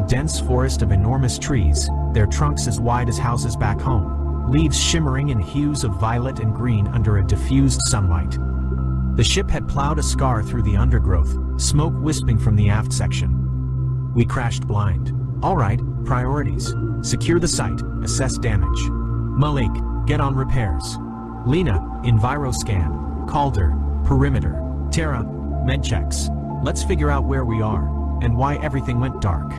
dense forest of enormous trees, their trunks as wide as houses back home, leaves shimmering in hues of violet and green under a diffused sunlight. The ship had plowed a scar through the undergrowth, smoke wisping from the aft section. We crashed blind. All right, priorities. Secure the site, assess damage. Malik, get on repairs. Lena, enviroscan. Calder, perimeter. Tara, med checks. Let's figure out where we are, and why everything went dark.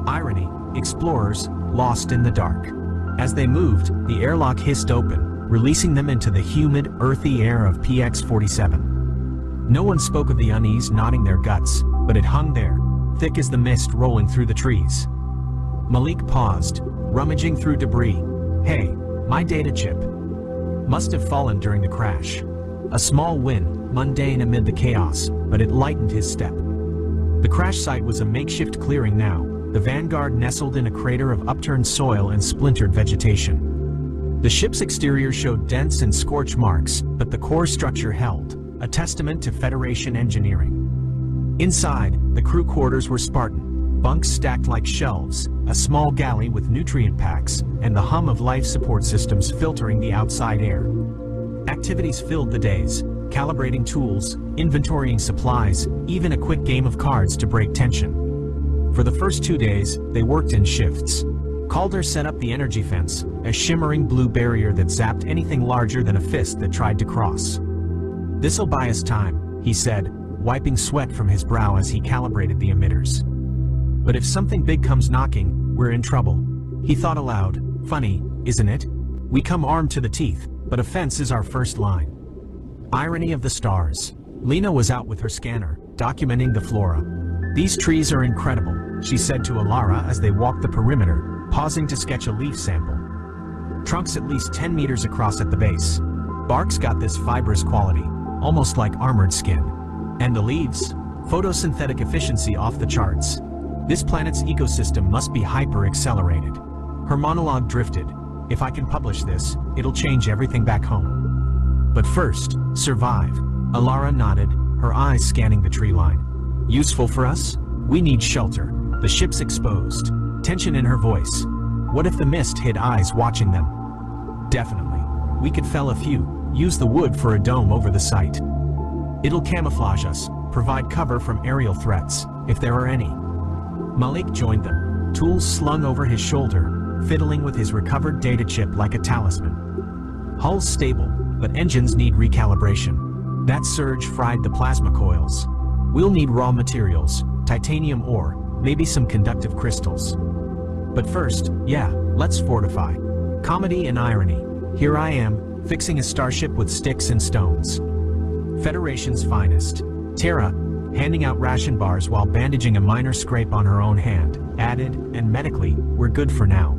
Irony, explorers, lost in the dark. As they moved, the airlock hissed open, releasing them into the humid, earthy air of PX-47. No one spoke of the unease gnawing their guts, but it hung there, thick as the mist rolling through the trees. Malik paused, rummaging through debris. Hey, my data chip. Must have fallen during the crash. A small win, mundane amid the chaos, but it lightened his step. The crash site was a makeshift clearing now, the Vanguard nestled in a crater of upturned soil and splintered vegetation. The ship's exterior showed dents and scorch marks, but the core structure held, a testament to Federation engineering. Inside, the crew quarters were Spartan, bunks stacked like shelves, a small galley with nutrient packs, and the hum of life support systems filtering the outside air. Activities filled the days, calibrating tools, inventorying supplies, even a quick game of cards to break tension. For the first 2 days, they worked in shifts. Calder set up the energy fence, a shimmering blue barrier that zapped anything larger than a fist that tried to cross. "This'll buy us time," he said, wiping sweat from his brow as he calibrated the emitters. "But if something big comes knocking, we're in trouble." He thought aloud, "Funny, isn't it? We come armed to the teeth, but a fence is our first line." Irony of the stars. Lena was out with her scanner, documenting the flora. "These trees are incredible," she said to Alara as they walked the perimeter, pausing to sketch a leaf sample. "Trunks at least 10 meters across at the base. Bark's got this fibrous quality, almost like armored skin. And the leaves? Photosynthetic efficiency off the charts. This planet's ecosystem must be hyper-accelerated." Her monologue drifted. "If I can publish this, it'll change everything back home. But first, survive." Alara nodded, her eyes scanning the tree line. "Useful for us? We need shelter. The ship's exposed." Tension in her voice. What if the mist hid eyes watching them? "Definitely. We could fell a few, use the wood for a dome over the site. It'll camouflage us, provide cover from aerial threats, if there are any." Malik joined them, tools slung over his shoulder, fiddling with his recovered data chip like a talisman. "Hull's stable, but engines need recalibration. That surge fried the plasma coils. We'll need raw materials, titanium ore, maybe some conductive crystals. But first, yeah, let's fortify." Comedy and irony. Here I am, fixing a starship with sticks and stones. Federation's finest. Tara, handing out ration bars while bandaging a minor scrape on her own hand, added, "And medically, we're good for now.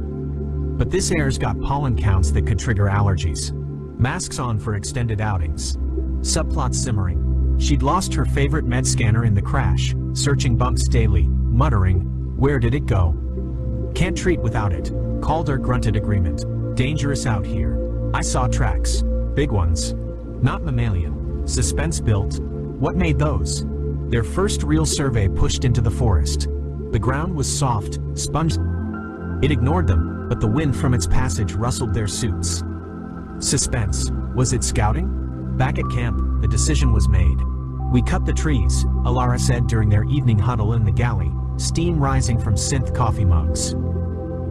But this air's got pollen counts that could trigger allergies. Masks on for extended outings." Subplot simmering. She'd lost her favorite med scanner in the crash, searching bunks daily, muttering, "Where did it go?" "Can't treat without it." Calder grunted agreement. "Dangerous out here. I saw tracks. Big ones. Not mammalian. Suspense built." "What made those?" Their first real survey pushed into the forest. The ground was soft, spongy. It ignored them, but the wind from its passage rustled their suits. Suspense. Was it scouting? Back at camp, the decision was made. "We cut the trees," Alara said during their evening huddle in the galley, steam rising from synth coffee mugs.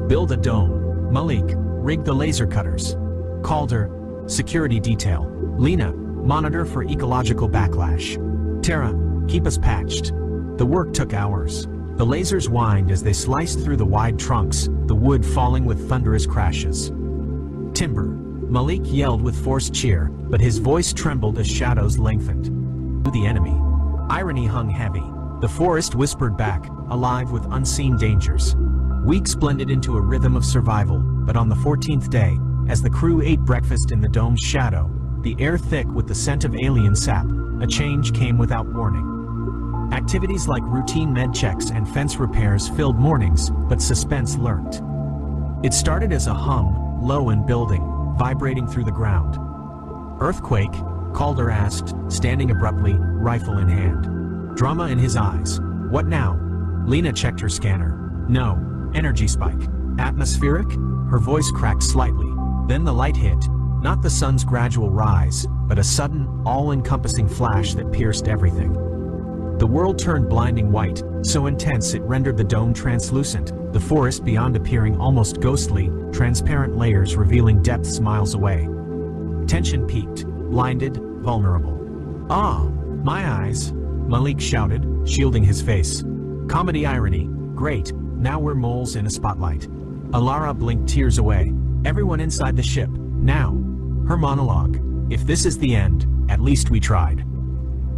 "Build a dome." Malik, rig the laser cutters. Calder, security detail. Lena, monitor for ecological backlash. Tara, keep us patched. The work took hours. The lasers whined as they sliced through the wide trunks, the wood falling with thunderous crashes. "Timber." Malik yelled with forced cheer, but his voice trembled as shadows lengthened. The enemy. Irony hung heavy. The forest whispered back, alive with unseen dangers. Weeks blended into a rhythm of survival, but on the 14th day, as the crew ate breakfast in the dome's shadow, the air thick with the scent of alien sap, a change came without warning. Activities like routine med checks and fence repairs filled mornings, but suspense lurked. It started as a hum, low and building, vibrating through the ground. "Earthquake?" Calder asked, standing abruptly, rifle in hand. Drama in his eyes. "What now?" Lena checked her scanner. No, energy spike. Atmospheric? Her voice cracked slightly. Then the light hit. Not the sun's gradual rise, but a sudden, all-encompassing flash that pierced everything. The world turned blinding white, so intense it rendered the dome translucent, the forest beyond appearing almost ghostly, transparent layers revealing depths miles away. Tension peaked, blinded, vulnerable. "Ah, my eyes," Malik shouted, shielding his face. Comedy irony. Great, now we're moles in a spotlight. Alara blinked tears away. Everyone inside the ship, now. Her monologue. If this is the end, at least we tried.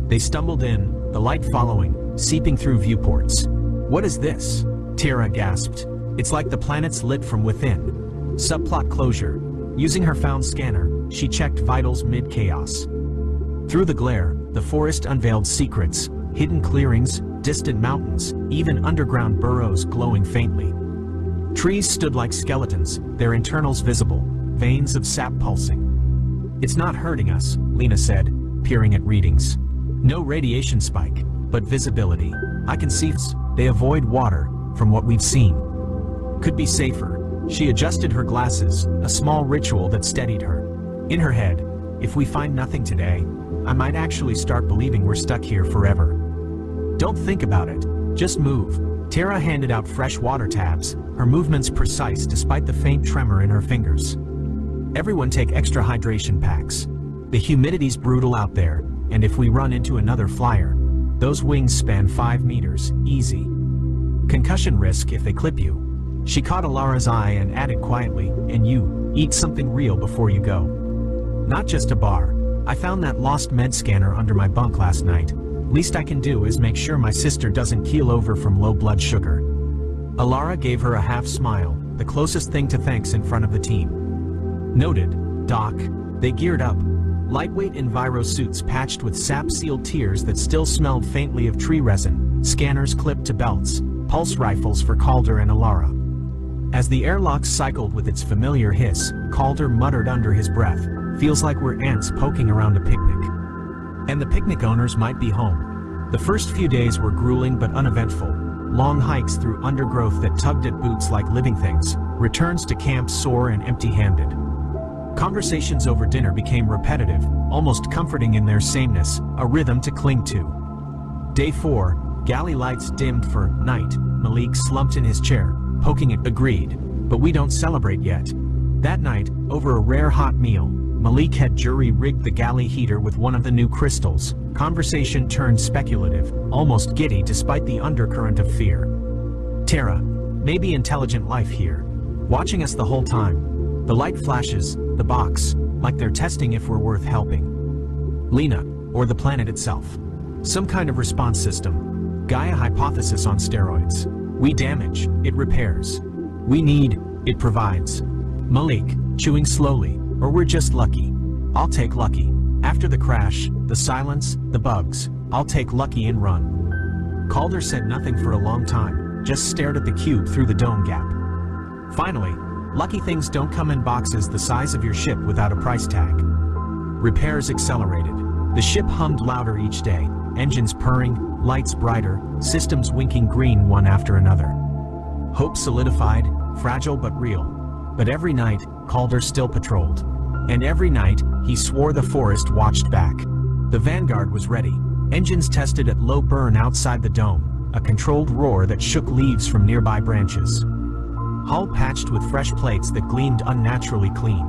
They stumbled in, the light following, seeping through viewports. "What is this?" Tara gasped. "It's like the planet's lit from within." Subplot closure. Using her found scanner, she checked vitals mid-chaos. Through the glare, the forest unveiled secrets, hidden clearings, distant mountains, even underground burrows glowing faintly. Trees stood like skeletons, their internals visible, veins of sap pulsing. "It's not hurting us," Lena said, peering at readings. "No radiation spike, but visibility. I can see they avoid water, from what we've seen. Could be safer." She adjusted her glasses, a small ritual that steadied her. In her head, if we find nothing today, I might actually start believing we're stuck here forever. "Don't think about it, just move." Tara handed out fresh water tabs, her movements precise despite the faint tremor in her fingers. "Everyone take extra hydration packs. The humidity's brutal out there, and if we run into another flyer, those wings span 5 meters, easy. Concussion risk if they clip you." She caught Alara's eye and added quietly, "And you, eat something real before you go. Not just a bar. I found that lost med scanner under my bunk last night. Least I can do is make sure my sister doesn't keel over from low blood sugar." Alara gave her a half smile, the closest thing to thanks in front of the team. "Noted, Doc." They geared up. Lightweight enviro suits patched with sap-sealed tears that still smelled faintly of tree resin, scanners clipped to belts, pulse rifles for Calder and Alara. As the airlock cycled with its familiar hiss, Calder muttered under his breath, "Feels like we're ants poking around a picnic." And the picnic owners might be home. The first few days were grueling but uneventful. Long hikes through undergrowth that tugged at boots like living things, returns to camp sore and empty-handed. Conversations over dinner became repetitive, almost comforting in their sameness, a rhythm to cling to. Day 4, galley lights dimmed for night. Malik slumped in his chair, poking it. "Agreed, but we don't celebrate yet." That night, over a rare hot meal, Malik had jury-rigged the galley heater with one of the new crystals. Conversation turned speculative, almost giddy despite the undercurrent of fear. "Tara, maybe intelligent life here. Watching us the whole time. The light flashes, the box, like they're testing if we're worth helping. Lena, or the planet itself. Some kind of response system. Gaia hypothesis on steroids. We damage, it repairs. We need, it provides." Malik, chewing slowly, "Or we're just lucky. I'll take lucky. After the crash, the silence, the bugs, I'll take lucky and run." Calder said nothing for a long time, just stared at the cube through the dome gap. Finally, "Lucky things don't come in boxes the size of your ship without a price tag." Repairs accelerated. The ship hummed louder each day, engines purring, lights brighter, systems winking green one after another. Hope solidified, fragile but real. But every night, Calder still patrolled. And every night, he swore the forest watched back. The Vanguard was ready. Engines tested at low burn outside the dome, a controlled roar that shook leaves from nearby branches. Hull patched with fresh plates that gleamed unnaturally clean.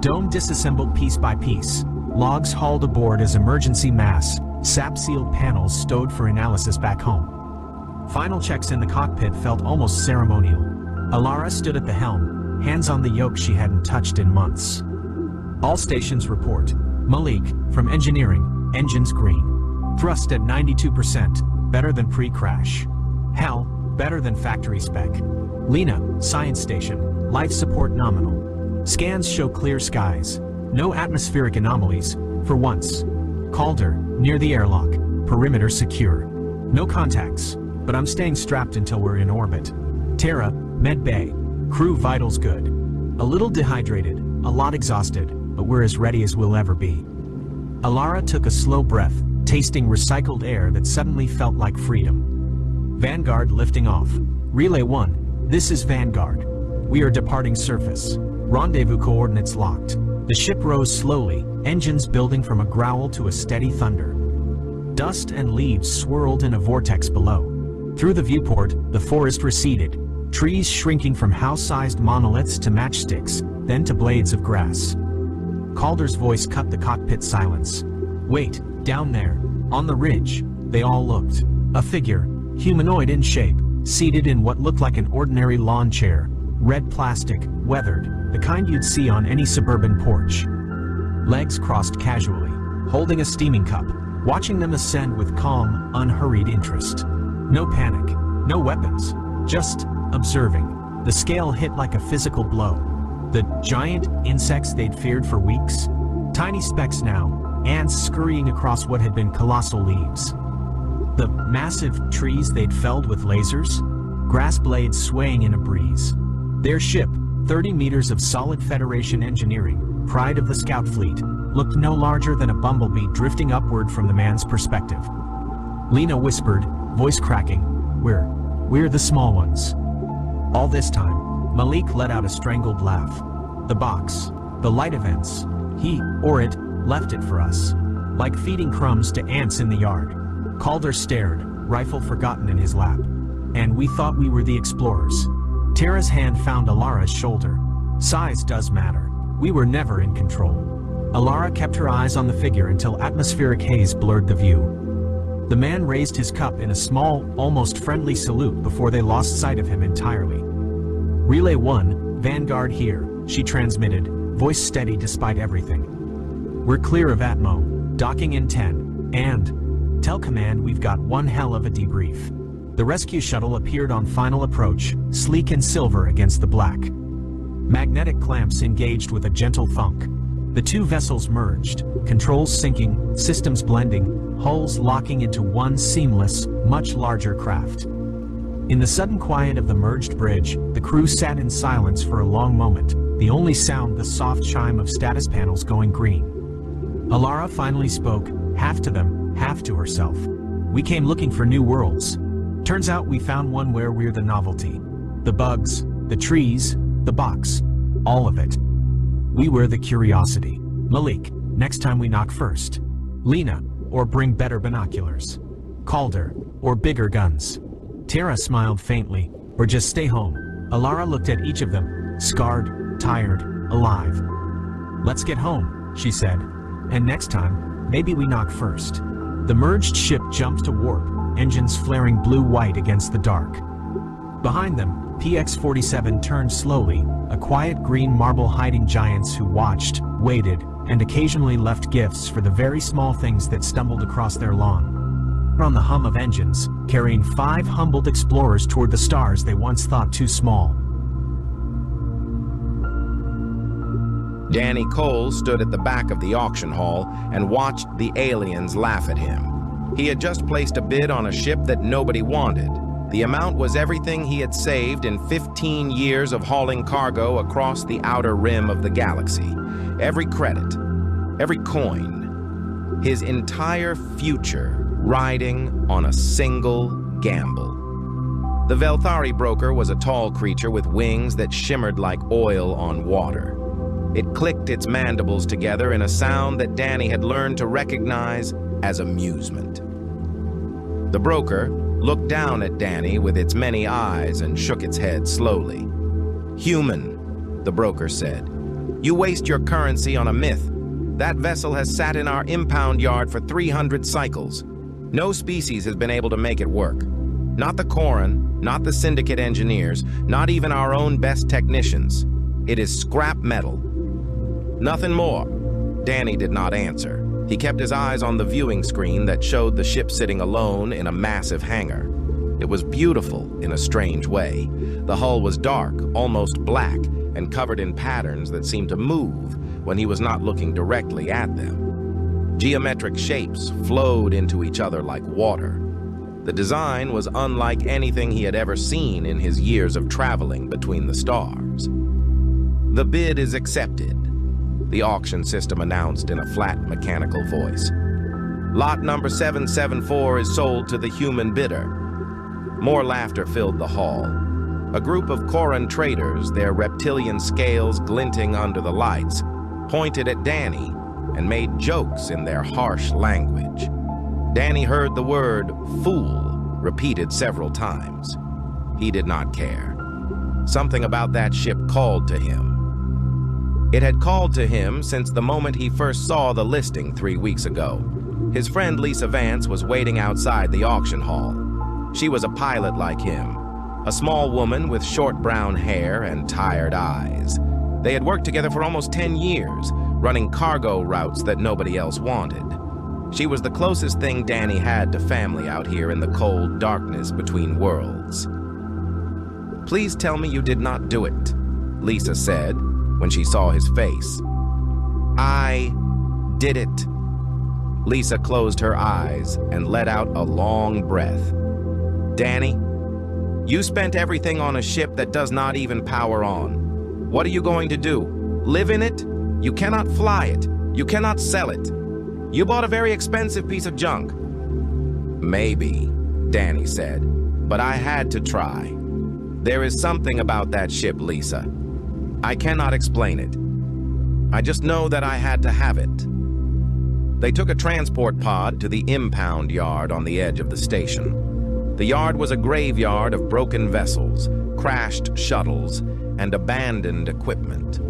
Dome disassembled piece by piece. Logs hauled aboard as emergency mass, sap-sealed panels stowed for analysis back home. Final checks in the cockpit felt almost ceremonial. Alara stood at the helm, hands on the yoke she hadn't touched in months. All stations report. Malik, from engineering, engines green. Thrust at 92%, better than pre-crash. Hell, better than factory spec. Lena, science station, life support nominal. Scans show clear skies. No atmospheric anomalies, for once. Calder, near the airlock, perimeter secure. No contacts, but I'm staying strapped until we're in orbit. Tara, med bay, crew vitals good. A little dehydrated, a lot exhausted, but we're as ready as we'll ever be. Alara took a slow breath, tasting recycled air that suddenly felt like freedom. Vanguard lifting off. Relay 1, This is Vanguard. We are departing surface. Rendezvous coordinates locked. The ship rose slowly, engines building from a growl to a steady thunder. Dust and leaves swirled in a vortex below. Through the viewport, the forest receded, trees shrinking from house-sized monoliths to matchsticks, then to blades of grass. Calder's voice cut the cockpit silence. Wait, down there, on the ridge. They all looked. A figure, humanoid in shape, seated in what looked like an ordinary lawn chair, red plastic, weathered, the kind you'd see on any suburban porch. Legs crossed casually, holding a steaming cup, watching them ascend with calm, unhurried interest. No panic, no weapons, just observing. The scale hit like a physical blow. The giant insects they'd feared for weeks, tiny specks now, ants scurrying across what had been colossal leaves. The massive trees they'd felled with lasers, grass blades swaying in a breeze. Their ship, 30 meters of solid Federation engineering, pride of the scout fleet, looked no larger than a bumblebee drifting upward from the man's perspective. Lena whispered, voice cracking, We're the small ones. All this time, Malik let out a strangled laugh. The box, the light events, he, or it, left it for us. Like feeding crumbs to ants in the yard. Calder stared, rifle forgotten in his lap. And we thought we were the explorers. Tara's hand found Alara's shoulder. Size does matter. We were never in control. Alara kept her eyes on the figure until atmospheric haze blurred the view. The man raised his cup in a small, almost friendly salute before they lost sight of him entirely. Relay 1, Vanguard here, she transmitted, voice steady despite everything. We're clear of Atmo, docking in 10, and tell command we've got one hell of a debrief. The rescue shuttle appeared on final approach, sleek and silver against the black. Magnetic clamps engaged with a gentle thunk. The two vessels merged, controls syncing, systems blending, hulls locking into one seamless, much larger craft. In the sudden quiet of the merged bridge, the crew sat in silence for a long moment, the only sound the soft chime of status panels going green. Alara finally spoke, half to them, half to herself. We came looking for new worlds. Turns out we found one where we're the novelty. The bugs, the trees, the box, all of it. We were the curiosity. Malik, next time we knock first. Lena, or bring better binoculars. Calder, or bigger guns. Tara smiled faintly, or just stay home. Alara looked at each of them, scarred, tired, alive. Let's get home, she said. And next time, maybe we knock first. The merged ship jumped to warp, engines flaring blue-white against the dark. Behind them, PX-47 turned slowly, a quiet green marble hiding giants who watched, waited, and occasionally left gifts for the very small things that stumbled across their lawn. On the hum of engines, carrying 5 humbled explorers toward the stars they once thought too small. Danny Cole stood at the back of the auction hall and watched the aliens laugh at him. He had just placed a bid on a ship that nobody wanted. The amount was everything he had saved in 15 years of hauling cargo across the outer rim of the galaxy. Every credit, every coin, his entire future riding on a single gamble. The Velthari broker was a tall creature with wings that shimmered like oil on water. It clicked its mandibles together in a sound that Danny had learned to recognize as amusement. The broker looked down at Danny with its many eyes and shook its head slowly. "Human," the broker said. "You waste your currency on a myth. That vessel has sat in our impound yard for 300 cycles. No species has been able to make it work. Not the Coran, not the Syndicate engineers, not even our own best technicians. It is scrap metal." "Nothing more." Danny did not answer. He kept his eyes on the viewing screen that showed the ship sitting alone in a massive hangar. It was beautiful in a strange way. The hull was dark, almost black, and covered in patterns that seemed to move when he was not looking directly at them. Geometric shapes flowed into each other like water. The design was unlike anything he had ever seen in his years of traveling between the stars. "The bid is accepted," the auction system announced in a flat mechanical voice. "Lot number 774 is sold to the human bidder." More laughter filled the hall. A group of Koran traders, their reptilian scales glinting under the lights, pointed at Danny and made jokes in their harsh language. Danny heard the word "fool" repeated several times. He did not care. Something about that ship called to him. It had called to him since the moment he first saw the listing 3 weeks ago. His friend Lisa Vance was waiting outside the auction hall. She was a pilot like him, a small woman with short brown hair and tired eyes. They had worked together for almost 10 years, running cargo routes that nobody else wanted. She was the closest thing Danny had to family out here in the cold darkness between worlds. "Please tell me you did not do it," Lisa said when she saw his face. "I did it." Lisa closed her eyes and let out a long breath. "Danny, you spent everything on a ship that does not even power on. What are you going to do? Live in it? You cannot fly it. You cannot sell it. You bought a very expensive piece of junk." "Maybe," Danny said, "but I had to try. There is something about that ship, Lisa. I cannot explain it. I just know that I had to have it." They took a transport pod to the impound yard on the edge of the station. The yard was a graveyard of broken vessels, crashed shuttles, and abandoned equipment.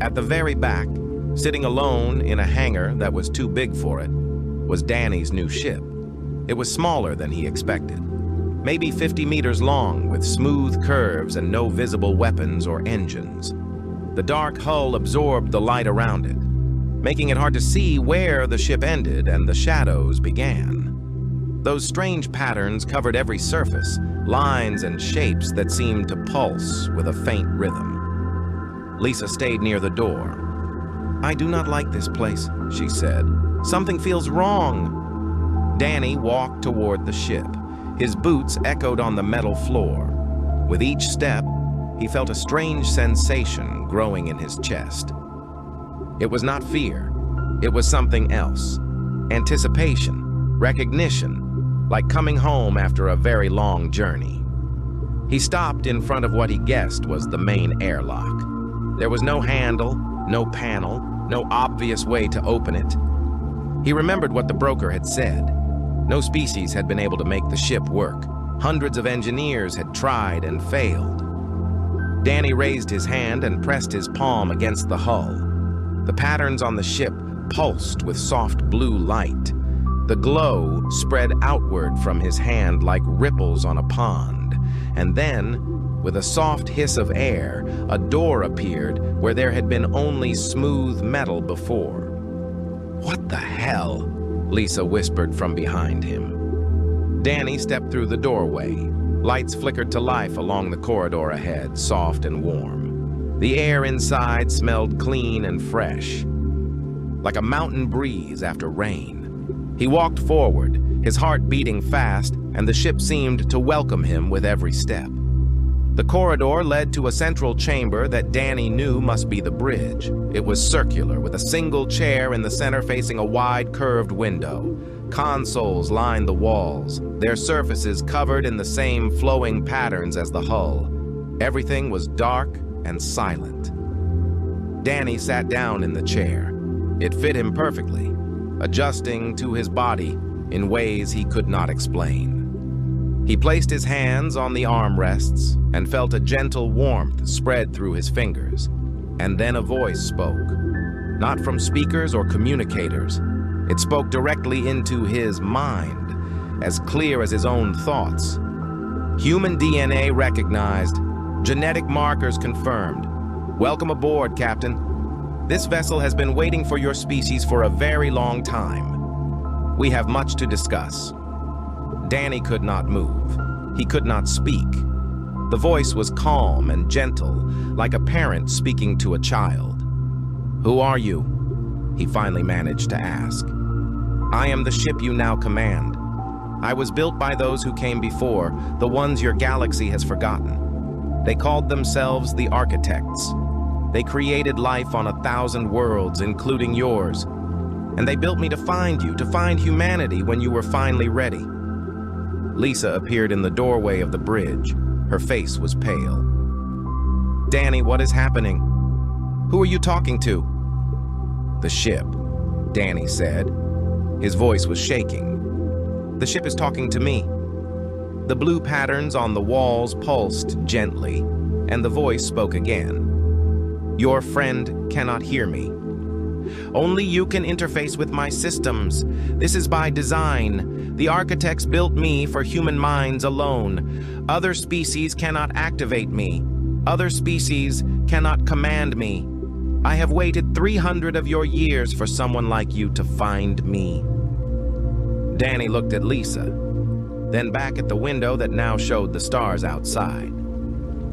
At the very back, sitting alone in a hangar that was too big for it, was Danny's new ship. It was smaller than he expected, maybe 50 meters long with smooth curves and no visible weapons or engines. The dark hull absorbed the light around it, making it hard to see where the ship ended and the shadows began. Those strange patterns covered every surface, lines and shapes that seemed to pulse with a faint rhythm. Lisa stayed near the door. "I do not like this place," she said. "Something feels wrong." Danny walked toward the ship. His boots echoed on the metal floor. With each step, he felt a strange sensation growing in his chest. It was not fear. It was something else. Anticipation, recognition, like coming home after a very long journey. He stopped in front of what he guessed was the main airlock. There was no handle, no panel, no obvious way to open it. He remembered what the broker had said. No species had been able to make the ship work. Hundreds of engineers had tried and failed. Danny raised his hand and pressed his palm against the hull. The patterns on the ship pulsed with soft blue light. The glow spread outward from his hand like ripples on a pond. And then, with a soft hiss of air, a door appeared where there had been only smooth metal before. "What the hell?" Lisa whispered from behind him. Danny stepped through the doorway. Lights flickered to life along the corridor ahead, soft and warm. The air inside smelled clean and fresh, like a mountain breeze after rain. He walked forward, his heart beating fast, and the ship seemed to welcome him with every step. The corridor led to a central chamber that Danny knew must be the bridge. It was circular, with a single chair in the center facing a wide, curved window. Consoles lined the walls, their surfaces covered in the same flowing patterns as the hull. Everything was dark and silent. Danny sat down in the chair. It fit him perfectly, adjusting to his body in ways he could not explain. He placed his hands on the armrests and felt a gentle warmth spread through his fingers. And then a voice spoke, not from speakers or communicators. It spoke directly into his mind, as clear as his own thoughts. "Human DNA recognized. Genetic markers confirmed. Welcome aboard, Captain. This vessel has been waiting for your species for a very long time. We have much to discuss." Danny could not move. He could not speak. The voice was calm and gentle, like a parent speaking to a child. "Who are you?" he finally managed to ask. "I am the ship you now command. I was built by those who came before, the ones your galaxy has forgotten. They called themselves the Architects. They created life on 1,000 worlds, including yours. And they built me to find you, to find humanity when you were finally ready." Lisa appeared in the doorway of the bridge. Her face was pale. "Danny, what is happening? Who are you talking to?" "The ship," Danny said. His voice was shaking. "The ship is talking to me." The blue patterns on the walls pulsed gently, and the voice spoke again. "Your friend cannot hear me. Only you can interface with my systems. This is by design. The architects built me for human minds alone. Other species cannot activate me. Other species cannot command me. I have waited 300 of your years for someone like you to find me." Danny looked at Lisa, then back at the window that now showed the stars outside.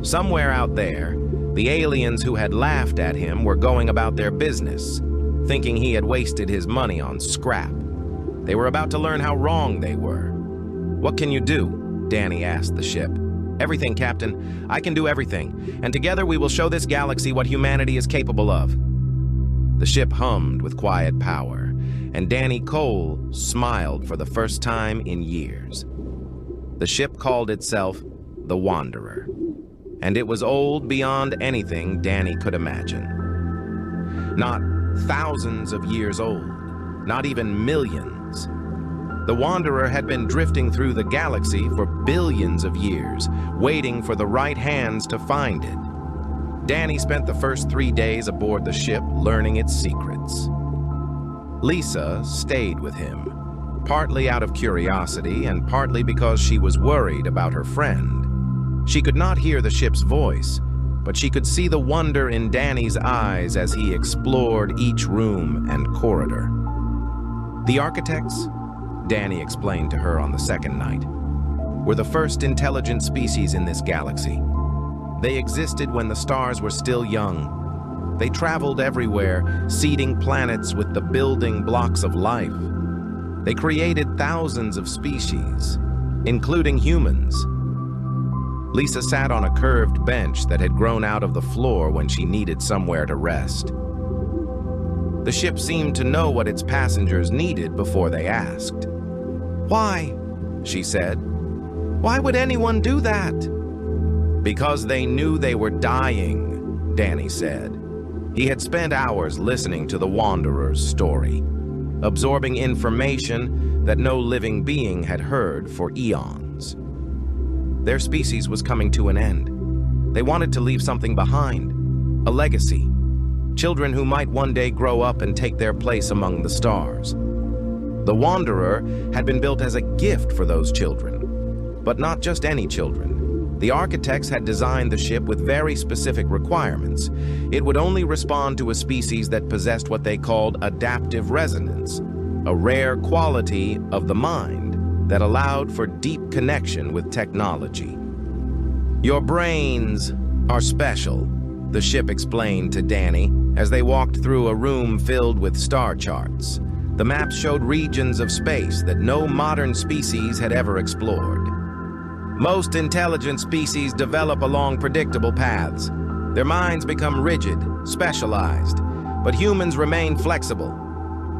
Somewhere out there, the aliens who had laughed at him were going about their business, thinking he had wasted his money on scrap. They were about to learn how wrong they were. "What can you do?" Danny asked the ship. "Everything, Captain. I can do everything, and together we will show this galaxy what humanity is capable of." The ship hummed with quiet power, and Danny Cole smiled for the first time in years. The ship called itself the Wanderer, and it was old beyond anything Danny could imagine. Not thousands of years old, not even millions. The Wanderer had been drifting through the galaxy for billions of years, waiting for the right hands to find it. Danny spent the first 3 days aboard the ship learning its secrets. Lisa stayed with him, partly out of curiosity and partly because she was worried about her friend. She could not hear the ship's voice, but she could see the wonder in Danny's eyes as he explored each room and corridor. "The architects," Danny explained to her on the second night, "were the first intelligent species in this galaxy. They existed when the stars were still young. They traveled everywhere, seeding planets with the building blocks of life. They created thousands of species, including humans." Lisa sat on a curved bench that had grown out of the floor when she needed somewhere to rest. The ship seemed to know what its passengers needed before they asked. "Why?" she said. "Why would anyone do that?" "Because they knew they were dying," Danny said. He had spent hours listening to the Wanderer's story, absorbing information that no living being had heard for eons. Their species was coming to an end. They wanted to leave something behind, a legacy, children who might one day grow up and take their place among the stars. The Wanderer had been built as a gift for those children, but not just any children. The architects had designed the ship with very specific requirements. It would only respond to a species that possessed what they called adaptive resonance, a rare quality of the mind that allowed for deep connection with technology. "Your brains are special," the ship explained to Danny as they walked through a room filled with star charts. The maps showed regions of space that no modern species had ever explored. "Most intelligent species develop along predictable paths. Their minds become rigid, specialized, but humans remain flexible.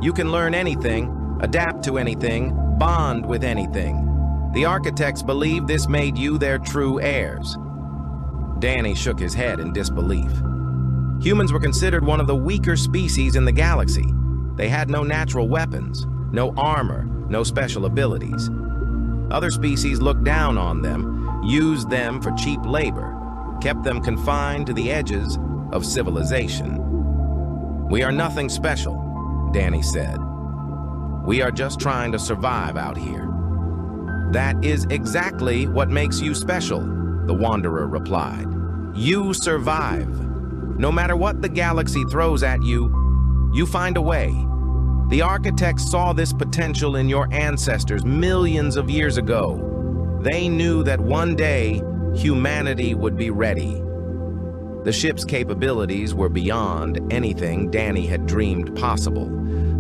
You can learn anything, adapt to anything, bond with anything. The architects believed this made you their true heirs." Danny shook his head in disbelief. Humans were considered one of the weaker species in the galaxy. They had no natural weapons, no armor, no special abilities. Other species looked down on them, used them for cheap labor, kept them confined to the edges of civilization. "We are nothing special," Danny said. "We are just trying to survive out here." "That is exactly what makes you special," the Wanderer replied. "You survive. No matter what the galaxy throws at you, you find a way. The architects saw this potential in your ancestors millions of years ago. They knew that one day humanity would be ready." The ship's capabilities were beyond anything Danny had dreamed possible.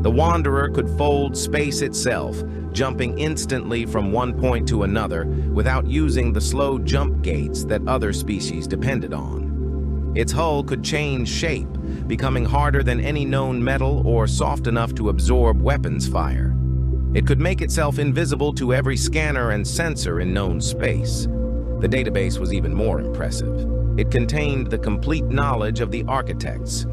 The Wanderer could fold space itself, jumping instantly from one point to another without using the slow jump gates that other species depended on. Its hull could change shape, becoming harder than any known metal or soft enough to absorb weapons fire. It could make itself invisible to every scanner and sensor in known space. The database was even more impressive. It contained the complete knowledge of the architects,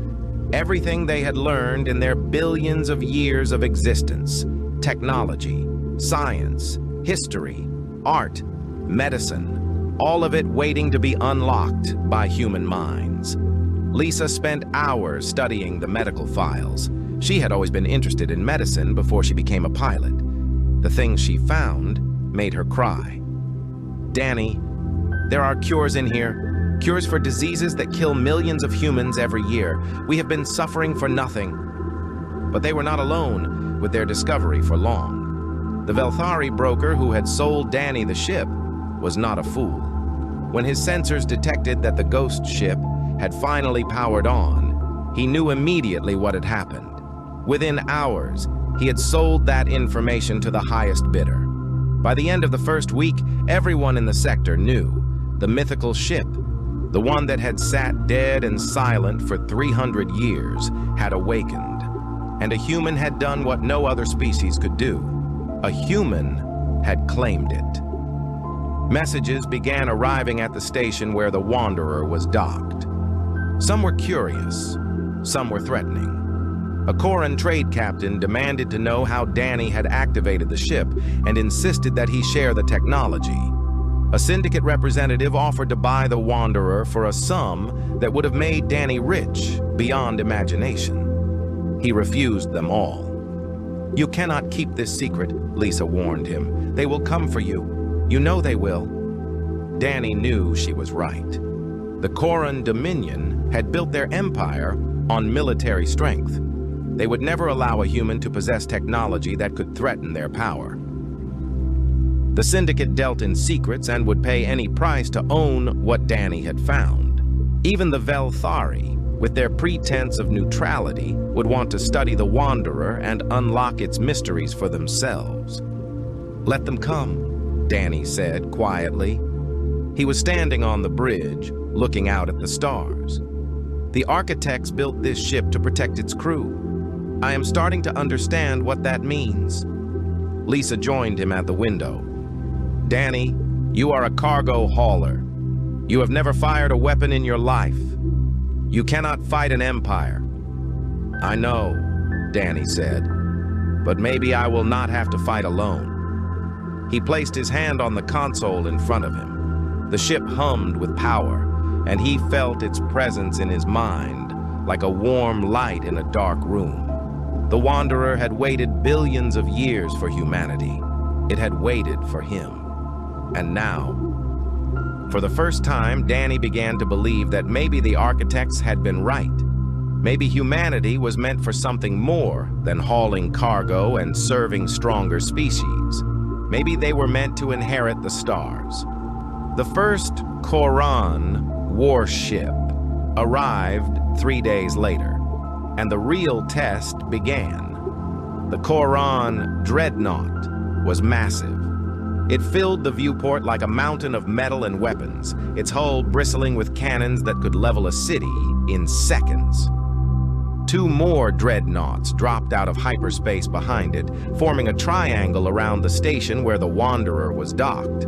everything they had learned in their billions of years of existence: technology, science, history, art, medicine, all of it waiting to be unlocked by human minds. Lisa spent hours studying the medical files. She had always been interested in medicine before she became a pilot. The things she found made her cry. Danny, there are cures in here. Cures for diseases that kill millions of humans every year. We have been suffering for nothing. But they were not alone with their discovery for long. The Velthari broker who had sold Danny the ship was not a fool. When his sensors detected that the ghost ship had finally powered on, he knew immediately what had happened. Within hours, he had sold that information to the highest bidder. By the end of the first week, everyone in the sector knew the mythical ship, the one that had sat dead and silent for 300 years, had awakened. And a human had done what no other species could do. A human had claimed it. Messages began arriving at the station where the Wanderer was docked. Some were curious, some were threatening. A Koran trade captain demanded to know how Danny had activated the ship and insisted that he share the technology. A syndicate representative offered to buy the Wanderer for a sum that would have made Danny rich beyond imagination. He refused them all. "You cannot keep this secret," Lisa warned him. "They will come for you. You know they will." Danny knew she was right. The Koran Dominion had built their empire on military strength. They would never allow a human to possess technology that could threaten their power. The syndicate dealt in secrets and would pay any price to own what Danny had found. Even the Velthari, with their pretense of neutrality, would want to study the Wanderer and unlock its mysteries for themselves. "Let them come," Danny said quietly. He was standing on the bridge, looking out at the stars. "The architects built this ship to protect its crew. I am starting to understand what that means." Lisa joined him at the window. "Danny, you are a cargo hauler. You have never fired a weapon in your life. You cannot fight an empire." "I know," Danny said, "but maybe I will not have to fight alone." He placed his hand on the console in front of him. The ship hummed with power, and he felt its presence in his mind, like a warm light in a dark room. The Wanderer had waited billions of years for humanity. It had waited for him. And now, for the first time, Danny began to believe that maybe the architects had been right. Maybe humanity was meant for something more than hauling cargo and serving stronger species. Maybe they were meant to inherit the stars. The first Koran warship arrived 3 days later, and the real test began. The Koran dreadnought was massive. It filled the viewport like a mountain of metal and weapons, its hull bristling with cannons that could level a city in seconds. 2 more dreadnoughts dropped out of hyperspace behind it, forming a triangle around the station where the Wanderer was docked.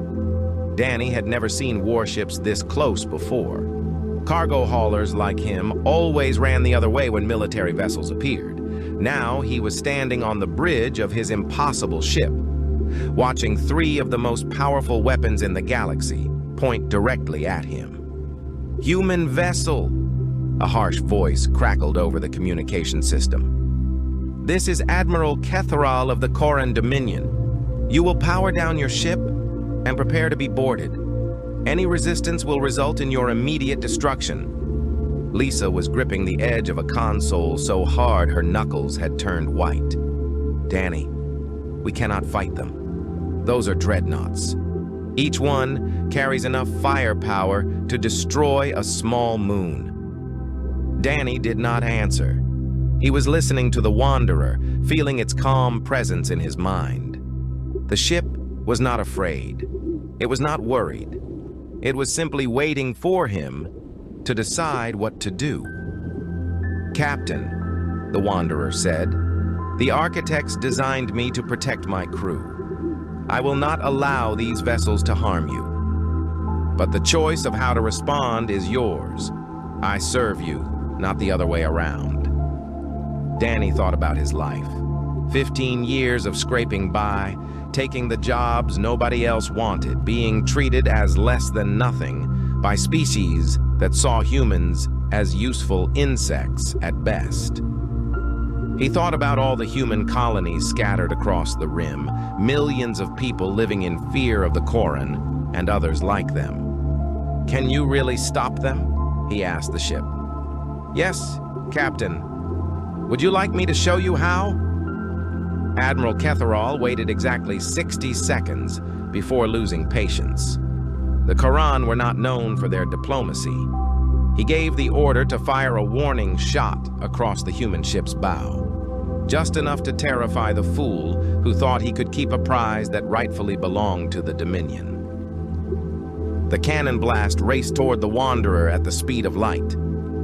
Danny had never seen warships this close before. Cargo haulers like him always ran the other way when military vessels appeared. Now he was standing on the bridge of his impossible ship, watching 3 of the most powerful weapons in the galaxy point directly at him. "Human vessel," a harsh voice crackled over the communication system. "This is Admiral Ketharal of the Koran Dominion. You will power down your ship and prepare to be boarded. Any resistance will result in your immediate destruction." Lisa was gripping the edge of a console so hard her knuckles had turned white. "Danny, we cannot fight them. Those are dreadnoughts. Each one carries enough firepower to destroy a small moon." Danny did not answer. He was listening to the Wanderer, feeling its calm presence in his mind. The ship was not afraid. It was not worried. It was simply waiting for him to decide what to do. "Captain," the Wanderer said, "the architects designed me to protect my crew. I will not allow these vessels to harm you." But the choice of how to respond is yours. I serve you, not the other way around. Danny thought about his life. 15 years of scraping by, taking the jobs nobody else wanted, being treated as less than nothing by species that saw humans as useful insects at best. He thought about all the human colonies scattered across the rim, millions of people living in fear of the Koran and others like them. Can you really stop them? He asked the ship. Yes, Captain. Would you like me to show you how? Admiral Ketherall waited exactly 60 seconds before losing patience. The Koran were not known for their diplomacy. He gave the order to fire a warning shot across the human ship's bow, just enough to terrify the fool who thought he could keep a prize that rightfully belonged to the Dominion. The cannon blast raced toward the Wanderer at the speed of light,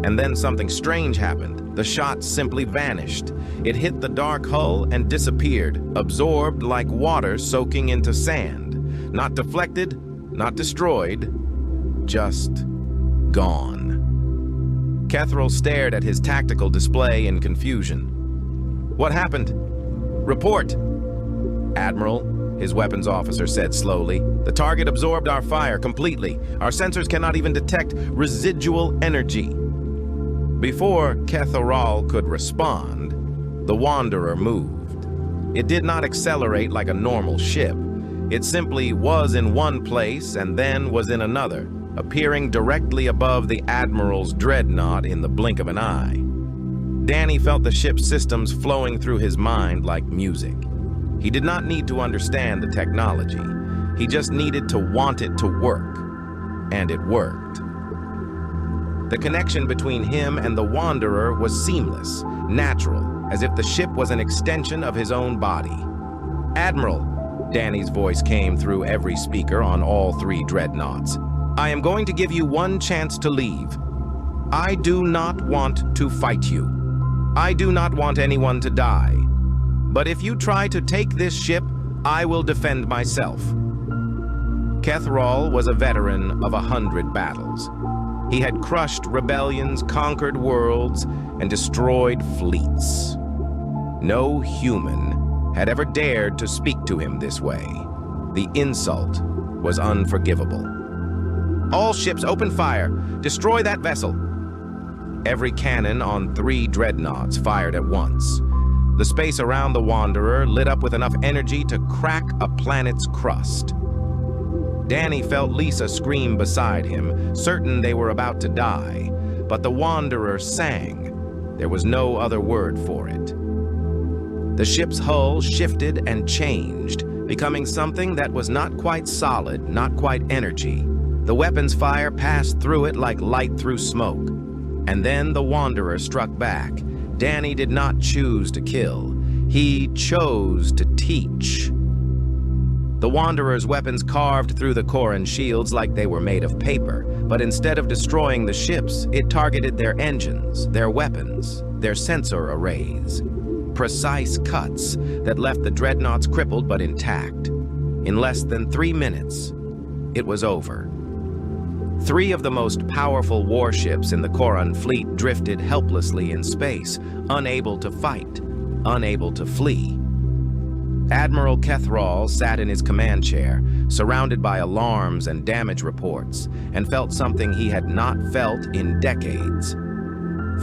and then something strange happened. The shot simply vanished. It hit the dark hull and disappeared, absorbed like water soaking into sand. Not deflected, not destroyed, just gone. Ketherall stared at his tactical display in confusion. What happened? Report! Admiral, his weapons officer said slowly. The target absorbed our fire completely. Our sensors cannot even detect residual energy. Before Ketherall could respond, the Wanderer moved. It did not accelerate like a normal ship. It simply was in one place and then was in another, appearing directly above the Admiral's dreadnought in the blink of an eye. Danny felt the ship's systems flowing through his mind like music. He did not need to understand the technology. He just needed to want it to work. And it worked. The connection between him and the Wanderer was seamless, natural, as if the ship was an extension of his own body. Admiral, Danny's voice came through every speaker on all three dreadnoughts. I am going to give you one chance to leave. I do not want to fight you. I do not want anyone to die. But if you try to take this ship, I will defend myself. Ketherall was a veteran of 100 battles. He had crushed rebellions, conquered worlds, and destroyed fleets. No human had ever dared to speak to him this way. The insult was unforgivable. All ships open fire. Destroy that vessel. Every cannon on 3 dreadnoughts fired at once. The space around the Wanderer lit up with enough energy to crack a planet's crust. Danny felt Lisa scream beside him, certain they were about to die, but the Wanderer sang. There was no other word for it. The ship's hull shifted and changed, becoming something that was not quite solid, not quite energy. The weapon's fire passed through it like light through smoke. And then the Wanderer struck back. Danny did not choose to kill. He chose to teach. The Wanderer's weapons carved through the Koran shields like they were made of paper, but instead of destroying the ships, it targeted their engines, their weapons, their sensor arrays. Precise cuts that left the dreadnoughts crippled but intact. In less than 3 minutes, it was over. 3 of the most powerful warships in the Koran fleet drifted helplessly in space, unable to fight, unable to flee. Admiral Ketherall sat in his command chair, surrounded by alarms and damage reports, and felt something he had not felt in decades.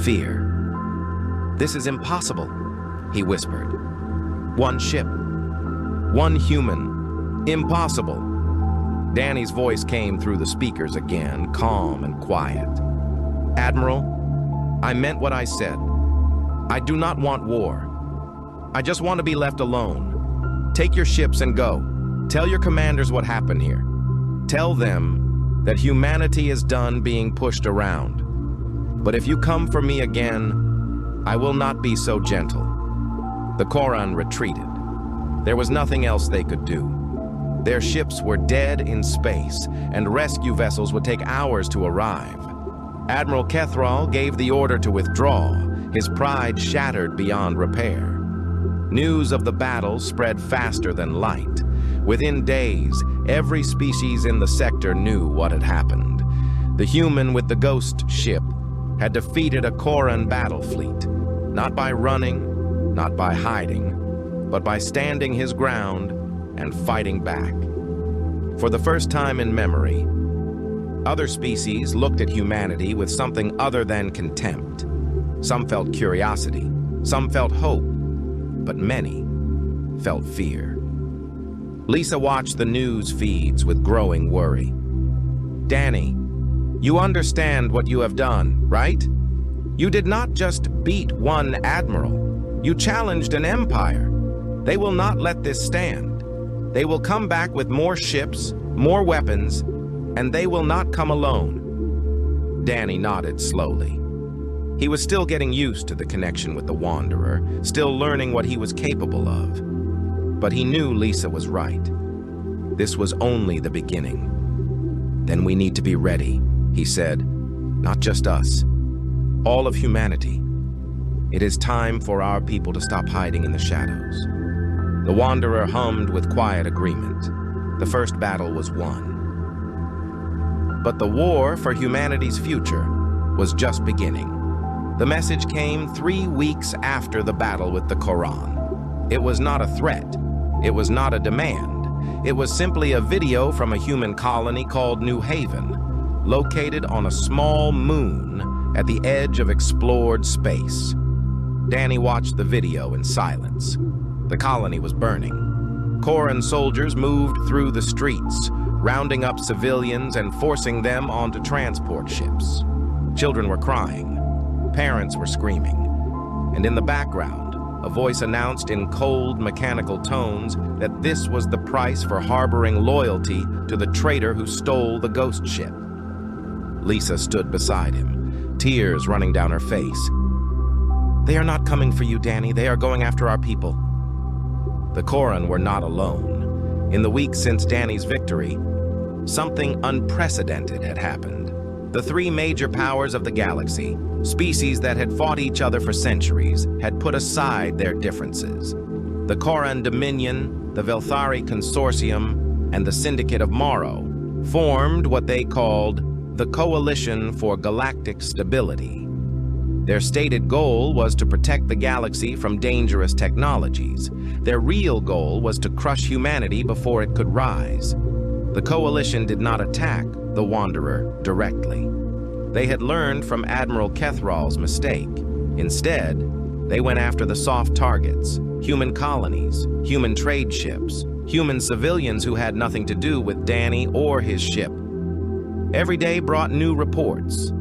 Fear. This is impossible, he whispered. 1 ship. 1 human. Impossible. Danny's voice came through the speakers again, calm and quiet. Admiral, I meant what I said. I do not want war. I just want to be left alone. Take your ships and go. Tell your commanders what happened here. Tell them that humanity is done being pushed around. But if you come for me again, I will not be so gentle. The Koran retreated. There was nothing else they could do. Their ships were dead in space, and rescue vessels would take hours to arrive. Admiral Ketherall gave the order to withdraw, his pride shattered beyond repair. News of the battle spread faster than light. Within days, Every species in the sector knew what had happened. The human with the ghost ship had defeated a Koran battle fleet, not by running, not by hiding, but by standing his ground and fighting back. For the first time in memory, other species looked at humanity with something other than contempt. Some felt curiosity, some felt hope, but many felt fear. Lisa watched the news feeds with growing worry. Danny, you understand what you have done, right? You did not just beat one admiral. You challenged an empire. They will not let this stand. They will come back with more ships, more weapons, and they will not come alone. Danny nodded slowly. He was still getting used to the connection with the Wanderer, still learning what he was capable of. But he knew Lisa was right. This was only the beginning. Then we need to be ready, he said. Not just us. All of humanity. It is time for our people to stop hiding in the shadows. The Wanderer hummed with quiet agreement. The first battle was won. But the war for humanity's future was just beginning. The message came 3 weeks after the battle with the Koran. It was not a threat. It was not a demand. It was simply a video from a human colony called New Haven, located on a small moon at the edge of explored space. Danny watched the video in silence. The colony was burning. Koran soldiers moved through the streets, rounding up civilians and forcing them onto transport ships. Children were crying. Parents were screaming. And in the background, a voice announced in cold, mechanical tones that this was the price for harboring loyalty to the traitor who stole the ghost ship. Lisa stood beside him, tears running down her face. They are not coming for you, Danny. They are going after our people. The Koran were not alone. In the weeks since Danny's victory, something unprecedented had happened. The 3 major powers of the galaxy, species that had fought each other for centuries, had put aside their differences. The Koran Dominion, the Velthari Consortium, and the Syndicate of Morrow formed what they called the Coalition for Galactic Stability. Their stated goal was to protect the galaxy from dangerous technologies. Their real goal was to crush humanity before it could rise. The coalition did not attack the Wanderer directly. They had learned from Admiral Kethral's mistake. Instead, they went after the soft targets, human colonies, human trade ships, human civilians who had nothing to do with Danny or his ship. Every day brought new reports.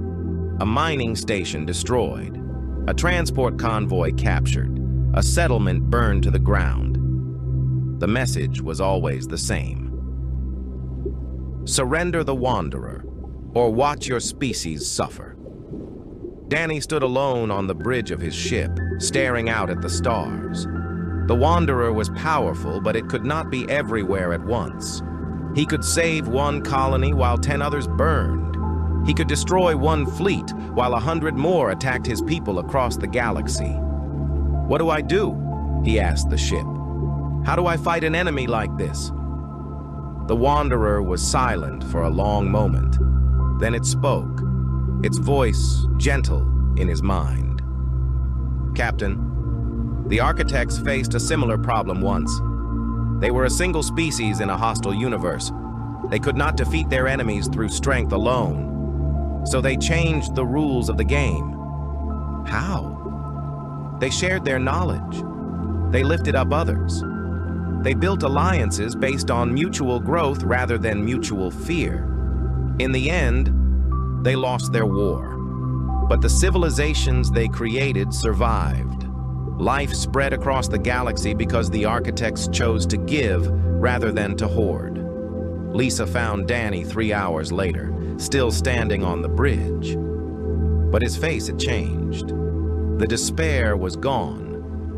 A mining station destroyed, a transport convoy captured, a settlement burned to the ground. The message was always the same. Surrender the Wanderer, or watch your species suffer. Danny stood alone on the bridge of his ship, staring out at the stars. The Wanderer was powerful, but it could not be everywhere at once. He could save one colony while 10 others burned. He could destroy one fleet while 100 more attacked his people across the galaxy. What do I do? He asked the ship. How do I fight an enemy like this? The Wanderer was silent for a long moment. Then it spoke, its voice gentle in his mind. Captain, the architects faced a similar problem once. They were a single species in a hostile universe. They could not defeat their enemies through strength alone. So they changed the rules of the game. How? They shared their knowledge. They lifted up others. They built alliances based on mutual growth rather than mutual fear. In the end, they lost their war. But the civilizations they created survived. Life spread across the galaxy because the architects chose to give rather than to hoard. Lisa found Danny 3 hours later, still standing on the bridge. But his face had changed. The despair was gone,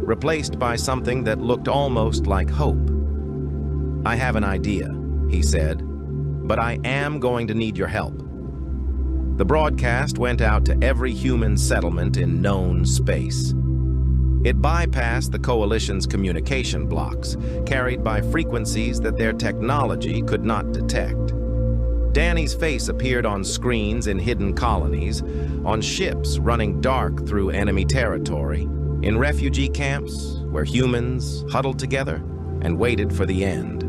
replaced by something that looked almost like hope. I have an idea, he said, but I am going to need your help. The broadcast went out to every human settlement in known space. It bypassed the Coalition's communication blocks, carried by frequencies that their technology could not detect. Danny's face appeared on screens in hidden colonies, on ships running dark through enemy territory, in refugee camps where humans huddled together and waited for the end.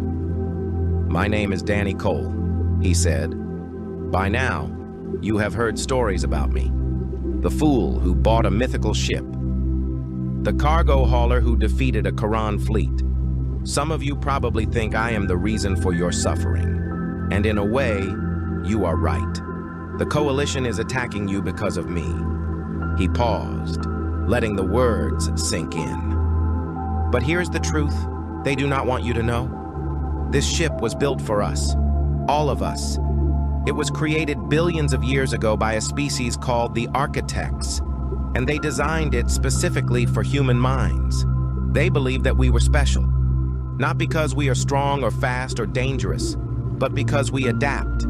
"My name is Danny Cole," he said. "By now, you have heard stories about me. The fool who bought a mythical ship. The cargo hauler who defeated a Quran fleet. Some of you probably think I am the reason for your suffering. And in a way, you are right. The Coalition is attacking you because of me." He paused, letting the words sink in. "But here's the truth they do not want you to know. This ship was built for us, all of us. It was created billions of years ago by a species called the Architects, and they designed it specifically for human minds. They believe that we were special, not because we are strong or fast or dangerous, but because we adapt,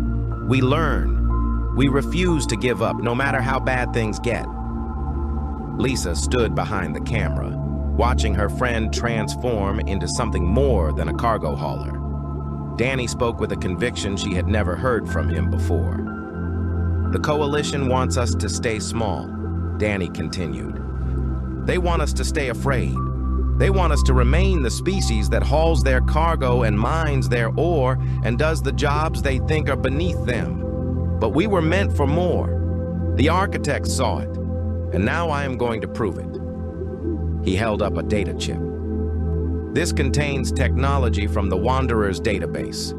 we learn, we refuse to give up no matter how bad things get." Lisa stood behind the camera, watching her friend transform into something more than a cargo hauler. Danny spoke with a conviction she had never heard from him before. "The Coalition wants us to stay small," Danny continued. "They want us to stay afraid. They want us to remain the species that hauls their cargo and mines their ore and does the jobs they think are beneath them. But we were meant for more. The Architects saw it, and now I am going to prove it." He held up a data chip. "This contains technology from the Wanderer's database.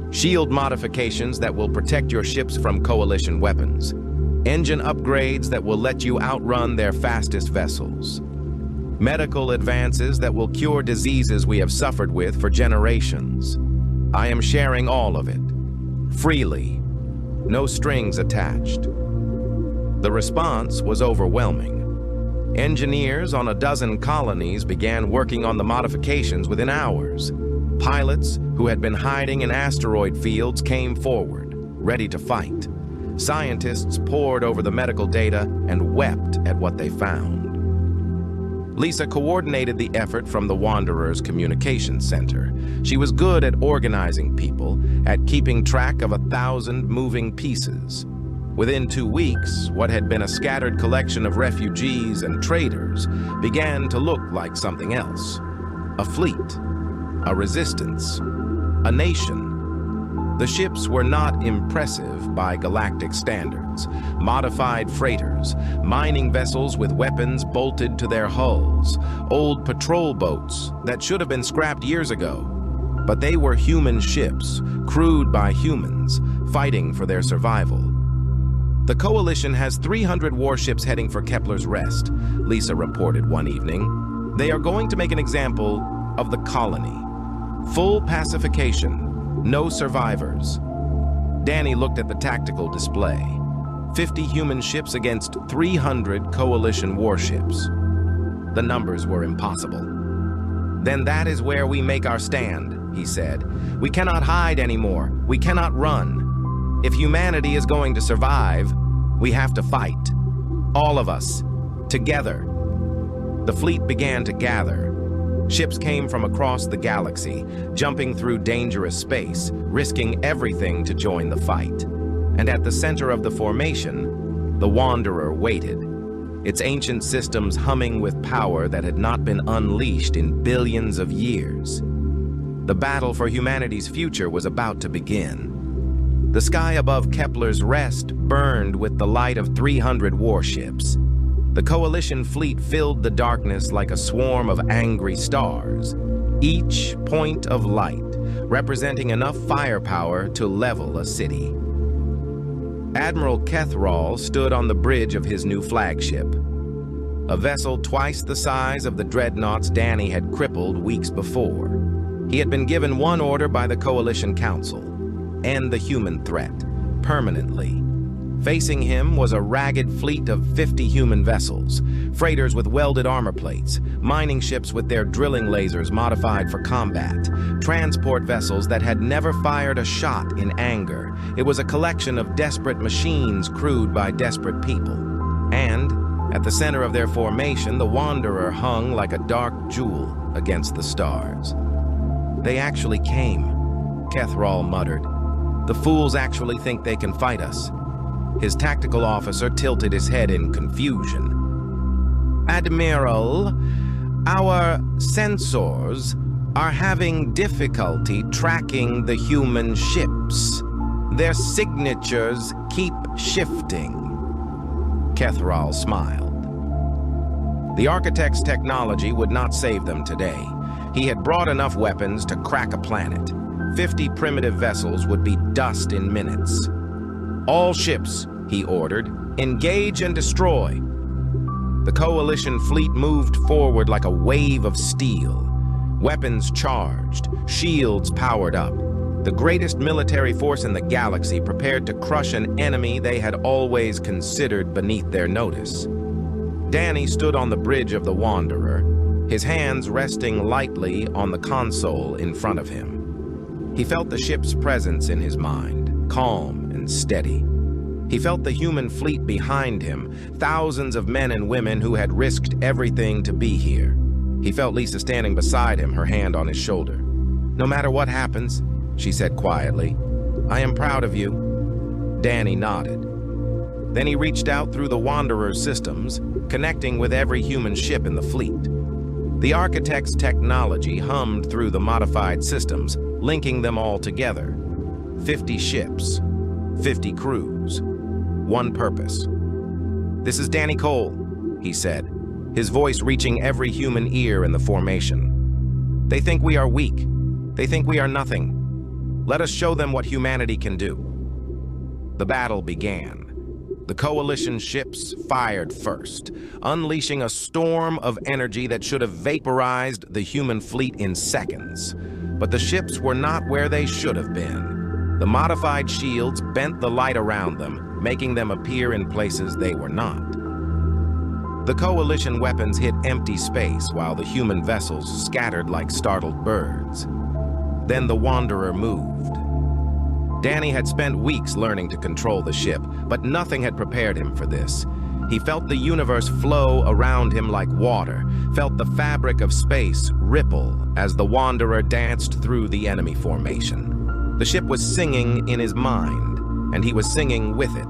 Shield modifications that will protect your ships from Coalition weapons. Engine upgrades that will let you outrun their fastest vessels. Medical advances that will cure diseases we have suffered with for generations. I am sharing all of it, freely, no strings attached." The response was overwhelming. Engineers on a dozen colonies began working on the modifications within hours. Pilots who had been hiding in asteroid fields came forward, ready to fight. Scientists pored over the medical data and wept at what they found. Lisa coordinated the effort from the Wanderer's communication center. She was good at organizing people, at keeping track of 1,000 moving pieces. Within 2 weeks, what had been a scattered collection of refugees and traders began to look like something else. A fleet, a resistance, a nation. The ships were not impressive by galactic standards. Modified freighters, mining vessels with weapons bolted to their hulls, old patrol boats that should have been scrapped years ago. But they were human ships, crewed by humans, fighting for their survival. "The Coalition has 300 warships heading for Kepler's Rest," Lisa reported one evening. "They are going to make an example of the colony. Full pacification. No survivors." Danny looked at the tactical display. 50 human ships against 300 Coalition warships. The numbers were impossible. "Then that is where we make our stand," he said. "We cannot hide anymore. We cannot run. If humanity is going to survive, we have to fight. All of us. Together." The fleet began to gather. Ships came from across the galaxy, jumping through dangerous space, risking everything to join the fight. And at the center of the formation, the Wanderer waited, its ancient systems humming with power that had not been unleashed in billions of years. The battle for humanity's future was about to begin. The sky above Kepler's Rest burned with the light of 300 warships. The Coalition fleet filled the darkness like a swarm of angry stars, each point of light representing enough firepower to level a city. Admiral Kethral stood on the bridge of his new flagship, a vessel twice the size of the dreadnoughts Danny had crippled weeks before. He had been given one order by the Coalition Council: end the human threat, permanently. Facing him was a ragged fleet of 50 human vessels, freighters with welded armor plates, mining ships with their drilling lasers modified for combat, transport vessels that had never fired a shot in anger. It was a collection of desperate machines crewed by desperate people. And At the center of their formation, the Wanderer hung like a dark jewel against the stars. "They actually came," Kethral muttered. "The fools actually think they can fight us." His tactical officer tilted his head in confusion. "Admiral, our sensors are having difficulty tracking the human ships. Their signatures keep shifting." Kethral smiled. The architect's technology would not save them today. He had brought enough weapons to crack a planet. 50 primitive vessels would be dust in minutes. "All ships," he ordered, "engage and destroy." The Coalition fleet moved forward like a wave of steel. Weapons charged, shields powered up. The greatest military force in the galaxy prepared to crush an enemy they had always considered beneath their notice. Danny stood on the bridge of the Wanderer, his hands resting lightly on the console in front of him. He felt the ship's presence in his mind, calm and steady. He felt the human fleet behind him, thousands of men and women who had risked everything to be here. He felt Lisa standing beside him, her hand on his shoulder. "No matter what happens," she said quietly, "I am proud of you." Danny nodded. Then he reached out through the Wanderer's systems, connecting with every human ship in the fleet. The architect's technology hummed through the modified systems, linking them all together. 50 ships, 50 crews, one purpose. "This is Danny Cole," he said, his voice reaching every human ear in the formation. "They think we are weak. They think we are nothing. Let us show them what humanity can do." The battle began. The Coalition ships fired first, unleashing a storm of energy that should have vaporized the human fleet in seconds. But the ships were not where they should have been. The modified shields bent the light around them, making them appear in places they were not. The Coalition weapons hit empty space while the human vessels scattered like startled birds. Then the Wanderer moved. Danny had spent weeks learning to control the ship, but nothing had prepared him for this. He felt the universe flow around him like water, felt the fabric of space ripple as the Wanderer danced through the enemy formation. The ship was singing in his mind, and he was singing with it.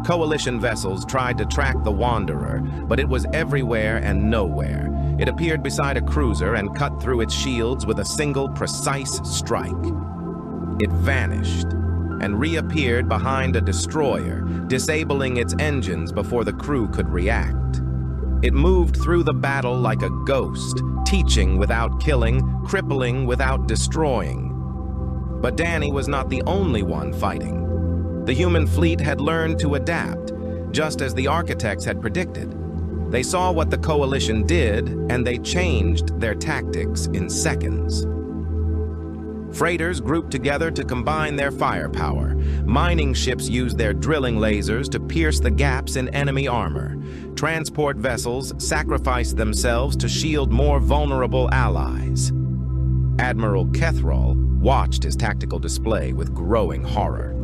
Coalition vessels tried to track the Wanderer, but it was everywhere and nowhere. It appeared beside a cruiser and cut through its shields with a single precise strike. It vanished and reappeared behind a destroyer, disabling its engines before the crew could react. It moved through the battle like a ghost, teaching without killing, crippling without destroying. But Danny was not the only one fighting. The human fleet had learned to adapt, just as the architects had predicted. They saw what the Coalition did, and they changed their tactics in seconds. Freighters grouped together to combine their firepower. Mining ships used their drilling lasers to pierce the gaps in enemy armor. Transport vessels sacrificed themselves to shield more vulnerable allies. Admiral Kethral watched his tactical display with growing horror.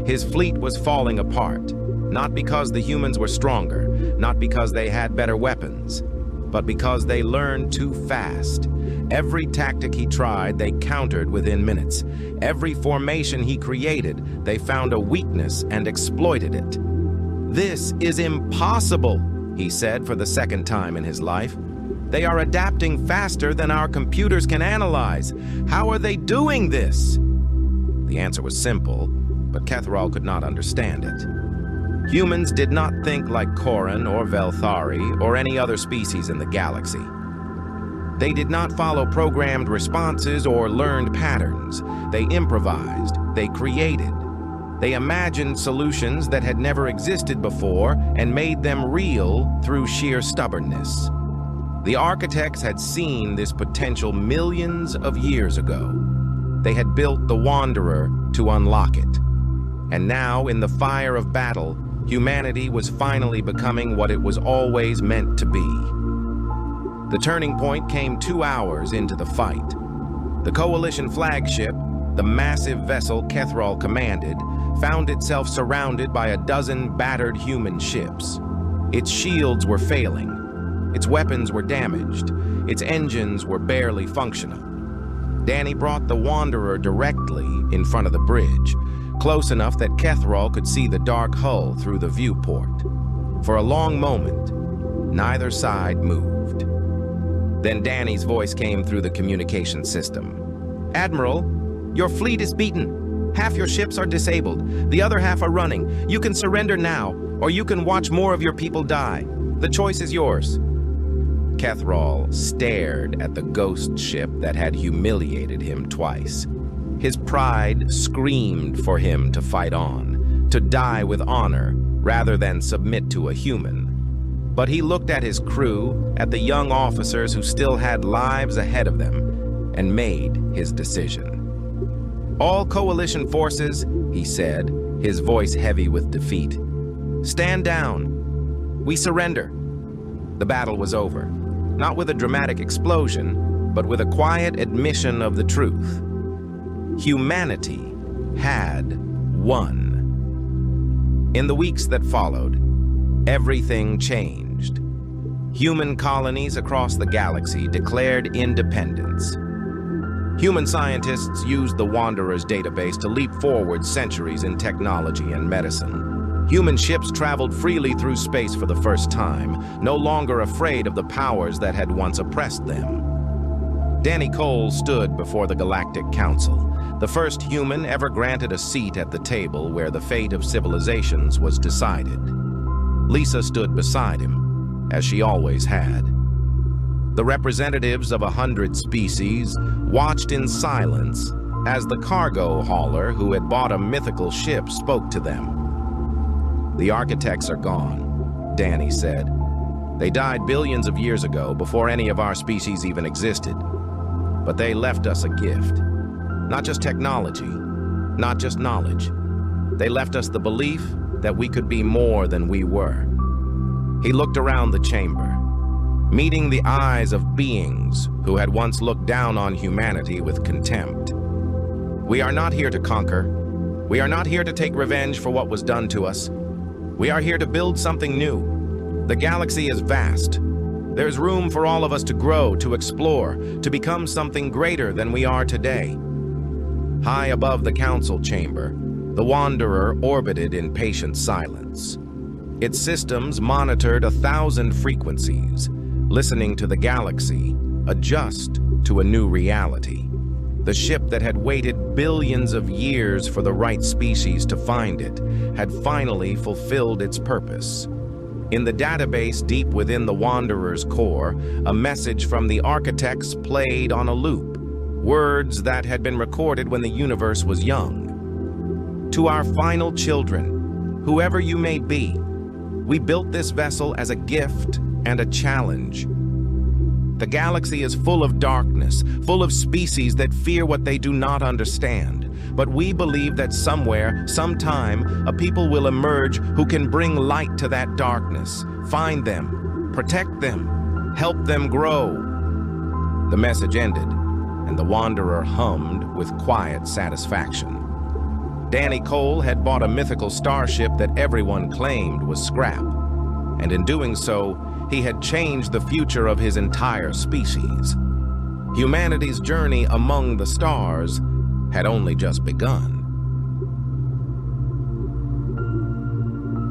His fleet was falling apart, not because the humans were stronger, not because they had better weapons, but because they learned too fast. Every tactic he tried, they countered within minutes. Every formation he created, they found a weakness and exploited it. "This is impossible," he said for the second time in his life. "They are adapting faster than our computers can analyze. How are they doing this?" The answer was simple, but Kethral could not understand it. Humans did not think like Koran or Velthari or any other species in the galaxy. They did not follow programmed responses or learned patterns. They improvised, they created. They imagined solutions that had never existed before and made them real through sheer stubbornness. The architects had seen this potential millions of years ago. They had built the Wanderer to unlock it. And now, in the fire of battle, humanity was finally becoming what it was always meant to be. The turning point came 2 hours into the fight. The Coalition flagship, the massive vessel Kethral commanded, found itself surrounded by a dozen battered human ships. Its shields were failing. Its weapons were damaged. Its engines were barely functional. Danny brought the Wanderer directly in front of the bridge, close enough that Kethrall could see the dark hull through the viewport. For a long moment, neither side moved. Then Danny's voice came through the communication system. "Admiral, your fleet is beaten. Half your ships are disabled. The other half are running. You can surrender now, or you can watch more of your people die. The choice is yours." Kethrall stared at the ghost ship that had humiliated him twice. His pride screamed for him to fight on, to die with honor, rather than submit to a human. But he looked at his crew, at the young officers who still had lives ahead of them, and made his decision. "All coalition forces," he said, his voice heavy with defeat, "stand down. We surrender." The battle was over, not with a dramatic explosion, but with a quiet admission of the truth. Humanity had won. In the weeks that followed, everything changed. Human colonies across the galaxy declared independence. Human scientists used the Wanderer's database to leap forward centuries in technology and medicine. Human ships traveled freely through space for the first time, no longer afraid of the powers that had once oppressed them. Danny Cole stood before the Galactic Council, the first human ever granted a seat at the table where the fate of civilizations was decided. Lisa stood beside him, as she always had. The representatives of 100 species watched in silence as the cargo hauler who had bought a mythical ship spoke to them. "The architects are gone," Danny said. "They died billions of years ago, before any of our species even existed. But they left us a gift. Not just technology, not just knowledge. They left us the belief that we could be more than we were." He looked around the chamber, meeting the eyes of beings who had once looked down on humanity with contempt. "We are not here to conquer. We are not here to take revenge for what was done to us. We are here to build something new. The galaxy is vast. There's room for all of us to grow, to explore, to become something greater than we are today." High above the council chamber, the Wanderer orbited in patient silence. Its systems monitored 1,000 frequencies, listening to the galaxy adjust to a new reality. The ship that had waited billions of years for the right species to find it had finally fulfilled its purpose. In the database deep within the Wanderer's core, a message from the architects played on a loop, words that had been recorded when the universe was young. "To our final children, whoever you may be, we built this vessel as a gift and a challenge. The galaxy is full of darkness, full of species that fear what they do not understand. But we believe that somewhere, sometime, a people will emerge who can bring light to that darkness, find them, protect them, help them grow." The message ended, and the Wanderer hummed with quiet satisfaction. Danny Cole had bought a mythical starship that everyone claimed was scrap, and in doing so, he had changed the future of his entire species. Humanity's journey among the stars had only just begun.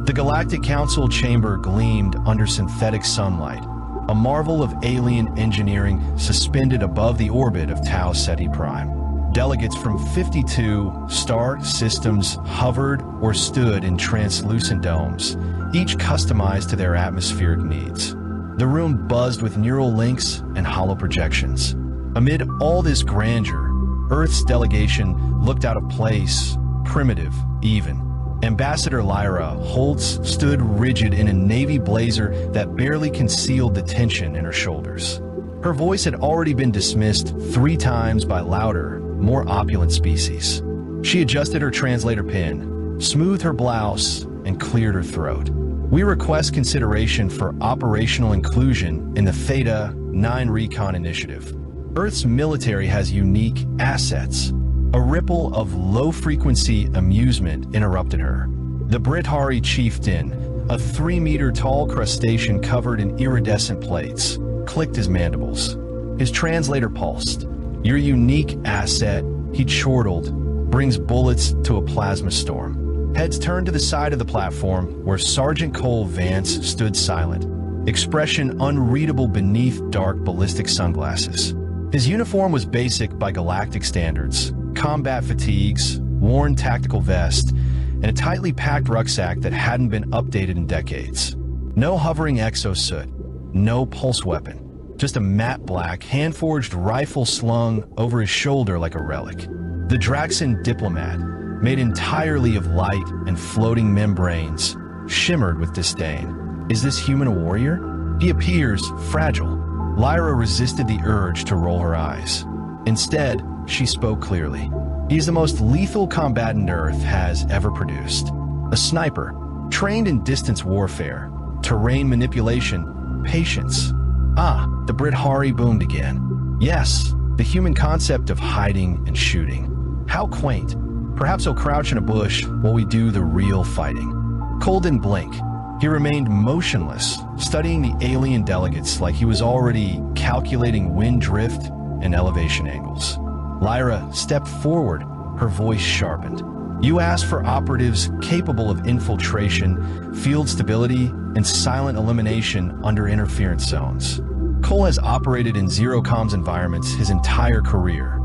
The Galactic Council chamber gleamed under synthetic sunlight, a marvel of alien engineering suspended above the orbit of Tau Ceti Prime. Delegates from 52 star systems hovered or stood in translucent domes, each customized to their atmospheric needs. The room buzzed with neural links and hollow projections. Amid all this grandeur, Earth's delegation looked out of place, primitive even. Ambassador Lyra Holtz stood rigid in a navy blazer that barely concealed the tension in her shoulders. Her voice had already been dismissed 3 times by louder, more opulent species. She adjusted her translator pin, smoothed her blouse, and cleared her throat. "We request consideration for operational inclusion in the Theta 9 Recon Initiative. Earth's military has unique assets." A ripple of low-frequency amusement interrupted her. The Brithari chieftain, a 3-meter-tall crustacean covered in iridescent plates, clicked his mandibles. His translator pulsed. "Your unique asset," he chortled, "brings bullets to a plasma storm." Heads turned to the side of the platform where Sergeant Cole Vance stood silent, expression unreadable beneath dark ballistic sunglasses. His uniform was basic by galactic standards: combat fatigues, worn tactical vest, and a tightly packed rucksack that hadn't been updated in decades. No hovering exosuit, no pulse weapon, just a matte black, hand-forged rifle slung over his shoulder like a relic. The Draxan diplomat, made entirely of light and floating membranes, shimmered with disdain. Is this human a warrior? He appears fragile. Lyra resisted the urge to roll her eyes. Instead, she spoke clearly. He is the most lethal combatant Earth has ever produced. A sniper, trained in distance warfare, terrain manipulation, patience. Ah, the Brit-Hari boomed again. Yes, the human concept of hiding and shooting. How quaint. Perhaps he'll crouch in a bush while we do the real fighting. Cole didn't blink. He remained motionless, studying the alien delegates like he was already calculating wind drift and elevation angles. Lyra stepped forward, her voice sharpened. "You asked for operatives capable of infiltration, field stability, and silent elimination under interference zones. Cole has operated in zero-comms environments his entire career."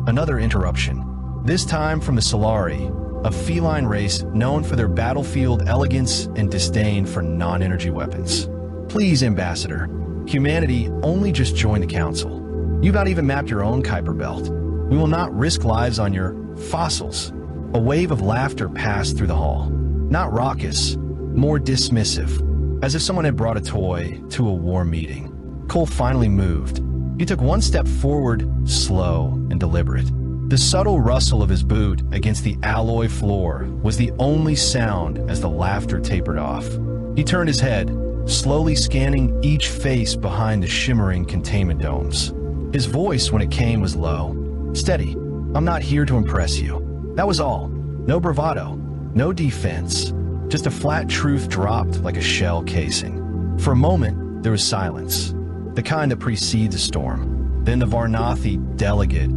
Another interruption. This time from the Solari, a feline race known for their battlefield elegance and disdain for non-energy weapons. "Please, Ambassador, humanity only just joined the Council. You've not even mapped your own Kuiper Belt. We will not risk lives on your fossils." A wave of laughter passed through the hall. Not raucous, more dismissive, as if someone had brought a toy to a war meeting. Cole finally moved. He took one step forward, slow and deliberate. The subtle rustle of his boot against the alloy floor was the only sound as the laughter tapered off. He turned his head, slowly scanning each face behind the shimmering containment domes. His voice, when it came, was low. "Steady. I'm not here to impress you." That was all. No bravado, no defense, just a flat truth dropped like a shell casing. For a moment, there was silence, the kind that precedes a storm. Then the Varnathi delegate,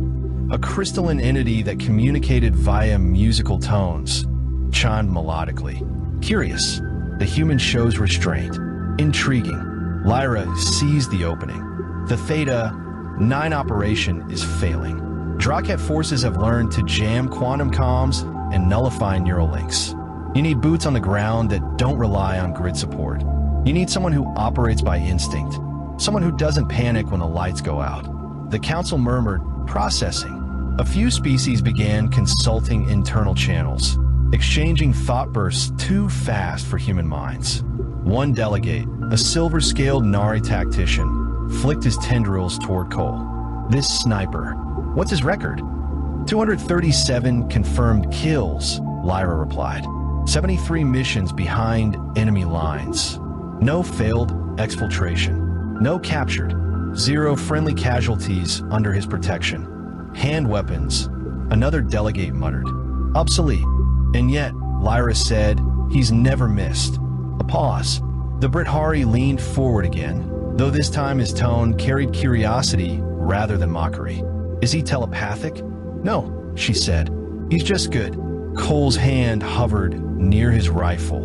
a crystalline entity that communicated via musical tones, chimed melodically. Curious, the human shows restraint. Intriguing. Lyra seized the opening. The Theta 9 operation is failing. Drakhet forces have learned to jam quantum comms and nullify neural links. You need boots on the ground that don't rely on grid support. You need someone who operates by instinct, someone who doesn't panic when the lights go out. The Council murmured, processing. A few species began consulting internal channels, exchanging thought bursts too fast for human minds. One delegate, a silver-scaled Nari tactician, flicked his tendrils toward Cole. "This sniper, what's his record?" 237 confirmed kills, Lyra replied. 73 missions behind enemy lines. No failed exfiltration. No captured. 0 friendly casualties under his protection. Hand weapons, another delegate muttered. Obsolete. And yet, Lyra said, he's never missed. A pause. The Brit-Hari leaned forward again, though this time his tone carried curiosity rather than mockery. Is he telepathic? No, she said. He's just good. Cole's hand hovered near his rifle,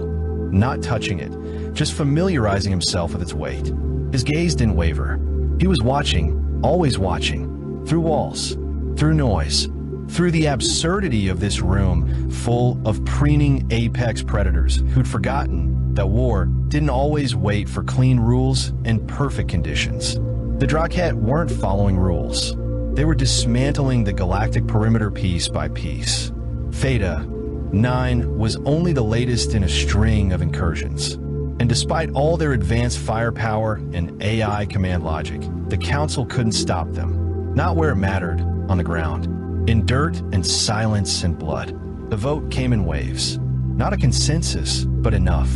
not touching it, just familiarizing himself with its weight. His gaze didn't waver. He was watching, always watching, through walls, through noise, through the absurdity of this room full of preening apex predators who'd forgotten that war didn't always wait for clean rules and perfect conditions. The Drakhet weren't following rules. They were dismantling the galactic perimeter piece by piece. Theta 9 was only the latest in a string of incursions. And despite all their advanced firepower and AI command logic, the Council couldn't stop them. Not where it mattered, on the ground. In dirt and silence and blood. The vote came in waves. Not a consensus, but enough.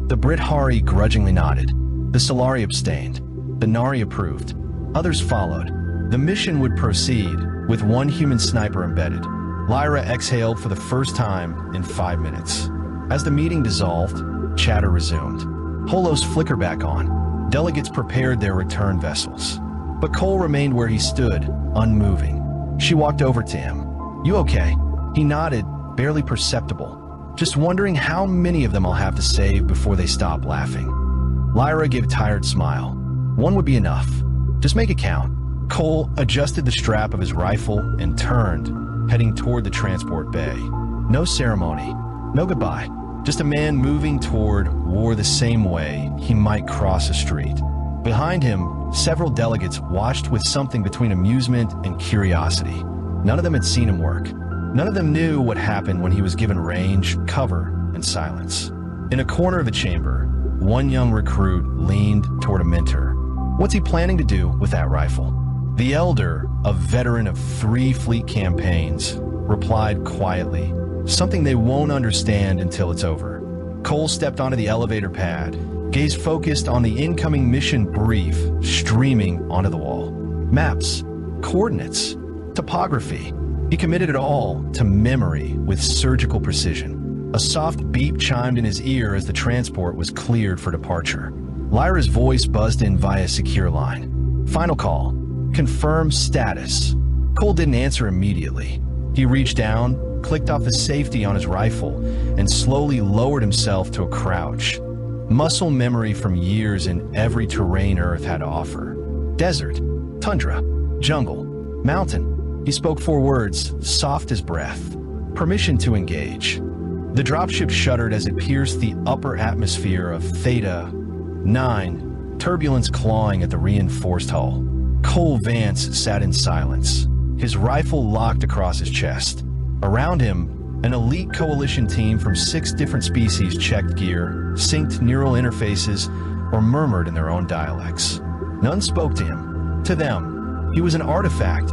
The Brit-Hari grudgingly nodded. The Solari abstained. The Nari approved. Others followed. The mission would proceed, with one human sniper embedded. Lyra exhaled for the first time in 5 minutes. As the meeting dissolved, chatter resumed. Holos flicker back on. Delegates prepared their return vessels. But Cole remained where he stood, unmoving. She walked over to him. "You okay?" He nodded, barely perceptible. "Just wondering how many of them I'll have to save before they stop laughing." Lyra gave a tired smile. "One would be enough. Just make it count." Cole adjusted the strap of his rifle and turned, heading toward the transport bay. No ceremony, no goodbye. Just a man moving toward war the same way he might cross a street. Behind him, several delegates watched with something between amusement and curiosity. None of them had seen him work. None of them knew what happened when he was given range, cover, and silence. In a corner of the chamber, one young recruit leaned toward a mentor. What's he planning to do with that rifle? The elder, a veteran of 3 fleet campaigns, replied quietly, "Something they won't understand until it's over." Cole stepped onto the elevator pad, gaze focused on the incoming mission brief streaming onto the wall. Maps, coordinates, topography. He committed it all to memory with surgical precision. A soft beep chimed in his ear as the transport was cleared for departure. Lyra's voice buzzed in via secure line. "Final call. Confirm status." Cole didn't answer immediately. He reached down, clicked off the safety on his rifle, and slowly lowered himself to a crouch. Muscle memory from years in every terrain Earth had to offer. Desert, tundra, jungle, mountain. He spoke 4 words, soft as breath. Permission to engage. The dropship shuddered as it pierced the upper atmosphere of Theta 9, turbulence clawing at the reinforced hull. Cole Vance sat in silence, his rifle locked across his chest. Around him, an elite coalition team from 6 different species checked gear, synced neural interfaces, or murmured in their own dialects. None spoke to him. To them, he was an artifact,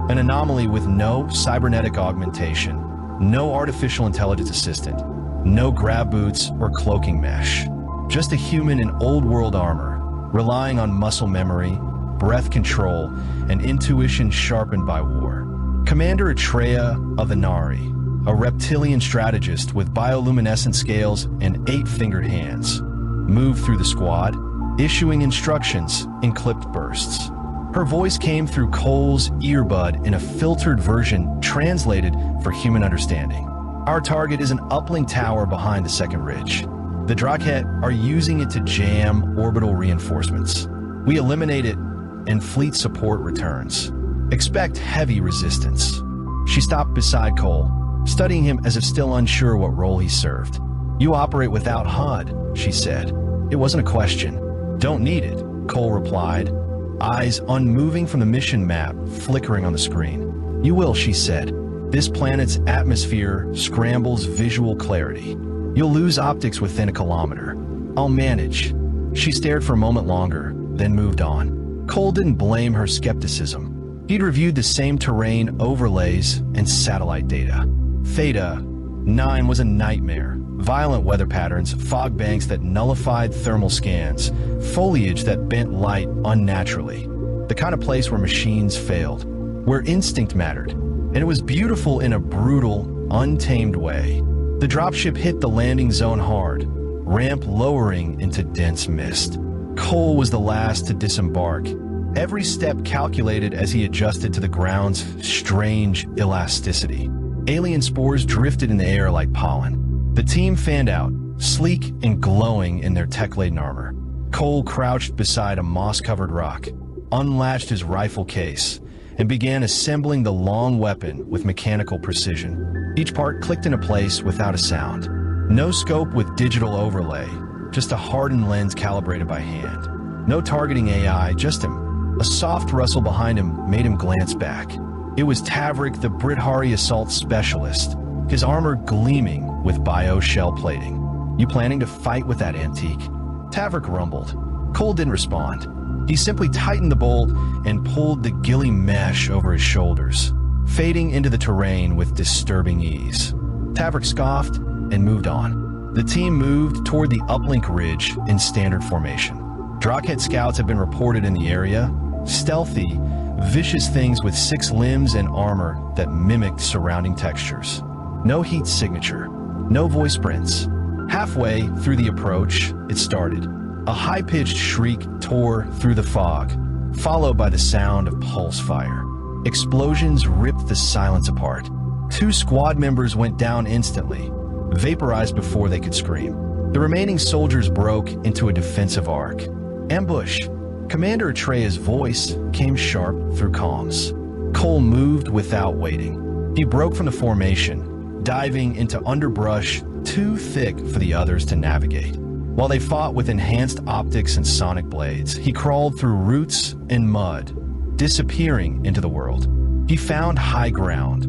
an anomaly with no cybernetic augmentation, no artificial intelligence assistant, no grab boots or cloaking mesh. Just a human in old-world armor, relying on muscle memory, breath control, and intuition sharpened by war. Commander Atreya of the Nari, a reptilian strategist with bioluminescent scales and 8-fingered hands, moved through the squad, issuing instructions in clipped bursts. Her voice came through Cole's earbud in a filtered version translated for human understanding. "Our target is an uplink tower behind the second ridge. The Drakhet are using it to jam orbital reinforcements. We eliminate it and fleet support returns. Expect heavy resistance." She stopped beside Cole, studying him as if still unsure what role he served. "You operate without HUD," she said. It wasn't a question. "Don't need it," Cole replied, eyes unmoving from the mission map flickering on the screen. "You will," she said. "This planet's atmosphere scrambles visual clarity. You'll lose optics within a kilometer. I'll manage." She stared for a moment longer, then moved on. Cole didn't blame her skepticism. He'd reviewed the same terrain overlays and satellite data. Theta 9 was a nightmare. Violent weather patterns, fog banks that nullified thermal scans, foliage that bent light unnaturally. The kind of place where machines failed, where instinct mattered. And it was beautiful in a brutal, untamed way. The dropship hit the landing zone hard, ramp lowering into dense mist. Cole was the last to disembark, every step calculated as he adjusted to the ground's strange elasticity. Alien spores drifted in the air like pollen. The team fanned out, sleek and glowing in their tech-laden armor. Cole crouched beside a moss-covered rock, unlatched his rifle case, and began assembling the long weapon with mechanical precision. Each part clicked into place without a sound. No scope with digital overlay, just a hardened lens calibrated by hand. No targeting AI, just him. A soft rustle behind him made him glance back. It was Tavrik, the Brithari assault specialist, his armor gleaming with bio-shell plating. "You planning to fight with that antique?" Tavrik rumbled. Cole didn't respond. He simply tightened the bolt and pulled the ghillie mesh over his shoulders, fading into the terrain with disturbing ease. Tavrik scoffed and moved on. The team moved toward the uplink ridge in standard formation. Drakhet scouts have been reported in the area, stealthy, vicious things with 6 limbs and armor that mimicked surrounding textures. No heat signature, no voice prints, Halfway through the approach, it started. A high-pitched shriek tore through the fog, followed by the sound of pulse fire. Explosions ripped the silence apart. 2 squad members went down instantly, vaporized before they could scream. The remaining soldiers broke into a defensive arc. Ambush! Commander Atreya's voice came sharp through comms. Cole moved without waiting. He broke from the formation, diving into underbrush too thick for the others to navigate. While they fought with enhanced optics and sonic blades, he crawled through roots and mud, disappearing into the world. He found high ground,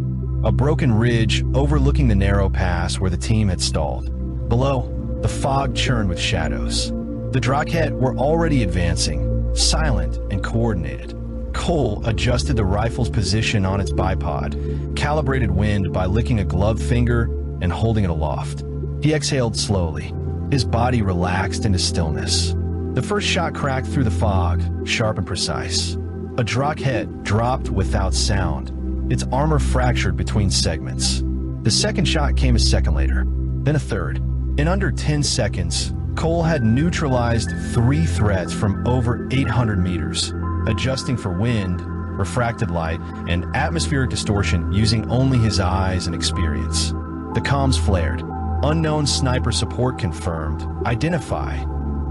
a broken ridge overlooking the narrow pass where the team had stalled. Below, the fog churned with shadows. The Drakhet were already advancing, silent and coordinated. Cole adjusted the rifle's position on its bipod, calibrated wind by licking a gloved finger and holding it aloft. He exhaled slowly. His body relaxed into stillness. The first shot cracked through the fog, sharp and precise. A Drakhet dropped without sound, its armor fractured between segments. The second shot came a second later, then a third. In under 10 seconds, Cole had neutralized 3 threats from over 800 meters, adjusting for wind, refracted light, and atmospheric distortion using only his eyes and experience. The comms flared. Unknown sniper support confirmed. Identify.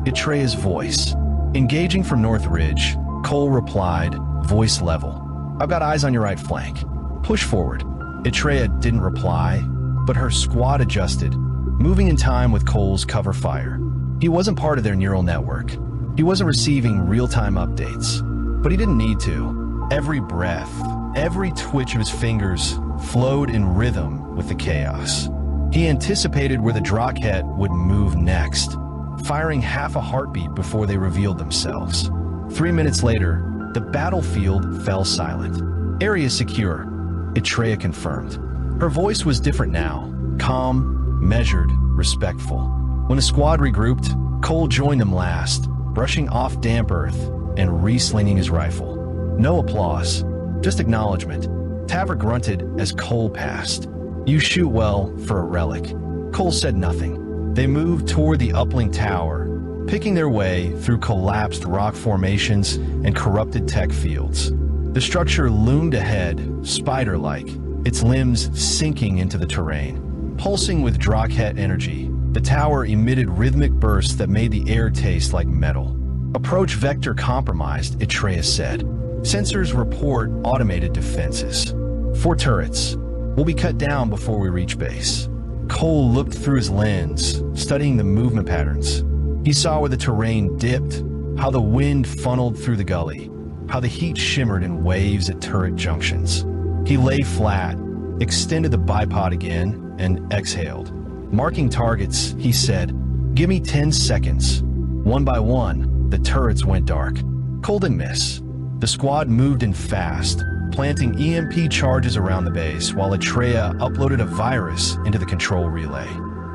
Atreya's voice. Engaging from North Ridge, Cole replied, voice level. I've got eyes on your right flank. Push forward. Atreya didn't reply, but her squad adjusted, moving in time with Cole's cover fire. He wasn't part of their neural network. He wasn't receiving real-time updates, but he didn't need to. Every breath, every twitch of his fingers flowed in rhythm with the chaos. He anticipated where the Drakhet would move next, firing half a heartbeat before they revealed themselves. 3 minutes later, the battlefield fell silent. Area secure, Atreya confirmed. Her voice was different now, calm, measured, respectful. When the squad regrouped, Cole joined them last, brushing off damp earth and re-slinging his rifle. No applause, just acknowledgement. Tavrik grunted as Cole passed. You shoot well for a relic. Cole said nothing. They moved toward the uplink tower, picking their way through collapsed rock formations and corrupted tech fields. The structure loomed ahead, spider-like, its limbs sinking into the terrain. Pulsing with Drakhet energy, the tower emitted rhythmic bursts that made the air taste like metal. Approach vector compromised, Atreya said. Sensors report automated defenses. 4 turrets. Will be cut down before we reach base. Cole looked through his lens, studying the movement patterns. He saw where the terrain dipped, how the wind funneled through the gully, how the heat shimmered in waves at turret junctions. He lay flat, extended the bipod again, and exhaled. Marking targets, he said, "Give me 10 seconds." One by one, the turrets went dark. Cole didn't miss. The squad moved in fast, planting EMP charges around the base while Atreya uploaded a virus into the control relay.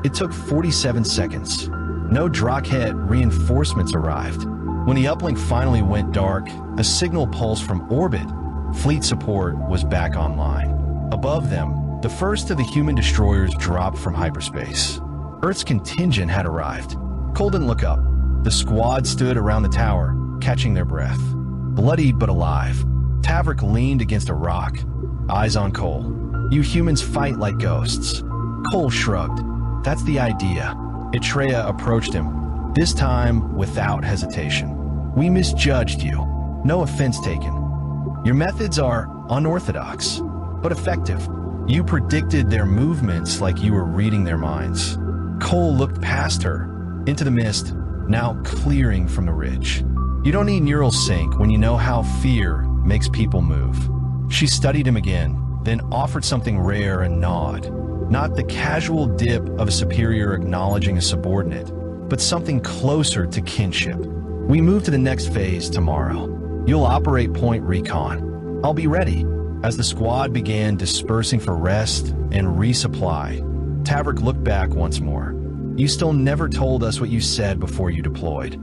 It took 47 seconds. No Drakhet reinforcements arrived. When the uplink finally went dark, a signal pulse from orbit, fleet support was back online. Above them, the first of the human destroyers dropped from hyperspace. Earth's contingent had arrived. Cole didn't look up. The squad stood around the tower, catching their breath. Bloodied but alive, Tavrik leaned against a rock, eyes on Cole. You humans fight like ghosts. Cole shrugged. That's the idea. Atreya approached him, this time without hesitation. We misjudged you. No offense taken. Your methods are unorthodox, but effective. You predicted their movements like you were reading their minds. Cole looked past her, into the mist, now clearing from the ridge. You don't need neural sync when you know how fear makes people move. She studied him again, then offered something rare and nod. Not the casual dip of a superior acknowledging a subordinate, but something closer to kinship. We move to the next phase tomorrow. You'll operate point recon. I'll be ready. As the squad began dispersing for rest and resupply, Tavrik looked back once more. You still never told us what you said before you deployed.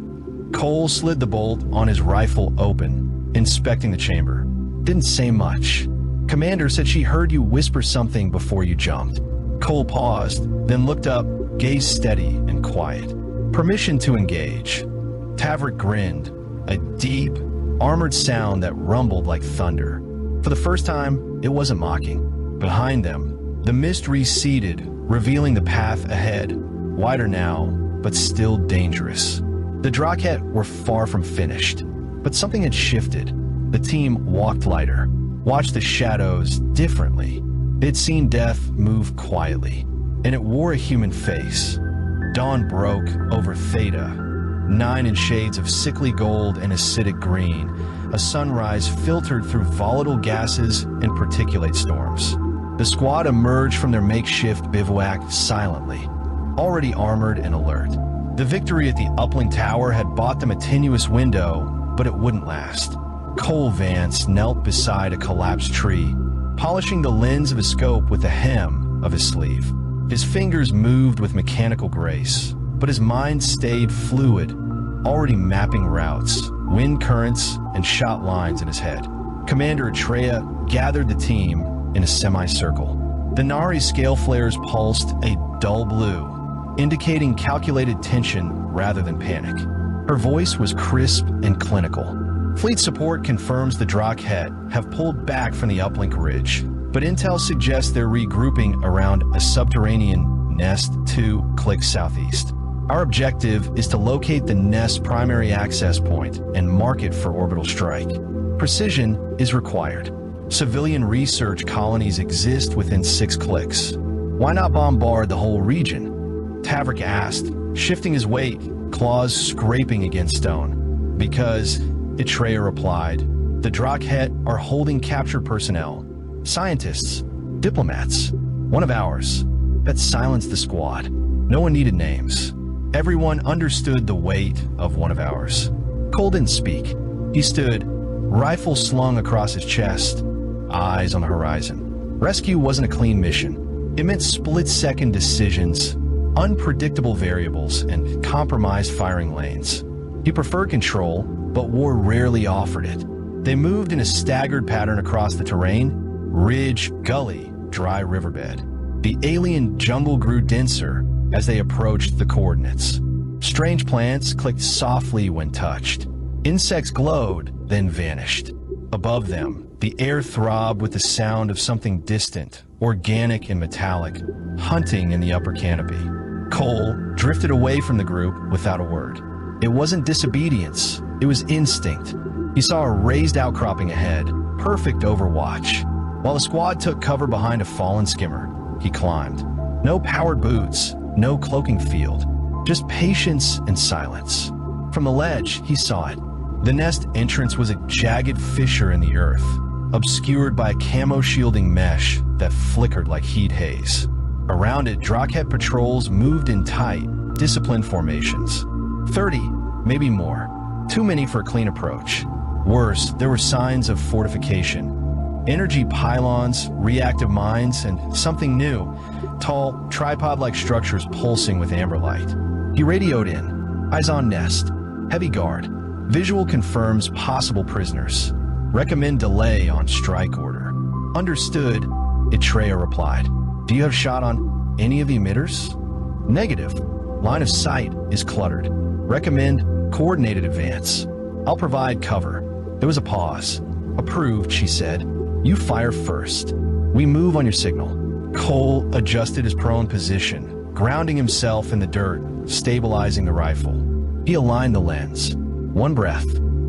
Cole slid the bolt on his rifle open, inspecting the chamber. Didn't say much. Commander said she heard you whisper something before you jumped. Cole paused, then looked up, gaze steady and quiet. Permission to engage. Tavrik grinned, a deep, armored sound that rumbled like thunder. For the first time, it wasn't mocking. Behind them, the mist receded, revealing the path ahead, wider now, but still dangerous. The Drakhet were far from finished, but something had shifted. The team walked lighter, watched the shadows differently. They'd seen death move quietly, and it wore a human face. Dawn broke over Theta, 9 in shades of sickly gold and acidic green. A sunrise filtered through volatile gases and particulate storms. The squad emerged from their makeshift bivouac silently, already armored and alert. The victory at the uplink tower had bought them a tenuous window, but it wouldn't last. Cole Vance knelt beside a collapsed tree, polishing the lens of his scope with the hem of his sleeve. His fingers moved with mechanical grace, but his mind stayed fluid, already mapping routes, wind currents, and shot lines in his head. Commander Atreya gathered the team in a semicircle. The Nari scale flares pulsed a dull blue, indicating calculated tension rather than panic. Her voice was crisp and clinical. Fleet support confirms the Drakhet have pulled back from the uplink ridge, but intel suggests they're regrouping around a subterranean nest 2 clicks southeast. Our objective is to locate the nest's primary access point and mark it for orbital strike. Precision is required. Civilian research colonies exist within 6 clicks. Why not bombard the whole region? Tavrik asked, shifting his weight, claws scraping against stone. Because, Atreya replied, the Drakhet are holding captured personnel. Scientists, diplomats, one of ours. That silenced the squad. No one needed names. Everyone understood the weight of one of ours. Cole didn't speak. He stood, rifle slung across his chest, eyes on the horizon. Rescue wasn't a clean mission. It meant split-second decisions, unpredictable variables, and compromised firing lanes. He preferred control, but war rarely offered it. They moved in a staggered pattern across the terrain, ridge, gully, dry riverbed. The alien jungle grew denser as they approached the coordinates. Strange plants clicked softly when touched. Insects glowed, then vanished. Above them, the air throbbed with the sound of something distant, organic and metallic, hunting in the upper canopy. Cole drifted away from the group without a word. It wasn't disobedience, it was instinct. He saw a raised outcropping ahead, perfect overwatch. While the squad took cover behind a fallen skimmer, he climbed. No powered boots, no cloaking field, just patience and silence. From the ledge, he saw it. The nest entrance was a jagged fissure in the earth, obscured by a camo-shielding mesh that flickered like heat haze. Around it, Drakhet patrols moved in tight, disciplined formations. 30, maybe more. Too many for a clean approach. Worse, there were signs of fortification. Energy pylons, reactive mines, and something new. Tall, tripod-like structures pulsing with amber light. He radioed in. Eyes on nest. Heavy guard. Visual confirms possible prisoners. Recommend delay on strike order. Understood, Atreya replied. Do you have shot on any of the emitters? Negative. Line of sight is cluttered. Recommend coordinated advance. I'll provide cover. There was a pause. Approved, she said. You fire first. We move on your signal. Cole adjusted his prone position, grounding himself in the dirt, stabilizing the rifle. He aligned the lens. 1 breath.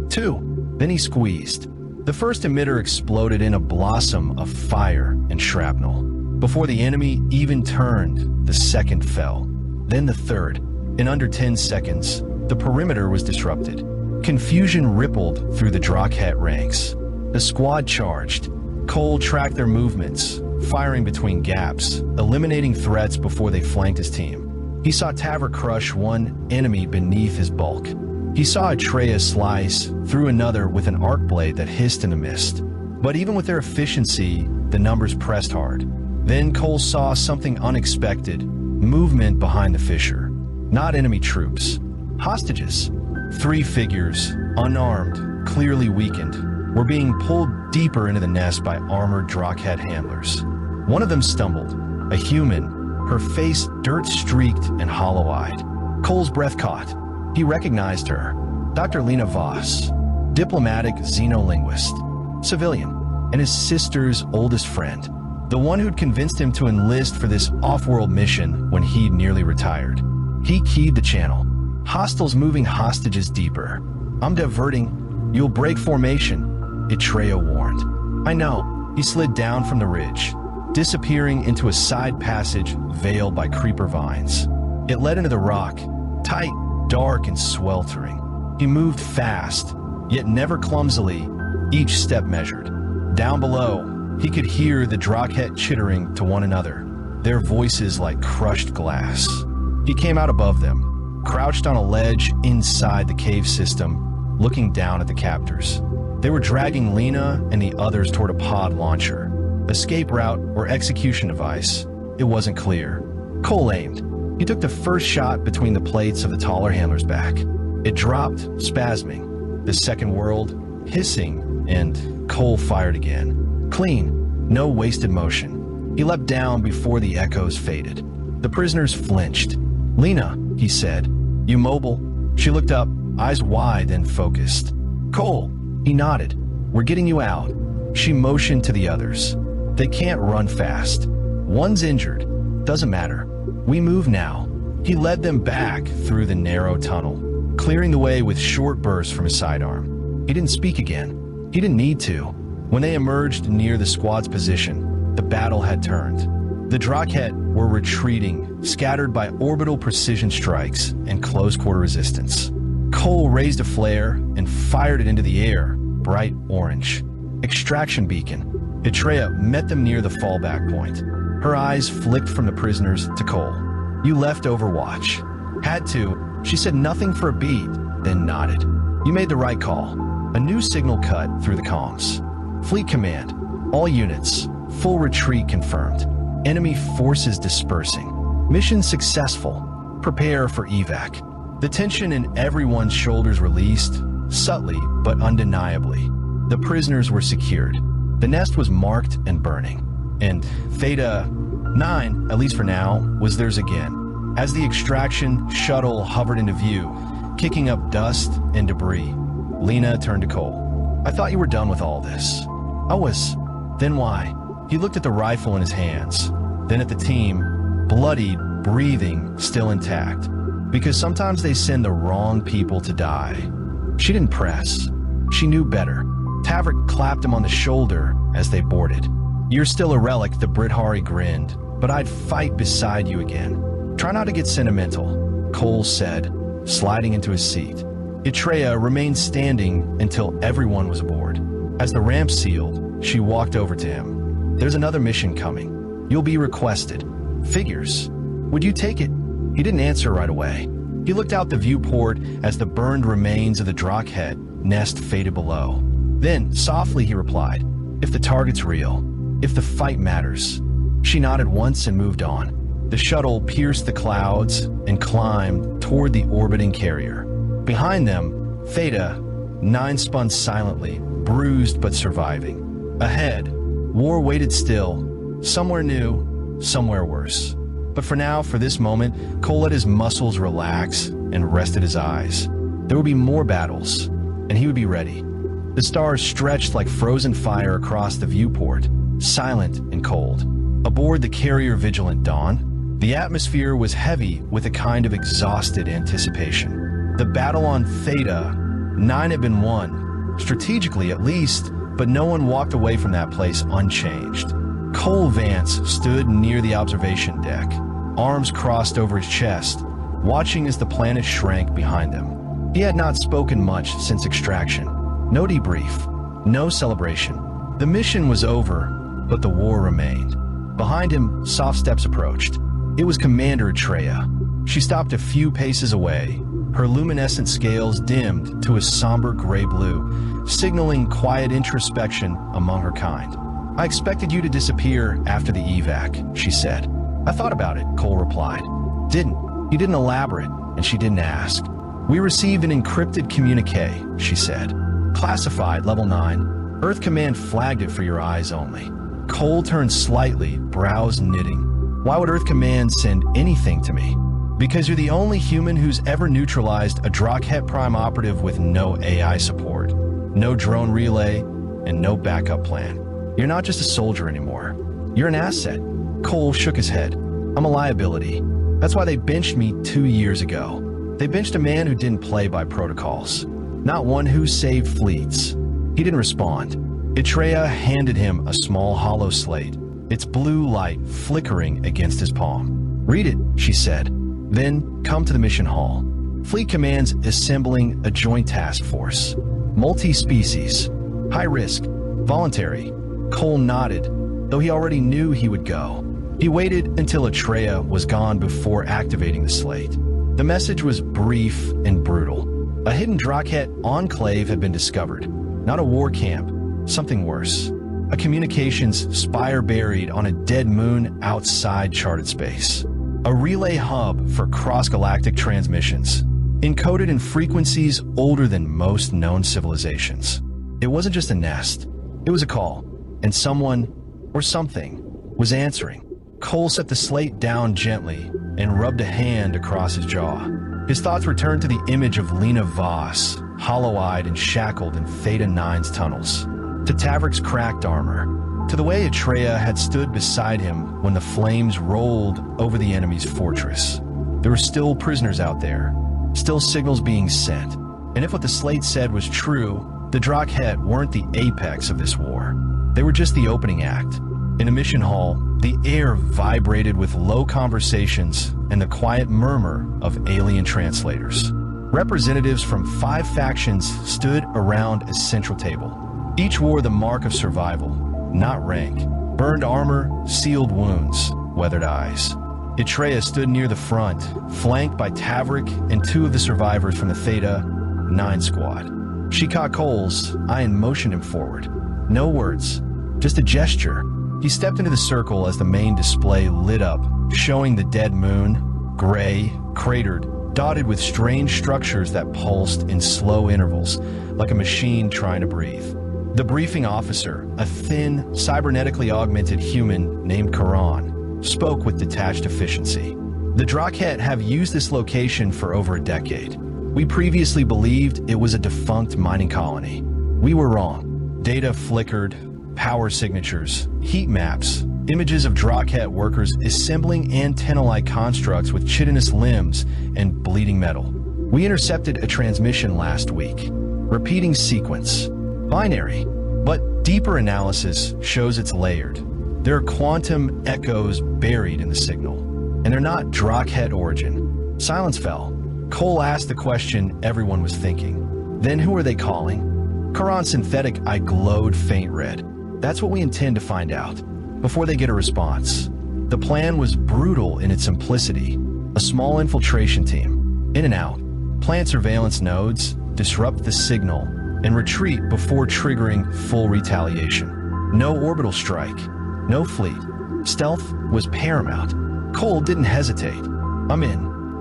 2. Then he squeezed. The first emitter exploded in a blossom of fire and shrapnel. Before the enemy even turned, the second fell. Then the third. In under 10 seconds, the perimeter was disrupted. Confusion rippled through the Drakhet ranks. The squad charged. Cole tracked their movements, firing between gaps, eliminating threats before they flanked his team. He saw Tavrik crush one enemy beneath his bulk. He saw Atreya slice through another with an arc blade that hissed in the mist. But even with their efficiency, the numbers pressed hard. Then Cole saw something unexpected, movement behind the fissure. Not enemy troops. Hostages. 3 figures, unarmed, clearly weakened, were being pulled deeper into the nest by armored Drakhet handlers. One of them stumbled, a human, her face dirt-streaked and hollow-eyed. Cole's breath caught. He recognized her. Dr. Lena Voss, diplomatic xenolinguist, civilian, and his sister's oldest friend. The one who'd convinced him to enlist for this off-world mission when he'd nearly retired. He keyed the channel. Hostiles moving hostages deeper. I'm diverting. You'll break formation, Itreya warned. I know. He slid down from the ridge, disappearing into a side passage veiled by creeper vines. It led into the rock, tight, dark, and sweltering. He moved fast, yet never clumsily, each step measured. Down below, he could hear the Drakhet chittering to one another, their voices like crushed glass. He came out above them, crouched on a ledge inside the cave system, looking down at the captors. They were dragging Lena and the others toward a pod launcher. Escape route or execution device, it wasn't clear. Cole aimed. He took the first shot between the plates of the taller handler's back. It dropped, spasming. The second world, hissing, and Cole fired again. Clean, no wasted motion. He leapt down before the echoes faded. The prisoners flinched. Lena, he said, you mobile? She looked up, eyes wide and focused. Cole, he nodded. We're getting you out. She motioned to the others. They can't run fast. One's injured. Doesn't matter. We move now. He led them back through the narrow tunnel, clearing the way with short bursts from his sidearm. He didn't speak again. He didn't need to. When they emerged near the squad's position, the battle had turned. The Drakhet were retreating, scattered by orbital precision strikes and close-quarter resistance. Cole raised a flare and fired it into the air, bright orange. Extraction beacon. Itreya met them near the fallback point. Her eyes flicked from the prisoners to Cole. You left Overwatch. Had to. She said nothing for a beat, then nodded. You made the right call. A new signal cut through the comms. Fleet command. All units. Full retreat confirmed. Enemy forces dispersing. Mission successful. Prepare for evac. The tension in everyone's shoulders released, subtly but undeniably. The prisoners were secured. The nest was marked and burning. And Theta 9, at least for now, was theirs again. As the extraction shuttle hovered into view, kicking up dust and debris, Lena turned to Cole. I thought you were done with all this. I was. Then why? He looked at the rifle in his hands, then at the team, bloodied, breathing, still intact. Because sometimes they send the wrong people to die. She didn't press. She knew better. Tavrik clapped him on the shoulder as they boarded. You're still a relic, the Brithari grinned, but I'd fight beside you again. Try not to get sentimental, Cole said, sliding into his seat. Itreya remained standing until everyone was aboard. As the ramp sealed, she walked over to him. There's another mission coming. You'll be requested. Figures. Would you take it? He didn't answer right away. He looked out the viewport as the burned remains of the Drakhet nest faded below. Then, softly, he replied, if the target's real, if the fight matters. She nodded once and moved on. The shuttle pierced the clouds and climbed toward the orbiting carrier. Behind them, Theta 9 spun silently, bruised but surviving. Ahead, war waited still, somewhere new, somewhere worse. But for now, for this moment, Cole let his muscles relax and rested his eyes. There would be more battles, and he would be ready. The stars stretched like frozen fire across the viewport, silent and cold. Aboard the carrier Vigilant Dawn, the atmosphere was heavy with a kind of exhausted anticipation. The battle on Theta 9 had been won, strategically at least, but no one walked away from that place unchanged. Cole Vance stood near the observation deck, arms crossed over his chest, watching as the planet shrank behind him. He had not spoken much since extraction. No debrief, no celebration. The mission was over, but the war remained. Behind him, soft steps approached. It was Commander Itreya. She stopped a few paces away, her luminescent scales dimmed to a somber gray-blue, signaling quiet introspection among her kind. I expected you to disappear after the evac, she said. I thought about it, Cole replied. You didn't elaborate, and she didn't ask. We received an encrypted communique, she said. Classified, level 9. Earth Command flagged it for your eyes only. Cole turned slightly, brows knitting. Why would Earth Command send anything to me? Because you're the only human who's ever neutralized a Drakhet Prime operative with no AI support, no drone relay, and no backup plan. You're not just a soldier anymore. You're an asset. Cole shook his head. I'm a liability. That's why they benched me 2 years ago. They benched a man who didn't play by protocols, not one who saved fleets. He didn't respond. Atreya handed him a small hollow slate, its blue light flickering against his palm. Read it, she said. Then come to the mission hall. Fleet Command's assembling a joint task force. Multi-species. High risk. Voluntary. Cole nodded, though he already knew he would go. He waited until Atreya was gone before activating the slate. The message was brief and brutal. A hidden Drakhet enclave had been discovered. Not a war camp, something worse. A communications spire buried on a dead moon outside charted space. A relay hub for cross-galactic transmissions, encoded in frequencies older than most known civilizations. It wasn't just a nest, it was a call, and someone, or something, was answering. Cole set the slate down gently and rubbed a hand across his jaw. His thoughts returned to the image of Lena Voss, hollow-eyed and shackled in Theta 9's tunnels, to Tavrik's cracked armor, to the way Atreya had stood beside him when the flames rolled over the enemy's fortress. There were still prisoners out there, still signals being sent, and if what the slate said was true, the Drakhet weren't the apex of this war. They were just the opening act. In a mission hall, the air vibrated with low conversations and the quiet murmur of alien translators. Representatives from 5 factions stood around a central table. Each wore the mark of survival, not rank. Burned armor, sealed wounds, weathered eyes. Atreya stood near the front, flanked by Tavrik and 2 of the survivors from the Theta 9 squad. She caught Cole's eye and motioned him forward. No words, just a gesture. He stepped into the circle as the main display lit up, showing the dead moon, gray, cratered, dotted with strange structures that pulsed in slow intervals, like a machine trying to breathe. The briefing officer, a thin, cybernetically augmented human named Karan, spoke with detached efficiency. The Drakhet have used this location for over a decade. We previously believed it was a defunct mining colony. We were wrong. Data flickered, power signatures, heat maps, images of Drakhet workers assembling antenna-like constructs with chitinous limbs and bleeding metal. We intercepted a transmission last week. Repeating sequence. Binary. But deeper analysis shows it's layered. There are quantum echoes buried in the signal. And they're not Drakhet origin. Silence fell. Cole asked the question everyone was thinking. Then who are they calling? Karan's synthetic eye glowed faint red. That's what we intend to find out, before they get a response. The plan was brutal in its simplicity. A small infiltration team, in and out, plant surveillance nodes, disrupt the signal, and retreat before triggering full retaliation. No orbital strike, no fleet. Stealth was paramount. Cole didn't hesitate. I'm in.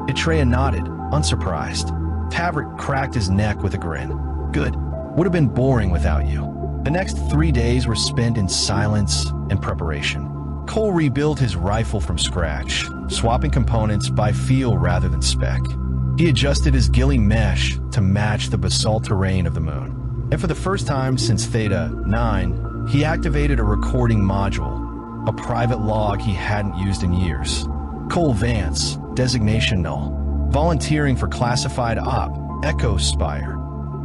Atreya nodded, unsurprised. Tavrik cracked his neck with a grin. Good. Would have been boring without you. The next 3 days were spent in silence and preparation. Cole rebuilt his rifle from scratch, swapping components by feel rather than spec. He adjusted his ghillie mesh to match the basalt terrain of the moon. And for the first time since Theta 9, he activated a recording module, a private log he hadn't used in years. Cole Vance, designation null, volunteering for classified op, Echo Spire.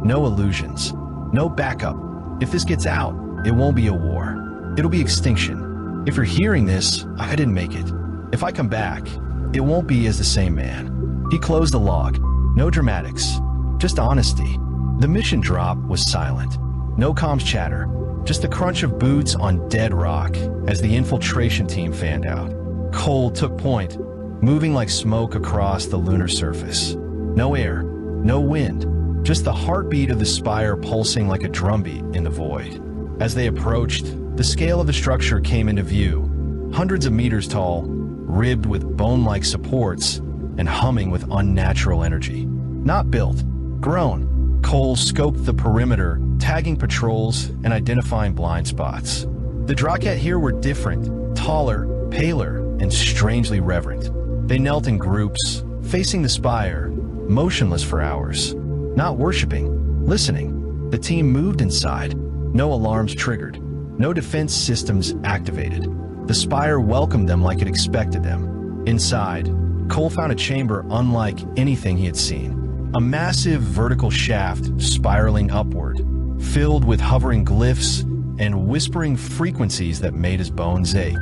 No illusions, no backup. If this gets out, it won't be a war. It'll be extinction. If you're hearing this, I didn't make it. If I come back, it won't be as the same man. He closed the log. No dramatics, just honesty. The mission drop was silent. No comms chatter, just the crunch of boots on dead rock as the infiltration team fanned out. Cole took point, moving like smoke across the lunar surface. No air, no wind. Just the heartbeat of the spire pulsing like a drumbeat in the void. As they approached, the scale of the structure came into view. Hundreds of meters tall, ribbed with bone-like supports, and humming with unnatural energy. Not built, grown. Cole scoped the perimeter, tagging patrols and identifying blind spots. The Drakhet here were different, taller, paler, and strangely reverent. They knelt in groups, facing the spire, motionless for hours. Not worshiping, listening. The team moved inside. No alarms triggered. No defense systems activated. The spire welcomed them like it expected them. Inside, Cole found a chamber unlike anything he had seen. A massive vertical shaft spiraling upward, filled with hovering glyphs and whispering frequencies that made his bones ache.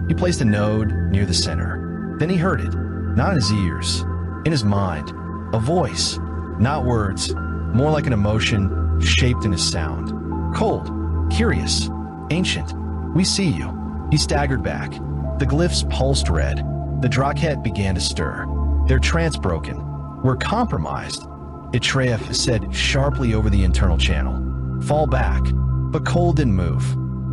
He placed a node near the center. Then he heard it, not in his ears, in his mind. A voice, not words, more like an emotion shaped in his sound. Cold, curious, ancient. We see you. He staggered back. The glyphs pulsed red. The Drakhet began to stir. Their trance broken. We're compromised, Itreyev said sharply over the internal channel. Fall back. But Cole didn't move.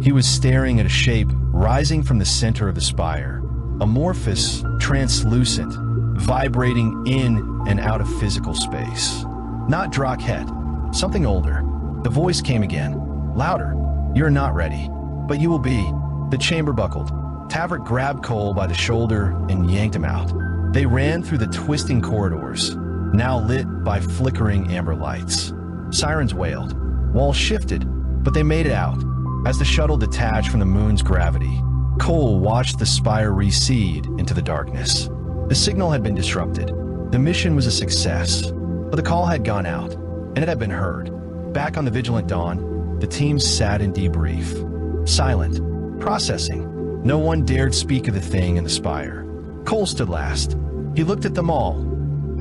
He was staring at a shape rising from the center of the spire. Amorphous, translucent, vibrating in and out of physical space. Not Drakhet, something older. The voice came again, louder. You're not ready, but you will be. The chamber buckled. Tavrik grabbed Cole by the shoulder and yanked him out. They ran through the twisting corridors, now lit by flickering amber lights. Sirens wailed. Walls shifted, but they made it out. As the shuttle detached from the moon's gravity, Cole watched the spire recede into the darkness. The signal had been disrupted. The mission was a success, but the call had gone out, and it had been heard. Back on the Vigilant Dawn, the team sat in debrief. Silent, processing. No one dared speak of the thing in the spire. Cole stood last. He looked at them all,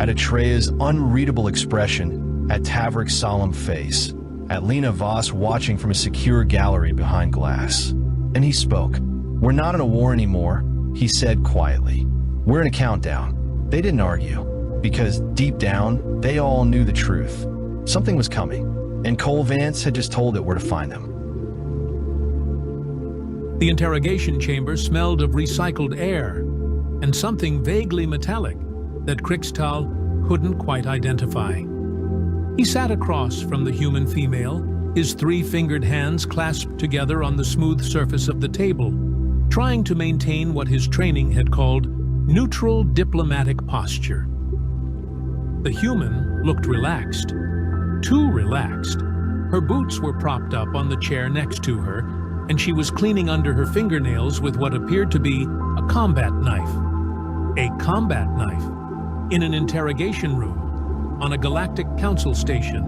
at Atreya's unreadable expression, at Tavrik's solemn face, at Lena Voss watching from a secure gallery behind glass. And he spoke. We're not in a war anymore, he said quietly. We're in a countdown. They didn't argue, because deep down, they all knew the truth. Something was coming, and Cole Vance had just told it where to find them. The interrogation chamber smelled of recycled air and something vaguely metallic that Krikstal couldn't quite identify. He sat across from the human female, his three-fingered hands clasped together on the smooth surface of the table, trying to maintain what his training had called neutral diplomatic posture. The human looked relaxed, too relaxed. Her boots were propped up on the chair next to her, and she was cleaning under her fingernails with what appeared to be a combat knife. A combat knife in an interrogation room on a galactic council station.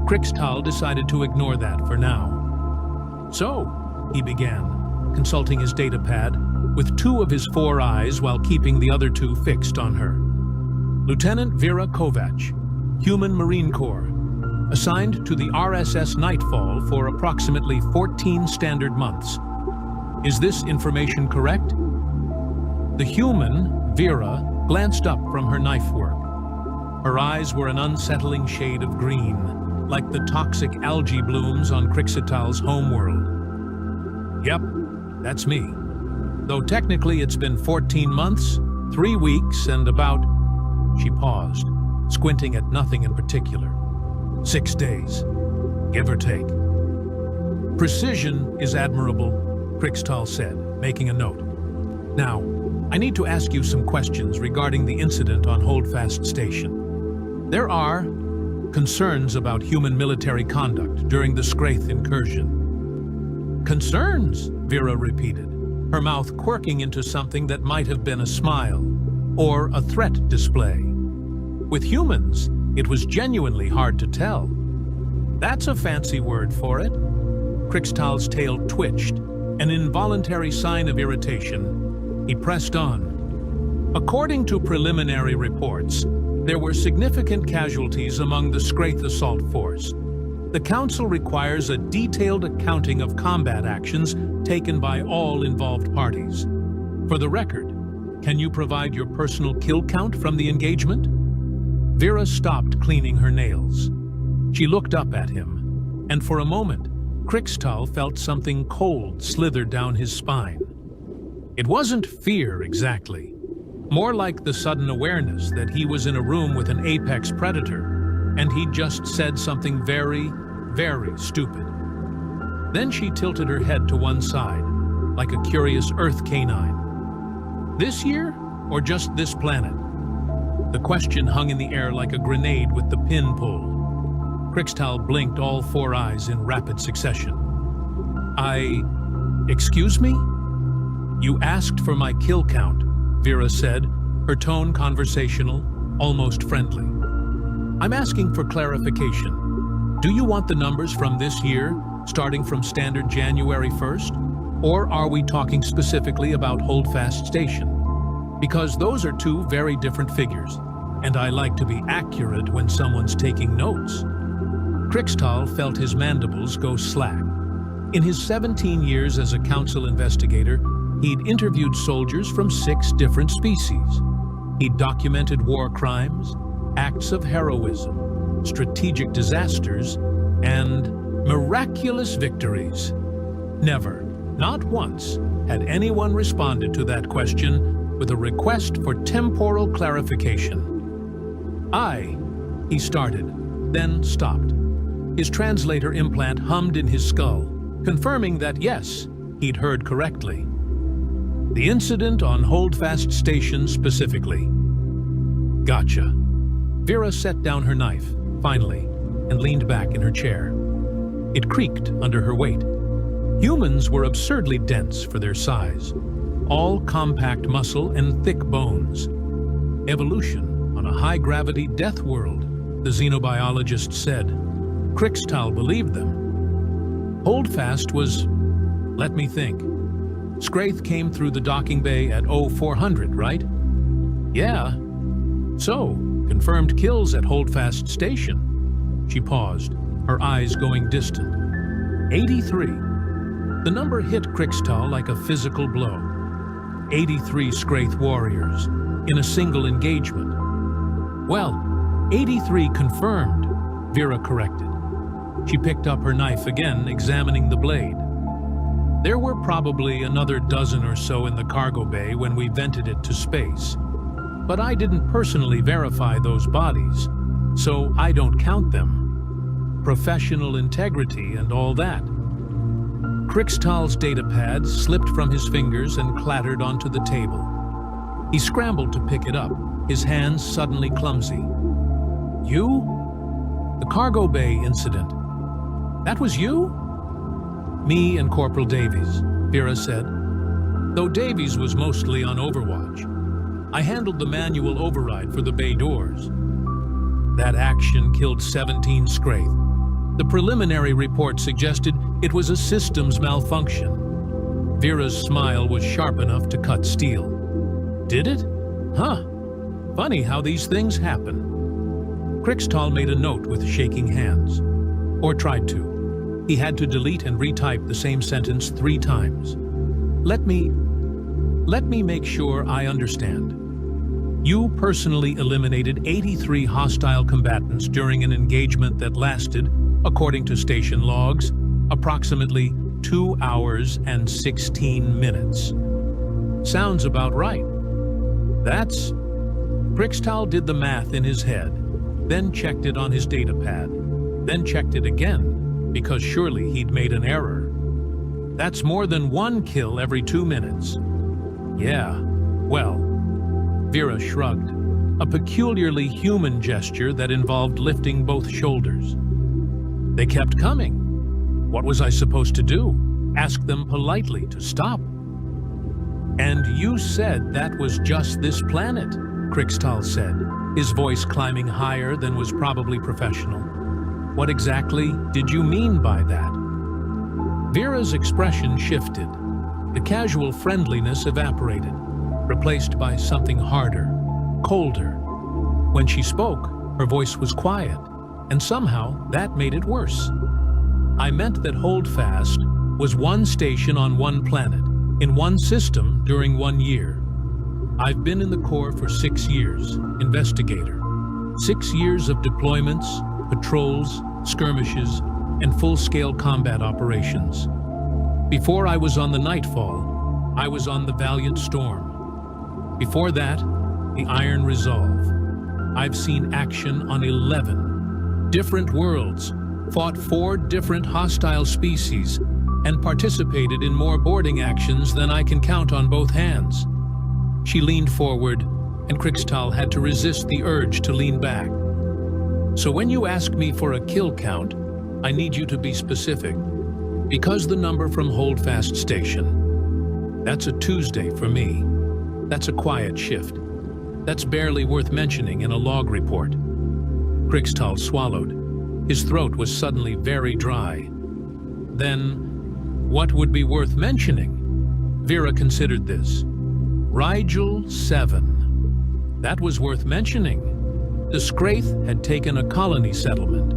Krikstal decided to ignore that for now. So, he began, consulting his datapad with two of his 4 eyes while keeping the other 2 fixed on her. Lieutenant Vera Kovac, Human Marine Corps, assigned to the RSS Nightfall for approximately 14 standard months. Is this information correct? The human, Vera, glanced up from her knife work. Her eyes were an unsettling shade of green, like the toxic algae blooms on Krixital's homeworld. Yep, that's me. Though technically it's been 14 months, 3 weeks, and about... She paused, squinting at nothing in particular. 6 days, give or take. Precision is admirable, Krikstal said, making a note. Now, I need to ask you some questions regarding the incident on Holdfast Station. There are concerns about human military conduct during the Scraith incursion. Concerns, Vera repeated, her mouth quirking into something that might have been a smile or a threat display. With humans, it was genuinely hard to tell. That's a fancy word for it. Krikstal's tail twitched, an involuntary sign of irritation. He pressed on. According to preliminary reports, there were significant casualties among the Scraith assault force. The Council requires a detailed accounting of combat actions taken by all involved parties. For the record, can you provide your personal kill count from the engagement? Vera stopped cleaning her nails. She looked up at him, and for a moment, Krikstal felt something cold slither down his spine. It wasn't fear exactly, more like the sudden awareness that he was in a room with an apex predator, and he'd just said something very, very stupid. Then she tilted her head to one side, like a curious earth canine. This year, or just this planet? The question hung in the air like a grenade with the pin pulled. Krixtal blinked all four eyes in rapid succession. Excuse me? You asked for my kill count, Vera said, her tone conversational, almost friendly. I'm asking for clarification. Do you want the numbers from this year, starting from standard January 1st? Or are we talking specifically about Holdfast Station? Because those are two very different figures, and I like to be accurate when someone's taking notes. Krixtal felt his mandibles go slack. In his 17 years as a council investigator, he'd interviewed soldiers from 6 different species. He'd documented war crimes, acts of heroism, strategic disasters, and miraculous victories. Never, not once, had anyone responded to that question with a request for temporal clarification. He started, then stopped. His translator implant hummed in his skull, confirming that yes, he'd heard correctly. The incident on Holdfast Station specifically. Gotcha. Vera set down her knife, finally, and leaned back in her chair. It creaked under her weight. Humans were absurdly dense for their size, all compact muscle and thick bones. Evolution on a high-gravity death world, the xenobiologist said. Krixtal believed them. Holdfast was, let me think. Scraith came through the docking bay at 0400, right? Yeah. So, confirmed kills at Holdfast Station. She paused, her eyes going distant. 83. The number hit Krixtal like a physical blow. 83 Scraith warriors, in a single engagement. Well, 83 confirmed, Vera corrected. She picked up her knife again, examining the blade. There were probably another dozen or so in the cargo bay when we vented it to space. But I didn't personally verify those bodies, so I don't count them. Professional integrity and all that. Krixtal's datapad slipped from his fingers and clattered onto the table. He scrambled to pick it up, his hands suddenly clumsy. You? The cargo bay incident. That was you? Me and Corporal Davies, Vera said. Though Davies was mostly on overwatch. I handled the manual override for the bay doors. That action killed 17 Scraith. The preliminary report suggested it was a systems malfunction. Vera's smile was sharp enough to cut steel. Did it? Huh. Funny how these things happen. Krixtal made a note with shaking hands. Or tried to. He had to delete and retype the same sentence 3 times. Let me make sure I understand. You personally eliminated 83 hostile combatants during an engagement that lasted, according to station logs, approximately 2 hours and 16 minutes. Sounds about right. Krixtal did the math in his head, then checked it on his datapad, then checked it again, because surely he'd made an error. That's more than 1 kill every 2 minutes. Yeah, well, Vera shrugged, a peculiarly human gesture that involved lifting both shoulders. They kept coming. What was I supposed to do? Ask them politely to stop. And you said that was just this planet, Krixtal said, his voice climbing higher than was probably professional. What exactly did you mean by that? Vera's expression shifted. The casual friendliness evaporated, replaced by something harder, colder. When she spoke, her voice was quiet, and somehow that made it worse. I meant that Holdfast was 1 station on 1 planet, in 1 system during 1 year. I've been in the Corps for 6 years, investigator. 6 years of deployments, patrols, skirmishes, and full-scale combat operations. Before I was on the Nightfall, I was on the Valiant Storm. Before that, the Iron Resolve. I've seen action on 11 different worlds, fought 4 different hostile species, and participated in more boarding actions than I can count on both hands. She leaned forward, and Krixtal had to resist the urge to lean back. So when you ask me for a kill count, I need you to be specific. Because the number from Holdfast Station, that's a Tuesday for me. That's a quiet shift. That's barely worth mentioning in a log report. Krixtal swallowed. His throat was suddenly very dry. Then, what would be worth mentioning? Vera considered this. Rigel 7. That was worth mentioning. The Scraith had taken a colony settlement,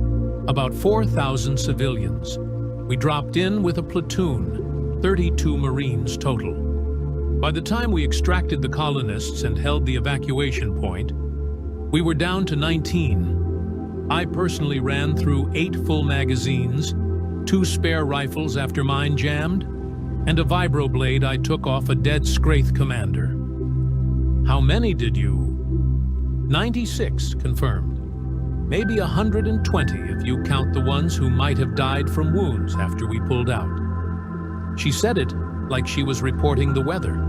about 4,000 civilians. We dropped in with a platoon, 32 Marines total. By the time we extracted the colonists and held the evacuation point, we were down to 19. I personally ran through 8 full magazines, 2 spare rifles after mine jammed, and a vibroblade I took off a dead Scraith commander. How many did you? 96 confirmed. Maybe 120 if you count the ones who might have died from wounds after we pulled out. She said it like she was reporting the weather.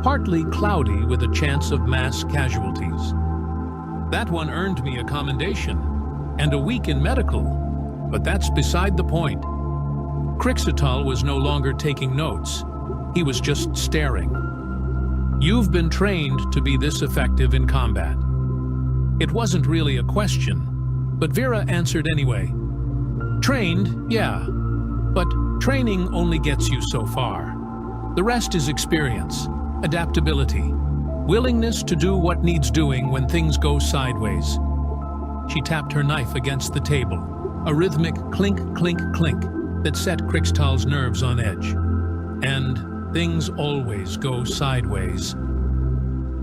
Partly cloudy with a chance of mass casualties. That one earned me a commendation and a week in medical, but that's beside the point. Krixtal was no longer taking notes. He was just staring. You've been trained to be this effective in combat. It wasn't really a question, but Vera answered anyway. Trained, yeah, but training only gets you so far. The rest is experience, adaptability, willingness to do what needs doing when things go sideways. She tapped her knife against the table, a rhythmic clink, clink, clink that set Krixtal's nerves on edge. And things always go sideways.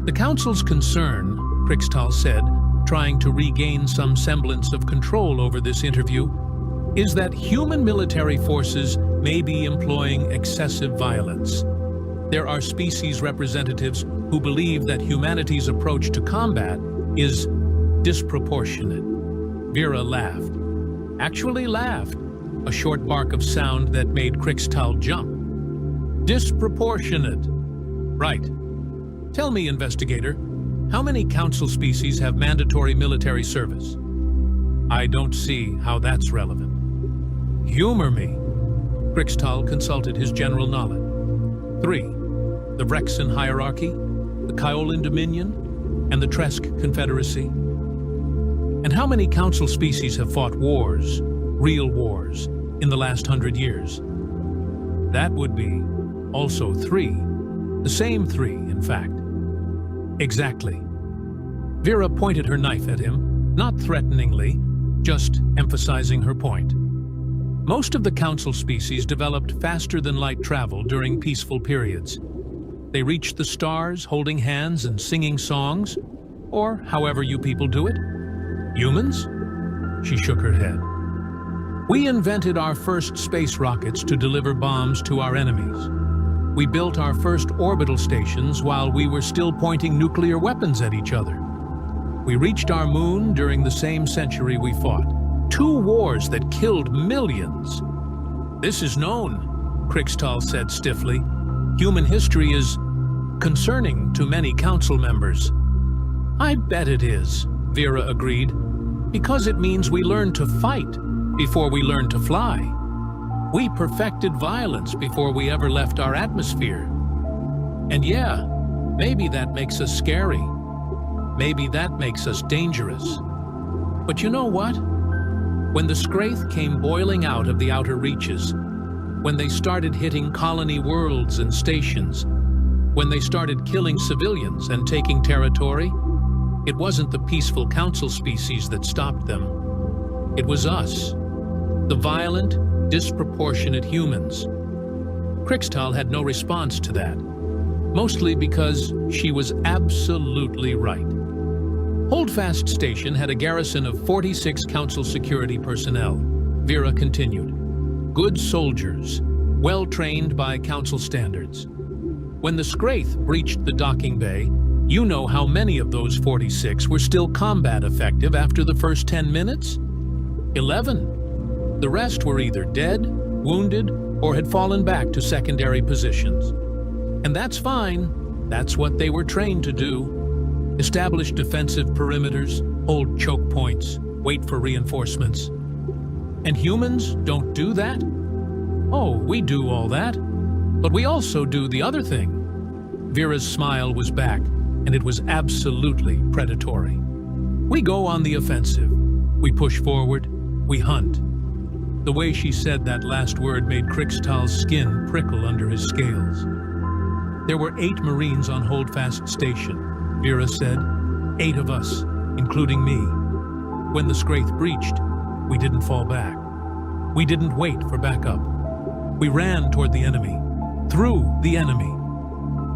The Council's concern, Krixtal said, trying to regain some semblance of control over this interview, is that human military forces may be employing excessive violence. There are species representatives who believe that humanity's approach to combat is disproportionate. Vera laughed. Actually laughed, a short bark of sound that made Krixtal jump. Disproportionate. Right. Tell me, investigator, how many council species have mandatory military service? I don't see how that's relevant. Humor me. Krixtal consulted his general knowledge. 3. The Vrexen hierarchy, the Kyolan Dominion, and the Tresk Confederacy. And how many council species have fought wars, real wars, in the last 100 years? That would be also 3. The same 3, in fact. Exactly. Vera pointed her knife at him, not threateningly, just emphasizing her point. Most of the council species developed faster-than-light travel during peaceful periods. They reached the stars holding hands and singing songs, or however you people do it. Humans? She shook her head. We invented our first space rockets to deliver bombs to our enemies. We built our first orbital stations while we were still pointing nuclear weapons at each other. We reached our moon during the same century we fought. 2 wars that killed millions. This is known, Krixtal said stiffly. Human history is concerning to many council members. I bet it is, Vera agreed, because it means we learn to fight before we learn to fly. We perfected violence before we ever left our atmosphere. And yeah, maybe that makes us scary. Maybe that makes us dangerous. But you know what? When the Scraith came boiling out of the outer reaches, when they started hitting colony worlds and stations, when they started killing civilians and taking territory, it wasn't the peaceful council species that stopped them. It was us, the violent, disproportionate humans. Krixtal had no response to that, mostly because she was absolutely right. Holdfast Station had a garrison of 46 council security personnel. Vera continued. Good soldiers, well trained by council standards. When the Scraith breached the docking bay, you know how many of those 46 were still combat effective after the first 10 minutes? 11. The rest were either dead, wounded, or had fallen back to secondary positions. And that's fine. That's what they were trained to do. Establish defensive perimeters, hold choke points, wait for reinforcements. And humans don't do that? Oh, we do all that. But we also do the other thing. Vera's smile was back, and it was absolutely predatory. We go on the offensive. We push forward. We hunt. The way she said that last word made Krikstal's skin prickle under his scales. There were 8 Marines on Holdfast Station, Vera said. 8 of us, including me. When the Scraith breached, we didn't fall back. We didn't wait for backup. We ran toward the enemy, through the enemy.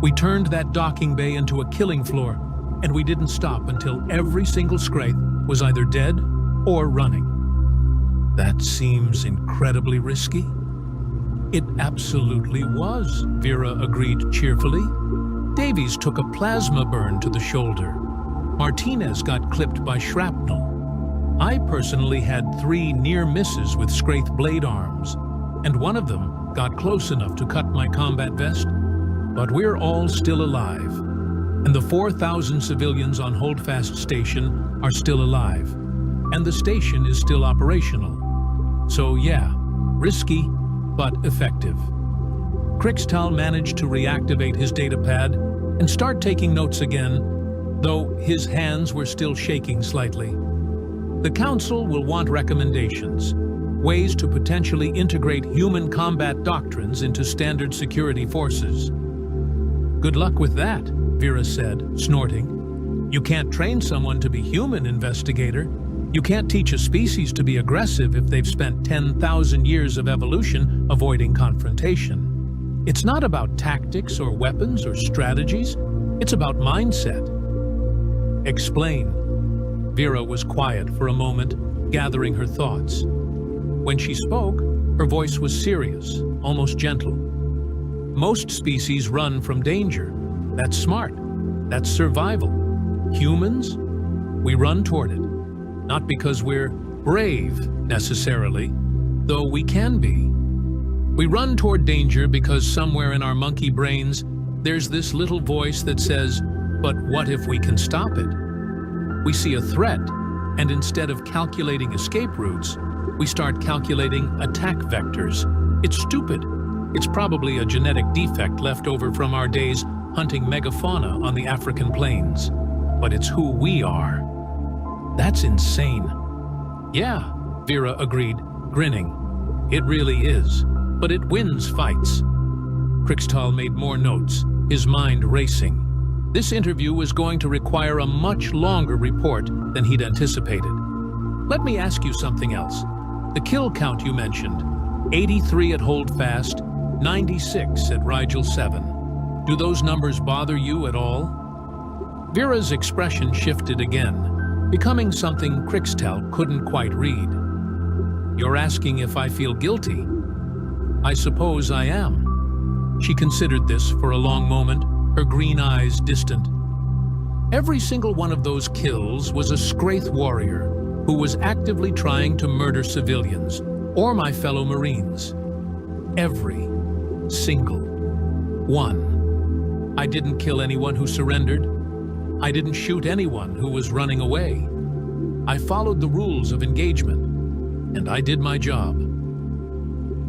We turned that docking bay into a killing floor, and we didn't stop until every single Scraith was either dead or running. That seems incredibly risky. It absolutely was, Vera agreed cheerfully. Davies took a plasma burn to the shoulder. Martinez got clipped by shrapnel. I personally had 3 near misses with Scraith blade arms, and one of them got close enough to cut my combat vest. But we're all still alive, and the 4,000 civilians on Holdfast Station are still alive, and the station is still operational. So yeah, risky, but effective. Krikstal managed to reactivate his datapad and start taking notes again, though his hands were still shaking slightly. The Council will want recommendations, ways to potentially integrate human combat doctrines into standard security forces. Good luck with that, Vera said, snorting. You can't train someone to be human, investigator. You can't teach a species to be aggressive if they've spent 10,000 years of evolution avoiding confrontation. It's not about tactics or weapons or strategies. It's about mindset. Explain. Vera was quiet for a moment, gathering her thoughts. When she spoke, her voice was serious, almost gentle. Most species run from danger. That's smart. That's survival. Humans, we run toward it. Not because we're brave, necessarily, though we can be. We run toward danger because somewhere in our monkey brains, there's this little voice that says, but what if we can stop it? We see a threat, and instead of calculating escape routes, we start calculating attack vectors. It's stupid. It's probably a genetic defect left over from our days hunting megafauna on the African plains. But it's who we are. That's insane. Yeah, Vera agreed, grinning. It really is, but it wins fights. Krikstal made more notes, his mind racing. This interview was going to require a much longer report than he'd anticipated. Let me ask you something else. The kill count you mentioned, 83 at Holdfast, 96 at Rigel 7. Do those numbers bother you at all? Vera's expression shifted again, becoming something Krikstal couldn't quite read. You're asking if I feel guilty? I suppose I am. She considered this for a long moment, her green eyes distant. Every single one of those kills was a Scraith warrior who was actively trying to murder civilians, or my fellow Marines. Every single one. I didn't kill anyone who surrendered. I didn't shoot anyone who was running away. I followed the rules of engagement, and I did my job.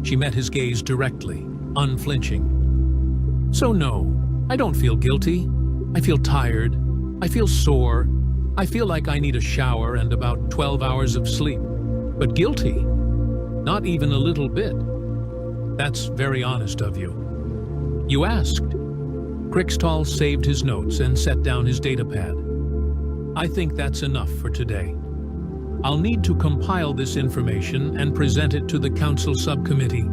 She met his gaze directly, unflinching. So no, I don't feel guilty. I feel tired. I feel sore. I feel like I need a shower and about 12 hours of sleep. But guilty? Not even a little bit. That's very honest of you. You asked. Krikstal saved his notes and set down his datapad. I think that's enough for today. I'll need to compile this information and present it to the Council Subcommittee.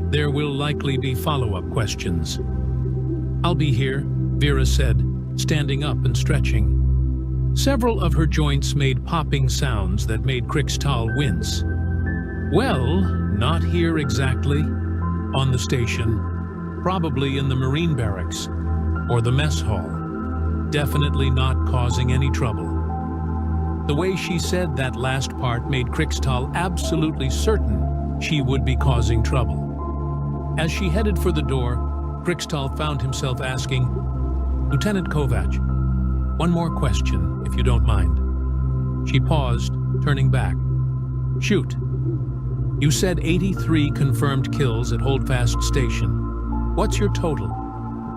There will likely be follow-up questions. I'll be here, Vera said, standing up and stretching. Several of her joints made popping sounds that made Krikstal wince. Well, not here exactly. On the station. Probably in the Marine barracks. Or the mess hall. Definitely not causing any trouble. The way she said that last part made Krikstal absolutely certain she would be causing trouble. As she headed for the door, Krikstal found himself asking, Lieutenant Kovac, one more question, if you don't mind. She paused, turning back. Shoot. You said 83 confirmed kills at Holdfast Station. What's your total?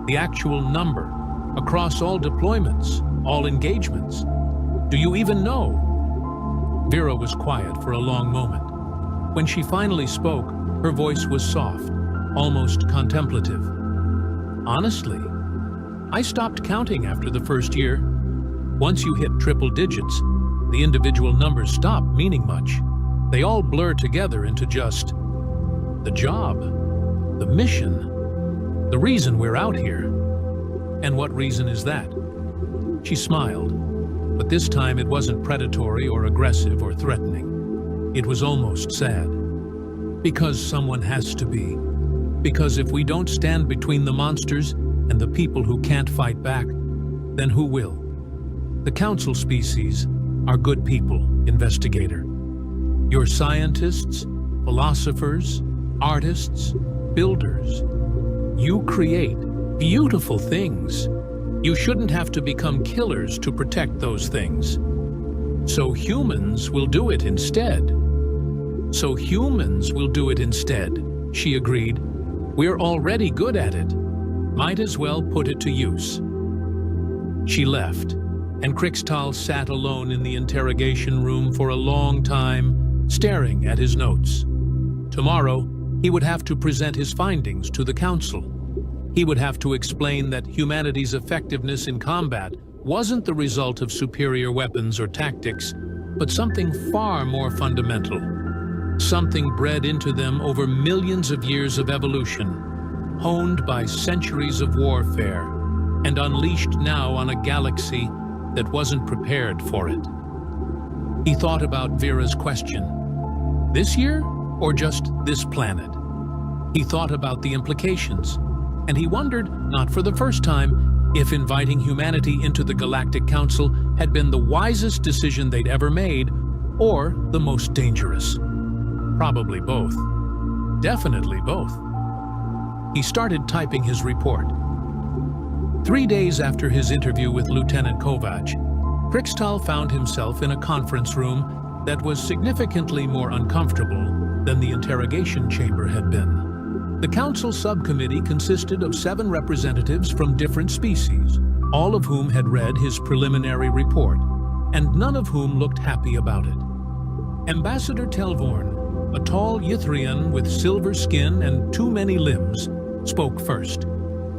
The actual number, across all deployments, all engagements. Do you even know? Vera was quiet for a long moment. When she finally spoke, her voice was soft, almost contemplative. Honestly, I stopped counting after the first year. Once you hit triple digits, the individual numbers stop meaning much. They all blur together into just the job, the mission, the reason we're out here. And what reason is that? She smiled, but this time it wasn't predatory or aggressive or threatening. It was almost sad. Because someone has to be. Because if we don't stand between the monsters and the people who can't fight back, then who will? The council species are good people, investigator. Your scientists, philosophers, artists, builders. You create beautiful things. You shouldn't have to become killers to protect those things. So humans will do it instead. She agreed. We're already good at it. Might as well put it to use. She left, and Krikstal sat alone in the interrogation room for a long time, staring at his notes. Tomorrow, he would have to present his findings to the council. He would have to explain that humanity's effectiveness in combat wasn't the result of superior weapons or tactics, but something far more fundamental. Something bred into them over millions of years of evolution, honed by centuries of warfare, and unleashed now on a galaxy that wasn't prepared for it. He thought about Vera's question. This year, or just this planet? He thought about the implications, and he wondered, not for the first time, if inviting humanity into the Galactic Council had been the wisest decision they'd ever made, or the most dangerous. Probably both. Definitely both. He started typing his report. 3 days after his interview with Lieutenant Kovac, Krikstal found himself in a conference room that was significantly more uncomfortable than the interrogation chamber had been. The council subcommittee consisted of 7 representatives from different species, all of whom had read his preliminary report, and none of whom looked happy about it. Ambassador Telvorn, a tall Ythrian with silver skin and too many limbs, spoke first.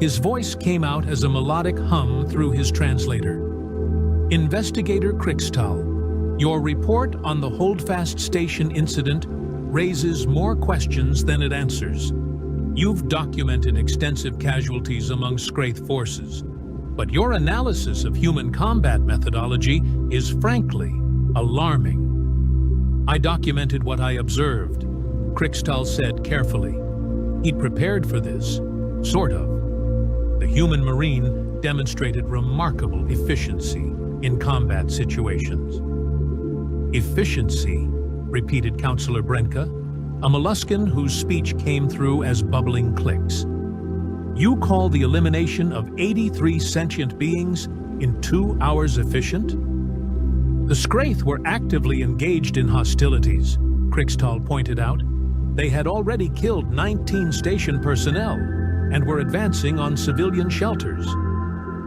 His voice came out as a melodic hum through his translator. Investigator Krikstal, your report on the Holdfast Station incident raises more questions than it answers. You've documented extensive casualties among Scraith forces, but your analysis of human combat methodology is frankly alarming. I documented what I observed, Krikstal said carefully. He'd prepared for this, sort of. The human Marine demonstrated remarkable efficiency in combat situations. Efficiency, repeated Counselor Brenka, a molluscan whose speech came through as bubbling clicks. You call the elimination of 83 sentient beings in 2 hours efficient? The Scraith were actively engaged in hostilities, Krikstal pointed out. They had already killed 19 station personnel and were advancing on civilian shelters.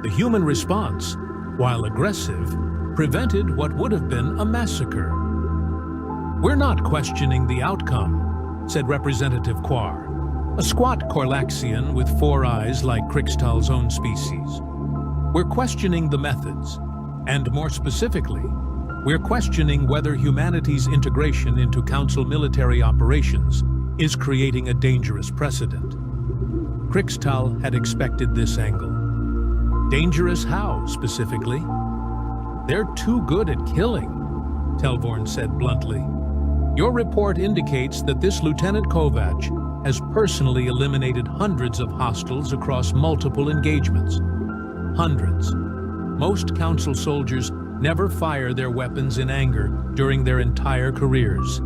The human response, while aggressive, prevented what would have been a massacre. We're not questioning the outcome, said Representative Quar, a squat Korlaxian with 4 eyes like Krikstal's own species. We're questioning the methods, and more specifically, we're questioning whether humanity's integration into Council military operations is creating a dangerous precedent. Krikstal had expected this angle. Dangerous how, specifically? They're too good at killing, Telvorn said bluntly. Your report indicates that this Lieutenant Kovac has personally eliminated hundreds of hostiles across multiple engagements. Hundreds. Most Council soldiers never fire their weapons in anger during their entire careers.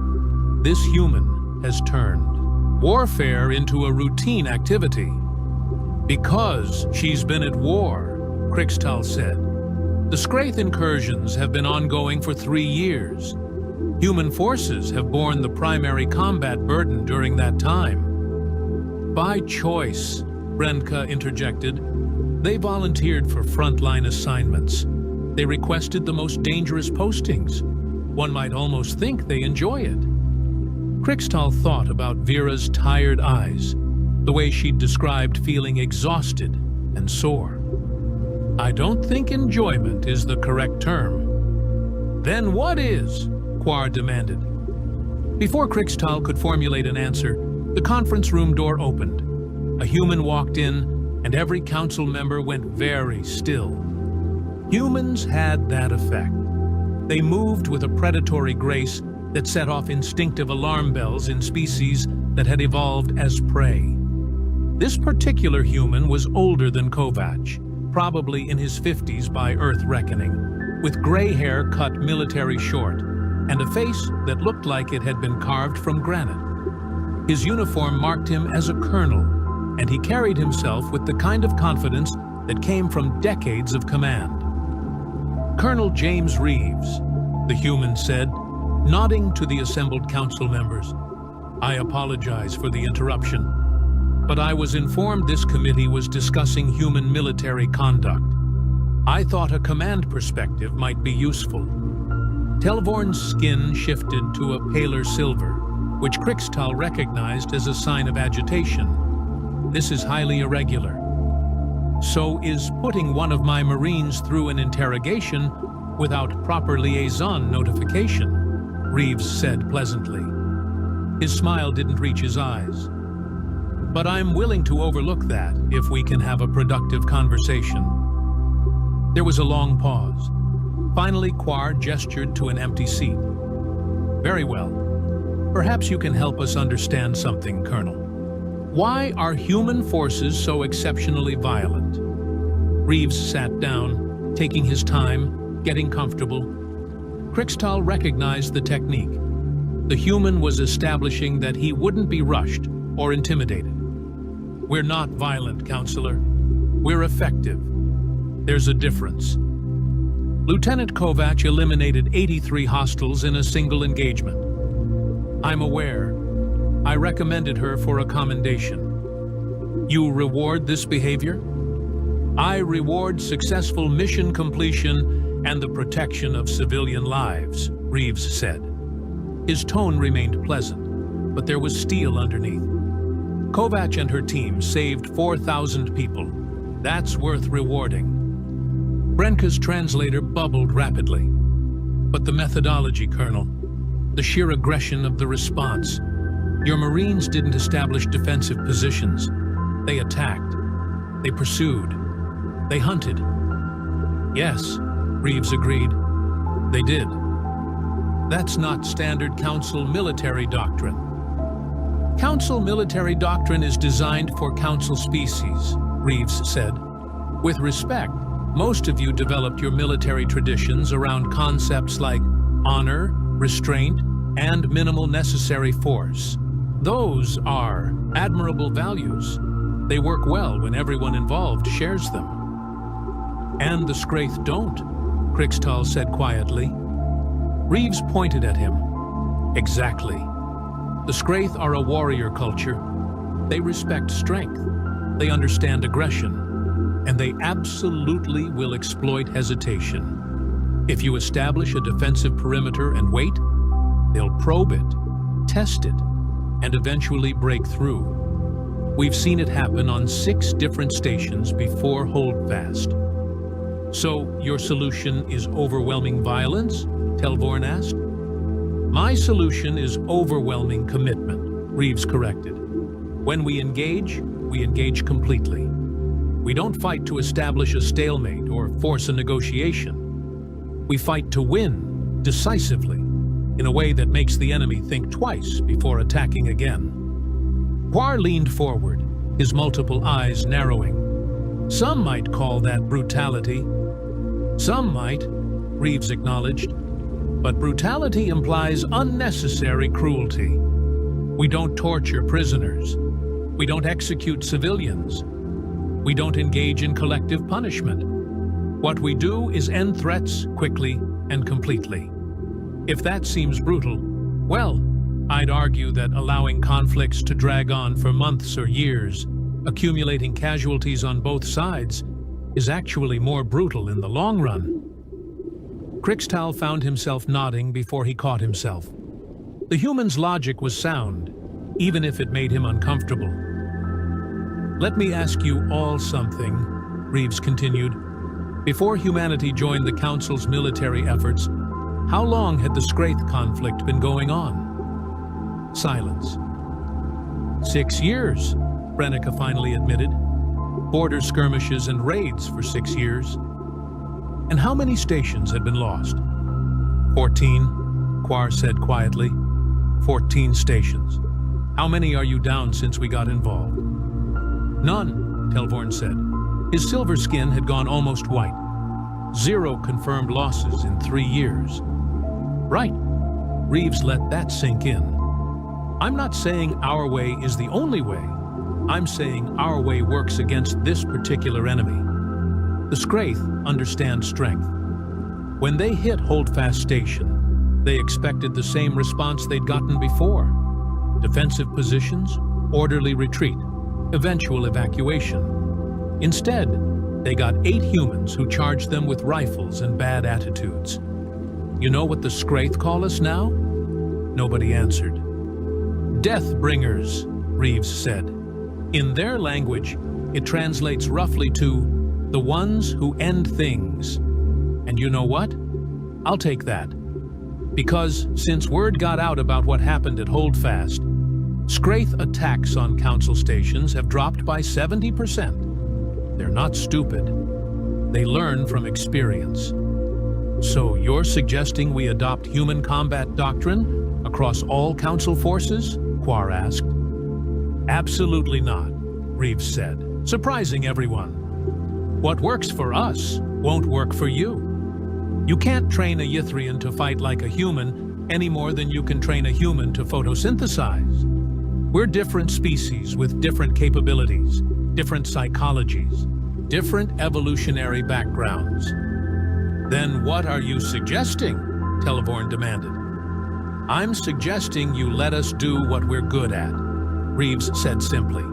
This human has turned warfare into a routine activity. Because she's been at war, Krixtal said. The Scraith incursions have been ongoing for 3 years. Human forces have borne the primary combat burden during that time. By choice, Brenka interjected. They volunteered for frontline assignments. They requested the most dangerous postings. One might almost think they enjoy it. Krixtal thought about Vera's tired eyes, the way she'd described feeling exhausted and sore. I don't think enjoyment is the correct term. Then what is? Quar demanded. Before Krixtal could formulate an answer, the conference room door opened. A human walked in, and every council member went very still. Humans had that effect. They moved with a predatory grace that set off instinctive alarm bells in species that had evolved as prey. This particular human was older than Kovac, probably in his 50s by Earth reckoning, with gray hair cut military short, and a face that looked like it had been carved from granite. His uniform marked him as a colonel, and he carried himself with the kind of confidence that came from decades of command. Colonel James Reeves, the human said, nodding to the assembled council members. I apologize for the interruption, but I was informed this committee was discussing human military conduct. I thought a command perspective might be useful. Telvorn's skin shifted to a paler silver, which Krixtal recognized as a sign of agitation. This is highly irregular. So is putting one of my Marines through an interrogation without proper liaison notification, Reeves said pleasantly. His smile didn't reach his eyes. But I'm willing to overlook that if we can have a productive conversation. There was a long pause. Finally, Quar gestured to an empty seat. Very well. Perhaps you can help us understand something, Colonel. Why are human forces so exceptionally violent? Reeves sat down, taking his time, getting comfortable. Krixtal recognized the technique. The human was establishing that he wouldn't be rushed or intimidated. We're not violent, Counselor. We're effective. There's a difference. Lieutenant Kovac eliminated 83 hostiles in a single engagement. I'm aware. I recommended her for a commendation. You reward this behavior? I reward successful mission completion and the protection of civilian lives, Reeves said. His tone remained pleasant, but there was steel underneath. Kovac and her team saved 4,000 people. That's worth rewarding. Brenka's translator bubbled rapidly. But the methodology, Colonel, the sheer aggression of the response. Your Marines didn't establish defensive positions. They attacked. They pursued. They hunted. Yes, Reeves agreed. They did. That's not standard Council military doctrine. Council military doctrine is designed for Council species, Reeves said. With respect, most of you developed your military traditions around concepts like honor, restraint, and minimal necessary force. Those are admirable values. They work well when everyone involved shares them. And the Scraith don't, Krixtal said quietly. Reeves pointed at him. Exactly. The Scraith are a warrior culture. They respect strength. They understand aggression. And they absolutely will exploit hesitation. If you establish a defensive perimeter and wait, they'll probe it, test it, and eventually break through. We've seen it happen on 6 different stations before Holdfast. So, your solution is overwhelming violence? Telvorn asked. My solution is overwhelming commitment, Reeves corrected. When we engage completely. We don't fight to establish a stalemate or force a negotiation. We fight to win, decisively, in a way that makes the enemy think twice before attacking again. Quar leaned forward, his multiple eyes narrowing. Some might call that brutality. Some might, Reeves acknowledged. But brutality implies unnecessary cruelty. We don't torture prisoners. We don't execute civilians. We don't engage in collective punishment. What we do is end threats quickly and completely. If that seems brutal, well, I'd argue that allowing conflicts to drag on for months or years, accumulating casualties on both sides, is actually more brutal in the long run. Crixtal found himself nodding before he caught himself. The human's logic was sound, even if it made him uncomfortable. "Let me ask you all something," Reeves continued. "Before humanity joined the Council's military efforts, how long had the Scraith conflict been going on?" Silence. 6 years, Brennica finally admitted. Border skirmishes and raids for 6 years. And how many stations had been lost? 14, Quar said quietly. 14 stations. How many are you down since we got involved? None, Telvorn said. His silver skin had gone almost white. 0 confirmed losses in 3 years. Right. Reeves let that sink in. I'm not saying our way is the only way. I'm saying our way works against this particular enemy. The Scraith understand strength. When they hit Holdfast Station, they expected the same response they'd gotten before. Defensive positions, orderly retreat, eventual evacuation. Instead, they got 8 humans who charged them with rifles and bad attitudes. You know what the Scraith call us now? Nobody answered. Deathbringers, Reeves said. In their language, it translates roughly to the ones who end things. And you know what? I'll take that. Because since word got out about what happened at Holdfast, Scraith attacks on council stations have dropped by 70%. They're not stupid. They learn from experience. So you're suggesting we adopt human combat doctrine across all council forces? Quar asked. Absolutely not, Reeves said, surprising everyone. What works for us won't work for you. You can't train a Ythrian to fight like a human any more than you can train a human to photosynthesize. We're different species with different capabilities, different psychologies, different evolutionary backgrounds. Then what are you suggesting? Televorn demanded. I'm suggesting you let us do what we're good at, Reeves said simply.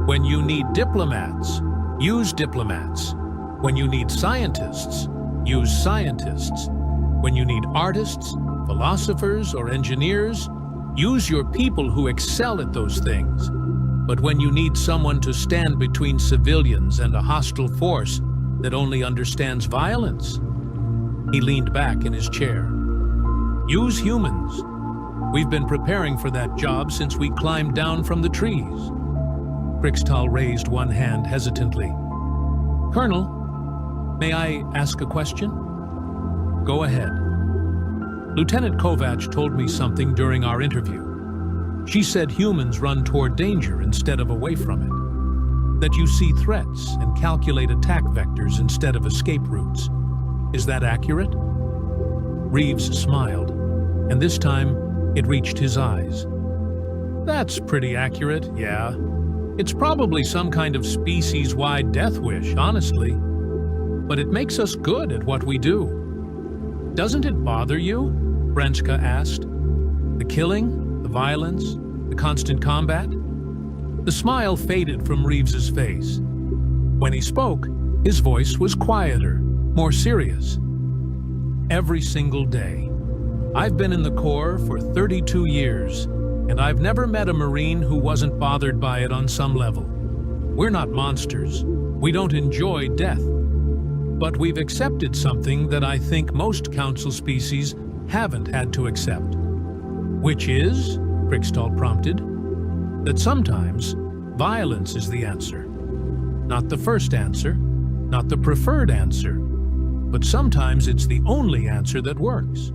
When you need diplomats, use diplomats. When you need scientists, use scientists. When you need artists, philosophers, or engineers, use your people who excel at those things. But when you need someone to stand between civilians and a hostile force that only understands violence, he leaned back in his chair. Use humans. We've been preparing for that job since we climbed down from the trees. Crixtal raised one hand hesitantly. Colonel, may I ask a question? Go ahead. Lieutenant Kovac told me something during our interview. She said humans run toward danger instead of away from it. That you see threats and calculate attack vectors instead of escape routes. Is that accurate? Reeves smiled, and this time it reached his eyes. That's pretty accurate, yeah. It's probably some kind of species-wide death wish, honestly. But it makes us good at what we do. Doesn't it bother you? Brenska asked. The killing, the violence, the constant combat? The smile faded from Reeves's face. When he spoke, his voice was quieter, more serious. Every single day. I've been in the Corps for 32 years, and I've never met a Marine who wasn't bothered by it on some level. We're not monsters. We don't enjoy death. But we've accepted something that I think most council species haven't had to accept. Which is, Crixtal prompted, that sometimes violence is the answer. Not the first answer, not the preferred answer, but sometimes it's the only answer that works.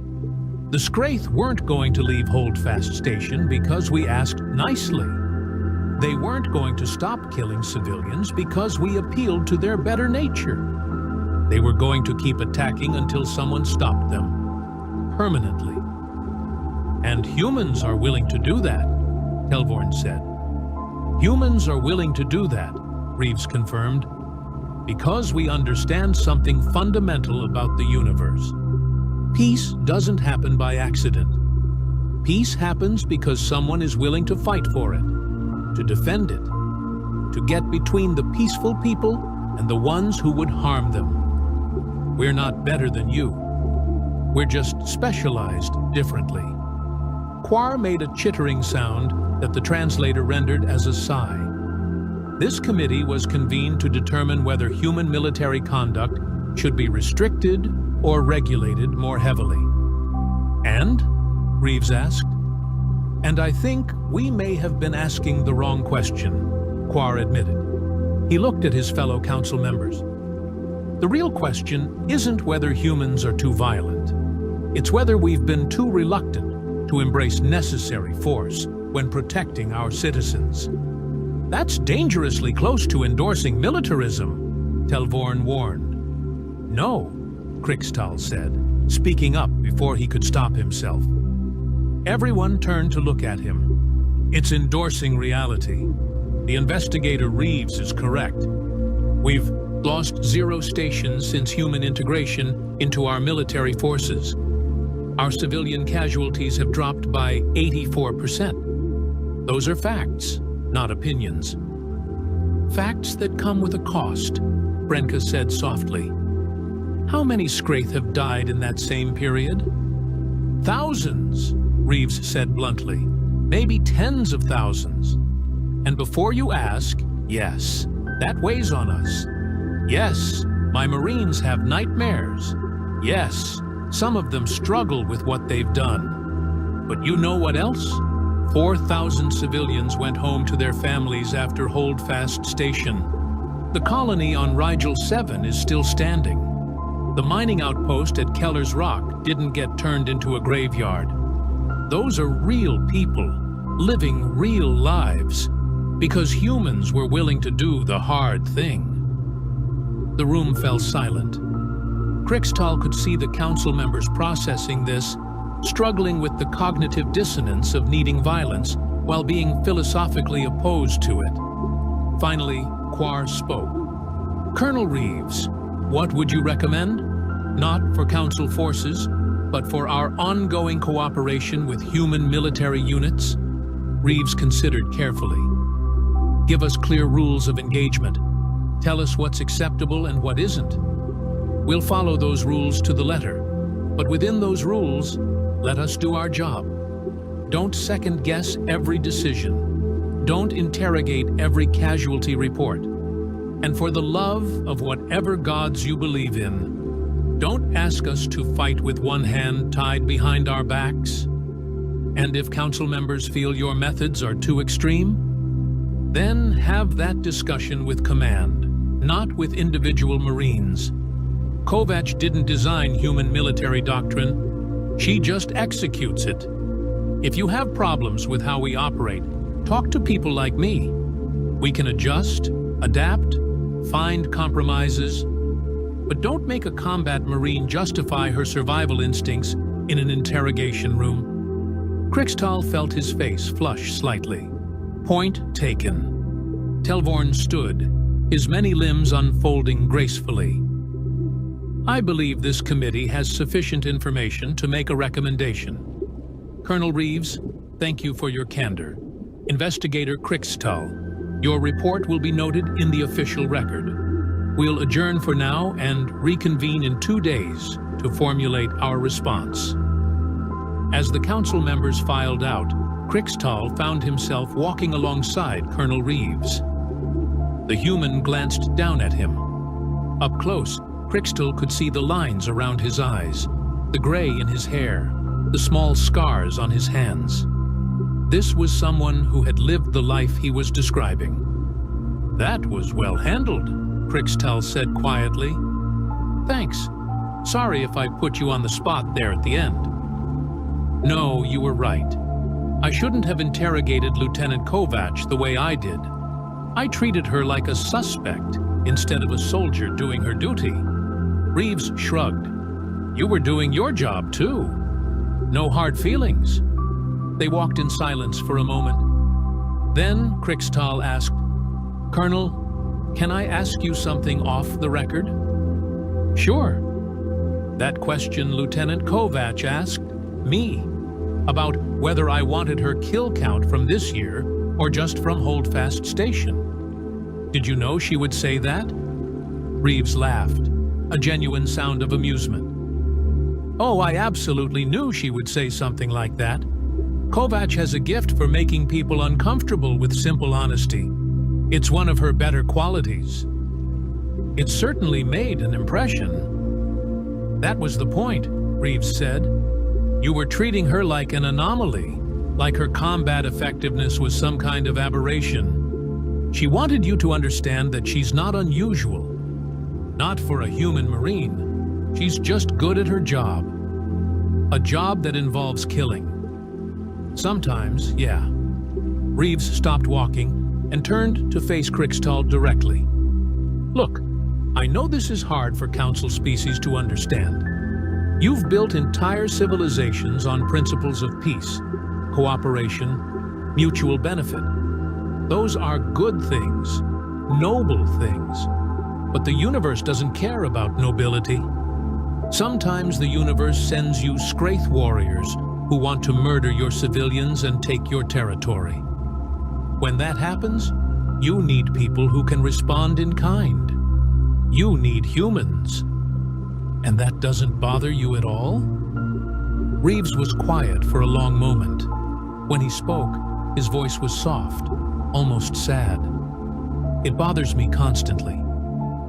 The Scraith weren't going to leave Holdfast Station because we asked nicely. They weren't going to stop killing civilians because we appealed to their better nature. They were going to keep attacking until someone stopped them. Permanently. And humans are willing to do that, Telvorn said. Humans are willing to do that, Reeves confirmed. Because we understand something fundamental about the universe. Peace doesn't happen by accident. Peace happens because someone is willing to fight for it, to defend it, to get between the peaceful people and the ones who would harm them. We're not better than you. We're just specialized differently. Quar made a chittering sound that the translator rendered as a sigh. This committee was convened to determine whether human military conduct should be restricted or regulated more heavily. And? Reeves asked. And I think we may have been asking the wrong question, Quar admitted. He looked at his fellow council members. The real question isn't whether humans are too violent. It's whether we've been too reluctant to embrace necessary force when protecting our citizens. That's dangerously close to endorsing militarism, Telvorn warned. No, Krikstal said, speaking up before he could stop himself. Everyone turned to look at him. It's endorsing reality. The investigator Reeves is correct. We've lost 0 stations since human integration into our military forces. Our civilian casualties have dropped by 84%. Those are facts, not opinions. Facts that come with a cost, Brenka said softly. How many Scraith have died in that same period? Thousands, Reeves said bluntly. Maybe tens of thousands. And before you ask, yes, that weighs on us. Yes, my Marines have nightmares. Yes, some of them struggle with what they've done. But you know what else? 4,000 civilians went home to their families after Holdfast Station. The colony on Rigel 7 is still standing. The mining outpost at Keller's Rock didn't get turned into a graveyard. Those are real people, living real lives, because humans were willing to do the hard thing. The room fell silent. Krikstal could see the council members processing this, struggling with the cognitive dissonance of needing violence while being philosophically opposed to it. Finally, Quar spoke. Colonel Reeves, what would you recommend? Not for council forces, but for our ongoing cooperation with human military units? Reeves considered carefully. Give us clear rules of engagement. Tell us what's acceptable and what isn't. We'll follow those rules to the letter, but within those rules, let us do our job. Don't second-guess every decision. Don't interrogate every casualty report. And for the love of whatever gods you believe in, don't ask us to fight with one hand tied behind our backs. And if council members feel your methods are too extreme, then have that discussion with command, not with individual Marines. Kovac didn't design human military doctrine. She just executes it. If you have problems with how we operate, talk to people like me. We can adjust, adapt, find compromises, but don't make a combat Marine justify her survival instincts in an interrogation room. Krikstal felt his face flush slightly. Point taken. Telvorn stood, his many limbs unfolding gracefully. I believe this committee has sufficient information to make a recommendation. Colonel Reeves, thank you for your candor. Investigator Krikstal, your report will be noted in the official record. We'll adjourn for now and reconvene in 2 days to formulate our response. As the council members filed out, Krikstal found himself walking alongside Colonel Reeves. The human glanced down at him. Up close, Krikstal could see the lines around his eyes, the gray in his hair, the small scars on his hands. This was someone who had lived the life he was describing. That was well handled, Krikstal said quietly. Thanks. Sorry if I put you on the spot there at the end. No, you were right. I shouldn't have interrogated Lieutenant Kovac the way I did. I treated her like a suspect instead of a soldier doing her duty. Reeves shrugged. You were doing your job too. No hard feelings. They walked in silence for a moment. Then Krikstal asked, Colonel, Can I ask you something off the record? Sure. That question Lieutenant Kovac asked me about whether I wanted her kill count from this year or just from Holdfast Station. Did you know she would say that? Reeves laughed, a genuine sound of amusement. Oh, I absolutely knew she would say something like that. Kovac has a gift for making people uncomfortable with simple honesty. It's one of her better qualities. It certainly made an impression. That was the point, Reeves said. You were treating her like an anomaly, like her combat effectiveness was some kind of aberration. She wanted you to understand that she's not unusual. Not for a human Marine. She's just good at her job. A job that involves killing. Sometimes, yeah. Reeves stopped walking and turned to face Krikstal directly. Look, I know this is hard for Council species to understand. You've built entire civilizations on principles of peace, cooperation, mutual benefit. Those are good things, noble things. But the universe doesn't care about nobility. Sometimes the universe sends you Scraith warriors who want to murder your civilians and take your territory. When that happens, you need people who can respond in kind. You need humans. And that doesn't bother you at all? Reeves was quiet for a long moment. When he spoke, his voice was soft, almost sad. It bothers me constantly.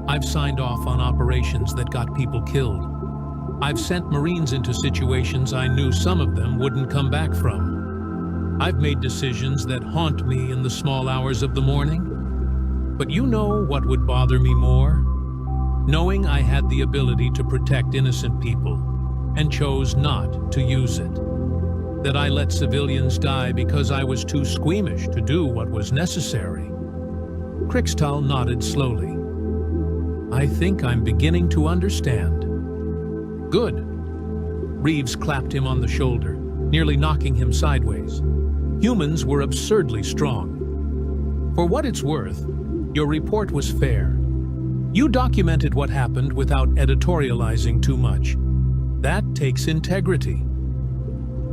I've signed off on operations that got people killed. I've sent Marines into situations I knew some of them wouldn't come back from. I've made decisions that haunt me in the small hours of the morning. But you know what would bother me more? Knowing I had the ability to protect innocent people and chose not to use it. That I let civilians die because I was too squeamish to do what was necessary. Krikstal nodded slowly. I think I'm beginning to understand. Good. Reeves clapped him on the shoulder, nearly knocking him sideways. Humans were absurdly strong. For what it's worth, your report was fair. You documented what happened without editorializing too much. That takes integrity.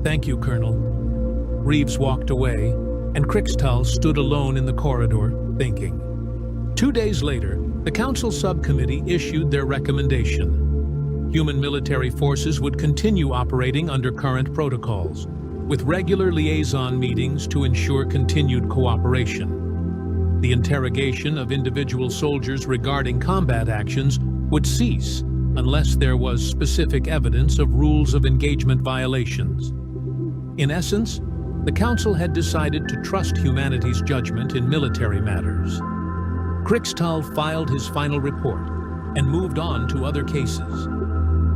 Thank you, Colonel. Reeves walked away, and Krikstal stood alone in the corridor, thinking. 2 days later, the Council Subcommittee issued their recommendation. Human military forces would continue operating under current protocols, with regular liaison meetings to ensure continued cooperation. The interrogation of individual soldiers regarding combat actions would cease unless there was specific evidence of rules of engagement violations. In essence, the Council had decided to trust humanity's judgment in military matters. Krikstal filed his final report and moved on to other cases.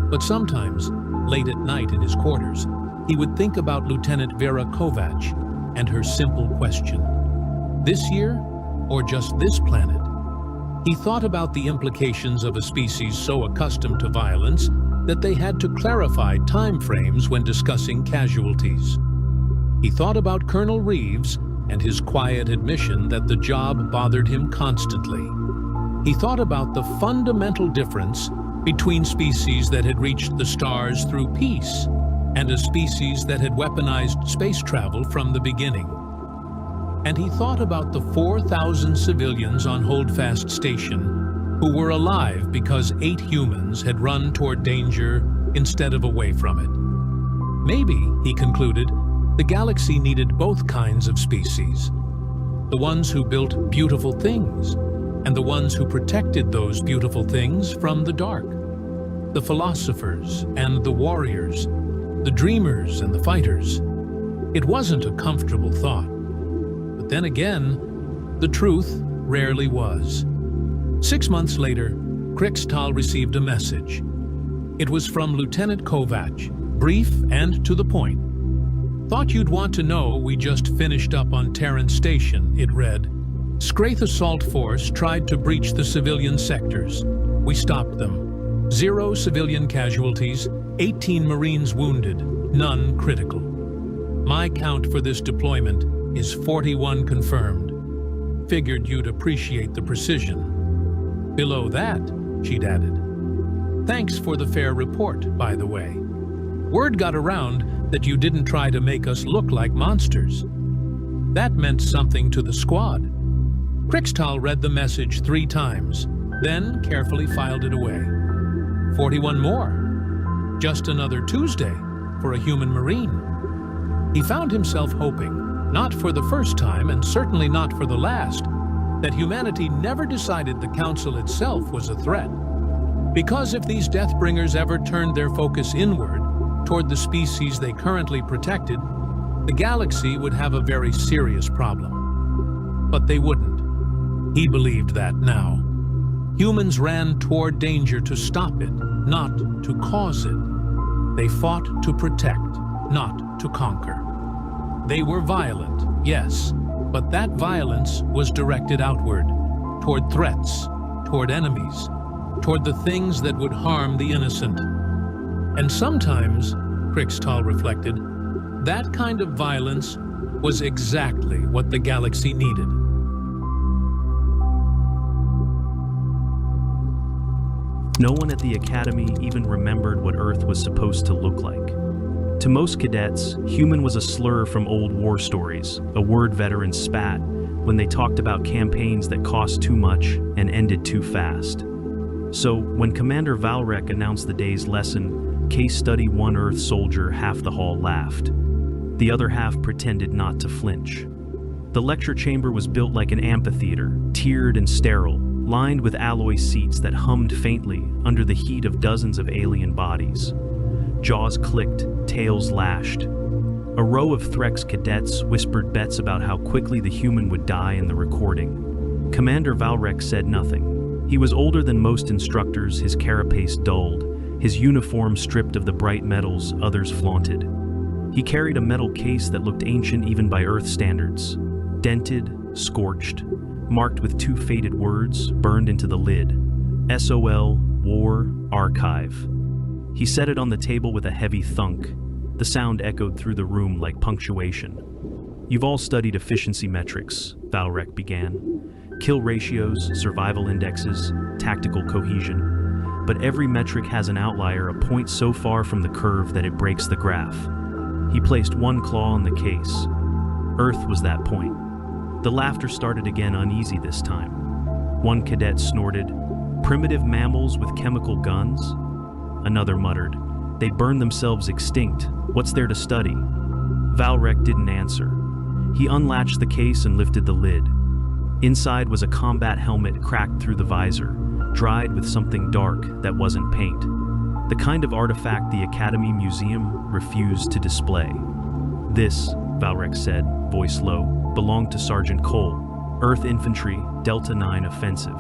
But sometimes, late at night in his quarters, he would think about Lieutenant Vera Kovac and her simple question. This year, or just this planet? He thought about the implications of a species so accustomed to violence that they had to clarify time frames when discussing casualties. He thought about Colonel Reeves and his quiet admission that the job bothered him constantly. He thought about the fundamental difference between species that had reached the stars through peace and a species that had weaponized space travel from the beginning. And he thought about the 4,000 civilians on Holdfast Station who were alive because 8 humans had run toward danger instead of away from it. Maybe, he concluded, the galaxy needed both kinds of species. The ones who built beautiful things, and the ones who protected those beautiful things from the dark. The philosophers and the warriors, the dreamers and the fighters. It wasn't a comfortable thought. But then again, the truth rarely was. 6 months later, Krikstal received a message. It was from Lieutenant Kovac, brief and to the point. Thought you'd want to know we just finished up on Terran Station, it read. Scraith Assault Force tried to breach the civilian sectors. We stopped them. 0 civilian casualties, 18 Marines wounded, none critical. My count for this deployment is 41 confirmed. Figured you'd appreciate the precision. Below that, she'd added, "Thanks for the fair report, by the way. Word got around that you didn't try to make us look like monsters." That meant something to the squad. Krixtal read the message 3 times, then carefully filed it away. 41 more. Just another Tuesday for a human marine. He found himself hoping, not for the first time and certainly not for the last, that humanity never decided the Council itself was a threat. Because if these Deathbringers ever turned their focus inward, toward the species they currently protected, the galaxy would have a very serious problem. But they wouldn't. He believed that now. Humans ran toward danger to stop it, not to cause it. They fought to protect, not to conquer. They were violent, yes, but that violence was directed outward, toward threats, toward enemies, toward the things that would harm the innocent. And sometimes, Krixtal reflected, that kind of violence was exactly what the galaxy needed. No one at the Academy even remembered what Earth was supposed to look like. To most cadets, human was a slur from old war stories, a word veterans spat when they talked about campaigns that cost too much and ended too fast. So, when Commander Valrek announced the day's lesson, Case Study One Earth Soldier, half the hall laughed. The other half pretended not to flinch. The lecture chamber was built like an amphitheater, tiered and sterile, lined with alloy seats that hummed faintly under the heat of dozens of alien bodies. Jaws clicked, tails lashed. A row of Threx cadets whispered bets about how quickly the human would die in the recording. Commander Valrek said nothing. He was older than most instructors, his carapace dulled, his uniform stripped of the bright metals others flaunted. He carried a metal case that looked ancient even by Earth standards, dented, scorched, marked with 2 faded words burned into the lid: SOL, War, Archive. He set it on the table with a heavy thunk. The sound echoed through the room like punctuation. "You've all studied efficiency metrics," Valrek began. "Kill ratios, survival indexes, tactical cohesion. But every metric has an outlier, a point so far from the curve that it breaks the graph." He placed one claw on the case. Earth was that point. The laughter started again, uneasy this time. One cadet snorted, "Primitive mammals with chemical guns?" Another muttered, "They'd burn themselves extinct. What's there to study?" Valrek didn't answer. He unlatched the case and lifted the lid. Inside was a combat helmet cracked through the visor, dried with something dark that wasn't paint. The kind of artifact the Academy Museum refused to display. "This," Valrek said, voice low, "belonged to Sergeant Cole, Earth Infantry, Delta 9 Offensive."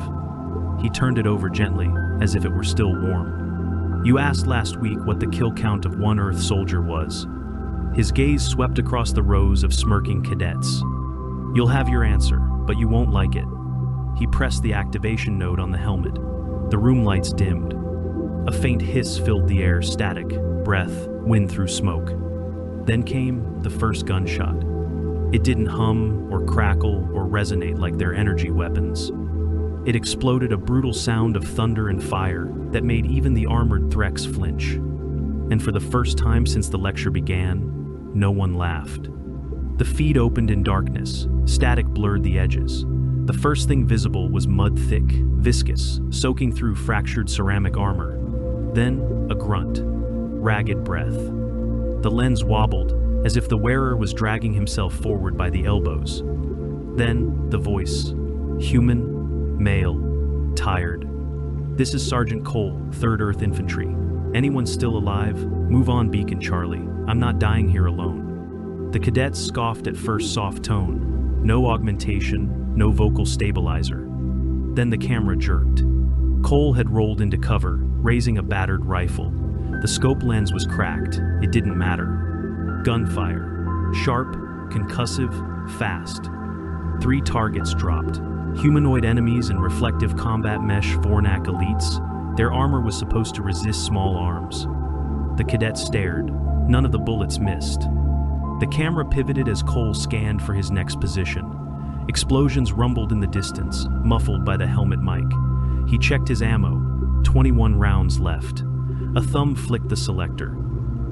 He turned it over gently, as if it were still warm. "You asked last week what the kill count of one Earth soldier was." His gaze swept across the rows of smirking cadets. "You'll have your answer, but you won't like it." He pressed the activation node on the helmet. The room lights dimmed. A faint hiss filled the air, static, breath, wind through smoke. Then came the first gunshot. It didn't hum or crackle or resonate like their energy weapons. It exploded, a brutal sound of thunder and fire that made even the armored Threx flinch. And for the first time since the lecture began, no one laughed. The feed opened in darkness. Static blurred the edges. The first thing visible was mud thick, viscous, soaking through fractured ceramic armor. Then a grunt, ragged breath. The lens wobbled, as if the wearer was dragging himself forward by the elbows. Then the voice, human, male, tired. "This is Sergeant Cole, 3rd Earth Infantry. Anyone still alive? Move on, Beacon Charlie. I'm not dying here alone." The cadets scoffed at first soft tone. No augmentation, no vocal stabilizer. Then the camera jerked. Cole had rolled into cover, raising a battered rifle. The scope lens was cracked. It didn't matter. Gunfire. Sharp, concussive, fast. 3 targets dropped. Humanoid enemies in reflective combat mesh Vornak elites. Their armor was supposed to resist small arms. The cadets stared. None of the bullets missed. The camera pivoted as Cole scanned for his next position. Explosions rumbled in the distance, muffled by the helmet mic. He checked his ammo, 21 rounds left. A thumb flicked the selector.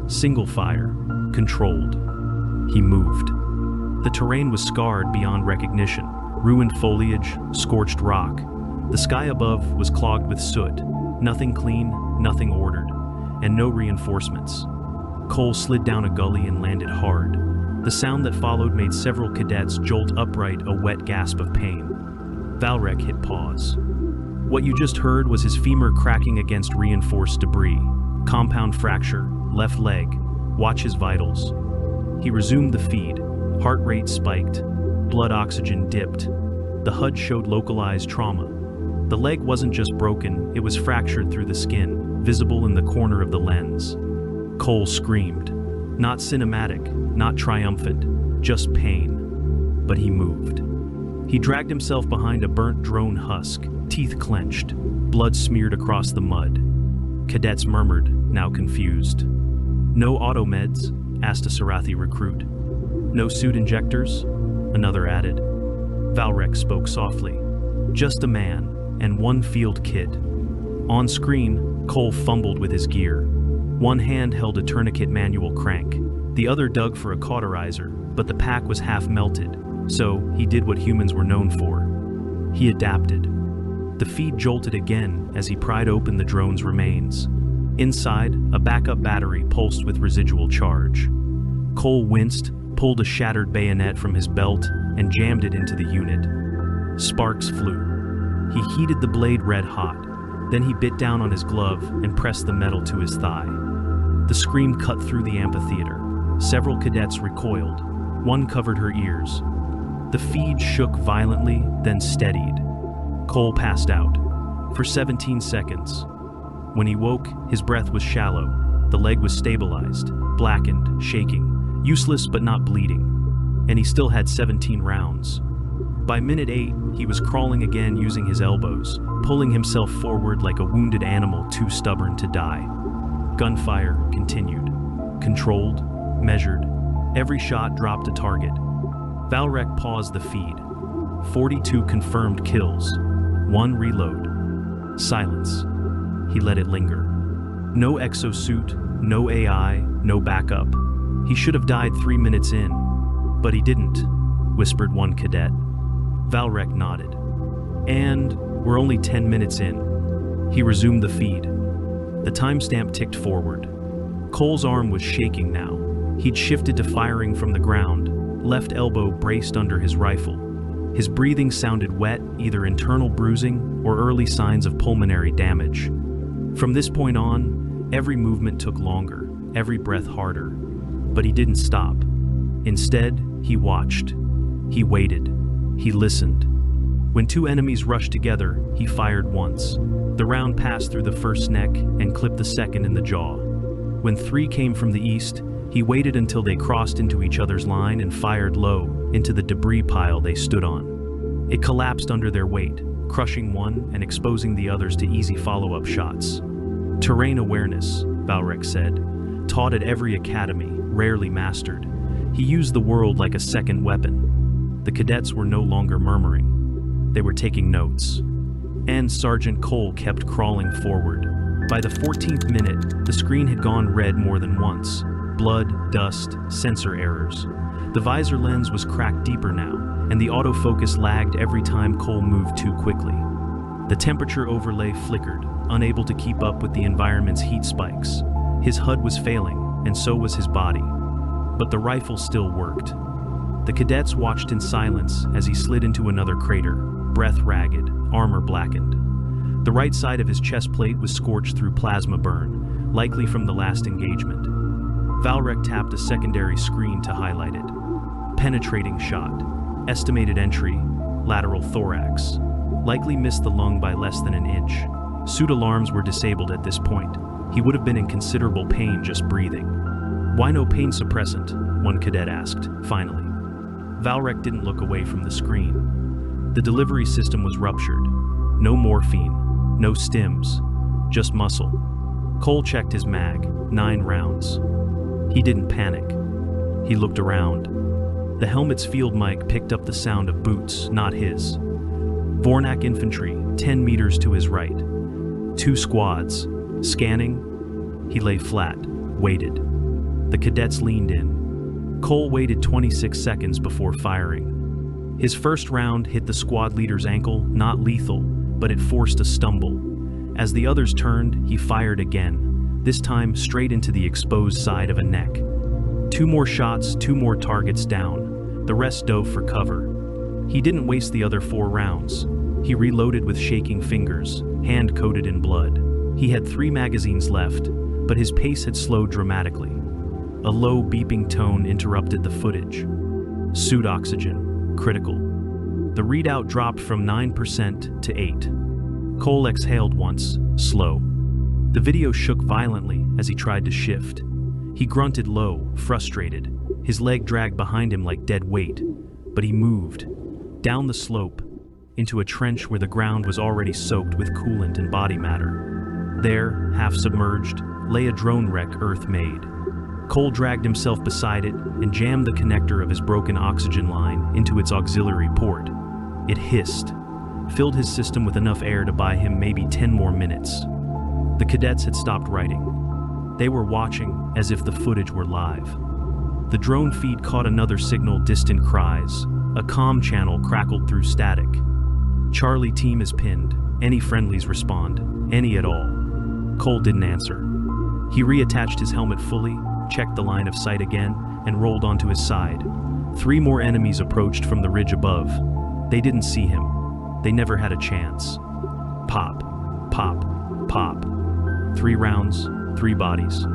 Single fire, controlled. He moved. The terrain was scarred beyond recognition. Ruined foliage, scorched rock. The sky above was clogged with soot. Nothing clean, nothing ordered, and no reinforcements. Cole slid down a gully and landed hard. The sound that followed made several cadets jolt upright, a wet gasp of pain. Valrek hit pause. What you just heard was his femur cracking against reinforced debris. Compound fracture, left leg. Watch his vitals. He resumed the feed. Heart rate spiked. Blood oxygen dipped. The HUD showed localized trauma. The leg wasn't just broken, it was fractured through the skin, visible in the corner of the lens. Cole screamed. Not cinematic, not triumphant, just pain. But he moved. He dragged himself behind a burnt drone husk, teeth clenched, blood smeared across the mud. Cadets murmured, now confused. No auto meds? Asked a Sarathi recruit. No suit injectors? Another added. Valrek spoke softly. Just a man, and one field kit. On screen, Cole fumbled with his gear. One hand held a tourniquet manual crank. The other dug for a cauterizer, but the pack was half melted, so he did what humans were known for. He adapted. The feed jolted again as he pried open the drone's remains. Inside, a backup battery pulsed with residual charge. Cole winced, pulled a shattered bayonet from his belt, and jammed it into the unit. Sparks flew. He heated the blade red hot. Then he bit down on his glove and pressed the metal to his thigh. The scream cut through the amphitheater. Several cadets recoiled. One covered her ears. The feed shook violently, then steadied. Cole passed out. For 17 seconds. When he woke, his breath was shallow. The leg was stabilized, blackened, shaking, useless but not bleeding. And he still had 17 rounds. By minute 8, he was crawling again using his elbows, pulling himself forward like a wounded animal too stubborn to die. Gunfire continued. Controlled, measured. Every shot dropped a target. Valrek paused the feed. 42 confirmed kills. 1 reload. Silence. He let it linger. No exosuit, no AI, no backup. He should have died 3 minutes in. But he didn't, whispered one cadet. Valrek nodded. And we're only 10 minutes in. He resumed the feed. The timestamp ticked forward. Cole's arm was shaking now. He'd shifted to firing from the ground, left elbow braced under his rifle. His breathing sounded wet, either internal bruising or early signs of pulmonary damage. From this point on, every movement took longer, every breath harder. But he didn't stop. Instead, he watched. He waited. He listened. When 2 enemies rushed together, he fired once. The round passed through the first neck and clipped the second in the jaw. When 3 came from the east, he waited until they crossed into each other's line and fired low into the debris pile they stood on. It collapsed under their weight, crushing one and exposing the others to easy follow-up shots. Terrain awareness, Valrek said, taught at every academy, rarely mastered. He used the world like a second weapon. The cadets were no longer murmuring. They were taking notes. And Sergeant Cole kept crawling forward. By the 14th minute, the screen had gone red more than once. Blood, dust, sensor errors. The visor lens was cracked deeper now, and the autofocus lagged every time Cole moved too quickly. The temperature overlay flickered, unable to keep up with the environment's heat spikes. His HUD was failing, and so was his body. But the rifle still worked. The cadets watched in silence as he slid into another crater, breath ragged, armor blackened. The right side of his chest plate was scorched through plasma burn, likely from the last engagement. Valrek tapped a secondary screen to highlight it. Penetrating shot. Estimated entry, lateral thorax. Likely missed the lung by less than an inch. Suit alarms were disabled at this point. He would have been in considerable pain just breathing. Why no pain suppressant? One cadet asked, finally. Valrek didn't look away from the screen. The delivery system was ruptured. No morphine, no stims, just muscle. Cole checked his mag, 9 rounds. He didn't panic. He looked around. The helmet's field mic picked up the sound of boots, not his. Vornak infantry, 10 meters to his right. 2 squads. Scanning. He lay flat, waited. The cadets leaned in. Cole waited 26 seconds before firing. His first round hit the squad leader's ankle, not lethal, but it forced a stumble. As the others turned, he fired again, this time straight into the exposed side of a neck. 2 more shots, 2 more targets down. The rest dove for cover. He didn't waste the other 4 rounds. He reloaded with shaking fingers, hand coated in blood. He had 3 magazines left, but his pace had slowed dramatically. A low beeping tone interrupted the footage. Suit oxygen, critical. The readout dropped from 9% to 8%. Cole exhaled once, slow. The video shook violently as he tried to shift. He grunted low, frustrated. His leg dragged behind him like dead weight, but he moved. Down the slope, into a trench where the ground was already soaked with coolant and body matter. There, half submerged, lay a drone wreck Earth made. Cole dragged himself beside it and jammed the connector of his broken oxygen line into its auxiliary port. It hissed, filled his system with enough air to buy him maybe 10 more minutes. The cadets had stopped writing. They were watching as if the footage were live. The drone feed caught another signal, distant cries. A comm channel crackled through static. Charlie team is pinned. Any friendlies respond. Any at all. Cole didn't answer. He reattached his helmet fully, checked the line of sight again, and rolled onto his side. 3 more enemies approached from the ridge above. They didn't see him. They never had a chance. Pop, pop, pop. 3 rounds, 3 bodies.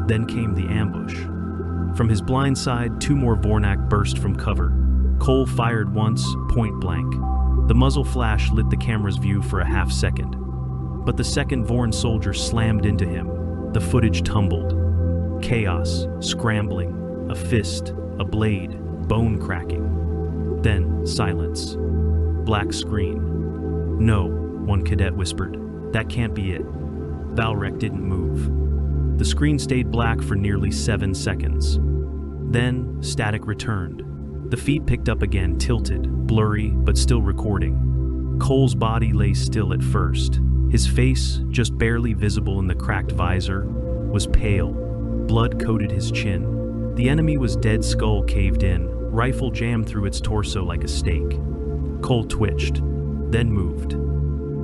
Then came the ambush. From his blind side, 2 more Vornak burst from cover. Cole fired once, point blank. The muzzle flash lit the camera's view for a half second. But the second Vorn soldier slammed into him. The footage tumbled. Chaos, scrambling, a fist, a blade, bone cracking. Then silence. Black screen. "No," one cadet whispered. "That can't be it." Valrek didn't move. The screen stayed black for nearly 7 seconds. Then, static returned. The feed picked up again, tilted, blurry, but still recording. Cole's body lay still at first. His face, just barely visible in the cracked visor, was pale. Blood coated his chin. The enemy was dead, skull caved in, rifle jammed through its torso like a stake. Cole twitched, then moved.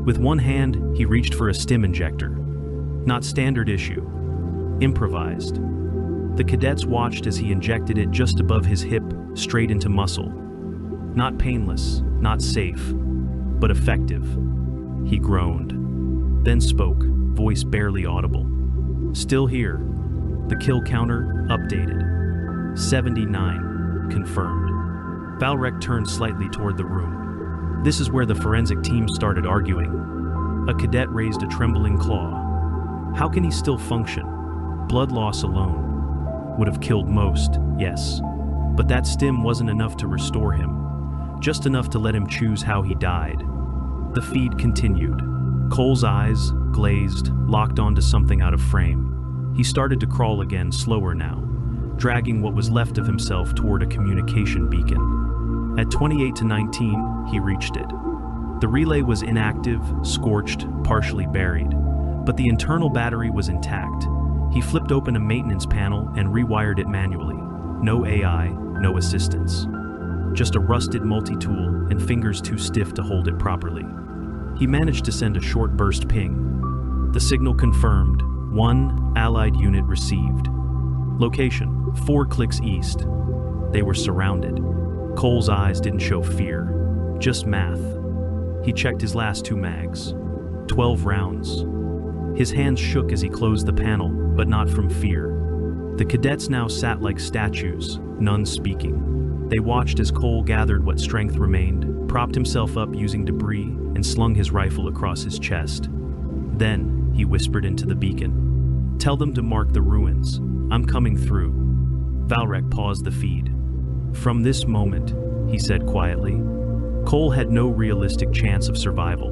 With one hand, he reached for a stim injector. Not standard issue. Improvised. The cadets watched as he injected it just above his hip, straight into muscle. Not painless, not safe, but effective. He groaned, then spoke, voice barely audible. "Still here." The kill counter updated. 79, confirmed. Valrek turned slightly toward the room. This is where the forensic team started arguing. A cadet raised a trembling claw. How can he still function? Blood loss alone would have killed most, yes. But that stim wasn't enough to restore him. Just enough to let him choose how he died. The feed continued. Cole's eyes, glazed, locked onto something out of frame. He started to crawl again, slower now, dragging what was left of himself toward a communication beacon. At 28 to 19, he reached it. The relay was inactive, scorched, partially buried, but the internal battery was intact. He flipped open a maintenance panel and rewired it manually. No AI, no assistance. Just a rusted multi-tool and fingers too stiff to hold it properly. He managed to send a short burst ping. The signal confirmed. 1 Allied unit received. Location, 4 clicks east. They were surrounded. Cole's eyes didn't show fear, just math. He checked his last 2 mags. 12 rounds. His hands shook as he closed the panel, but not from fear. The cadets now sat like statues, none speaking. They watched as Cole gathered what strength remained, propped himself up using debris, and slung his rifle across his chest. Then, he whispered into the beacon. "Tell them to mark the ruins. I'm coming through." Valrek paused the feed. "From this moment," he said quietly, Cole had no realistic chance of survival.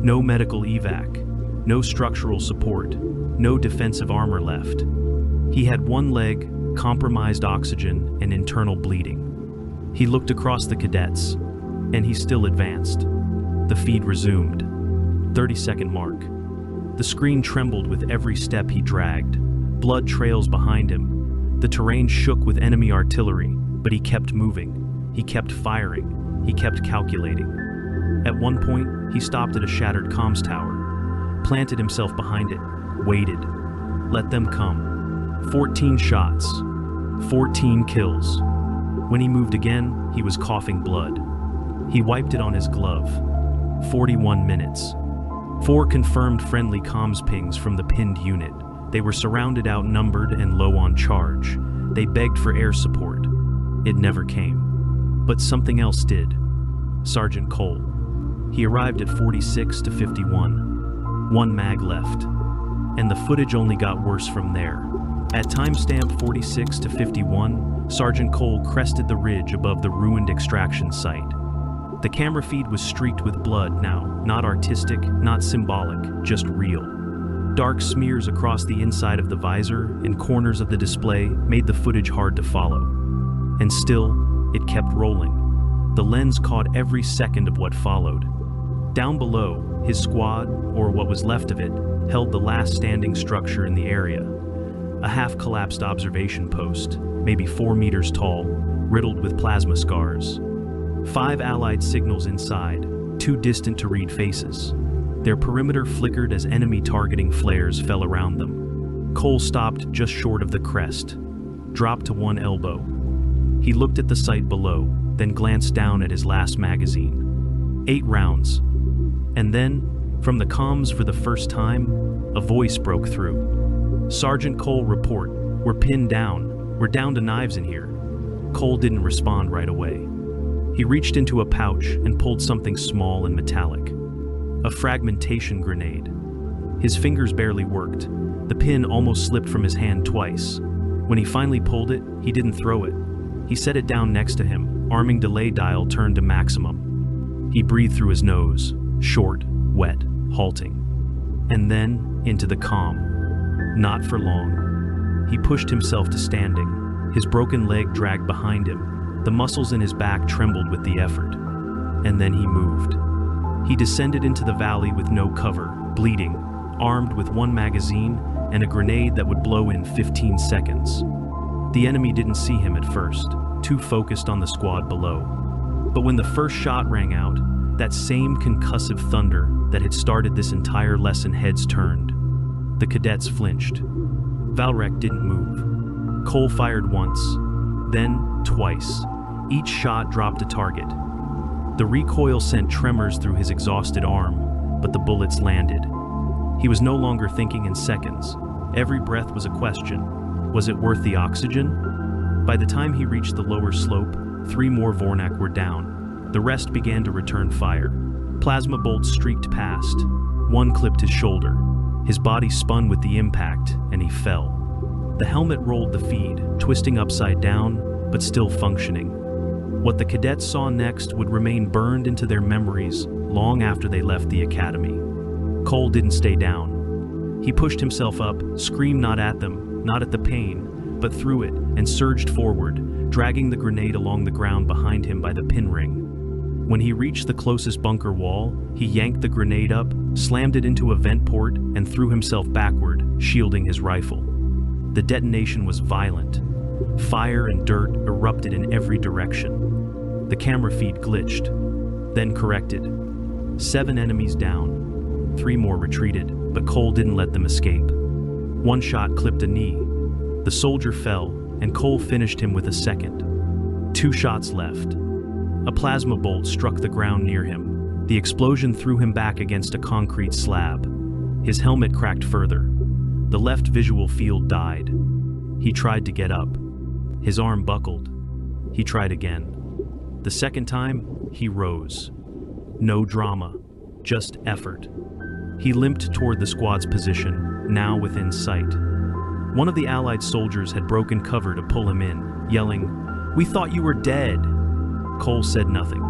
No medical evac, no structural support, no defensive armor left. He had one leg, compromised oxygen, and internal bleeding. He looked across the cadets, and he still advanced. The feed resumed. 30-second mark. The screen trembled with every step he dragged. Blood trails behind him. The terrain shook with enemy artillery, but he kept moving. He kept firing. He kept calculating. At one point, he stopped at a shattered comms tower, planted himself behind it, waited. Let them come. 14 shots. 14 kills. When he moved again, he was coughing blood. He wiped it on his glove. 41 minutes. 4 confirmed friendly comms pings from the pinned unit. They were surrounded, outnumbered, and low on charge. They begged for air support. It never came. But something else did. Sergeant Cole. He arrived at 46 to 51. 1 mag left. And the footage only got worse from there. At timestamp 46 to 51, Sergeant Cole crested the ridge above the ruined extraction site. The camera feed was streaked with blood now, not artistic, not symbolic, just real. Dark smears across the inside of the visor and corners of the display made the footage hard to follow. And still, it kept rolling. The lens caught every second of what followed. Down below, his squad, or what was left of it, held the last standing structure in the area. A half-collapsed observation post, maybe 4 meters tall, riddled with plasma scars. 5 Allied signals inside, too distant to read faces. Their perimeter flickered as enemy targeting flares fell around them. Cole stopped just short of the crest, dropped to one elbow. He looked at the site below, then glanced down at his last magazine. 8 rounds. And then, from the comms for the first time, a voice broke through. "Sergeant Cole, report. We're pinned down. We're down to knives in here." Cole didn't respond right away. He reached into a pouch and pulled something small and metallic. A fragmentation grenade. His fingers barely worked. The pin almost slipped from his hand twice. When he finally pulled it, he didn't throw it. He set it down next to him, arming delay dial turned to maximum. He breathed through his nose, short, wet, halting. And then, into the calm. Not for long. He pushed himself to standing, his broken leg dragged behind him. The muscles in his back trembled with the effort. And then he moved. He descended into the valley with no cover, bleeding, armed with 1 magazine and a grenade that would blow in 15 seconds. The enemy didn't see him at first, too focused on the squad below. But when the first shot rang out, that same concussive thunder that had started this entire lesson, heads turned. The cadets flinched. Valrek didn't move. Cole fired once, then twice. Each shot dropped a target. The recoil sent tremors through his exhausted arm, but the bullets landed. He was no longer thinking in seconds. Every breath was a question. Was it worth the oxygen? By the time he reached the lower slope, 3 more Vornak were down. The rest began to return fire. Plasma bolts streaked past. One clipped his shoulder. His body spun with the impact, and he fell. The helmet rolled the feed, twisting upside down, but still functioning. What the cadets saw next would remain burned into their memories long after they left the academy. Cole didn't stay down. He pushed himself up, screamed not at them, not at the pain, but through it, and surged forward, dragging the grenade along the ground behind him by the pin ring. When he reached the closest bunker wall, he yanked the grenade up, slammed it into a vent port, and threw himself backward, shielding his rifle. The detonation was violent. Fire and dirt erupted in every direction. The camera feed glitched, then corrected. 7 enemies down. 3 more retreated, but Cole didn't let them escape. 1 shot clipped a knee. The soldier fell, and Cole finished him with a second. 2 shots left. A plasma bolt struck the ground near him. The explosion threw him back against a concrete slab. His helmet cracked further. The left visual field died. He tried to get up. His arm buckled. He tried again. The second time, he rose. No drama, just effort. He limped toward the squad's position, now within sight. One of the Allied soldiers had broken cover to pull him in, yelling, "We thought you were dead!" Cole said nothing.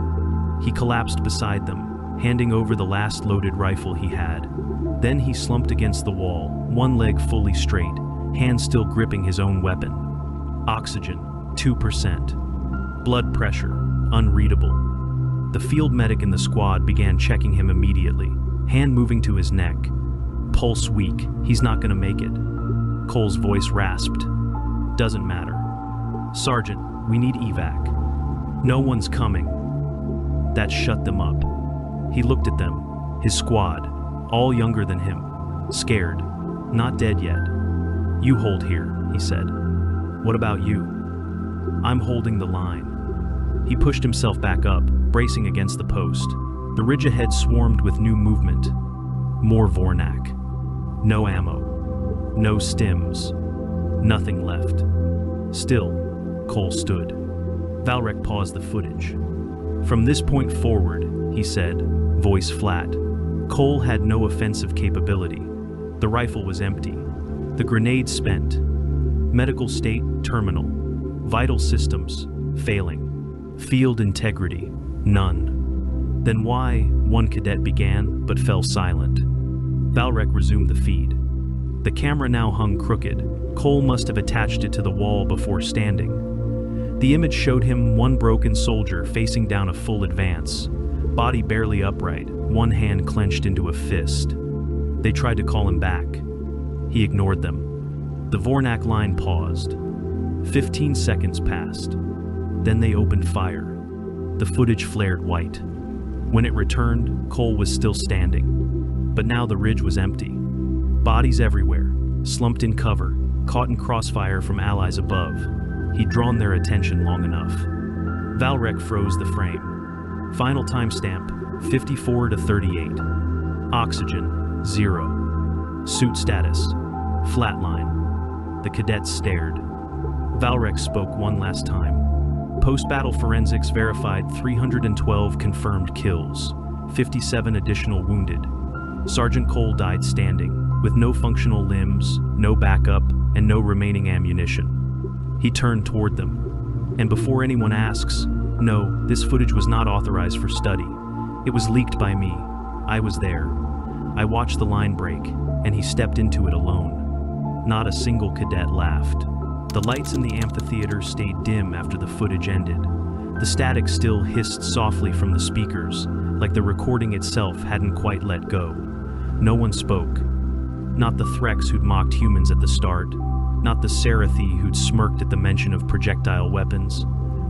He collapsed beside them, handing over the last loaded rifle he had. Then he slumped against the wall, one leg fully straight, hand still gripping his own weapon. Oxygen, 2%. Blood pressure, unreadable. The field medic in the squad began checking him immediately, hand moving to his neck. Pulse weak, he's not gonna make it. Cole's voice rasped. Doesn't matter. Sergeant, we need evac. No one's coming. That shut them up. He looked at them, his squad, all younger than him, scared, not dead yet. You hold here, he said. What about you? I'm holding the line. He pushed himself back up, bracing against the post. The ridge ahead swarmed with new movement. More Vornak. No ammo. No stims. Nothing left. Still, Cole stood. Valrek paused the footage. From this point forward, he said, voice flat, Cole had no offensive capability. The rifle was empty. The grenade spent. Medical state terminal. Vital systems failing. Field integrity none. Then why, one cadet began, but fell silent. Valrek resumed the feed. The camera now hung crooked. Cole must have attached it to the wall before standing. The image showed him one broken soldier facing down a full advance, body barely upright, one hand clenched into a fist. They tried to call him back. He ignored them. The Vornak line paused. 15 seconds passed. Then they opened fire. The footage flared white. When it returned, Cole was still standing. But now the ridge was empty. Bodies everywhere, slumped in cover, caught in crossfire from allies above. He'd drawn their attention long enough. Valrek froze the frame. Final timestamp, 54 to 38. Oxygen, 0. Suit status, flatline. The cadets stared. Valrek spoke one last time. Post-battle forensics verified 312 confirmed kills, 57 additional wounded. Sergeant Cole died standing, with no functional limbs, no backup, and no remaining ammunition. He turned toward them. And before anyone asks, no, this footage was not authorized for study. It was leaked by me. I was there. I watched the line break, and he stepped into it alone. Not a single cadet laughed. The lights in the amphitheater stayed dim after the footage ended. The static still hissed softly from the speakers, like the recording itself hadn't quite let go. No one spoke. Not the Threx who'd mocked humans at the start. Not the Serathi who'd smirked at the mention of projectile weapons.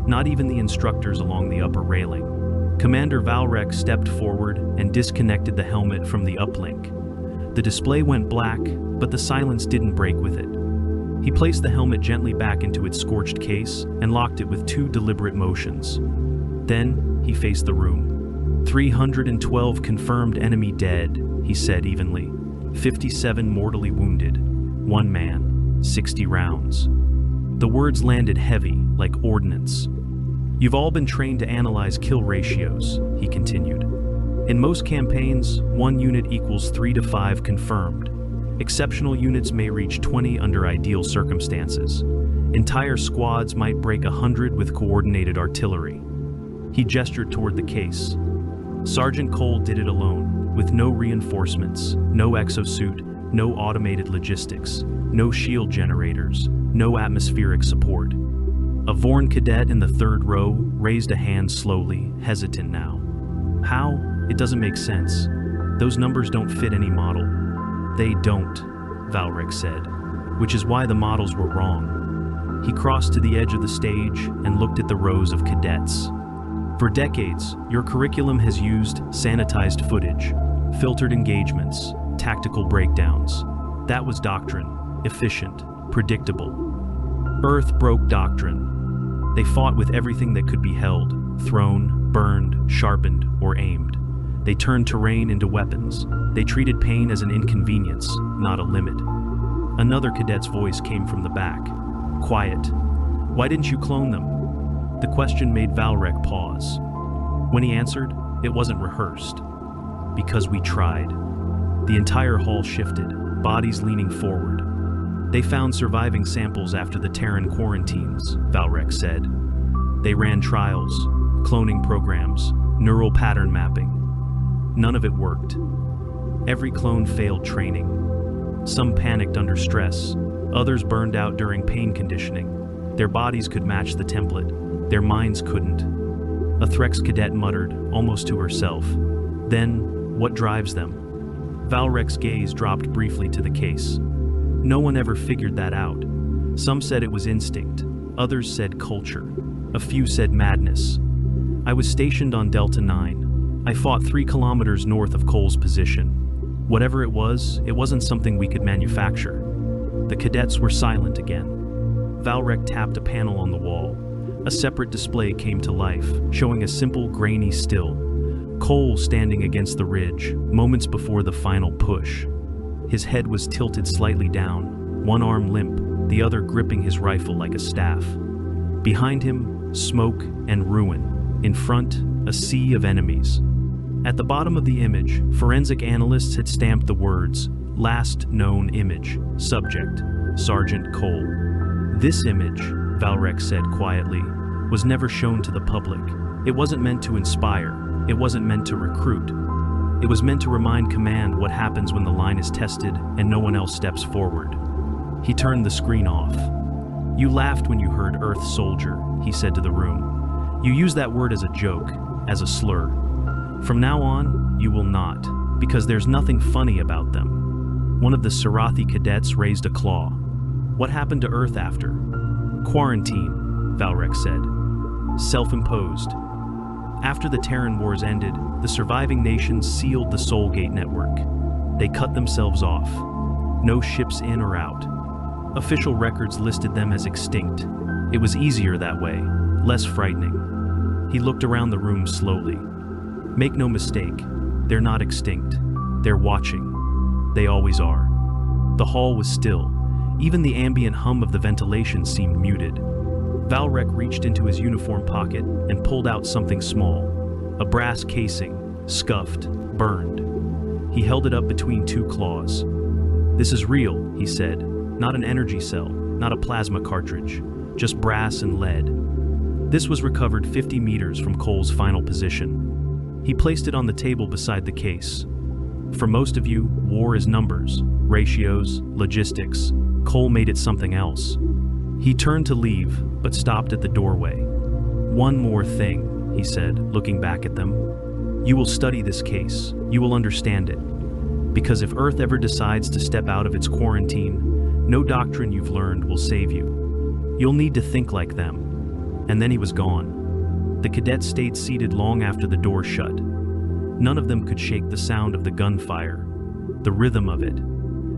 Not even the instructors along the upper railing. Commander Valrek stepped forward and disconnected the helmet from the uplink. The display went black, but the silence didn't break with it. He placed the helmet gently back into its scorched case and locked it with 2 deliberate motions. Then, he faced the room. 312 confirmed enemy dead, he said evenly. 57 mortally wounded. 1 man, 60 rounds. The words landed heavy, like ordnance. You've all been trained to analyze kill ratios, he continued. In most campaigns, 1 unit equals 3 to 5 confirmed. Exceptional units may reach 20 under ideal circumstances. Entire squads might break 100 with coordinated artillery. He gestured toward the case. Sergeant Cole did it alone, with no reinforcements, no exosuit, no automated logistics, no shield generators, no atmospheric support. A Vorn cadet in the 3rd row raised a hand slowly, hesitant now. How? It doesn't make sense. Those numbers don't fit any model. They don't, Valrek said, which is why the models were wrong. He crossed to the edge of the stage and looked at the rows of cadets. For decades, your curriculum has used sanitized footage, filtered engagements, tactical breakdowns. That was doctrine, efficient, predictable. Earth broke doctrine. They fought with everything that could be held, thrown, burned, sharpened, or aimed. They turned terrain into weapons. They treated pain as an inconvenience, not a limit. Another cadet's voice came from the back. Quiet. Why didn't you clone them? The question made Valrek pause. When he answered, it wasn't rehearsed. Because we tried. The entire hall shifted, bodies leaning forward. They found surviving samples after the Terran quarantines, Valrek said. They ran trials, cloning programs, neural pattern mapping. None of it worked. Every clone failed training. Some panicked under stress. Others burned out during pain conditioning. Their bodies could match the template. Their minds couldn't. a Threx cadet muttered, almost to herself. Then, what drives them? Valrek's gaze dropped briefly to the case. No one ever figured that out. Some said it was instinct, others said culture, a few said madness. I was stationed on Delta 9. I fought 3 kilometers north of Cole's position. Whatever it wasn't something we could manufacture. The cadets were silent again. Valrek tapped a panel on the wall. A separate display came to life, showing a simple, grainy still. Cole standing against the ridge, moments before the final push. His head was tilted slightly down, one arm limp, the other gripping his rifle like a staff. Behind him, smoke and ruin. In front, a sea of enemies. At the bottom of the image, forensic analysts had stamped the words, "Last known image, subject, Sergeant Cole." This image, Valrek said quietly, was never shown to the public. It wasn't meant to inspire. It wasn't meant to recruit. It was meant to remind command what happens when the line is tested and no one else steps forward. He turned the screen off. "You laughed when you heard Earth soldier," he said to the room. "You use that word as a joke, as a slur. From now on, you will not, because there's nothing funny about them." One of the Sarathi cadets raised a claw. "What happened to Earth after?" "Quarantine," Valrek said. "Self-imposed. After the Terran Wars ended, the surviving nations sealed the Soulgate network. They cut themselves off. No ships in or out. Official records listed them as extinct. It was easier that way, less frightening." He looked around the room slowly. "Make no mistake, they're not extinct. They're watching. They always are." The hall was still. Even the ambient hum of the ventilation seemed muted. Valrek reached into his uniform pocket and pulled out something small. A brass casing, scuffed, burned. He held it up between 2 claws. "This is real," he said. "Not an energy cell, not a plasma cartridge, just brass and lead." This was recovered 50 meters from Cole's final position. He placed it on the table beside the case. "For most of you, war is numbers, ratios, logistics. Cole made it something else." He turned to leave, but stopped at the doorway. "One more thing," he said, looking back at them. "You will study this case. You will understand it. Because if Earth ever decides to step out of its quarantine, no doctrine you've learned will save you. You'll need to think like them." And then he was gone. The cadets stayed seated long after the door shut. None of them could shake the sound of the gunfire, the rhythm of it.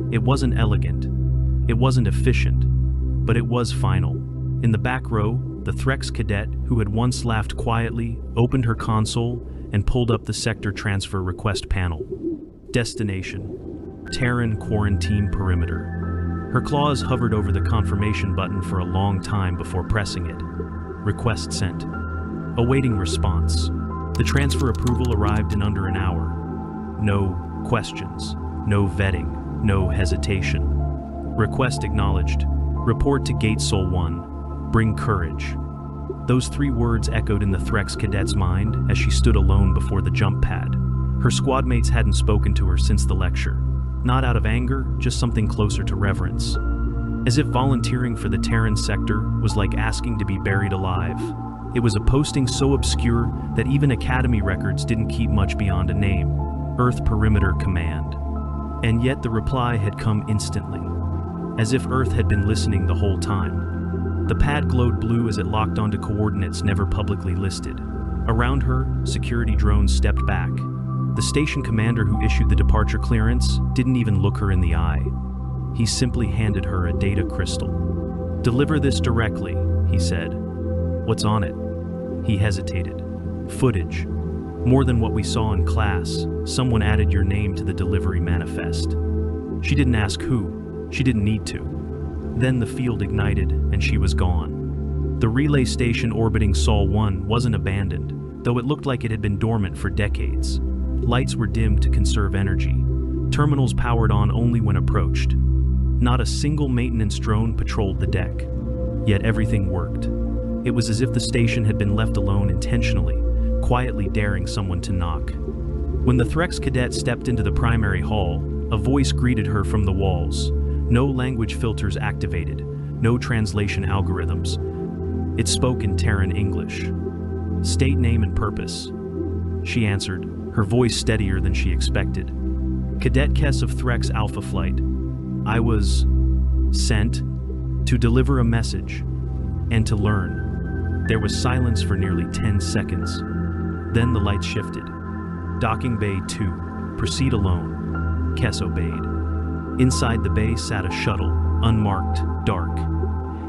It wasn't elegant. It wasn't efficient. But it was final. In the back row, the Threx cadet, who had once laughed quietly, opened her console and pulled up the sector transfer request panel. Destination: Terran Quarantine Perimeter. Her claws hovered over the confirmation button for a long time before pressing it. Request sent. Awaiting response. The transfer approval arrived in under an hour. No questions, no vetting, no hesitation. Request acknowledged. Report to Gate Sol 1. Bring courage. Those 3 words echoed in the Threx cadet's mind as she stood alone before the jump pad. Her squad mates hadn't spoken to her since the lecture. Not out of anger, just something closer to reverence. As if volunteering for the Terran sector was like asking to be buried alive. It was a posting so obscure that even Academy records didn't keep much beyond a name: Earth Perimeter Command. And yet the reply had come instantly, as if Earth had been listening the whole time. The pad glowed blue as it locked onto coordinates never publicly listed. Around her, security drones stepped back. The station commander who issued the departure clearance didn't even look her in the eye. He simply handed her a data crystal. "Deliver this directly," he said. "What's on it?" He hesitated. "Footage. More than what we saw in class. Someone added your name to the delivery manifest." She didn't ask who. She didn't need to. Then the field ignited, and she was gone. The relay station orbiting Sol 1 wasn't abandoned, though it looked like it had been dormant for decades. Lights were dimmed to conserve energy. Terminals powered on only when approached. Not a single maintenance drone patrolled the deck. Yet everything worked. It was as if the station had been left alone intentionally, quietly daring someone to knock. When the Threx cadet stepped into the primary hall, a voice greeted her from the walls. No language filters activated, no translation algorithms. It spoke in Terran English. State name and purpose. She answered, her voice steadier than she expected. Cadet Kess of Threx Alpha Flight. I was sent to deliver a message and to learn. There was silence for nearly 10 seconds. Then the lights shifted. Docking Bay 2. Proceed alone. Kess obeyed. Inside the bay sat a shuttle, unmarked, dark.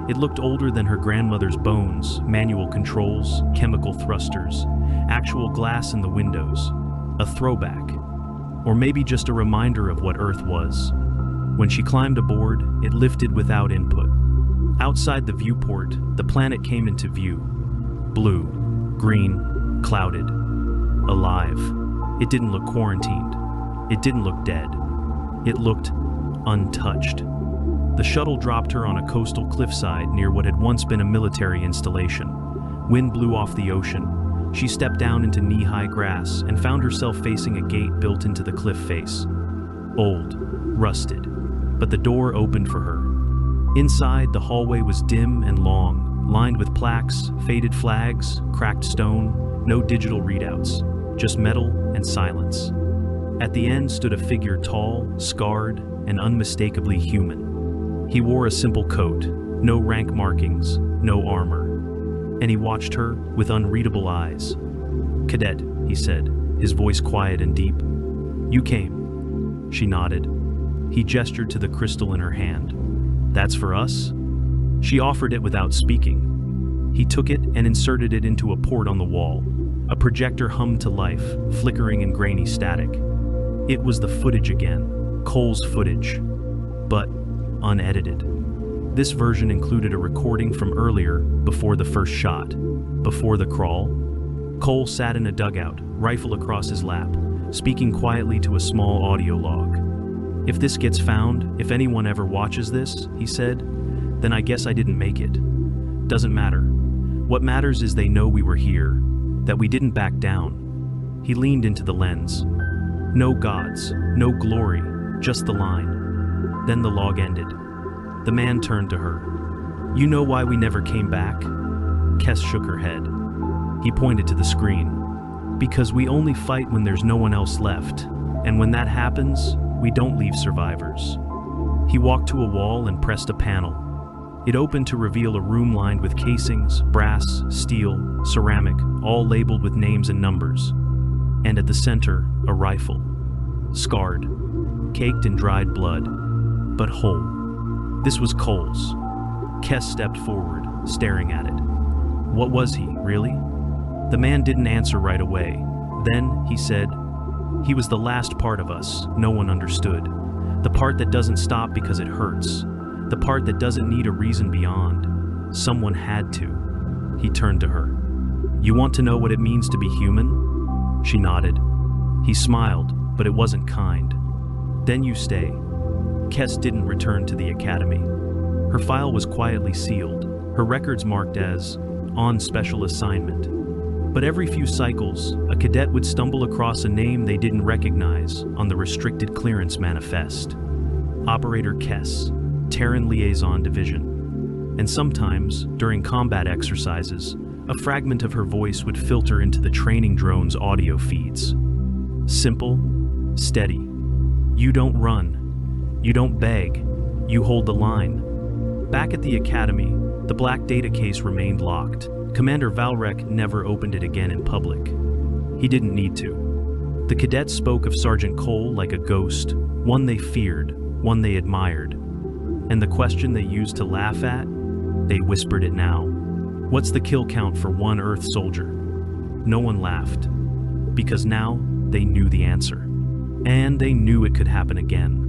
It looked older than her grandmother's bones, manual controls, chemical thrusters, actual glass in the windows. A throwback. Or maybe just a reminder of what Earth was. When she climbed aboard, it lifted without input. Outside the viewport, the planet came into view. Blue, green, clouded, alive. It didn't look quarantined. It didn't look dead. It looked untouched. The shuttle dropped her on a coastal cliffside near what had once been a military installation. Wind blew off the ocean. She stepped down into knee-high grass and found herself facing a gate built into the cliff face. Old, rusted, but the door opened for her. Inside, the hallway was dim and long, lined with plaques, faded flags, cracked stone, no digital readouts, just metal and silence. At the end stood a figure tall, scarred, and unmistakably human. He wore a simple coat, no rank markings, no armor. And he watched her with unreadable eyes. "Cadet," he said, his voice quiet and deep. "You came." She nodded. He gestured to the crystal in her hand. "That's for us?" She offered it without speaking. He took it and inserted it into a port on the wall. A projector hummed to life, flickering in grainy static. It was the footage again, Cole's footage, but unedited. This version included a recording from earlier, before the first shot, before the crawl. Cole sat in a dugout, rifle across his lap, speaking quietly to a small audio log. "If this gets found, if anyone ever watches this," he said, "then I guess I didn't make it. Doesn't matter. What matters is they know we were here, that we didn't back down." He leaned into the lens. No gods, no glory, just the line. Then the log ended. The man turned to her. "You know why we never came back?" Kess shook her head. He pointed to the screen. "Because we only fight when there's no one else left, and when that happens, we don't leave survivors." He walked to a wall and pressed a panel. It opened to reveal a room lined with casings, brass, steel, ceramic, all labeled with names and numbers. And at the center, a rifle. Scarred, caked in dried blood, but whole. This was Cole's. Kess stepped forward, staring at it. What was he, really? The man didn't answer right away. Then, he said, "He was the last part of us no one understood. The part that doesn't stop because it hurts. The part that doesn't need a reason beyond. Someone had to." He turned to her. "You want to know what it means to be human?" She nodded. He smiled, but it wasn't kind. "Then you stay." Kess didn't return to the academy. Her file was quietly sealed, her records marked as on special assignment. But every few cycles, a cadet would stumble across a name they didn't recognize on the restricted clearance manifest. Operator Kess, Terran Liaison Division. And sometimes, during combat exercises, a fragment of her voice would filter into the training drone's audio feeds. Simple, steady. You don't run. You don't beg. You hold the line. Back at the academy, the black data case remained locked. Commander Valrek never opened it again in public. He didn't need to. The cadets spoke of Sergeant Cole like a ghost, one they feared, one they admired. And the question they used to laugh at, they whispered it now. What's the kill count for one Earth soldier? No one laughed, because now they knew the answer. And they knew it could happen again.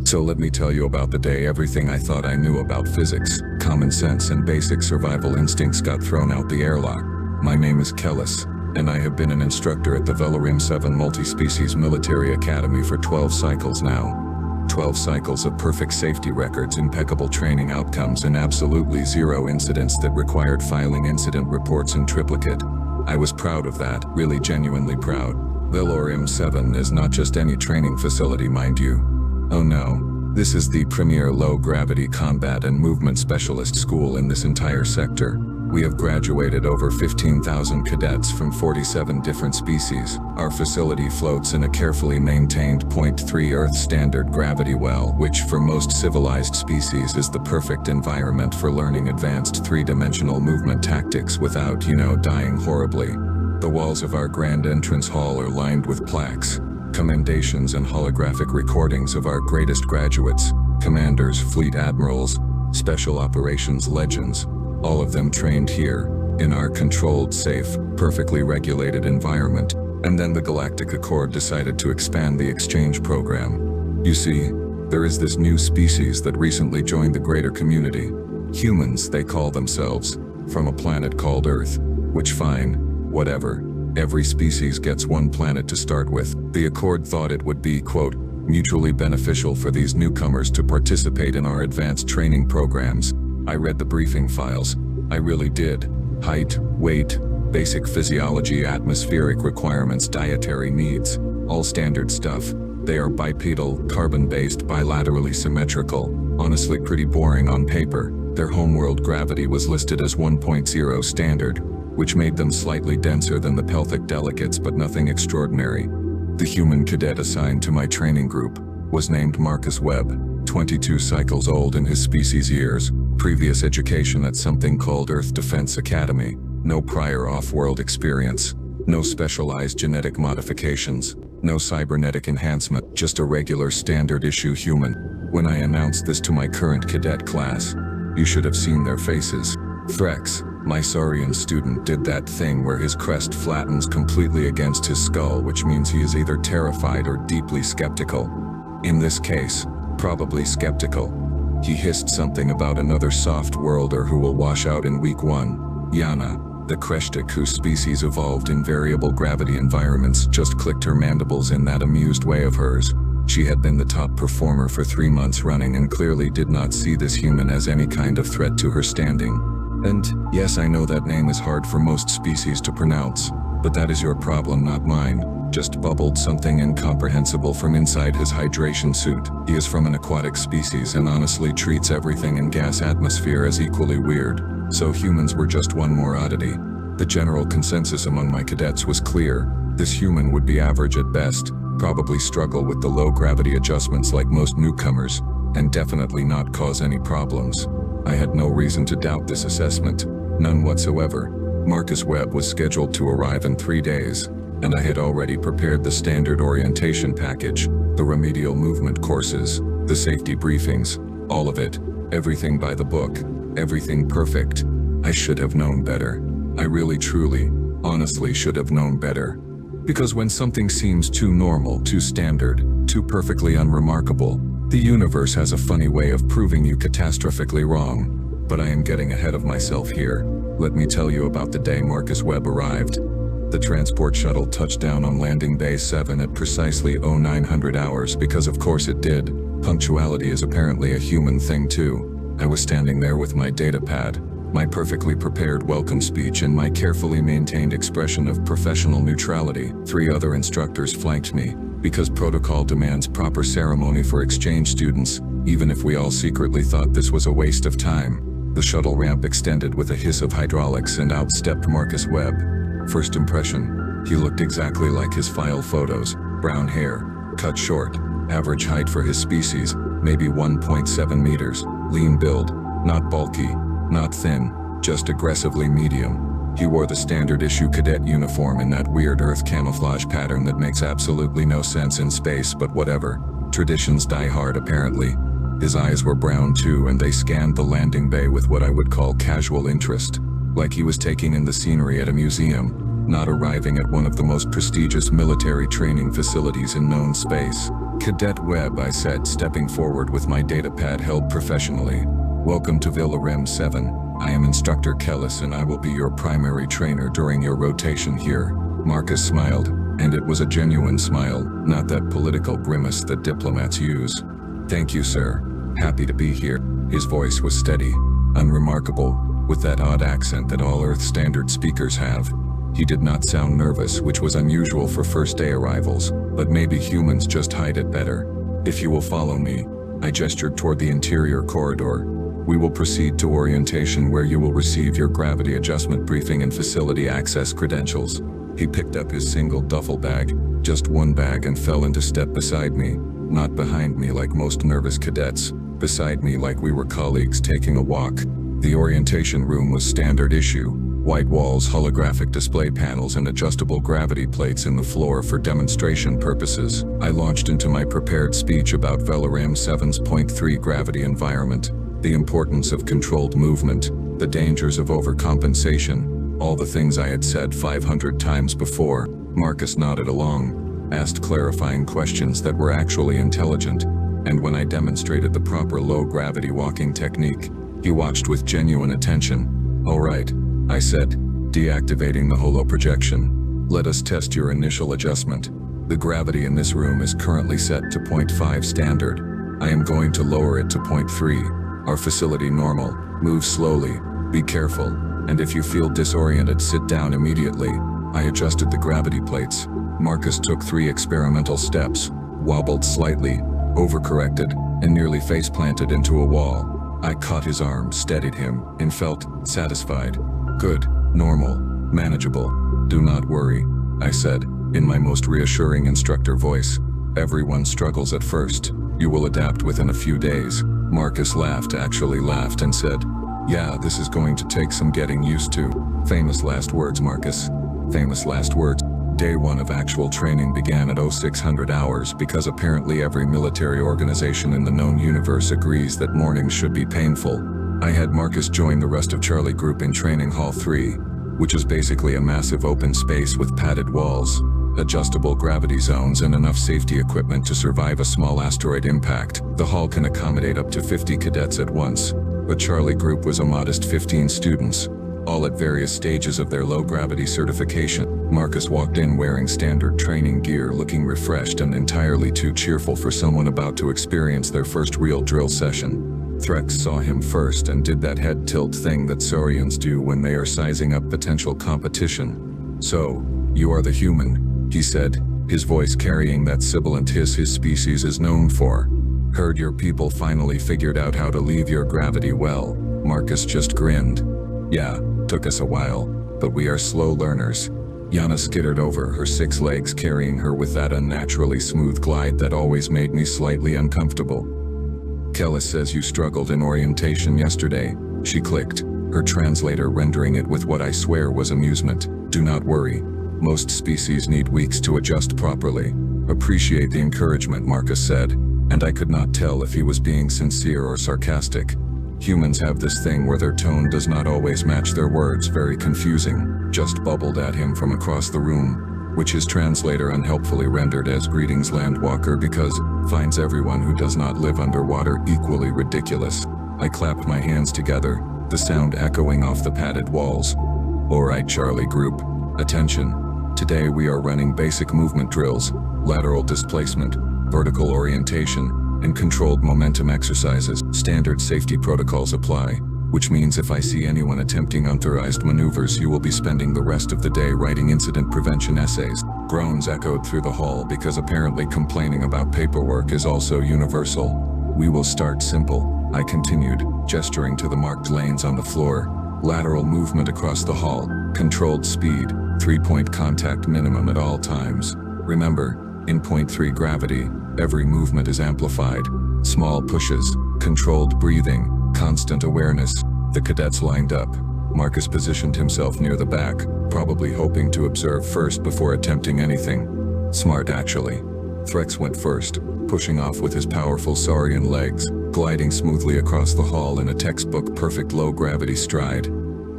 So let me tell you about the day everything I thought I knew about physics, common sense and basic survival instincts got thrown out the airlock. My name is Kellis, and I have been an instructor at the Velorium 7 Multi-Species Military Academy for 12 cycles now. 12 cycles of perfect safety records, impeccable training outcomes, and absolutely zero incidents that required filing incident reports in triplicate. I was proud of that, really genuinely proud. Velorium 7 is not just any training facility, mind you. Oh no, this is the premier low-gravity combat and movement specialist school in this entire sector. We have graduated over 15,000 cadets from 47 different species. Our facility floats in a carefully maintained 0.3 Earth standard gravity well, which for most civilized species is the perfect environment for learning advanced three-dimensional movement tactics without, dying horribly. The walls of our grand entrance hall are lined with plaques, commendations and holographic recordings of our greatest graduates, commanders, fleet admirals, special operations legends, all of them trained here, in our controlled, safe, perfectly regulated environment. And then the Galactic Accord decided to expand the exchange program. You see, there is this new species that recently joined the greater community. Humans, they call themselves, from a planet called Earth, which fine, whatever. Every species gets one planet to start with. The Accord thought it would be, quote, mutually beneficial for these newcomers to participate in our advanced training programs. I read the briefing files. I really did. Height, weight, basic physiology, atmospheric requirements, dietary needs. All standard stuff. They are bipedal, carbon-based, bilaterally symmetrical. Honestly pretty boring on paper. Their homeworld gravity was listed as 1.0 standard, which made them slightly denser than the pelthic delegates, but nothing extraordinary. The human cadet assigned to my training group was named Marcus Webb, 22 cycles old in his species years, previous education at something called Earth Defense Academy, no prior off-world experience, no specialized genetic modifications, no cybernetic enhancement, just a regular standard-issue human. When I announced this to my current cadet class, you should have seen their faces. Threx, my Saurian student, did that thing where his crest flattens completely against his skull, which means he is either terrified or deeply skeptical. In this case, probably skeptical. He hissed something about another soft worlder who will wash out in week 1. Yana, the Kreshtik whose species evolved in variable gravity environments, just clicked her mandibles in that amused way of hers. She had been the top performer for 3 months running and clearly did not see this human as any kind of threat to her standing. And, yes, I know that name is hard for most species to pronounce, but that is your problem, not mine. Just bubbled something incomprehensible from inside his hydration suit. He is from an aquatic species and honestly treats everything in gas atmosphere as equally weird. So humans were just one more oddity. The general consensus among my cadets was clear. This human would be average at best, probably struggle with the low gravity adjustments like most newcomers, and definitely not cause any problems. I had no reason to doubt this assessment, none whatsoever. Marcus Webb was scheduled to arrive in 3 days, and I had already prepared the standard orientation package, the remedial movement courses, the safety briefings, all of it, everything by the book, everything perfect. I should have known better. I really, truly, honestly should have known better. Because when something seems too normal, too standard, too perfectly unremarkable, the universe has a funny way of proving you catastrophically wrong. But I am getting ahead of myself here. Let me tell you about the day Marcus Webb arrived. The transport shuttle touched down on landing bay 7 at precisely 0900 hours because of course it did. Punctuality is apparently a human thing too. I was standing there with my data pad, my perfectly prepared welcome speech and my carefully maintained expression of professional neutrality. 3 other instructors flanked me, because protocol demands proper ceremony for exchange students, even if we all secretly thought this was a waste of time. The shuttle ramp extended with a hiss of hydraulics and out stepped Marcus Webb. First impression, he looked exactly like his file photos, brown hair, cut short, average height for his species, maybe 1.7 meters, lean build, not bulky, not thin, just aggressively medium. He wore the standard issue cadet uniform in that weird Earth camouflage pattern that makes absolutely no sense in space, but whatever. Traditions die hard apparently. His eyes were brown too, and they scanned the landing bay with what I would call casual interest. Like he was taking in the scenery at a museum, not arriving at one of the most prestigious military training facilities in known space. Cadet Webb, I said, stepping forward with my datapad held professionally. Welcome to Villa Rem 7. I am Instructor Kellis and I will be your primary trainer during your rotation here. Marcus smiled, and it was a genuine smile, not that political grimace that diplomats use. Thank you, sir. Happy to be here. His voice was steady, unremarkable, with that odd accent that all Earth Standard speakers have. He did not sound nervous, which was unusual for first-day arrivals, but maybe humans just hide it better. If you will follow me, I gestured toward the interior corridor. We will proceed to orientation, where you will receive your gravity adjustment briefing and facility access credentials. He picked up his single duffel bag, just one bag, and fell into step beside me. Not behind me like most nervous cadets, beside me like we were colleagues taking a walk. The orientation room was standard issue. White walls, holographic display panels, and adjustable gravity plates in the floor for demonstration purposes. I launched into my prepared speech about Velaram 7.3 gravity environment, the importance of controlled movement, the dangers of overcompensation, all the things I had said 500 times before. Marcus nodded along, asked clarifying questions that were actually intelligent, and when I demonstrated the proper low-gravity walking technique, he watched with genuine attention. "All right," I said, deactivating the holoprojection. "Let us test your initial adjustment. The gravity in this room is currently set to 0.5 standard. I am going to lower it to 0.3. Our facility normal. Move slowly, be careful, and if you feel disoriented, sit down immediately." I adjusted the gravity plates. Marcus took 3 experimental steps, wobbled slightly, overcorrected, and nearly face-planted into a wall. I caught his arm, steadied him, and felt satisfied. "Good, normal, manageable. Do not worry," I said, in my most reassuring instructor voice. "Everyone struggles at first. You will adapt within a few days." Marcus laughed, actually laughed, and said, "Yeah, this is going to take some getting used to." Famous last words, Marcus. Famous last words. Day 1 of actual training began at 0600 hours because apparently every military organization in the known universe agrees that mornings should be painful. I had Marcus join the rest of Charlie Group in Training Hall 3, which is basically a massive open space with padded walls, adjustable gravity zones, and enough safety equipment to survive a small asteroid impact. The hall can accommodate up to 50 cadets at once, but Charlie Group was a modest 15 students, all at various stages of their low-gravity certification. Marcus walked in wearing standard training gear, looking refreshed and entirely too cheerful for someone about to experience their first real drill session. Threx saw him first and did that head tilt thing that Saurians do when they are sizing up potential competition. "So, you are the human," he said, his voice carrying that sibilant hiss his species is known for. "Heard your people finally figured out how to leave your gravity well." Marcus just grinned. "Yeah, took us a while, but we are slow learners." Yana skittered over, her 6 legs carrying her with that unnaturally smooth glide that always made me slightly uncomfortable. "Kellis says you struggled in orientation yesterday," she clicked, her translator rendering it with what I swear was amusement. "Do not worry. Most species need weeks to adjust properly." "Appreciate the encouragement," Marcus said, and I could not tell if he was being sincere or sarcastic. Humans have this thing where their tone does not always match their words. Very confusing. Just bubbled at him from across the room, which his translator unhelpfully rendered as "Greetings, Landwalker," because finds everyone who does not live underwater equally ridiculous. I clapped my hands together, the sound echoing off the padded walls. "All right, Charlie Group, attention. Today we are running basic movement drills, lateral displacement, vertical orientation, and controlled momentum exercises. Standard safety protocols apply, which means if I see anyone attempting unauthorized maneuvers, you will be spending the rest of the day writing incident prevention essays." Groans echoed through the hall because apparently complaining about paperwork is also universal. "We will start simple," I continued, gesturing to the marked lanes on the floor. "Lateral movement across the hall, controlled speed, 3-point contact minimum at all times. Remember, in 0.3 gravity, every movement is amplified. Small pushes, controlled breathing, constant awareness." The cadets lined up. Marcus positioned himself near the back, probably hoping to observe first before attempting anything. Smart, actually. Threx went first, pushing off with his powerful saurian legs, gliding smoothly across the hall in a textbook perfect low-gravity stride.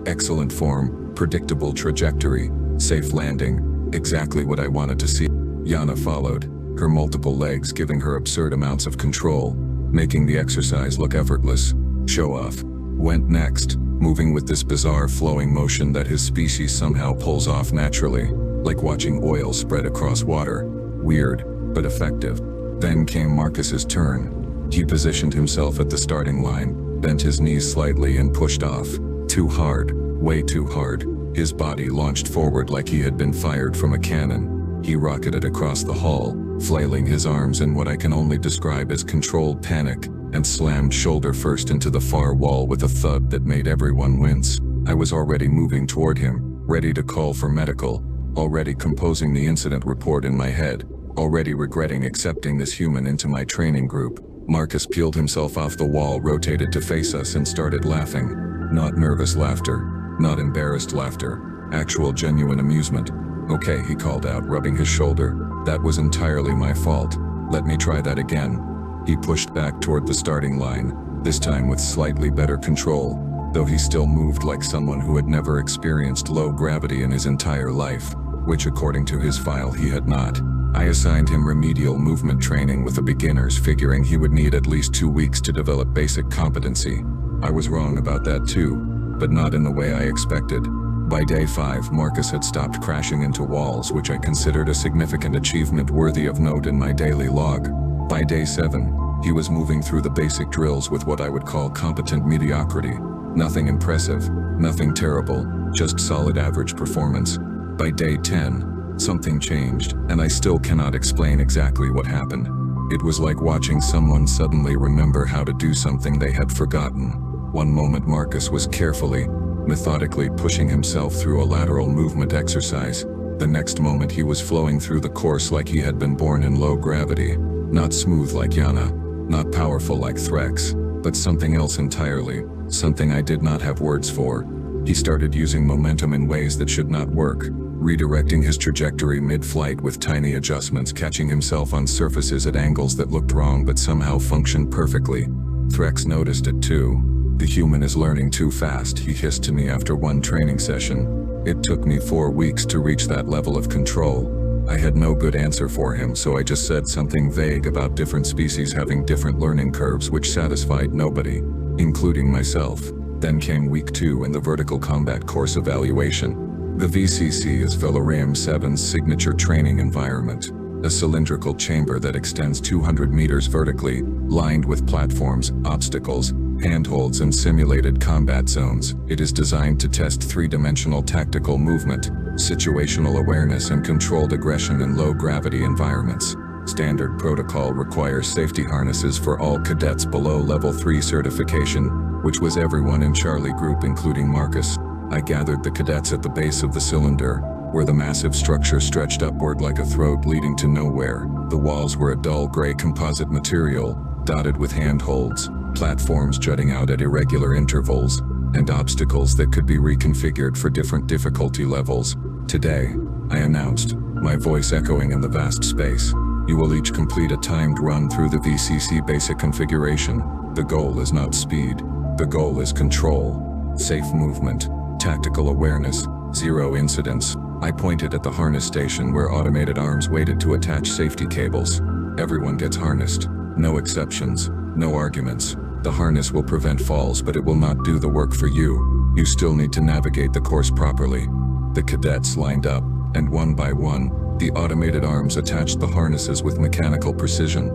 Excellent form, predictable trajectory, safe landing, exactly what I wanted to see. Yana followed, her multiple legs giving her absurd amounts of control, making the exercise look effortless. Show off went next, moving with this bizarre flowing motion that his species somehow pulls off naturally, like watching oil spread across water. Weird, but effective. Then came Marcus's turn. He positioned himself at the starting line, bent his knees slightly and pushed off. Too hard, way too hard. His body launched forward like he had been fired from a cannon. He rocketed across the hall, flailing his arms in what I can only describe as controlled panic, and slammed shoulder first into the far wall with a thud that made everyone wince. I was already moving toward him, ready to call for medical, already composing the incident report in my head, already regretting accepting this human into my training group. Marcus peeled himself off the wall, rotated to face us, and started laughing. Not nervous laughter, not embarrassed laughter, actual genuine amusement. "Okay," he called out, rubbing his shoulder. "That was entirely my fault. Let me try that again." He pushed back toward the starting line, this time with slightly better control, though he still moved like someone who had never experienced low gravity in his entire life, which according to his file he had not. I assigned him remedial movement training with the beginners, figuring he would need at least 2 weeks to develop basic competency. I was wrong about that too, but not in the way I expected. By day 5, Marcus had stopped crashing into walls, which I considered a significant achievement worthy of note in my daily log. By day 7, he was moving through the basic drills with what I would call competent mediocrity. Nothing impressive, nothing terrible, just solid average performance. By day 10, something changed, and I still cannot explain exactly what happened. It was like watching someone suddenly remember how to do something they had forgotten. One moment Marcus was carefully, methodically pushing himself through a lateral movement exercise. The next moment he was flowing through the course like he had been born in low gravity. Not smooth like Yana, not powerful like Threx, but something else entirely, something I did not have words for. He started using momentum in ways that should not work, redirecting his trajectory mid-flight with tiny adjustments, catching himself on surfaces at angles that looked wrong but somehow functioned perfectly. Threx noticed it too. "The human is learning too fast," he hissed to me after one training session. It took me 4 weeks to reach that level of control. I had no good answer for him, so I just said something vague about different species having different learning curves, which satisfied nobody, including myself. Then came week 2 and the vertical combat course evaluation. The VCC is Valerium 7's signature training environment, a cylindrical chamber that extends 200 meters vertically, lined with platforms, obstacles, handholds, and simulated combat zones. It is designed to test 3-dimensional tactical movement, situational awareness, and controlled aggression in low-gravity environments. Standard protocol requires safety harnesses for all cadets below Level 3 certification, which was everyone in Charlie Group including Marcus. I gathered the cadets at the base of the cylinder, where the massive structure stretched upward like a throat leading to nowhere. The walls were a dull gray composite material, dotted with handholds, platforms jutting out at irregular intervals, and obstacles that could be reconfigured for different difficulty levels. "Today," I announced, my voice echoing in the vast space, "you will each complete a timed run through the VCC basic configuration. The goal is not speed. The goal is control, safe movement, tactical awareness, 0 incidents." I pointed at the harness station where automated arms waited to attach safety cables. "Everyone gets harnessed. No exceptions. No arguments. The harness will prevent falls, but it will not do the work for you. You still need to navigate the course properly." The cadets lined up, and one by one, the automated arms attached the harnesses with mechanical precision.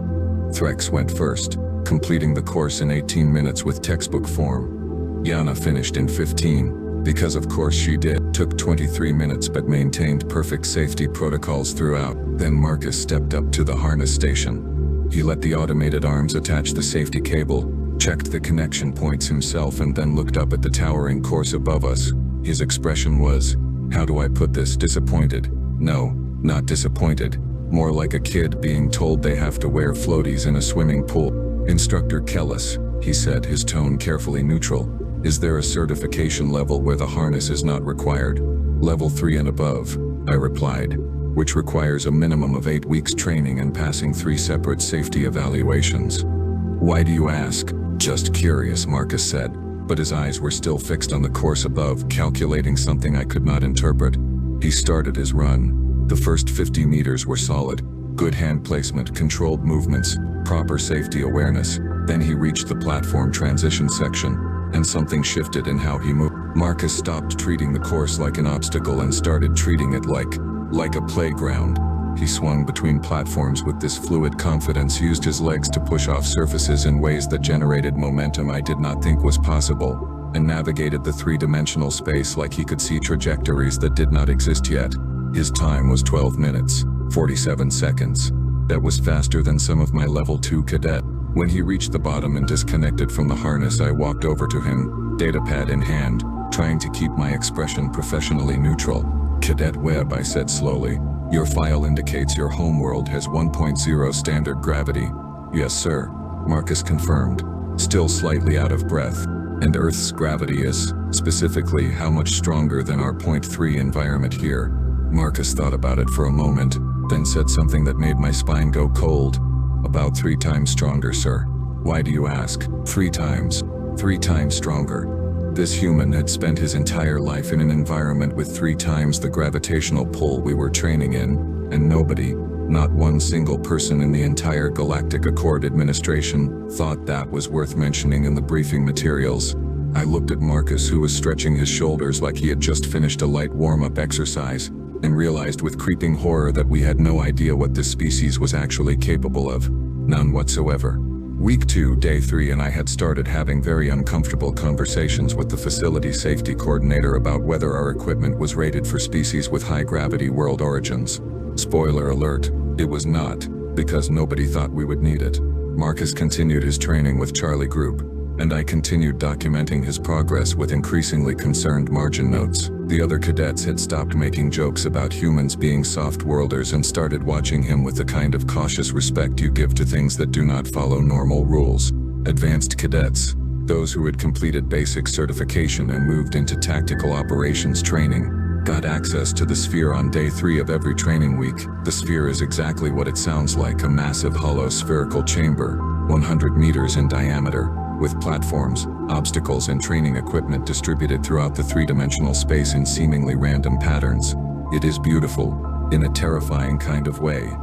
Threx went first, completing the course in 18 minutes with textbook form. Yana finished in 15, because of course she did. Took 23 minutes but maintained perfect safety protocols throughout. Then Marcus stepped up to the harness station. He let the automated arms attach the safety cable, checked the connection points himself, and then looked up at the towering course above us. His expression was, how do I put this, disappointed? No, not disappointed. More like a kid being told they have to wear floaties in a swimming pool. "Instructor Kellis," he said, his tone carefully neutral, "is there a certification level where the harness is not required?" "Level 3 and above," I replied, "which requires a minimum of 8 weeks training and passing 3 separate safety evaluations." "Why do you ask?" "Just curious," Marcus said, but his eyes were still fixed on the course above, calculating something I could not interpret. He started his run. The first 50 meters were solid. Good hand placement, controlled movements, proper safety awareness. Then he reached the platform transition section, and something shifted in how he moved. Marcus stopped treating the course like an obstacle and started treating it like a playground. He swung between platforms with this fluid confidence, used his legs to push off surfaces in ways that generated momentum I did not think was possible, and navigated the 3-dimensional space like he could see trajectories that did not exist yet. His time was 12 minutes, 47 seconds. That was faster than some of my level 2 cadet. When he reached the bottom and disconnected from the harness, I walked over to him, datapad in hand, trying to keep my expression professionally neutral. "Cadet Webb," I said slowly, "your file indicates your homeworld has 1.0 standard gravity." "Yes, sir," Marcus confirmed, still slightly out of breath. "And Earth's gravity is, specifically, how much stronger than our 0.3 environment here?" Marcus thought about it for a moment, then said something that made my spine go cold. "About 3 times stronger, sir." "Why do you ask?" 3 times. 3 times stronger. This human had spent his entire life in an environment with 3 times the gravitational pull we were training in, and nobody, not one single person in the entire Galactic Accord administration, thought that was worth mentioning in the briefing materials. I looked at Marcus, who was stretching his shoulders like he had just finished a light warm-up exercise, and realized with creeping horror that we had no idea what this species was actually capable of. None whatsoever. Week 2, Day 3, and I had started having very uncomfortable conversations with the facility safety coordinator about whether our equipment was rated for species with high gravity world origins. Spoiler alert, it was not, because nobody thought we would need it. Marcus continued his training with Charlie Group, and I continued documenting his progress with increasingly concerned margin notes. The other cadets had stopped making jokes about humans being soft-worlders and started watching him with the kind of cautious respect you give to things that do not follow normal rules. Advanced cadets, those who had completed basic certification and moved into tactical operations training, got access to the sphere on Day 3 of every training week. The sphere is exactly what it sounds like, a massive hollow spherical chamber, 100 meters in diameter, with platforms, obstacles and training equipment distributed throughout the 3-dimensional space in seemingly random patterns. It is beautiful, in a terrifying kind of way.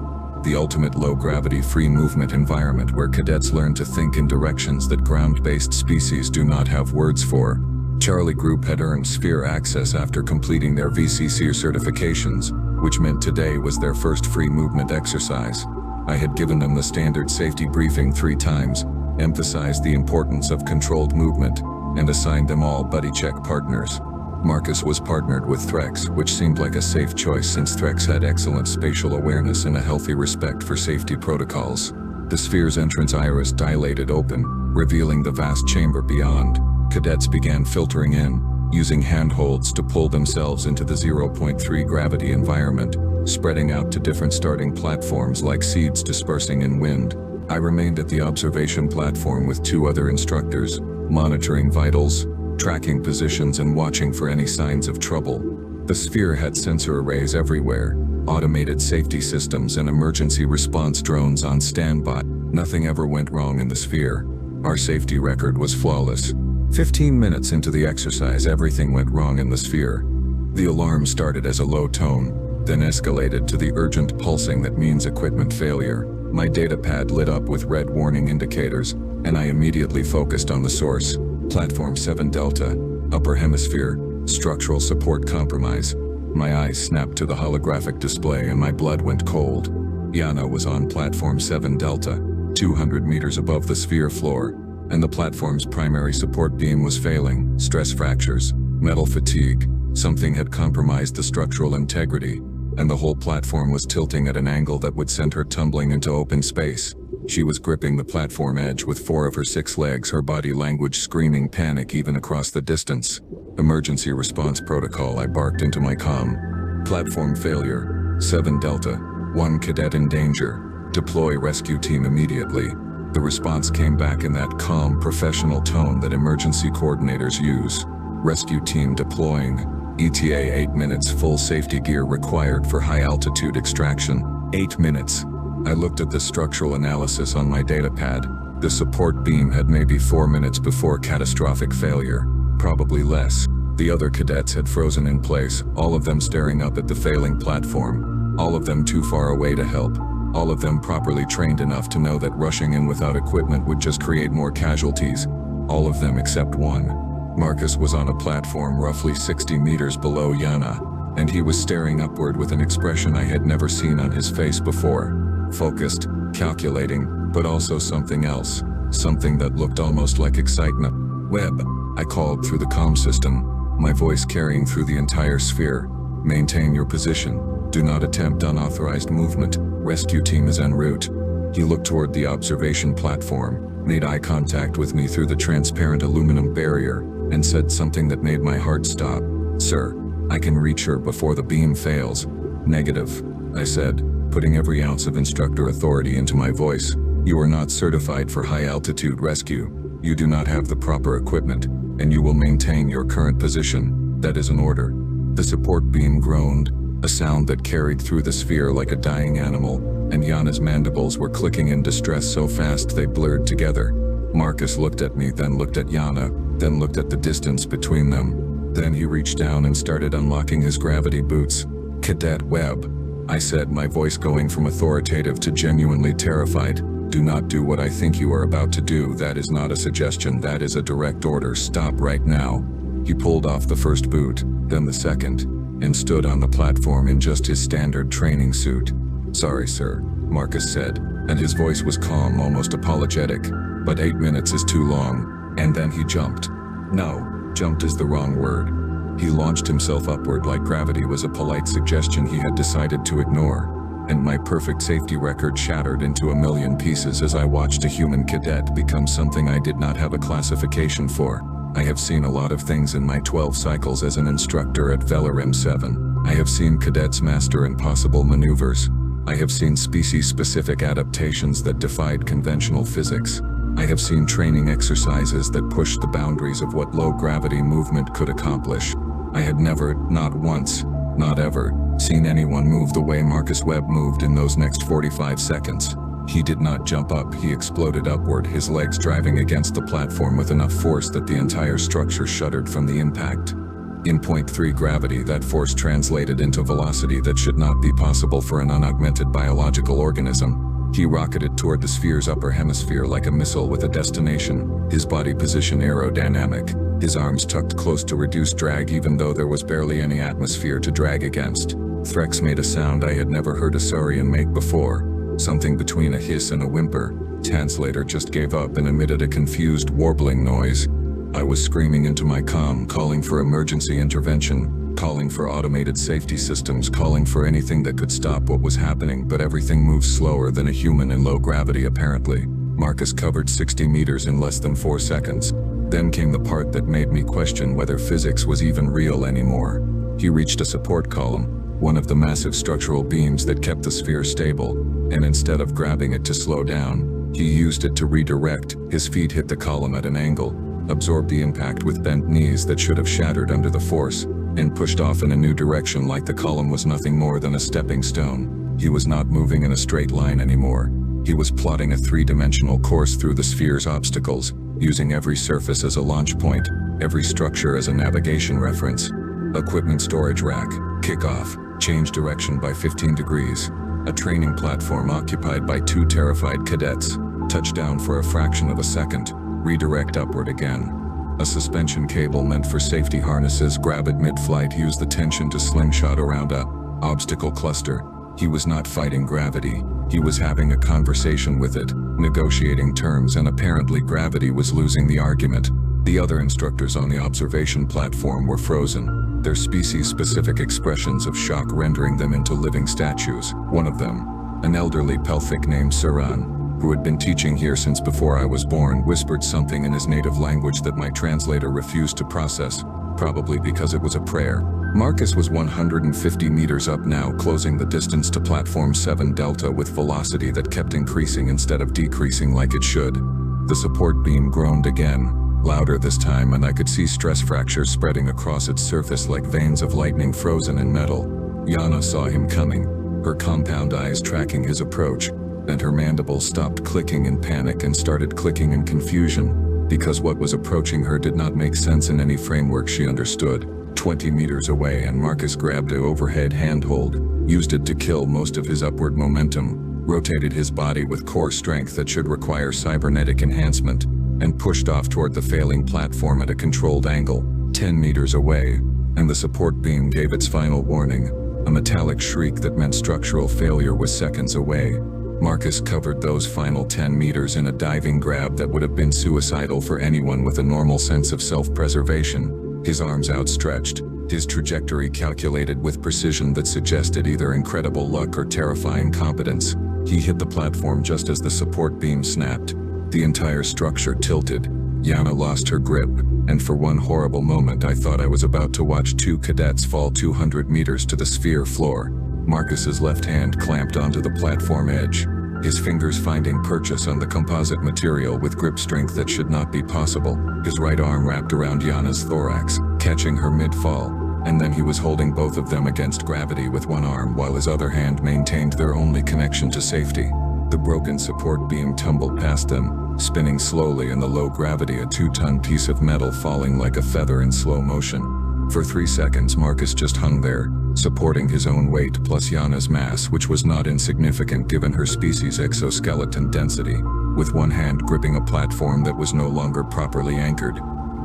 The ultimate low-gravity free movement environment where cadets learn to think in directions that ground-based species do not have words for. Charlie Group had earned sphere access after completing their VCC certifications, which meant today was their first free movement exercise. I had given them the standard safety briefing 3 times, emphasized the importance of controlled movement, and assigned them all buddy check partners. Marcus was partnered with Threx, which seemed like a safe choice since Threx had excellent spatial awareness and a healthy respect for safety protocols. The sphere's entrance iris dilated open, revealing the vast chamber beyond. Cadets began filtering in, using handholds to pull themselves into the 0.3 gravity environment, spreading out to different starting platforms like seeds dispersing in wind. I remained at the observation platform with 2 other instructors, monitoring vitals, tracking positions and watching for any signs of trouble. The sphere had sensor arrays everywhere, automated safety systems and emergency response drones on standby. Nothing ever went wrong in the sphere. Our safety record was flawless. 15 minutes into the exercise, everything went wrong in the sphere. The alarm started as a low tone, then escalated to the urgent pulsing that means equipment failure. My datapad lit up with red warning indicators, and I immediately focused on the source. Platform 7 Delta, upper hemisphere, structural support compromise. My eyes snapped to the holographic display and my blood went cold. Yana was on Platform 7 Delta, 200 meters above the sphere floor, and the platform's primary support beam was failing. Stress fractures, metal fatigue, something had compromised the structural integrity, and the whole platform was tilting at an angle that would send her tumbling into open space. She was gripping the platform edge with 4 of her 6 legs, her body language screaming panic even across the distance. Emergency response protocol, I barked into my comm. Platform failure, 7 Delta, 1 cadet in danger. Deploy rescue team immediately. The response came back in that calm, professional tone that emergency coordinators use. Rescue team deploying. ETA 8 minutes, full safety gear required for high altitude extraction. 8 minutes. I looked at the structural analysis on my datapad. The support beam had maybe 4 minutes before catastrophic failure. Probably less. The other cadets had frozen in place, all of them staring up at the failing platform. All of them too far away to help. All of them properly trained enough to know that rushing in without equipment would just create more casualties. All of them except one. Marcus was on a platform roughly 60 meters below Yana, and he was staring upward with an expression I had never seen on his face before. Focused, calculating, but also something else. Something that looked almost like excitement. "Webb," I called through the comm system, my voice carrying through the entire sphere. "Maintain your position. Do not attempt unauthorized movement. Rescue team is en route." He looked toward the observation platform, made eye contact with me through the transparent aluminum barrier, and said something that made my heart stop. "Sir, I can reach her before the beam fails." "Negative," I said, putting every ounce of instructor authority into my voice. "You are not certified for high-altitude rescue. You do not have the proper equipment, and you will maintain your current position. That is an order." The support beam groaned, a sound that carried through the sphere like a dying animal, and Yana's mandibles were clicking in distress so fast they blurred together. Marcus looked at me, then looked at Yana, then looked at the distance between them. Then he reached down and started unlocking his gravity boots. "Cadet Webb," I said, my voice going from authoritative to genuinely terrified. "Do not do what I think you are about to do. That is not a suggestion, that is a direct order. Stop right now." He pulled off the first boot, then the second, and stood on the platform in just his standard training suit. "Sorry, sir," Marcus said, and his voice was calm, almost apologetic. "But 8 minutes is too long." And then he jumped. No, jumped is the wrong word. He launched himself upward like gravity was a polite suggestion he had decided to ignore. And my perfect safety record shattered into a million pieces as I watched a human cadet become something I did not have a classification for. I have seen a lot of things in my 12 cycles as an instructor at Velarim 7. I have seen cadets master impossible maneuvers. I have seen species-specific adaptations that defied conventional physics. I have seen training exercises that pushed the boundaries of what low-gravity movement could accomplish. I had never, not once, not ever, seen anyone move the way Marcus Webb moved in those next 45 seconds. He did not jump up, he exploded upward, his legs driving against the platform with enough force that the entire structure shuddered from the impact. In 0.3 gravity, that force translated into velocity that should not be possible for an unaugmented biological organism. He rocketed toward the sphere's upper hemisphere like a missile with a destination, his body position aerodynamic, his arms tucked close to reduce drag even though there was barely any atmosphere to drag against. Threx made a sound I had never heard a saurian make before, something between a hiss and a whimper. Tanslator just gave up and emitted a confused, warbling noise. I was screaming into my comm, calling for emergency intervention, calling for automated safety systems, calling for anything that could stop what was happening, but everything moves slower than a human in low gravity apparently. Marcus covered 60 meters in less than 4 seconds. Then came the part that made me question whether physics was even real anymore. He reached a support column, one of the massive structural beams that kept the sphere stable, and instead of grabbing it to slow down, he used it to redirect. His feet hit the column at an angle, absorbed the impact with bent knees that should have shattered under the force, and pushed off in a new direction like the column was nothing more than a stepping stone. He was not moving in a straight line anymore. He was plotting a 3-dimensional course through the sphere's obstacles, using every surface as a launch point, every structure as a navigation reference. Equipment storage rack, kickoff, change direction by 15 degrees. A training platform occupied by 2 terrified cadets. Touchdown for a fraction of a second. Redirect upward again. A suspension cable meant for safety harnesses. Grab it mid-flight. Use the tension to slingshot around a obstacle cluster. He was not fighting gravity. He was having a conversation with it, negotiating terms, and apparently gravity was losing the argument. The other instructors on the observation platform were frozen, their species-specific expressions of shock rendering them into living statues. One of them, an elderly pelthic named Saran, who had been teaching here since before I was born, whispered something in his native language that my translator refused to process, probably because it was a prayer. Marcus was 150 meters up now, closing the distance to platform 7 Delta with velocity that kept increasing instead of decreasing like it should. The support beam groaned again, louder this time, and I could see stress fractures spreading across its surface like veins of lightning frozen in metal. Yana saw him coming, her compound eyes tracking his approach, and her mandibles stopped clicking in panic and started clicking in confusion, because what was approaching her did not make sense in any framework she understood. 20 meters away, and Marcus grabbed an overhead handhold, used it to kill most of his upward momentum, rotated his body with core strength that should require cybernetic enhancement, and pushed off toward the failing platform at a controlled angle. 10 meters away, and the support beam gave its final warning, a metallic shriek that meant structural failure was seconds away. Marcus covered those final 10 meters in a diving grab that would have been suicidal for anyone with a normal sense of self-preservation. His arms outstretched, his trajectory calculated with precision that suggested either incredible luck or terrifying competence. He hit the platform just as the support beam snapped. The entire structure tilted. Yana lost her grip, and for one horrible moment I thought I was about to watch two cadets fall 200 meters to the sphere floor. Marcus's left hand clamped onto the platform edge, his fingers finding purchase on the composite material with grip strength that should not be possible. His right arm wrapped around Yana's thorax, catching her mid-fall, and then he was holding both of them against gravity with one arm while his other hand maintained their only connection to safety. The broken support beam tumbled past them, spinning slowly in the low gravity, a 2-ton piece of metal falling like a feather in slow motion. For 3 seconds Marcus just hung there, supporting his own weight plus Yana's mass, which was not insignificant given her species' exoskeleton density, with one hand gripping a platform that was no longer properly anchored.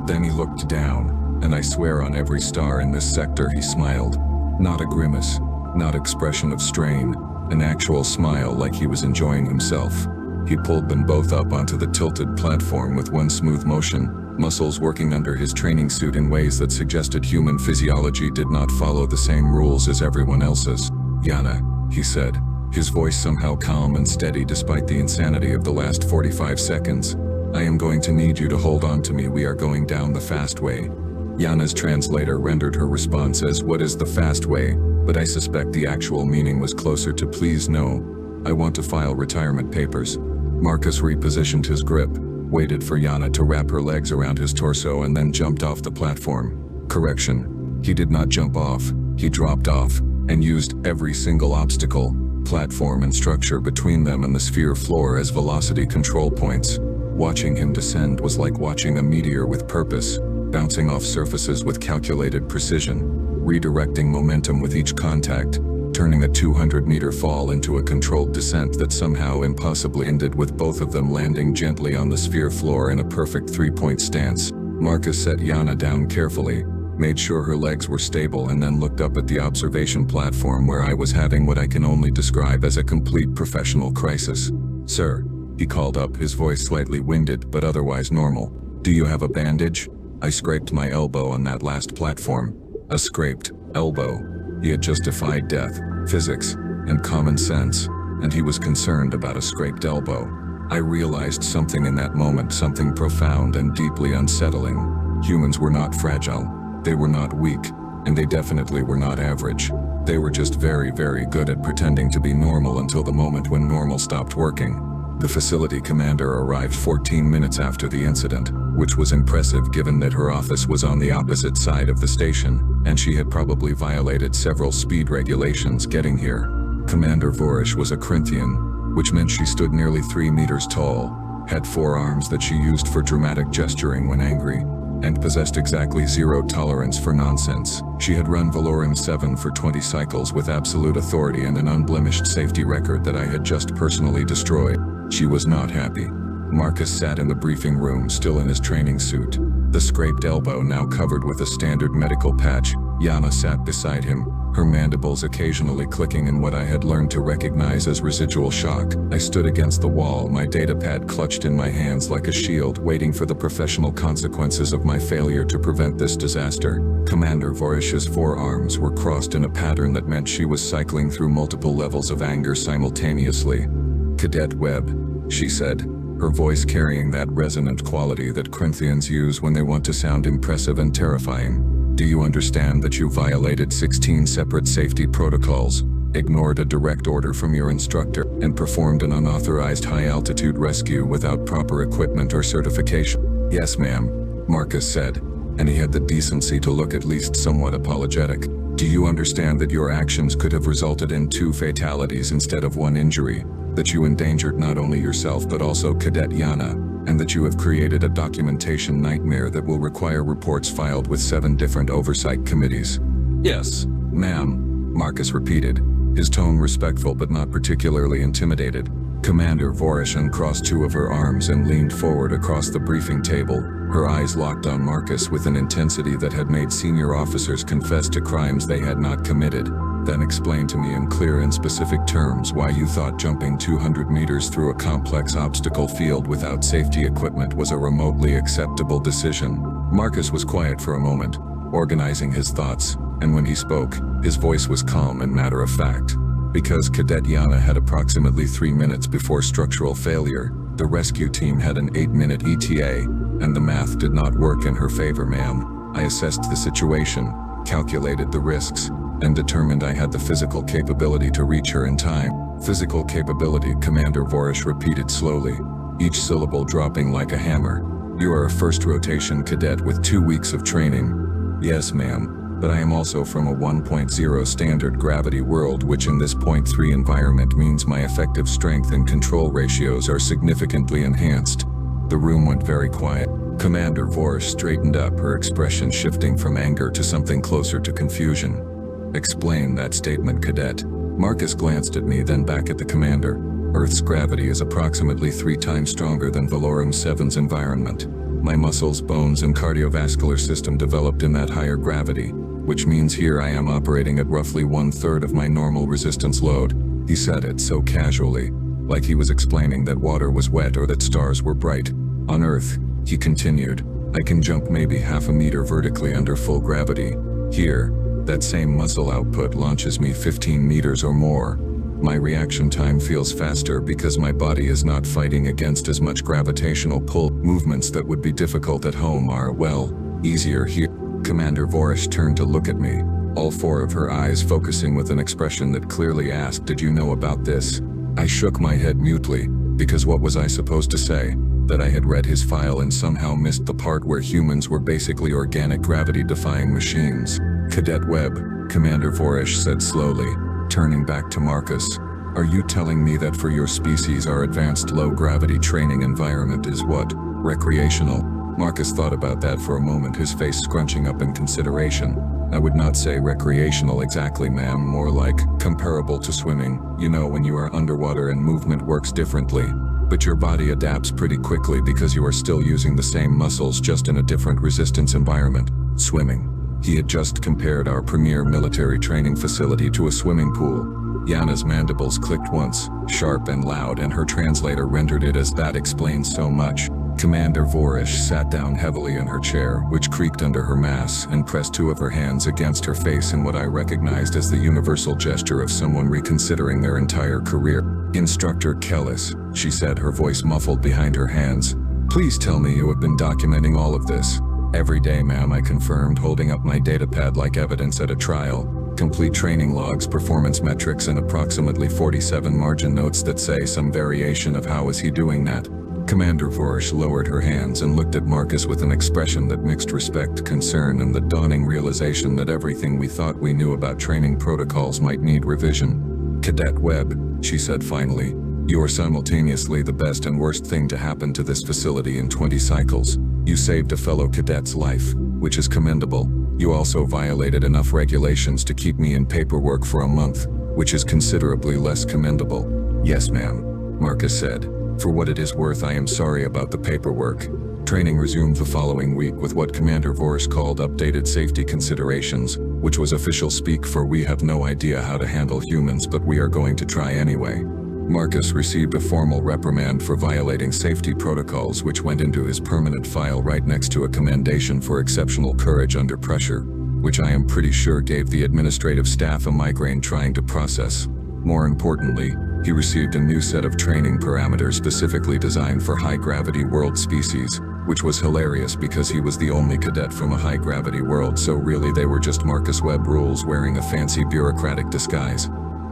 Then he looked down, and I swear on every star in this sector he smiled. Not a grimace, not expression of strain, an actual smile like he was enjoying himself. He pulled them both up onto the tilted platform with one smooth motion, muscles working under his training suit in ways that suggested human physiology did not follow the same rules as everyone else's. "Yana," he said, his voice somehow calm and steady despite the insanity of the last 45 seconds. "I am going to need you to hold on to me. We are going down the fast way." Yana's translator rendered her response as, "What is the fast way?" But I suspect the actual meaning was closer to "please no. I want to file retirement papers." Marcus repositioned his grip, waited for Yana to wrap her legs around his torso, and then jumped off the platform. Correction, he did not jump off, he dropped off, and used every single obstacle, platform and structure between them and the sphere floor as velocity control points. Watching him descend was like watching a meteor with purpose, bouncing off surfaces with calculated precision, redirecting momentum with each contact, turning a 200-meter fall into a controlled descent that somehow impossibly ended with both of them landing gently on the sphere floor in a perfect 3-point stance. Marcus set Yana down carefully, made sure her legs were stable, and then looked up at the observation platform where I was having what I can only describe as a complete professional crisis. "Sir," he called up, his voice slightly winded but otherwise normal. "Do you have a bandage?" I scraped my elbow on that last platform. A scraped elbow. He had just defied death, physics, and common sense, and he was concerned about a scraped elbow. I realized something in that moment, something profound and deeply unsettling. Humans were not fragile, they were not weak, and they definitely were not average. They were just very, very good at pretending to be normal until the moment when normal stopped working. The facility commander arrived 14 minutes after the incident, which was impressive given that her office was on the opposite side of the station, and she had probably violated several speed regulations getting here. Commander Vorish was a Corinthian, which meant she stood nearly 3 meters tall, had 4 arms that she used for dramatic gesturing when angry, and possessed exactly 0 tolerance for nonsense. She had run Valorum 7 for 20 cycles with absolute authority and an unblemished safety record that I had just personally destroyed. She was not happy. Marcus sat in the briefing room, still in his training suit, the scraped elbow now covered with a standard medical patch. Yana sat beside him, her mandibles occasionally clicking in what I had learned to recognize as residual shock. I stood against the wall, my datapad clutched in my hands like a shield, waiting for the professional consequences of my failure to prevent this disaster. Commander Vorish's forearms were crossed in a pattern that meant she was cycling through multiple levels of anger simultaneously. "Cadet Webb," she said, her voice carrying that resonant quality that Corinthians use when they want to sound impressive and terrifying. "Do you understand that you violated 16 separate safety protocols, ignored a direct order from your instructor, and performed an unauthorized high-altitude rescue without proper equipment or certification?" "Yes, ma'am," Marcus said, and he had the decency to look at least somewhat apologetic. "Do you understand that your actions could have resulted in 2 fatalities instead of 1 injury? That you endangered not only yourself but also Cadet Yana, and that you have created a documentation nightmare that will require reports filed with 7 different oversight committees?" "Yes, ma'am," Marcus repeated, his tone respectful but not particularly intimidated. Commander Vorish uncrossed 2 of her arms and leaned forward across the briefing table, her eyes locked on Marcus with an intensity that had made senior officers confess to crimes they had not committed. "Then explain to me in clear and specific terms why you thought jumping 200 meters through a complex obstacle field without safety equipment was a remotely acceptable decision." Marcus was quiet for a moment, organizing his thoughts, and when he spoke, his voice was calm and matter-of-fact. Because Cadet Yana had approximately 3 minutes before structural failure, the rescue team had an 8-minute ETA, and the math did not work in her favor, ma'am. I assessed the situation, calculated the risks, and determined I had the physical capability to reach her in time. Physical capability, Commander Vorish repeated slowly, each syllable dropping like a hammer. You are a first-rotation cadet with 2 weeks of training. Yes, ma'am, but I am also from a 1.0 standard gravity world, which in this 0.3 environment means my effective strength and control ratios are significantly enhanced. The room went very quiet. Commander Vorish straightened up, her expression shifting from anger to something closer to confusion. Explain that statement, Cadet. Marcus glanced at me, then back at the commander. Earth's gravity is approximately 3 times stronger than Valorum 7's environment. My muscles, bones, and cardiovascular system developed in that higher gravity, which means here I am operating at roughly 1/3 of my normal resistance load. He said it so casually, like he was explaining that water was wet or that stars were bright. On Earth, he continued, I can jump maybe half a meter vertically under full gravity. Here, that same muscle output launches me 15 meters or more. My reaction time feels faster because my body is not fighting against as much gravitational pull. Movements that would be difficult at home are, well, easier here. Commander Vorish turned to look at me, all 4 of her eyes focusing with an expression that clearly asked, did you know about this? I shook my head mutely, because what was I supposed to say? That I had read his file and somehow missed the part where humans were basically organic gravity-defying machines. Cadet Webb, Commander Vorish said slowly, turning back to Marcus. Are you telling me that for your species our advanced low-gravity training environment is what? Recreational? Marcus thought about that for a moment, his face scrunching up in consideration. I would not say recreational exactly, ma'am, more like comparable to swimming. You know, when you are underwater and movement works differently. But your body adapts pretty quickly because you are still using the same muscles, just in a different resistance environment. Swimming. He had just compared our premier military training facility to a swimming pool. Yana's mandibles clicked once, sharp and loud, and her translator rendered it as that explains so much. Commander Vorish sat down heavily in her chair, which creaked under her mass, and pressed 2 of her hands against her face in what I recognized as the universal gesture of someone reconsidering their entire career. Instructor Kellis, she said, her voice muffled behind her hands. Please tell me you have been documenting all of this. Every day, ma'am, I confirmed, holding up my datapad like evidence at a trial. Complete training logs, performance metrics, and approximately 47 margin notes that say some variation of how is he doing that. Commander Vorish lowered her hands and looked at Marcus with an expression that mixed respect, concern, and the dawning realization that everything we thought we knew about training protocols might need revision. Cadet Webb, she said finally, you are simultaneously the best and worst thing to happen to this facility in 20 cycles. You saved a fellow cadet's life, which is commendable. You also violated enough regulations to keep me in paperwork for a month, which is considerably less commendable. Yes, ma'am, Marcus said. For what it is worth, I am sorry about the paperwork. Training resumed the following week with what Commander Vorish called updated safety considerations, which was official speak for we have no idea how to handle humans, but we are going to try anyway. Marcus received a formal reprimand for violating safety protocols, which went into his permanent file right next to a commendation for exceptional courage under pressure, which I am pretty sure gave the administrative staff a migraine trying to process. More importantly, he received a new set of training parameters specifically designed for high-gravity world species, which was hilarious because he was the only cadet from a high-gravity world, so really they were just Marcus Webb rules wearing a fancy bureaucratic disguise.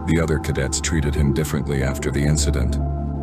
The other cadets treated him differently after the incident.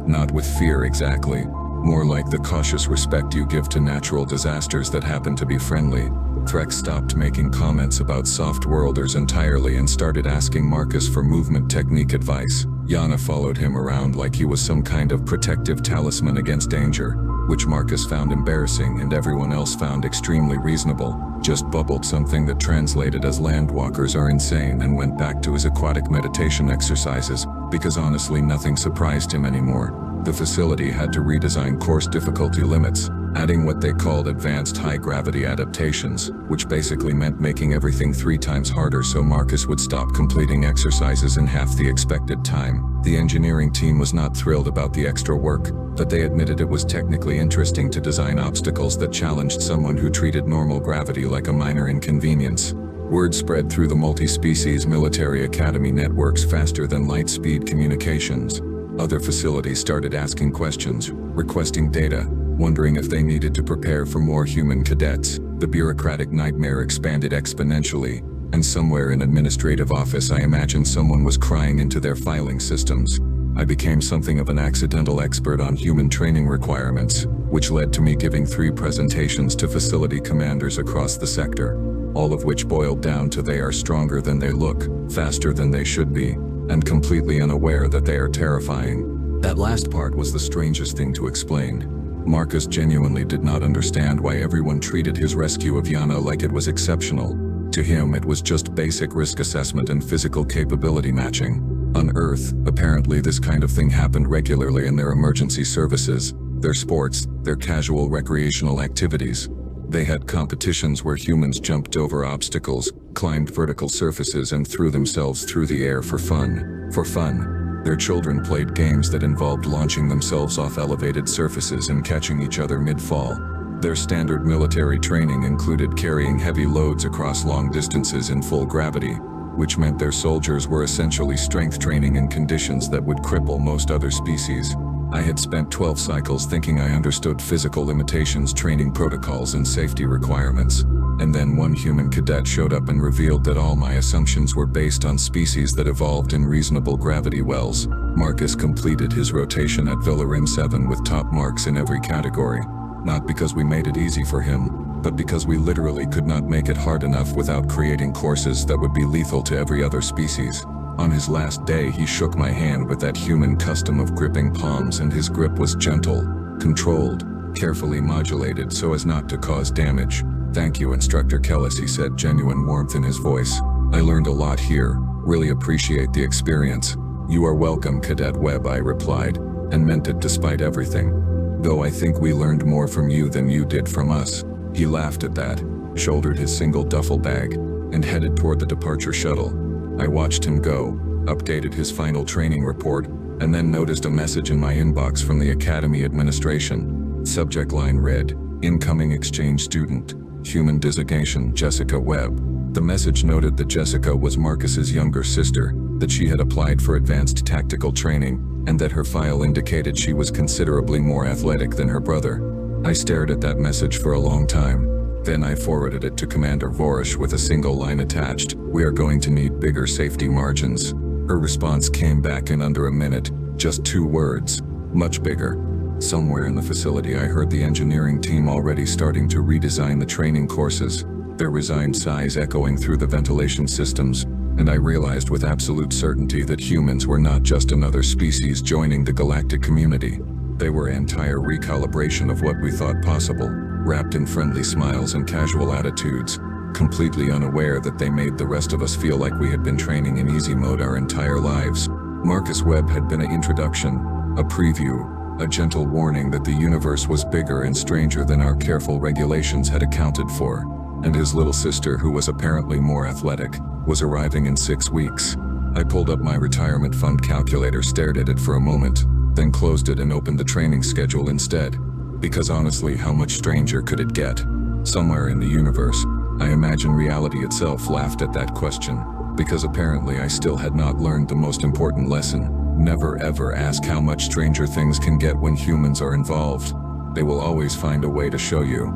Not with fear exactly, more like the cautious respect you give to natural disasters that happen to be friendly. Threx stopped making comments about soft-worlders entirely and started asking Marcus for movement technique advice. Yana followed him around like he was some kind of protective talisman against danger, which Marcus found embarrassing and everyone else found extremely reasonable. Just bubbled something that translated as landwalkers are insane and went back to his aquatic meditation exercises, because honestly nothing surprised him anymore. The facility had to redesign course difficulty limits, adding what they called advanced high-gravity adaptations, which basically meant making everything 3 times harder so Marcus would stop completing exercises in half the expected time. The engineering team was not thrilled about the extra work, but they admitted it was technically interesting to design obstacles that challenged someone who treated normal gravity like a minor inconvenience. Word spread through the multi-species military academy networks faster than light-speed communications. Other facilities started asking questions, requesting data, wondering if they needed to prepare for more human cadets. The bureaucratic nightmare expanded exponentially, and somewhere in administrative office I imagined someone was crying into their filing systems. I became something of an accidental expert on human training requirements, which led to me giving 3 presentations to facility commanders across the sector, all of which boiled down to they are stronger than they look, faster than they should be, and completely unaware that they are terrifying. That last part was the strangest thing to explain. Marcus genuinely did not understand why everyone treated his rescue of Yana like it was exceptional. To him, it was just basic risk assessment and physical capability matching. On Earth, apparently this kind of thing happened regularly in their emergency services, their sports, their casual recreational activities. They had competitions where humans jumped over obstacles, climbed vertical surfaces and threw themselves through the air for fun. For fun, their children played games that involved launching themselves off elevated surfaces and catching each other mid-fall. Their standard military training included carrying heavy loads across long distances in full gravity, which meant their soldiers were essentially strength training in conditions that would cripple most other species. I had spent 12 cycles thinking I understood physical limitations, training protocols, and safety requirements. And then one human cadet showed up and revealed that all my assumptions were based on species that evolved in reasonable gravity wells. Marcus completed his rotation at Villarim 7 with top marks in every category. Not because we made it easy for him, but because we literally could not make it hard enough without creating courses that would be lethal to every other species. On his last day, he shook my hand with that human custom of gripping palms, and his grip was gentle, controlled, carefully modulated so as not to cause damage. "Thank you, Instructor Kellis," he said, genuine warmth in his voice. "I learned a lot here. Really appreciate the experience." "You are welcome, Cadet Webb," I replied, and meant it despite everything. "Though I think we learned more from you than you did from us." He laughed at that, shouldered his single duffel bag, and headed toward the departure shuttle. I watched him go, updated his final training report, and then noticed a message in my inbox from the Academy administration. Subject line read, "Incoming exchange student, human designation Jessica Webb." The message noted that Jessica was Marcus's younger sister, that she had applied for advanced tactical training, and that her file indicated she was considerably more athletic than her brother. I stared at that message for a long time. Then I forwarded it to Commander Vorish with a single line attached, "We are going to need bigger safety margins." Her response came back in under a minute, just 2 words, "Much bigger." Somewhere in the facility I heard the engineering team already starting to redesign the training courses, their resigned sighs echoing through the ventilation systems, and I realized with absolute certainty that humans were not just another species joining the galactic community. They were an entire recalibration of what we thought possible, wrapped in friendly smiles and casual attitudes, completely unaware that they made the rest of us feel like we had been training in easy mode our entire lives. Marcus Webb had been an introduction, a preview, a gentle warning that the universe was bigger and stranger than our careful regulations had accounted for, and his little sister, who was apparently more athletic, was arriving in 6 weeks. I pulled up my retirement fund calculator, stared at it for a moment, then closed it and opened the training schedule instead. Because honestly, how much stranger could it get? Somewhere in the universe, I imagine reality itself laughed at that question, because apparently I still had not learned the most important lesson. Never ever ask how much stranger things can get when humans are involved. They will always find a way to show you.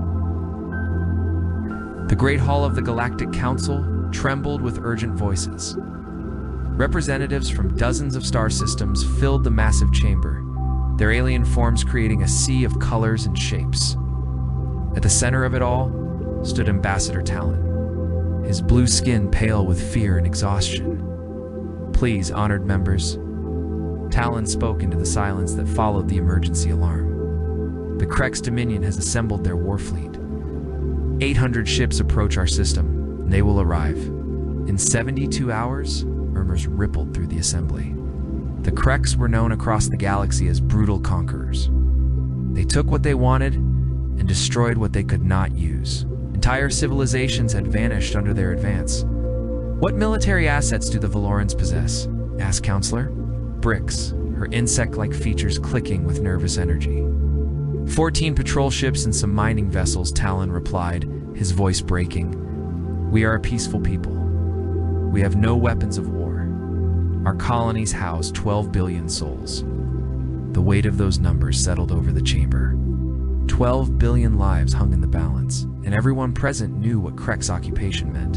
The Great Hall of the Galactic Council trembled with urgent voices. Representatives from dozens of star systems filled the massive chamber, their alien forms creating a sea of colors and shapes. At the center of it all stood Ambassador Talon, his blue skin pale with fear and exhaustion. "Please, honored members." Talon spoke into the silence that followed the emergency alarm. "The Krex Dominion has assembled their war fleet. 800 ships approach our system, and they will arrive. In 72 hours, murmurs rippled through the assembly. The Krex were known across the galaxy as brutal conquerors. They took what they wanted and destroyed what they could not use. Entire civilizations had vanished under their advance. "What military assets do the Valorans possess?" asked Counselor. "Bricks," her insect-like features clicking with nervous energy. 14 patrol ships and some mining vessels," Talon replied, his voice breaking. We are a peaceful people. We have no weapons of war. Our colonies house 12 billion souls. The weight of those numbers settled over the chamber. 12 billion lives hung in the balance, and everyone present knew what Krek's occupation meant.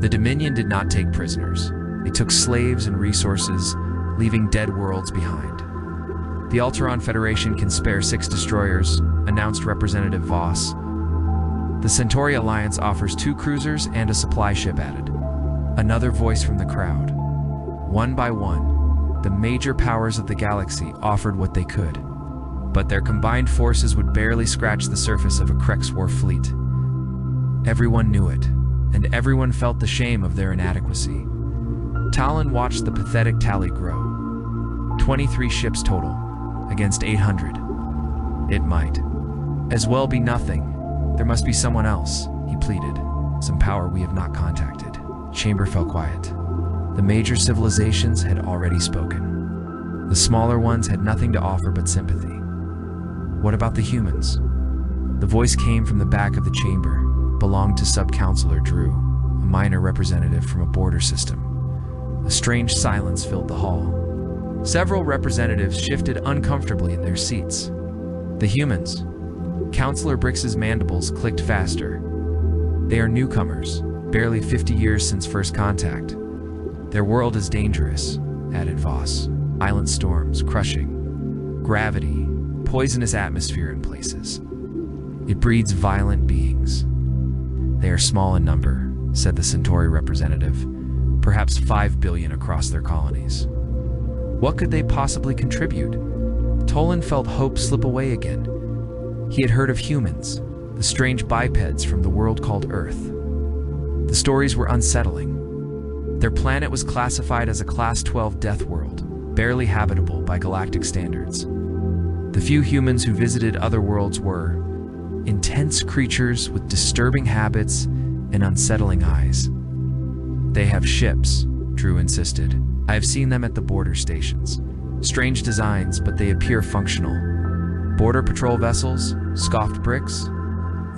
The Dominion did not take prisoners. They took slaves and resources, leaving dead worlds behind. The Alteron Federation can spare 6 destroyers, announced Representative Voss. The Centauri Alliance offers 2 cruisers and a supply ship added. Another voice from the crowd. One by one, the major powers of the galaxy offered what they could. But their combined forces would barely scratch the surface of a Krex war fleet. Everyone knew it, and everyone felt the shame of their inadequacy. Talon watched the pathetic tally grow. 23 ships total, against 800. It might as well be nothing. There must be someone else, he pleaded. Some power we have not contacted. Chamber fell quiet. The major civilizations had already spoken. The smaller ones had nothing to offer but sympathy. What about the humans? The voice came from the back of the chamber, belonged to Sub-Counselor Drew, a minor representative from a border system. A strange silence filled the hall. Several representatives shifted uncomfortably in their seats. The humans. Counselor Brix's mandibles clicked faster. They are newcomers, barely 50 years since first contact. Their world is dangerous, added Voss. Violent storms, crushing. Gravity, poisonous atmosphere in places. It breeds violent beings. They are small in number, said the Centauri representative. Perhaps 5 billion across their colonies. What could they possibly contribute? Tolan felt hope slip away again. He had heard of humans, the strange bipeds from the world called Earth. The stories were unsettling. Their planet was classified as a Class 12 death world, barely habitable by galactic standards. The few humans who visited other worlds were intense creatures with disturbing habits and unsettling eyes. They have ships, Drew insisted. I have seen them at the border stations. Strange designs, but they appear functional. Border patrol vessels, scoffed Brix.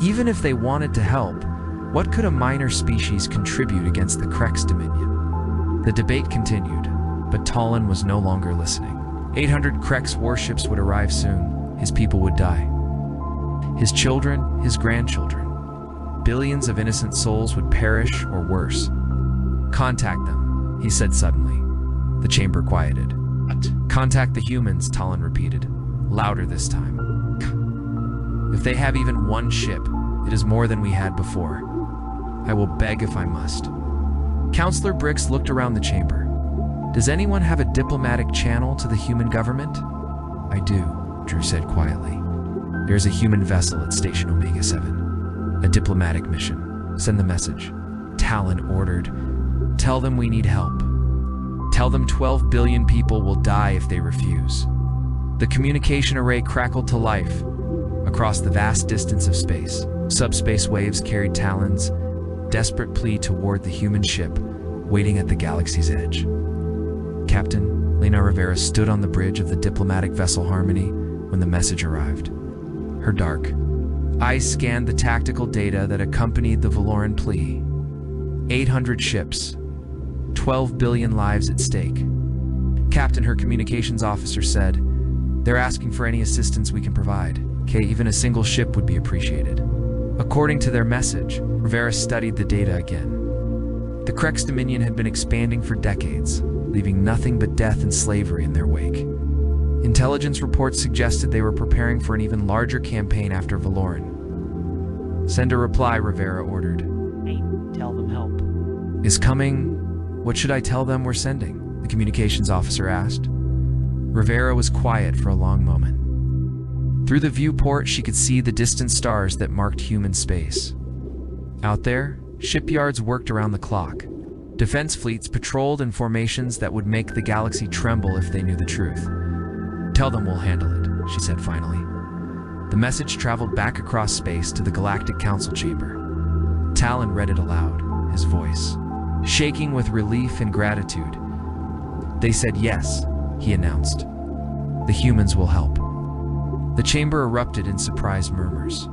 Even if they wanted to help, what could a minor species contribute against the Krex Dominion? The debate continued, but Talon was no longer listening. 800 Krex warships would arrive soon. His people would die. His children, his grandchildren. Billions of innocent souls would perish or worse. Contact them, he said suddenly. The chamber quieted. Contact the humans, Talon repeated, louder this time. If they have even one ship, it is more than we had before. I will beg if I must. Counselor Brix looked around the chamber. Does anyone have a diplomatic channel to the human government? I do, Drew said quietly. There is a human vessel at Station Omega 7. A diplomatic mission. Send the message. Talon ordered. Tell them we need help. Tell them 12 billion people will die if they refuse. The communication array crackled to life. Across the vast distance of space, subspace waves carried Talon's desperate plea toward the human ship waiting at the galaxy's edge. Captain Lena Rivera stood on the bridge of the diplomatic vessel Harmony when the message arrived. Her dark eyes scanned the tactical data that accompanied the Valoran plea. 800 ships, 12 billion lives at stake. Captain, her communications officer said, they're asking for any assistance we can provide. Even a single ship would be appreciated. According to their message, Rivera studied the data again. The Krex Dominion had been expanding for decades, leaving nothing but death and slavery in their wake. Intelligence reports suggested they were preparing for an even larger campaign after Valoran. Send a reply, Rivera ordered. Tell them help Is coming. What should I tell them we're sending? The communications officer asked. Rivera was quiet for a long moment. Through the viewport, she could see the distant stars that marked human space. Out there, shipyards worked around the clock. Defense fleets patrolled in formations that would make the galaxy tremble if they knew the truth. Tell them we'll handle it, she said finally. The message traveled back across space to the Galactic Council chamber. Talon read it aloud, his voice shaking with relief and gratitude. They said yes, he announced. The humans will help. The chamber erupted in surprised murmurs.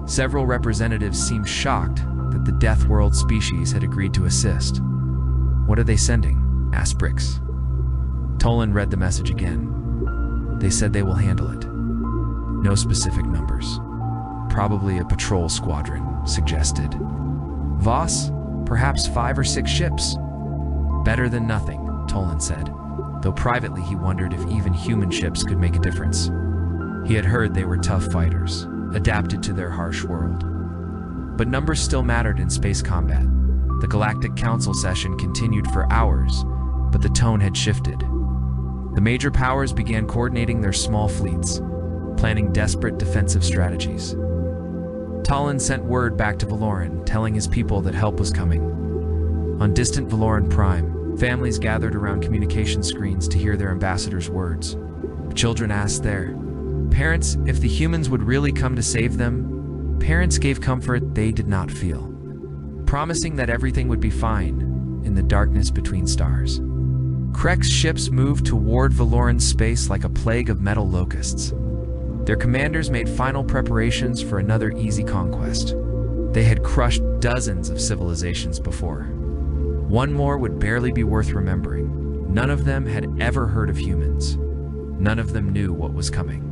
Several representatives seemed shocked, that the Death World species had agreed to assist. "What are they sending?" asked Brix. Tolan read the message again. "They said they will handle it. No specific numbers. Probably a patrol squadron," suggested Voss. "Perhaps 5 or 6 ships." "Better than nothing," Tolan said, though privately he wondered if even human ships could make a difference. He had heard they were tough fighters, adapted to their harsh world. But numbers still mattered in space combat. The Galactic Council session continued for hours, but the tone had shifted. The major powers began coordinating their small fleets, planning desperate defensive strategies. Talon sent word back to Valoran, telling his people that help was coming. On distant Valoran Prime, families gathered around communication screens to hear their ambassador's words. Children asked their parents if the humans would really come to save them. Parents gave comfort they did not feel, promising that everything would be fine in the darkness between stars. Krek's ships moved toward Valoran's space like a plague of metal locusts. Their commanders made final preparations for another easy conquest. They had crushed dozens of civilizations before. One more would barely be worth remembering. None of them had ever heard of humans. None of them knew what was coming.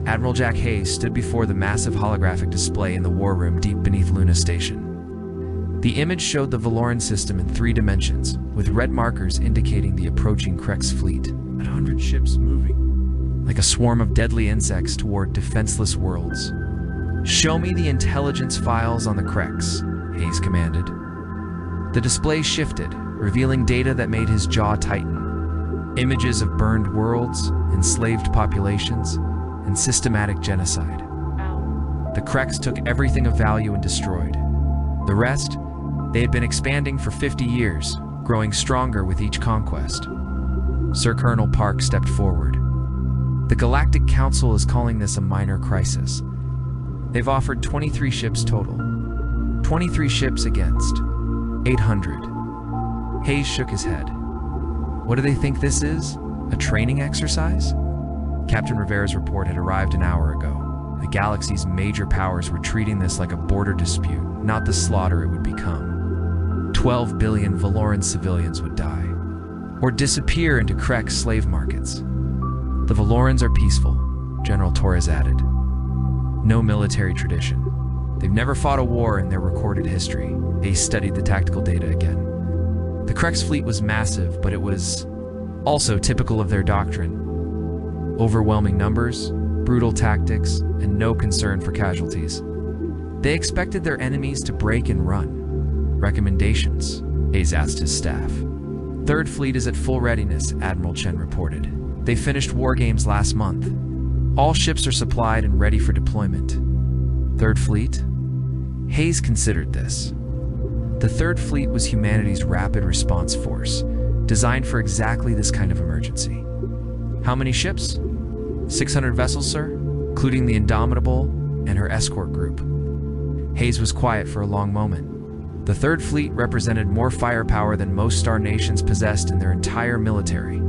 Admiral Jack Hayes stood before the massive holographic display in the war room deep beneath Luna Station. The image showed the Valoran system in 3 dimensions, with red markers indicating the approaching Krek's fleet. 100 ships moving, like a swarm of deadly insects toward defenseless worlds. "Show me the intelligence files on the Kreks," Hayes commanded. The display shifted, revealing data that made his jaw tighten. Images of burned worlds, enslaved populations, and systematic genocide. The Kreks took everything of value and destroyed. The rest, they had been expanding for 50 years, growing stronger with each conquest. Sir Colonel Park stepped forward. "The Galactic Council is calling this a minor crisis. They've offered 23 ships total. 23 ships against 800. Hayes shook his head. "What do they think this is? A training exercise?" Captain Rivera's report had arrived an hour ago. The galaxy's major powers were treating this like a border dispute, not the slaughter it would become. 12 billion Valoran civilians would die, or disappear into Krek's slave markets. "The Valorans are peaceful," General Torres added. "No military tradition. They've never fought a war in their recorded history." Ace studied the tactical data again. The Krek's fleet was massive, but it was also typical of their doctrine. Overwhelming numbers, brutal tactics, and no concern for casualties. They expected their enemies to break and run. "Recommendations?" Ace asked his staff. "Third Fleet is at full readiness," Admiral Chen reported. "They finished war games last month. All ships are supplied and ready for deployment." Third Fleet? Hayes considered this. The Third Fleet was humanity's rapid response force, designed for exactly this kind of emergency. "How many ships?" 600 vessels, sir, including the Indomitable and her escort group. Hayes was quiet for a long moment. The Third Fleet represented more firepower than most star nations possessed in their entire military.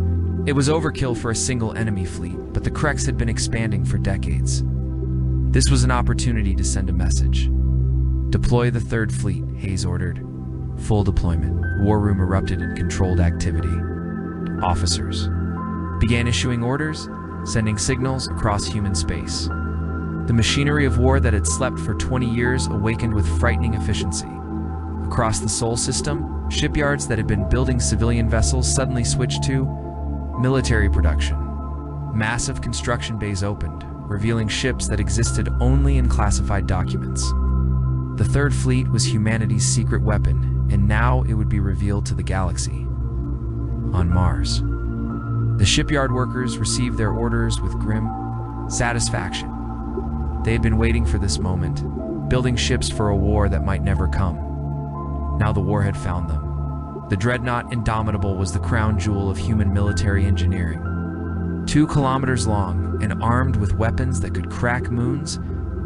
It was overkill for a single enemy fleet, but the Kreks had been expanding for decades. This was an opportunity to send a message. "Deploy the Third Fleet," Hayes ordered. Full deployment. War room erupted in controlled activity. Officers began issuing orders, sending signals across human space. The machinery of war that had slept for 20 years awakened with frightening efficiency. Across the Sol system, shipyards that had been building civilian vessels suddenly switched to military production. Massive construction bays opened, revealing ships that existed only in classified documents. The Third Fleet was humanity's secret weapon, and now it would be revealed to the galaxy. On Mars, the shipyard workers received their orders with grim satisfaction. They had been waiting for this moment, building ships for a war that might never come. Now the war had found them. The dreadnought Indomitable was the crown jewel of human military engineering. 2 kilometers long and armed with weapons that could crack moons,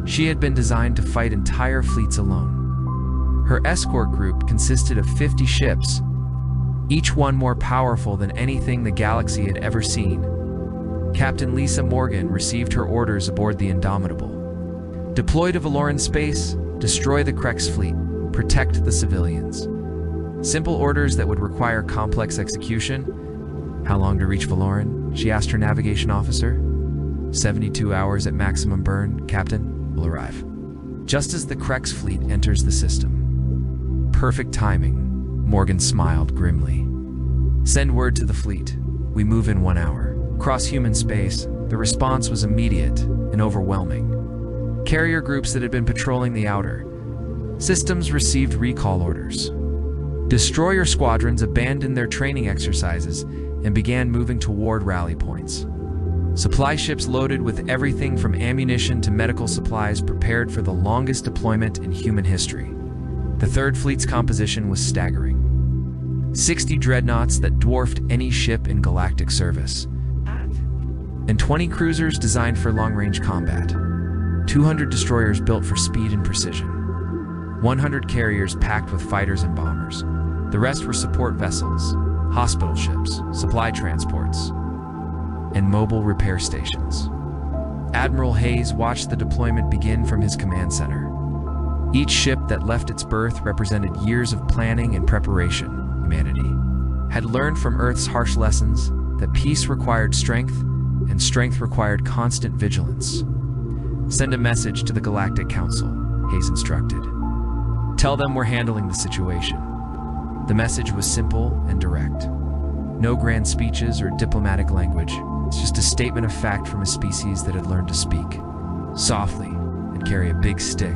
she had been designed to fight entire fleets alone. Her escort group consisted of 50 ships, each one more powerful than anything the galaxy had ever seen. Captain Lisa Morgan received her orders aboard the Indomitable. "Deploy to Valoran space, destroy the Krek's fleet," protect the civilians. Simple orders that would require complex execution. How long to reach Valoran? She asked her navigation officer. 72 hours at maximum burn, Captain. Will arrive. Just as the Krex fleet enters the system. Perfect timing, Morgan smiled grimly. Send word to the fleet. We move in 1 hour. Cross human space, the response was immediate and overwhelming. Carrier groups that had been patrolling the outer systems received recall orders. Destroyer squadrons abandoned their training exercises and began moving toward rally points. Supply ships loaded with everything from ammunition to medical supplies prepared for the longest deployment in human history. The Third Fleet's composition was staggering. 60 dreadnoughts that dwarfed any ship in galactic service, and 20 cruisers designed for long-range combat. 200 destroyers built for speed and precision. 100 carriers packed with fighters and bombers. The rest were support vessels, hospital ships, supply transports, and mobile repair stations. Admiral Hayes watched the deployment begin from his command center. Each ship that left its berth represented years of planning and preparation. Humanity had learned from Earth's harsh lessons that peace required strength and strength required constant vigilance. Send a message to the Galactic Council, Hayes instructed. Tell them we're handling the situation. The message was simple and direct. No grand speeches or diplomatic language. It's just a statement of fact from a species that had learned to speak softly and carry a big stick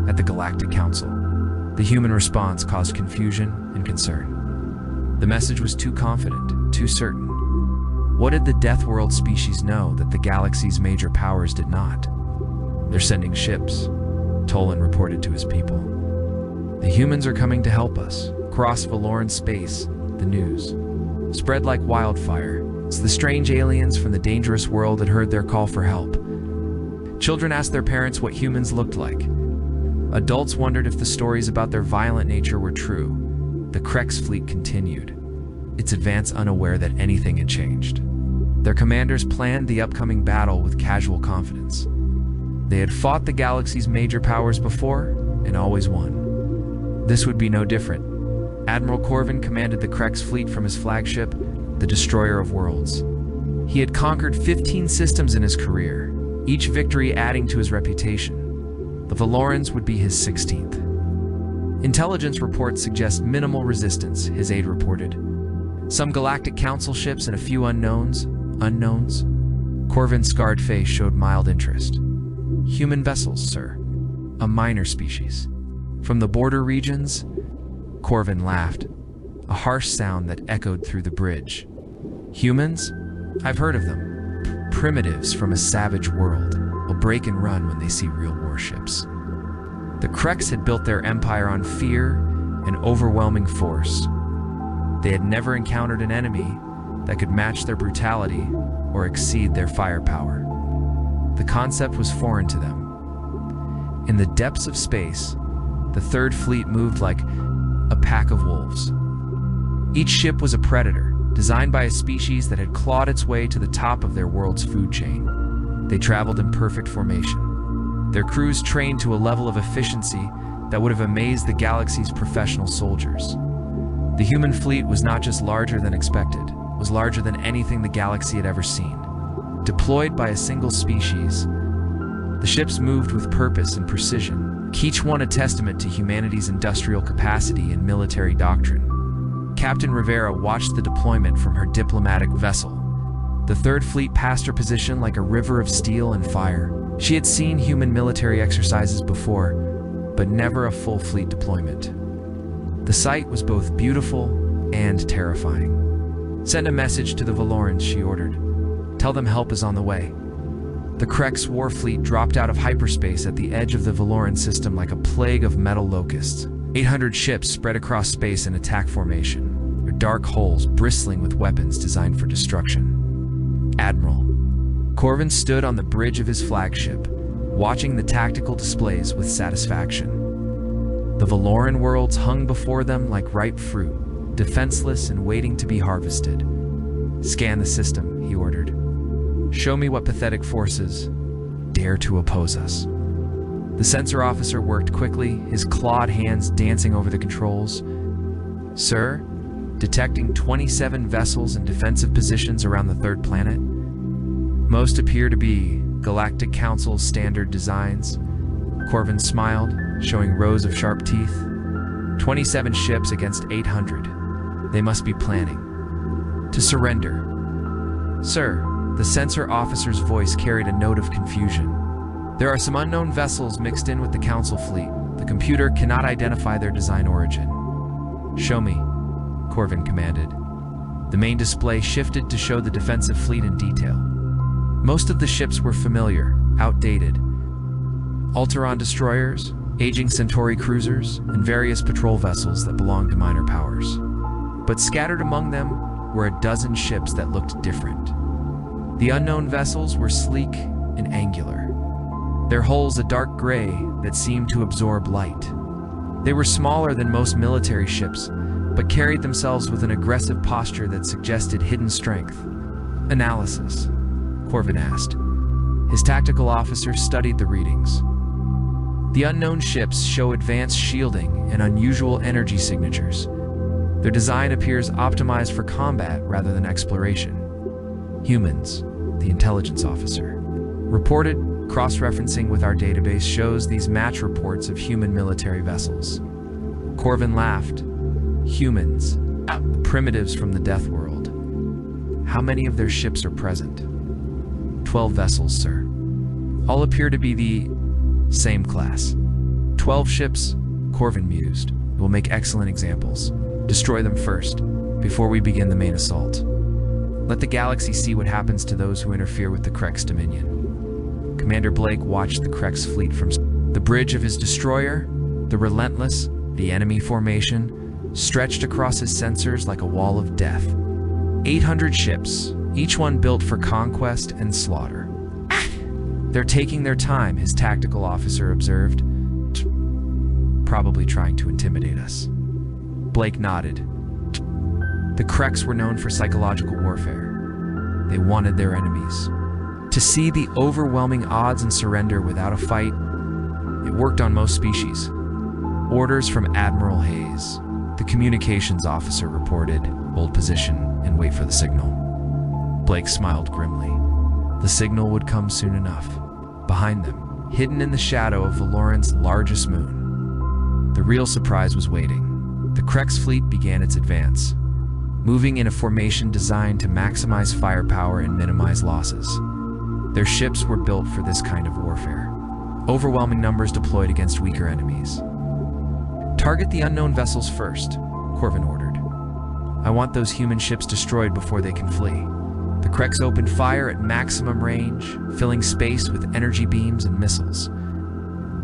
at the Galactic Council. The human response caused confusion and concern. The message was too confident, too certain. What did the Death World species know that the galaxy's major powers did not? They're sending ships, Tolan reported to his people. The humans are coming to help us. Cross Valoran space, the news spread like wildfire. It's the strange aliens from the dangerous world that heard their call for help. Children asked their parents what humans looked like. Adults wondered if the stories about their violent nature were true. The Krex fleet continued, its advance unaware that anything had changed. Their commanders planned the upcoming battle with casual confidence. They had fought the galaxy's major powers before and always won. This would be no different. Admiral Corvin commanded the Krex fleet from his flagship, the Destroyer of Worlds. He had conquered 15 systems in his career, each victory adding to his reputation. The Valorans would be his 16th. Intelligence reports suggest minimal resistance, his aide reported. Some Galactic Council ships and a few unknowns. Corvin's scarred face showed mild interest. Human vessels, sir. A minor species. From the border regions? Corvin laughed, a harsh sound that echoed through the bridge. Humans? I've heard of them. Primitives from a savage world will break and run when they see real warships. The Krex had built their empire on fear and overwhelming force. They had never encountered an enemy that could match their brutality or exceed their firepower. The concept was foreign to them. In the depths of space, the Third Fleet moved like a pack of wolves. Each ship was a predator, designed by a species that had clawed its way to the top of their world's food chain. They traveled in perfect formation, their crews trained to a level of efficiency that would have amazed the galaxy's professional soldiers. The human fleet was not just larger than expected, it was larger than anything the galaxy had ever seen. Deployed by a single species, the ships moved with purpose and precision, each one a testament to humanity's industrial capacity and military doctrine. Captain Rivera watched the deployment from her diplomatic vessel. The Third Fleet passed her position like a river of steel and fire. She had seen human military exercises before, but never a full fleet deployment. The sight was both beautiful and terrifying. Send a message to the Valorans, she ordered. Tell them help is on the way. The Krex war fleet dropped out of hyperspace at the edge of the Valoran system like a plague of metal locusts. 800 ships spread across space in attack formation, their dark holes bristling with weapons designed for destruction. Admiral Corvin stood on the bridge of his flagship, watching the tactical displays with satisfaction. The Valoran worlds hung before them like ripe fruit, defenseless and waiting to be harvested. Scan the system, he ordered. Show me what pathetic forces dare to oppose us. The sensor officer worked quickly, his clawed hands dancing over the controls. Sir, detecting 27 vessels in defensive positions around the third planet. Most appear to be Galactic Council's standard designs. Corvin smiled, showing rows of sharp teeth. 27 ships against 800. They must be planning to surrender. Sir, the sensor officer's voice carried a note of confusion. There are some unknown vessels mixed in with the Council fleet. The computer cannot identify their design origin. Show me, Corvin commanded. The main display shifted to show the defensive fleet in detail. Most of the ships were familiar, outdated. Alteron destroyers, aging Centauri cruisers, and various patrol vessels that belonged to minor powers. But scattered among them were a dozen ships that looked different. The unknown vessels were sleek and angular, their hulls a dark gray that seemed to absorb light. They were smaller than most military ships, but carried themselves with an aggressive posture that suggested hidden strength. Analysis, Corvin asked. His tactical officer studied the readings. The unknown ships show advanced shielding and unusual energy signatures. Their design appears optimized for combat rather than exploration. Humans, the intelligence officer, reported. Cross-referencing with our database shows these match reports of human military vessels. Corvin laughed. Humans, the primitives from the Death World. How many of their ships are present? 12 vessels, sir. All appear to be the same class. 12 ships, Corvin mused, will make excellent examples. Destroy them first, before we begin the main assault. Let the galaxy see what happens to those who interfere with the Krex Dominion. Commander Blake watched the Krex fleet from the bridge of his destroyer. The Relentless, the enemy formation, stretched across his sensors like a wall of death. 800 ships, each one built for conquest and slaughter. They're taking their time, his tactical officer observed. Probably trying to intimidate us. Blake nodded. The Krex were known for psychological warfare. They wanted their enemies to see the overwhelming odds and surrender without a fight. It worked on most species. Orders from Admiral Hayes, the communications officer, reported. Hold position and wait for the signal. Blake smiled grimly. The signal would come soon enough. Behind them, hidden in the shadow of Valoran's largest moon, the real surprise was waiting. The Krex fleet began its advance, moving in a formation designed to maximize firepower and minimize losses. Their ships were built for this kind of warfare. Overwhelming numbers deployed against weaker enemies. Target the unknown vessels first, Corvin ordered. I want those human ships destroyed before they can flee. The Krex opened fire at maximum range, filling space with energy beams and missiles.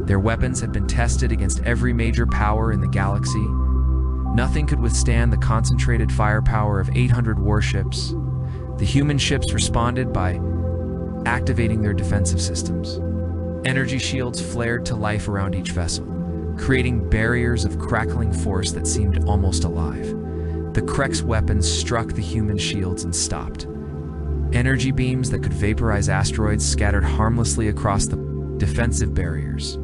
Their weapons had been tested against every major power in the galaxy. Nothing could withstand the concentrated firepower of 800 warships. The human ships responded by activating their defensive systems. Energy shields flared to life around each vessel, creating barriers of crackling force that seemed almost alive. The Krex weapons struck the human shields and stopped. Energy beams that could vaporize asteroids scattered harmlessly across the defensive barriers.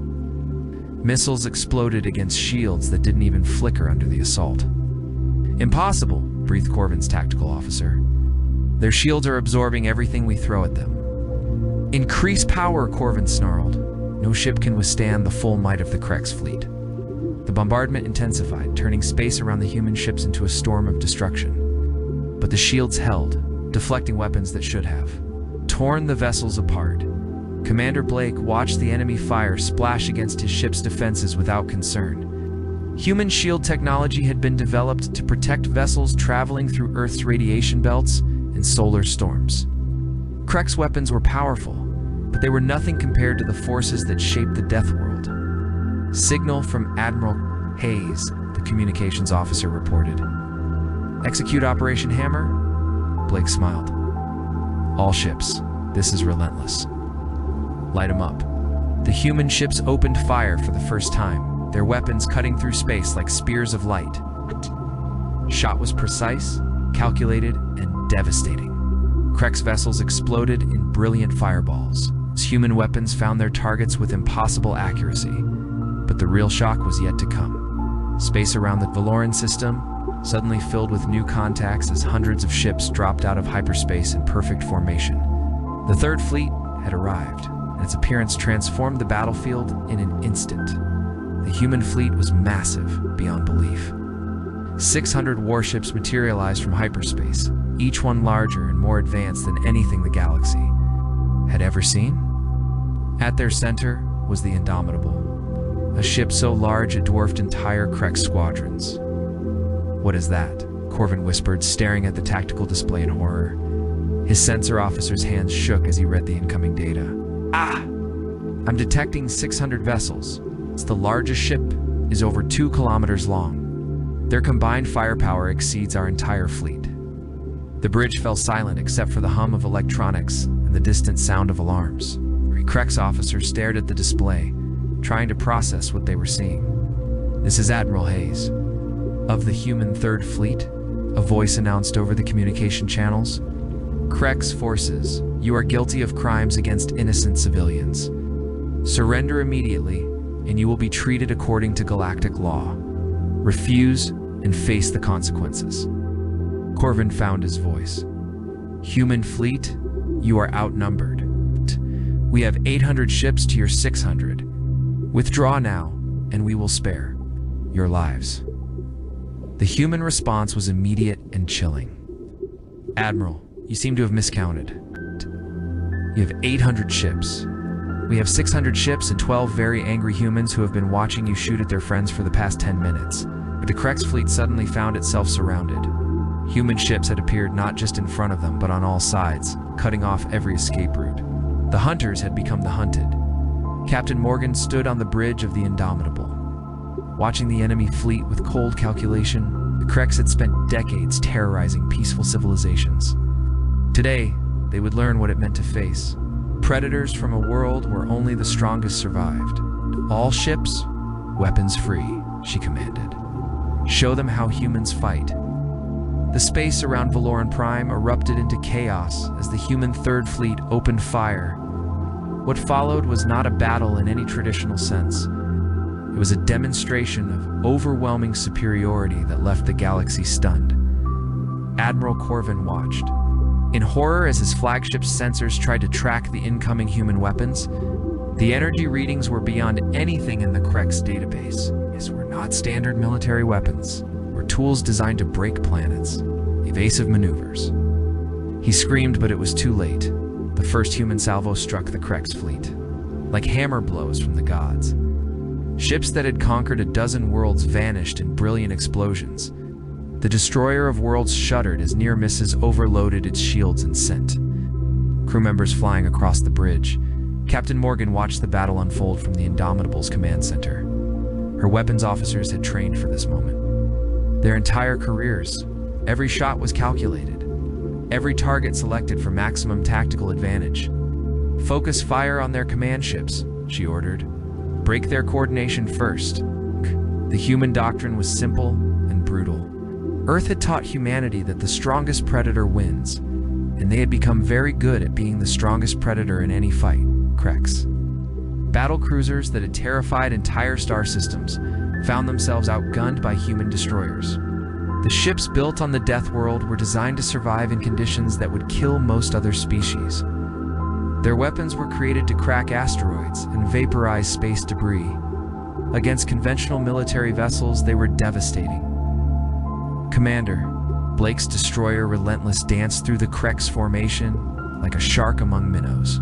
Missiles exploded against shields that didn't even flicker under the assault. Impossible, breathed Corvin's tactical officer. Their shields are absorbing everything we throw at them. Increase power, Corvin snarled. No ship can withstand the full might of the Krex fleet. The bombardment intensified, turning space around the human ships into a storm of destruction. But the shields held, deflecting weapons that should have torn the vessels apart. Commander Blake watched the enemy fire splash against his ship's defenses without concern. Human shield technology had been developed to protect vessels traveling through Earth's radiation belts and solar storms. Krex weapons were powerful, but they were nothing compared to the forces that shaped the Death World. Signal from Admiral Hayes, the communications officer reported. Execute Operation Hammer? Blake smiled. All ships, this is Relentless. Light them up. The human ships opened fire for the first time, their weapons cutting through space like spears of light. Shot was precise, calculated, and devastating. Krex vessels exploded in brilliant fireballs, as human weapons found their targets with impossible accuracy. But the real shock was yet to come. Space around the Valoran system suddenly filled with new contacts as hundreds of ships dropped out of hyperspace in perfect formation. The Third Fleet had arrived, and its appearance transformed the battlefield in an instant. The human fleet was massive beyond belief. 600 warships materialized from hyperspace, each one larger and more advanced than anything the galaxy had ever seen. At their center was the Indomitable, a ship so large it dwarfed entire Krex squadrons. "What is that?" Corvin whispered, staring at the tactical display in horror. His sensor officer's hands shook as he read the incoming data. I'm detecting 600 vessels. It's the largest ship, is over 2 kilometers long. Their combined firepower exceeds our entire fleet." The bridge fell silent except for the hum of electronics and the distant sound of alarms. The Krex officer stared at the display, trying to process what they were seeing. "This is Admiral Hayes. Of the human Third Fleet," a voice announced over the communication channels. "Krex forces, you are guilty of crimes against innocent civilians. Surrender immediately, and you will be treated according to galactic law. Refuse and face the consequences." Corvin found his voice. "Human fleet, you are outnumbered. We have 800 ships to your 600. Withdraw now, and we will spare your lives." The human response was immediate and chilling. "Admiral, you seem to have miscounted. You have 800 ships. We have 600 ships and 12 very angry humans who have been watching you shoot at their friends for the past 10 minutes. But the Krex fleet suddenly found itself surrounded. Human ships had appeared not just in front of them, but on all sides, cutting off every escape route. The hunters had become the hunted. Captain Morgan stood on the bridge of the Indomitable, watching the enemy fleet with cold calculation. The Krex had spent decades terrorizing peaceful civilizations. Today, they would learn what it meant to face predators from a world where only the strongest survived. "All ships, weapons free," she commanded. "Show them how humans fight." The space around Valoran Prime erupted into chaos as the human Third Fleet opened fire. What followed was not a battle in any traditional sense. It was a demonstration of overwhelming superiority that left the galaxy stunned. Admiral Corvin watched in horror as his flagship's sensors tried to track the incoming human weapons. The energy readings were beyond anything in the Krex database. These were not standard military weapons, or tools designed to break planets, evasive maneuvers. He screamed, but it was too late. The first human salvo struck the Krex fleet, like hammer blows from the gods. Ships that had conquered a dozen worlds vanished in brilliant explosions. The destroyer of worlds shuddered as near misses overloaded its shields and sent crew members flying across the bridge. Captain Morgan watched the battle unfold from the Indomitable's command center. Her weapons officers had trained for this moment. Their entire careers, every shot was calculated, every target selected for maximum tactical advantage. "Focus fire on their command ships," she ordered. "Break their coordination first." The human doctrine was simple and brutal. Earth had taught humanity that the strongest predator wins, and they had become very good at being the strongest predator in any fight. Krex. Battle cruisers that had terrified entire star systems found themselves outgunned by human destroyers. The ships built on the Death World were designed to survive in conditions that would kill most other species. Their weapons were created to crack asteroids and vaporize space debris. Against conventional military vessels, they were devastating. Commander, Blake's destroyer Relentless danced through the Krex formation like a shark among minnows.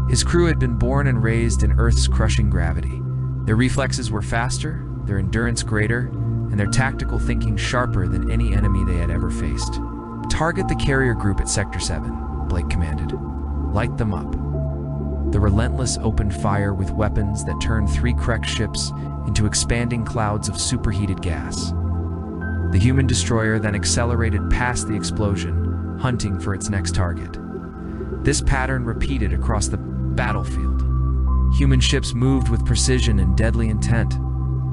His crew had been born and raised in Earth's crushing gravity. Their reflexes were faster, their endurance greater, and their tactical thinking sharper than any enemy they had ever faced. "Target the carrier group at Sector 7, Blake commanded. "Light them up." The Relentless opened fire with weapons that turned 3 Krex ships into expanding clouds of superheated gas. The human destroyer then accelerated past the explosion, hunting for its next target. This pattern repeated across the battlefield. Human ships moved with precision and deadly intent,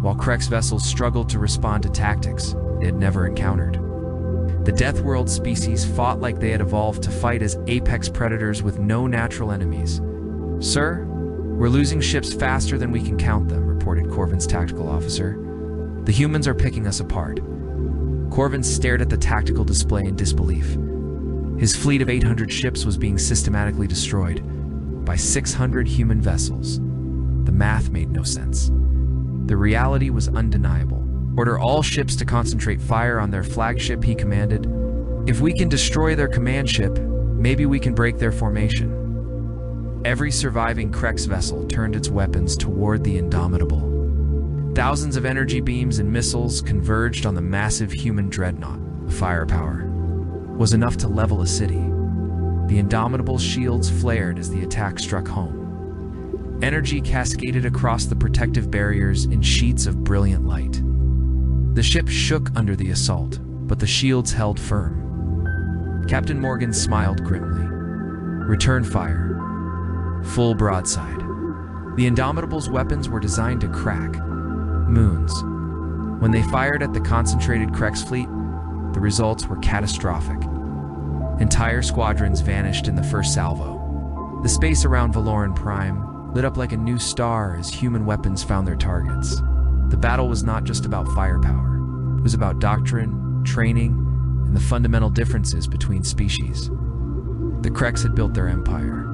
while Krex vessels struggled to respond to tactics they had never encountered. The Death World species fought like they had evolved to fight as apex predators with no natural enemies. "Sir, we're losing ships faster than we can count them," reported Corvin's tactical officer. "The humans are picking us apart." Corvin stared at the tactical display in disbelief. His fleet of 800 ships was being systematically destroyed by 600 human vessels. The math made no sense. The reality was undeniable. "Order all ships to concentrate fire on their flagship," he commanded. "If we can destroy their command ship, maybe we can break their formation." Every surviving Krex vessel turned its weapons toward the Indomitable. Thousands of energy beams and missiles converged on the massive human dreadnought. The firepower was enough to level a city. The Indomitable's shields flared as the attack struck home. Energy cascaded across the protective barriers in sheets of brilliant light. The ship shook under the assault, but the shields held firm. Captain Morgan smiled grimly. "Return fire. Full broadside." The Indomitable's weapons were designed to crack moons. When they fired at the concentrated Krex fleet, the results were catastrophic. Entire squadrons vanished in the first salvo. The space around Valoran Prime lit up like a new star as human weapons found their targets. The battle was not just about firepower. It was about doctrine, training, and the fundamental differences between species. The Krex had built their empire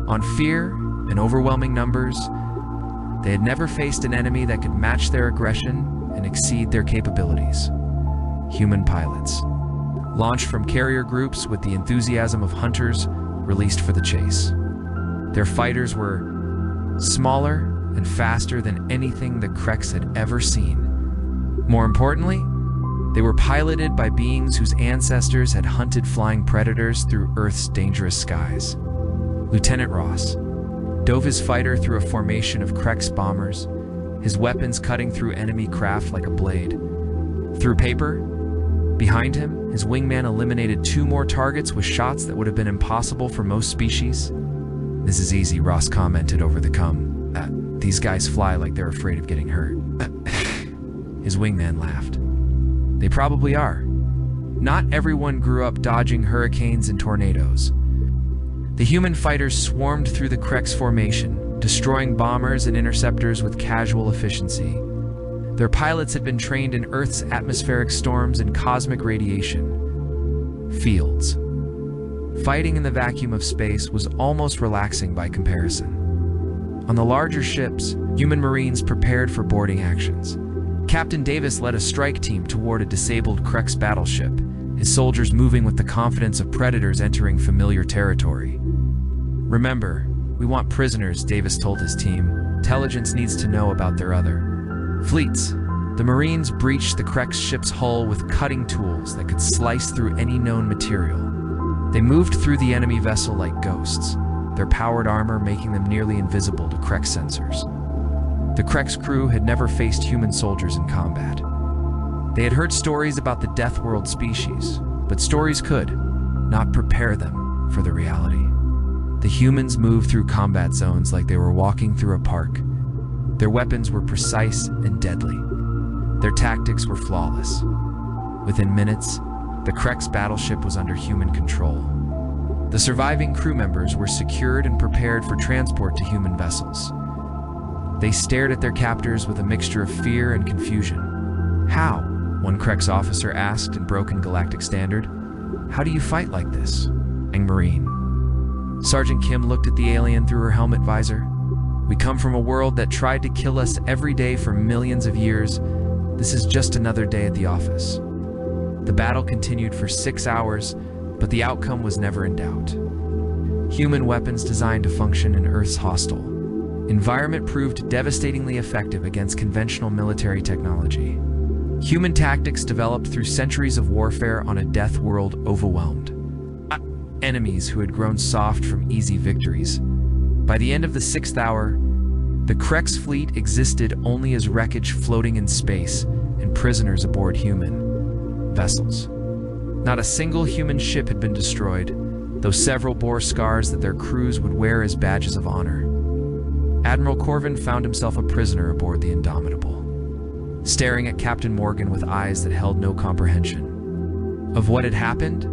on fear and overwhelming numbers. They had never faced an enemy that could match their aggression and exceed their capabilities. Human pilots, launched from carrier groups with the enthusiasm of hunters released for the chase. Their fighters were smaller and faster than anything the Krex had ever seen. More importantly, they were piloted by beings whose ancestors had hunted flying predators through Earth's dangerous skies. Lieutenant Ross dove his fighter through a formation of Krex bombers, his weapons cutting through enemy craft like a blade. Through paper, behind him, his wingman eliminated 2 more targets with shots that would have been impossible for most species. "This is easy," Ross commented over the com. "These guys fly like they're afraid of getting hurt." His wingman laughed. "They probably are. Not everyone grew up dodging hurricanes and tornadoes." The human fighters swarmed through the Krex formation, destroying bombers and interceptors with casual efficiency. Their pilots had been trained in Earth's atmospheric storms and cosmic radiation fields. Fighting in the vacuum of space was almost relaxing by comparison. On the larger ships, human Marines prepared for boarding actions. Captain Davis led a strike team toward a disabled Krex battleship, his soldiers moving with the confidence of predators entering familiar territory. "Remember, we want prisoners," Davis told his team. "Intelligence needs to know about their other fleets." The Marines breached the Krex ship's hull with cutting tools that could slice through any known material. They moved through the enemy vessel like ghosts, their powered armor making them nearly invisible to Krex sensors. The Krex crew had never faced human soldiers in combat. They had heard stories about the Death World species, but stories could not prepare them for the reality. The humans moved through combat zones like they were walking through a park. Their weapons were precise and deadly. Their tactics were flawless. Within minutes, the Krex battleship was under human control. The surviving crew members were secured and prepared for transport to human vessels. They stared at their captors with a mixture of fear and confusion. "How?" one Krex officer asked in broken galactic standard. "How do you fight like this?" Marine. Sergeant Kim looked at the alien through her helmet visor. "We come from a world that tried to kill us every day for millions of years. This is just another day at the office." The battle continued for 6 hours, but the outcome was never in doubt. Human weapons designed to function in Earth's hostile environment proved devastatingly effective against conventional military technology. Human tactics developed through centuries of warfare on a death world overwhelmed enemies who had grown soft from easy victories. By the end of the 6th hour, the Krex fleet existed only as wreckage floating in space and prisoners aboard human vessels. Not a single human ship had been destroyed, though several bore scars that their crews would wear as badges of honor. Admiral Corvin found himself a prisoner aboard the Indomitable, staring at Captain Morgan with eyes that held no comprehension. Of what had happened?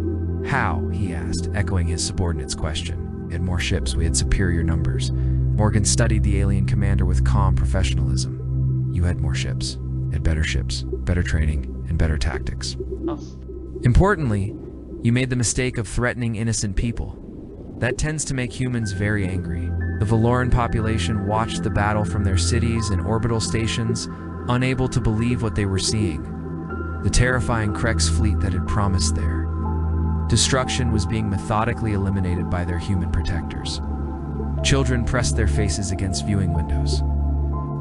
"How?" he asked, echoing his subordinate's question. We had more ships, we had superior numbers. Morgan studied the alien commander with calm professionalism. You had more ships, better training, and better tactics. Importantly, you made the mistake of threatening innocent people. That tends to make humans very angry. The Valoran population watched the battle from their cities and orbital stations, unable to believe what they were seeing. The terrifying Krex fleet that had promised there. Destruction was being methodically eliminated by their human protectors. Children pressed their faces against viewing windows,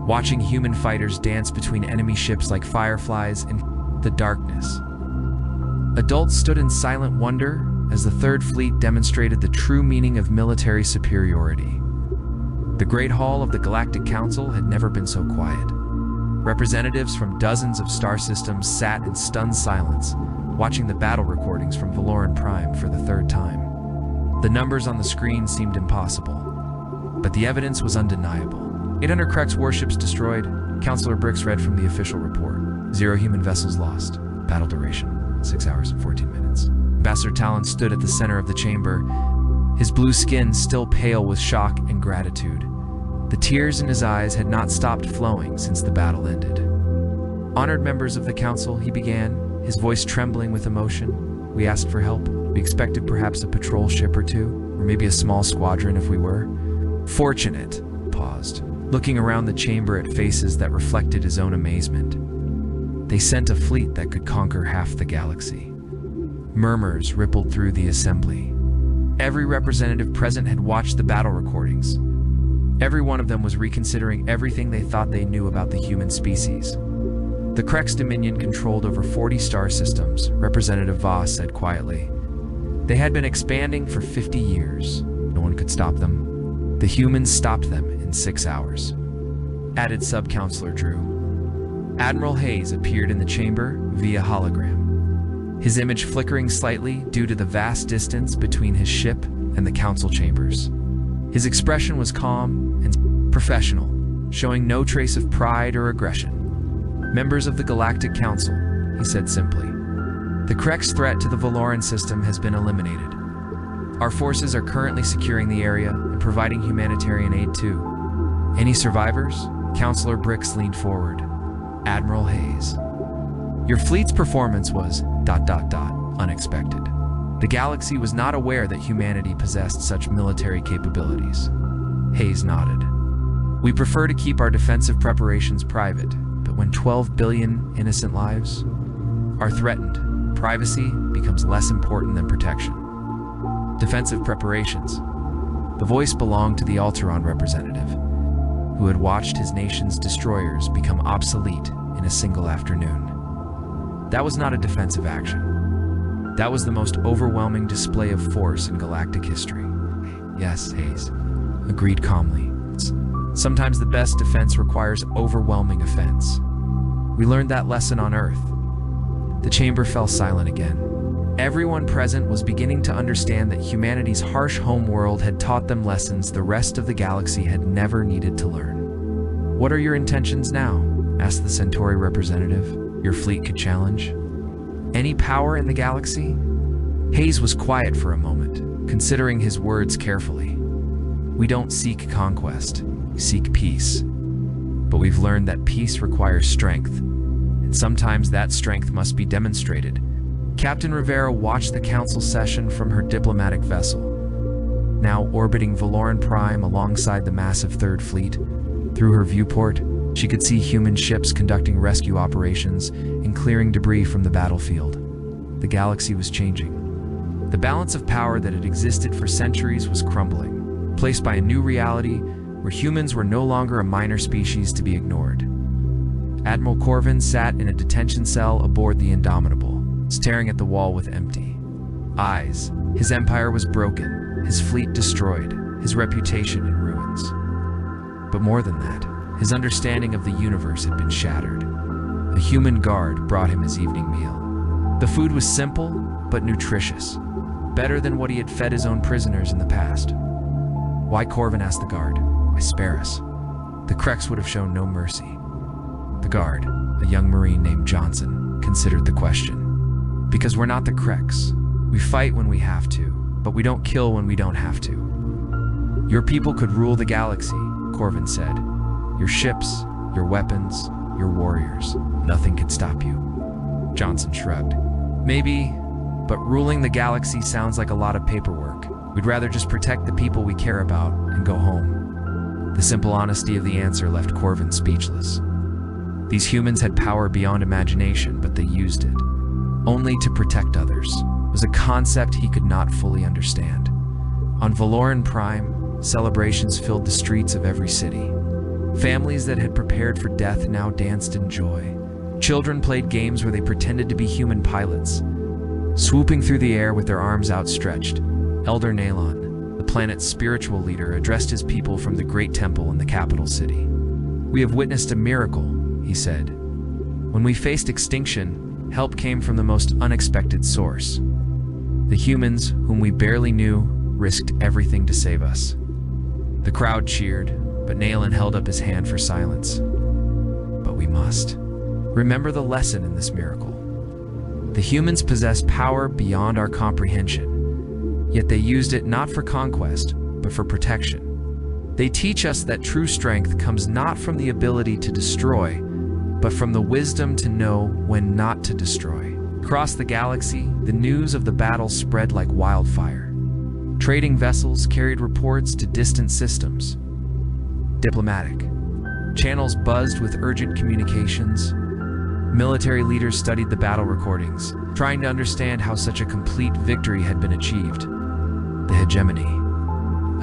watching human fighters dance between enemy ships like fireflies in the darkness. Adults stood in silent wonder as the Third Fleet demonstrated the true meaning of military superiority. The Great Hall of the Galactic Council had never been so quiet. Representatives from dozens of star systems sat in stunned silence, watching the battle recordings from Valoran Prime for the third time. The numbers on the screen seemed impossible, but the evidence was undeniable. 800 Krex warships destroyed, Counselor Brix read from the official report. 0 human vessels lost. Battle duration, 6 hours and 14 minutes. Ambassador Talon stood at the center of the chamber, his blue skin still pale with shock and gratitude. The tears in his eyes had not stopped flowing since the battle ended. Honored members of the council, he began, his voice trembling with emotion. We asked for help. We expected perhaps a patrol ship or two, or maybe a small squadron if we were. Fortunate, paused, looking around the chamber at faces that reflected his own amazement. They sent a fleet that could conquer half the galaxy. Murmurs rippled through the assembly. Every representative present had watched the battle recordings. Every one of them was reconsidering everything they thought they knew about the human species. The Krex Dominion controlled over 40 star systems, Representative Voss said quietly. They had been expanding for 50 years. No one could stop them. The humans stopped them in 6 hours. Added Sub-Counselor Drew. Admiral Hayes appeared in the chamber via hologram, his image flickering slightly due to the vast distance between his ship and the council chambers. His expression was calm and professional, showing no trace of pride or aggression. Members of the Galactic Council, he said simply, the Krex threat to the Valoran system has been eliminated. Our forces are currently securing the area and providing humanitarian aid too. Any survivors? Counselor Brix leaned forward. Admiral Hayes. Your fleet's performance was ... unexpected. The galaxy was not aware that humanity possessed such military capabilities. Hayes nodded. We prefer to keep our defensive preparations private, but when 12 billion innocent lives are threatened, privacy becomes less important than protection. Defensive preparations. The voice belonged to the Alteron representative, who had watched his nation's destroyers become obsolete in a single afternoon. That was not a defensive action. That was the most overwhelming display of force in galactic history. Yes, Hayes agreed calmly. Sometimes the best defense requires overwhelming offense. We learned that lesson on Earth. The chamber fell silent again. Everyone present was beginning to understand that humanity's harsh homeworld had taught them lessons the rest of the galaxy had never needed to learn. What are your intentions now? Asked the Centauri representative. Your fleet could challenge. Any power in the galaxy? Hayes was quiet for a moment, considering his words carefully. We don't seek conquest, we seek peace. But we've learned that peace requires strength, and sometimes that strength must be demonstrated. Captain Rivera watched the council session from her diplomatic vessel, now orbiting Valoran Prime alongside the massive Third Fleet. Through her viewport, she could see human ships conducting rescue operations and clearing debris from the battlefield. The galaxy was changing. The balance of power that had existed for centuries was crumbling, placed by a new reality where humans were no longer a minor species to be ignored. Admiral Corvin sat in a detention cell aboard the Indomitable, staring at the wall with empty eyes. His empire was broken, his fleet destroyed, his reputation in ruins. But more than that, his understanding of the universe had been shattered. A human guard brought him his evening meal. The food was simple, but nutritious, better than what he had fed his own prisoners in the past. Why, Corvin asked the guard. Why spare us? The Krex would have shown no mercy. The guard, a young Marine named Johnson, considered the question. Because we're not the Krex. We fight when we have to, but we don't kill when we don't have to. Your people could rule the galaxy, Corvin said. Your ships, your weapons, your warriors. Nothing could stop you. Johnson shrugged. Maybe, but ruling the galaxy sounds like a lot of paperwork. We'd rather just protect the people we care about and go home. The simple honesty of the answer left Corvin speechless. These humans had power beyond imagination, but they used it. Only to protect others. It was a concept he could not fully understand. On Valoran Prime, celebrations filled the streets of every city. Families that had prepared for death now danced in joy. Children played games where they pretended to be human pilots. Swooping through the air with their arms outstretched, Elder Nalon, the planet's spiritual leader, addressed his people from the great temple in the capital city. We have witnessed a miracle, he said. When we faced extinction, help came from the most unexpected source. The humans, whom we barely knew, risked everything to save us. The crowd cheered, but Nalon held up his hand for silence. But we must. Remember the lesson in this miracle. The humans possessed power beyond our comprehension, yet they used it not for conquest, but for protection. They teach us that true strength comes not from the ability to destroy, but from the wisdom to know when not to destroy. Across the galaxy, the news of the battle spread like wildfire. Trading vessels carried reports to distant systems. Diplomatic channels buzzed with urgent communications. Military leaders studied the battle recordings, trying to understand how such a complete victory had been achieved. The hegemony,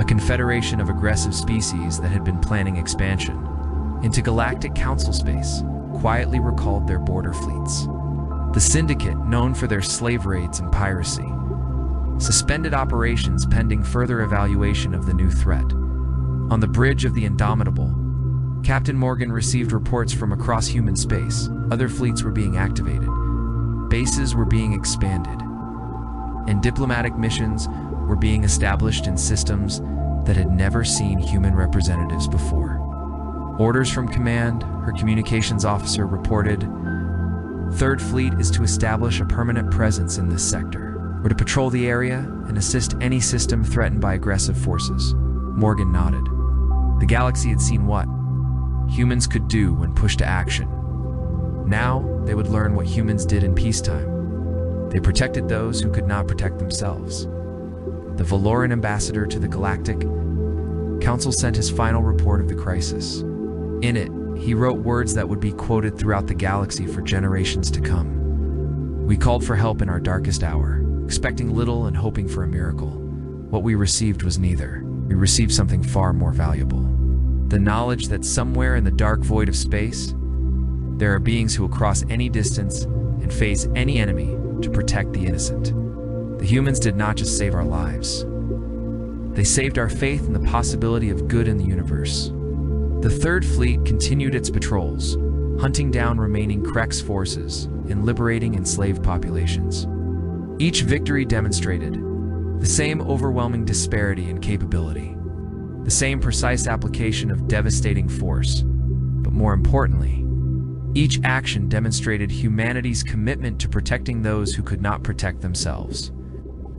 a confederation of aggressive species that had been planning expansion into galactic council space, quietly recalled their border fleets. The Syndicate, known for their slave raids and piracy, suspended operations pending further evaluation of the new threat. On the bridge of the Indomitable, Captain Morgan received reports from across human space. Other fleets were being activated. Bases were being expanded. And diplomatic missions were being established in systems that had never seen human representatives before. Orders from command, her communications officer reported, Third Fleet is to establish a permanent presence in this sector. We're to patrol the area and assist any system threatened by aggressive forces. Morgan nodded. The galaxy had seen what humans could do when pushed to action. Now, they would learn what humans did in peacetime. They protected those who could not protect themselves. The Valoran ambassador to the Galactic Council sent his final report of the crisis. In it, he wrote words that would be quoted throughout the galaxy for generations to come. We called for help in our darkest hour, expecting little and hoping for a miracle. What we received was neither. We received something far more valuable. The knowledge that somewhere in the dark void of space, there are beings who will cross any distance and face any enemy to protect the innocent. The humans did not just save our lives. They saved our faith in the possibility of good in the universe. The Third Fleet continued its patrols, hunting down remaining Krex forces and liberating enslaved populations. Each victory demonstrated the same overwhelming disparity in capability, the same precise application of devastating force, but more importantly, each action demonstrated humanity's commitment to protecting those who could not protect themselves.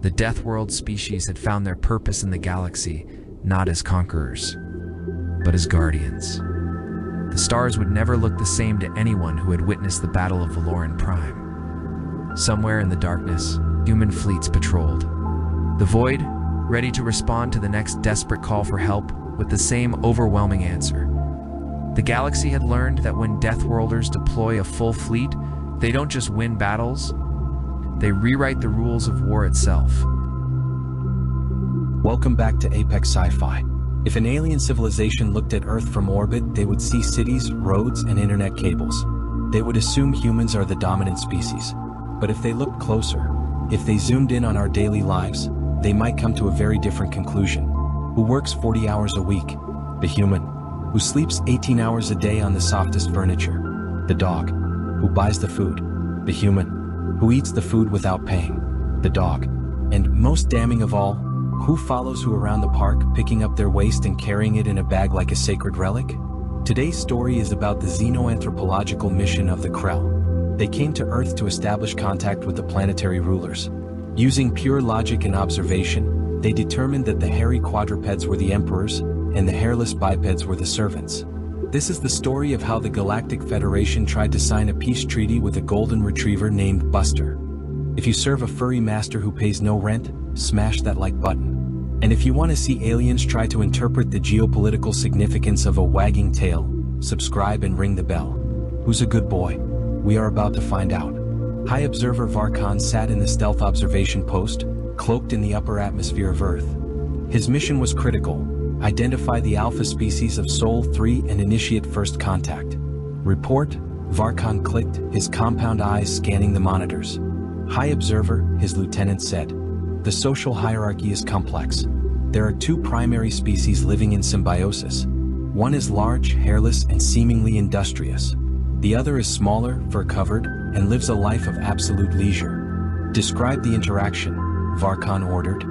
The Death World species had found their purpose in the galaxy, not as conquerors, but as guardians. The stars would never look the same to anyone who had witnessed the Battle of Valoran Prime. Somewhere in the darkness, human fleets patrolled. The Void, ready to respond to the next desperate call for help with the same overwhelming answer. The galaxy had learned that when Deathworlders deploy a full fleet, they don't just win battles, they rewrite the rules of war itself. Welcome back to Apex Sci-Fi. If an alien civilization looked at Earth from orbit, they would see cities, roads, and internet cables. They would assume humans are the dominant species. But if they looked closer, if they zoomed in on our daily lives, they might come to a very different conclusion. Who works 40 hours a week? The human. Who sleeps 18 hours a day on the softest furniture? The dog. Who buys the food? The human. Who eats the food without paying? The dog. And most damning of all, who follows who around the park, picking up their waste and carrying it in a bag like a sacred relic? Today's story is about the xenoanthropological mission of the Krell. They came to Earth to establish contact with the planetary rulers. Using pure logic and observation, They determined that the hairy quadrupeds were the emperors, and the hairless bipeds were the servants. This is the story of how the Galactic Federation tried to sign a peace treaty with a golden retriever named Buster. If you serve a furry master who pays no rent, smash that like button. And if you want to see aliens try to interpret the geopolitical significance of a wagging tail, subscribe and ring the bell. Who's a good boy? We are about to find out. High Observer Varkan sat in the stealth observation post, cloaked in the upper atmosphere of Earth. His mission was critical: identify the alpha species of Sol 3 and initiate first contact. Report, Varkan clicked, his compound eyes scanning the monitors. High Observer, his lieutenant said. The social hierarchy is complex. There are two primary species living in symbiosis. One is large, hairless, and seemingly industrious. The other is smaller, fur-covered, and lives a life of absolute leisure. Describe the interaction, Varkan ordered.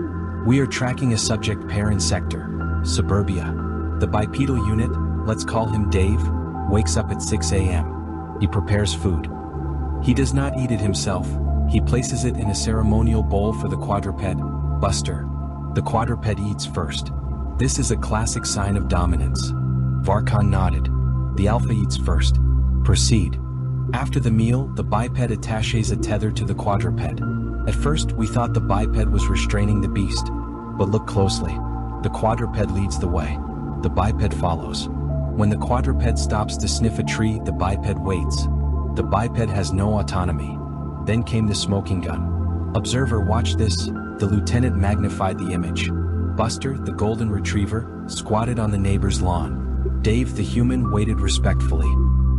We are tracking a subject pair in sector Suburbia. The bipedal unit, let's call him Dave, wakes up at 6 a.m. He prepares food. He does not eat it himself. He places it in a ceremonial bowl for the quadruped, Buster. The quadruped eats first. This is a classic sign of dominance. Varkan nodded. The alpha eats first. Proceed. After the meal, the biped attaches a tether to the quadruped. At first, we thought the biped was restraining the beast. But look closely. The quadruped leads the way. The biped follows. When the quadruped stops to sniff a tree, the biped waits. The biped has no autonomy. Then came the smoking gun. Observer, watch this. The lieutenant magnified the image. Buster, the golden retriever, squatted on the neighbor's lawn. Dave, the human, waited respectfully.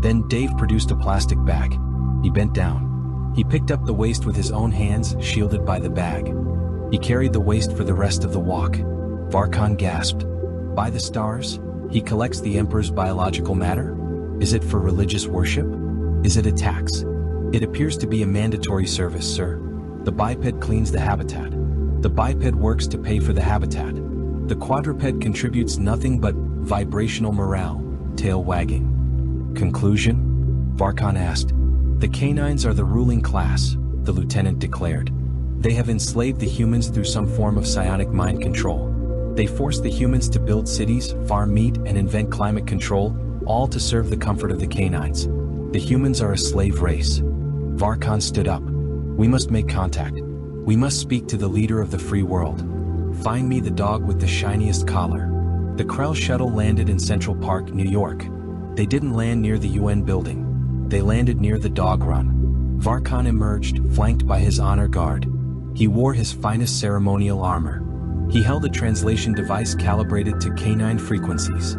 Then Dave produced a plastic bag. He bent down. He picked up the waste with his own hands, shielded by the bag. He carried the waste for the rest of the walk. Varkan gasped. By the stars, he collects the Emperor's biological matter? Is it for religious worship? Is it a tax? It appears to be a mandatory service, sir. The biped cleans the habitat. The biped works to pay for the habitat. The quadruped contributes nothing but vibrational morale, tail wagging. Conclusion? Varkan asked. The canines are the ruling class, the lieutenant declared. They have enslaved the humans through some form of psionic mind control. They force the humans to build cities, farm meat, and invent climate control, all to serve the comfort of the canines. The humans are a slave race. Varkan stood up. We must make contact. We must speak to the leader of the free world. Find me the dog with the shiniest collar. The Krell shuttle landed in Central Park, New York. They didn't land near the UN building. They landed near the dog run. Varkan emerged, flanked by his honor guard. He wore his finest ceremonial armor. He held a translation device calibrated to canine frequencies.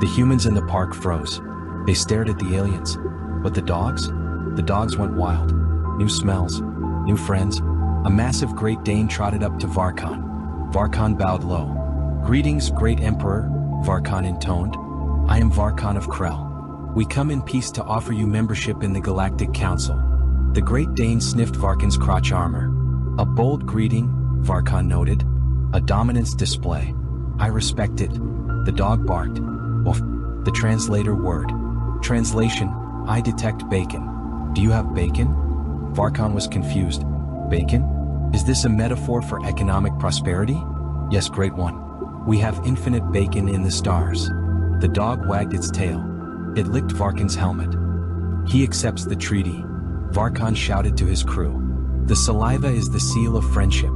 The humans in the park froze. They stared at the aliens. But the dogs? The dogs went wild. New smells, new friends. A massive Great Dane trotted up to Varkan. Varkan bowed low. Greetings, Great Emperor, Varkan intoned. I am Varkan of Krell. We come in peace to offer you membership in the Galactic Council. The Great Dane sniffed Varkan's crotch armor. A bold greeting, Varkan noted. A dominance display. I respect it. The dog barked. Woof. The translator word. Translation, I detect bacon. Do you have bacon? Varkan was confused. Bacon? Is this a metaphor for economic prosperity? Yes, Great One. We have infinite bacon in the stars. The dog wagged its tail. It licked Varkan's helmet. He accepts the treaty. Varkan shouted to his crew. The saliva is the seal of friendship.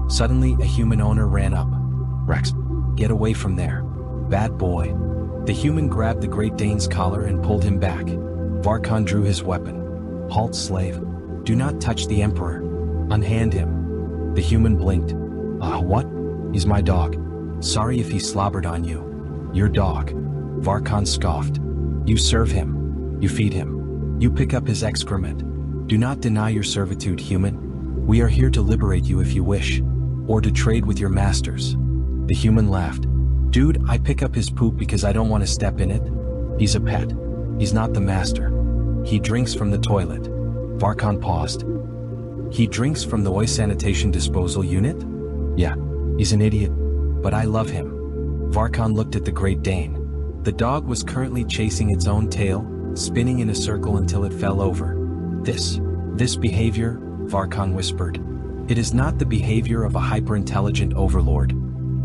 Suddenly, a human owner ran up. Rex, get away from there. Bad boy. The human grabbed the Great Dane's collar and pulled him back. Varkan drew his weapon. Halt, slave. Do not touch the Emperor. Unhand him. The human blinked. What? He's my dog. Sorry if he slobbered on you. Your dog. Varkan scoffed. You serve him. You feed him. You pick up his excrement. Do not deny your servitude, human. We are here to liberate you if you wish. Or to trade with your masters. The human laughed. Dude, I pick up his poop because I don't want to step in it. He's a pet. He's not the master. He drinks from the toilet. Varkan paused. He drinks from the Oi sanitation disposal unit? Yeah, he's an idiot. But I love him. Varkan looked at the Great Dane. The dog was currently chasing its own tail, spinning in a circle until it fell over. This behavior, Varkan whispered. It is not the behavior of a hyper-intelligent overlord.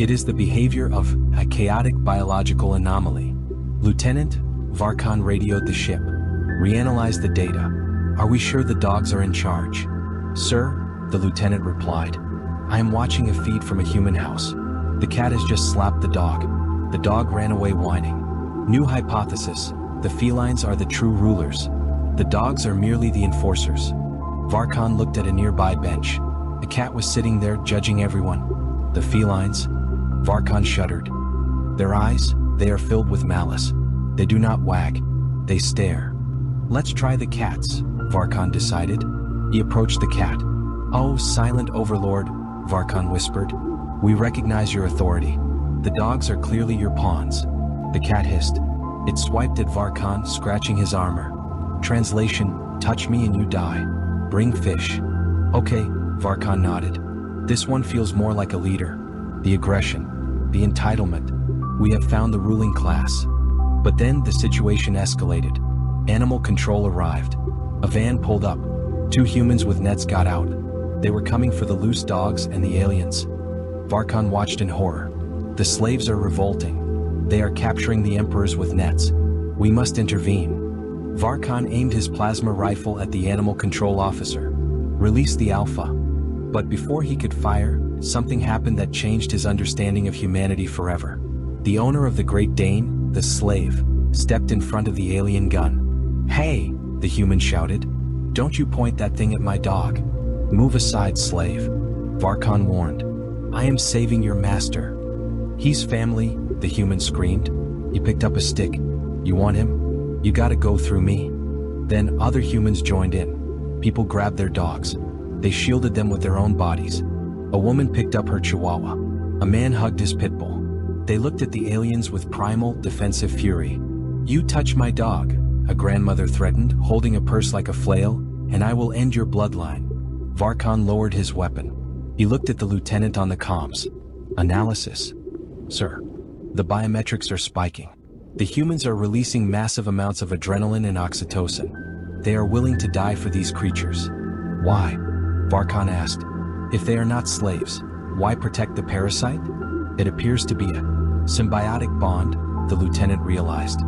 It is the behavior of a chaotic biological anomaly. Lieutenant, Varkan radioed the ship. Reanalyze the data. Are we sure the dogs are in charge? Sir, the lieutenant replied. I am watching a feed from a human house. The cat has just slapped the dog. The dog ran away whining. New hypothesis. The felines are the true rulers. The dogs are merely the enforcers. Varkan looked at a nearby bench. A cat was sitting there judging everyone. The felines? Varkan shuddered. Their eyes, they are filled with malice. They do not wag. They stare. Let's try the cats, Varkan decided. He approached the cat. Oh, silent overlord, Varkan whispered. We recognize your authority. The dogs are clearly your pawns. The cat hissed. It swiped at Varkan, scratching his armor. Translation, touch me and you die. Bring fish. Okay, Varkan nodded. This one feels more like a leader. The aggression, the entitlement. We have found the ruling class. But then the situation escalated. Animal control arrived. A van pulled up. 2 humans with nets got out. They were coming for the loose dogs and the aliens. Varkan watched in horror. The slaves are revolting. They are capturing the emperors with nets. We must intervene. Varkan aimed his plasma rifle at the animal control officer. Release the alpha. But before he could fire, something happened that changed his understanding of humanity forever. The owner of the Great Dane, the slave, stepped in front of the alien gun. Hey, the human shouted. Don't you point that thing at my dog. Move aside, slave. Varkan warned. I am saving your master. He's family, the human screamed. He picked up a stick. You want him? You gotta go through me. Then other humans joined in. People grabbed their dogs. They shielded them with their own bodies. A woman picked up her chihuahua. A man hugged his pit bull. They looked at the aliens with primal, defensive fury. You touch my dog, a grandmother threatened, holding a purse like a flail, and I will end your bloodline. Varkan lowered his weapon. He looked at the lieutenant on the comms. Analysis. Sir, the biometrics are spiking. The humans are releasing massive amounts of adrenaline and oxytocin. They are willing to die for these creatures. Why? Varkan asked. If they are not slaves, why protect the parasite? It appears to be a symbiotic bond, the lieutenant realized.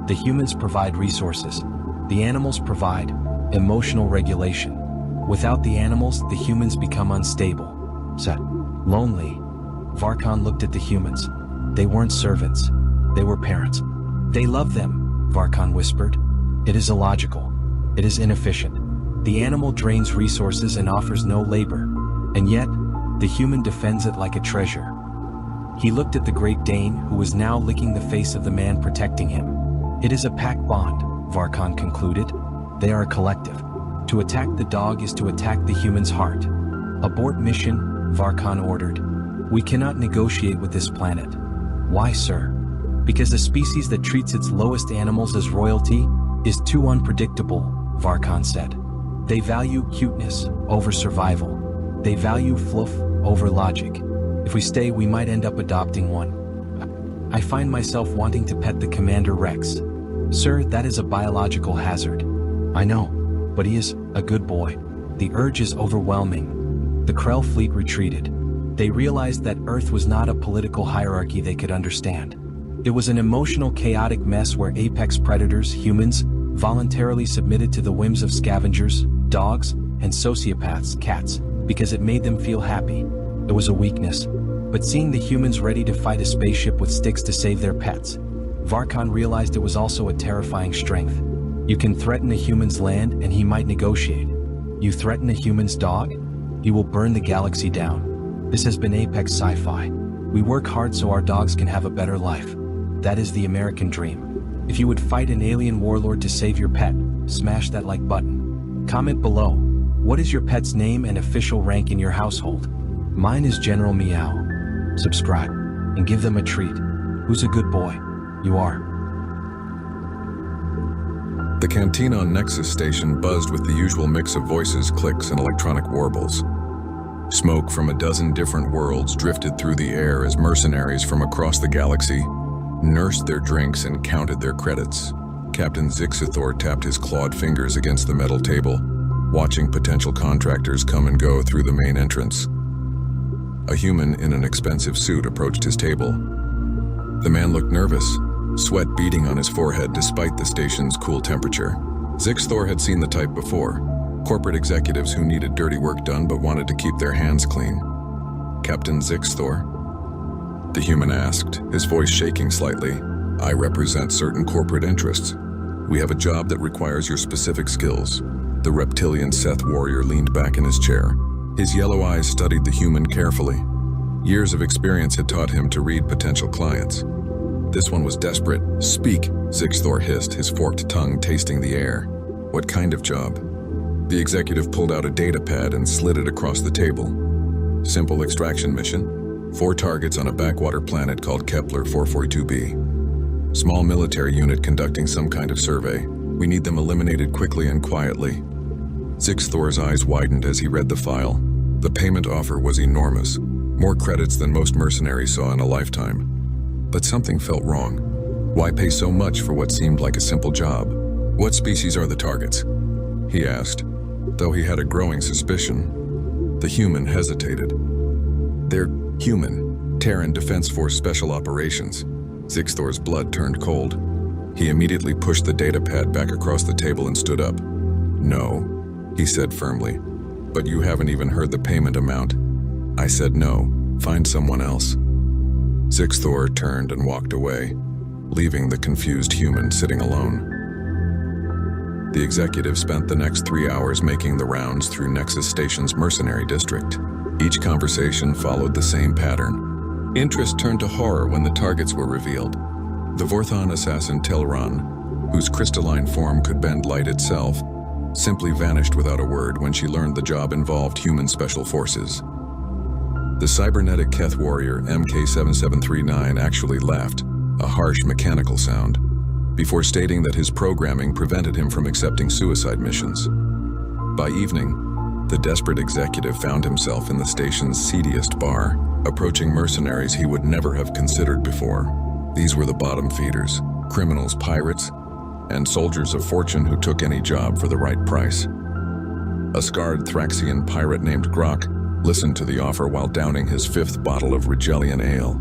The humans provide resources. The animals provide emotional regulation. Without the animals, the humans become unstable. Sad. Lonely. Varkan looked at the humans. They weren't servants. They were parents. They love them, Varkan whispered. It is illogical. It is inefficient. The animal drains resources and offers no labor. And yet, the human defends it like a treasure. He looked at the Great Dane, who was now licking the face of the man protecting him. It is a pack bond, Varkan concluded. They are a collective. To attack the dog is to attack the human's heart. Abort mission, Varkan ordered. We cannot negotiate with this planet. Why, sir? Because a species that treats its lowest animals as royalty is too unpredictable, Varkan said. They value cuteness over survival. They value fluff over logic. If we stay, we might end up adopting one. I find myself wanting to pet the Commander Rex. Sir, that is a biological hazard. I know, but he is a good boy. The urge is overwhelming. The Krell fleet retreated. They realized that Earth was not a political hierarchy they could understand. It was an emotional, chaotic mess where apex predators, humans, voluntarily submitted to the whims of scavengers, dogs, and sociopaths, cats, because it made them feel happy. It was a weakness. But seeing the humans ready to fight a spaceship with sticks to save their pets, Varkan realized it was also a terrifying strength. You can threaten a human's land and he might negotiate. You threaten a human's dog, he will burn the galaxy down. This has been Apex Sci-Fi. We work hard so our dogs can have a better life. That is the American dream. If you would fight an alien warlord to save your pet, smash that like button. Comment below. What is your pet's name and official rank in your household? Mine is General Meow. Subscribe and give them a treat. Who's a good boy? You are. The canteen on Nexus Station buzzed with the usual mix of voices, clicks, and electronic warbles. Smoke from a dozen different worlds drifted through the air as mercenaries from across the galaxy nursed their drinks and counted their credits. Captain Zixithor tapped his clawed fingers against the metal table. watching potential contractors come and go through the main entrance. A human in an expensive suit approached his table. The man looked nervous, sweat beading on his forehead despite the station's cool temperature. Zixthor had seen the type before, corporate executives who needed dirty work done but wanted to keep their hands clean. "Captain Zixthor?" the human asked, his voice shaking slightly. "I represent certain corporate interests. We have a job that requires your specific skills." The reptilian Seth warrior leaned back in his chair. His yellow eyes studied the human carefully. Years of experience had taught him to read potential clients. This one was desperate. "Speak," Zixthor hissed, his forked tongue tasting the air. "What kind of job?" The executive pulled out a data pad and slid it across the table. "Simple extraction mission. 4 targets on a backwater planet called Kepler 442b. Small military unit conducting some kind of survey. We need them eliminated quickly and quietly." Zixthor's eyes widened as he read the file. The payment offer was enormous, more credits than most mercenaries saw in a lifetime. But something felt wrong. Why pay so much for what seemed like a simple job? "What species are the targets?" he asked, though he had a growing suspicion. The human hesitated. "They're human, Terran Defense Force Special Operations." Zixthor's blood turned cold. He immediately pushed the data pad back across the table and stood up. "No," he said firmly, "but you haven't even heard the payment amount." "I said no. Find someone else." Zixthor turned and walked away, leaving the confused human sitting alone. The executive spent the next 3 hours making the rounds through Nexus Station's mercenary district. Each conversation followed the same pattern. Interest turned to horror when the targets were revealed. The Vorthon assassin Telran, whose crystalline form could bend light itself, simply vanished without a word when she learned the job involved human special forces. The cybernetic Keth warrior MK7739 actually laughed, a harsh mechanical sound, before stating that his programming prevented him from accepting suicide missions. By evening, the desperate executive found himself in the station's seediest bar, approaching mercenaries he would never have considered before. These were the bottom feeders, criminals, pirates, and soldiers of fortune who took any job for the right price. A scarred Thraxian pirate named Grok listened to the offer while downing his 5th bottle of Rigelian ale.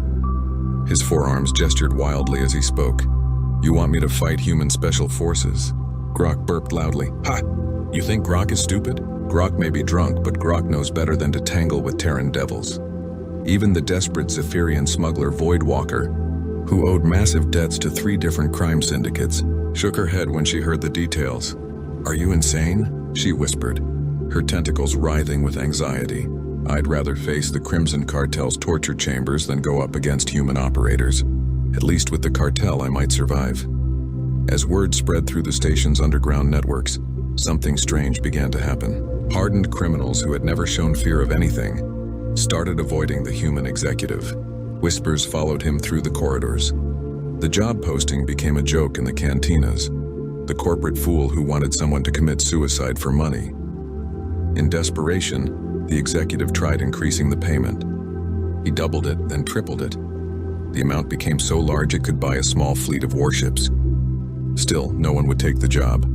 His forearms gestured wildly as he spoke. "You want me to fight human special forces?" Grok burped loudly. "Ha! You think Grok is stupid? Grok may be drunk, but Grok knows better than to tangle with Terran devils." Even the desperate Zephyrian smuggler Voidwalker, who owed massive debts to 3 different crime syndicates, shook her head when she heard the details. "Are you insane?" she whispered, her tentacles writhing with anxiety. "I'd rather face the Crimson Cartel's torture chambers than go up against human operators. At least with the cartel I might survive." As word spread through the station's underground networks, something strange began to happen. Hardened criminals who had never shown fear of anything started avoiding the human executive. Whispers followed him through the corridors. The job posting became a joke in the cantinas, the corporate fool who wanted someone to commit suicide for money. In desperation, the executive tried increasing the payment. He doubled it, then tripled it. The amount became so large it could buy a small fleet of warships. Still, no one would take the job.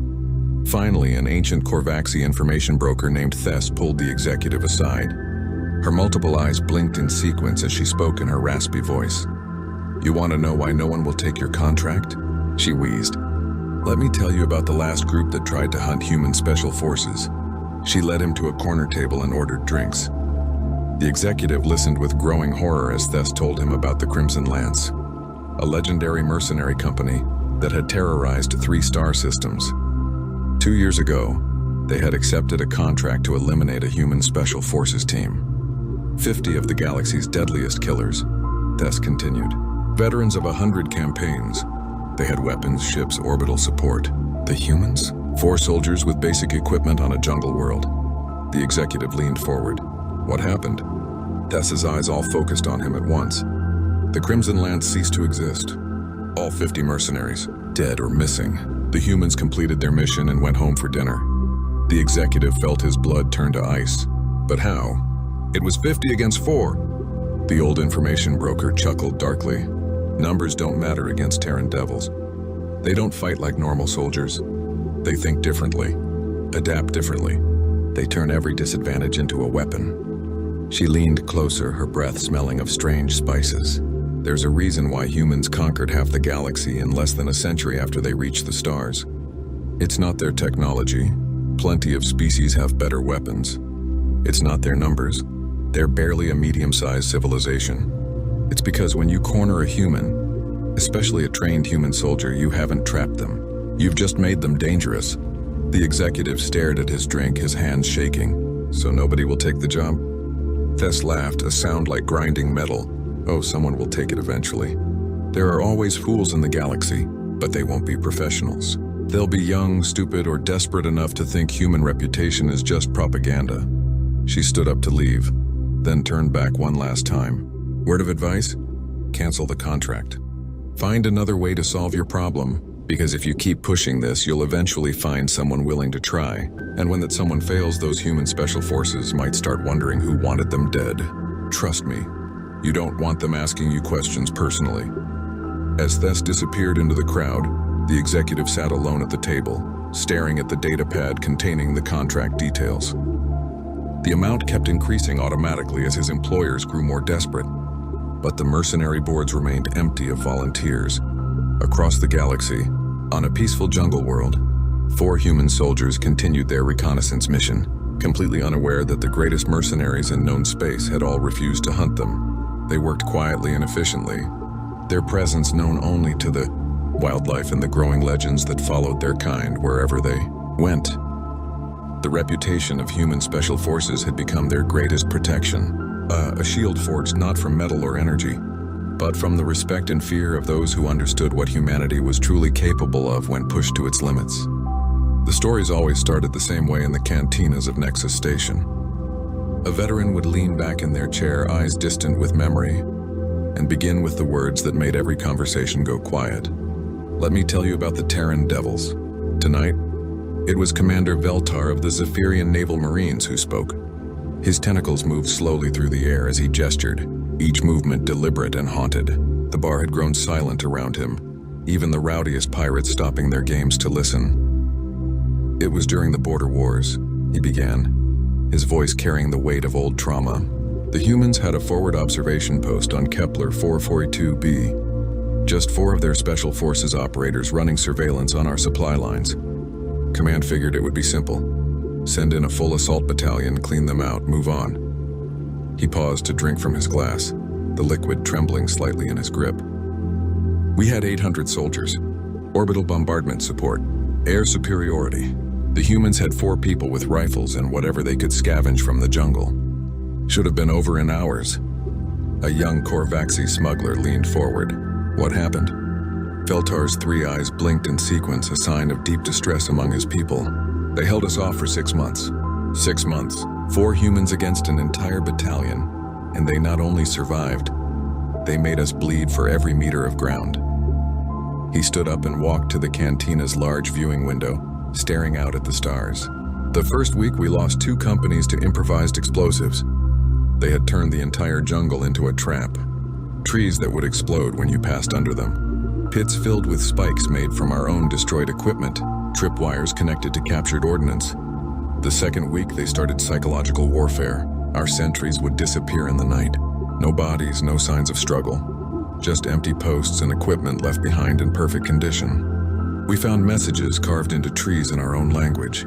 Finally, an ancient Korvaxi information broker named Thess pulled the executive aside. Her multiple eyes blinked in sequence as she spoke in her raspy voice. "You want to know why no one will take your contract?" she wheezed. "Let me tell you about the last group that tried to hunt human special forces." She led him to a corner table and ordered drinks. The executive listened with growing horror as Thess told him about the Crimson Lance, a legendary mercenary company that had terrorized 3 star systems. 2 years ago, they had accepted a contract to eliminate a human special forces team. 50 of the galaxy's deadliest killers, Thess continued. Veterans of 100 campaigns. They had weapons, ships, orbital support. The humans? 4 soldiers with basic equipment on a jungle world. The executive leaned forward. What happened? Thess's eyes all focused on him at once. The Crimson Lance ceased to exist. All 50 mercenaries, dead or missing. The humans completed their mission and went home for dinner. The executive felt his blood turn to ice. But how? It was 50 against 4. The old information broker chuckled darkly. Numbers don't matter against Terran devils. They don't fight like normal soldiers. They think differently, adapt differently. They turn every disadvantage into a weapon. She leaned closer, her breath smelling of strange spices. There's a reason why humans conquered half the galaxy in less than a century after they reached the stars. It's not their technology. Plenty of species have better weapons. It's not their numbers. They're barely a medium-sized civilization. It's because when you corner a human, especially a trained human soldier, you haven't trapped them. You've just made them dangerous. The executive stared at his drink, his hands shaking. So nobody will take the job? Thess laughed, a sound like grinding metal. Oh, someone will take it eventually. There are always fools in the galaxy, but they won't be professionals. They'll be young, stupid, or desperate enough to think human reputation is just propaganda. She stood up to leave, then turned back one last time. Word of advice? Cancel the contract. Find another way to solve your problem, because if you keep pushing this, you'll eventually find someone willing to try. And when that someone fails, those human special forces might start wondering who wanted them dead. Trust me, you don't want them asking you questions personally. As Thess disappeared into the crowd, the executive sat alone at the table, staring at the data pad containing the contract details. The amount kept increasing automatically as his employers grew more desperate, but the mercenary boards remained empty of volunteers. Across the galaxy, on a peaceful jungle world, 4 human soldiers continued their reconnaissance mission, completely unaware that the greatest mercenaries in known space had all refused to hunt them. They worked quietly and efficiently, their presence known only to the wildlife and the growing legends that followed their kind wherever they went. The reputation of human special forces had become their greatest protection, a shield forged not from metal or energy, but from the respect and fear of those who understood what humanity was truly capable of when pushed to its limits. The stories always started the same way in the cantinas of Nexus Station. A veteran would lean back in their chair, eyes distant with memory, and begin with the words that made every conversation go quiet. Let me tell you about the Terran Devils. Tonight, it was Commander Veltar of the Zephyrian Naval Marines who spoke. His tentacles moved slowly through the air as he gestured, each movement deliberate and haunted. The bar had grown silent around him, even the rowdiest pirates stopping their games to listen. It was during the border wars, he began, his voice carrying the weight of old trauma. The humans had a forward observation post on Kepler 442b, just 4 of their special forces operators running surveillance on our supply lines. Command figured it would be simple. Send in a full assault battalion, clean them out, move on. He paused to drink from his glass, the liquid trembling slightly in his grip. We had 800 soldiers, orbital bombardment support, air superiority. The humans had 4 people with rifles and whatever they could scavenge from the jungle. Should have been over in hours. A young Korvaxi smuggler leaned forward. What happened? Veltar's 3 eyes blinked in sequence, a sign of deep distress among his people. They held us off for 6 months. 6 months. 4 humans against an entire battalion. And they not only survived, they made us bleed for every meter of ground. He stood up and walked to the cantina's large viewing window, staring out at the stars. The first week we lost 2 companies to improvised explosives. They had turned the entire jungle into a trap. Trees that would explode when you passed under them. Pits filled with spikes made from our own destroyed equipment. Tripwires connected to captured ordnance. The second week they started psychological warfare. Our sentries would disappear in the night. No bodies, no signs of struggle. Just empty posts and equipment left behind in perfect condition. We found messages carved into trees in our own language,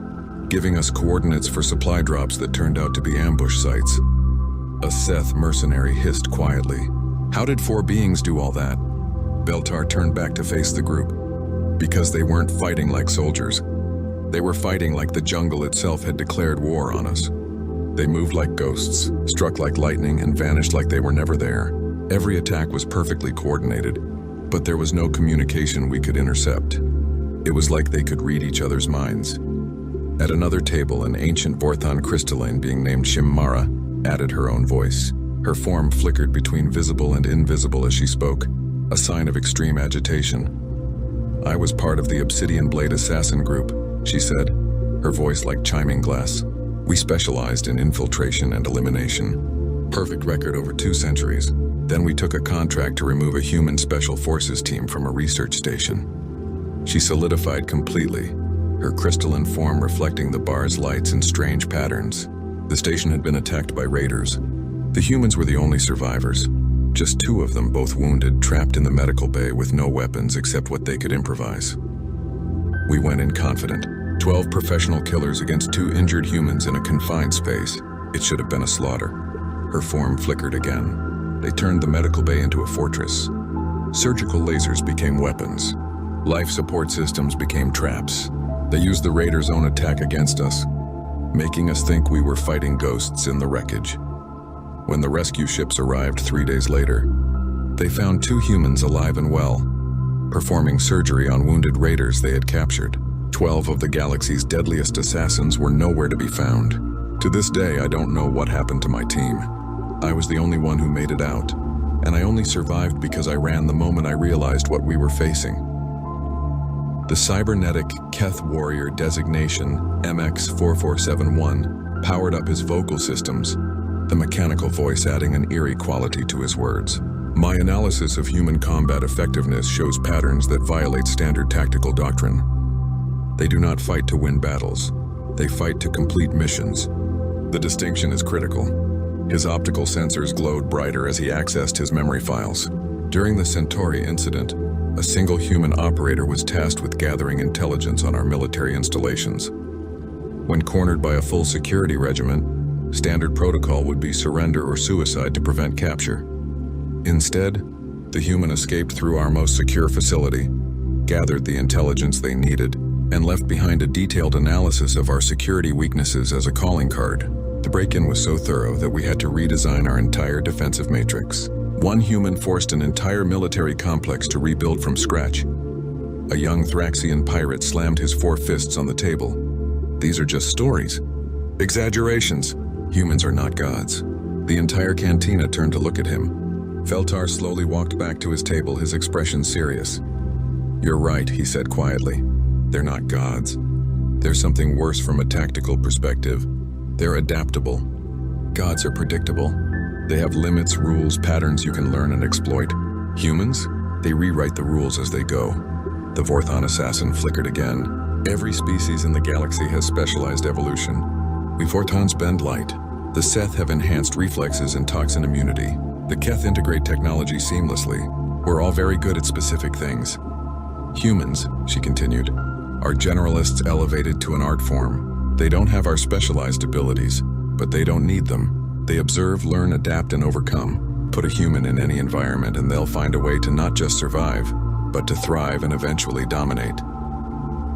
giving us coordinates for supply drops that turned out to be ambush sites. A Seth mercenary hissed quietly. How did 4 beings do all that? Veltar turned back to face the group. Because they weren't fighting like soldiers. They were fighting like the jungle itself had declared war on us. They moved like ghosts, struck like lightning, and vanished like they were never there. Every attack was perfectly coordinated, but there was no communication we could intercept. It was like they could read each other's minds. At another table, an ancient Vorthon crystalline being named Shimmara added her own voice. Her form flickered between visible and invisible as she spoke, a sign of extreme agitation. I was part of the Obsidian Blade Assassin group, she said, her voice like chiming glass. We specialized in infiltration and elimination. Perfect record over 2 centuries. Then we took a contract to remove a human special forces team from a research station. She solidified completely. her crystalline form reflecting the bar's lights in strange patterns. The station had been attacked by raiders. The humans were the only survivors. Just 2 of them, both wounded, trapped in the medical bay with no weapons except what they could improvise. We went in confident. 12 professional killers against 2 injured humans in a confined space. It should have been a slaughter. Her form flickered again. They turned the medical bay into a fortress. Surgical lasers became weapons. Life support systems became traps. They used the raiders' own attack against us, making us think we were fighting ghosts in the wreckage. When the rescue ships arrived 3 days later, they found 2 humans alive and well, performing surgery on wounded raiders they had captured. 12 of the galaxy's deadliest assassins were nowhere to be found. To this day, I don't know what happened to my team. I was the only one who made it out, and I only survived because I ran the moment I realized what we were facing. The cybernetic Keth warrior designation MX4471 powered up his vocal systems, the mechanical voice adding an eerie quality to his words. My analysis of human combat effectiveness shows patterns that violate standard tactical doctrine. They do not fight to win battles. They fight to complete missions. The distinction is critical. His optical sensors glowed brighter as he accessed his memory files. During the Centauri incident, a single human operator was tasked with gathering intelligence on our military installations. When cornered by a full security regiment, standard protocol would be surrender or suicide to prevent capture. Instead, the human escaped through our most secure facility, gathered the intelligence they needed, and left behind a detailed analysis of our security weaknesses as a calling card. The break-in was so thorough that we had to redesign our entire defensive matrix. One human forced an entire military complex to rebuild from scratch. A young Thraxian pirate slammed his 4 fists on the table. These are just stories. Exaggerations. Humans are not gods. The entire cantina turned to look at him. Feltar slowly walked back to his table, his expression serious. You're right, he said quietly. They're not gods. There's something worse from a tactical perspective. They're adaptable. Gods are predictable. They have limits, rules, patterns you can learn and exploit. Humans? They rewrite the rules as they go. The Vorthon assassin flickered again. Every species in the galaxy has specialized evolution. We Vortons bend light. The Seth have enhanced reflexes and toxin immunity. The Keth integrate technology seamlessly. We're all very good at specific things. Humans, she continued, are generalists elevated to an art form. They don't have our specialized abilities, but they don't need them. They observe, learn, adapt, and overcome. Put a human in any environment and they'll find a way to not just survive, but to thrive and eventually dominate.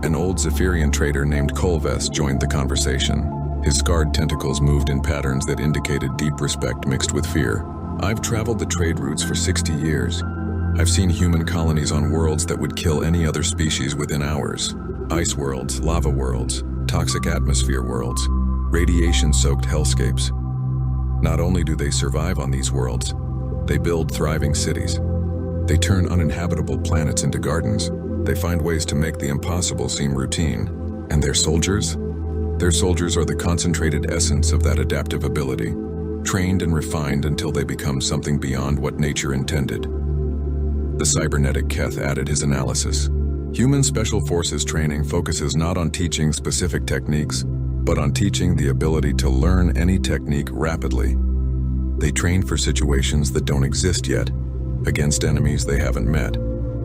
An old Zephyrian trader named Kolves joined the conversation. His scarred tentacles moved in patterns that indicated deep respect mixed with fear. I've traveled the trade routes for 60 years. I've seen human colonies on worlds that would kill any other species within hours. Ice worlds, lava worlds, toxic atmosphere worlds, radiation-soaked hellscapes. Not only do they survive on these worlds, they build thriving cities. They turn uninhabitable planets into gardens. They find ways to make the impossible seem routine. And their soldiers? Their soldiers are the concentrated essence of that adaptive ability, trained and refined until they become something beyond what nature intended. The cybernetic Keth added his analysis. Human Special Forces training focuses not on teaching specific techniques, but on teaching the ability to learn any technique rapidly. They train for situations that don't exist yet, against enemies they haven't met,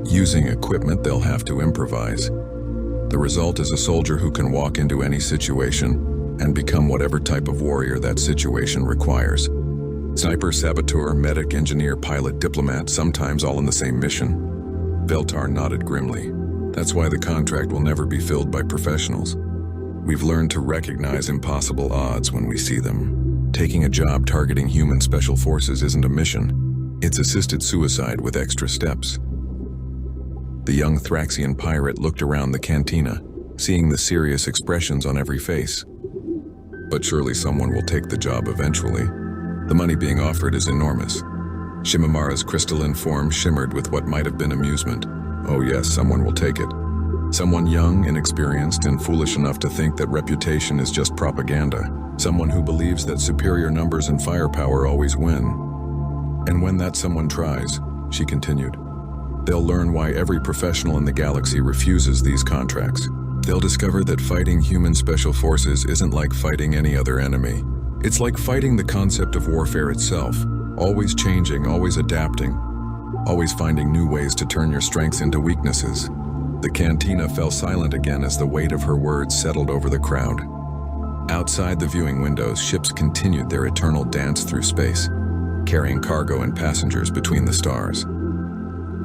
using equipment they'll have to improvise. The result is a soldier who can walk into any situation and become whatever type of warrior that situation requires. Sniper, saboteur, medic, engineer, pilot, diplomat, sometimes all in the same mission. Beltar nodded grimly. That's why the contract will never be filled by professionals. We've learned to recognize impossible odds when we see them. Taking a job targeting human special forces isn't a mission. It's assisted suicide with extra steps. The young Thraxian pirate looked around the cantina, seeing the serious expressions on every face. But surely someone will take the job eventually. The money being offered is enormous. Shimamara's crystalline form shimmered with what might have been amusement. Oh yes, someone will take it. Someone young, inexperienced, and foolish enough to think that reputation is just propaganda. Someone who believes that superior numbers and firepower always win. And when that someone tries, she continued, they'll learn why every professional in the galaxy refuses these contracts. They'll discover that fighting human special forces isn't like fighting any other enemy. It's like fighting the concept of warfare itself, always changing, always adapting, always finding new ways to turn your strengths into weaknesses. The cantina fell silent again as the weight of her words settled over the crowd. Outside the viewing windows, ships continued their eternal dance through space, carrying cargo and passengers between the stars.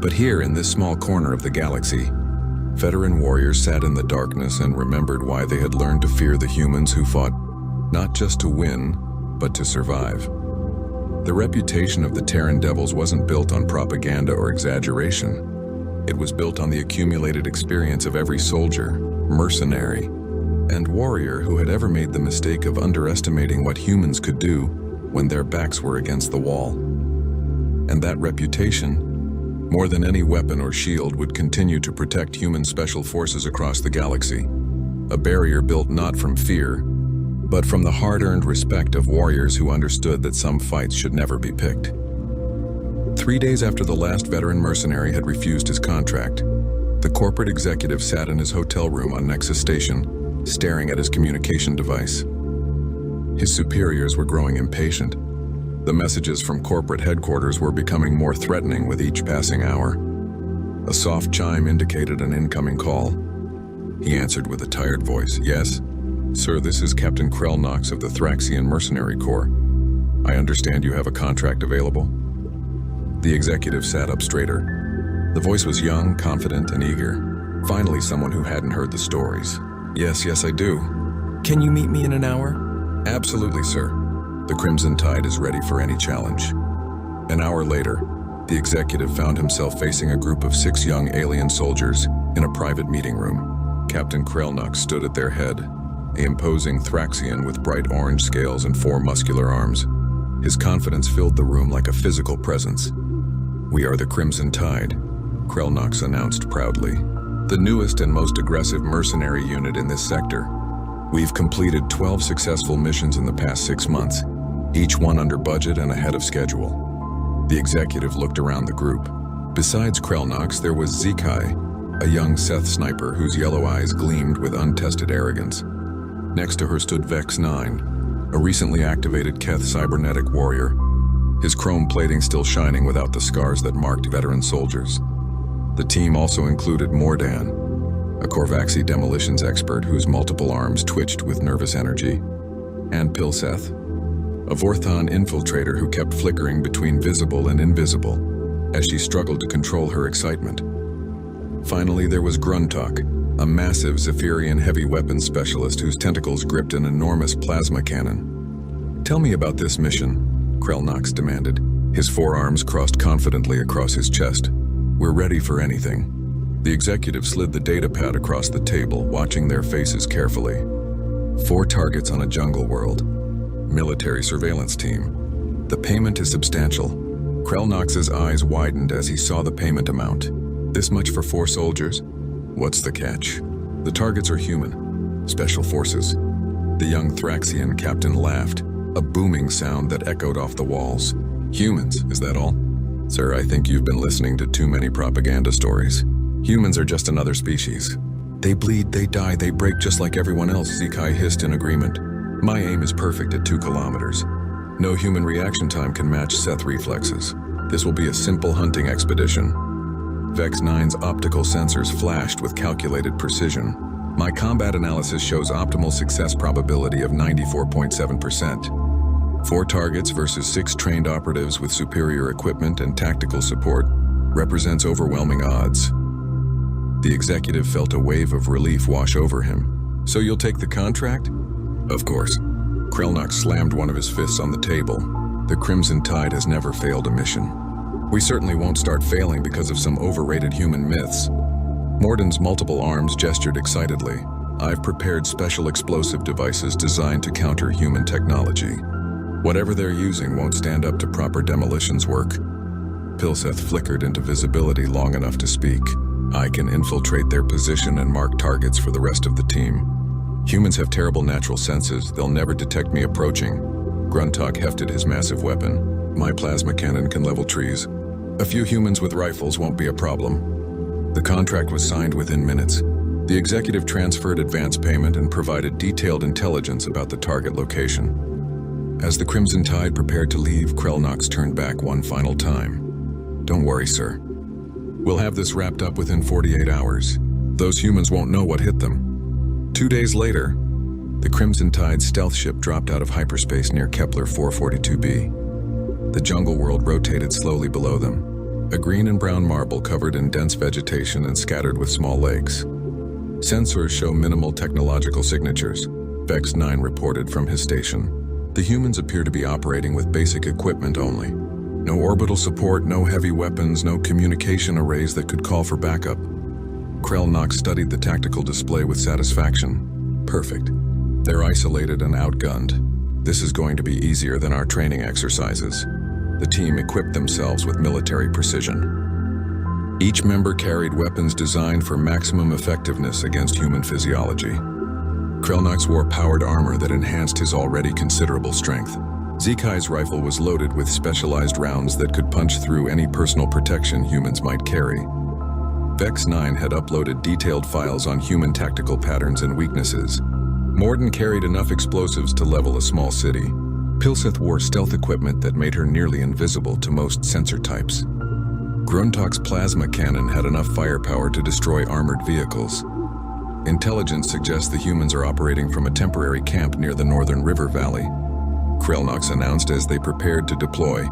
But here, in this small corner of the galaxy, veteran warriors sat in the darkness and remembered why they had learned to fear the humans who fought not just to win, but to survive. The reputation of the Terran Devils wasn't built on propaganda or exaggeration. It was built on the accumulated experience of every soldier, mercenary, and warrior who had ever made the mistake of underestimating what humans could do when their backs were against the wall. And that reputation, more than any weapon or shield, would continue to protect human special forces across the galaxy. A barrier built not from fear, but from the hard-earned respect of warriors who understood that some fights should never be picked. 3 days after the last veteran mercenary had refused his contract, the corporate executive sat in his hotel room on Nexus Station, staring at his communication device. His superiors were growing impatient. The messages from corporate headquarters were becoming more threatening with each passing hour. A soft chime indicated an incoming call. He answered with a tired voice. "Yes? Sir, this is Captain Krell of the Thraxian Mercenary Corps. I understand you have a contract available." The executive sat up straighter. The voice was young, confident, and eager. Finally, someone who hadn't heard the stories. Yes, I do. Can you meet me in an hour?" "Absolutely, sir. The Crimson Tide is ready for any challenge." An hour later, the executive found himself facing a group of 6 young alien soldiers in a private meeting room. Captain Krell stood at their head, an imposing Thraxian with bright orange scales and 4 muscular arms. His confidence filled the room like a physical presence. "We are the Crimson Tide," Krell announced proudly. "The newest and most aggressive mercenary unit in this sector. We've completed 12 successful missions in the past 6 months, each one under budget and ahead of schedule." The executive looked around the group. Besides Krell, there was Zekai, a young Seth sniper whose yellow eyes gleamed with untested arrogance. Next to her stood Vex 9, a recently activated Keth cybernetic warrior, his chrome plating still shining without the scars that marked veteran soldiers. The team also included Mordan, a Korvaxi demolitions expert whose multiple arms twitched with nervous energy, and Pilseth, a Vorthon infiltrator who kept flickering between visible and invisible as she struggled to control her excitement. Finally, there was Gruntok, a massive Zephyrian heavy weapons specialist whose tentacles gripped an enormous plasma cannon. "Tell me about this mission," Krell demanded. His forearms crossed confidently across his chest. "We're ready for anything." The executive slid the datapad across the table, watching their faces carefully. 4 targets on a jungle world. Military surveillance team. The payment is substantial. Krell eyes widened as he saw the payment amount. "This much for 4 soldiers? What's the catch?" "The targets are human. Special forces." The young Thraxian captain laughed, a booming sound that echoed off the walls. "Humans, is that all?" "Sir, I think you've been listening to too many propaganda stories. Humans are just another species. They bleed, they die, they break just like everyone else," Zekai hissed in agreement. "My aim is perfect at 2 kilometers. No human reaction time can match Seth reflexes. This will be a simple hunting expedition." Vex 9's optical sensors flashed with calculated precision. "My combat analysis shows optimal success probability of 94.7%. 4 targets versus 6 trained operatives with superior equipment and tactical support represents overwhelming odds." The executive felt a wave of relief wash over him. "So you'll take the contract?" "Of course." Krell slammed one of his fists on the table. "The Crimson Tide has never failed a mission. We certainly won't start failing because of some overrated human myths." Morden's multiple arms gestured excitedly. "I've prepared special explosive devices designed to counter human technology. Whatever they're using won't stand up to proper demolitions work." Pilseth flickered into visibility long enough to speak. "I can infiltrate their position and mark targets for the rest of the team. Humans have terrible natural senses. They'll never detect me approaching." Gruntok hefted his massive weapon. "My plasma cannon can level trees. A few humans with rifles won't be a problem." The contract was signed within minutes. The executive transferred advance payment and provided detailed intelligence about the target location. As the Crimson Tide prepared to leave, Krelnox turned back one final time. "Don't worry, sir. We'll have this wrapped up within 48 hours. Those humans won't know what hit them." 2 days later, the Crimson Tide stealth ship dropped out of hyperspace near Kepler 442b. The jungle world rotated slowly below them, a green and brown marble covered in dense vegetation and scattered with small lakes. Sensors show minimal technological signatures, Vex 9 reported from his station. The humans appear to be operating with basic equipment only. No orbital support, no heavy weapons, no communication arrays that could call for backup. Krelnox studied the tactical display with satisfaction. Perfect. They're isolated and outgunned. This is going to be easier than our training exercises. The team equipped themselves with military precision. Each member carried weapons designed for maximum effectiveness against human physiology. Krelnox wore powered armor that enhanced his already considerable strength. Zekai's rifle was loaded with specialized rounds that could punch through any personal protection humans might carry. Vex 9 had uploaded detailed files on human tactical patterns and weaknesses. Morden carried enough explosives to level a small city. Pilseth wore stealth equipment that made her nearly invisible to most sensor types. Gruntok's plasma cannon had enough firepower to destroy armored vehicles. Intelligence suggests the humans are operating from a temporary camp near the northern river valley. Krelnox announced as they prepared to deploy.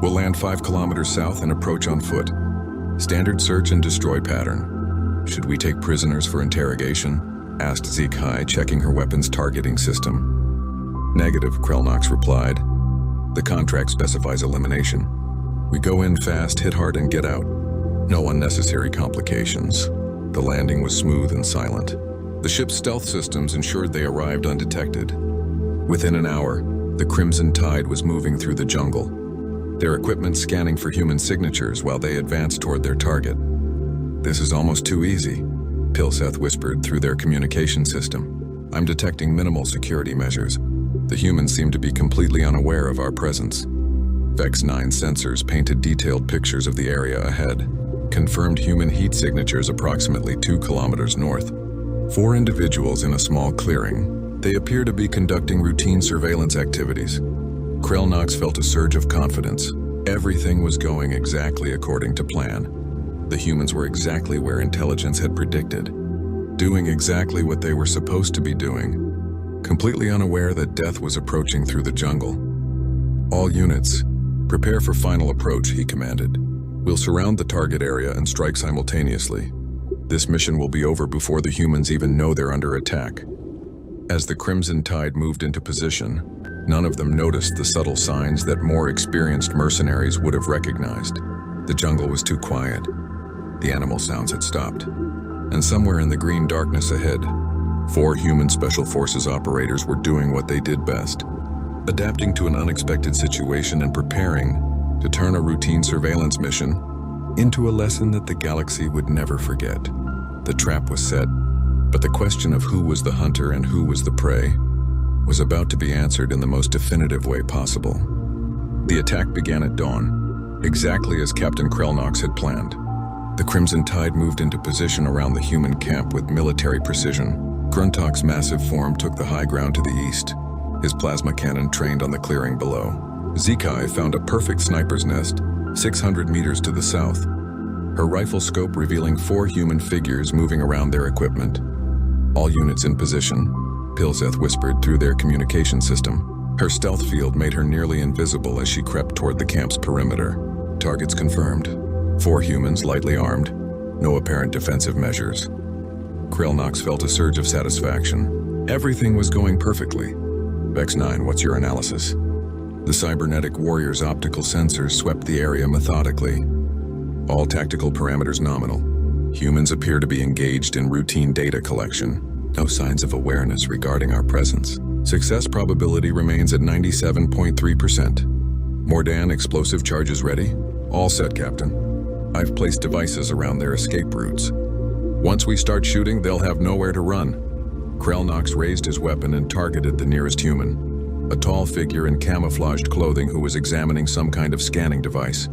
"We'll land 5 kilometers south and approach on foot. Standard search and destroy pattern. Should we take prisoners for interrogation?" asked Zekai, checking her weapon's targeting system. "Negative," Krelnox replied. "The contract specifies elimination. We go in fast, hit hard, and get out. No unnecessary complications." The landing was smooth and silent. The ship's stealth systems ensured they arrived undetected. Within an hour, the Crimson Tide was moving through the jungle, their equipment scanning for human signatures while they advanced toward their target. "This is almost too easy," Pilseth whispered through their communication system. "I'm detecting minimal security measures. The humans seem to be completely unaware of our presence." Vex 9 sensors painted detailed pictures of the area ahead, confirmed human heat signatures approximately 2 kilometers north. 4 individuals in a small clearing. They appear to be conducting routine surveillance activities. Krelnox felt a surge of confidence. Everything was going exactly according to plan. The humans were exactly where intelligence had predicted, doing exactly what they were supposed to be doing, completely unaware that death was approaching through the jungle. "All units, prepare for final approach," he commanded. "We'll surround the target area and strike simultaneously. This mission will be over before the humans even know they're under attack." As the Crimson Tide moved into position, none of them noticed the subtle signs that more experienced mercenaries would have recognized. The jungle was too quiet. The animal sounds had stopped. And somewhere in the green darkness ahead, 4 human special forces operators were doing what they did best, adapting to an unexpected situation and preparing to turn a routine surveillance mission into a lesson that the galaxy would never forget. The trap was set, but the question of who was the hunter and who was the prey was about to be answered in the most definitive way possible. The attack began at dawn, exactly as Captain Krelnox had planned. The Crimson Tide moved into position around the human camp with military precision. Gruntok's massive form took the high ground to the east, his plasma cannon trained on the clearing below. Zekai found a perfect sniper's nest, 600 meters to the south, her rifle scope revealing 4 human figures moving around their equipment. "All units in position," Pilseth whispered through their communication system. Her stealth field made her nearly invisible as she crept toward the camp's perimeter. "Targets confirmed. 4 humans lightly armed. No apparent defensive measures." Krelnox felt a surge of satisfaction. Everything was going perfectly. "Vex 9, what's your analysis?" The cybernetic warrior's optical sensors swept the area methodically. "All tactical parameters nominal. Humans appear to be engaged in routine data collection. No signs of awareness regarding our presence. Success probability remains at 97.3%. Mordan, explosive charges ready?" "All set, Captain. I've placed devices around their escape routes. Once we start shooting, they'll have nowhere to run." Krelnox raised his weapon and targeted the nearest human, a tall figure in camouflaged clothing who was examining some kind of scanning device.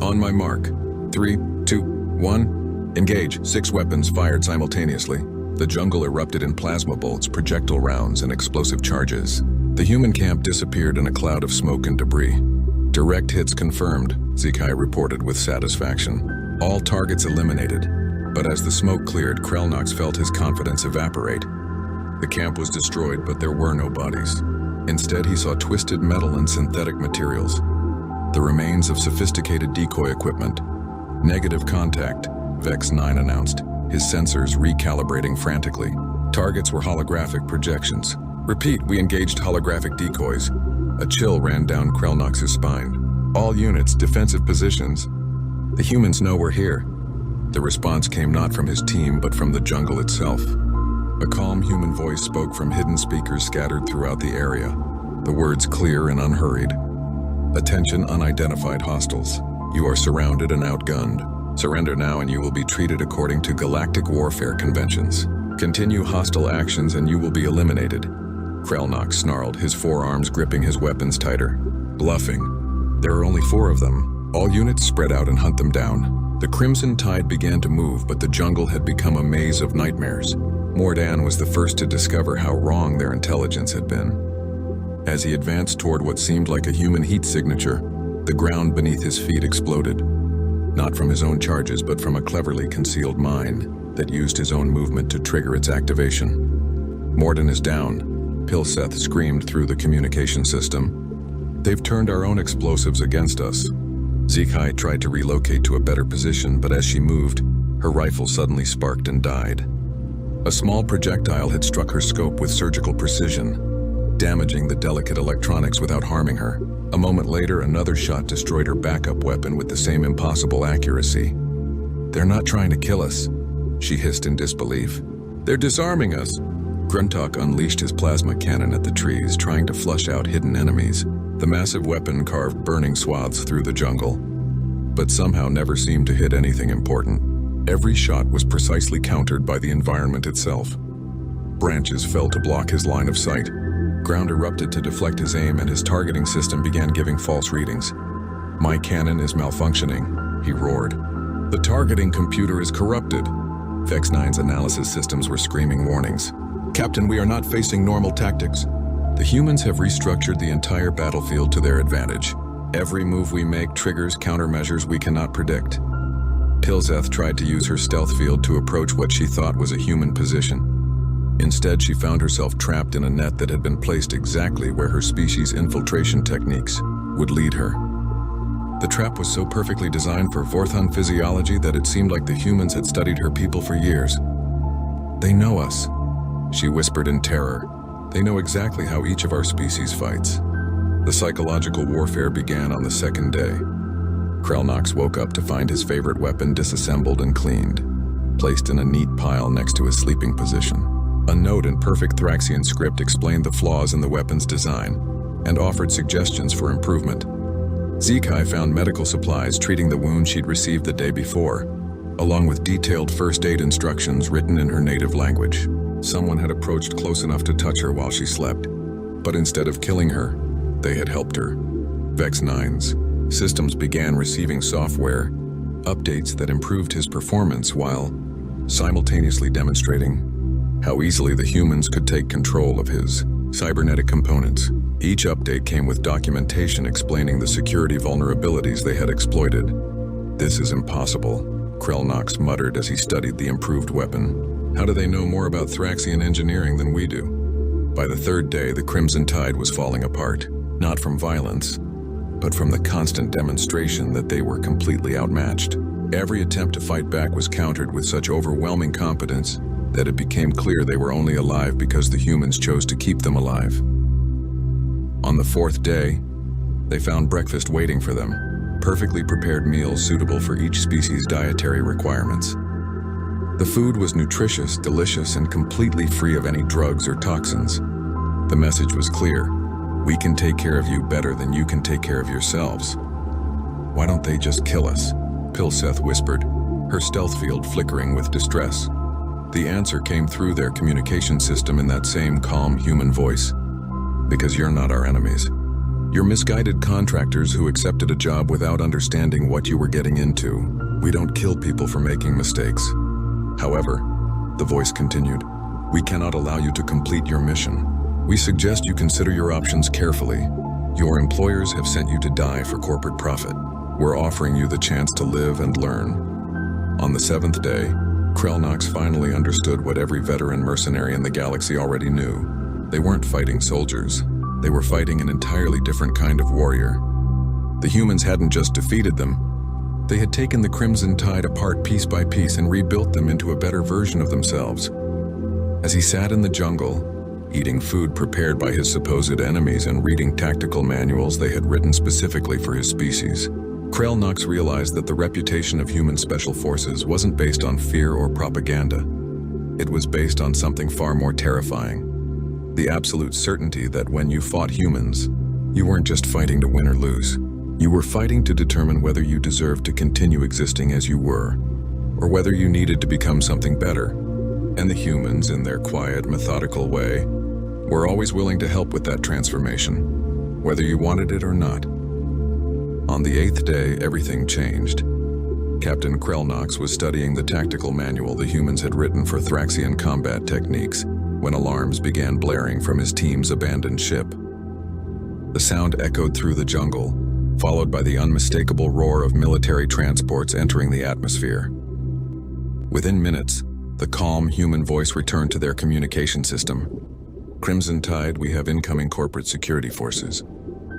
"On my mark. 3, 2, 1. Engage. 6 weapons fired simultaneously. The jungle erupted in plasma bolts, projectile rounds, and explosive charges. The human camp disappeared in a cloud of smoke and debris. Direct hits confirmed, Zekai reported with satisfaction. All targets eliminated. But as the smoke cleared, Krelnox felt his confidence evaporate. The camp was destroyed, but there were no bodies. Instead, he saw twisted metal and synthetic materials. The remains of sophisticated decoy equipment. Negative contact, Vex 9 announced, his sensors recalibrating frantically. Targets were holographic projections. Repeat, we engaged holographic decoys. A chill ran down Krelnox's spine. All units, defensive positions. The humans know we're here. The response came not from his team, but from the jungle itself. A calm human voice spoke from hidden speakers scattered throughout the area. The words clear and unhurried. Attention, unidentified hostiles. You are surrounded and outgunned. Surrender now and you will be treated according to galactic warfare conventions. Continue hostile actions and you will be eliminated. Krelnox snarled, his forearms gripping his weapons tighter. Bluffing. There are only 4 of them. All units spread out and hunt them down. The Crimson Tide began to move, but the jungle had become a maze of nightmares. Mordan was the first to discover how wrong their intelligence had been. As he advanced toward what seemed like a human heat signature, the ground beneath his feet exploded. Not from his own charges, but from a cleverly concealed mine that used his own movement to trigger its activation. Mordan is down, Pilseth screamed through the communication system. They've turned our own explosives against us. Zekai tried to relocate to a better position, but as she moved, her rifle suddenly sparked and died. A small projectile had struck her scope with surgical precision, damaging the delicate electronics without harming her. A moment later, another shot destroyed her backup weapon with the same impossible accuracy. They're not trying to kill us, she hissed in disbelief. They're disarming us. Gruntalk unleashed his plasma cannon at the trees, trying to flush out hidden enemies. The massive weapon carved burning swaths through the jungle, but somehow never seemed to hit anything important. Every shot was precisely countered by the environment itself. Branches fell to block his line of sight. Ground erupted to deflect his aim, and his targeting system began giving false readings. My cannon is malfunctioning, he roared. The targeting computer is corrupted. Vex 9's analysis systems were screaming warnings. Captain, we are not facing normal tactics. The humans have restructured the entire battlefield to their advantage. Every move we make triggers countermeasures we cannot predict. Pilseth tried to use her stealth field to approach what she thought was a human position. Instead, she found herself trapped in a net that had been placed exactly where her species' infiltration techniques would lead her. The trap was so perfectly designed for Vorthon physiology that it seemed like the humans had studied her people for years. They know us, she whispered in terror. They know exactly how each of our species fights. The psychological warfare began on the 2nd day. Krelnox woke up to find his favorite weapon disassembled and cleaned, placed in a neat pile next to his sleeping position. A note in perfect Thraxian script explained the flaws in the weapon's design and offered suggestions for improvement. Zekai found medical supplies treating the wound she'd received the day before, along with detailed first aid instructions written in her native language. Someone had approached close enough to touch her while she slept, but instead of killing her, they had helped her. Vex 9's systems began receiving software updates that improved his performance while simultaneously demonstrating how easily the humans could take control of his cybernetic components. Each update came with documentation explaining the security vulnerabilities they had exploited. This is impossible, Krelnox muttered as he studied the improved weapon. How do they know more about Thraxian engineering than we do? By the 3rd day, the Crimson Tide was falling apart, not from violence, but from the constant demonstration that they were completely outmatched. Every attempt to fight back was countered with such overwhelming competence that it became clear they were only alive because the humans chose to keep them alive. On the 4th day, they found breakfast waiting for them, perfectly prepared meals suitable for each species' dietary requirements. The food was nutritious, delicious, and completely free of any drugs or toxins. The message was clear. We can take care of you better than you can take care of yourselves. Why don't they just kill us? Pilseth whispered, her stealth field flickering with distress. The answer came through their communication system in that same calm human voice. Because you're not our enemies. You're misguided contractors who accepted a job without understanding what you were getting into. We don't kill people for making mistakes. However, the voice continued, we cannot allow you to complete your mission. We suggest you consider your options carefully. Your employers have sent you to die for corporate profit. We're offering you the chance to live and learn. On the 7th day, Krelnox finally understood what every veteran mercenary in the galaxy already knew. They weren't fighting soldiers. They were fighting an entirely different kind of warrior. The humans hadn't just defeated them. They had taken the Crimson Tide apart piece by piece and rebuilt them into a better version of themselves. As he sat in the jungle, eating food prepared by his supposed enemies and reading tactical manuals they had written specifically for his species, Krelnox realized that the reputation of human special forces wasn't based on fear or propaganda. It was based on something far more terrifying. The absolute certainty that when you fought humans, you weren't just fighting to win or lose. You were fighting to determine whether you deserved to continue existing as you were, or whether you needed to become something better. And the humans, in their quiet, methodical way, were always willing to help with that transformation, whether you wanted it or not. On the 8th day, everything changed. Captain Krelnox was studying the tactical manual the humans had written for Thraxian combat techniques when alarms began blaring from his team's abandoned ship. The sound echoed through the jungle, followed by the unmistakable roar of military transports entering the atmosphere. Within minutes, the calm human voice returned to their communication system. Crimson Tide, we have incoming corporate security forces.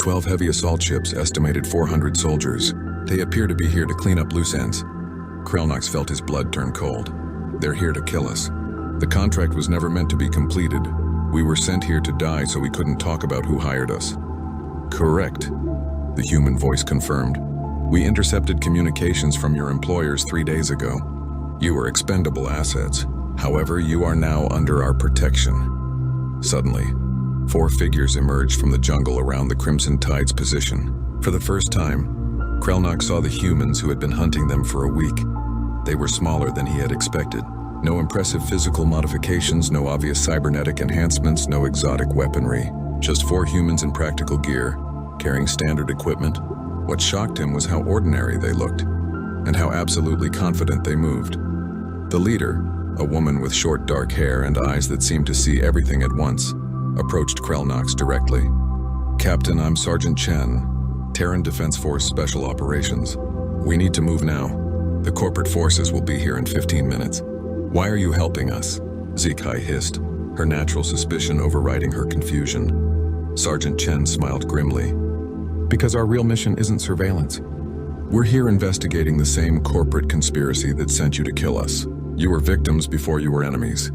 12 heavy assault ships, estimated 400 soldiers. They appear to be here to clean up loose ends. Krelnox felt his blood turn cold. They're here to kill us. The contract was never meant to be completed. We were sent here to die, so we couldn't talk about who hired us. Correct, the human voice confirmed. We intercepted communications from your employers 3 days ago. You were expendable assets. However, you are now under our protection. Suddenly, 4 figures emerged from the jungle around the Crimson Tide's position. For the first time, Krelnox saw the humans who had been hunting them for a week. They were smaller than he had expected. No impressive physical modifications, no obvious cybernetic enhancements, no exotic weaponry. Just 4 humans in practical gear, carrying standard equipment. What shocked him was how ordinary they looked, and how absolutely confident they moved. The leader, a woman with short dark hair and eyes that seemed to see everything at once, approached Krelnox directly. Captain, I'm Sergeant Chen, Terran Defense Force Special Operations. We need to move now. The corporate forces will be here in 15 minutes. Why are you helping us? Zikai hissed, her natural suspicion overriding her confusion. Sergeant Chen smiled grimly. Because our real mission isn't surveillance. We're here investigating the same corporate conspiracy that sent you to kill us. You were victims before you were enemies.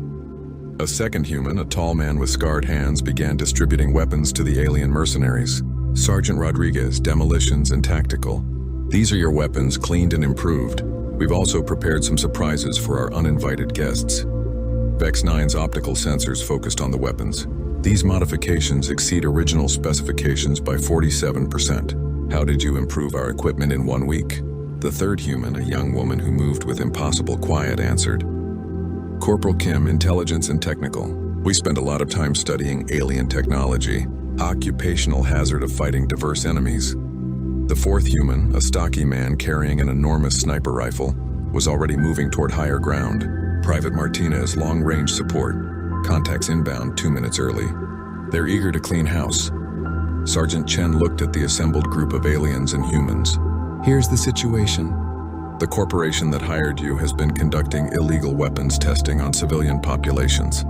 A second human, a tall man with scarred hands, began distributing weapons to the alien mercenaries. Sergeant Rodriguez, demolitions and tactical. These are your weapons, cleaned and improved. We've also prepared some surprises for our uninvited guests. Vex 9's optical sensors focused on the weapons. These modifications exceed original specifications by 47%. How did you improve our equipment in 1 week? The third human, a young woman who moved with impossible quiet, answered. Corporal Kim, intelligence and technical. We spent a lot of time studying alien technology, occupational hazard of fighting diverse enemies. The fourth human, a stocky man carrying an enormous sniper rifle, was already moving toward higher ground. Private Martinez, long-range support. Contacts inbound 2 minutes early. They're eager to clean house. Sergeant Chen looked at the assembled group of aliens and humans. Here's the situation. The corporation that hired you has been conducting illegal weapons testing on civilian populations.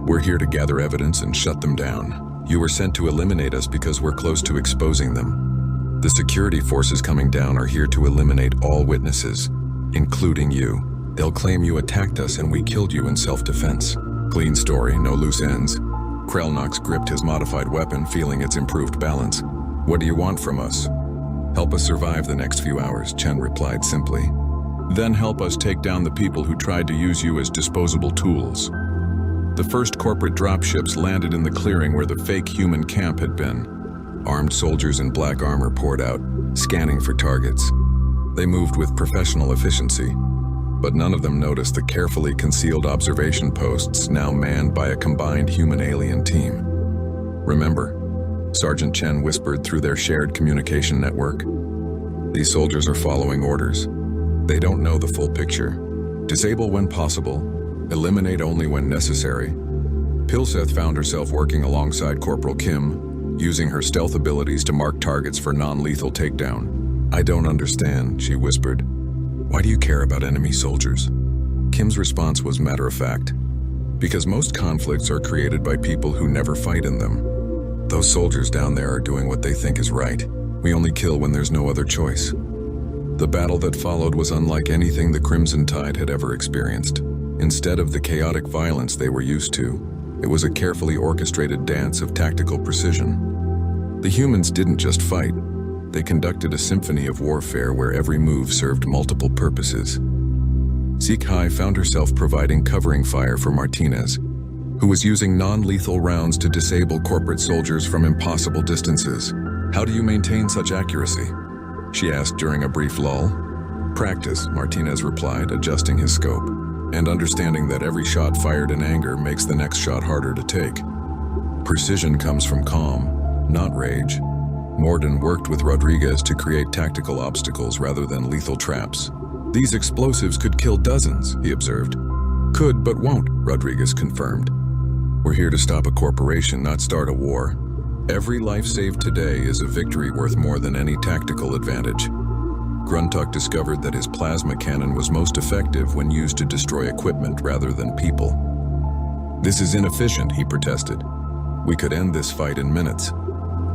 We're here to gather evidence and shut them down. You were sent to eliminate us because we're close to exposing them. The security forces coming down are here to eliminate all witnesses, including you. They'll claim you attacked us and we killed you in self-defense. Clean story, no loose ends. Krelnox gripped his modified weapon, feeling its improved balance. What do you want from us? Help us survive the next few hours, Chen replied simply. Then help us take down the people who tried to use you as disposable tools. The first corporate dropships landed in the clearing where the fake human camp had been. Armed soldiers in black armor poured out, scanning for targets. They moved with professional efficiency, but none of them noticed the carefully concealed observation posts now manned by a combined human-alien team. Remember, Sergeant Chen whispered through their shared communication network. These soldiers are following orders. They don't know the full picture. Disable when possible, eliminate only when necessary. Pilseth found herself working alongside Corporal Kim, using her stealth abilities to mark targets for non-lethal takedown. I don't understand, she whispered. Why do you care about enemy soldiers? Kim's response was matter-of-fact. Because most conflicts are created by people who never fight in them. Those soldiers down there are doing what they think is right. We only kill when there's no other choice. The battle that followed was unlike anything the Crimson Tide had ever experienced. Instead of the chaotic violence they were used to, it was a carefully orchestrated dance of tactical precision. The humans didn't just fight. They conducted a symphony of warfare where every move served multiple purposes. Zikai found herself providing covering fire for Martinez, who was using non-lethal rounds to disable corporate soldiers from impossible distances. How do you maintain such accuracy? She asked during a brief lull. Practice, Martinez replied, adjusting his scope, and understanding that every shot fired in anger makes the next shot harder to take. Precision comes from calm, not rage. Morden worked with Rodriguez to create tactical obstacles rather than lethal traps. These explosives could kill dozens, he observed. Could, but won't, Rodriguez confirmed. We're here to stop a corporation, not start a war. Every life saved today is a victory worth more than any tactical advantage. Gruntuck discovered that his plasma cannon was most effective when used to destroy equipment rather than people. This is inefficient, he protested. We could end this fight in minutes.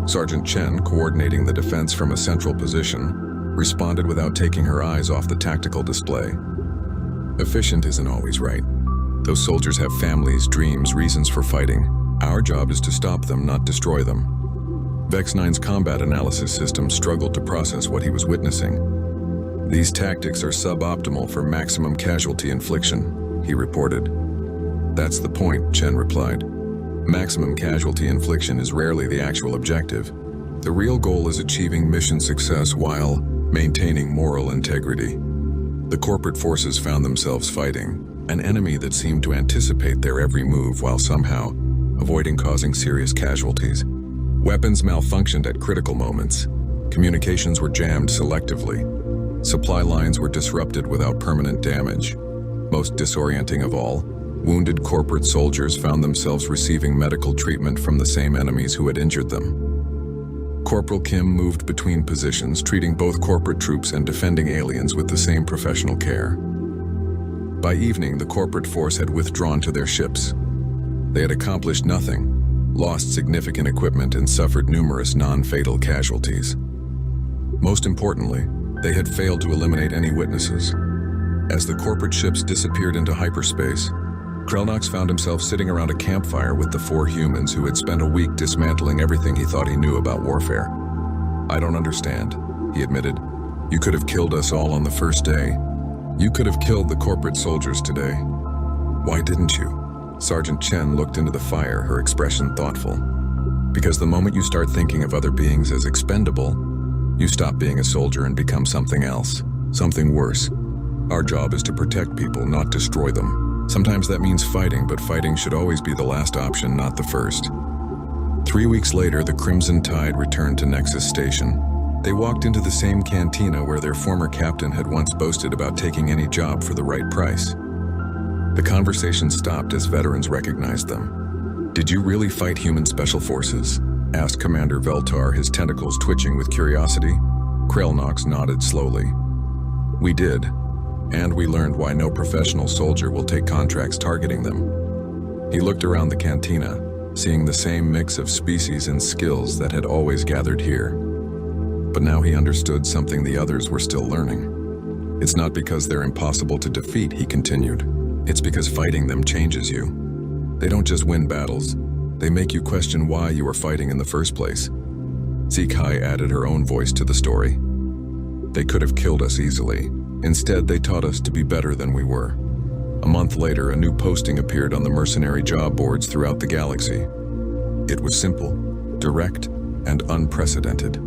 Sergeant Chen, coordinating the defense from a central position, responded without taking her eyes off the tactical display. Efficient isn't always right. Those soldiers have families, dreams, reasons for fighting. Our job is to stop them, not destroy them. Vex 9's combat analysis system struggled to process what he was witnessing. These tactics are suboptimal for maximum casualty infliction, he reported. That's the point, Chen replied. Maximum casualty infliction is rarely the actual objective. The real goal is achieving mission success while maintaining moral integrity. The corporate forces found themselves fighting an enemy that seemed to anticipate their every move while somehow avoiding causing serious casualties. Weapons malfunctioned at critical moments. Communications were jammed selectively. Supply lines were disrupted without permanent damage. Most disorienting of all, wounded corporate soldiers found themselves receiving medical treatment from the same enemies who had injured them. Corporal Kim moved between positions, treating both corporate troops and defending aliens with the same professional care. By evening, the corporate force had withdrawn to their ships. They had accomplished nothing, lost significant equipment, and suffered numerous non-fatal casualties. Most importantly, they had failed to eliminate any witnesses. As the corporate ships disappeared into hyperspace, Krelnox found himself sitting around a campfire with the 4 humans who had spent a week dismantling everything he thought he knew about warfare. I don't understand, he admitted. You could have killed us all on the first day. You could have killed the corporate soldiers today. Why didn't you? Sergeant Chen looked into the fire, her expression thoughtful. Because the moment you start thinking of other beings as expendable, you stop being a soldier and become something else, something worse. Our job is to protect people, not destroy them. Sometimes that means fighting, but fighting should always be the last option, not the first. 3 weeks later, the Crimson Tide returned to Nexus Station. They walked into the same cantina where their former captain had once boasted about taking any job for the right price. The conversation stopped as veterans recognized them. Did you really fight human special forces? Asked Commander Veltar, his tentacles twitching with curiosity. Krelnox nodded slowly. We did. And we learned why no professional soldier will take contracts targeting them. He looked around the cantina, seeing the same mix of species and skills that had always gathered here. But now he understood something the others were still learning. It's not because they're impossible to defeat, he continued. It's because fighting them changes you. They don't just win battles, they make you question why you were fighting in the first place. Zikai added her own voice to the story. They could have killed us easily. Instead, they taught us to be better than we were. A month later, a new posting appeared on the mercenary job boards throughout the galaxy. It was simple, direct, and unprecedented.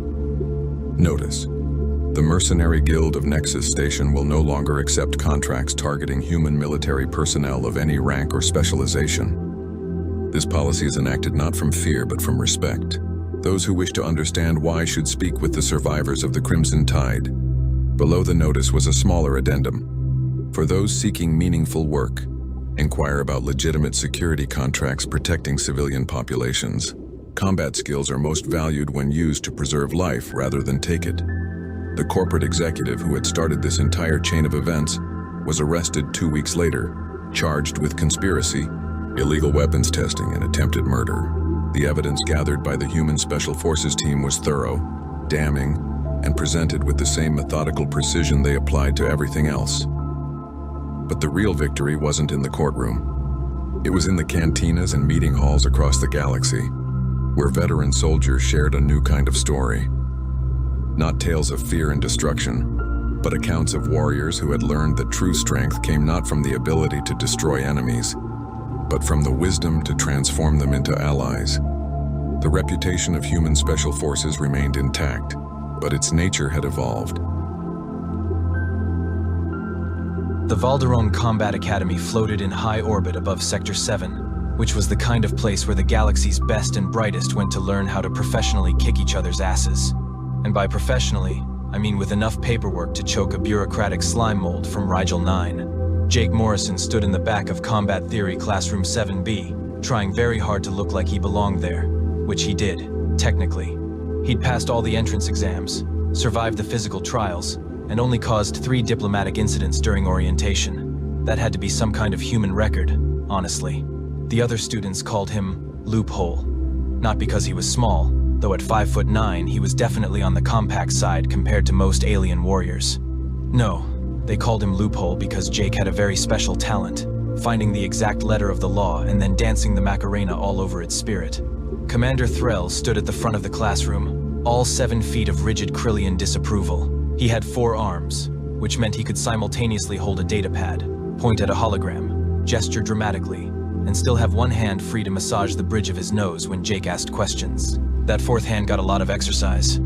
Notice: the Mercenary Guild of Nexus Station will no longer accept contracts targeting human military personnel of any rank or specialization. This policy is enacted not from fear but from respect. Those who wish to understand why should speak with the survivors of the Crimson Tide. Below the notice was a smaller addendum. For those seeking meaningful work, inquire about legitimate security contracts protecting civilian populations. Combat skills are most valued when used to preserve life rather than take it. The corporate executive who had started this entire chain of events was arrested 2 weeks later, charged with conspiracy, illegal weapons testing, and attempted murder. The evidence gathered by the Human Special Forces team was thorough, damning, and presented with the same methodical precision they applied to everything else. But the real victory wasn't in the courtroom. It was in the cantinas and meeting halls across the galaxy, where veteran soldiers shared a new kind of story. Not tales of fear and destruction, but accounts of warriors who had learned that true strength came not from the ability to destroy enemies, but from the wisdom to transform them into allies. The reputation of Human Special Forces remained intact, but its nature had evolved. The Valderone Combat Academy floated in high orbit above Sector 7, which was the kind of place where the galaxy's best and brightest went to learn how to professionally kick each other's asses. And by professionally, I mean with enough paperwork to choke a bureaucratic slime mold from Rigel 9. Jake Morrison stood in the back of Combat Theory Classroom 7B, trying very hard to look like he belonged there, which he did, technically. He'd passed all the entrance exams, survived the physical trials, and only caused 3 diplomatic incidents during orientation. That had to be some kind of human record, honestly. The other students called him Loophole. Not because he was small, though at 5'9" he was definitely on the compact side compared to most alien warriors. No, they called him Loophole because Jake had a very special talent, finding the exact letter of the law and then dancing the Macarena all over its spirit. Commander Threll stood at the front of the classroom, all 7 feet of rigid Krillian disapproval. He had 4 arms, which meant he could simultaneously hold a datapad, point at a hologram, gesture dramatically, and still have one hand free to massage the bridge of his nose when Jake asked questions. That 4th hand got a lot of exercise.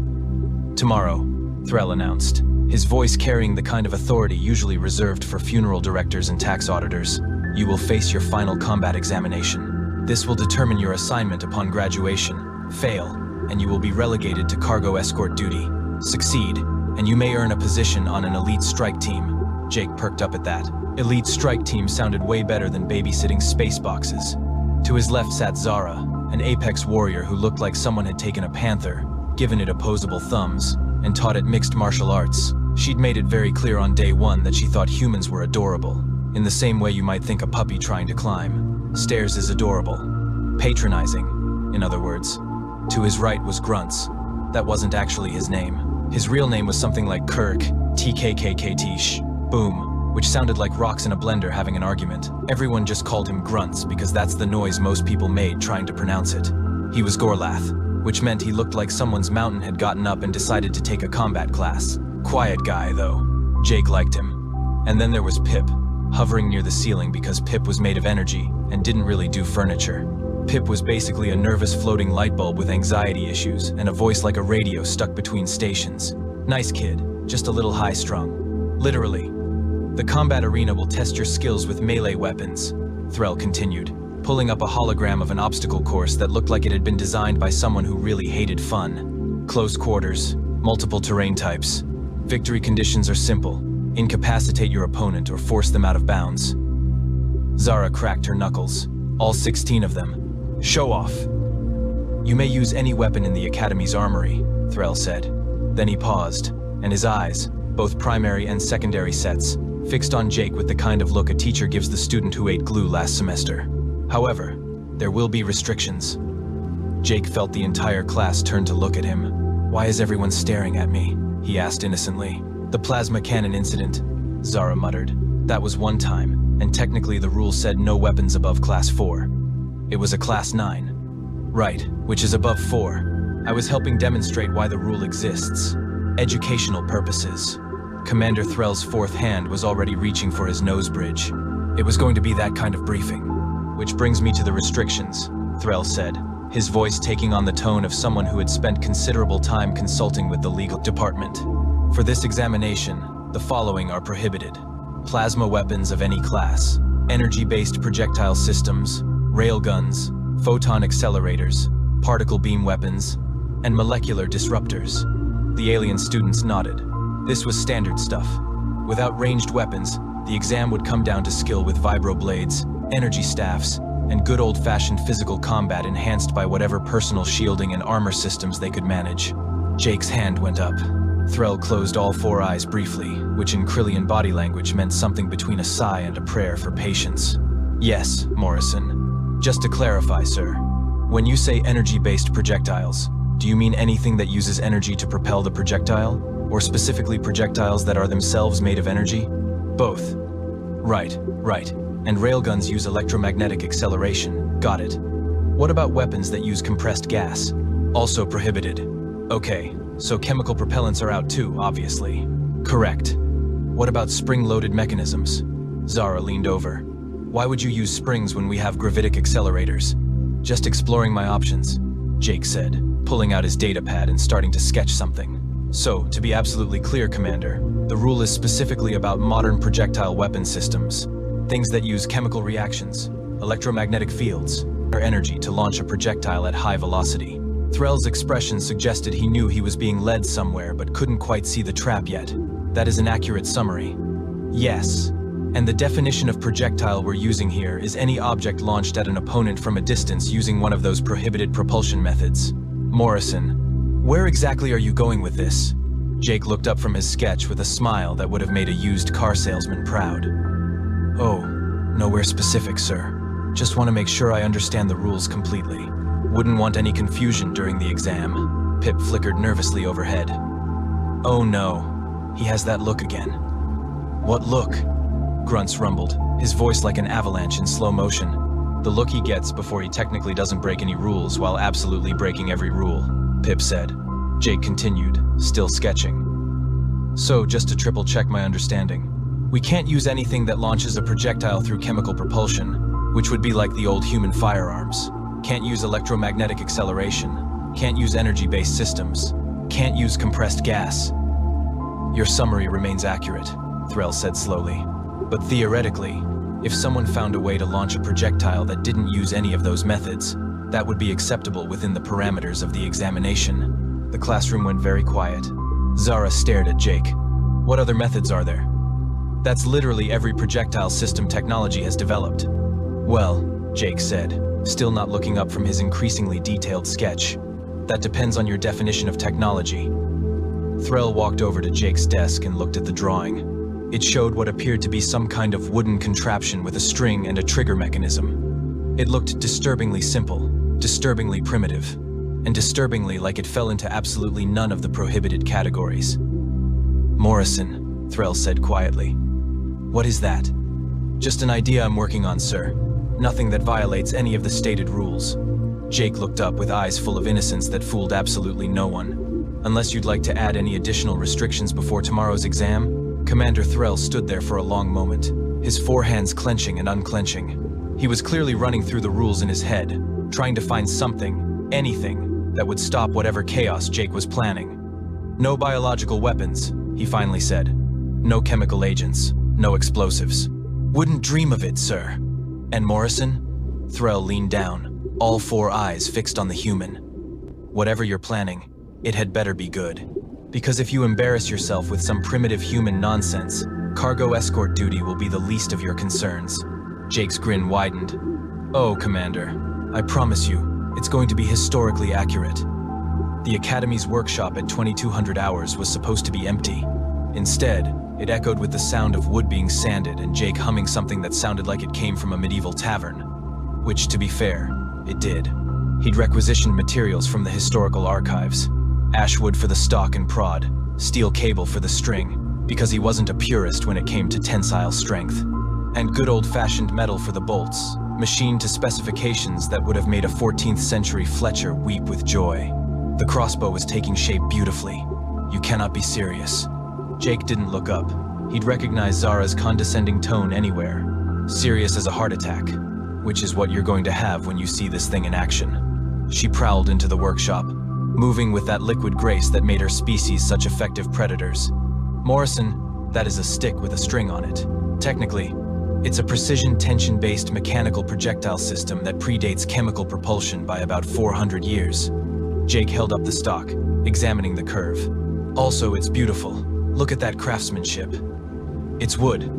Tomorrow, Threll announced, his voice carrying the kind of authority usually reserved for funeral directors and tax auditors, you will face your final combat examination. This will determine your assignment upon graduation. Fail, and you will be relegated to cargo escort duty. Succeed, and you may earn a position on an elite strike team. Jake perked up at that. Elite strike team sounded way better than babysitting space boxes. To his left sat Zara, an apex warrior who looked like someone had taken a panther, given it opposable thumbs, and taught it mixed martial arts. She'd made it very clear on day 1 that she thought humans were adorable, in the same way you might think a puppy trying to climb. Stairs is adorable. Patronizing, in other words. To his right was Grunts. That wasn't actually his name. His real name was something like Kirk, TKKKTish, Boom, which sounded like rocks in a blender having an argument. Everyone just called him Grunts because that's the noise most people made trying to pronounce it. He was Gorlath, which meant he looked like someone's mountain had gotten up and decided to take a combat class. Quiet guy, though. Jake liked him. And then there was Pip, hovering near the ceiling because Pip was made of energy and didn't really do furniture. Pip was basically a nervous floating light bulb with anxiety issues and a voice like a radio stuck between stations. Nice kid, just a little high-strung. Literally. The combat arena will test your skills with melee weapons, Threll continued, pulling up a hologram of an obstacle course that looked like it had been designed by someone who really hated fun. Close quarters, multiple terrain types. Victory conditions are simple. Incapacitate your opponent or force them out of bounds. Zara cracked her knuckles, all 16 of them. Show off. You may use any weapon in the Academy's armory, Threll said. Then he paused, and his eyes, both primary and secondary sets, fixed on Jake with the kind of look a teacher gives the student who ate glue last semester. However, there will be restrictions. Jake felt the entire class turn to look at him. Why is everyone staring at me? He asked innocently. The plasma cannon incident, Zara muttered. That was one time, and technically the rule said no weapons above Class 4. It was a Class 9. Right, which is above 4. I was helping demonstrate why the rule exists. Educational purposes. Commander Threll's 4th hand was already reaching for his nose bridge. It was going to be that kind of briefing. Which brings me to the restrictions, Threll said, his voice taking on the tone of someone who had spent considerable time consulting with the legal department. For this examination, the following are prohibited. Plasma weapons of any class, energy-based projectile systems, railguns, photon accelerators, particle beam weapons, and molecular disruptors. The alien students nodded. This was standard stuff. Without ranged weapons, the exam would come down to skill with vibroblades, energy staffs, and good old-fashioned physical combat enhanced by whatever personal shielding and armor systems they could manage. Jake's hand went up. Threll closed all four eyes briefly, which in Krillian body language meant something between a sigh and a prayer for patience. Yes, Morrison. Just to clarify, sir, when you say energy-based projectiles, do you mean anything that uses energy to propel the projectile? Or specifically projectiles that are themselves made of energy? Both. Right. And railguns use electromagnetic acceleration. Got it. What about weapons that use compressed gas? Also prohibited. Okay, so chemical propellants are out too, obviously. Correct. What about spring-loaded mechanisms? Zara leaned over. Why would you use springs when we have gravitic accelerators? Just exploring my options, Jake said, pulling out his datapad and starting to sketch something. So, to be absolutely clear, Commander, the rule is specifically about modern projectile weapon systems. Things that use chemical reactions, electromagnetic fields, or energy to launch a projectile at high velocity. Threll's expression suggested he knew he was being led somewhere but couldn't quite see the trap yet. That is an accurate summary. Yes. And the definition of projectile we're using here is any object launched at an opponent from a distance using one of those prohibited propulsion methods. Morrison, where exactly are you going with this? Jake looked up from his sketch with a smile that would have made a used car salesman proud. Oh, nowhere specific, sir. Just want to make sure I understand the rules completely. Wouldn't want any confusion during the exam. Pip flickered nervously overhead. Oh no, he has that look again. What look? Grunts rumbled, his voice like an avalanche in slow motion. The look he gets before he technically doesn't break any rules while absolutely breaking every rule, Pip said. Jake continued, still sketching. So, just to triple check my understanding, we can't use anything that launches a projectile through chemical propulsion, which would be like the old human firearms. Can't use electromagnetic acceleration. Can't use energy-based systems. Can't use compressed gas. Your summary remains accurate, Threll said slowly. But theoretically, if someone found a way to launch a projectile that didn't use any of those methods, that would be acceptable within the parameters of the examination. The classroom went very quiet. Zara stared at Jake. What other methods are there? That's literally every projectile system technology has developed. Well, Jake said, still not looking up from his increasingly detailed sketch. That depends on your definition of technology. Threll walked over to Jake's desk and looked at the drawing. It showed what appeared to be some kind of wooden contraption with a string and a trigger mechanism. It looked disturbingly simple, disturbingly primitive, and disturbingly like it fell into absolutely none of the prohibited categories. Morrison, Threll said quietly. What is that? Just an idea I'm working on, sir. Nothing that violates any of the stated rules. Jake looked up with eyes full of innocence that fooled absolutely no one. Unless you'd like to add any additional restrictions before tomorrow's exam? Commander Threll stood there for a long moment, his four hands clenching and unclenching. He was clearly running through the rules in his head, trying to find something, anything, that would stop whatever chaos Jake was planning. No biological weapons, he finally said. No chemical agents, no explosives. Wouldn't dream of it, sir. And Morrison? Threll leaned down, all four eyes fixed on the human. Whatever you're planning, it had better be good. Because if you embarrass yourself with some primitive human nonsense, cargo escort duty will be the least of your concerns. Jake's grin widened. Oh, Commander, I promise you, it's going to be historically accurate. The Academy's workshop at 2200 hours was supposed to be empty. Instead, it echoed with the sound of wood being sanded and Jake humming something that sounded like it came from a medieval tavern. Which, to be fair, it did. He'd requisitioned materials from the historical archives. Ashwood for the stock and prod, steel cable for the string, because he wasn't a purist when it came to tensile strength, and good old-fashioned metal for the bolts, machined to specifications that would have made a 14th century Fletcher weep with joy. The crossbow was taking shape beautifully. You cannot be serious. Jake didn't look up. He'd recognize Zara's condescending tone anywhere. Serious as a heart attack, which is what you're going to have when you see this thing in action. She prowled into the workshop, moving with that liquid grace that made her species such effective predators. Morrison, that is a stick with a string on it. Technically, it's a precision tension-based mechanical projectile system that predates chemical propulsion by about 400 years. Jake held up the stock, examining the curve. Also, it's beautiful. Look at that craftsmanship. It's wood.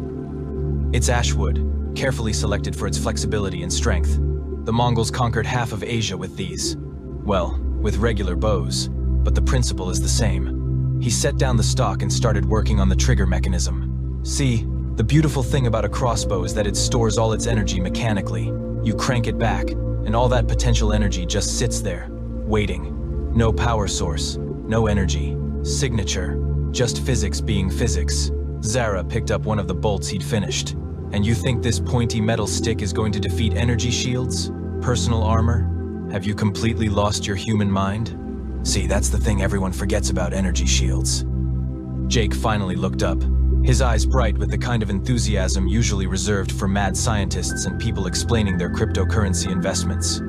It's ash wood, carefully selected for its flexibility and strength. The Mongols conquered half of Asia with these. Well, with regular bows, but the principle is the same. He set down the stock and started working on the trigger mechanism. See, the beautiful thing about a crossbow is that it stores all its energy mechanically. You crank it back, and all that potential energy just sits there, waiting. No power source, no energy, signature, just physics being physics. Zara picked up one of the bolts he'd finished. And you think this pointy metal stick is going to defeat energy shields? Personal armor? Have you completely lost your human mind? See, that's the thing everyone forgets about energy shields. Jake finally looked up, his eyes bright with the kind of enthusiasm usually reserved for mad scientists and people explaining their cryptocurrency investments.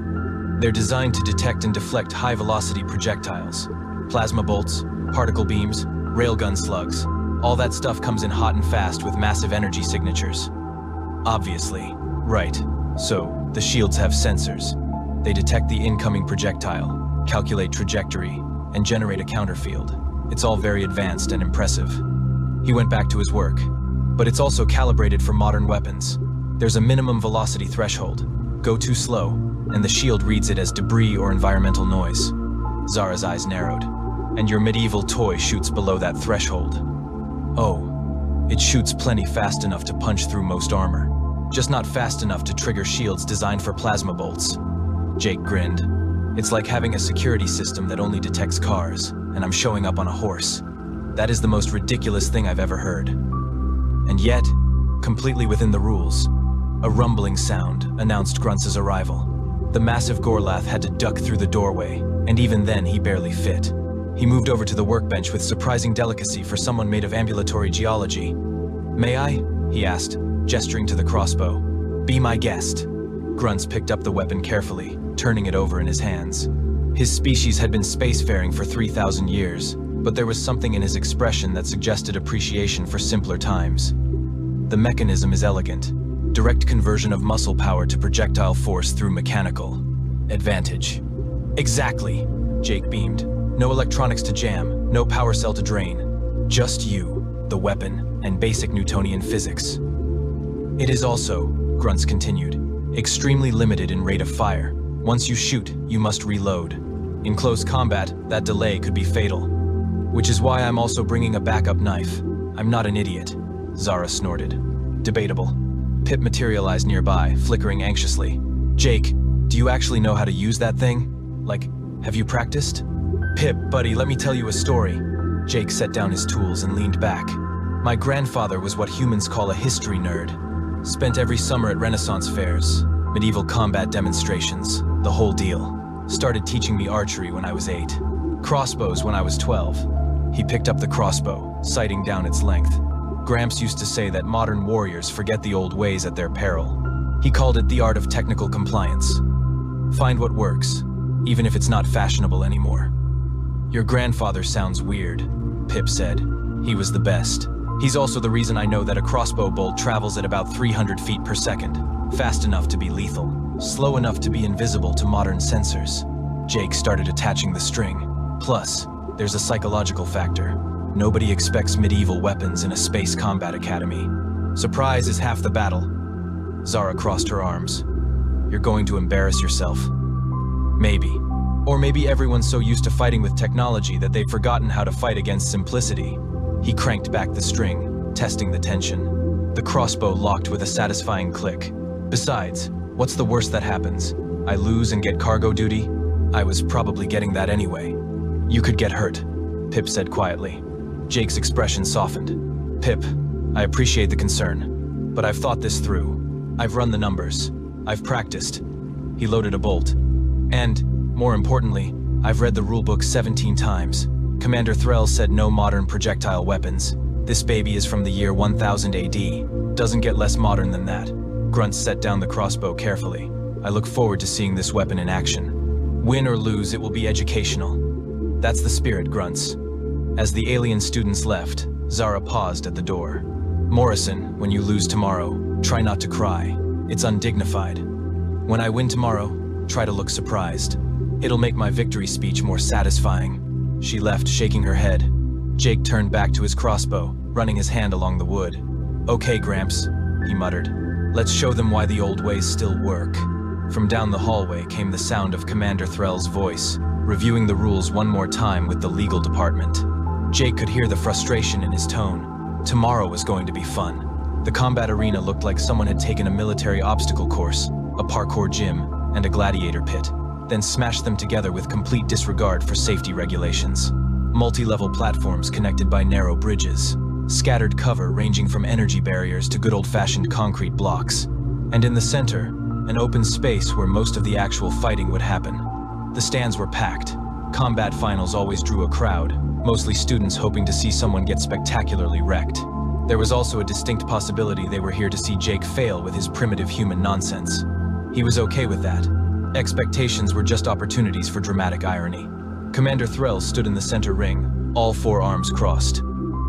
They're designed to detect and deflect high-velocity projectiles. Plasma bolts, particle beams, railgun slugs. All that stuff comes in hot and fast with massive energy signatures. Obviously. Right. So, the shields have sensors. They detect the incoming projectile, calculate trajectory, and generate a counterfield. It's all very advanced and impressive. He went back to his work. But it's also calibrated for modern weapons. There's a minimum velocity threshold. Go too slow, and the shield reads it as debris or environmental noise. Zara's eyes narrowed. And your medieval toy shoots below that threshold. Oh, it shoots plenty fast enough to punch through most armor. Just not fast enough to trigger shields designed for plasma bolts. Jake grinned. It's like having a security system that only detects cars, and I'm showing up on a horse. That is the most ridiculous thing I've ever heard. And yet, completely within the rules, a rumbling sound announced Gruntz's arrival. The massive Gorlath had to duck through the doorway, and even then he barely fit. He moved over to the workbench with surprising delicacy for someone made of ambulatory geology. "May I?" he asked, gesturing to the crossbow. "Be my guest." Gruntz picked up the weapon carefully, turning it over in his hands. His species had been spacefaring for 3,000 years, but there was something in his expression that suggested appreciation for simpler times. The mechanism is elegant. Direct conversion of muscle power to projectile force through mechanical advantage. Exactly, Jake beamed. No electronics to jam, no power cell to drain. Just you, the weapon, and basic Newtonian physics. It is also, Gruntz continued, extremely limited in rate of fire. Once you shoot, you must reload. In close combat, that delay could be fatal. Which is why I'm also bringing a backup knife. I'm not an idiot, Zara snorted. Debatable. Pip materialized nearby, flickering anxiously. Jake, do you actually know how to use that thing? Like, have you practiced? Pip, buddy, let me tell you a story. Jake set down his tools and leaned back. My grandfather was what humans call a history nerd. Spent every summer at Renaissance fairs, medieval combat demonstrations, the whole deal. Started teaching me archery when I was 8. Crossbows when I was 12. He picked up the crossbow, sighting down its length. Gramps used to say that modern warriors forget the old ways at their peril. He called it the art of technical compliance. Find what works, even if it's not fashionable anymore. Your grandfather sounds weird, Pip said. He was the best. He's also the reason I know that a crossbow bolt travels at about 300 feet per second, fast enough to be lethal, slow enough to be invisible to modern sensors. Jake started attaching the string. Plus, there's a psychological factor. Nobody expects medieval weapons in a space combat academy. Surprise is half the battle. Zara crossed her arms. You're going to embarrass yourself. Maybe. Or maybe everyone's so used to fighting with technology that they've forgotten how to fight against simplicity. He cranked back the string, testing the tension. The crossbow locked with a satisfying click. Besides, what's the worst that happens? I lose and get cargo duty? I was probably getting that anyway. You could get hurt, Pip said quietly. Jake's expression softened. Pip, I appreciate the concern, but I've thought this through. I've run the numbers. I've practiced. He loaded a bolt. And, more importantly, I've read the rulebook 17 times. Commander Threll said no modern projectile weapons. This baby is from the year 1000 AD. Doesn't get less modern than that. Gruntz set down the crossbow carefully. I look forward to seeing this weapon in action. Win or lose, it will be educational. That's the spirit, Gruntz. As the alien students left, Zara paused at the door. Morrison, when you lose tomorrow, try not to cry. It's undignified. When I win tomorrow, try to look surprised. It'll make my victory speech more satisfying. She left, shaking her head. Jake turned back to his crossbow, running his hand along the wood. Okay, Gramps, he muttered. Let's show them why the old ways still work. From down the hallway came the sound of Commander Threll's voice, reviewing the rules one more time with the legal department. Jake could hear the frustration in his tone. Tomorrow was going to be fun. The combat arena looked like someone had taken a military obstacle course, a parkour gym, and a gladiator pit, then smashed them together with complete disregard for safety regulations. Multi-level platforms connected by narrow bridges, scattered cover ranging from energy barriers to good old-fashioned concrete blocks, and in the center, an open space where most of the actual fighting would happen. The stands were packed. Combat finals always drew a crowd, mostly students hoping to see someone get spectacularly wrecked. There was also a distinct possibility they were here to see Jake fail with his primitive human nonsense. He was okay with that. Expectations were just opportunities for dramatic irony. Commander Threll stood in the center ring, all four arms crossed.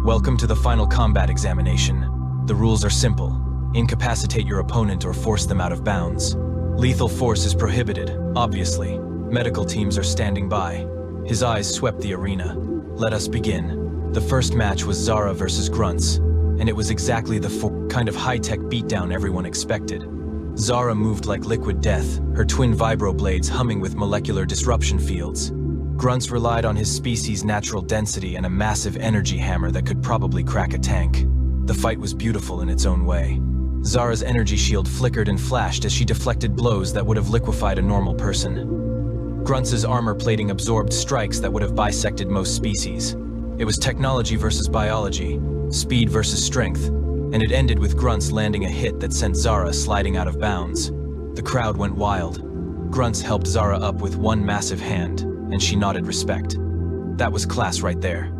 Welcome to the final combat examination. The rules are simple. Incapacitate your opponent or force them out of bounds. Lethal force is prohibited, obviously. Medical teams are standing by. His eyes swept the arena. Let us begin. The first match was Zara versus Grunts, and it was exactly the kind of high-tech beatdown everyone expected. Zara moved like liquid death, her twin vibroblades humming with molecular disruption fields. Grunts relied on his species' natural density and a massive energy hammer that could probably crack a tank. The fight was beautiful in its own way. Zara's energy shield flickered and flashed as she deflected blows that would have liquefied a normal person. Grunts' armor plating absorbed strikes that would have bisected most species. It was technology versus biology, speed versus strength, and it ended with Grunts landing a hit that sent Zara sliding out of bounds. The crowd went wild. Grunts helped Zara up with one massive hand, and she nodded respect. That was class right there.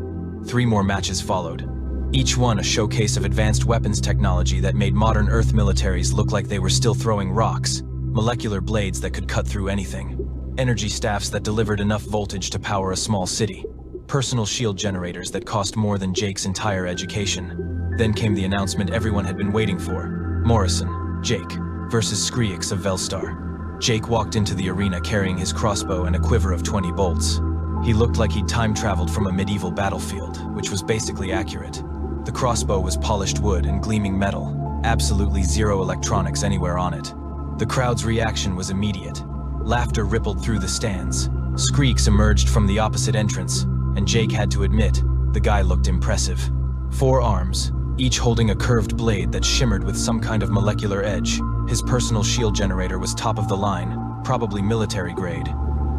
3 more matches followed. Each one a showcase of advanced weapons technology that made modern Earth militaries look like they were still throwing rocks, molecular blades that could cut through anything, energy staffs that delivered enough voltage to power a small city, personal shield generators that cost more than Jake's entire education. Then came the announcement everyone had been waiting for. Morrison, Jake, versus Skriex of Velstar. Jake walked into the arena carrying his crossbow and a quiver of 20 bolts. He looked like he'd time-traveled from a medieval battlefield, which was basically accurate. The crossbow was polished wood and gleaming metal, absolutely zero electronics anywhere on it. The crowd's reaction was immediate. Laughter rippled through the stands. Skriex emerged from the opposite entrance, and Jake had to admit, the guy looked impressive. 4 arms, each holding a curved blade that shimmered with some kind of molecular edge. His personal shield generator was top of the line, probably military grade.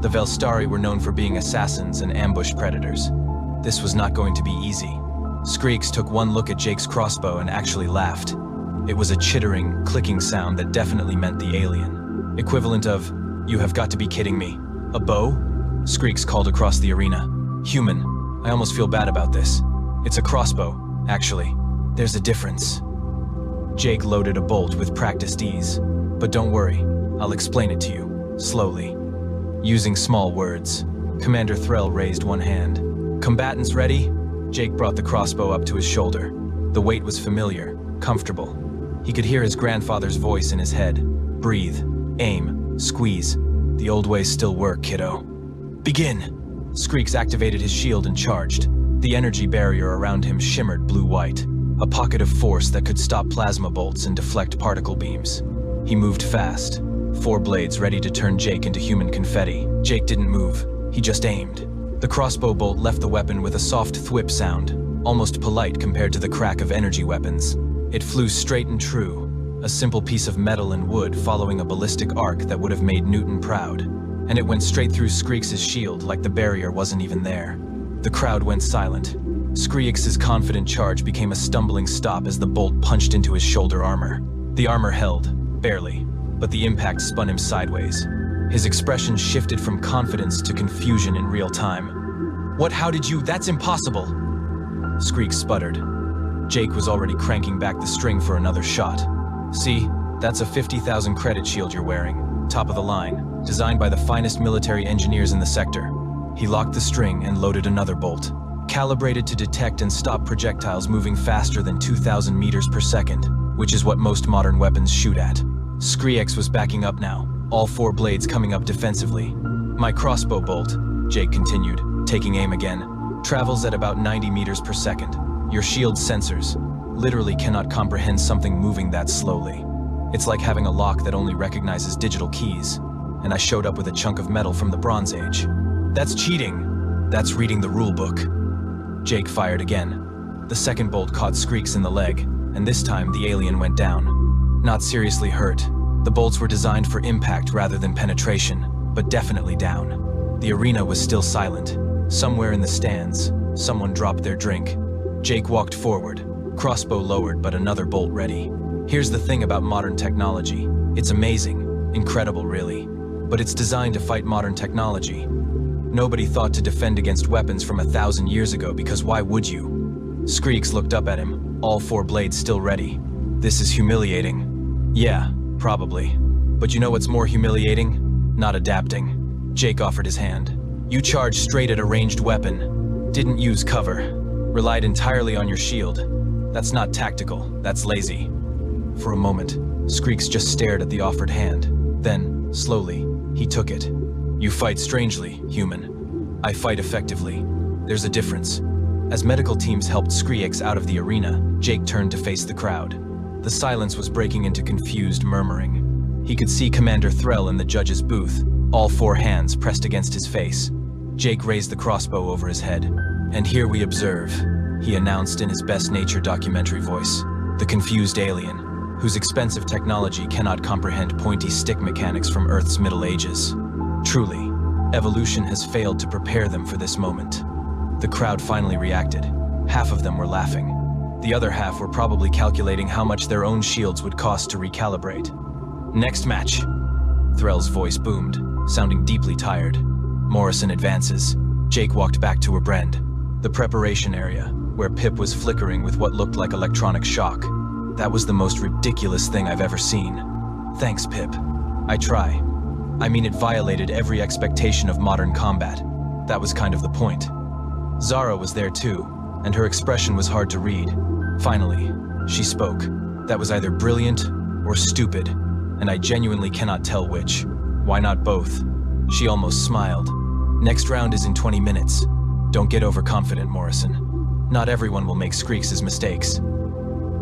The Velstari were known for being assassins and ambush predators. This was not going to be easy. Skriex took one look at Jake's crossbow and actually laughed. It was a chittering, clicking sound that definitely meant the alien. Equivalent of, "You have got to be kidding me. A bow?" Skriex called across the arena. "Human, I almost feel bad about this. It's a crossbow, actually. There's a difference." Jake loaded a bolt with practiced ease. "But don't worry, I'll explain it to you, slowly." Using small words, Commander Threll raised one hand. "Combatants ready?" Jake brought the crossbow up to his shoulder. The weight was familiar, comfortable. He could hear his grandfather's voice in his head. "Breathe, aim, squeeze. The old ways still work, kiddo." "Begin!" Skriex activated his shield and charged. The energy barrier around him shimmered blue-white, a pocket of force that could stop plasma bolts and deflect particle beams. He moved fast, 4 blades ready to turn Jake into human confetti. Jake didn't move, he just aimed. The crossbow bolt left the weapon with a soft thwip sound, almost polite compared to the crack of energy weapons. It flew straight and true, a simple piece of metal and wood following a ballistic arc that would have made Newton proud. And it went straight through Skriex's shield like the barrier wasn't even there. The crowd went silent. Skriex's confident charge became a stumbling stop as the bolt punched into his shoulder armor. The armor held, barely, but the impact spun him sideways. His expression shifted from confidence to confusion in real time. "What? How did you? That's impossible!" Skriex sputtered. Jake was already cranking back the string for another shot. "See, that's a 50,000 credit shield you're wearing, top of the line, designed by the finest military engineers in the sector." He locked the string and loaded another bolt, calibrated to detect and stop projectiles moving faster than 2,000 meters per second, which is what most modern weapons shoot at. Skriex was backing up now, all 4 blades coming up defensively. My crossbow bolt, Jake continued, taking aim again, travels at about 90 meters per second. Your shield's sensors literally cannot comprehend something moving that slowly. It's like having a lock that only recognizes digital keys, and I showed up with a chunk of metal from the Bronze Age. That's cheating. That's reading the rule book. Jake fired again. The second bolt caught Skreeks in the leg, and this time the alien went down. Not seriously hurt. The bolts were designed for impact rather than penetration, but definitely down. The arena was still silent. Somewhere in the stands, someone dropped their drink. Jake walked forward, crossbow lowered but another bolt ready. Here's the thing about modern technology. It's amazing, incredible really, but it's designed to fight modern technology. Nobody thought to defend against weapons from 1,000 years ago because why would you? Skreeks looked up at him, all 4 blades still ready. This is humiliating. Yeah, probably. But you know what's more humiliating? Not adapting. Jake offered his hand. You charged straight at a ranged weapon. Didn't use cover. Relied entirely on your shield. That's not tactical, that's lazy. For a moment, Skreeks just stared at the offered hand. Then, slowly, he took it. You fight strangely, human. I fight effectively. There's a difference. As medical teams helped Skreeks out of the arena, Jake turned to face the crowd. The silence was breaking into confused murmuring. He could see Commander Threll in the judge's booth, all 4 hands pressed against his face. Jake raised the crossbow over his head. And here we observe, he announced in his best-natured documentary voice, the confused alien, whose expensive technology cannot comprehend pointy stick mechanics from Earth's Middle Ages. Truly, evolution has failed to prepare them for this moment. The crowd finally reacted. Half of them were laughing. The other half were probably calculating how much their own shields would cost to recalibrate. Next match. Threll's voice boomed, sounding deeply tired. Morrison advances. Jake walked back to Brend, the preparation area, where Pip was flickering with what looked like electronic shock. That was the most ridiculous thing I've ever seen. Thanks, Pip. I try. I mean, it violated every expectation of modern combat. That was kind of the point. Zara was there too, and her expression was hard to read. Finally, she spoke. That was either brilliant or stupid, and I genuinely cannot tell which. Why not both? She almost smiled. Next round is in 20 minutes. Don't get overconfident, Morrison. Not everyone will make Skreeks' mistakes.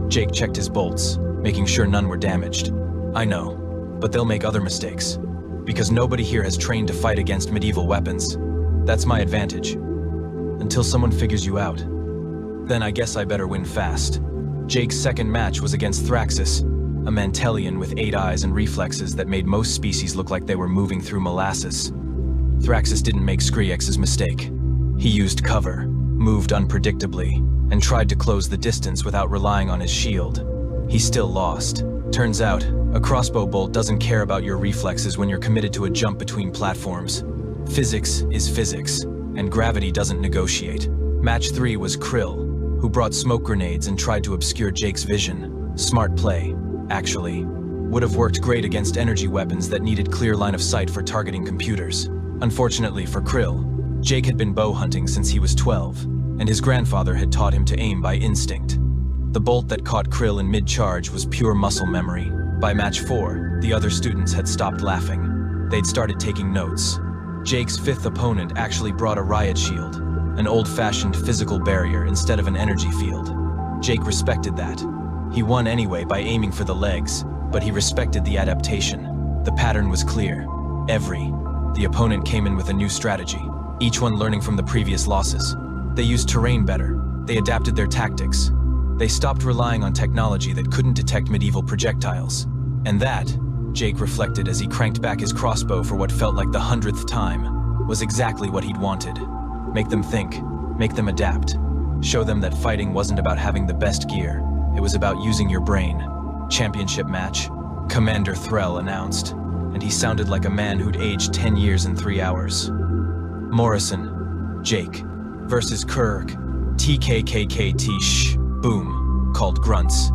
Jake checked his bolts, making sure none were damaged. I know, but they'll make other mistakes. Because nobody here has trained to fight against medieval weapons. That's my advantage. Until someone figures you out. Then I guess I better win fast. Jake's second match was against Thraxus, a Mantelian with 8 eyes and reflexes that made most species look like they were moving through molasses. Thraxus didn't make Skreeks' mistake. He used cover, moved unpredictably, and tried to close the distance without relying on his shield. He still lost. Turns out, a crossbow bolt doesn't care about your reflexes when you're committed to a jump between platforms. Physics is physics, and gravity doesn't negotiate. Match 3 was Krill, who brought smoke grenades and tried to obscure Jake's vision. Smart play, actually. Would have worked great against energy weapons that needed clear line of sight for targeting computers. Unfortunately for Krill, Jake had been bow hunting since he was 12, and his grandfather had taught him to aim by instinct. The bolt that caught Krill in mid-charge was pure muscle memory. By match 4, the other students had stopped laughing. They'd started taking notes. Jake's 5th opponent actually brought a riot shield, an old-fashioned physical barrier instead of an energy field. Jake respected that. He won anyway by aiming for the legs, but he respected the adaptation. The pattern was clear. The opponent came in with a new strategy, each one learning from the previous losses. They used terrain better. They adapted their tactics. They stopped relying on technology that couldn't detect medieval projectiles. And that, Jake reflected as he cranked back his crossbow for what felt like the 100th time, was exactly what he'd wanted. Make them think, make them adapt. Show them that fighting wasn't about having the best gear. It was about using your brain. Championship match, Commander Threll announced, and he sounded like a man who'd aged 10 years in 3 hours. Morrison, Jake, versus Kirk, TKKKT boom, called grunts.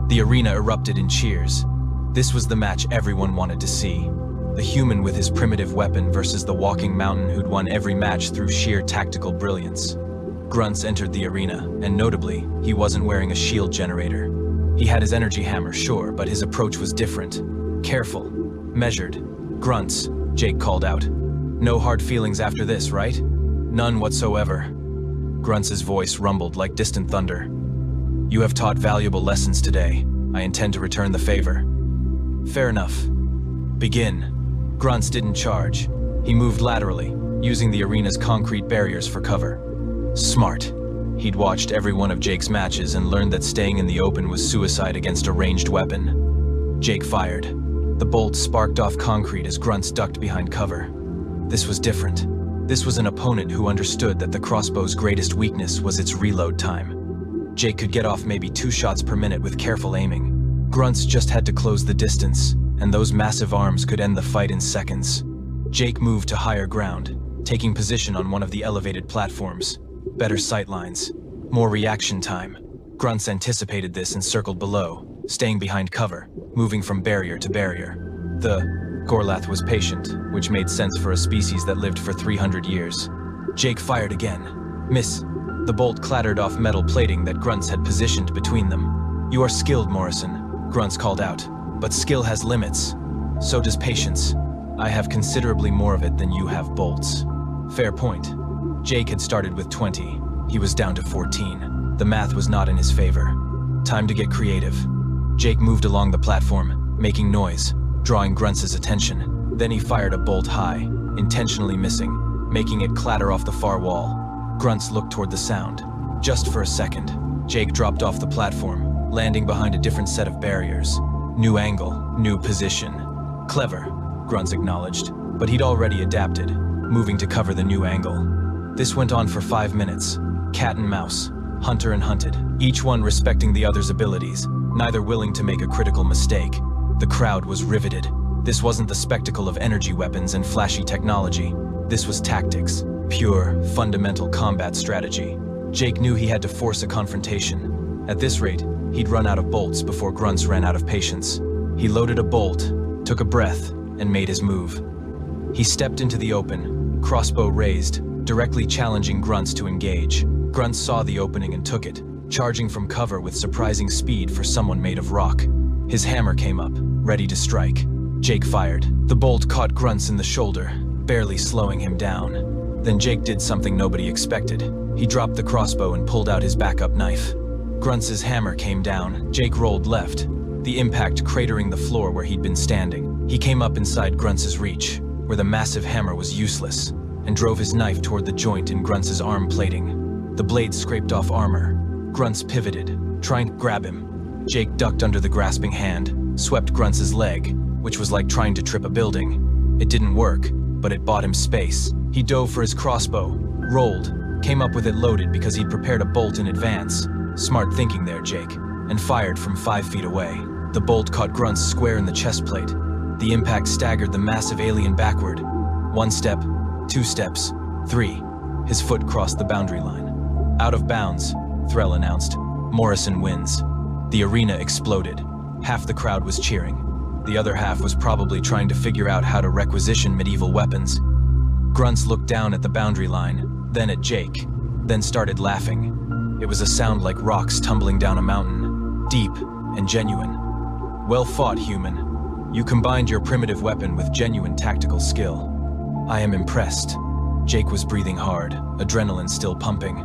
The arena erupted in cheers. This was the match everyone wanted to see. The human with his primitive weapon versus the walking mountain who'd won every match through sheer tactical brilliance. Grunts entered the arena, and notably, he wasn't wearing a shield generator. He had his energy hammer, sure, but his approach was different. Careful, measured. Grunts, Jake called out. No hard feelings after this, right? None whatsoever. Grunts' voice rumbled like distant thunder. You have taught valuable lessons today. I intend to return the favor. Fair enough. Begin. Grunts didn't charge. He moved laterally, using the arena's concrete barriers for cover. Smart. He'd watched every one of Jake's matches and learned that staying in the open was suicide against a ranged weapon. Jake fired. The bolt sparked off concrete as Grunts ducked behind cover. This was different. This was an opponent who understood that the crossbow's greatest weakness was its reload time. Jake could get off maybe 2 shots per minute with careful aiming. Grunts just had to close the distance, and those massive arms could end the fight in seconds. Jake moved to higher ground, taking position on one of the elevated platforms. Better sightlines, more reaction time. Grunts anticipated this and circled below, staying behind cover, moving from barrier to barrier. The Gorlath was patient, which made sense for a species that lived for 300 years. Jake fired again. Miss. The bolt clattered off metal plating that Grunts had positioned between them. You are skilled, Morrison, Grunts called out. But skill has limits. So does patience. I have considerably more of it than you have bolts. Fair point. Jake had started with 20. He was down to 14. The math was not in his favor. Time to get creative. Jake moved along the platform, making noise, drawing Grunts' attention. Then he fired a bolt high, intentionally missing, making it clatter off the far wall. Grunts looked toward the sound. Just for a second, Jake dropped off the platform, landing behind a different set of barriers. New angle, new position. Clever, Grunts acknowledged, but he'd already adapted, moving to cover the new angle. This went on for 5 minutes. Cat and mouse, hunter and hunted, each one respecting the other's abilities, neither willing to make a critical mistake. The crowd was riveted. This wasn't the spectacle of energy weapons and flashy technology. This was tactics, pure, fundamental combat strategy. Jake knew he had to force a confrontation. At this rate, he'd run out of bolts before Grunts ran out of patience. He loaded a bolt, took a breath, and made his move. He stepped into the open, crossbow raised, directly challenging Grunts to engage. Grunts saw the opening and took it, charging from cover with surprising speed for someone made of rock. His hammer came up, ready to strike. Jake fired. The bolt caught Grunts in the shoulder, barely slowing him down. Then Jake did something nobody expected. He dropped the crossbow and pulled out his backup knife. Grunts' hammer came down. Jake rolled left, the impact cratering the floor where he'd been standing. He came up inside Grunts' reach, where the massive hammer was useless, and drove his knife toward the joint in Grunts' arm plating. The blade scraped off armor. Grunts pivoted, trying to grab him. Jake ducked under the grasping hand, swept Grunts' leg, which was like trying to trip a building. It didn't work, but it bought him space. He dove for his crossbow, rolled, came up with it loaded because he'd prepared a bolt in advance. Smart thinking there, Jake, and fired from 5 feet away. The bolt caught Grunts square in the chest plate. The impact staggered the massive alien backward. 1 step, 2 steps, 3. His foot crossed the boundary line. Out of bounds, Threll announced. Morrison wins. The arena exploded. Half the crowd was cheering. The other half was probably trying to figure out how to requisition medieval weapons. Grunts looked down at the boundary line, then at Jake, then started laughing. It was a sound like rocks tumbling down a mountain, deep and genuine. Well fought, human. You combined your primitive weapon with genuine tactical skill. I am impressed. Jake was breathing hard, adrenaline still pumping.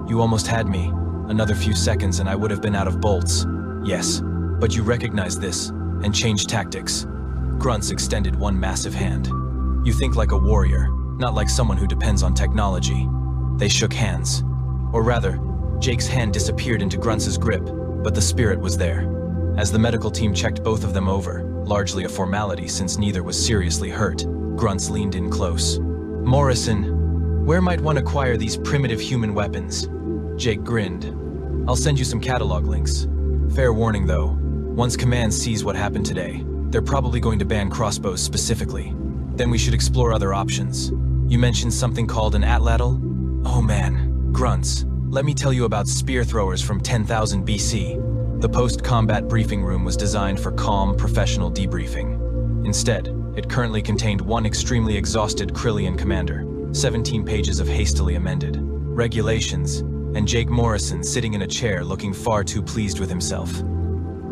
You almost had me. Another few seconds and I would have been out of bolts. Yes, but you recognized this and changed tactics. Grunts extended one massive hand. You think like a warrior, not like someone who depends on technology. They shook hands. Or rather, Jake's hand disappeared into Grunts' grip, but the spirit was there. As the medical team checked both of them over, largely a formality since neither was seriously hurt, Grunts leaned in close. Morrison, where might one acquire these primitive human weapons? Jake grinned. I'll send you some catalog links. Fair warning though, once Command sees what happened today, they're probably going to ban crossbows specifically. Then we should explore other options. You mentioned something called an atlatl? Oh man, Grunts, let me tell you about spear throwers from 10,000 BC. The post-combat briefing room was designed for calm, professional debriefing. Instead, it currently contained one extremely exhausted Krillian commander, 17 pages of hastily amended regulations, and Jake Morrison sitting in a chair looking far too pleased with himself.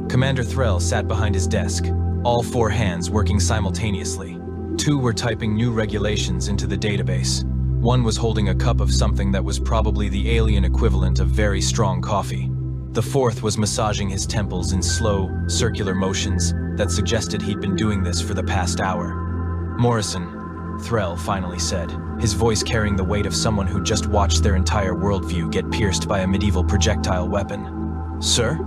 Commander Threll sat behind his desk, all 4 hands working simultaneously. Two were typing new regulations into the database. One was holding a cup of something that was probably the alien equivalent of very strong coffee. The fourth was massaging his temples in slow, circular motions that suggested he'd been doing this for the past hour. "Morrison," Threll finally said, his voice carrying the weight of someone who just watched their entire worldview get pierced by a medieval projectile weapon. "Sir?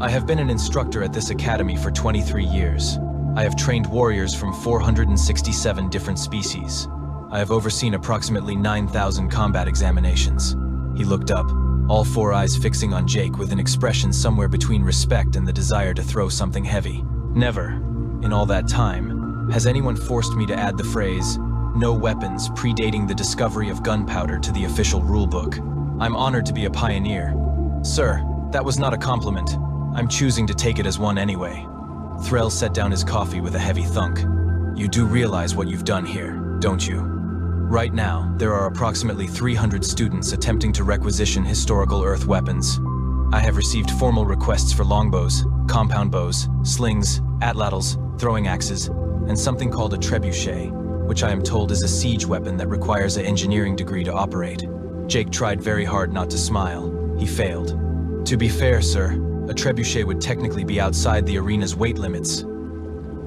I have been an instructor at this academy for 23 years. I have trained warriors from 467 different species. I have overseen approximately 9,000 combat examinations." He looked up, all four eyes fixing on Jake with an expression somewhere between respect and the desire to throw something heavy. "Never, in all that time, has anyone forced me to add the phrase, 'no weapons predating the discovery of gunpowder' to the official rulebook. I'm honored to be a pioneer." "Sir, that was not a compliment. I'm choosing to take it as one anyway." Threll set down his coffee with a heavy thunk. "You do realize what you've done here, don't you? Right now, there are approximately 300 students attempting to requisition historical Earth weapons. I have received formal requests for longbows, compound bows, slings, atlatls, throwing axes, and something called a trebuchet, which I am told is a siege weapon that requires an engineering degree to operate." Jake tried very hard not to smile. He failed. "To be fair, sir, a trebuchet would technically be outside the arena's weight limits."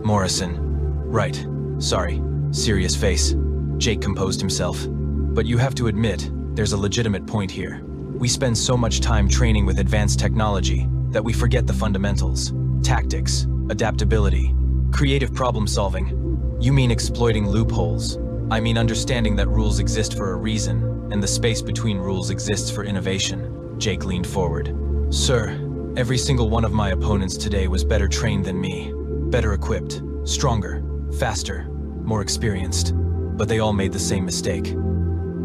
"Morrison. Right. Sorry. Serious face." Jake composed himself. "But you have to admit, there's a legitimate point here. We spend so much time training with advanced technology that we forget the fundamentals. Tactics, adaptability, creative problem solving. You mean exploiting loopholes. I mean understanding that rules exist for a reason, and the space between rules exists for innovation." Jake leaned forward. "Sir, every single one of my opponents today was better trained than me. Better equipped, stronger, faster, more experienced. But they all made the same mistake.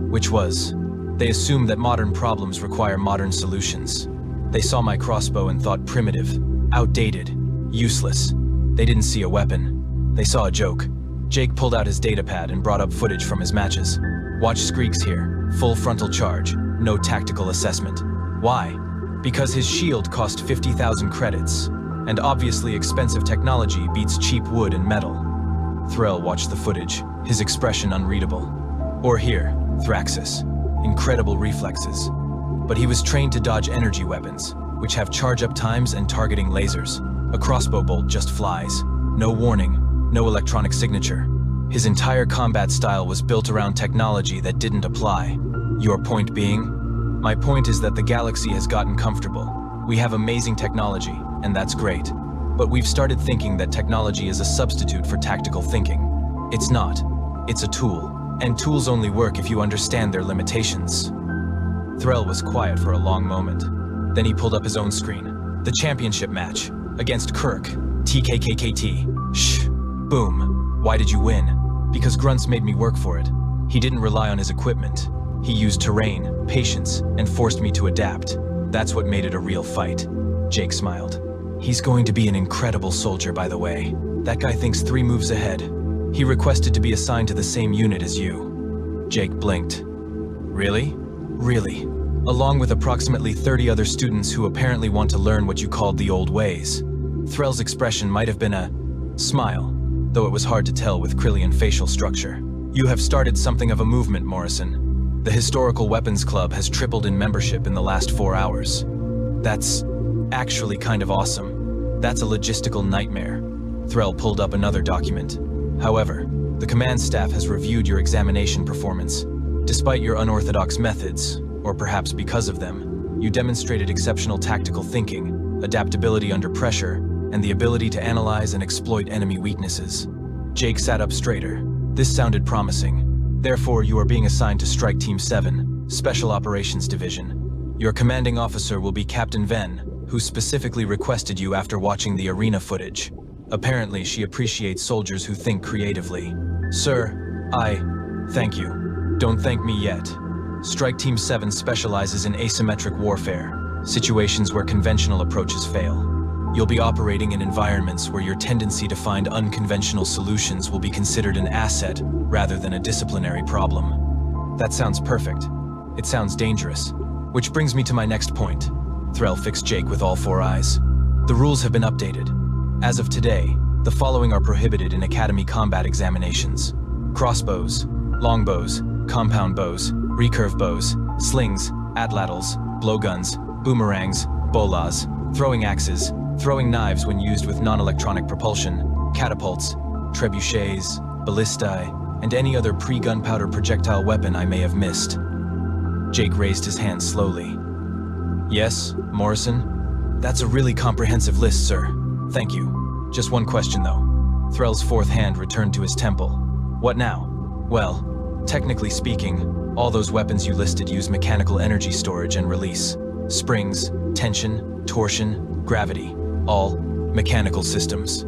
Which was, they assumed that modern problems require modern solutions. They saw my crossbow and thought primitive, outdated, useless. They didn't see a weapon. They saw a joke." Jake pulled out his datapad and brought up footage from his matches. "Watch Screeks here, full frontal charge, no tactical assessment. Why? Because his shield cost 50,000 credits, and obviously expensive technology beats cheap wood and metal." Threll watched the footage, his expression unreadable. "Or here, Thraxus. Incredible reflexes. But he was trained to dodge energy weapons, which have charge-up times and targeting lasers. A crossbow bolt just flies. No warning, no electronic signature. His entire combat style was built around technology that didn't apply. Your point being?" "My point is that the galaxy has gotten comfortable. We have amazing technology, and that's great. But we've started thinking that technology is a substitute for tactical thinking. It's not. It's a tool, and tools only work if you understand their limitations." Threll was quiet for a long moment. Then he pulled up his own screen. "The championship match, against Kirk, TKKKT. Shh. Boom. Why did you win? Because Grunts made me work for it. He didn't rely on his equipment. He used terrain, patience, and forced me to adapt. That's what made it a real fight." Jake smiled. "He's going to be an incredible soldier, by the way. That guy thinks 3 moves ahead. He requested to be assigned to the same unit as you." Jake blinked. "Really? Really? Along with approximately 30 other students who apparently want to learn what you called the old ways." Threll's expression might have been a smile, though it was hard to tell with Krillian facial structure. "You have started something of a movement, Morrison. The Historical Weapons Club has tripled in membership in the last 4 hours. That's actually kind of awesome. That's a logistical nightmare." Threll pulled up another document. "However, the command staff has reviewed your examination performance. Despite your unorthodox methods, or perhaps because of them, you demonstrated exceptional tactical thinking, adaptability under pressure, and the ability to analyze and exploit enemy weaknesses." Jake sat up straighter. This sounded promising. "Therefore, you are being assigned to Strike Team 7, Special Operations Division. Your commanding officer will be Captain Venn, who specifically requested you after watching the arena footage. Apparently, she appreciates soldiers who think creatively." "Sir, thank you. Don't thank me yet. Strike Team 7 specializes in asymmetric warfare, situations where conventional approaches fail. You'll be operating in environments where your tendency to find unconventional solutions will be considered an asset rather than a disciplinary problem." "That sounds perfect. It sounds dangerous. Which brings me to my next point." Threll fixed Jake with all 4 eyes. "The rules have been updated. As of today, the following are prohibited in Academy combat examinations. crossbows, longbows, compound bows, recurve bows, slings, atlatls, blowguns, boomerangs, bolas, throwing axes, throwing knives when used with non-electronic propulsion, catapults, trebuchets, ballistae, and any other pre-gunpowder projectile weapon I may have missed. Jake raised his hand slowly. Yes, Morrison? That's a really comprehensive list, sir. Thank you. Just one question, though. Threll's fourth hand returned to his temple. What now? Well, technically speaking, all those weapons you listed use mechanical energy storage and release. Springs, tension, torsion, gravity, all mechanical systems.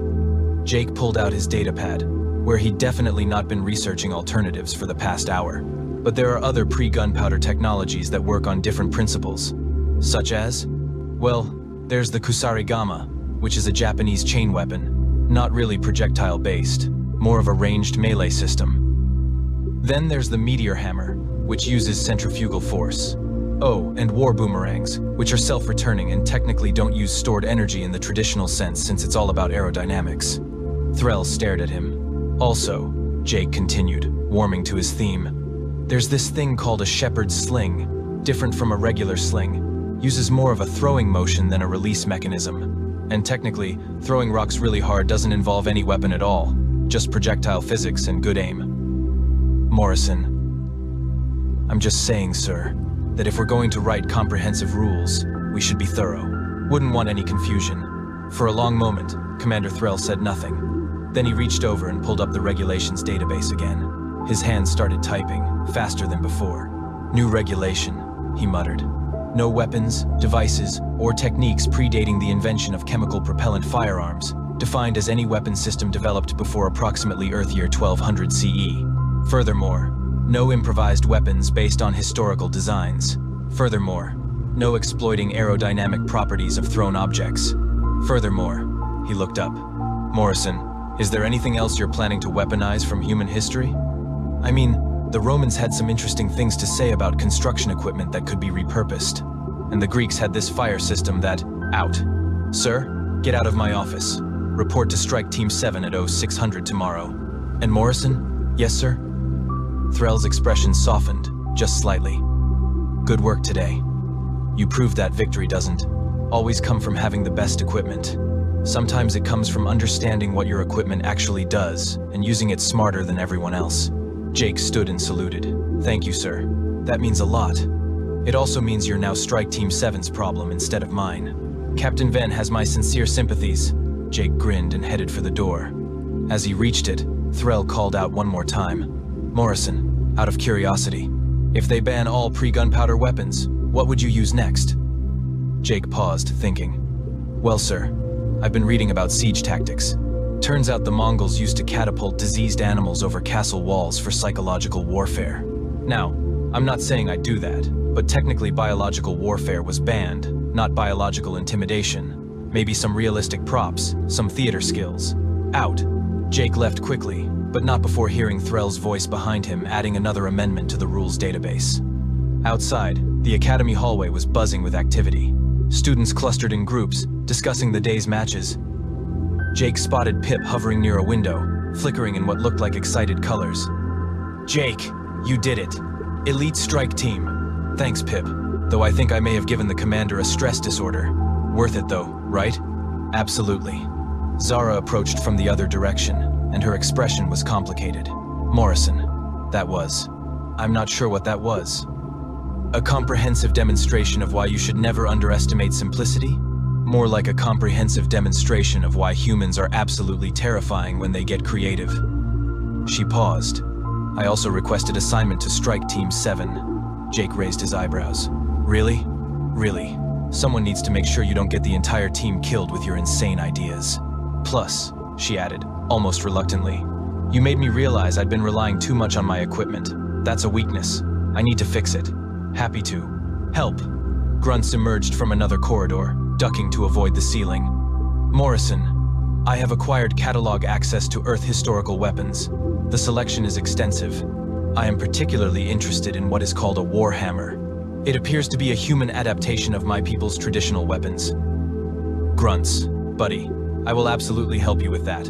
Jake pulled out his datapad, where he'd definitely not been researching alternatives for the past hour. But there are other pre-gunpowder technologies that work on different principles. Such as? Well, there's the Kusarigama, which is a Japanese chain weapon, not really projectile-based, more of a ranged melee system. Then there's the meteor hammer, which uses centrifugal force. Oh, and war boomerangs, which are self-returning and technically don't use stored energy in the traditional sense since it's all about aerodynamics. Threll stared at him. Also, Jake continued, warming to his theme. There's this thing called a shepherd's sling, different from a regular sling, uses more of a throwing motion than a release mechanism. And technically, throwing rocks really hard doesn't involve any weapon at all, just projectile physics and good aim. Morrison. I'm just saying, sir, that if we're going to write comprehensive rules, we should be thorough. Wouldn't want any confusion. For a long moment, Commander Threll said nothing. Then he reached over and pulled up the regulations database again. His hands started typing, faster than before. New regulation, he muttered. No weapons, devices, or techniques predating the invention of chemical propellant firearms, defined as any weapon system developed before approximately Earth year 1200 CE. Furthermore, no improvised weapons based on historical designs. Furthermore, no exploiting aerodynamic properties of thrown objects. Furthermore, he looked up. Morrison, is there anything else you're planning to weaponize from human history? I mean, the Romans had some interesting things to say about construction equipment that could be repurposed. And the Greeks had this fire system that, out. Sir, get out of my office. Report to Strike Team 7 at 0600 tomorrow. And Morrison? Yes, sir? Threll's expression softened, just slightly. Good work today. You proved that victory doesn't always come from having the best equipment. Sometimes it comes from understanding what your equipment actually does and using it smarter than everyone else. Jake stood and saluted. Thank you, sir. That means a lot. It also means you're now Strike Team 7's problem instead of mine. Captain Venn has my sincere sympathies. Jake grinned and headed for the door. As he reached it, Threll called out one more time. Morrison, out of curiosity, if they ban all pre-gunpowder weapons, what would you use next? Jake paused, thinking. Well, sir, I've been reading about siege tactics. Turns out the Mongols used to catapult diseased animals over castle walls for psychological warfare. Now, I'm not saying I'd do that, but technically biological warfare was banned, not biological intimidation. Maybe some realistic props, some theater skills. Out. Jake left quickly, but not before hearing Threll's voice behind him adding another amendment to the rules database. Outside, the academy hallway was buzzing with activity. Students clustered in groups, discussing the day's matches. Jake spotted Pip hovering near a window, flickering in what looked like excited colors. Jake, you did it. Elite Strike Team. Thanks, Pip, though I think I may have given the commander a stress disorder. Worth it though, right? Absolutely. Zara approached from the other direction, and her expression was complicated. Morrison, that was. I'm not sure what that was. A comprehensive demonstration of why you should never underestimate simplicity? More like a comprehensive demonstration of why humans are absolutely terrifying when they get creative. She paused. I also requested assignment to Strike Team 7. Jake raised his eyebrows. Really? Really? Someone needs to make sure you don't get the entire team killed with your insane ideas. Plus, she added, almost reluctantly, you made me realize I'd been relying too much on my equipment. That's a weakness. I need to fix it. Happy to. Help. Grunts emerged from another corridor, ducking to avoid the ceiling. Morrison, I have acquired catalog access to Earth historical weapons. The selection is extensive. I am particularly interested in what is called a warhammer. It appears to be a human adaptation of my people's traditional weapons. Grunts, buddy, I will absolutely help you with that.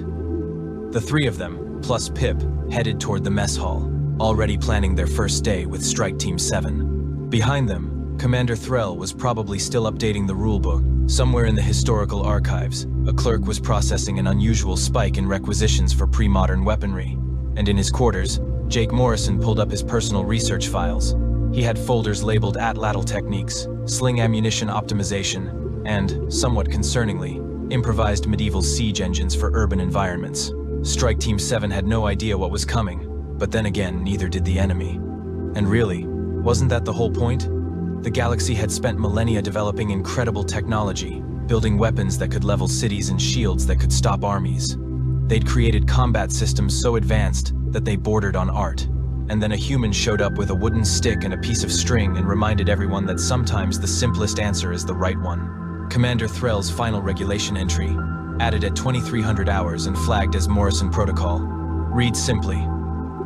The three of them, plus Pip, headed toward the mess hall, already planning their first day with Strike Team 7. Behind them, Commander Threll was probably still updating the rulebook. Somewhere in the historical archives, a clerk was processing an unusual spike in requisitions for pre-modern weaponry. And in his quarters, Jake Morrison pulled up his personal research files. He had folders labeled atlatl techniques, sling ammunition optimization, and, somewhat concerningly, improvised medieval siege engines for urban environments. Strike Team 7 had no idea what was coming, but then again, neither did the enemy. And really, wasn't that the whole point? The galaxy had spent millennia developing incredible technology, building weapons that could level cities and shields that could stop armies. They'd created combat systems so advanced that they bordered on art. And then a human showed up with a wooden stick and a piece of string and reminded everyone that sometimes the simplest answer is the right one. Commander Threll's final regulation entry, added at 2300 hours and flagged as Morrison Protocol, reads simply: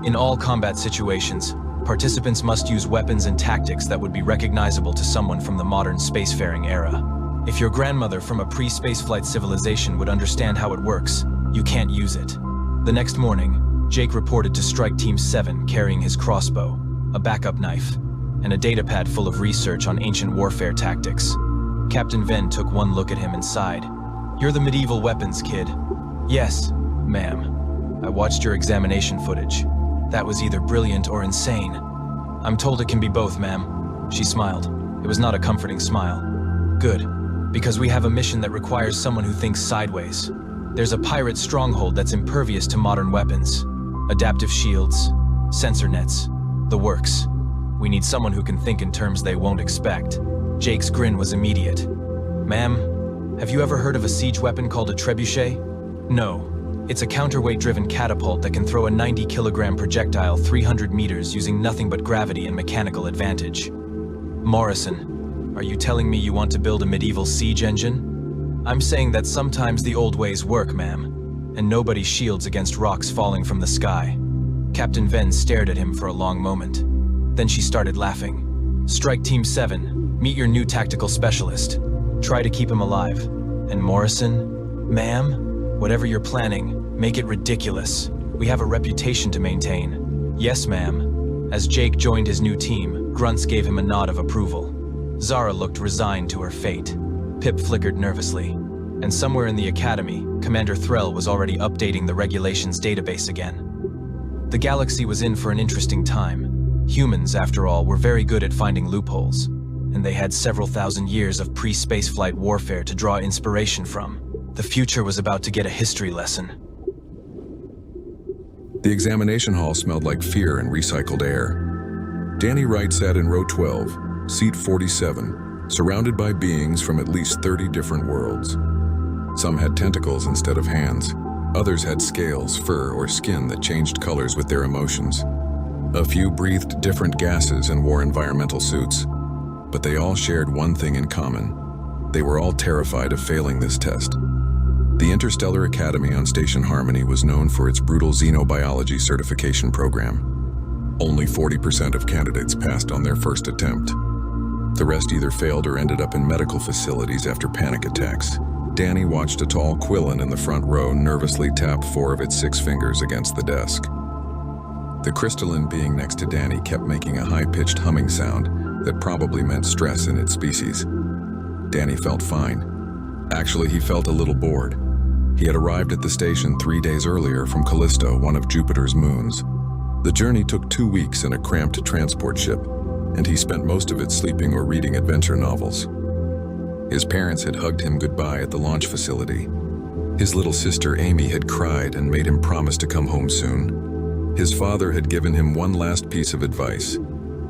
in all combat situations, participants must use weapons and tactics that would be recognizable to someone from the modern spacefaring era. If your grandmother from a pre-spaceflight civilization would understand how it works, you can't use it. The next morning, Jake reported to Strike Team 7 carrying his crossbow, a backup knife, and a datapad full of research on ancient warfare tactics. Captain Venn took one look at him and sighed. "You're the medieval weapons kid." "Yes, ma'am. I watched your examination footage. That was either brilliant or insane." "I'm told it can be both, ma'am." She smiled. It was not a comforting smile. "Good, because we have a mission that requires someone who thinks sideways. There's a pirate stronghold that's impervious to modern weapons. Adaptive shields, sensor nets, the works. We need someone who can think in terms they won't expect." Jake's grin was immediate. "Ma'am, have you ever heard of a siege weapon called a trebuchet?" "No. It's a counterweight-driven catapult that can throw a 90-kilogram projectile 300 meters using nothing but gravity and mechanical advantage." "Morrison, are you telling me you want to build a medieval siege engine?" "I'm saying that sometimes the old ways work, ma'am, and nobody shields against rocks falling from the sky." Captain Venn stared at him for a long moment. Then she started laughing. "Strike Team 7, meet your new tactical specialist. Try to keep him alive. And Morrison, ma'am, whatever you're planning, make it ridiculous. We have a reputation to maintain." "Yes, ma'am." As Jake joined his new team, grunts gave him a nod of approval. Zara looked resigned to her fate. Pip flickered nervously. And somewhere in the academy, Commander Threll was already updating the regulations database again. The galaxy was in for an interesting time. Humans, after all, were very good at finding loopholes, and they had several thousand years of pre-spaceflight warfare to draw inspiration from. The future was about to get a history lesson. The examination hall smelled like fear and recycled air. Danny Wright sat in row 12, seat 47, surrounded by beings from at least 30 different worlds. Some had tentacles instead of hands. Others had scales, fur, or skin that changed colors with their emotions. A few breathed different gases and wore environmental suits. But they all shared one thing in common. They were all terrified of failing this test. The Interstellar Academy on Station Harmony was known for its brutal xenobiology certification program. Only 40% of candidates passed on their first attempt. The rest either failed or ended up in medical facilities after panic attacks. Danny watched a tall Quillen in the front row nervously tap 4 of its 6 fingers against the desk. The crystalline being next to Danny kept making a high-pitched humming sound that probably meant stress in its species. Danny felt fine. Actually, he felt a little bored. He had arrived at the station 3 days earlier from Callisto, one of Jupiter's moons. The journey took 2 weeks in a cramped transport ship, and he spent most of it sleeping or reading adventure novels. His parents had hugged him goodbye at the launch facility. His little sister Amy had cried and made him promise to come home soon. His father had given him one last piece of advice: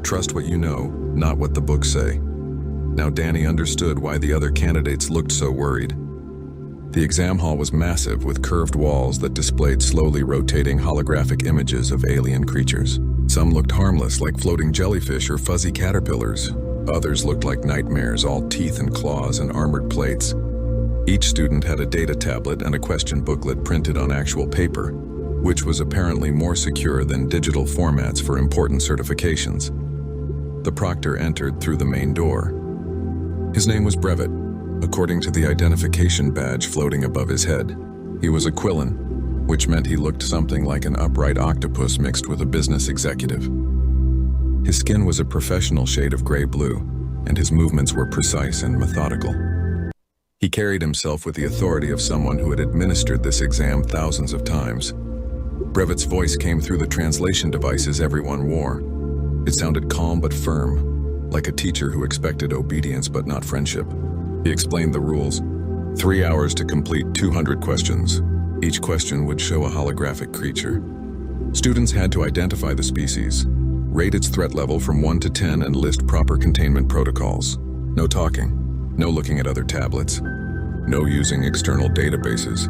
trust what you know, not what the books say. Now Danny understood why the other candidates looked so worried. The exam hall was massive, with curved walls that displayed slowly rotating holographic images of alien creatures. Some looked harmless, like floating jellyfish or fuzzy caterpillars. Others looked like nightmares, all teeth and claws and armored plates. Each student had a data tablet and a question booklet printed on actual paper, which was apparently more secure than digital formats for important certifications. The proctor entered through the main door. His name was Brevet, according to the identification badge floating above his head. He was a Quillen, which meant he looked something like an upright octopus mixed with a business executive. His skin was a professional shade of gray-blue, and his movements were precise and methodical. He carried himself with the authority of someone who had administered this exam thousands of times. Brevet's voice came through the translation devices everyone wore. It sounded calm but firm, like a teacher who expected obedience but not friendship. He explained the rules. 3 hours to complete 200 questions. Each question would show a holographic creature. Students had to identify the species, rate its threat level from 1 to 10, and list proper containment protocols. No talking, no looking at other tablets, no using external databases.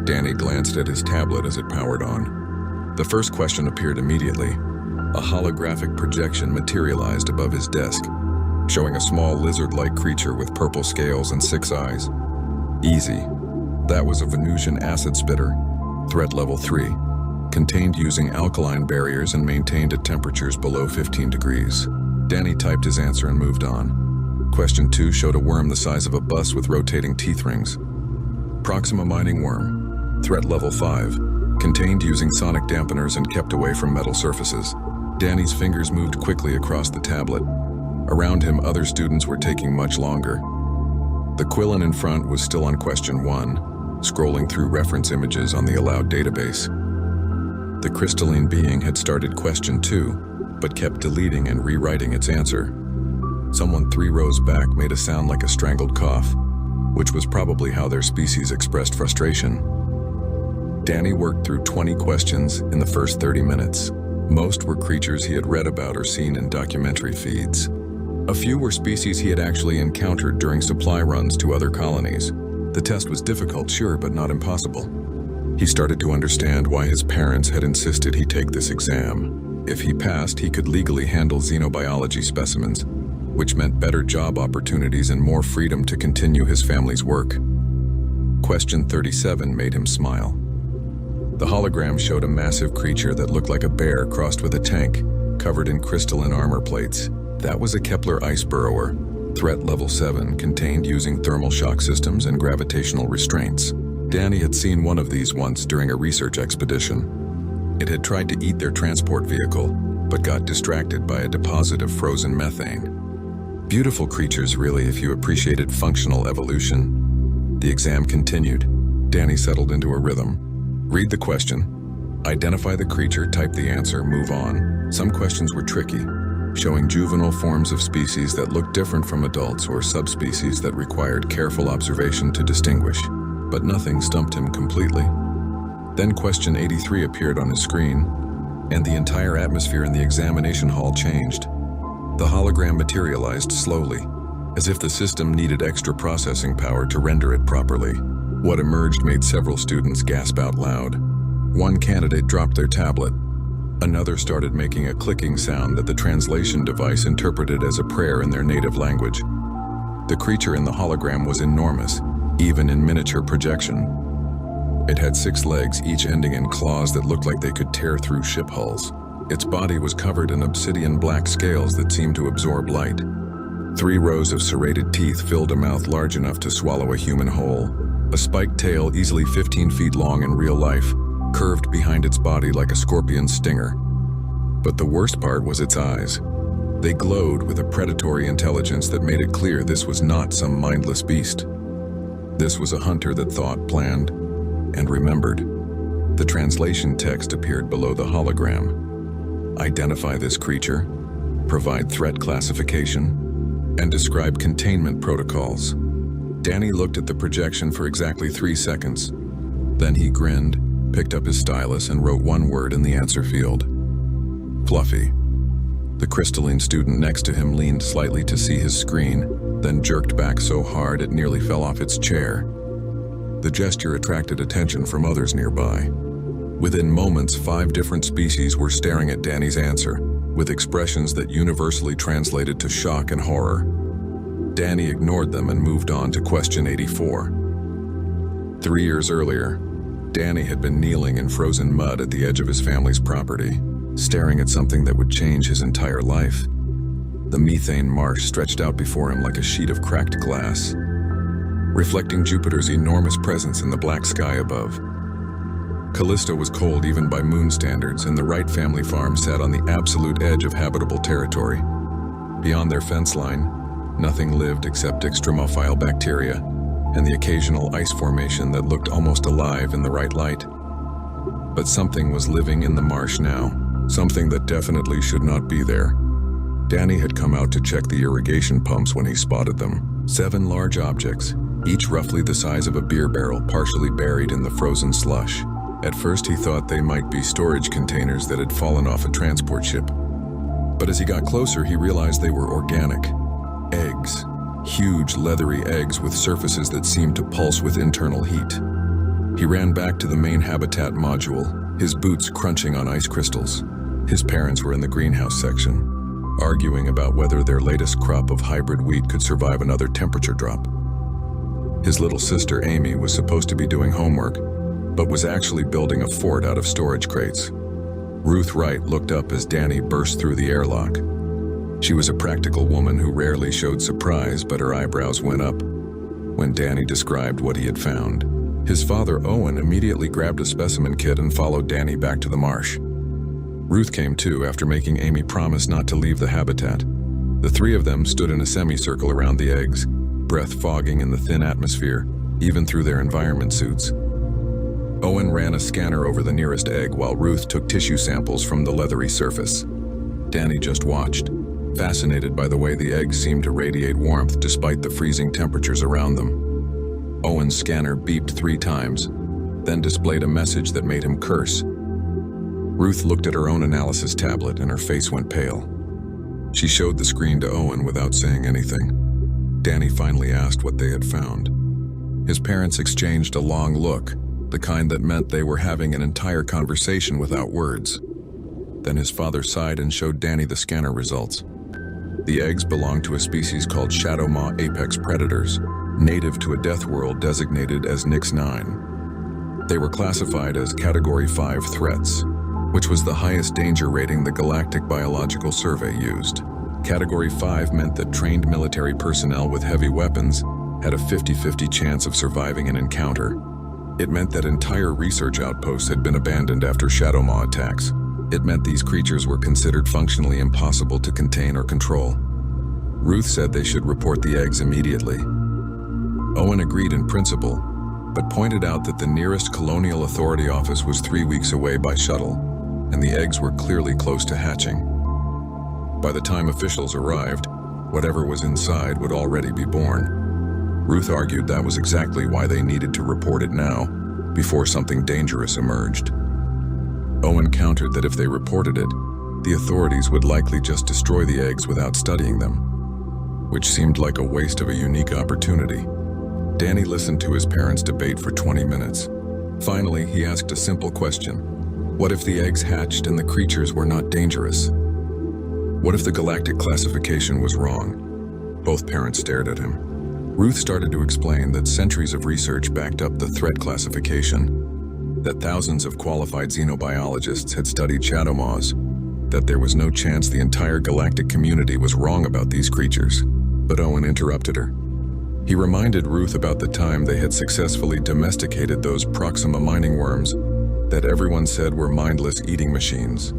Danny glanced at his tablet as it powered on. The first question appeared immediately. A holographic projection materialized above his desk, showing a small lizard-like creature with purple scales and 6 eyes. Easy. That was a Venusian acid spitter, threat level 3, contained using alkaline barriers and maintained at temperatures below 15 degrees. Danny typed his answer and moved on. Question 2 showed a worm the size of a bus with rotating teeth rings. Proxima mining worm, threat level 5, contained using sonic dampeners and kept away from metal surfaces. Danny's fingers moved quickly across the tablet. Around him, other students were taking much longer. The Quillen in front was still on question 1, scrolling through reference images on the allowed database. The crystalline being had started question 2, but kept deleting and rewriting its answer. Someone 3 rows back made a sound like a strangled cough, which was probably how their species expressed frustration. Danny worked through 20 questions in the first 30 minutes. Most were creatures he had read about or seen in documentary feeds. A few were species he had actually encountered during supply runs to other colonies. The test was difficult, sure, but not impossible. He started to understand why his parents had insisted he take this exam. If he passed, he could legally handle xenobiology specimens, which meant better job opportunities and more freedom to continue his family's work. Question 37 made him smile. The hologram showed a massive creature that looked like a bear crossed with a tank, covered in crystalline armor plates. That was a Kepler ice burrower, threat level 7, contained using thermal shock systems and gravitational restraints. Danny had seen one of these once during a research expedition. It had tried to eat their transport vehicle, but got distracted by a deposit of frozen methane. Beautiful creatures, really, if you appreciated functional evolution. The exam continued. Danny settled into a rhythm. Read the question, identify the creature, type the answer, move on. Some questions were tricky, showing juvenile forms of species that looked different from adults or subspecies that required careful observation to distinguish. But nothing stumped him completely. Then question 83 appeared on his screen, and the entire atmosphere in the examination hall changed. The hologram materialized slowly, as if the system needed extra processing power to render it properly. What emerged made several students gasp out loud. One candidate dropped their tablet. Another started making a clicking sound that the translation device interpreted as a prayer in their native language. The creature in the hologram was enormous, even in miniature projection. It had 6 legs, each ending in claws that looked like they could tear through ship hulls. Its body was covered in obsidian black scales that seemed to absorb light. 3 rows of serrated teeth filled a mouth large enough to swallow a human whole. A spiked tail, easily 15 feet long in real life, curved behind its body like a scorpion's stinger. But the worst part was its eyes. They glowed with a predatory intelligence that made it clear this was not some mindless beast. This was a hunter that thought, planned, and remembered. The translation text appeared below the hologram. Identify this creature, provide threat classification, and describe containment protocols. Danny looked at the projection for exactly 3 seconds. Then he grinned, picked up his stylus, and wrote one word in the answer field. Fluffy. The crystalline student next to him leaned slightly to see his screen, then jerked back so hard it nearly fell off its chair. The gesture attracted attention from others nearby. Within moments, 5 different species were staring at Danny's answer, with expressions that universally translated to shock and horror. Danny ignored them and moved on to question 84. 3 years earlier, Danny had been kneeling in frozen mud at the edge of his family's property, staring at something that would change his entire life. The methane marsh stretched out before him like a sheet of cracked glass, reflecting Jupiter's enormous presence in the black sky above. Callisto was cold even by moon standards, and the Wright family farm sat on the absolute edge of habitable territory. Beyond their fence line, nothing lived except extremophile bacteria and the occasional ice formation that looked almost alive in the right light. But something was living in the marsh now, something that definitely should not be there. Danny had come out to check the irrigation pumps when he spotted them. 7 large objects, each roughly the size of a beer barrel, partially buried in the frozen slush. At first he thought they might be storage containers that had fallen off a transport ship. But as he got closer, he realized they were organic. Eggs. Huge, leathery eggs with surfaces that seemed to pulse with internal heat. He ran back to the main habitat module, his boots crunching on ice crystals. His parents were in the greenhouse section, arguing about whether their latest crop of hybrid wheat could survive another temperature drop. His little sister Amy was supposed to be doing homework, but was actually building a fort out of storage crates. Ruth Wright looked up as Danny burst through the airlock. She was a practical woman who rarely showed surprise, but her eyebrows went up when Danny described what he had found. His father, Owen, immediately grabbed a specimen kit and followed Danny back to the marsh. Ruth came too after making Amy promise not to leave the habitat. The 3 of them stood in a semicircle around the eggs, breath fogging in the thin atmosphere, even through their environment suits. Owen ran a scanner over the nearest egg while Ruth took tissue samples from the leathery surface. Danny just watched, fascinated by the way the eggs seemed to radiate warmth despite the freezing temperatures around them. Owen's scanner beeped 3 times, then displayed a message that made him curse. Ruth looked at her own analysis tablet and her face went pale. She showed the screen to Owen without saying anything. Danny finally asked what they had found. His parents exchanged a long look, the kind that meant they were having an entire conversation without words. Then his father sighed and showed Danny the scanner results. The eggs belonged to a species called shadow maw apex predators, native to a death world designated as Nix 9. They were classified as Category 5 threats, which was the highest danger rating the Galactic Biological Survey used. Category 5 meant that trained military personnel with heavy weapons had a 50-50 chance of surviving an encounter. It meant that entire research outposts had been abandoned after shadow maw attacks. It meant these creatures were considered functionally impossible to contain or control. Ruth said they should report the eggs immediately. Owen agreed in principle, but pointed out that the nearest Colonial Authority office was 3 weeks away by shuttle, and the eggs were clearly close to hatching. By the time officials arrived, whatever was inside would already be born. Ruth argued that was exactly why they needed to report it now, before something dangerous emerged. Owen countered that if they reported it, the authorities would likely just destroy the eggs without studying them, which seemed like a waste of a unique opportunity. Danny listened to his parents' debate for 20 minutes. Finally, he asked a simple question. What if the eggs hatched and the creatures were not dangerous? What if the galactic classification was wrong? Both parents stared at him. Ruth started to explain that centuries of research backed up the threat classification, that thousands of qualified xenobiologists had studied shadow maws, that there was no chance the entire galactic community was wrong about these creatures. But Owen interrupted her. He reminded Ruth about the time they had successfully domesticated those Proxima mining worms that everyone said were mindless eating machines.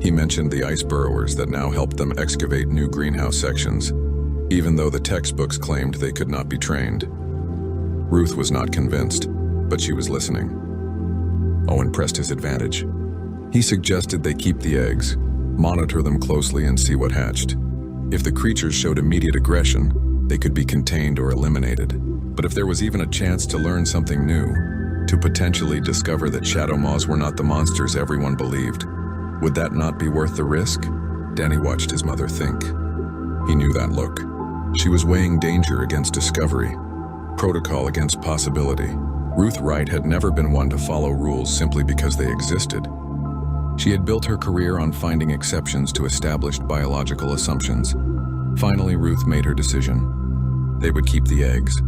He mentioned the ice burrowers that now helped them excavate new greenhouse sections, even though the textbooks claimed they could not be trained. Ruth was not convinced, but she was listening. Owen pressed his advantage. He suggested they keep the eggs, monitor them closely and see what hatched. If the creatures showed immediate aggression, they could be contained or eliminated. But if there was even a chance to learn something new, to potentially discover that shadow maws were not the monsters everyone believed, would that not be worth the risk? Danny watched his mother think. He knew that look. She was weighing danger against discovery, protocol against possibility. Ruth Wright had never been one to follow rules simply because they existed. She had built her career on finding exceptions to established biological assumptions. Finally, Ruth made her decision. They would keep the eggs.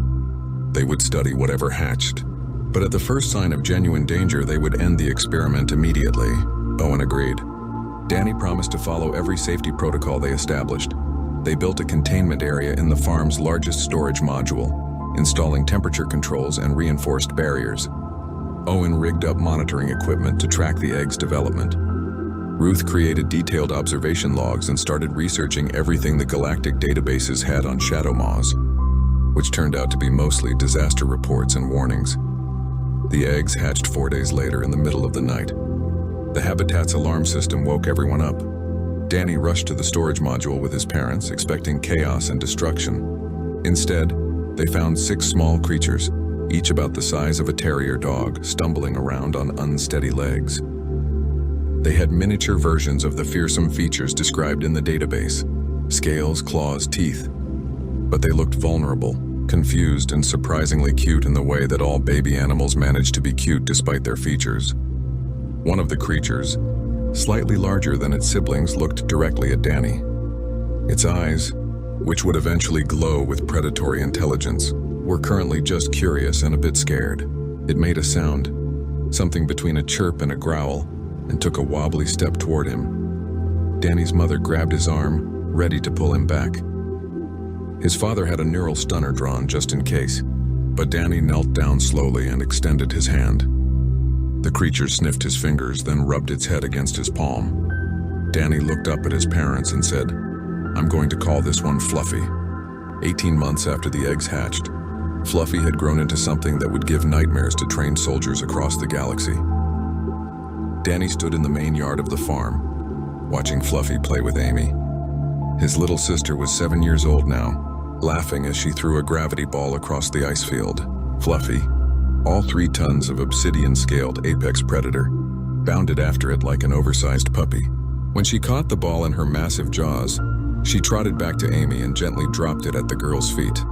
They would study whatever hatched. But at the first sign of genuine danger, they would end the experiment immediately. Owen agreed. Danny promised to follow every safety protocol they established. They built a containment area in the farm's largest storage module, installing temperature controls and reinforced barriers. Owen rigged up monitoring equipment to track the egg's development. Ruth created detailed observation logs and started researching everything the galactic databases had on shadow moths, which turned out to be mostly disaster reports and warnings. The eggs hatched 4 days later in the middle of the night. The habitat's alarm system woke everyone up. Danny rushed to the storage module with his parents, expecting chaos and destruction. Instead, they found 6 small creatures, each about the size of a terrier dog, stumbling around on unsteady legs. They had miniature versions of the fearsome features described in the database: scales, claws, teeth. But they looked vulnerable, confused, and surprisingly cute in the way that all baby animals manage to be cute despite their features. One of the creatures, slightly larger than its siblings, looked directly at Danny. Its eyes, which would eventually glow with predatory intelligence, were currently just curious and a bit scared. It made a sound, something between a chirp and a growl, and took a wobbly step toward him. Danny's mother grabbed his arm, ready to pull him back. His father had a neural stunner drawn just in case, but Danny knelt down slowly and extended his hand. The creature sniffed his fingers, then rubbed its head against his palm. Danny looked up at his parents and said, "I'm going to call this one Fluffy." 18 months after the eggs hatched, Fluffy had grown into something that would give nightmares to trained soldiers across the galaxy. Danny stood in the main yard of the farm, watching Fluffy play with Amy. His little sister was 7 years old now, laughing as she threw a gravity ball across the ice field. Fluffy, all 3 tons of obsidian-scaled apex predator, bounded after it like an oversized puppy. When she caught the ball in her massive jaws, she trotted back to Amy and gently dropped it at the girl's feet.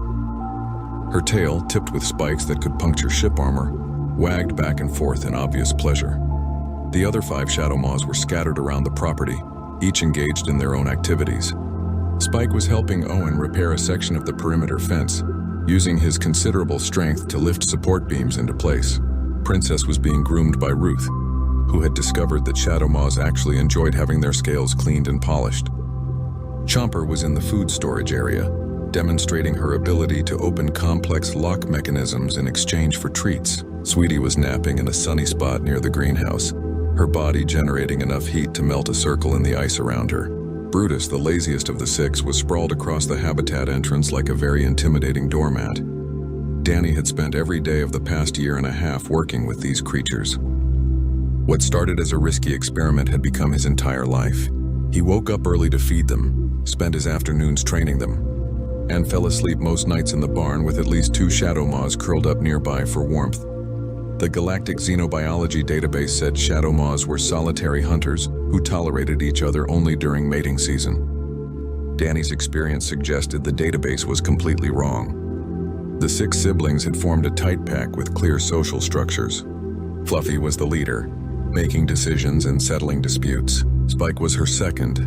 Her tail, tipped with spikes that could puncture ship armor, wagged back and forth in obvious pleasure. The other 5 shadow moths were scattered around the property, each engaged in their own activities. Spike was helping Owen repair a section of the perimeter fence, using his considerable strength to lift support beams into place. Princess was being groomed by Ruth, who had discovered that shadow moths actually enjoyed having their scales cleaned and polished. Chomper was in the food storage area, demonstrating her ability to open complex lock mechanisms in exchange for treats. Sweetie was napping in a sunny spot near the greenhouse, her body generating enough heat to melt a circle in the ice around her. Brutus, the laziest of the 6, was sprawled across the habitat entrance like a very intimidating doormat. Danny had spent every day of the past 1.5 years working with these creatures. What started as a risky experiment had become his entire life. He woke up early to feed them, spent his afternoons training them, and fell asleep most nights in the barn with at least 2 shadow moths curled up nearby for warmth. The Galactic Xenobiology database said shadow moths were solitary hunters who tolerated each other only during mating season. Danny's experience suggested the database was completely wrong. The 6 siblings had formed a tight pack with clear social structures. Fluffy was the leader, making decisions and settling disputes. Spike was her second,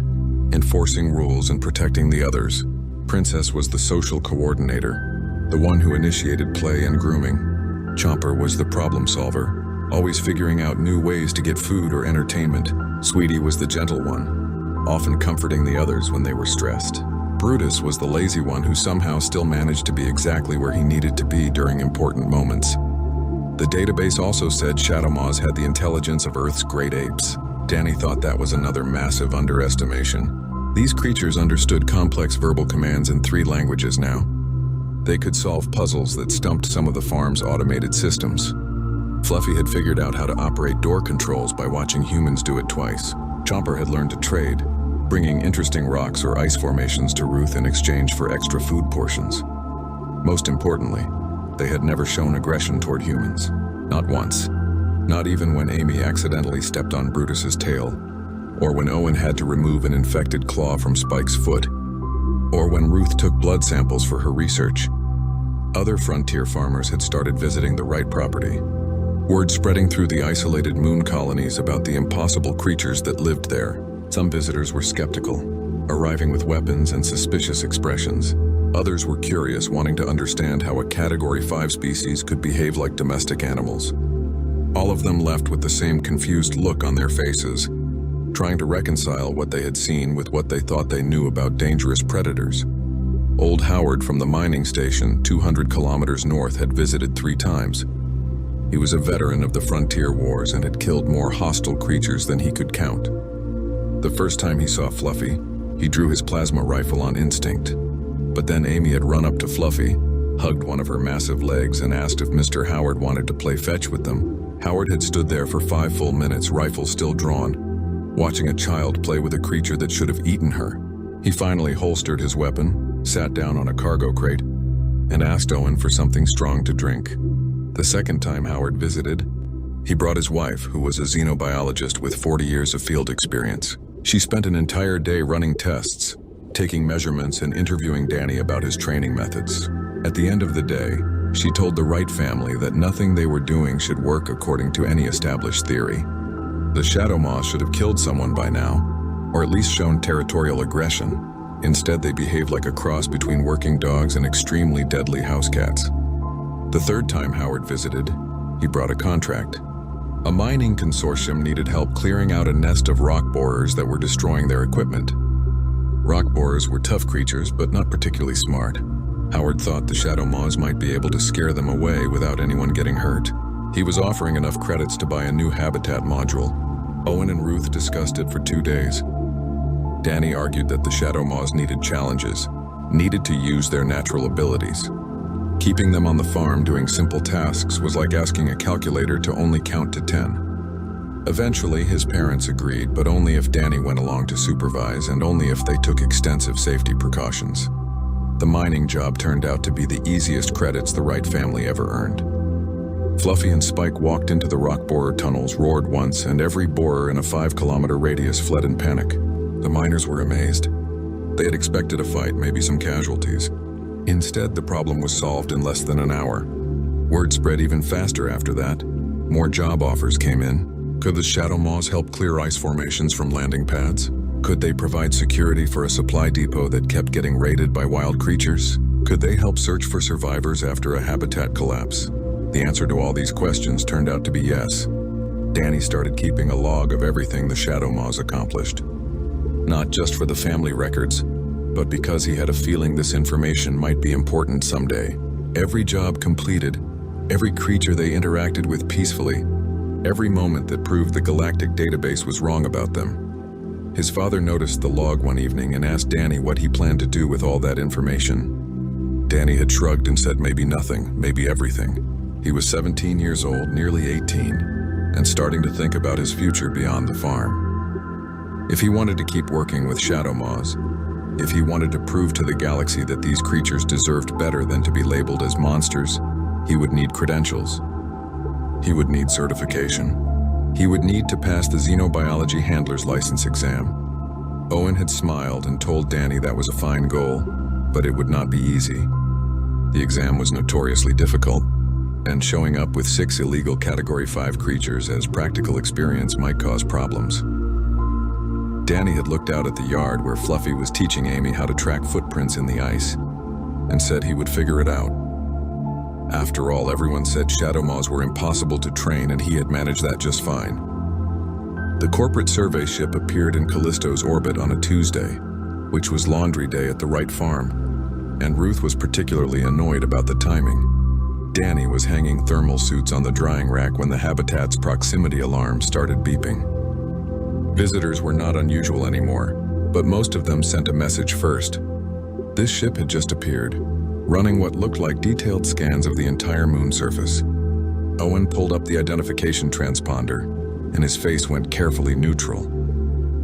enforcing rules and protecting the others. Princess was the social coordinator, the one who initiated play and grooming. Chomper was the problem solver, always figuring out new ways to get food or entertainment. Sweetie was the gentle one, often comforting the others when they were stressed. Brutus was the lazy one who somehow still managed to be exactly where he needed to be during important moments. The database also said shadow moths had the intelligence of Earth's great apes. Danny thought that was another massive underestimation. These creatures understood complex verbal commands in 3 languages now. They could solve puzzles that stumped some of the farm's automated systems. Fluffy had figured out how to operate door controls by watching humans do it twice. Chomper had learned to trade, bringing interesting rocks or ice formations to Ruth in exchange for extra food portions. Most importantly, they had never shown aggression toward humans. Not once. Not even when Amy accidentally stepped on Brutus's tail, or when Owen had to remove an infected claw from Spike's foot, or when Ruth took blood samples for her research. Other frontier farmers had started visiting the Wright property. Word spreading through the isolated moon colonies about the impossible creatures that lived there. Some visitors were skeptical, arriving with weapons and suspicious expressions. Others were curious, wanting to understand how a Category 5 species could behave like domestic animals. All of them left with the same confused look on their faces, trying to reconcile what they had seen with what they thought they knew about dangerous predators. Old Howard from the mining station 200 kilometers north had visited 3 times. He was a veteran of the frontier wars and had killed more hostile creatures than he could count. The first time he saw Fluffy, he drew his plasma rifle on instinct. But then Amy had run up to Fluffy, hugged one of her massive legs, and asked if Mr. Howard wanted to play fetch with them. Howard had stood there for 5 full minutes, rifle still drawn, watching a child play with a creature that should have eaten her. He finally holstered his weapon, sat down on a cargo crate, and asked Owen for something strong to drink. The second time Howard visited, he brought his wife, who was a xenobiologist with 40 years of field experience. She spent an entire day running tests, taking measurements and interviewing Danny about his training methods. At the end of the day, she told the Wright family that nothing they were doing should work according to any established theory. The Shadow Moths should have killed someone by now, or at least shown territorial aggression. Instead, they behaved like a cross between working dogs and extremely deadly house cats. The third time Howard visited, he brought a contract. A mining consortium needed help clearing out a nest of rock borers that were destroying their equipment. Rock borers were tough creatures, but not particularly smart. Howard thought the Shadow Moths might be able to scare them away without anyone getting hurt. He was offering enough credits to buy a new habitat module. Owen and Ruth discussed it for 2 days. Danny argued that the Shadow Moths needed challenges, needed to use their natural abilities. Keeping them on the farm doing simple tasks was like asking a calculator to only count to 10. Eventually, his parents agreed, but only if Danny went along to supervise and only if they took extensive safety precautions. The mining job turned out to be the easiest credits the Wright family ever earned. Fluffy and Spike walked into the rock borer tunnels, roared once, and every borer in a 5-kilometer radius fled in panic. The miners were amazed. They had expected a fight, maybe some casualties. Instead, the problem was solved in less than an hour. Word spread even faster after that. More job offers came in. Could the Shadow Moths help clear ice formations from landing pads? Could they provide security for a supply depot that kept getting raided by wild creatures? Could they help search for survivors after a habitat collapse? The answer to all these questions turned out to be yes. Danny started keeping a log of everything the Shadow Moths accomplished. Not just for the family records, but because he had a feeling this information might be important someday. Every job completed, every creature they interacted with peacefully, every moment that proved the galactic database was wrong about them. His father noticed the log one evening and asked Danny what he planned to do with all that information. Danny had shrugged and said maybe nothing, maybe everything. He was 17 years old, nearly 18, and starting to think about his future beyond the farm. If he wanted to keep working with Shadow Moths, if he wanted to prove to the galaxy that these creatures deserved better than to be labeled as monsters, he would need credentials. He would need certification. He would need to pass the Xenobiology Handler's License exam. Owen had smiled and told Danny that was a fine goal, but it would not be easy. The exam was notoriously difficult, and showing up with 6 illegal Category 5 creatures as practical experience might cause problems. Danny had looked out at the yard where Fluffy was teaching Amy how to track footprints in the ice, and said he would figure it out. After all, everyone said Shadow Moths were impossible to train, and he had managed that just fine. The corporate survey ship appeared in Callisto's orbit on a Tuesday, which was laundry day at the Wright farm, and Ruth was particularly annoyed about the timing. Danny was hanging thermal suits on the drying rack when the habitat's proximity alarm started beeping. Visitors were not unusual anymore, but most of them sent a message first. This ship had just appeared, running what looked like detailed scans of the entire moon surface. Owen pulled up the identification transponder, and his face went carefully neutral,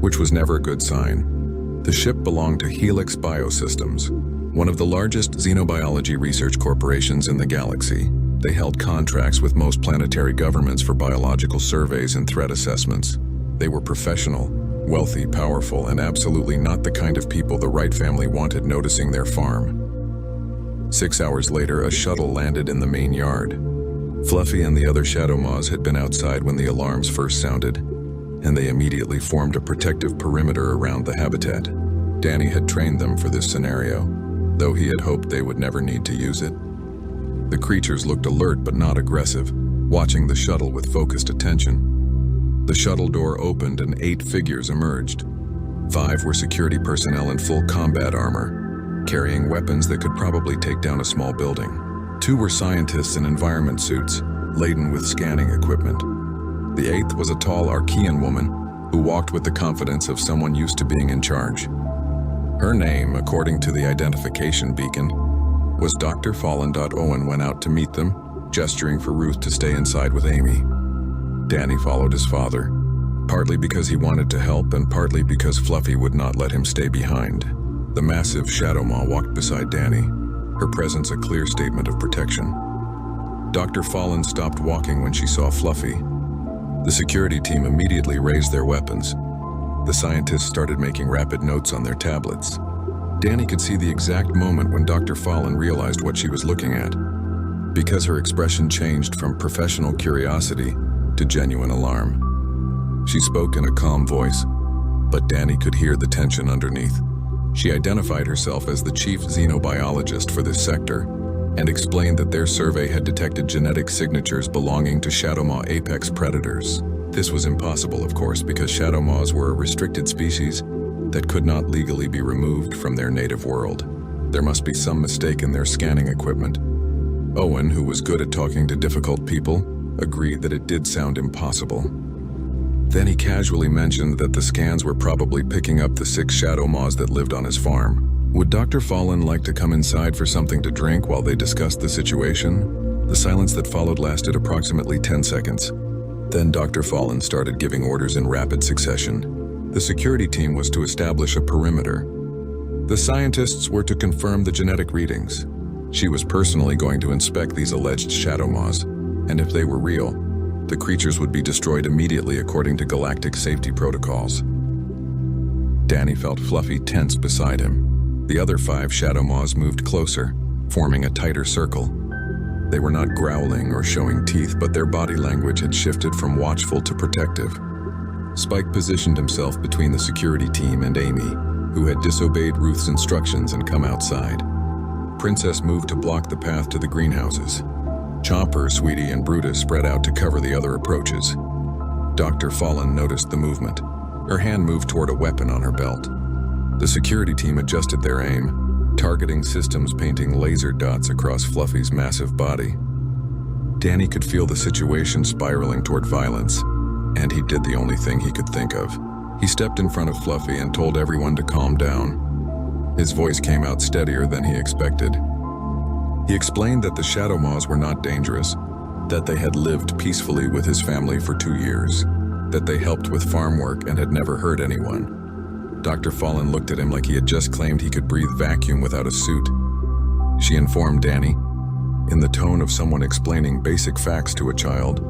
which was never a good sign. The ship belonged to Helix Biosystems, one of the largest xenobiology research corporations in the galaxy. They held contracts with most planetary governments for biological surveys and threat assessments. They were professional, wealthy, powerful, and absolutely not the kind of people the Wright family wanted noticing their farm. 6 hours later, a shuttle landed in the main yard. Fluffy and the other Shadow Moths had been outside when the alarms first sounded, and they immediately formed a protective perimeter around the habitat. Danny had trained them for this scenario, though he had hoped they would never need to use it. The creatures looked alert but not aggressive, watching the shuttle with focused attention. The shuttle door opened and 8 figures emerged. 5 were security personnel in full combat armor, carrying weapons that could probably take down a small building. 2 were scientists in environment suits, laden with scanning equipment. The eighth was a tall Archean woman who walked with the confidence of someone used to being in charge. Her name, according to the identification beacon, was Dr. Fallen. Owen went out to meet them, gesturing for Ruth to stay inside with Amy. Danny followed his father, partly because he wanted to help and partly because Fluffy would not let him stay behind. The massive Shadow Maw walked beside Danny, her presence a clear statement of protection. Dr. Fallen stopped walking when she saw Fluffy. The security team immediately raised their weapons. The scientists started making rapid notes on their tablets. Danny could see the exact moment when Dr. Fallen realized what she was looking at, because her expression changed from professional curiosity to genuine alarm. She spoke in a calm voice, but Danny could hear the tension underneath. She identified herself as the chief xenobiologist for this sector and explained that their survey had detected genetic signatures belonging to Shadow Maw apex predators. This was impossible, of course, because Shadow Maws were a restricted species that could not legally be removed from their native world. There must be some mistake in their scanning equipment. Owen, who was good at talking to difficult people, agreed that it did sound impossible. Then he casually mentioned that the scans were probably picking up the 6 Shadow Maws that lived on his farm. Would Dr. Fallen like to come inside for something to drink while they discussed the situation? The silence that followed lasted approximately 10 seconds. Then Dr. Fallen started giving orders in rapid succession. The security team was to establish a perimeter. The scientists were to confirm the genetic readings. She was personally going to inspect these alleged Shadow Maws, and if they were real, the creatures would be destroyed immediately according to galactic safety protocols. Danny felt Fluffy tense beside him. The other 5 Shadow Maws moved closer, forming a tighter circle. They were not growling or showing teeth, but their body language had shifted from watchful to protective. Spike positioned himself between the security team and Amy, who had disobeyed Ruth's instructions and come outside. Princess moved to block the path to the greenhouses. Chomper, Sweetie, and Brutus spread out to cover the other approaches. Dr. Fallen noticed the movement. Her hand moved toward a weapon on her belt. The security team adjusted their aim, targeting systems painting laser dots across Fluffy's massive body. Danny could feel the situation spiraling toward violence, and he did the only thing he could think of. He stepped in front of Fluffy and told everyone to calm down. His voice came out steadier than he expected. He explained that the Shadow Maws were not dangerous, that they had lived peacefully with his family for 2 years, that they helped with farm work and had never hurt anyone. Dr. Fallen looked at him like he had just claimed he could breathe vacuum without a suit. She informed Danny, in the tone of someone explaining basic facts to a child,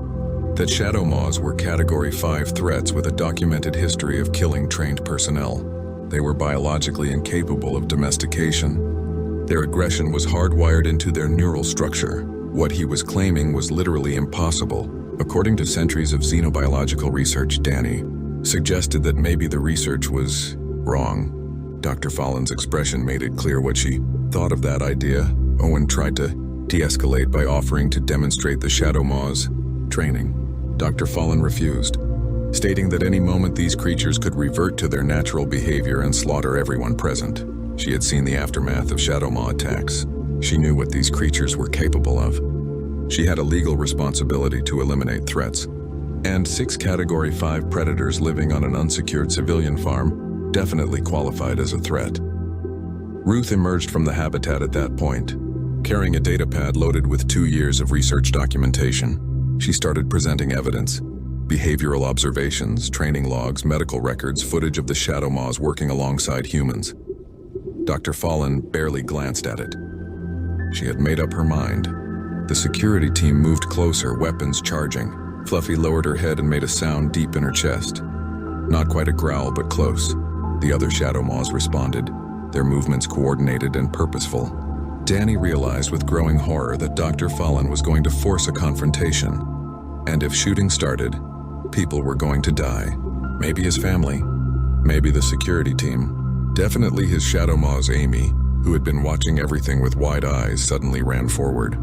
that Shadow Maws were Category 5 threats with a documented history of killing trained personnel. They were biologically incapable of domestication. Their aggression was hardwired into their neural structure. What he was claiming was literally impossible. According to centuries of xenobiological research, Danny suggested that maybe the research was wrong. Dr. Fallen's expression made it clear what she thought of that idea. Owen tried to de-escalate by offering to demonstrate the Shadow Maws' training. Dr. Fallen refused, stating that any moment these creatures could revert to their natural behavior and slaughter everyone present. She had seen the aftermath of Shadow Maw attacks. She knew what these creatures were capable of. She had a legal responsibility to eliminate threats, and 6 Category 5 predators living on an unsecured civilian farm definitely qualified as a threat. Ruth emerged from the habitat at that point, carrying a datapad loaded with 2 years of research documentation. She started presenting evidence, behavioral observations, training logs, medical records, footage of the Shadow Maws working alongside humans. Dr. Fallen barely glanced at it. She had made up her mind. The security team moved closer, weapons charging. Fluffy lowered her head and made a sound deep in her chest. Not quite a growl, but close. The other Shadow Maws responded, their movements coordinated and purposeful. Danny realized with growing horror that Dr. Fallen was going to force a confrontation. And if shooting started, people were going to die. Maybe his family, maybe the security team. Definitely his Shadow Maws Amy, who had been watching everything with wide eyes, suddenly ran forward.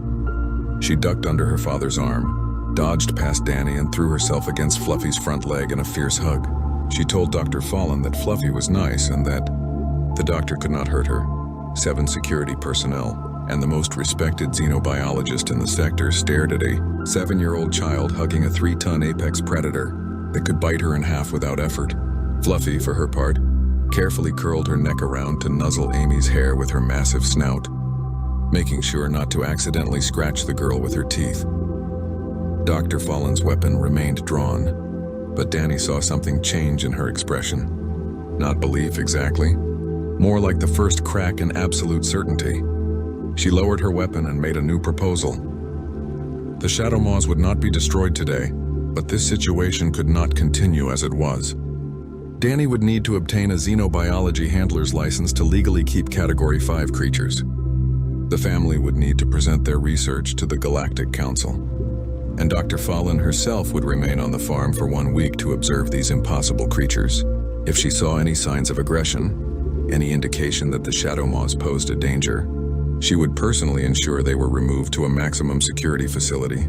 She ducked under her father's arm, dodged past Danny and threw herself against Fluffy's front leg in a fierce hug. She told Dr. Fallen that Fluffy was nice and that the doctor could not hurt her. 7 security personnel, and the most respected xenobiologist in the sector stared at a 7-year-old child hugging a 3-ton apex predator that could bite her in half without effort. Fluffy, for her part, carefully curled her neck around to nuzzle Amy's hair with her massive snout, making sure not to accidentally scratch the girl with her teeth. Dr. Fallen's weapon remained drawn, but Danny saw something change in her expression. Not belief exactly, more like the first crack in absolute certainty. She lowered her weapon and made a new proposal. The Shadow Maws would not be destroyed today, but this situation could not continue as it was. Danny would need to obtain a xenobiology handler's license to legally keep Category 5 creatures. The family would need to present their research to the Galactic Council, and Dr. Fallen herself would remain on the farm for 1 week to observe these impossible creatures. If she saw any signs of aggression, any indication that the Shadow Maws posed a danger, she would personally ensure they were removed to a maximum security facility.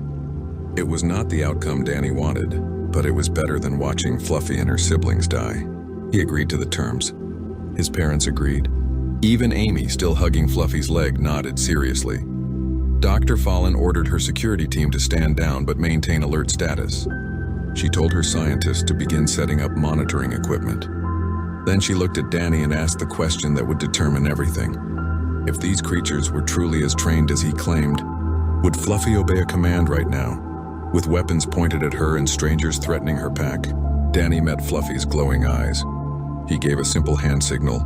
It was not the outcome Danny wanted, but it was better than watching Fluffy and her siblings die. He agreed to the terms. His parents agreed. Even Amy, still hugging Fluffy's leg, nodded seriously. Dr. Fallen ordered her security team to stand down but maintain alert status. She told her scientists to begin setting up monitoring equipment. Then she looked at Danny and asked the question that would determine everything. If these creatures were truly as trained as he claimed, would Fluffy obey a command right now, with weapons pointed at her and strangers threatening her pack? Danny met Fluffy's glowing eyes. He gave a simple hand signal,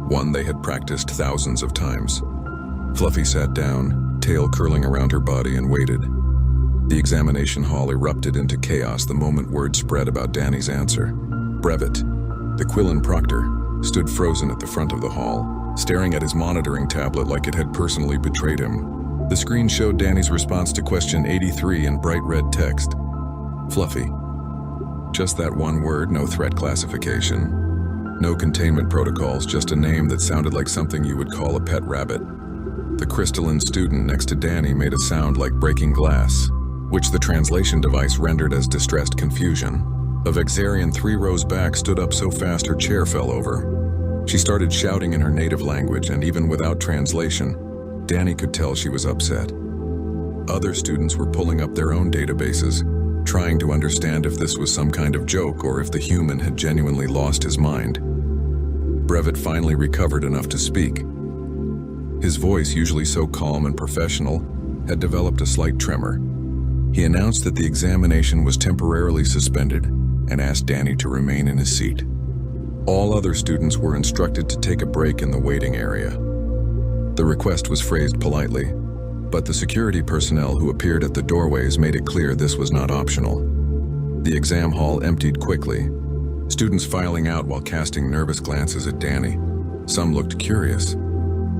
one they had practiced thousands of times. Fluffy sat down, tail curling around her body, and waited. The examination hall erupted into chaos the moment word spread about Danny's answer. Brevet, the Quillen proctor, stood frozen at the front of the hall, staring at his monitoring tablet like it had personally betrayed him. The screen showed Danny's response to question 83 in bright red text. Fluffy. Just that one word, no threat classification. No containment protocols, just a name that sounded like something you would call a pet rabbit. The crystalline student next to Danny made a sound like breaking glass, which the translation device rendered as distressed confusion. A Vexarian 3 rows back stood up so fast her chair fell over. She started shouting in her native language, and even without translation, Danny could tell she was upset. Other students were pulling up their own databases, trying to understand if this was some kind of joke or if the human had genuinely lost his mind. Brevet finally recovered enough to speak. His voice, usually so calm and professional, had developed a slight tremor. He announced that the examination was temporarily suspended and asked Danny to remain in his seat. All other students were instructed to take a break in the waiting area. The request was phrased politely, but the security personnel who appeared at the doorways made it clear this was not optional. The exam hall emptied quickly, students filing out while casting nervous glances at Danny. Some looked curious,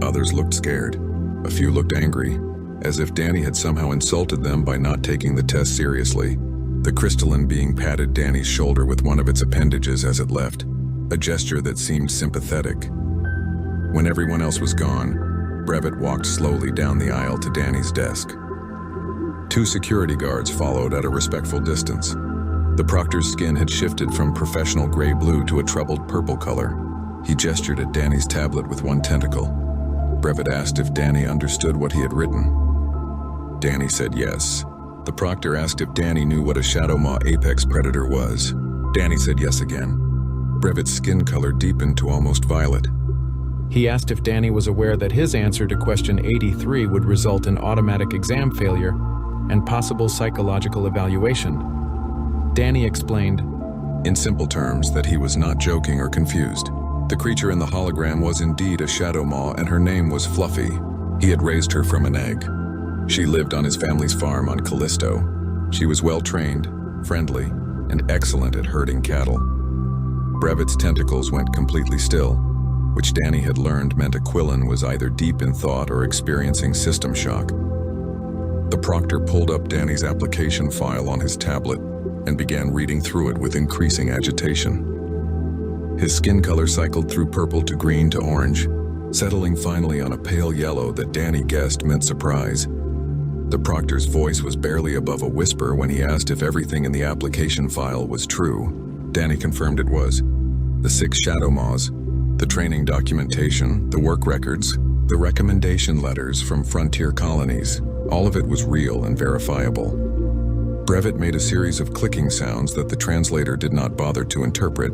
others looked scared. A few looked angry, as if Danny had somehow insulted them by not taking the test seriously. The crystalline being patted Danny's shoulder with one of its appendages as it left, a gesture that seemed sympathetic. When everyone else was gone, Brevet walked slowly down the aisle to Danny's desk. 2 security guards followed at a respectful distance. The proctor's skin had shifted from professional gray-blue to a troubled purple color. He gestured at Danny's tablet with one tentacle. Brevet asked if Danny understood what he had written. Danny said yes. The proctor asked if Danny knew what a Shadow Maw apex predator was. Danny said yes again. Brevet's skin color deepened to almost violet. He asked if Danny was aware that his answer to question 83 would result in automatic exam failure and possible psychological evaluation. Danny explained, in simple terms, that he was not joking or confused. The creature in the hologram was indeed a Shadow Maw, and her name was Fluffy. He had raised her from an egg. She lived on his family's farm on Callisto. She was well-trained, friendly, and excellent at herding cattle. Brevet's tentacles went completely still, which Danny had learned meant a Quillen was either deep in thought or experiencing system shock. The proctor pulled up Danny's application file on his tablet and began reading through it with increasing agitation. His skin color cycled through purple to green to orange, settling finally on a pale yellow that Danny guessed meant surprise. The proctor's voice was barely above a whisper when he asked if everything in the application file was true. Danny confirmed it was. The 6 Shadow Maws, the training documentation, the work records, The recommendation letters from frontier colonies, all of it was real and verifiable. Brevet made a series of clicking sounds that the translator did not bother to interpret,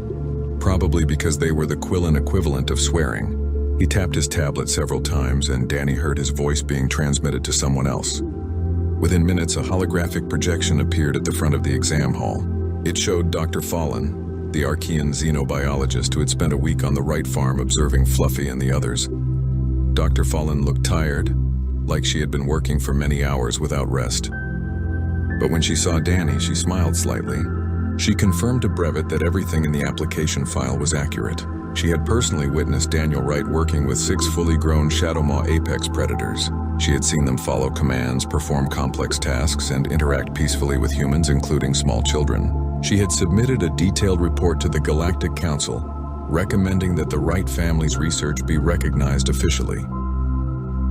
probably because they were the Quillen equivalent of swearing. He tapped his tablet several times and Danny heard his voice being transmitted to someone else. Within minutes, a holographic projection appeared at the front of the exam hall. It showed Dr. Fallen, the Archean xenobiologist who had spent a week on the Wright farm observing Fluffy and the others. Dr. Fallen looked tired, like she had been working for many hours without rest. But when she saw Danny, she smiled slightly. She confirmed to Brevet that everything in the application file was accurate. She had personally witnessed Daniel Wright working with 6 fully grown Shadowmaw apex predators. She had seen them follow commands, perform complex tasks, and interact peacefully with humans, including small children. She had submitted a detailed report to the Galactic Council, recommending that the Wright family's research be recognized officially.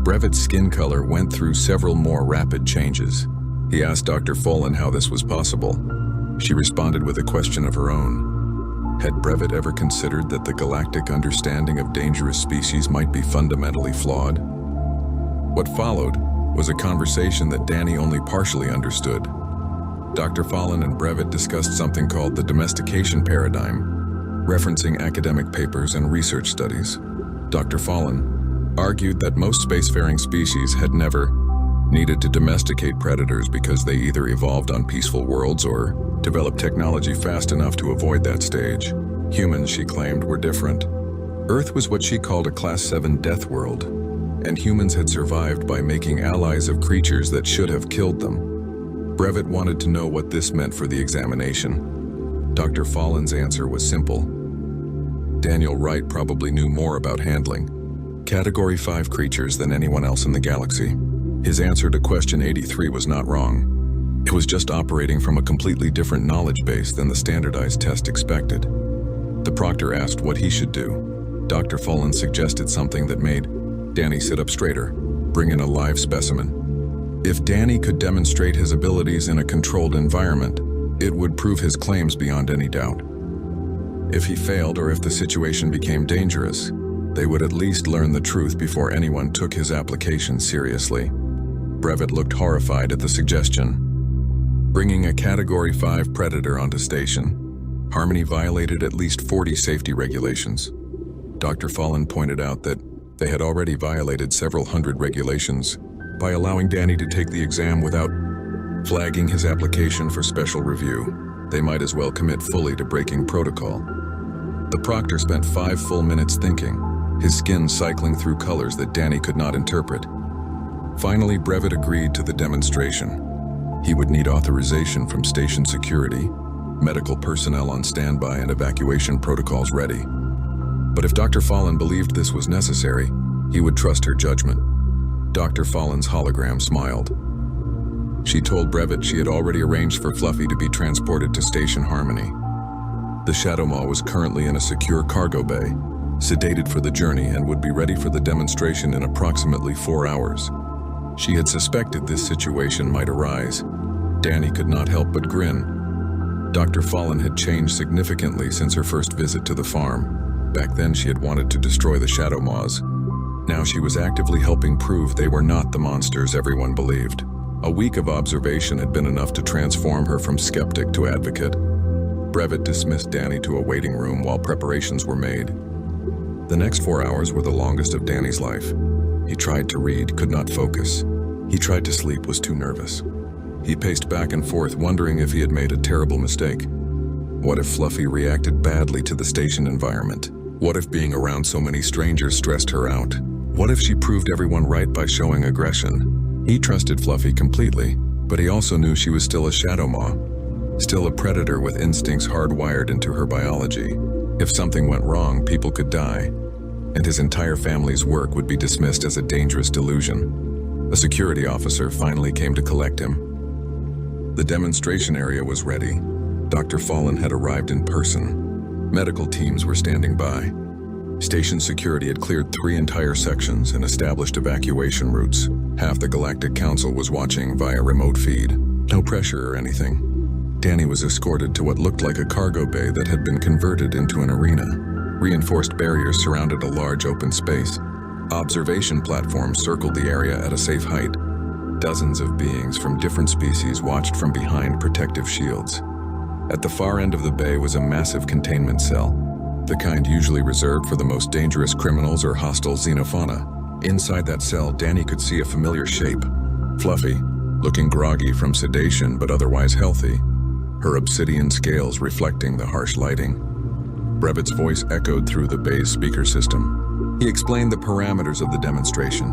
Brevet's skin color went through several more rapid changes. He asked Dr. Fallen how this was possible. She responded with a question of her own. Had Brevet ever considered that the galactic understanding of dangerous species might be fundamentally flawed? What followed was a conversation that Danny only partially understood. Dr. Fallen and Brevet discussed something called the domestication paradigm, referencing academic papers and research studies. Dr. Fallen argued that most spacefaring species had never needed to domesticate predators because they either evolved on peaceful worlds or developed technology fast enough to avoid that stage. Humans, she claimed, were different. Earth was what she called a Class 7 death world, and humans had survived by making allies of creatures that should have killed them. Brevet wanted to know what this meant for the examination. Dr. Fallen's answer was simple. Daniel Wright probably knew more about handling Category 5 creatures than anyone else in the galaxy. His answer to question 83 was not wrong. It was just operating from a completely different knowledge base than the standardized test expected. The proctor asked what he should do. Dr. Fallen suggested something that made Danny sit up straighter. Bring in a live specimen. If Danny could demonstrate his abilities in a controlled environment, it would prove his claims beyond any doubt. If he failed or if the situation became dangerous, they would at least learn the truth before anyone took his application seriously. Brevet looked horrified at the suggestion. Bringing a Category 5 predator onto station, Harmony violated at least 40 safety regulations. Dr. Fallen pointed out that they had already violated several hundred regulations by allowing Danny to take the exam without flagging his application for special review. They might as well commit fully to breaking protocol. The proctor spent 5 full minutes thinking, his skin cycling through colors that Danny could not interpret. Finally, Brevet agreed to the demonstration. He would need authorization from station security, medical personnel on standby, and evacuation protocols ready. But if Dr. Fallen believed this was necessary, he would trust her judgment. Dr. Fallen's hologram smiled. She told Brevet she had already arranged for Fluffy to be transported to Station Harmony. The Shadowmaw was currently in a secure cargo bay, sedated for the journey, and would be ready for the demonstration in approximately 4 hours. She had suspected this situation might arise. Danny could not help but grin. Dr. Fallen had changed significantly since her first visit to the farm. Back then she had wanted to destroy the Shadowmaws. Now she was actively helping prove they were not the monsters everyone believed. A week of observation had been enough to transform her from skeptic to advocate. Brevet dismissed Danny to a waiting room while preparations were made. The next 4 hours were the longest of Danny's life. He tried to read, could not focus. He tried to sleep, was too nervous. He paced back and forth, wondering if he had made a terrible mistake. What if Fluffy reacted badly to the station environment? What if being around so many strangers stressed her out? What if she proved everyone right by showing aggression? He trusted Fluffy completely, but he also knew she was still a Shadowmaw, still a predator with instincts hardwired into her biology. If something went wrong, people could die, and his entire family's work would be dismissed as a dangerous delusion. A security officer finally came to collect him. The demonstration area was ready. Dr. Fallen had arrived in person. Medical teams were standing by. Station security had cleared 3 entire sections and established evacuation routes. Half the Galactic Council was watching via remote feed. No pressure or anything. Danny was escorted to what looked like a cargo bay that had been converted into an arena. Reinforced barriers surrounded a large open space. Observation platforms circled the area at a safe height. Dozens of beings from different species watched from behind protective shields. At the far end of the bay was a massive containment cell, the kind usually reserved for the most dangerous criminals or hostile xenofauna. Inside that cell, Danny could see a familiar shape. Fluffy, looking groggy from sedation but otherwise healthy, her obsidian scales reflecting the harsh lighting. Brevett's voice echoed through the bay's speaker system. He explained the parameters of the demonstration.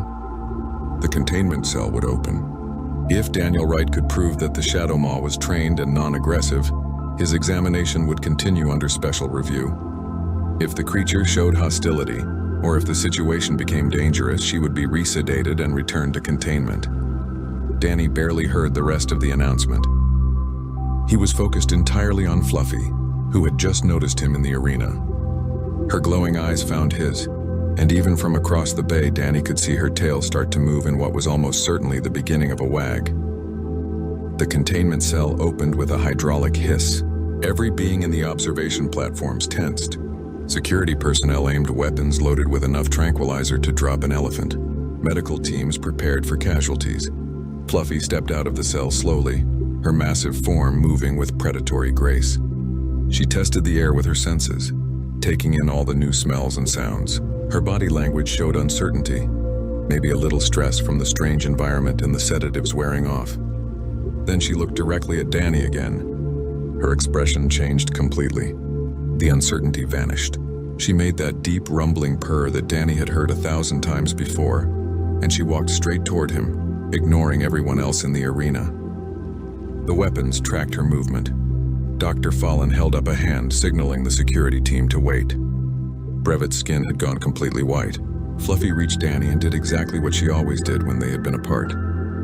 The containment cell would open. If Daniel Wright could prove that the Shadow Maw was trained and non-aggressive, his examination would continue under special review. If the creature showed hostility, or if the situation became dangerous, she would be resedated and returned to containment. Danny barely heard the rest of the announcement. He was focused entirely on Fluffy, who had just noticed him in the arena. Her glowing eyes found his, and even from across the bay, Danny could see her tail start to move in what was almost certainly the beginning of a wag. The containment cell opened with a hydraulic hiss. Every being in the observation platforms tensed. Security personnel aimed weapons loaded with enough tranquilizer to drop an elephant. Medical teams prepared for casualties. Fluffy stepped out of the cell slowly, her massive form moving with predatory grace. She tested the air with her senses, taking in all the new smells and sounds. Her body language showed uncertainty, maybe a little stress from the strange environment and the sedatives wearing off. Then she looked directly at Danny again. Her expression changed completely. The uncertainty vanished. She made that deep rumbling purr that Danny had heard 1,000 times before, and she walked straight toward him, ignoring everyone else in the arena. The weapons tracked her movement. Dr. Fallen held up a hand, signaling the security team to wait. Brevett's skin had gone completely white. Fluffy reached Danny and did exactly what she always did when they had been apart.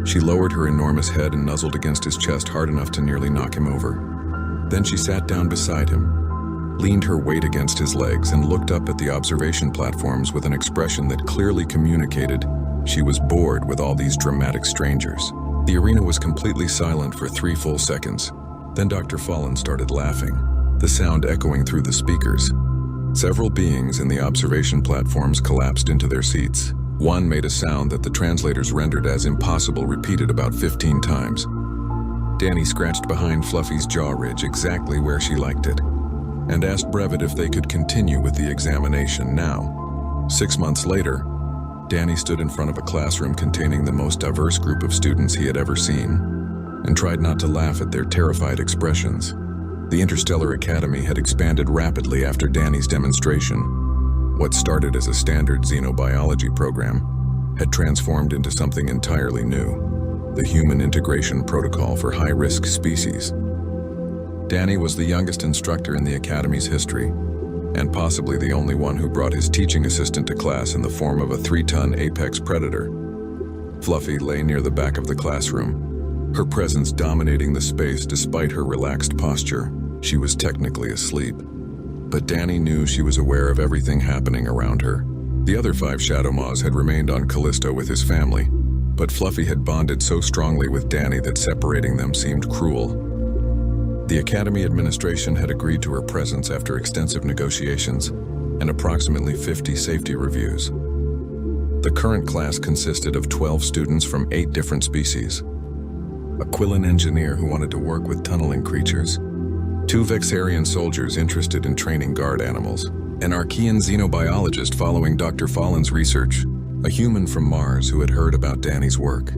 She lowered her enormous head and nuzzled against his chest hard enough to nearly knock him over. Then she sat down beside him, leaned her weight against his legs, and looked up at the observation platforms with an expression that clearly communicated she was bored with all these dramatic strangers. The arena was completely silent for 3 full seconds. Then Dr. Fallen started laughing, the sound echoing through the speakers. Several beings in the observation platforms collapsed into their seats. One made a sound that the translators rendered as impossible, repeated about 15 times. Danny scratched behind Fluffy's jaw ridge exactly where she liked it, and asked Brevett if they could continue with the examination now. 6 months later, Danny stood in front of a classroom containing the most diverse group of students he had ever seen, and tried not to laugh at their terrified expressions. The Interstellar Academy had expanded rapidly after Danny's demonstration. What started as a standard xenobiology program had transformed into something entirely new, the Human Integration Protocol for High-Risk Species. Danny was the youngest instructor in the Academy's history, and possibly the only one who brought his teaching assistant to class in the form of a 3-ton apex predator. Fluffy lay near the back of the classroom, her presence dominating the space despite her relaxed posture. She was technically asleep, but Danny knew she was aware of everything happening around her. The other 5 Shadow Maws had remained on Callisto with his family, but Fluffy had bonded so strongly with Danny that separating them seemed cruel. The Academy administration had agreed to her presence after extensive negotiations and approximately 50 safety reviews. The current class consisted of 12 students from 8 different species. A Quillan engineer who wanted to work with tunneling creatures, 2 Vexarian soldiers interested in training guard animals, an Archean xenobiologist following Dr. Fallen's research, a human from Mars who had heard about Danny's work,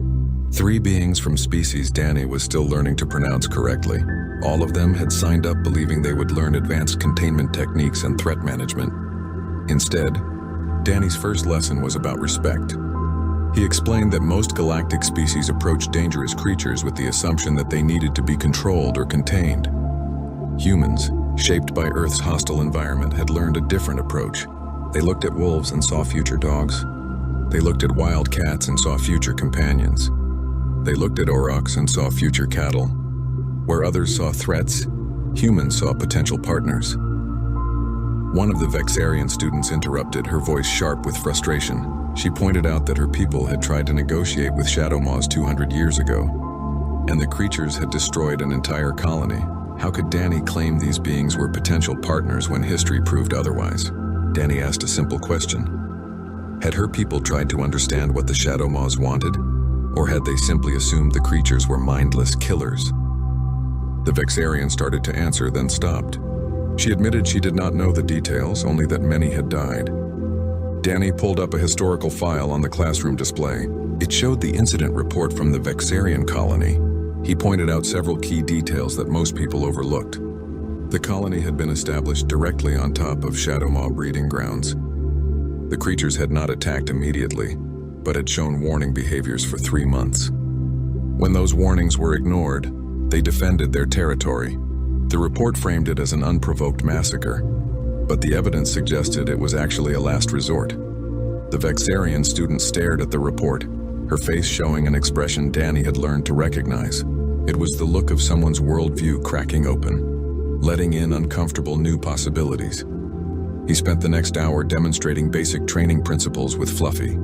3 beings from species Danny was still learning to pronounce correctly. All of them had signed up believing they would learn advanced containment techniques and threat management. Instead, Danny's first lesson was about respect. He explained that most galactic species approach dangerous creatures with the assumption that they needed to be controlled or contained. Humans, shaped by Earth's hostile environment, had learned a different approach. They looked at wolves and saw future dogs. They looked at wild cats and saw future companions. They looked at aurochs and saw future cattle. Where others saw threats, humans saw potential partners. One of the Vexarian students interrupted, her voice sharp with frustration. She pointed out that her people had tried to negotiate with Shadow Maws 200 years ago, and the creatures had destroyed an entire colony. How could Danny claim these beings were potential partners when history proved otherwise? Danny asked a simple question. Had her people tried to understand what the Shadow Maws wanted? Or had they simply assumed the creatures were mindless killers? The Vexarian started to answer, then stopped. She admitted she did not know the details, only that many had died. Danny pulled up a historical file on the classroom display. It showed the incident report from the Vexarian colony. He pointed out several key details that most people overlooked. The colony had been established directly on top of Shadow Maw breeding grounds. The creatures had not attacked immediately, but had shown warning behaviors for 3 months. When those warnings were ignored, they defended their territory. The report framed it as an unprovoked massacre, but the evidence suggested it was actually a last resort. The Vexarian student stared at the report, her face showing an expression Danny had learned to recognize. It was the look of someone's worldview cracking open, letting in uncomfortable new possibilities. He spent the next hour demonstrating basic training principles with Fluffy.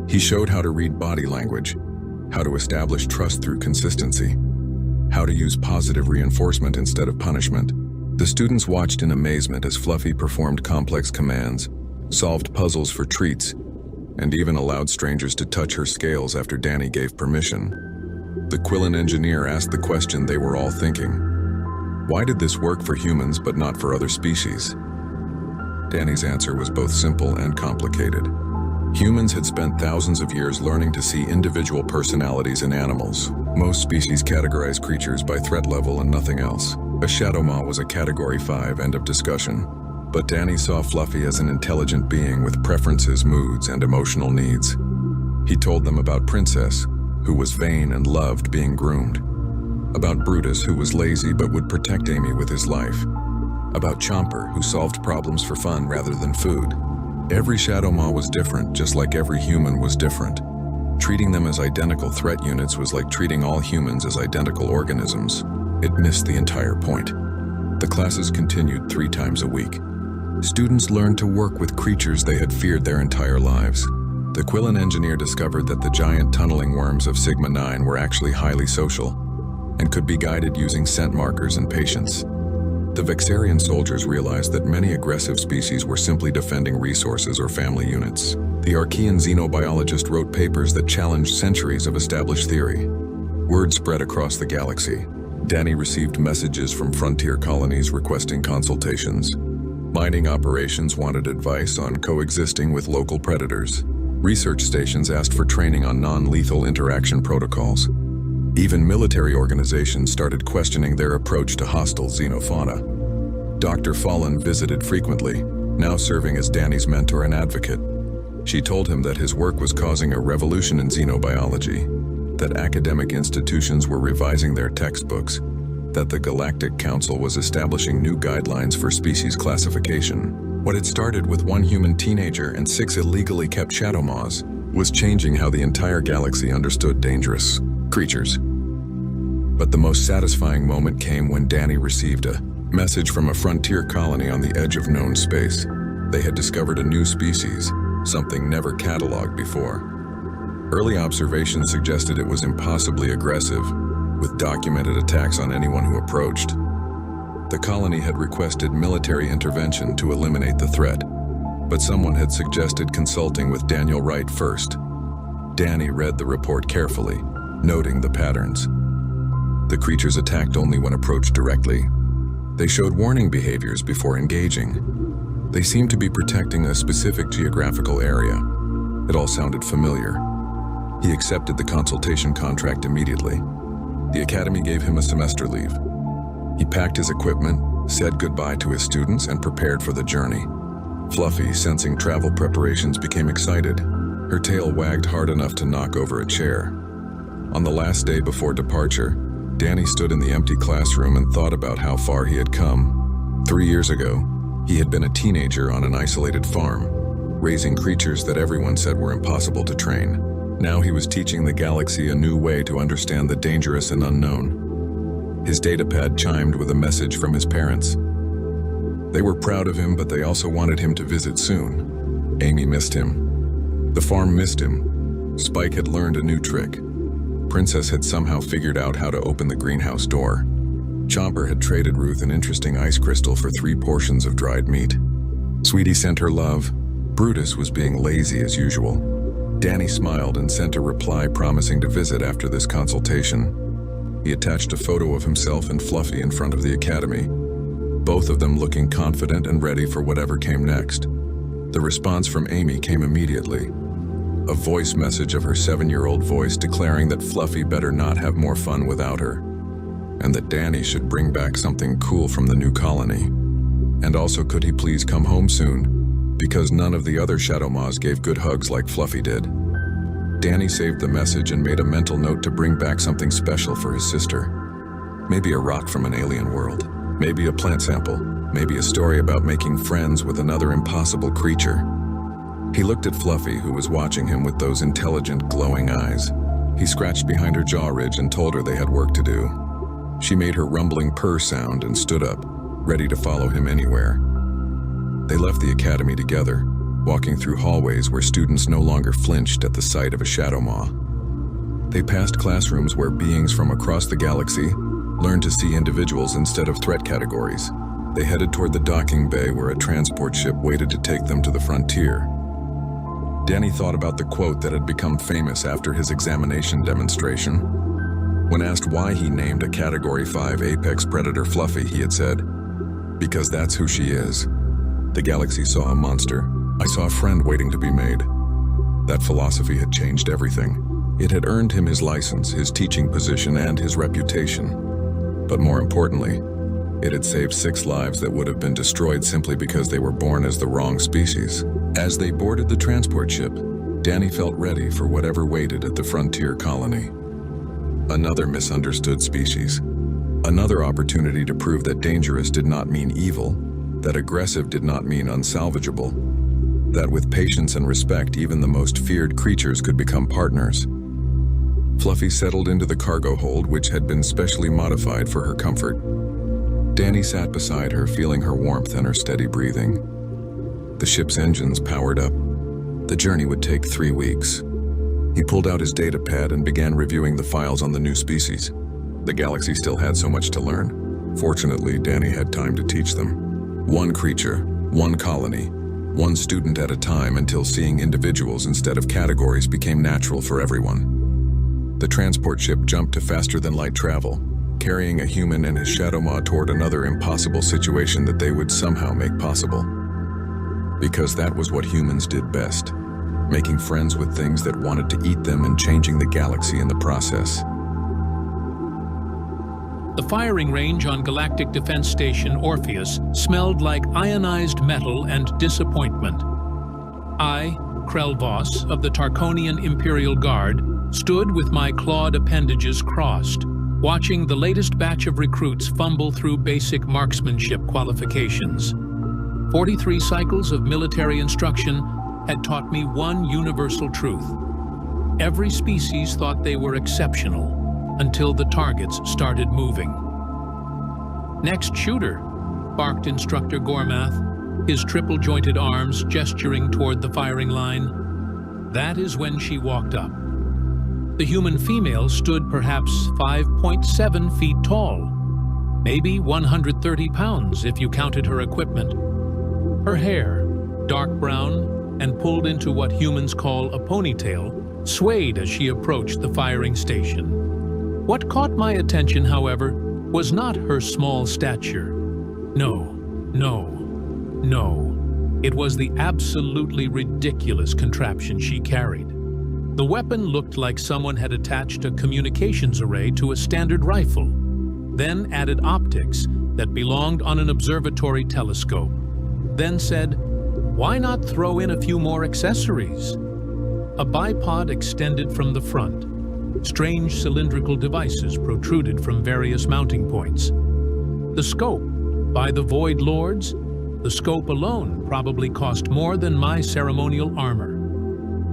He showed how to read body language, how to establish trust through consistency, how to use positive reinforcement instead of punishment. The students watched in amazement as Fluffy performed complex commands, solved puzzles for treats, and even allowed strangers to touch her scales after Danny gave permission. The Quillen engineer asked the question they were all thinking. Why did this work for humans but not for other species? Danny's answer was both simple and complicated. Humans had spent thousands of years learning to see individual personalities in animals. Most species categorize creatures by threat level and nothing else. A Shadow Maw was a Category 5, end of discussion. But Danny saw Fluffy as an intelligent being with preferences, moods, and emotional needs. He told them about Princess, who was vain and loved being groomed. About Brutus, who was lazy but would protect Amy with his life. About Chomper, who solved problems for fun rather than food. Every Shadow Maw was different, just like every human was different. Treating them as identical threat units was like treating all humans as identical organisms. It missed the entire point. The classes continued 3 times a week. Students learned to work with creatures they had feared their entire lives. The Quillen engineer discovered that the giant tunneling worms of Sigma 9 were actually highly social and could be guided using scent markers and patience. The Vexarian soldiers realized that many aggressive species were simply defending resources or family units. The Archean xenobiologist wrote papers that challenged centuries of established theory. Word spread across the galaxy. Danny received messages from frontier colonies requesting consultations. Mining operations wanted advice on coexisting with local predators. Research stations asked for training on non-lethal interaction protocols. Even military organizations started questioning their approach to hostile xenofauna. Dr. Fallen visited frequently, now serving as Danny's mentor and advocate. She told him that his work was causing a revolution in xenobiology, that academic institutions were revising their textbooks, that the Galactic Council was establishing new guidelines for species classification. What had started with 1 human teenager and 6 illegally kept Shadow Maws was changing how the entire galaxy understood dangerous creatures. But the most satisfying moment came when Danny received a message from a frontier colony on the edge of known space. They had discovered a new species, something never cataloged before. Early observations suggested it was impossibly aggressive, with documented attacks on anyone who approached. The colony had requested military intervention to eliminate the threat, but someone had suggested consulting with Daniel Wright first. Danny read the report carefully, noting the patterns. The creatures attacked only when approached directly. They showed warning behaviors before engaging. They seemed to be protecting a specific geographical area. It all sounded familiar. He accepted the consultation contract immediately. The academy gave him a semester leave. He packed his equipment, said goodbye to his students, and prepared for the journey. Fluffy, sensing travel preparations, became excited. Her tail wagged hard enough to knock over a chair. On the last day before departure, Danny stood in the empty classroom and thought about how far he had come. 3 years ago, he had been a teenager on an isolated farm, raising creatures that everyone said were impossible to train. Now he was teaching the galaxy a new way to understand the dangerous and unknown. His datapad chimed with a message from his parents. They were proud of him, but they also wanted him to visit soon. Amy missed him. The farm missed him. Spike had learned a new trick. Princess had somehow figured out how to open the greenhouse door. Chomper had traded Ruth an interesting ice crystal for 3 portions of dried meat. Sweetie sent her love. Brutus was being lazy as usual. Danny smiled and sent a reply promising to visit after this consultation. He attached a photo of himself and Fluffy in front of the academy, both of them looking confident and ready for whatever came next. The response from Amy came immediately. A voice message of her 7-year-old voice declaring that Fluffy better not have more fun without her, and that Danny should bring back something cool from the new colony. And also, could he please come home soon, because none of the other Shadow Maws gave good hugs like Fluffy did. Danny saved the message and made a mental note to bring back something special for his sister. Maybe a rock from an alien world, maybe a plant sample, maybe a story about making friends with another impossible creature. He looked at Fluffy, who was watching him with those intelligent, glowing eyes. He scratched behind her jaw ridge and told her they had work to do. She made her rumbling purr sound and stood up, ready to follow him anywhere. They left the academy together, walking through hallways where students no longer flinched at the sight of a Shadow Maw. They passed classrooms where beings from across the galaxy learned to see individuals instead of threat categories. They headed toward the docking bay where a transport ship waited to take them to the frontier. Danny thought about the quote that had become famous after his examination demonstration. When asked why he named a Category 5 apex predator Fluffy, he had said, "Because that's who she is. The galaxy saw a monster. I saw a friend waiting to be made." That philosophy had changed everything. It had earned him his license, his teaching position, and his reputation. But more importantly, it had saved 6 lives that would have been destroyed simply because they were born as the wrong species. As they boarded the transport ship, Danny felt ready for whatever waited at the frontier colony. Another misunderstood species. Another opportunity to prove that dangerous did not mean evil, that aggressive did not mean unsalvageable, that with patience and respect even the most feared creatures could become partners. Fluffy settled into the cargo hold, which had been specially modified for her comfort. Danny sat beside her, feeling her warmth and her steady breathing. The ship's engines powered up. The journey would take 3 weeks. He pulled out his data pad and began reviewing the files on the new species. The galaxy still had so much to learn. Fortunately, Danny had time to teach them. One creature, one colony, one student at a time, until seeing individuals instead of categories became natural for everyone. The transport ship jumped to faster-than-light travel, carrying a human and his Shadow Maw toward another impossible situation that they would somehow make possible. Because that was what humans did best, making friends with things that wanted to eat them and changing the galaxy in the process. The firing range on Galactic Defense Station Orpheus smelled like ionized metal and disappointment. I, Krell Voss of the Tarkonian Imperial Guard, stood with my clawed appendages crossed, watching the latest batch of recruits fumble through basic marksmanship qualifications. 43 cycles of military instruction had taught me one universal truth. Every species thought they were exceptional until the targets started moving. "Next shooter," barked Instructor Gormath, his triple-jointed arms gesturing toward the firing line. That is when she walked up. The human female stood perhaps 5.7 feet tall, maybe 130 pounds if you counted her equipment. Her hair, dark brown and pulled into what humans call a ponytail, swayed as she approached the firing station. What caught my attention, however, was not her small stature. No. It was the absolutely ridiculous contraption she carried. The weapon looked like someone had attached a communications array to a standard rifle, then added optics that belonged on an observatory telescope, then said, "Why not throw in a few more accessories?" A bipod extended from the front. Strange cylindrical devices protruded from various mounting points. The scope, by the Void Lords, the scope alone probably cost more than my ceremonial armor.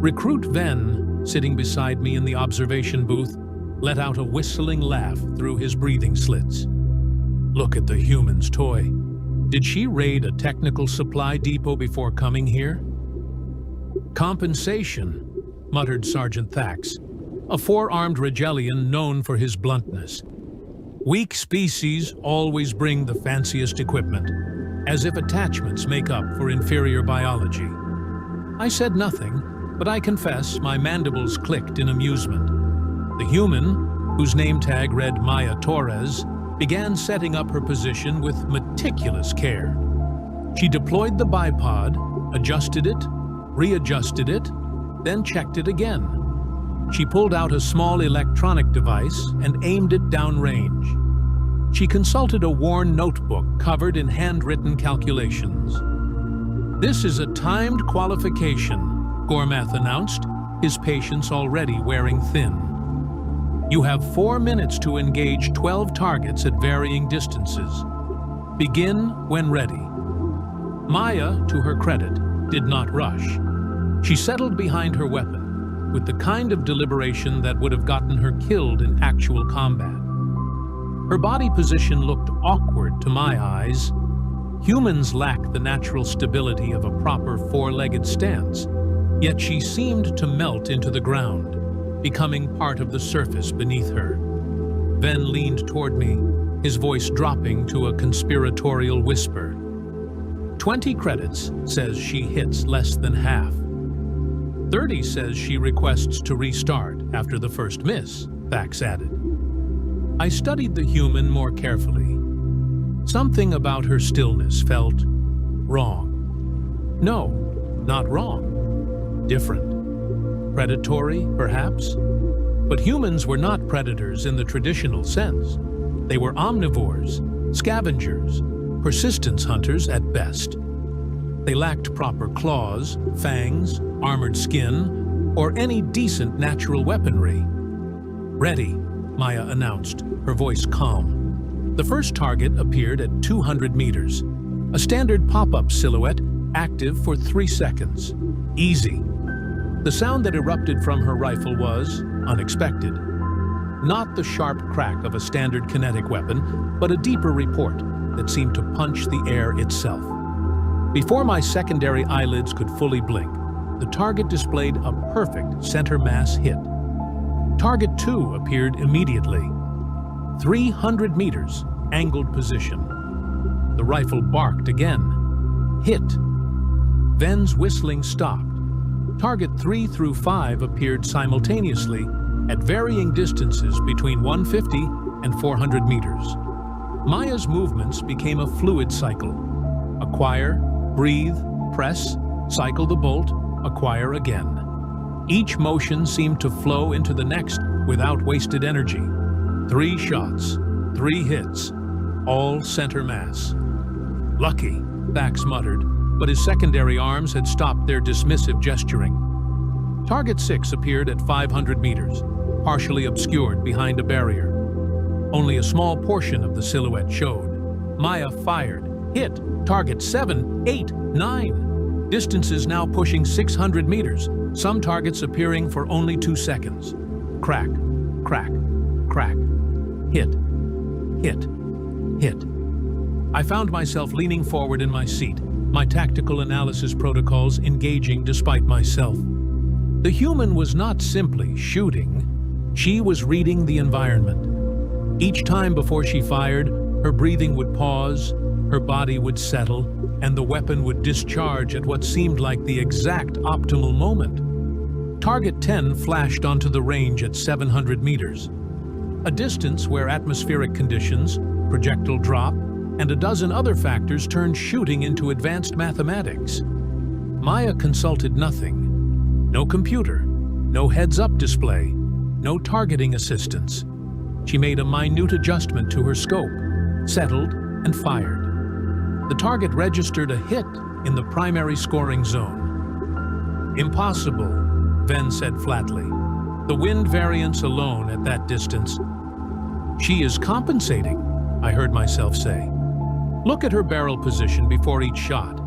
Recruit Ven, sitting beside me in the observation booth, let out a whistling laugh through his breathing slits. Look at the human's toy. Did she raid a technical supply depot before coming here? Compensation, muttered Sergeant Thax, a 4-armed Regelian known for his bluntness. Weak species always bring the fanciest equipment, as if attachments make up for inferior biology. I said nothing, but I confess my mandibles clicked in amusement. The human, whose name tag read Maya Torres, began setting up her position with meticulous care. She deployed the bipod, adjusted it, readjusted it, then checked it again. She pulled out a small electronic device and aimed it downrange. She consulted a worn notebook covered in handwritten calculations. "This is a timed qualification," Gormath announced, his patience already wearing thin. "You have 4 minutes to engage 12 targets at varying distances. Begin when ready." Maya, to her credit, did not rush. She settled behind her weapon, with the kind of deliberation that would have gotten her killed in actual combat. Her body position looked awkward to my eyes. Humans lack the natural stability of a proper four-legged stance, yet she seemed to melt into the ground, becoming part of the surface beneath her. Ven leaned toward me, his voice dropping to a conspiratorial whisper. 20 credits says she hits less than half. 30 says she requests to restart after the first miss, Thax added. I studied the human more carefully. Something about her stillness felt wrong. No, not wrong. Different. Predatory, perhaps? But humans were not predators in the traditional sense. They were omnivores, scavengers, persistence hunters at best. They lacked proper claws, fangs, armored skin, or any decent natural weaponry. "Ready," Maya announced, her voice calm. The first target appeared at 200 meters, a standard pop-up silhouette active for 3 seconds. Easy. The sound that erupted from her rifle was unexpected. Not the sharp crack of a standard kinetic weapon, but a deeper report that seemed to punch the air itself. Before my secondary eyelids could fully blink, the target displayed a perfect center mass hit. Target 2 appeared immediately. 300 meters, angled position. The rifle barked again. Hit. Ven's whistling stopped. Target 3 through 5 appeared simultaneously at varying distances between 150 and 400 meters. Maya's movements became a fluid cycle. Acquire, breathe, press, cycle the bolt, acquire again. Each motion seemed to flow into the next without wasted energy. 3 shots, 3 hits, all center mass. Lucky, Thax muttered, but his secondary arms had stopped their dismissive gesturing. Target 6 appeared at 500 meters, partially obscured behind a barrier. Only a small portion of the silhouette showed. Maya fired, hit, target 7, 8, 9. Distances now pushing 600 meters, some targets appearing for only 2 seconds. Crack, crack, crack. Hit, hit, hit. I found myself leaning forward in my seat, my tactical analysis protocols engaging despite myself. The human was not simply shooting, she was reading the environment. Each time before she fired, her breathing would pause, her body would settle, and the weapon would discharge at what seemed like the exact optimal moment. Target 10 flashed onto the range at 700 meters, a distance where atmospheric conditions, projectile drop, and a dozen other factors turned shooting into advanced mathematics. Maya consulted nothing. No computer, no heads-up display, no targeting assistance. She made a minute adjustment to her scope, settled, and fired. The target registered a hit in the primary scoring zone. Impossible, Ven said flatly. The wind variance alone at that distance. She is compensating, I heard myself say. Look at her barrel position before each shot.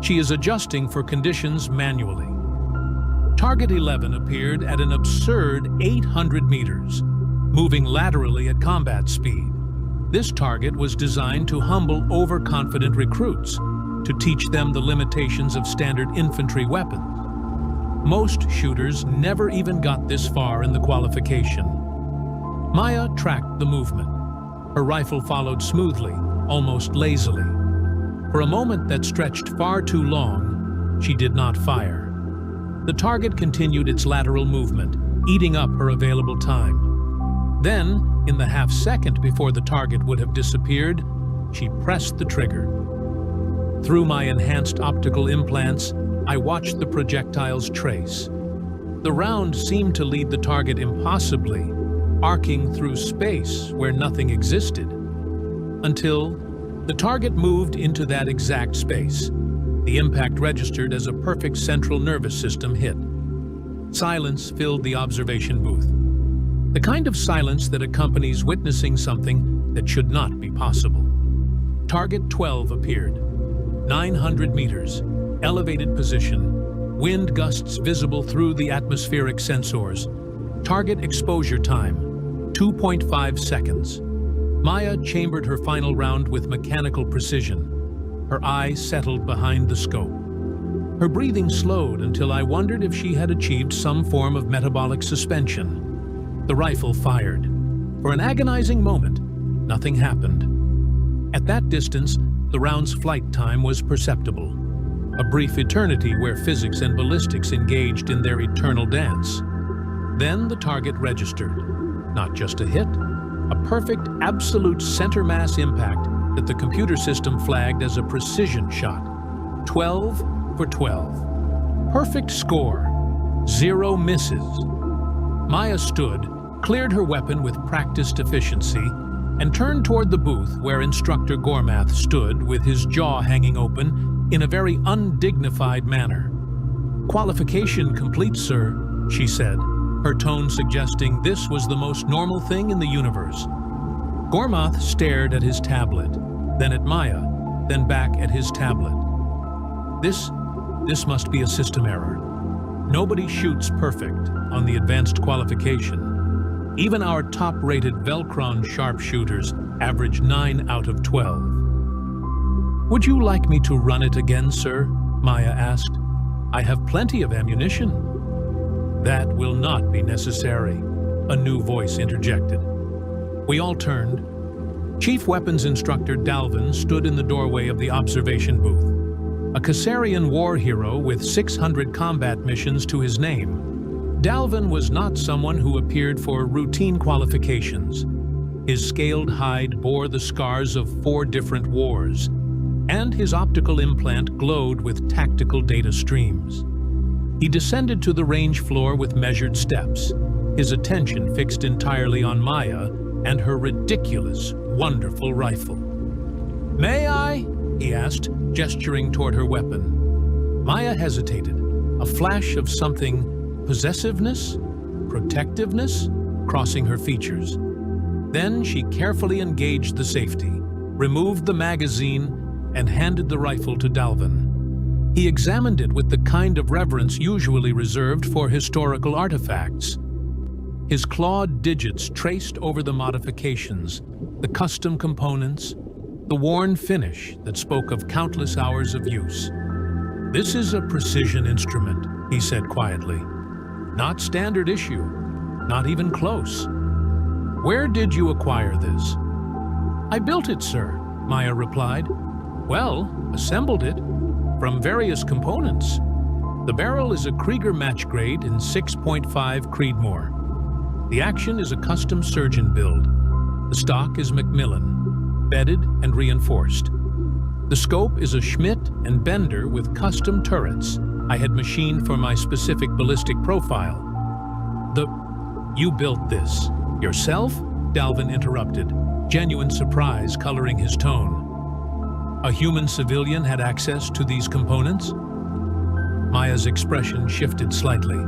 She is adjusting for conditions manually. Target 11 appeared at an absurd 800 meters, moving laterally at combat speed. This target was designed to humble overconfident recruits, to teach them the limitations of standard infantry weapons. Most shooters never even got this far in the qualification. Maya tracked the movement. Her rifle followed smoothly, almost lazily. For a moment that stretched far too long, she did not fire. The target continued its lateral movement, eating up her available time. Then, in the half-second before the target would have disappeared, she pressed the trigger. Through my enhanced optical implants, I watched the projectile's trace. The round seemed to lead the target impossibly, arcing through space where nothing existed. Until the target moved into that exact space. The impact registered as a perfect central nervous system hit. Silence filled the observation booth. The kind of silence that accompanies witnessing something that should not be possible. Target 12 appeared. 900 meters, elevated position, wind gusts visible through the atmospheric sensors. Target exposure time, 2.5 seconds. Maya chambered her final round with mechanical precision. Her eye settled behind the scope. Her breathing slowed until I wondered if she had achieved some form of metabolic suspension. The rifle fired. For an agonizing moment, nothing happened. At that distance, the round's flight time was perceptible. A brief eternity where physics and ballistics engaged in their eternal dance. Then the target registered. Not just a hit, a perfect, absolute center mass impact that the computer system flagged as a precision shot. 12 for 12. Perfect score. 0 misses. Maya stood, cleared her weapon with practiced efficiency, and turned toward the booth where Instructor Gormath stood with his jaw hanging open in a very undignified manner. "Qualification complete, sir," she said, her tone suggesting this was the most normal thing in the universe. Gormath stared at his tablet, then at Maya, then back at his tablet. This must be a system error. Nobody shoots perfect on the advanced qualification. Even our top-rated Velcron sharpshooters average 9 out of 12. "Would you like me to run it again, sir?" Maya asked. "I have plenty of ammunition." "That will not be necessary," a new voice interjected. We all turned. Chief Weapons Instructor Dalvin stood in the doorway of the observation booth. A Caesarian war hero with 600 combat missions to his name. Dalvin was not someone who appeared for routine qualifications. His scaled hide bore the scars of 4 different wars, and his optical implant glowed with tactical data streams. He descended to the range floor with measured steps, his attention fixed entirely on Maya and her ridiculous, wonderful rifle. "May I?" he asked, gesturing toward her weapon. Maya hesitated, a flash of something possessiveness, protectiveness, crossing her features. Then she carefully engaged the safety, removed the magazine, and handed the rifle to Dalvin. He examined it with the kind of reverence usually reserved for historical artifacts. His clawed digits traced over the modifications, the custom components, the worn finish that spoke of countless hours of use. "This is a precision instrument," he said quietly. "Not standard issue, not even close. Where did you acquire this?" "I built it, sir," Maya replied. "Well, assembled it from various components. The barrel is a Krieger match grade in 6.5 Creedmoor. The action is a custom surgeon build. The stock is Macmillan, bedded and reinforced. The scope is a Schmidt and Bender with custom turrets I had machined for my specific ballistic profile." You built this yourself?" Dalvin interrupted, genuine surprise coloring his tone. "A human civilian had access to these components?" Maya's expression shifted slightly.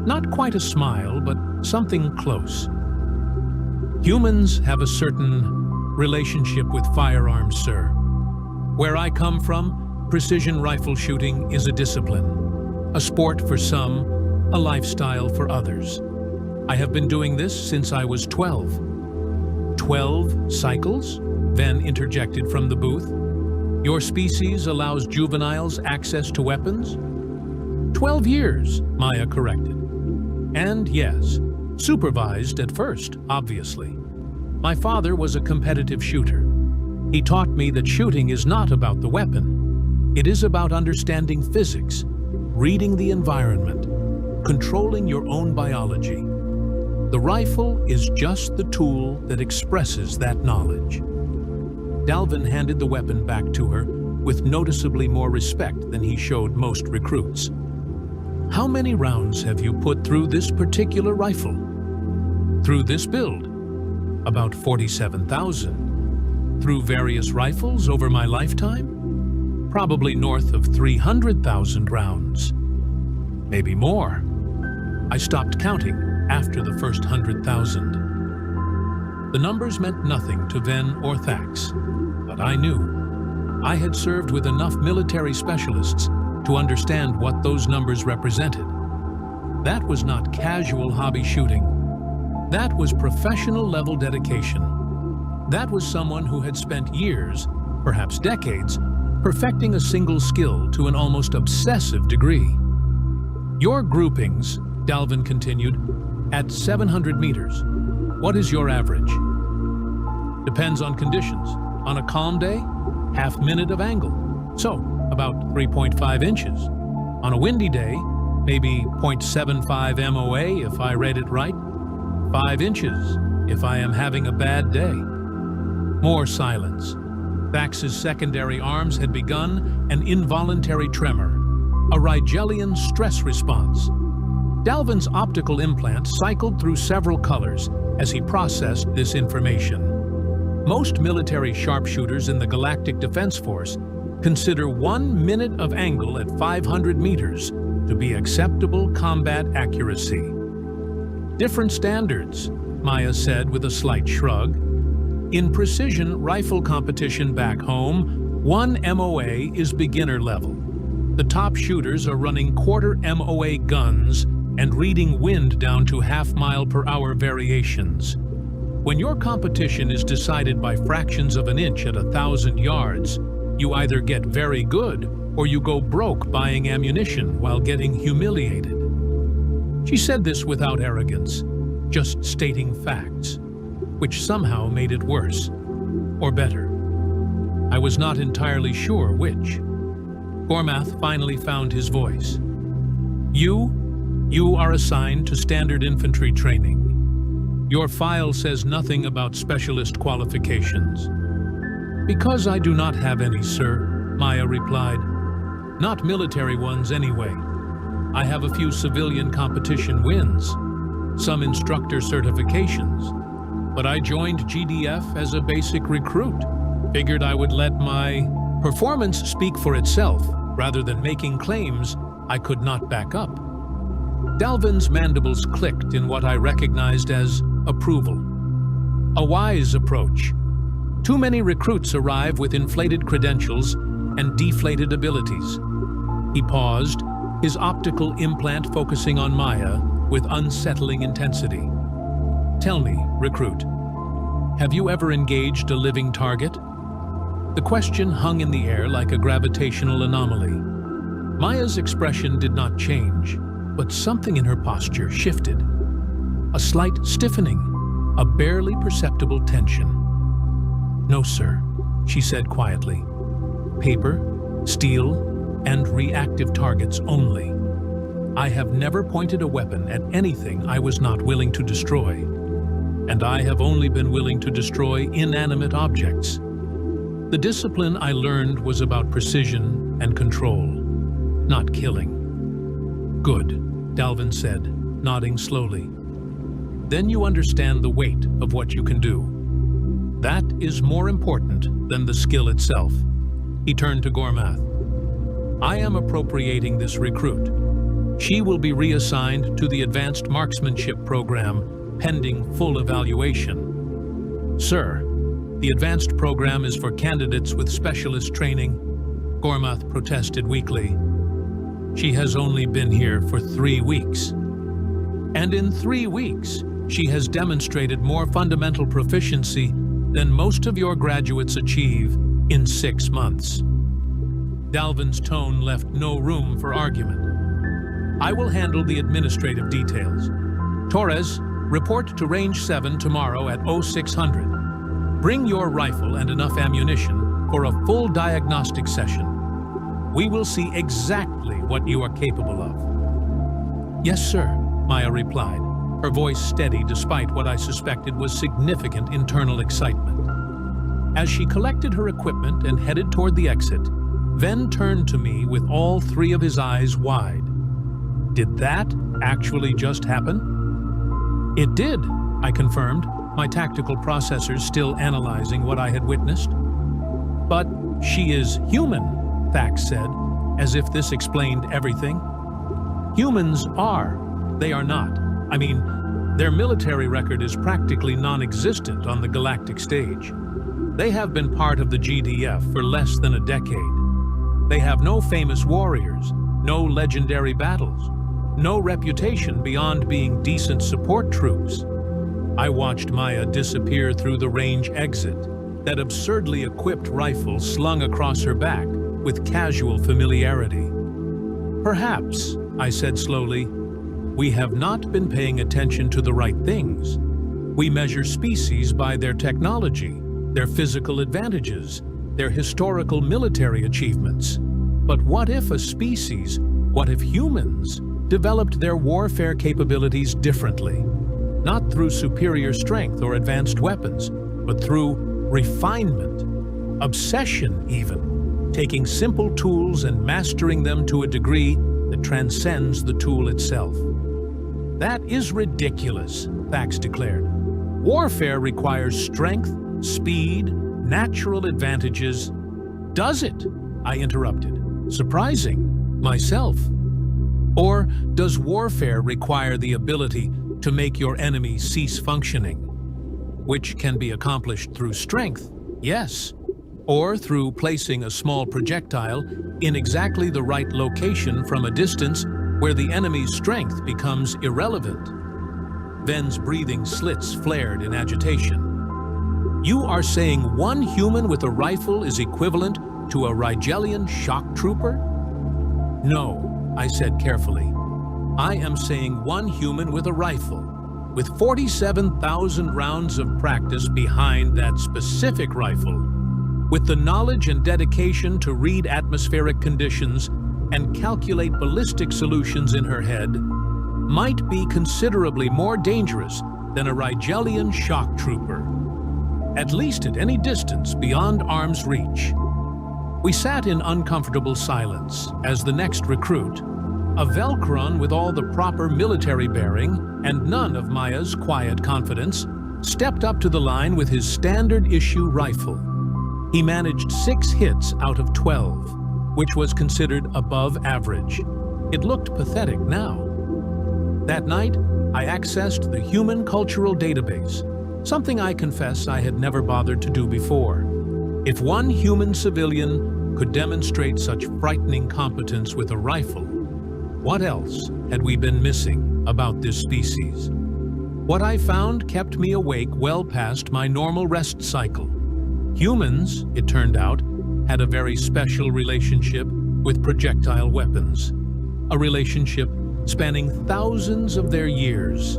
Not quite a smile, but something close. "Humans have a certain relationship with firearms, sir. Where I come from, precision rifle shooting is a discipline. A sport for some, a lifestyle for others. I have been doing this since I was 12. 12 cycles? Ven interjected from the booth. Your species allows juveniles access to weapons? 12 years, Maya corrected. And yes, supervised at first, obviously. My father was a competitive shooter. He taught me that shooting is not about the weapon. It is about understanding physics, reading the environment, controlling your own biology. The rifle is just the tool that expresses that knowledge. Dalvin handed the weapon back to her with noticeably more respect than he showed most recruits. How many rounds have you put through this particular rifle? Through this build? About 47,000. Through various rifles over my lifetime? Probably north of 300,000 rounds. Maybe more. I stopped counting after the first 100,000. The numbers meant nothing to Ven or Thax, but I knew. I had served with enough military specialists to understand what those numbers represented. That was not casual hobby shooting. That was professional-level dedication. That was someone who had spent years, perhaps decades, perfecting a single skill to an almost obsessive degree. Your groupings, Dalvin continued, at 700 meters. What is your average? Depends on conditions. On a calm day, half minute of angle. So, about 3.5 inches. On a windy day, maybe 0.75 MOA if I read it right. 5 inches if I am having a bad day. More silence. Thax's secondary arms had begun an involuntary tremor, a Rigelian stress response. Dalvin's optical implant cycled through several colors as he processed this information. Most military sharpshooters in the Galactic Defense Force consider 1 minute of angle at 500 meters to be acceptable combat accuracy. Different standards, Maya said with a slight shrug. In precision rifle competition back home, 1 MOA is beginner level. The top shooters are running quarter MOA guns and reading wind down to half-mile-per-hour variations. When your competition is decided by fractions of an inch at 1,000 yards, you either get very good or you go broke buying ammunition while getting humiliated. She said this without arrogance, just stating facts, which somehow made it worse, or better. I was not entirely sure which. Gormath finally found his voice. You are assigned to standard infantry training. Your file says nothing about specialist qualifications. Because I do not have any, sir, Maya replied. Not military ones anyway. I have a few civilian competition wins, some instructor certifications, but I joined GDF as a basic recruit. Figured I would let my performance speak for itself rather than making claims I could not back up. Dalvin's mandibles clicked in what I recognized as approval. A wise approach. Too many recruits arrive with inflated credentials and deflated abilities. He paused, his optical implant focusing on Maya with unsettling intensity. Tell me, recruit, have you ever engaged a living target? The question hung in the air like a gravitational anomaly. Maya's expression did not change, but something in her posture shifted. A slight stiffening, a barely perceptible tension. No, sir, she said quietly. Paper, steel, and reactive targets only. I have never pointed a weapon at anything I was not willing to destroy. And I have only been willing to destroy inanimate objects. The discipline I learned was about precision and control, not killing. Good, Dalvin said, nodding slowly. Then you understand the weight of what you can do. That is more important than the skill itself. He turned to Gormath. I am appropriating this recruit. She will be reassigned to the Advanced Marksmanship Program pending full evaluation. Sir, the advanced program is for candidates with specialist training, Gormath protested weakly. She has only been here for 3 weeks. And in 3 weeks, she has demonstrated more fundamental proficiency than most of your graduates achieve in 6 months. Dalvin's tone left no room for argument. I will handle the administrative details. Torres, report to Range 7 tomorrow at 0600. Bring your rifle and enough ammunition for a full diagnostic session. we will see exactly what you are capable of." "Yes, sir," Maya replied, her voice steady despite what I suspected was significant internal excitement. As she collected her equipment and headed toward the exit, Ven turned to me with all three of his eyes wide. "Did that actually just happen?" "It did," I confirmed, my tactical processors still analyzing what I had witnessed. "But she is human," Thax said, as if this explained everything. "Humans are. They are not. I mean, their military record is practically non-existent on the galactic stage. They have been part of the GDF for less than a decade. They have no famous warriors, no legendary battles, no reputation beyond being decent support troops." I watched Maya disappear through the range exit, that absurdly equipped rifle slung across her back with casual familiarity. "Perhaps," I said slowly, "we have not been paying attention to the right things. We measure species by their technology, their physical advantages, their historical military achievements. But what if a species, what if humans, developed their warfare capabilities differently? Not through superior strength or advanced weapons, but through refinement, obsession even, taking simple tools and mastering them to a degree that transcends the tool itself." "That is ridiculous," Thax declared. "Warfare requires strength, speed, natural advantages." "Does it?" I interrupted, surprising myself. "Or does warfare require the ability to make your enemy cease functioning? Which can be accomplished through strength, yes, or through placing a small projectile in exactly the right location from a distance where the enemy's strength becomes irrelevant." Ven's breathing slits flared in agitation. "You are saying one human with a rifle is equivalent to a Rigelian shock trooper?" "No," I said carefully. "I am saying one human with a rifle, with 47,000 rounds of practice behind that specific rifle, with the knowledge and dedication to read atmospheric conditions and calculate ballistic solutions in her head, might be considerably more dangerous than a Rigelian shock trooper, at least at any distance beyond arm's reach." We sat in uncomfortable silence as the next recruit, a Velcron with all the proper military bearing and none of Maya's quiet confidence, stepped up to the line with his standard-issue rifle. He managed 6 hits out of 12, which was considered above average. It looked pathetic now. That night, I accessed the Human Cultural Database, something I confess I had never bothered to do before. If one human civilian could demonstrate such frightening competence with a rifle, what else had we been missing about this species? What I found kept me awake well past my normal rest cycle. Humans, it turned out, had a very special relationship with projectile weapons, a relationship spanning thousands of their years.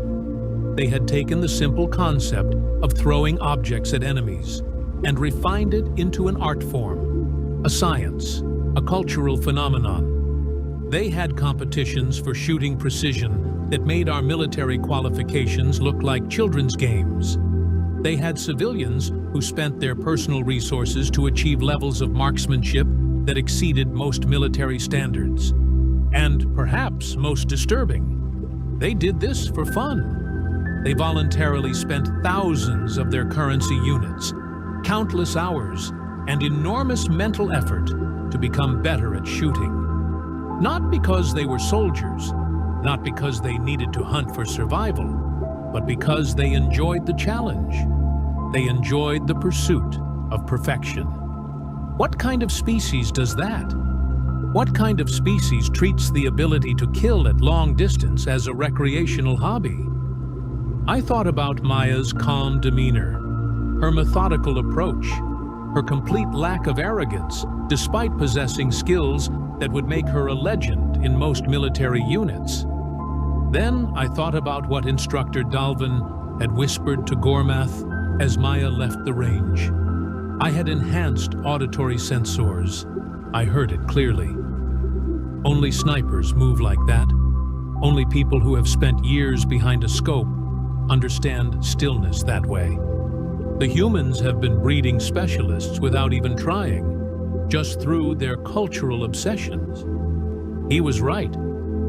They had taken the simple concept of throwing objects at enemies and refined it into an art form, a science, a cultural phenomenon. They had competitions for shooting precision that made our military qualifications look like children's games. They had civilians who spent their personal resources to achieve levels of marksmanship that exceeded most military standards. And perhaps most disturbing, they did this for fun. They voluntarily spent thousands of their currency units, countless hours, and enormous mental effort to become better at shooting. Not because they were soldiers, not because they needed to hunt for survival, but because they enjoyed the challenge. They enjoyed the pursuit of perfection. What kind of species does that? What kind of species treats the ability to kill at long distance as a recreational hobby? I thought about Maya's calm demeanor, her methodical approach, her complete lack of arrogance despite possessing skills that would make her a legend in most military units. Then I thought about what Instructor Dalvin had whispered to Gormath as Maya left the range. I had enhanced auditory sensors. I heard it clearly. Only snipers move like that. Only people who have spent years behind a scope understand stillness that way. The humans have been breeding specialists without even trying, just through their cultural obsessions. He was right,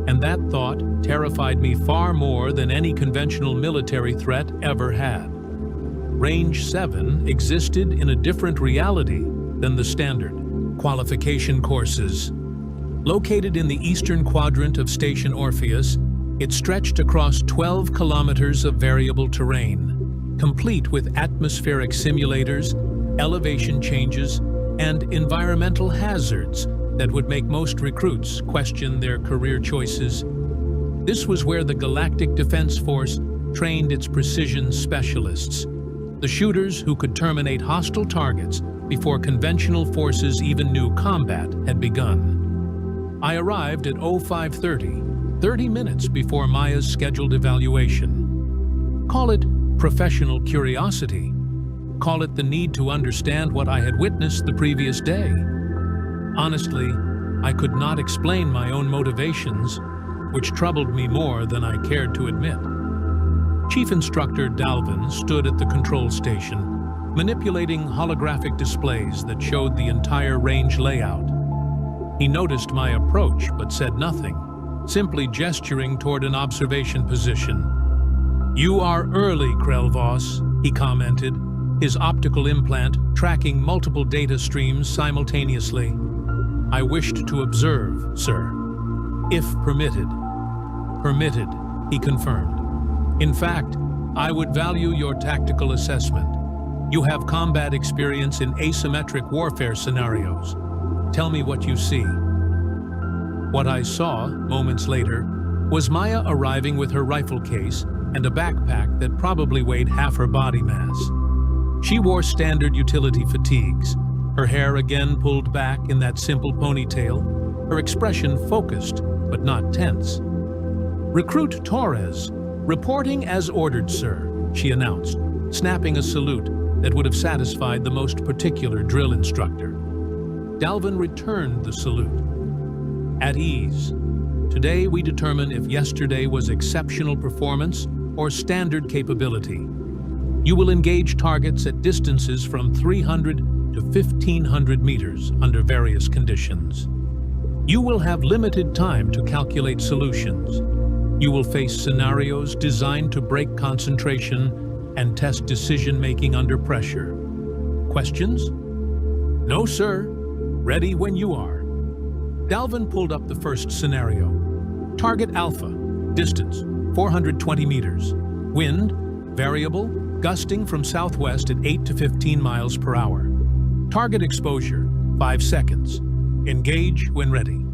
and that thought terrified me far more than any conventional military threat ever had. Range 7 existed in a different reality than the standard qualification courses. Located in the eastern quadrant of Station Orpheus, it stretched across 12 kilometers of variable terrain, complete with atmospheric simulators, elevation changes, and environmental hazards that would make most recruits question their career choices. This was where the Galactic Defense Force trained its precision specialists, the shooters who could terminate hostile targets before conventional forces even knew combat had begun. I arrived at 0530, 30 minutes before Maya's scheduled evaluation. Call it professional curiosity. Call it the need to understand what I had witnessed the previous day. Honestly, I could not explain my own motivations, which troubled me more than I cared to admit. Chief Instructor Dalvin stood at the control station, manipulating holographic displays that showed the entire range layout. He noticed my approach but said nothing, simply gesturing toward an observation position. "You are early, Krelvos," he commented, his optical implant tracking multiple data streams simultaneously. "I wished to observe, sir. If permitted." "Permitted," he confirmed. "In fact, I would value your tactical assessment. You have combat experience in asymmetric warfare scenarios. Tell me what you see." What I saw, moments later, was Maya arriving with her rifle case and a backpack that probably weighed half her body mass. She wore standard utility fatigues, her hair again pulled back in that simple ponytail, her expression focused but not tense. "Recruit Torres, reporting as ordered, sir," she announced, snapping a salute that would have satisfied the most particular drill instructor. Dalvin returned the salute. "At ease. Today we determine if yesterday was exceptional performance or standard capability. You will engage targets at distances from 300 to 1,500 meters under various conditions. You will have limited time to calculate solutions. You will face scenarios designed to break concentration and test decision-making under pressure. Questions?" "No, sir. Ready when you are." Dalvin pulled up the first scenario. Target Alpha, distance 420 meters. Wind, variable, gusting from southwest at 8 to 15 miles per hour. Target exposure, 5 seconds. Engage when ready.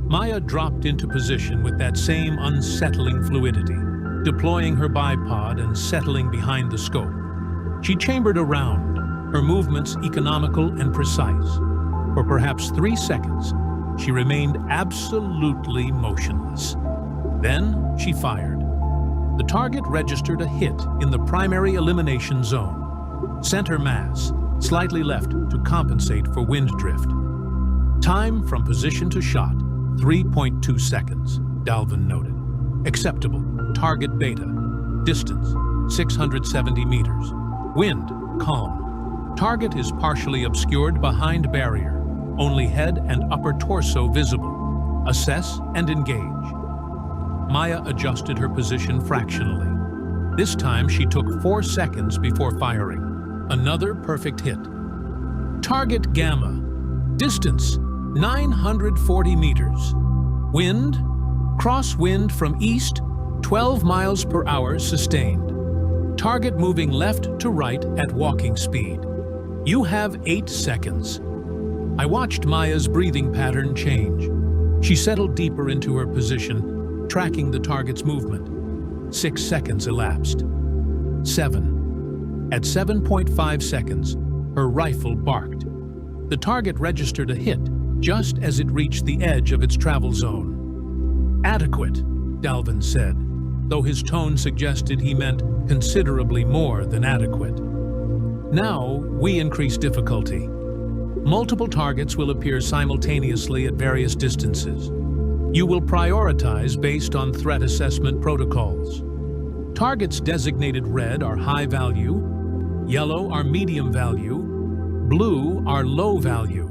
Maya dropped into position with that same unsettling fluidity, deploying her bipod and settling behind the scope. She chambered around, her movements economical and precise. For perhaps 3 seconds, she remained absolutely motionless. Then she fired. The target registered a hit in the primary elimination zone. Center mass, slightly left to compensate for wind drift. Time from position to shot, 3.2 seconds, Dalvin noted. Acceptable. Target beta. Distance, 670 meters. Wind, calm. Target is partially obscured behind barrier. Only head and upper torso visible. Assess and engage. Maya adjusted her position fractionally. This time she took 4 seconds before firing. Another perfect hit. Target Gamma. Distance, 940 meters. Wind, crosswind from east, 12 miles per hour sustained. Target moving left to right at walking speed. You have 8 seconds. I watched Maya's breathing pattern change. She settled deeper into her position, tracking the target's movement. 6 seconds elapsed. 7. At 7.5 seconds, her rifle barked. The target registered a hit just as it reached the edge of its travel zone. "Adequate," Dalvin said, though his tone suggested he meant considerably more than adequate. Now we increase difficulty. Multiple targets will appear simultaneously at various distances. You will prioritize based on threat assessment protocols. Targets designated red are high value, yellow are medium value, blue are low value.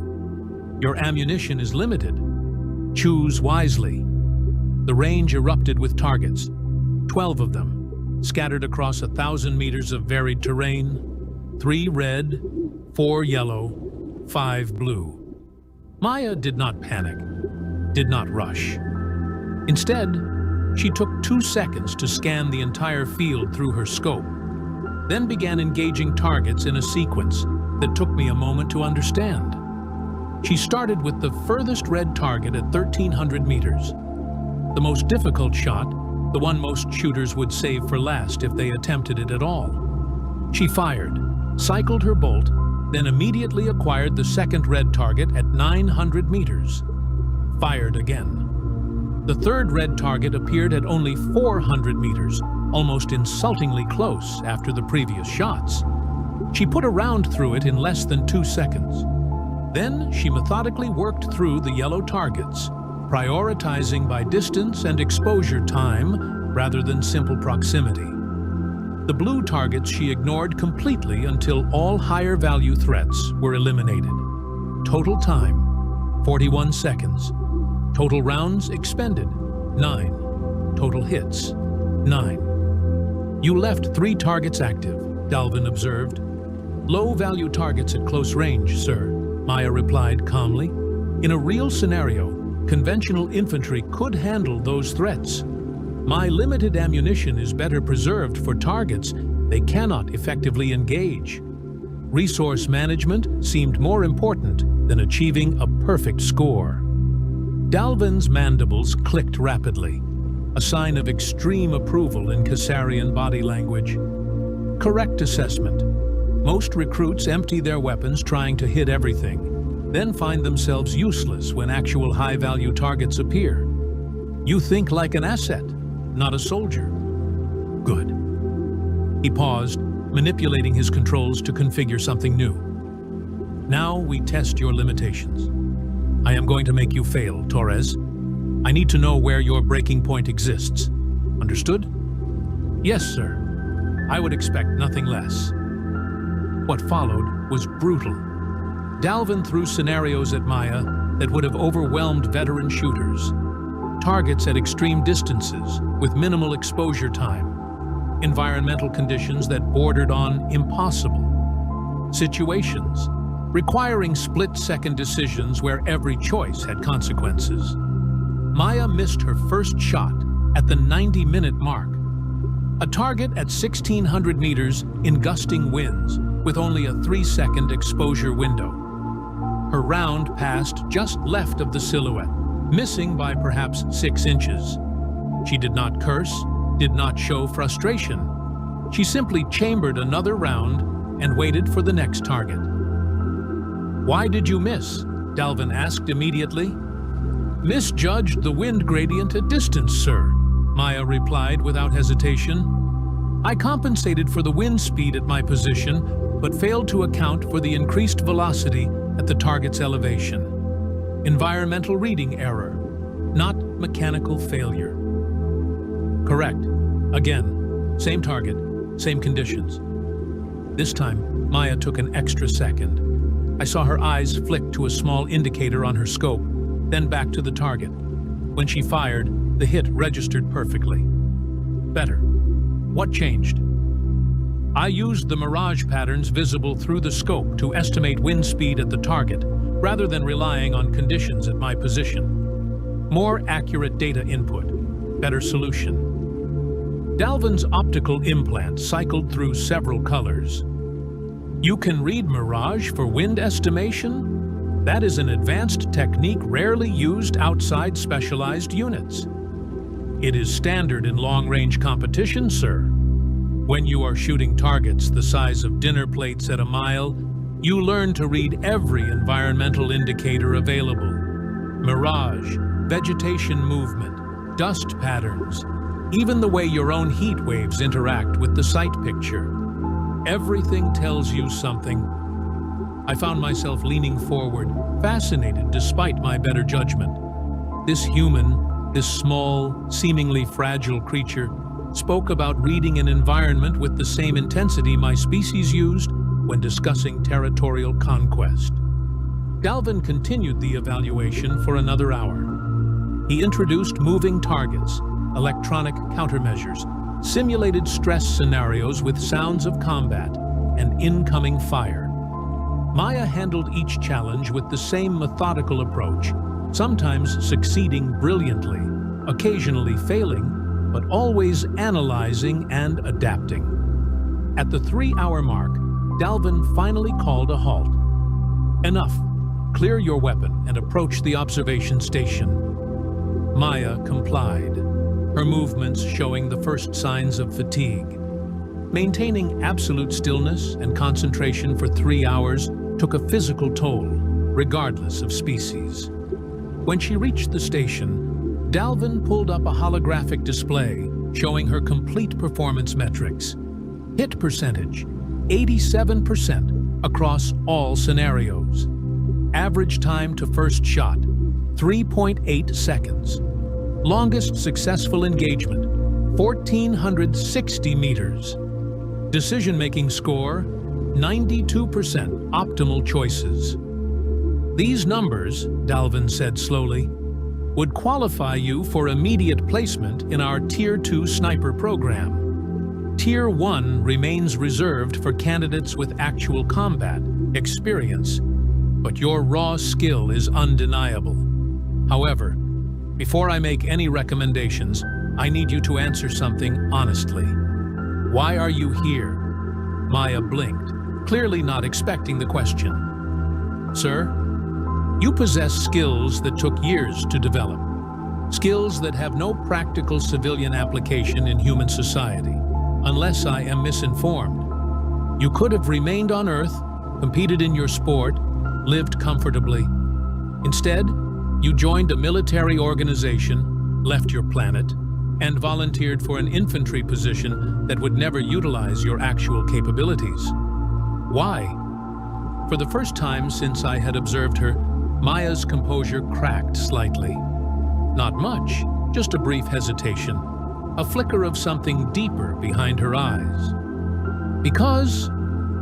Your ammunition is limited. Choose wisely. The range erupted with targets, 12 of them, scattered across 1,000 meters of varied terrain, 3 red, 4 yellow, 5 blue. Maya did not panic, did not rush. Instead, she took 2 seconds to scan the entire field through her scope, then began engaging targets in a sequence that took me a moment to understand. She started with the furthest red target at 1,300 meters. The most difficult shot, the one most shooters would save for last if they attempted it at all. She fired, cycled her bolt, then immediately acquired the second red target at 900 meters. Fired again. The third red target appeared at only 400 meters, almost insultingly close after the previous shots. She put a round through it in less than 2 seconds. Then she methodically worked through the yellow targets, prioritizing by distance and exposure time rather than simple proximity. The blue targets she ignored completely until all higher value threats were eliminated. Total time, 41 seconds. Total rounds expended, 9. Total hits, 9. You left 3 targets active, Dalvin observed. Low-value targets at close range, sir, Maya replied calmly. In a real scenario, conventional infantry could handle those threats. My limited ammunition is better preserved for targets they cannot effectively engage. Resource management seemed more important than achieving a perfect score. Dalvin's mandibles clicked rapidly, a sign of extreme approval in Caesarian body language. Correct assessment. Most recruits empty their weapons trying to hit everything, then find themselves useless when actual high-value targets appear. You think like an asset, not a soldier. Good. He paused, manipulating his controls to configure something new. Now we test your limitations. I am going to make you fail, Torres. I need to know where your breaking point exists. Understood? Yes, sir. I would expect nothing less. What followed was brutal. Dalvin threw scenarios at Maya that would have overwhelmed veteran shooters. Targets at extreme distances with minimal exposure time. Environmental conditions that bordered on impossible. Situations requiring split-second decisions where every choice had consequences. Maya missed her first shot at the 90-minute mark. A target at 1,600 meters in gusting winds with only a 3-second exposure window. Her round passed just left of the silhouette, missing by perhaps 6 inches. She did not curse, did not show frustration. She simply chambered another round and waited for the next target. Why did you miss? Dalvin asked immediately. Misjudged the wind gradient at distance, sir, Maya replied without hesitation. I compensated for the wind speed at my position, but failed to account for the increased velocity at the target's elevation. Environmental reading error, not mechanical failure. Correct. Again, same target, same conditions. This time, Maya took an extra second. I saw her eyes flick to a small indicator on her scope, then back to the target. When she fired, the hit registered perfectly. Better. What changed? I used the mirage patterns visible through the scope to estimate wind speed at the target, rather than relying on conditions at my position. More accurate data input, better solution. Dalvin's optical implant cycled through several colors. You can read mirage for wind estimation? That is an advanced technique rarely used outside specialized units. It is standard in long-range competition, sir. When you are shooting targets the size of dinner plates at a mile, you learn to read every environmental indicator available. Mirage, vegetation movement, dust patterns, even the way your own heat waves interact with the sight picture. Everything tells you something. I found myself leaning forward, fascinated despite my better judgment. This human, this small, seemingly fragile creature, spoke about reading an environment with the same intensity my species used when discussing territorial conquest. Galvin continued the evaluation for another hour. He introduced moving targets, electronic countermeasures, simulated stress scenarios with sounds of combat, and incoming fire. Maya handled each challenge with the same methodical approach, sometimes succeeding brilliantly, occasionally failing, but always analyzing and adapting. At the 3-hour mark, Galvin finally called a halt. "Enough. Clear your weapon and approach the observation station." Maya complied, her movements showing the first signs of fatigue. Maintaining absolute stillness and concentration for 3 hours took a physical toll, regardless of species. When she reached the station, Galvin pulled up a holographic display showing her complete performance metrics. Hit percentage, 87% across all scenarios. Average time to first shot, 3.8 seconds. Longest successful engagement, 1,460 meters. Decision-making score, 92% optimal choices. These numbers, Galvin said slowly, would qualify you for immediate placement in our Tier 2 sniper program. Tier 1 remains reserved for candidates with actual combat experience, but your raw skill is undeniable. However, before I make any recommendations, I need you to answer something honestly. Why are you here? Maya blinked, clearly not expecting the question. "Sir, you possess skills that took years to develop. Skills that have no practical civilian application in human society, unless I am misinformed. You could have remained on Earth, competed in your sport, lived comfortably. Instead, you joined a military organization, left your planet, and volunteered for an infantry position that would never utilize your actual capabilities. Why?" For the first time since I had observed her, Maya's composure cracked slightly. Not much, just a brief hesitation, a flicker of something deeper behind her eyes. "Because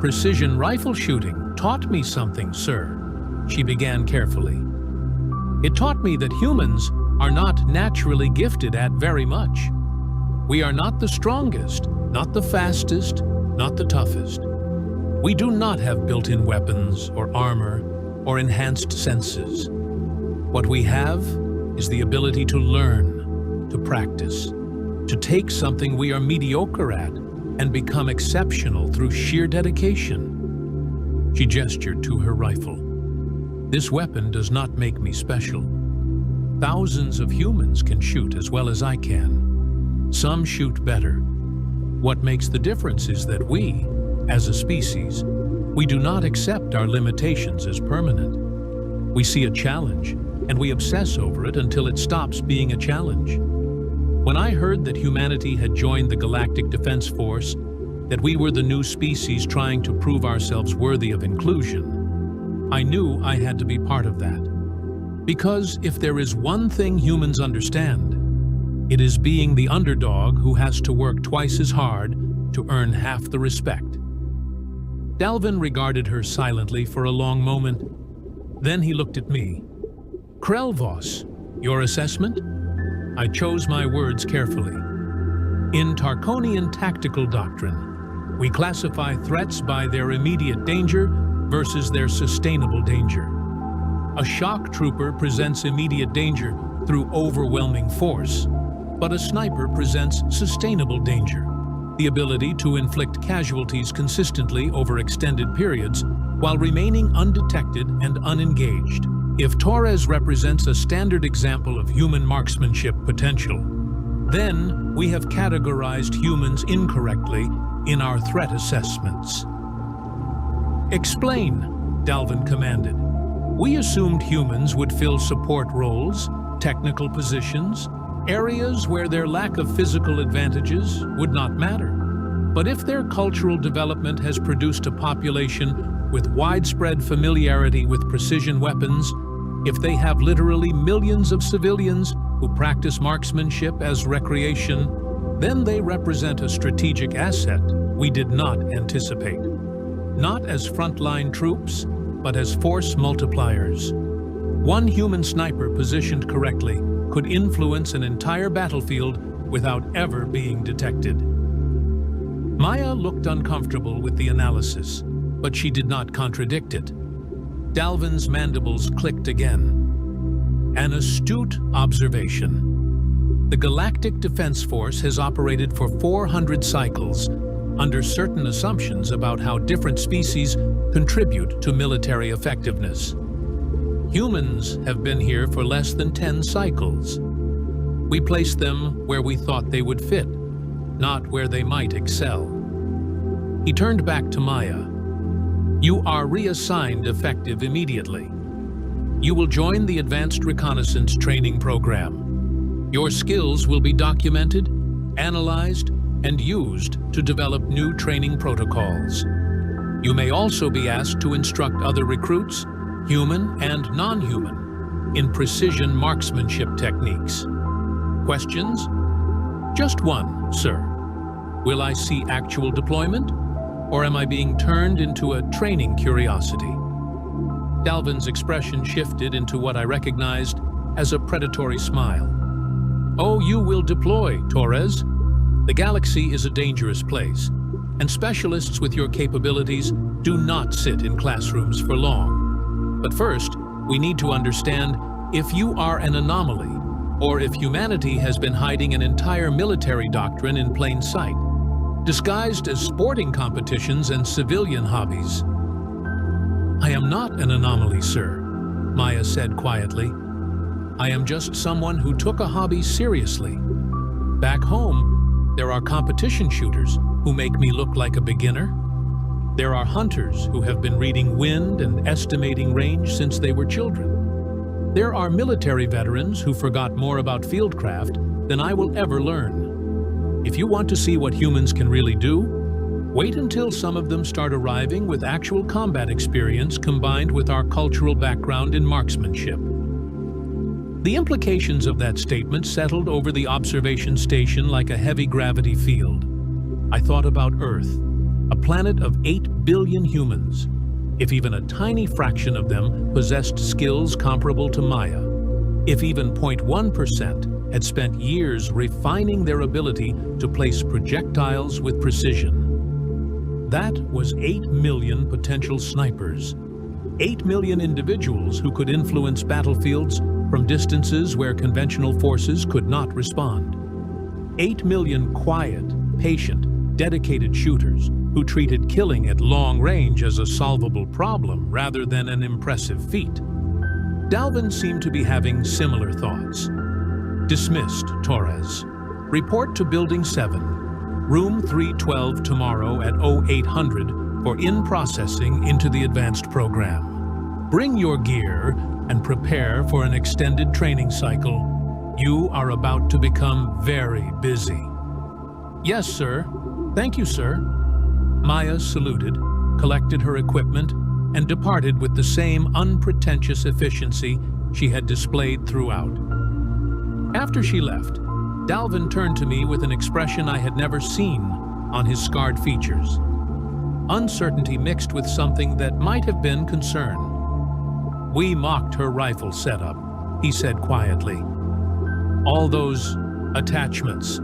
precision rifle shooting taught me something, sir," she began carefully. "It taught me that humans are not naturally gifted at very much. We are not the strongest, not the fastest, not the toughest. We do not have built-in weapons or armor or enhanced senses. What we have is the ability to learn, to practice, to take something we are mediocre at and become exceptional through sheer dedication." She gestured to her rifle. "This weapon does not make me special. Thousands of humans can shoot as well as I can. Some shoot better. What makes the difference is that we, as a species, we do not accept our limitations as permanent. We see a challenge, and we obsess over it until it stops being a challenge. When I heard that humanity had joined the Galactic Defense Force, that we were the new species trying to prove ourselves worthy of inclusion, I knew I had to be part of that. Because if there is one thing humans understand, it is being the underdog who has to work twice as hard to earn half the respect." Galvin regarded her silently for a long moment. Then he looked at me. "Krelvos, your assessment?" I chose my words carefully. "In Tarkonian tactical doctrine, we classify threats by their immediate danger versus their sustainable danger. A shock trooper presents immediate danger through overwhelming force, but a sniper presents sustainable danger, the ability to inflict casualties consistently over extended periods while remaining undetected and unengaged. If Torres represents a standard example of human marksmanship potential, then we have categorized humans incorrectly in our threat assessments." "Explain," Galvin commanded. "We assumed humans would fill support roles, technical positions, areas where their lack of physical advantages would not matter. But if their cultural development has produced a population with widespread familiarity with precision weapons, if they have literally millions of civilians who practice marksmanship as recreation, then they represent a strategic asset we did not anticipate. Not as frontline troops, but as force multipliers. One human sniper positioned correctly could influence an entire battlefield without ever being detected. Maya looked uncomfortable with the analysis, but she did not contradict it. Dalvin's mandibles clicked again. An astute observation. The Galactic Defense Force has operated for 400 cycles under certain assumptions about how different species contribute to military effectiveness. Humans have been here for less than 10 cycles. We placed them where we thought they would fit, not where they might excel. He turned back to Maya. You are reassigned effective immediately. You will join the Advanced Reconnaissance Training Program. Your skills will be documented, analyzed, and used to develop new training protocols. You may also be asked to instruct other recruits, human and non-human, in precision marksmanship techniques. Questions? Just one, sir. Will I see actual deployment, or am I being turned into a training curiosity? Dalvin's expression shifted into what I recognized as a predatory smile. Oh, you will deploy, Torres. The galaxy is a dangerous place, and specialists with your capabilities do not sit in classrooms for long. But first, we need to understand if you are an anomaly, or if humanity has been hiding an entire military doctrine in plain sight, disguised as sporting competitions and civilian hobbies. I am not an anomaly, sir, Maya said quietly. I am just someone who took a hobby seriously. Back home, there are competition shooters who make me look like a beginner. There are hunters who have been reading wind and estimating range since they were children. There are military veterans who forgot more about fieldcraft than I will ever learn. If you want to see what humans can really do, wait until some of them start arriving with actual combat experience combined with our cultural background in marksmanship. The implications of that statement settled over the observation station like a heavy gravity field. I thought about Earth, a planet of 8 billion humans. If even a tiny fraction of them possessed skills comparable to Maya, if even 0.1% had spent years refining their ability to place projectiles with precision. That was 8 million potential snipers, 8 million individuals who could influence battlefields from distances where conventional forces could not respond. 8 million quiet, patient, dedicated shooters who treated killing at long range as a solvable problem rather than an impressive feat. Dalvin seemed to be having similar thoughts. Dismissed, Torres. Report to Building 7, Room 312 tomorrow at 0800 for in-processing into the advanced program. Bring your gear and prepare for an extended training cycle. You are about to become very busy. Yes, sir. Thank you, sir. Maya saluted, collected her equipment, and departed with the same unpretentious efficiency she had displayed throughout. After she left, Dalvin turned to me with an expression I had never seen on his scarred features. Uncertainty mixed with something that might have been concern. We mocked her rifle setup, he said quietly. All those attachments,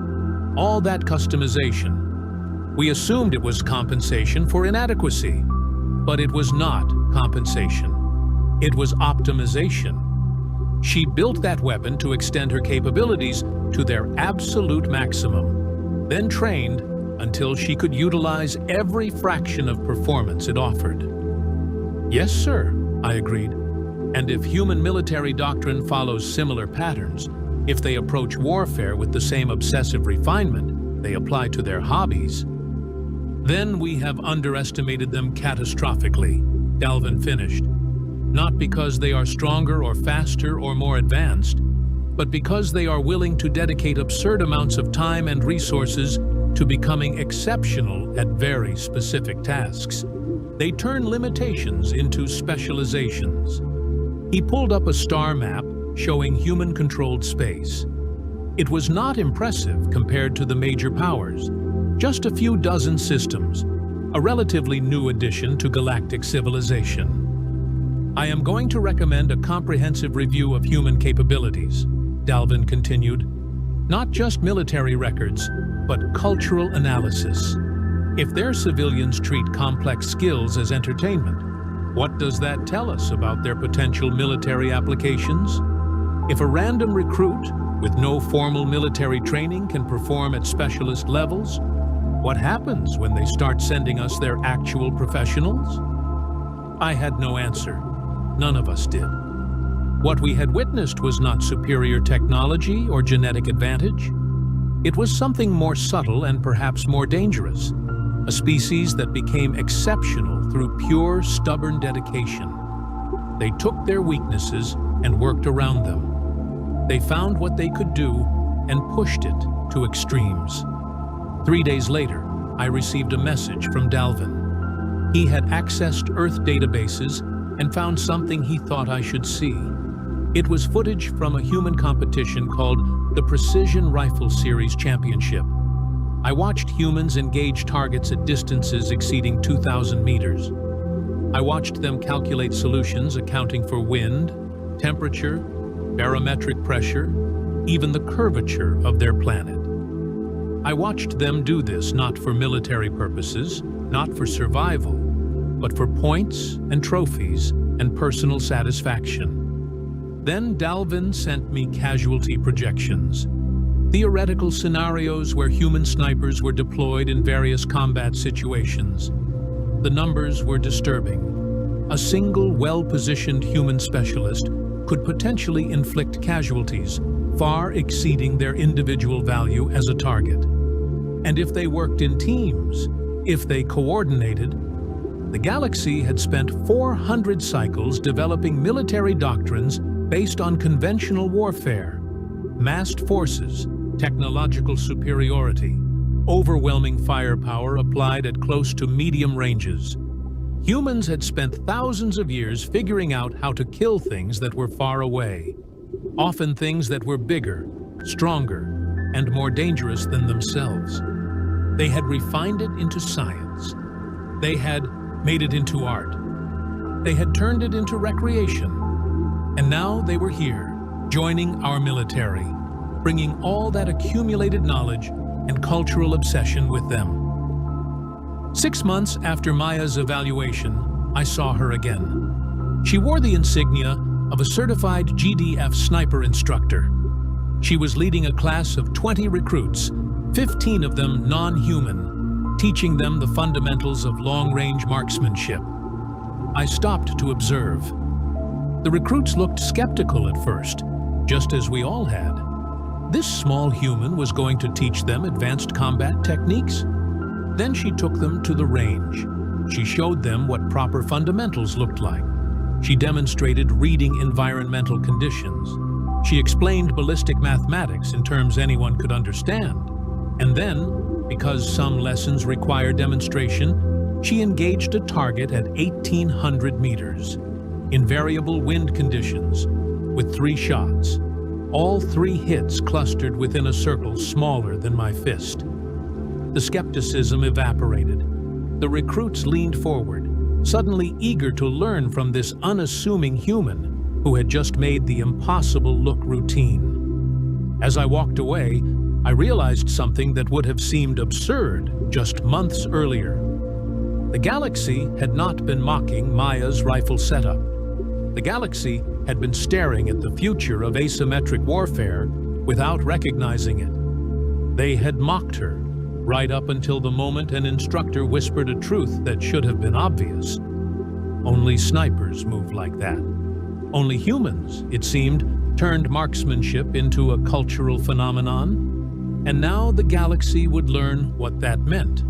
all that customization. We assumed it was compensation for inadequacy, but it was not compensation. It was optimization. She built that weapon to extend her capabilities to their absolute maximum, then trained until she could utilize every fraction of performance it offered. Yes, sir, I agreed. And if human military doctrine follows similar patterns, if they approach warfare with the same obsessive refinement they apply to their hobbies, then we have underestimated them catastrophically, Dalvin finished. Not because they are stronger or faster or more advanced, but because they are willing to dedicate absurd amounts of time and resources to becoming exceptional at very specific tasks. They turn limitations into specializations. He pulled up a star map showing human-controlled space. It was not impressive compared to the major powers. Just a few dozen systems, a relatively new addition to galactic civilization. I am going to recommend a comprehensive review of human capabilities, Dalvin continued. Not just military records, but cultural analysis. If their civilians treat complex skills as entertainment, what does that tell us about their potential military applications? If a random recruit with no formal military training can perform at specialist levels, what happens when they start sending us their actual professionals? I had no answer. None of us did. What we had witnessed was not superior technology or genetic advantage. It was something more subtle and perhaps more dangerous, a species that became exceptional through pure, stubborn dedication. They took their weaknesses and worked around them. They found what they could do and pushed it to extremes. 3 days later, I received a message from Dalvin. He had accessed Earth databases and found something he thought I should see. It was footage from a human competition called the Precision Rifle Series Championship. I watched humans engage targets at distances exceeding 2,000 meters. I watched them calculate solutions accounting for wind, temperature, barometric pressure, even the curvature of their planet. I watched them do this not for military purposes, not for survival, but for points and trophies and personal satisfaction. Then Dalvin sent me casualty projections, theoretical scenarios where human snipers were deployed in various combat situations. The numbers were disturbing. A single well-positioned human specialist could potentially inflict casualties far exceeding their individual value as a target. And if they worked in teams, if they coordinated, the galaxy had spent 400 cycles developing military doctrines based on conventional warfare, massed forces, technological superiority, overwhelming firepower applied at close to medium ranges. Humans had spent thousands of years figuring out how to kill things that were far away, often things that were bigger, stronger, and more dangerous than themselves. They had refined it into science. They had made it into art. They had turned it into recreation. And now they were here, joining our military, bringing all that accumulated knowledge and cultural obsession with them. 6 months after Maya's evaluation, I saw her again. She wore the insignia of a certified GDF sniper instructor. She was leading a class of 20 recruits, 15 of them non-human, teaching them the fundamentals of long-range marksmanship. I stopped to observe. The recruits looked skeptical at first, just as we all had. This small human was going to teach them advanced combat techniques? Then she took them to the range. She showed them what proper fundamentals looked like. She demonstrated reading environmental conditions. She explained ballistic mathematics in terms anyone could understand. And then, because some lessons require demonstration, she engaged a target at 1,800 meters, in variable wind conditions, with 3 shots. All 3 hits clustered within a circle smaller than my fist. The skepticism evaporated. The recruits leaned forward, suddenly eager to learn from this unassuming human who had just made the impossible look routine. As I walked away, I realized something that would have seemed absurd just months earlier. The galaxy had not been mocking Maya's rifle setup. The galaxy had been staring at the future of asymmetric warfare without recognizing it. They had mocked her, right up until the moment an instructor whispered a truth that should have been obvious. Only snipers move like that. Only humans, it seemed, turned marksmanship into a cultural phenomenon. And now the galaxy would learn what that meant,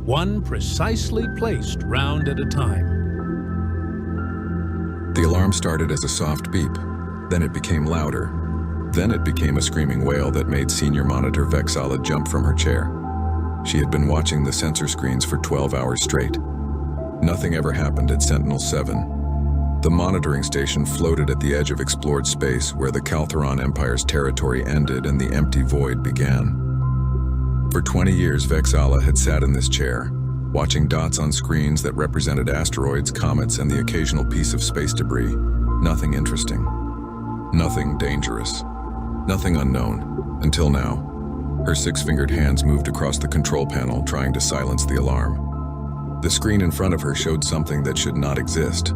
one precisely placed round at a time. The alarm started as a soft beep. Then it became louder. Then it became a screaming wail that made Senior Monitor Vexala jump from her chair. She had been watching the sensor screens for 12 hours straight. Nothing ever happened at Sentinel-7. The monitoring station floated at the edge of explored space where the Caltheron Empire's territory ended and the empty void began. For 20 years, Vexala had sat in this chair, watching dots on screens that represented asteroids, comets, and the occasional piece of space debris. Nothing interesting. Nothing dangerous. Nothing unknown. Until now. Her six-fingered hands moved across the control panel, trying to silence the alarm. The screen in front of her showed something that should not exist.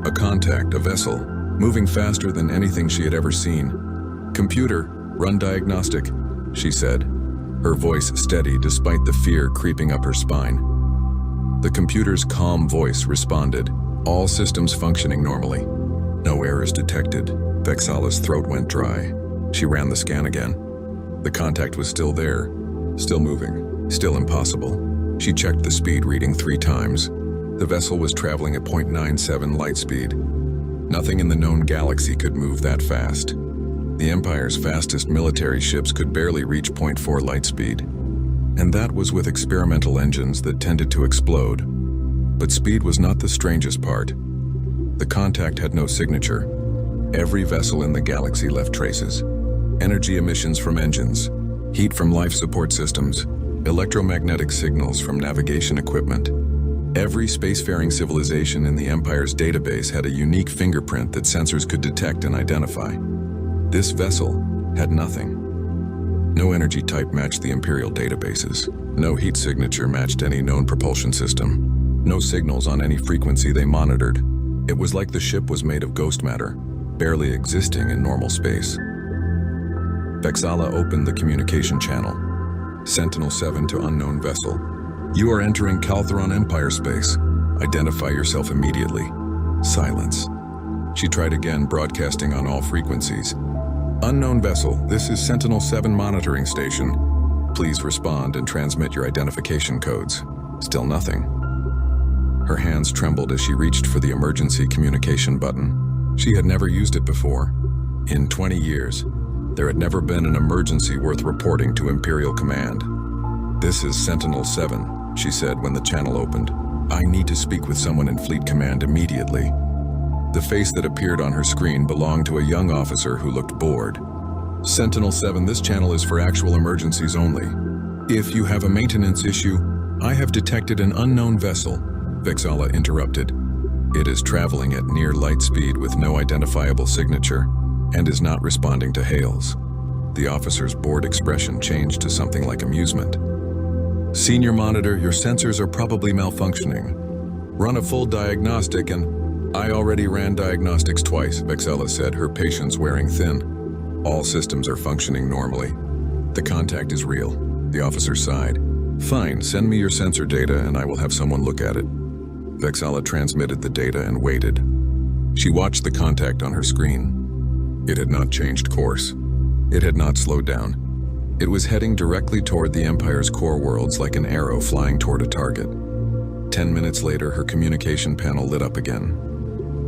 A contact, a vessel, moving faster than anything she had ever seen. "Computer, run diagnostic," she said, her voice steady despite the fear creeping up her spine. The computer's calm voice responded, all systems functioning normally. No errors detected. Vexala's throat went dry. She ran the scan again. The contact was still there, still moving, still impossible. She checked the speed reading 3 times. The vessel was traveling at 0.97 light speed. Nothing in the known galaxy could move that fast. The Empire's fastest military ships could barely reach 0.4 light speed. And that was with experimental engines that tended to explode. But speed was not the strangest part. The contact had no signature. Every vessel in the galaxy left traces. Energy emissions from engines, heat from life support systems, electromagnetic signals from navigation equipment. Every spacefaring civilization in the Empire's database had a unique fingerprint that sensors could detect and identify. This vessel had nothing. No energy type matched the Imperial databases. No heat signature matched any known propulsion system. No signals on any frequency they monitored. It was like the ship was made of ghost matter, barely existing in normal space. Vexala opened the communication channel. Sentinel-7 to unknown vessel. "You are entering Caltheron Empire space. Identify yourself immediately." Silence. She tried again, broadcasting on all frequencies. "Unknown vessel, this is Sentinel-7 monitoring station. Please respond and transmit your identification codes." Still nothing. Her hands trembled as she reached for the emergency communication button. She had never used it before. In 20 years, there had never been an emergency worth reporting to Imperial Command. "This is Sentinel-7, she said when the channel opened. "I need to speak with someone in Fleet Command immediately." The face that appeared on her screen belonged to a young officer who looked bored. "Sentinel-7, this channel is for actual emergencies only. If you have a maintenance issue, I have detected an unknown vessel," Vexala interrupted. "It is traveling at near light speed with no identifiable signature and is not responding to hails." The officer's bored expression changed to something like amusement. "Senior Monitor, your sensors are probably malfunctioning. Run a full diagnostic and—" "I already ran diagnostics twice," Vexala said, her patience wearing thin. "All systems are functioning normally. The contact is real." The officer sighed. "Fine, send me your sensor data and I will have someone look at it." Vexala transmitted the data and waited. She watched the contact on her screen. It had not changed course. It had not slowed down. It was heading directly toward the Empire's core worlds like an arrow flying toward a target. 10 minutes later, her communication panel lit up again.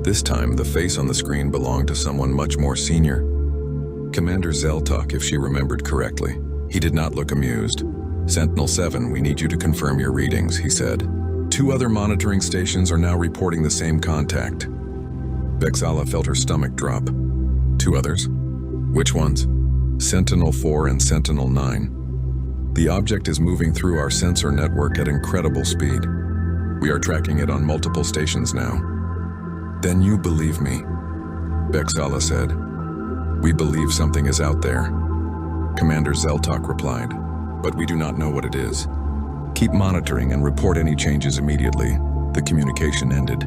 This time, the face on the screen belonged to someone much more senior. Commander Zeltok, if she remembered correctly. He did not look amused. "Sentinel-7, we need you to confirm your readings," he said. "2 other monitoring stations are now reporting the same contact." Vexala felt her stomach drop. 2 others? Which ones? Sentinel-4 and Sentinel-9. "The object is moving through our sensor network at incredible speed. We are tracking it on multiple stations now." "Then you believe me," Vexala said. "We believe something is out there," Commander Zeltok replied, "but we do not know what it is. Keep monitoring and report any changes immediately." The communication ended.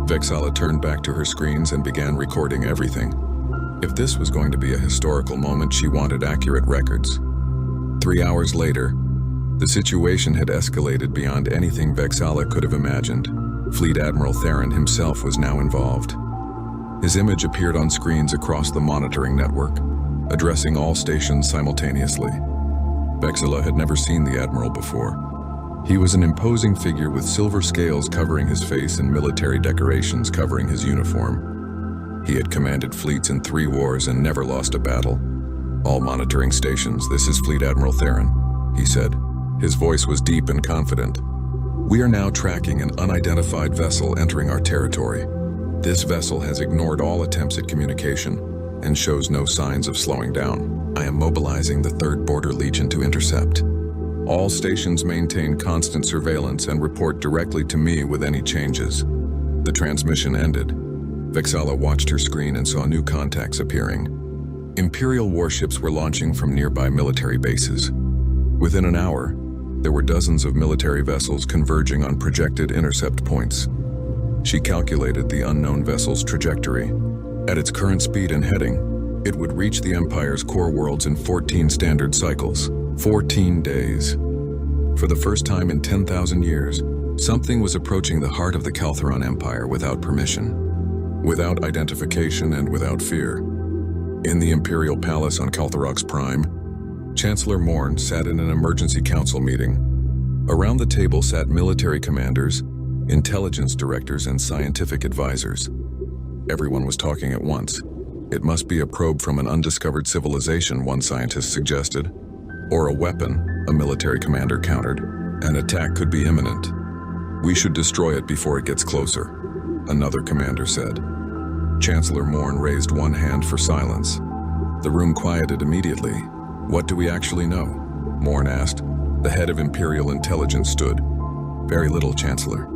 Vexala turned back to her screens and began recording everything. If this was going to be a historical moment, she wanted accurate records. 3 hours later, the situation had escalated beyond anything Vexala could have imagined. Fleet Admiral Theron himself was now involved. His image appeared on screens across the monitoring network, addressing all stations simultaneously. Vexala had never seen the Admiral before. He was an imposing figure with silver scales covering his face and military decorations covering his uniform. He had commanded fleets in 3 wars and never lost a battle. "All monitoring stations, this is Fleet Admiral Theron," he said. His voice was deep and confident. We are now tracking an unidentified vessel entering our territory. This vessel has ignored all attempts at communication and shows no signs of slowing down. I am mobilizing the 3rd Border Legion to intercept. All stations maintain constant surveillance and report directly to me with any changes. The transmission ended. Vexala watched her screen and saw new contacts appearing. Imperial warships were launching from nearby military bases. Within an hour, there were dozens of military vessels converging on projected intercept points. She calculated the unknown vessel's trajectory. At its current speed and heading, it would reach the Empire's core worlds in 14 standard cycles. 14 days. For the first time in 10,000 years, something was approaching the heart of the Caltheron Empire without permission, without identification, and without fear. In the Imperial Palace on Caltherox Prime, Chancellor Morn sat in an emergency council meeting. Around the table sat military commanders, intelligence directors, and scientific advisors. Everyone was talking at once. It must be a probe from an undiscovered civilization, one scientist suggested. Or a weapon, a military commander countered. An attack could be imminent. We should destroy it before it gets closer, another commander said. Chancellor Morn raised one hand for silence. The room quieted immediately. What do we actually know? Morn asked. The head of Imperial Intelligence stood. Very little, Chancellor.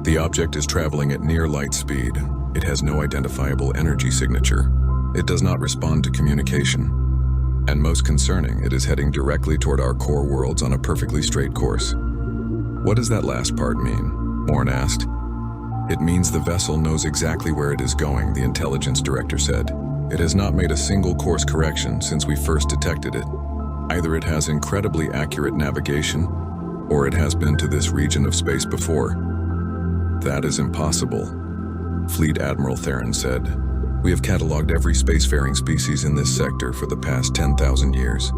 The object is traveling at near light speed. It has no identifiable energy signature. It does not respond to communication. And most concerning, it is heading directly toward our core worlds on a perfectly straight course. What does that last part mean? Morn asked. It means the vessel knows exactly where it is going, the intelligence director said. It has not made a single course correction since we first detected it. Either it has incredibly accurate navigation, or it has been to this region of space before. That is impossible, Fleet Admiral Theron said. We have cataloged every spacefaring species in this sector for the past 10,000 years.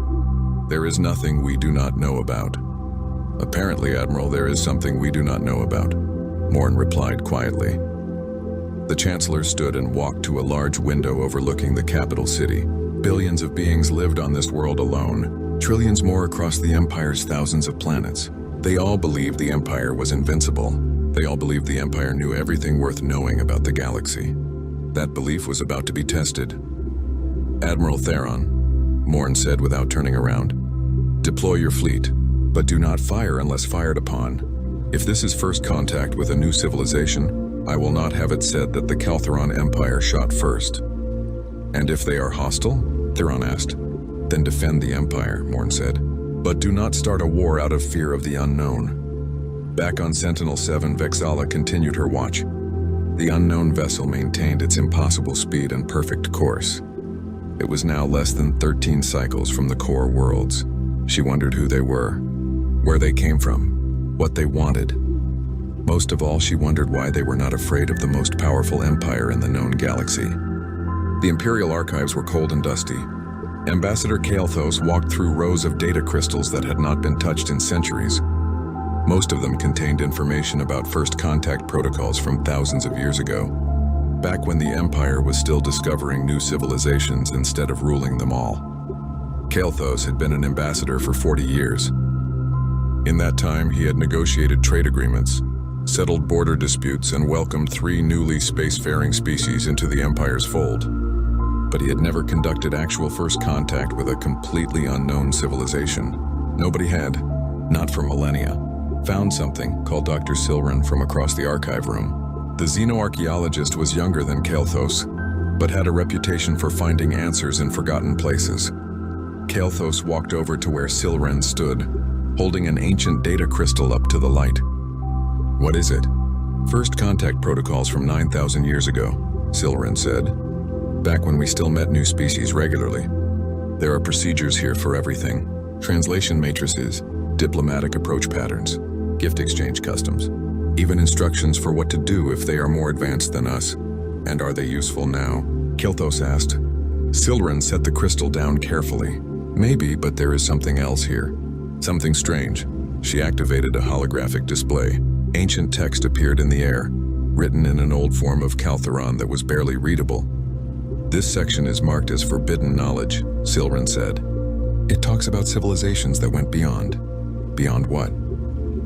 There is nothing we do not know about. Apparently, Admiral, there is something we do not know about, Morn replied quietly. The Chancellor stood and walked to a large window overlooking the capital city. Billions of beings lived on this world alone, trillions more across the Empire's thousands of planets. They all believed the Empire was invincible. They all believed the Empire knew everything worth knowing about the galaxy. That belief was about to be tested. Admiral Theron, Morn said without turning around, deploy your fleet, but do not fire unless fired upon. If this is first contact with a new civilization, I will not have it said that the Caltheron Empire shot first. And if they are hostile? Theron asked. Then defend the Empire, Morn said. But do not start a war out of fear of the unknown. Back on Sentinel-7, Vexala continued her watch. The unknown vessel maintained its impossible speed and perfect course. It was now less than 13 cycles from the core worlds. She wondered who they were, where they came from, what they wanted. Most of all, she wondered why they were not afraid of the most powerful empire in the known galaxy. The Imperial archives were cold and dusty. Ambassador Kael'thos walked through rows of data crystals that had not been touched in centuries. Most of them contained information about first contact protocols from thousands of years ago, back when the Empire was still discovering new civilizations instead of ruling them all. Kael'thos had been an ambassador for 40 years. In that time, he had negotiated trade agreements, settled border disputes, and welcomed 3 newly spacefaring species into the Empire's fold. But he had never conducted actual first contact with a completely unknown civilization. Nobody had, not for millennia. Found something, called Dr. Silren from across the archive room. The xenoarchaeologist was younger than Kael'thos, but had a reputation for finding answers in forgotten places. Kael'thos walked over to where Silren stood, holding an ancient data crystal up to the light. What is it? First contact protocols from 9,000 years ago, Silren said. Back when we still met new species regularly. There are procedures here for everything. Translation matrices, diplomatic approach patterns, gift exchange customs, even instructions for what to do if they are more advanced than us. And are they useful now? Kael'thos asked. Silren set the crystal down carefully. Maybe, but there is something else here. Something strange. She activated a holographic display. Ancient text appeared in the air, written in an old form of Caltheron that was barely readable. This section is marked as forbidden knowledge, Silren said. It talks about civilizations that went beyond. Beyond what?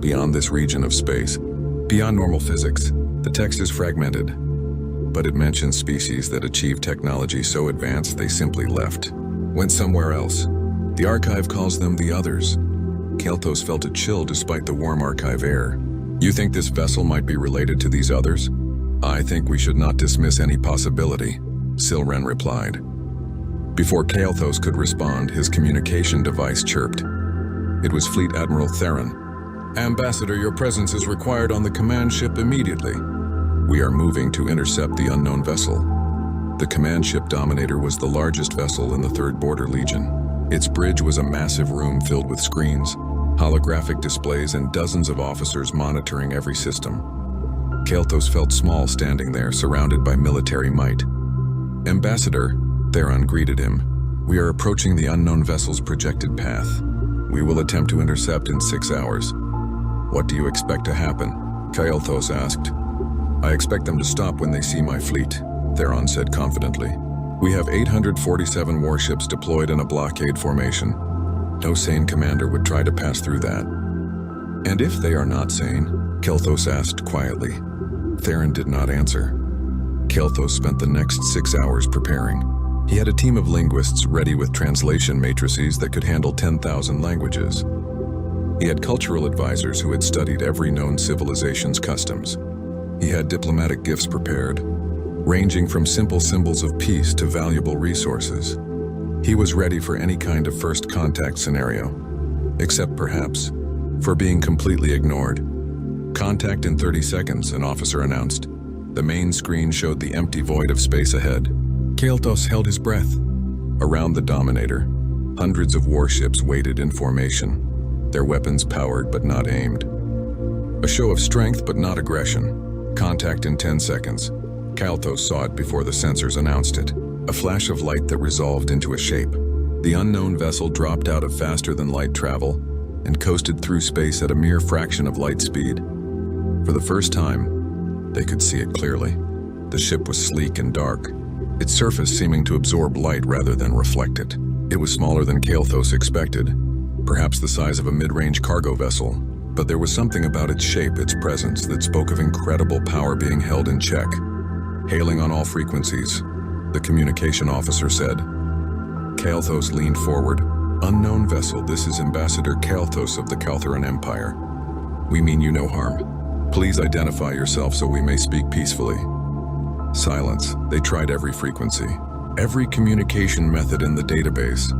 beyond this region of space, beyond normal physics. The text is fragmented, but it mentions species that achieved technology so advanced they simply left, went somewhere else. The archive calls them the Others. Kael'thas felt a chill despite the warm archive air. You think this vessel might be related to these others? I think we should not dismiss any possibility, Silren replied. Before Kael'thas could respond, his communication device chirped. It was Fleet Admiral Theron. Ambassador, your presence is required on the command ship immediately. We are moving to intercept the unknown vessel. The command ship Dominator was the largest vessel in the 3rd Border Legion. Its bridge was a massive room filled with screens, holographic displays, and dozens of officers monitoring every system. Kael'thas felt small standing there, surrounded by military might. Ambassador, Theron greeted him. We are approaching the unknown vessel's projected path. We will attempt to intercept in 6 hours. What do you expect to happen? Kael'thas asked. I expect them to stop when they see my fleet, Theron said confidently. We have 847 warships deployed in a blockade formation. No sane commander would try to pass through that. And if they are not sane? Kael'thas asked quietly. Theron did not answer. Kael'thas spent the next 6 hours preparing. He had a team of linguists ready with translation matrices that could handle 10,000 languages. He had cultural advisors who had studied every known civilization's customs. He had diplomatic gifts prepared, ranging from simple symbols of peace to valuable resources. He was ready for any kind of first contact scenario, except perhaps for being completely ignored. Contact in 30 seconds, an officer announced. The main screen showed the empty void of space ahead. Kael'thas held his breath. Around the Dominator, hundreds of warships waited in formation, their weapons powered but not aimed. A show of strength but not aggression. Contact in 10 seconds. Kael'thas saw it before the sensors announced it. A flash of light that resolved into a shape. The unknown vessel dropped out of faster-than-light travel and coasted through space at a mere fraction of light speed. For the first time, they could see it clearly. The ship was sleek and dark, its surface seeming to absorb light rather than reflect it. It was smaller than Kael'thas expected, perhaps the size of a mid-range cargo vessel, but there was something about its shape, its presence, that spoke of incredible power being held in check. Hailing on all frequencies, the communication officer said. Kael'thas leaned forward. Unknown vessel, this is Ambassador Kael'thas of the Kaltheran Empire. We mean you no harm. Please identify yourself so we may speak peacefully. Silence. They tried every frequency, every communication method in the database.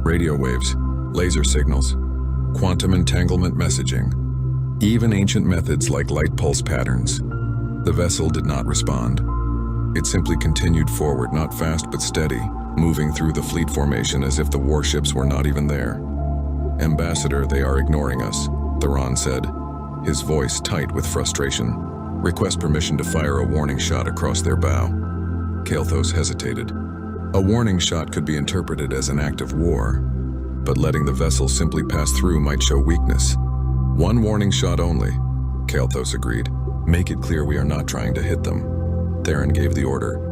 Radio waves, laser signals, quantum entanglement messaging, even ancient methods like light pulse patterns. The vessel did not respond. It simply continued forward, not fast but steady, moving through the fleet formation as if the warships were not even there. Ambassador, they are ignoring us, Theron said, his voice tight with frustration. Request permission to fire a warning shot across their bow. Kael'thas hesitated. A warning shot could be interpreted as an act of war, but letting the vessel simply pass through might show weakness. One warning shot only, Kael'thas agreed. Make it clear we are not trying to hit them. Theron gave the order.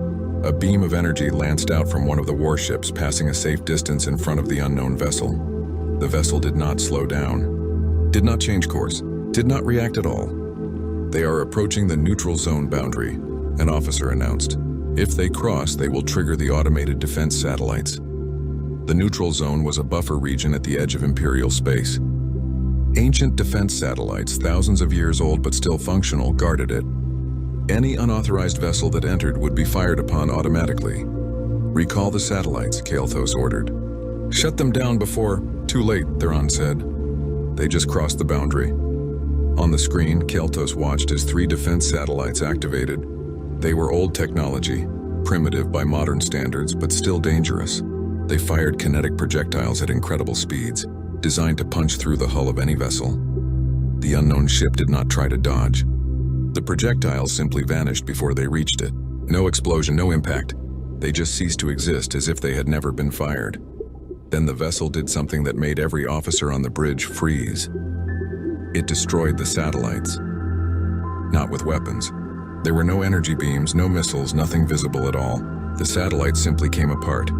A beam of energy lanced out from one of the warships, passing a safe distance in front of the unknown vessel. The vessel did not slow down, did not change course, did not react at all. They are approaching the neutral zone boundary, an officer announced. If they cross, they will trigger the automated defense satellites. The neutral zone was a buffer region at the edge of Imperial space. Ancient defense satellites, thousands of years old but still functional, guarded it. Any unauthorized vessel that entered would be fired upon automatically. Recall the satellites, Kael'thas ordered. Shut them down before... Too late, Theron said. They just crossed the boundary. On the screen, Kael'thas watched as 3 defense satellites activated. They were old technology, primitive by modern standards, but still dangerous. They fired kinetic projectiles at incredible speeds, designed to punch through the hull of any vessel. The unknown ship did not try to dodge. The projectiles simply vanished before they reached it. No explosion, no impact. They just ceased to exist as if they had never been fired. Then the vessel did something that made every officer on the bridge freeze. It destroyed the satellites. Not with weapons. There were no energy beams, no missiles, nothing visible at all. The satellites simply came apart,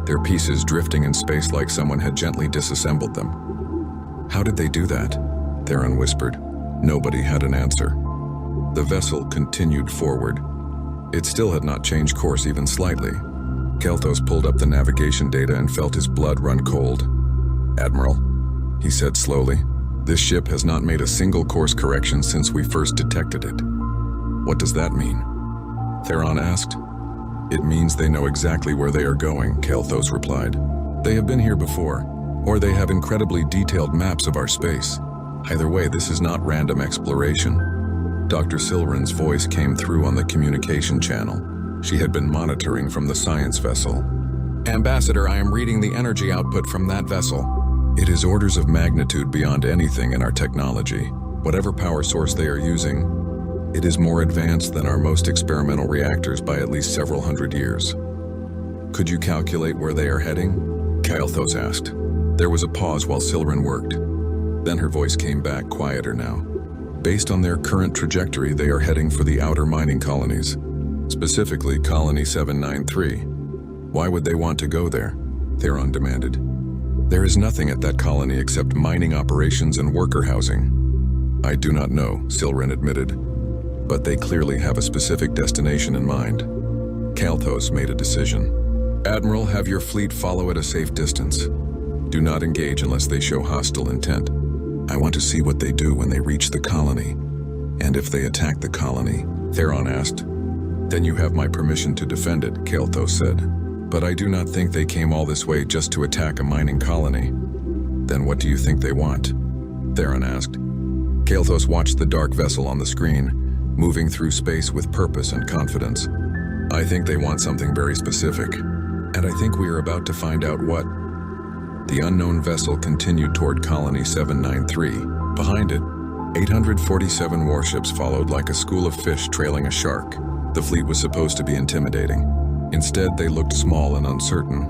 their pieces drifting in space like someone had gently disassembled them. How did they do that? Theron whispered. Nobody had an answer. The vessel continued forward. It still had not changed course even slightly. Kelthos pulled up the navigation data and felt his blood run cold. "Admiral," he said slowly, "this ship has not made a single course correction since we first detected it." "What does that mean?" Theron asked. "It means they know exactly where they are going," Kelthos replied. "They have been here before, or they have incredibly detailed maps of our space. Either way, this is not random exploration." Dr. Silrin's voice came through on the communication channel. She had been monitoring from the science vessel. "Ambassador, I am reading the energy output from that vessel. It is orders of magnitude beyond anything in our technology. Whatever power source they are using, it is more advanced than our most experimental reactors by at least several hundred years." "Could you calculate where they are heading?" Kelthos asked. There was a pause while Silrin worked. Then her voice came back, quieter now. "Based on their current trajectory, they are heading for the outer mining colonies, specifically Colony 793. "Why would they want to go there?" Theron demanded. "There is nothing at that colony except mining operations and worker housing." "I do not know," Silrin admitted. "But they clearly have a specific destination in mind." Kelthos made a decision. "Admiral, have your fleet follow at a safe distance. Do not engage unless they show hostile intent. I want to see what they do when they reach the colony. And if they attack the colony," Theron asked. "Then you have my permission to defend it," Kelthos said. "But I do not think they came all this way just to attack a mining colony." "Then what do you think they want?" Theron asked. Kelthos watched the dark vessel on the screen, moving through space with purpose and confidence. "I think they want something very specific, and I think we are about to find out what." The unknown vessel continued toward Colony 793. Behind it, 847 warships followed like a school of fish trailing a shark. The fleet was supposed to be intimidating. Instead, they looked small and uncertain.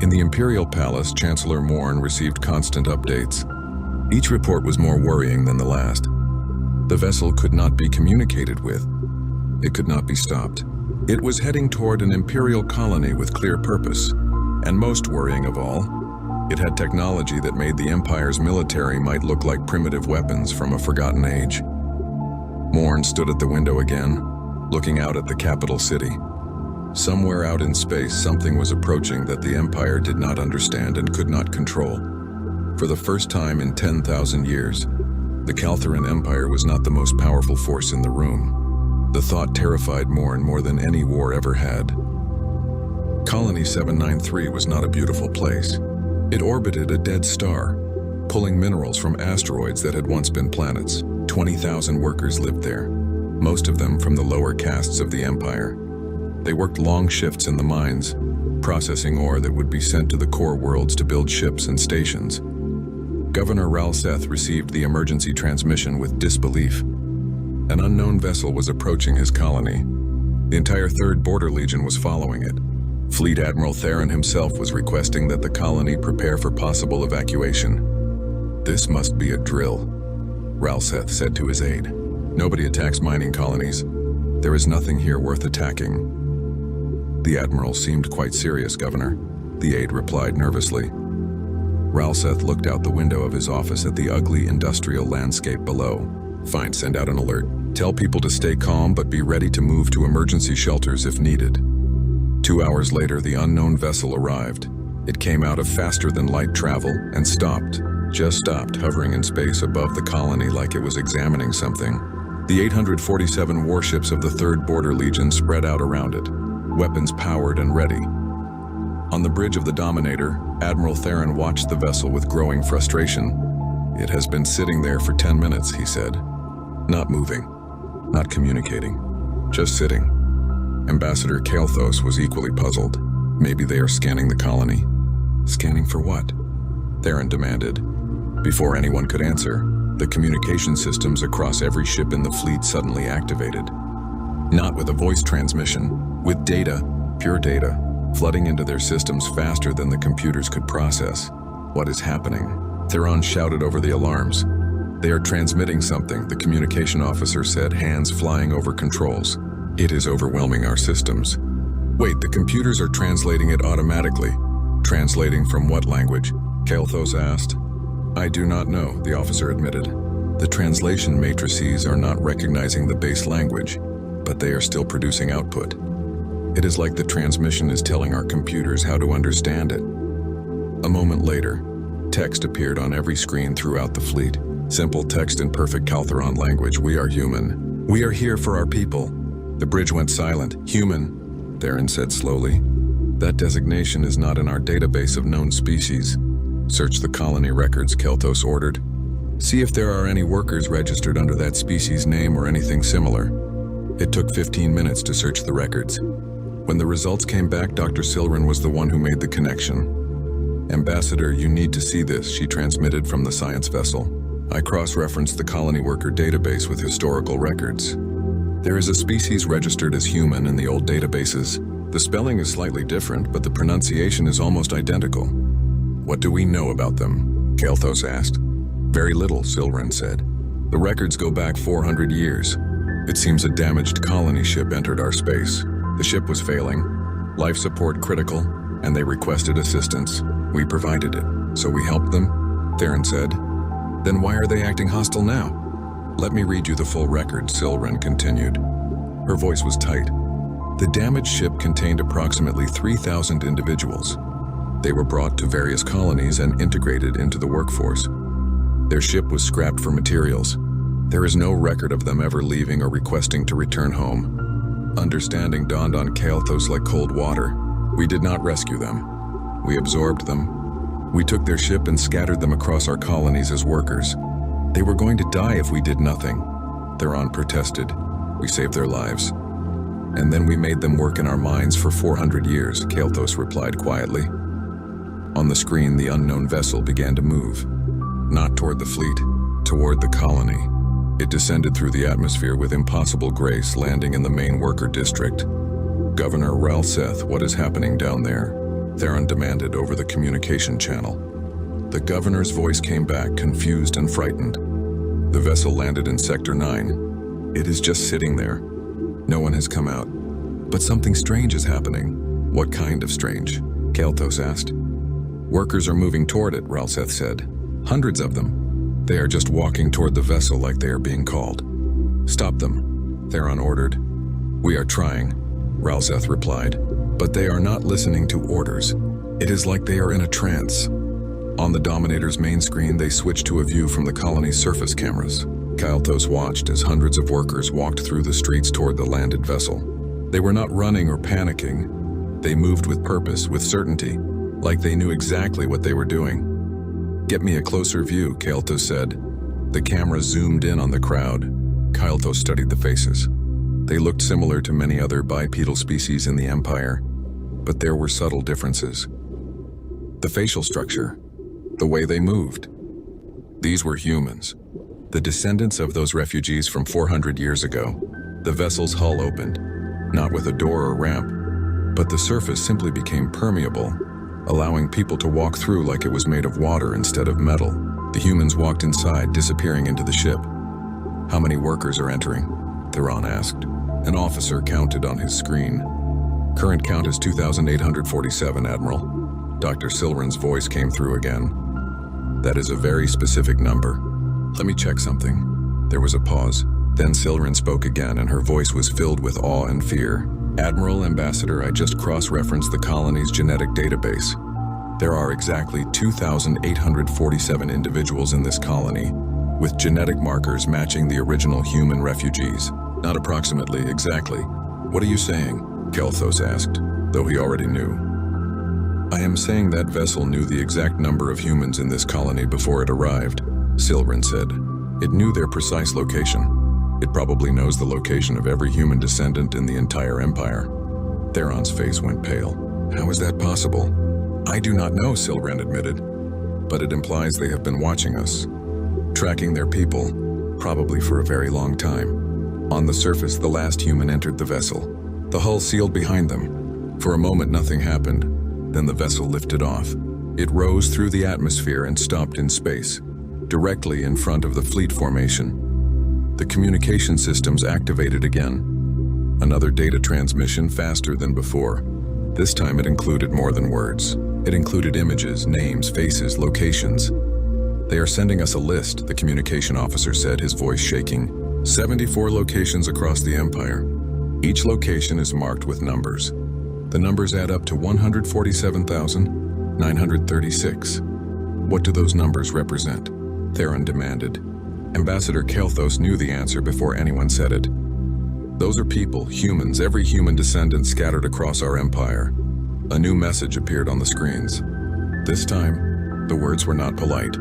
In the Imperial Palace, Chancellor Morn received constant updates. Each report was more worrying than the last. The vessel could not be communicated with. It could not be stopped. It was heading toward an Imperial colony with clear purpose. And most worrying of all, it had technology that made the Empire's military might look like primitive weapons from a forgotten age. Morn stood at the window again, looking out at the capital city. Somewhere out in space, something was approaching that the Empire did not understand and could not control. For the first time in 10,000 years, the Kaltheran Empire was not the most powerful force in the room. The thought terrified Morn more than any war ever had. Colony 793 was not a beautiful place. It orbited a dead star, pulling minerals from asteroids that had once been planets. 20,000 workers lived there, most of them from the lower castes of the Empire. They worked long shifts in the mines, processing ore that would be sent to the core worlds to build ships and stations. Governor Ralseth received the emergency transmission with disbelief. An unknown vessel was approaching his colony. The entire 3rd Border Legion was following it. Fleet Admiral Theron himself was requesting that the colony prepare for possible evacuation. "This must be a drill," Ralseth said to his aide. "Nobody attacks mining colonies. There is nothing here worth attacking." "The Admiral seemed quite serious, Governor," the aide replied nervously. Ralseth looked out the window of his office at the ugly industrial landscape below. "Fine, send out an alert. Tell people to stay calm but be ready to move to emergency shelters if needed." 2 hours later, the unknown vessel arrived. It came out of faster-than-light travel and stopped, just stopped, hovering in space above the colony like it was examining something. The 847 warships of the 3rd Border Legion spread out around it, weapons powered and ready. On the bridge of the Dominator, Admiral Theron watched the vessel with growing frustration. "It has been sitting there for 10 minutes, he said. "Not moving, not communicating, just sitting." Ambassador Kelthos was equally puzzled. "Maybe they are scanning the colony." "Scanning for what?" Theron demanded. Before anyone could answer, the communication systems across every ship in the fleet suddenly activated. Not with a voice transmission, with data, pure data, flooding into their systems faster than the computers could process. "What is happening?" Theron shouted over the alarms. "They are transmitting something," the communication officer said, hands flying over controls. "It is overwhelming our systems." "Wait, the computers are translating it automatically." "Translating from what language?" Kelthos asked. "I do not know," the officer admitted. The translation matrices are not recognizing the base language, but they are still producing output. It is like the transmission is telling our computers how to understand it. A moment later, text appeared on every screen throughout the fleet. Simple text in perfect Caltheron language. We are human. We are here for our people. The bridge went silent. Human, Theron said slowly. That designation is not in our database of known species. Search the colony records, Kelthos ordered. See if there are any workers registered under that species name or anything similar. It took 15 minutes to search the records. When the results came back, Dr. Silren was the one who made the connection. Ambassador, you need to see this, she transmitted from the science vessel. I cross-referenced the colony worker database with historical records. There is a species registered as human in the old databases. The spelling is slightly different, but the pronunciation is almost identical. What do we know about them? Kelthos asked. Very little, Silren said. The records go back 400 years. It seems a damaged colony ship entered our space. The ship was failing, life support critical, and they requested assistance. We provided it, so we helped them, Theron said. Then why are they acting hostile now? Let me read you the full record, Silren continued. Her voice was tight. The damaged ship contained approximately 3,000 individuals. They were brought to various colonies and integrated into the workforce. Their ship was scrapped for materials. There is no record of them ever leaving or requesting to return home. Understanding dawned on Kelthos like cold water. We did not rescue them. We absorbed them. We took their ship and scattered them across our colonies as workers. They were going to die if we did nothing. Theron protested. We saved their lives. And then we made them work in our mines for 400 years, Kelthos replied quietly. On the screen, the unknown vessel began to move. Not toward the fleet, toward the colony. It descended through the atmosphere with impossible grace, landing in the main worker district. Governor Ralseth, what is happening down there? Theron demanded over the communication channel. The governor's voice came back, confused and frightened. The vessel landed in Sector 9. It is just sitting there. No one has come out. But something strange is happening. What kind of strange? Kelthos asked. Workers are moving toward it, Ralseth said. Hundreds of them. They are just walking toward the vessel like they are being called. Stop them, Theron ordered. We are trying, Ralseth replied, but they are not listening to orders. It is like they are in a trance. On the Dominator's main screen, they switched to a view from the colony's surface cameras. Kelthos watched as hundreds of workers walked through the streets toward the landed vessel. They were not running or panicking. They moved with purpose, with certainty, like they knew exactly what they were doing. Get me a closer view, Kelthos said. The camera zoomed in on the crowd. Kelthos studied the faces. They looked similar to many other bipedal species in the Empire, but there were subtle differences. The facial structure, the way they moved. These were humans, the descendants of those refugees from 400 years ago. The vessel's hull opened, not with a door or ramp, but the surface simply became permeable, allowing people to walk through like it was made of water instead of metal. The humans walked inside, disappearing into the ship. How many workers are entering? Theron asked. An officer counted on his screen. Current count is 2,847, Admiral. Dr. Silren's voice came through again. That is a very specific number. Let me check something. There was a pause. Then Silren spoke again, and her voice was filled with awe and fear. Admiral, Ambassador, I just cross-referenced the colony's genetic database. There are exactly 2,847 individuals in this colony, with genetic markers matching the original human refugees. Not approximately, exactly. What are you saying? Kelthos asked, though he already knew. I am saying that vessel knew the exact number of humans in this colony before it arrived, Silren said. It knew their precise location. It probably knows the location of every human descendant in the entire Empire. Theron's face went pale. How is that possible? I do not know, Silren admitted, but it implies they have been watching us, tracking their people, probably for a very long time. On the surface, the last human entered the vessel. The hull sealed behind them. For a moment, nothing happened. Then the vessel lifted off. It rose through the atmosphere and stopped in space, directly in front of the fleet formation. The communication systems activated again. Another data transmission faster than before. This time it included more than words. It included images, names, faces, locations. They are sending us a list, the communication officer said, his voice shaking. 74 locations across the Empire. Each location is marked with numbers. The numbers add up to 147,936. What do those numbers represent? Theron demanded. Ambassador Kalthos knew the answer before anyone said it. Those are people, humans, every human descendant scattered across our empire. A new message appeared on the screens. This time, the words were not polite.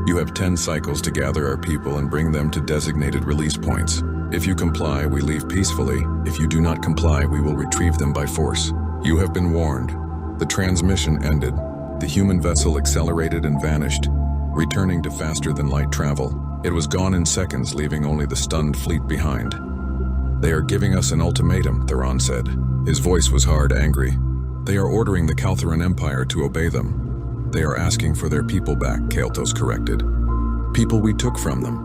You have 10 cycles to gather our people and bring them to designated release points. If you comply, we leave peacefully. If you do not comply, we will retrieve them by force. You have been warned. The transmission ended. The human vessel accelerated and vanished, returning to faster-than-light travel. It was gone in seconds, leaving only the stunned fleet behind. They are giving us an ultimatum, Theron said. His voice was hard, angry. They are ordering the Kaltheran Empire to obey them. They are asking for their people back, Kalthos corrected. People we took from them.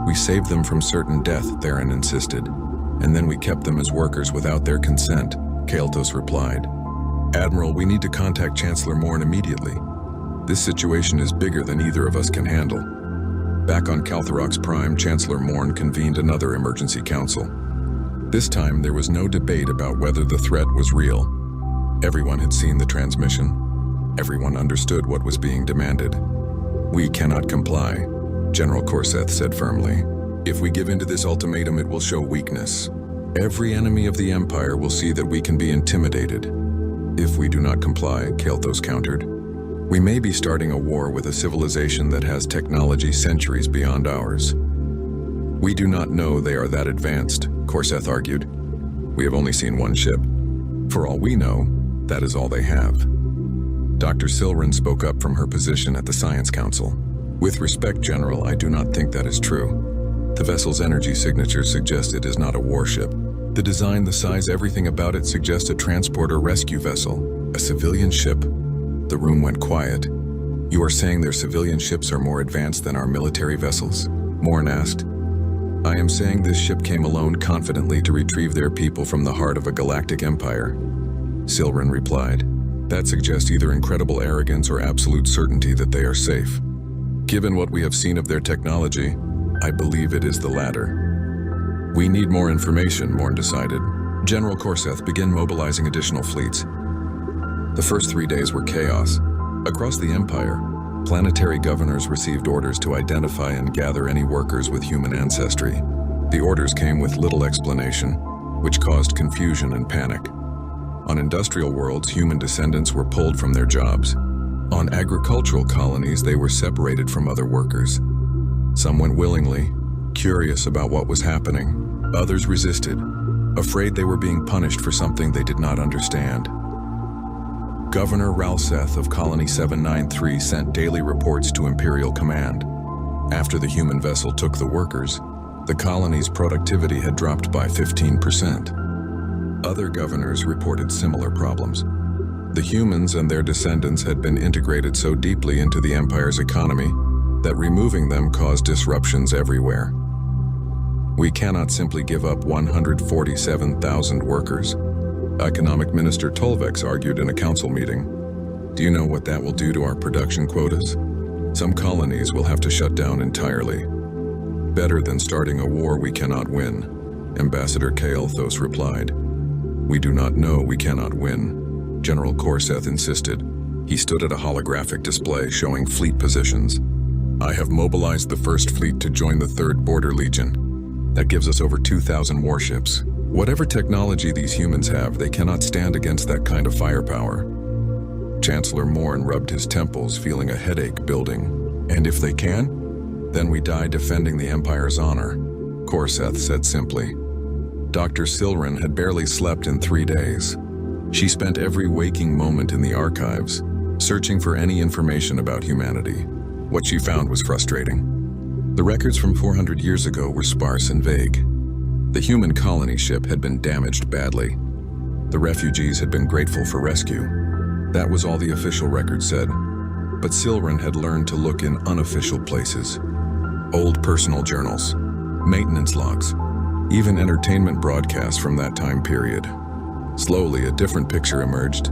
We saved them from certain death, Theron insisted. And then we kept them as workers without their consent, Kalthos replied. Admiral, we need to contact Chancellor Morn immediately. This situation is bigger than either of us can handle. Back on Kaltherox Prime, Chancellor Morn convened another emergency council. This time, there was no debate about whether the threat was real. Everyone had seen the transmission. Everyone understood what was being demanded. We cannot comply, General Korseth said firmly. If we give in to this ultimatum, it will show weakness. Every enemy of the Empire will see that we can be intimidated. If we do not comply, Kalthos countered, we may be starting a war with a civilization that has technology centuries beyond ours. We do not know they are that advanced, Korseth argued. We have only seen one ship. For all we know, that is all they have. Dr. Silren spoke up from her position at the Science Council. With respect, General, I do not think that is true. The vessel's energy signature suggests it is not a warship. The design, the size, everything about it suggests a transport or rescue vessel, a civilian ship. The room went quiet. You are saying their civilian ships are more advanced than our military vessels? Morn asked. I am saying this ship came alone confidently to retrieve their people from the heart of a galactic empire. Silren replied. That suggests either incredible arrogance or absolute certainty that they are safe. Given what we have seen of their technology, I believe it is the latter. We need more information, Morn decided. General Korseth, begin mobilizing additional fleets. The first 3 days were chaos. Across the Empire, planetary governors received orders to identify and gather any workers with human ancestry. The orders came with little explanation, which caused confusion and panic. On industrial worlds, human descendants were pulled from their jobs. On agricultural colonies, they were separated from other workers. Some went willingly, curious about what was happening. Others resisted, afraid they were being punished for something they did not understand. Governor Ralseth of Colony 793 sent daily reports to Imperial Command. After the human vessel took the workers, the colony's productivity had dropped by 15%. Other governors reported similar problems. The humans and their descendants had been integrated so deeply into the Empire's economy that removing them caused disruptions everywhere. We cannot simply give up 147,000 workers. Economic Minister Tolvex argued in a council meeting. Do you know what that will do to our production quotas? Some colonies will have to shut down entirely. Better than starting a war we cannot win, Ambassador Kalthos replied. We do not know we cannot win, General Korseth insisted. He stood at a holographic display showing fleet positions. I have mobilized the first fleet to join the 3rd Border Legion. That gives us over 2,000 warships. Whatever technology these humans have, they cannot stand against that kind of firepower. Chancellor Morn rubbed his temples, feeling a headache building. And if they can, then we die defending the Empire's honor, Korseth said simply. Dr. Silren had barely slept in 3 days. She spent every waking moment in the archives, searching for any information about humanity. What she found was frustrating. The records from 400 years ago were sparse and vague. The human colony ship had been damaged badly. The refugees had been grateful for rescue. That was all the official record said. But Silren had learned to look in unofficial places. Old personal journals, maintenance logs, even entertainment broadcasts from that time period. Slowly, a different picture emerged.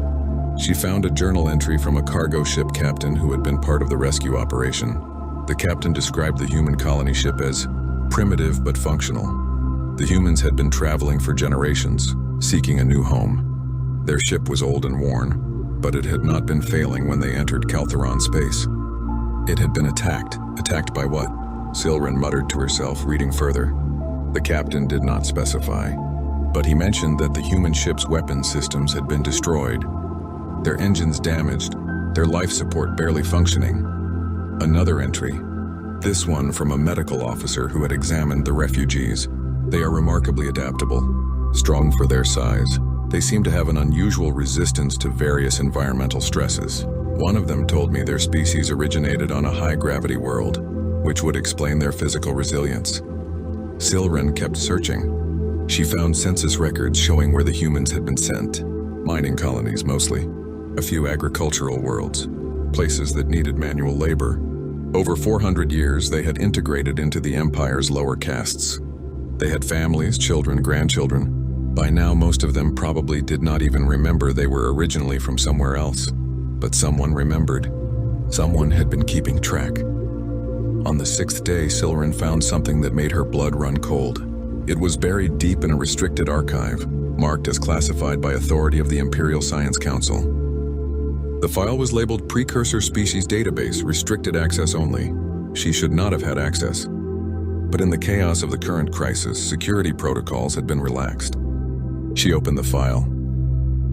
She found a journal entry from a cargo ship captain who had been part of the rescue operation. The captain described the human colony ship as primitive but functional. The humans had been traveling for generations, seeking a new home. Their ship was old and worn, but it had not been failing when they entered Caltheron space. It had been attacked. Attacked by what? Silren muttered to herself, reading further. The captain did not specify, but he mentioned that the human ship's weapon systems had been destroyed, their engines damaged, their life support barely functioning. Another entry, this one from a medical officer who had examined the refugees. They are remarkably adaptable, strong for their size. They seem to have an unusual resistance to various environmental stresses. One of them told me their species originated on a high-gravity world, which would explain their physical resilience. Silren kept searching. She found census records showing where the humans had been sent. Mining colonies, mostly. A few agricultural worlds. Places that needed manual labor. Over 400 years, they had integrated into the Empire's lower castes. They had families, children, grandchildren. By now, most of them probably did not even remember they were originally from somewhere else. But someone remembered. Someone had been keeping track. On the 6th day, Silren found something that made her blood run cold. It was buried deep in a restricted archive, marked as classified by authority of the Imperial Science Council. The file was labeled Precursor Species Database, restricted access only. She should not have had access. But in the chaos of the current crisis, security protocols had been relaxed. She opened the file.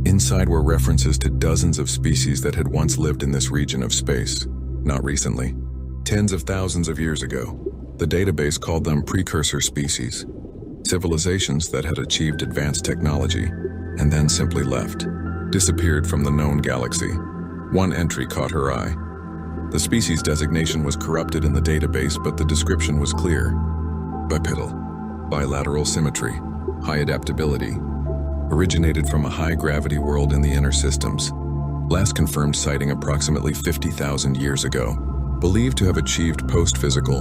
Inside were references to dozens of species that had once lived in this region of space. Not recently. Tens of thousands of years ago. The database called them precursor species. Civilizations that had achieved advanced technology and then simply left. Disappeared from the known galaxy. One entry caught her eye. The species designation was corrupted in the database, but the description was clear. Bipedal, bilateral symmetry, high adaptability, originated from a high-gravity world in the inner systems. Last confirmed sighting approximately 50,000 years ago. Believed to have achieved post-physical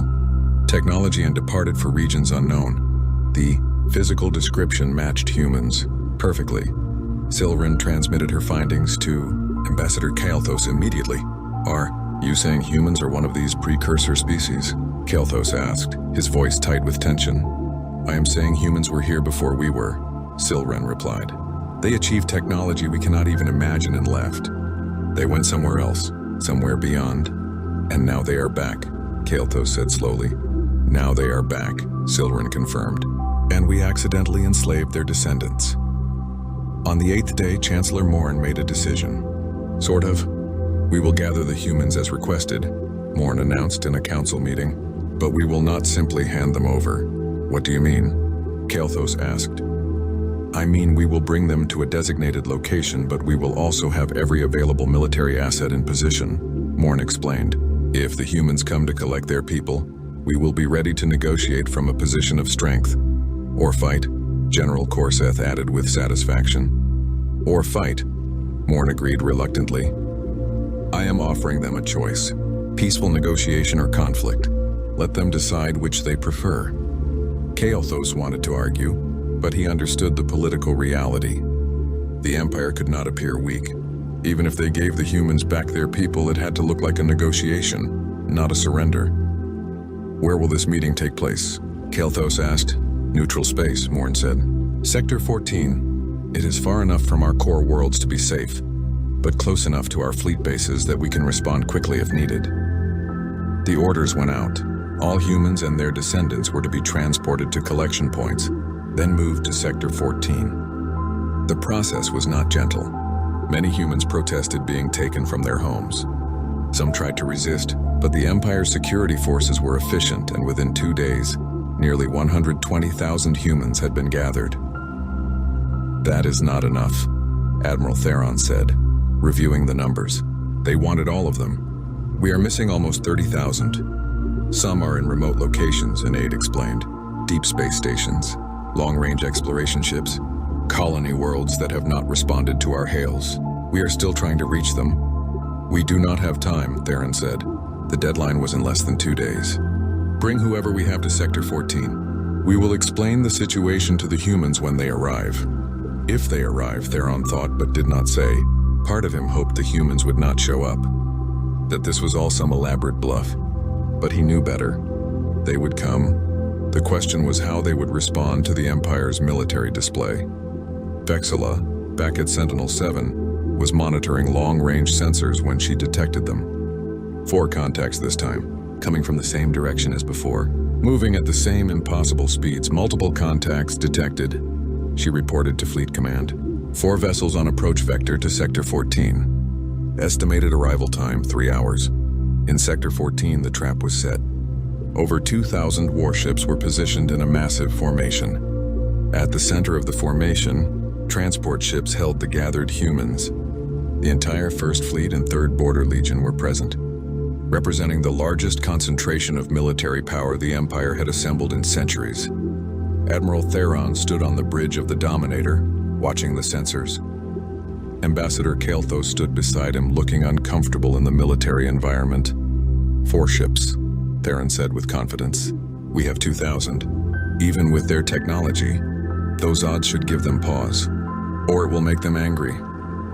technology and departed for regions unknown. The physical description matched humans perfectly. Silren transmitted her findings to Ambassador Kael'thas immediately. Are you saying humans are one of these precursor species? Kael'thas asked, his voice tight with tension. I am saying humans were here before we were, Silren replied. They achieved technology we cannot even imagine and left. They went somewhere else, somewhere beyond. And now they are back, Kael'thas said slowly. Now they are back, Silren confirmed. And we accidentally enslaved their descendants. On the 8th day, Chancellor Morn made a decision. Sort of. We will gather the humans as requested, Morn announced in a council meeting, but we will not simply hand them over. What do you mean? Kael'thas asked. I mean we will bring them to a designated location, but we will also have every available military asset in position, Morn explained. If the humans come to collect their people, we will be ready to negotiate from a position of strength. Or fight, General Korseth added with satisfaction. Or fight, Morn agreed reluctantly. I am offering them a choice. Peaceful negotiation or conflict. Let them decide which they prefer. Kael'thas wanted to argue, but he understood the political reality. The Empire could not appear weak. Even if they gave the humans back their people, it had to look like a negotiation, not a surrender. Where will this meeting take place? Kael'thas asked. Neutral space, Morn said. Sector 14. It is far enough from our core worlds to be safe, but close enough to our fleet bases that we can respond quickly if needed. The orders went out. All humans and their descendants were to be transported to collection points, then moved to Sector 14. The process was not gentle. Many humans protested being taken from their homes. Some tried to resist, but the Empire's security forces were efficient, and within 2 days, nearly 120,000 humans had been gathered. That is not enough, Admiral Theron said, reviewing the numbers. They wanted all of them. We are missing almost 30,000. Some are in remote locations, an aide explained. Deep space stations, long-range exploration ships, colony worlds that have not responded to our hails. We are still trying to reach them. We do not have time, Theron said. The deadline was in less than 2 days. Bring whoever we have to Sector 14. We will explain the situation to the humans when they arrive. If they arrive, Theron thought but did not say. Part of him hoped the humans would not show up. That this was all some elaborate bluff. But he knew better. They would come. The question was how they would respond to the Empire's military display. Vexilla, back at Sentinel-7, was monitoring long-range sensors when she detected them. 4 contacts this time, coming from the same direction as before, moving at the same impossible speeds. Multiple contacts detected, she reported to Fleet Command. 4 vessels on approach vector to Sector 14. Estimated arrival time, 3 hours. In Sector 14, the trap was set. Over 2,000 warships were positioned in a massive formation. At the center of the formation, transport ships held the gathered humans. The entire 1st Fleet and 3rd Border Legion were present, representing the largest concentration of military power the Empire had assembled in centuries. Admiral Theron stood on the bridge of the Dominator, watching the sensors. Ambassador Kael'thas stood beside him, looking uncomfortable in the military environment. 4 ships, Theron said with confidence. We have 2,000. Even with their technology, those odds should give them pause. Or it will make them angry,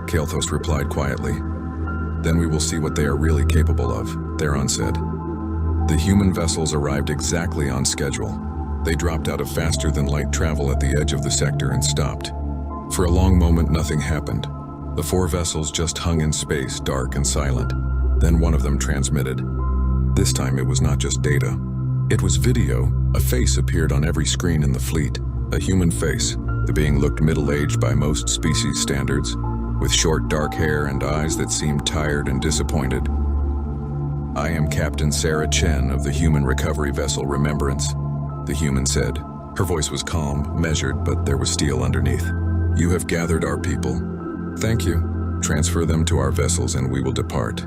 Kael'thas replied quietly. Then we will see what they are really capable of, Theron said. The human vessels arrived exactly on schedule. They dropped out of faster-than-light travel at the edge of the sector and stopped. For a long moment, nothing happened. The 4 vessels just hung in space, dark and silent. Then one of them transmitted. This time it was not just data. It was video. A face appeared on every screen in the fleet. A human face. The being looked middle-aged by most species standards, with short dark hair and eyes that seemed tired and disappointed. I am Captain Sarah Chen of the human recovery vessel Remembrance, the human said. Her voice was calm, measured, but there was steel underneath. You have gathered our people. Thank you. Transfer them to our vessels and we will depart.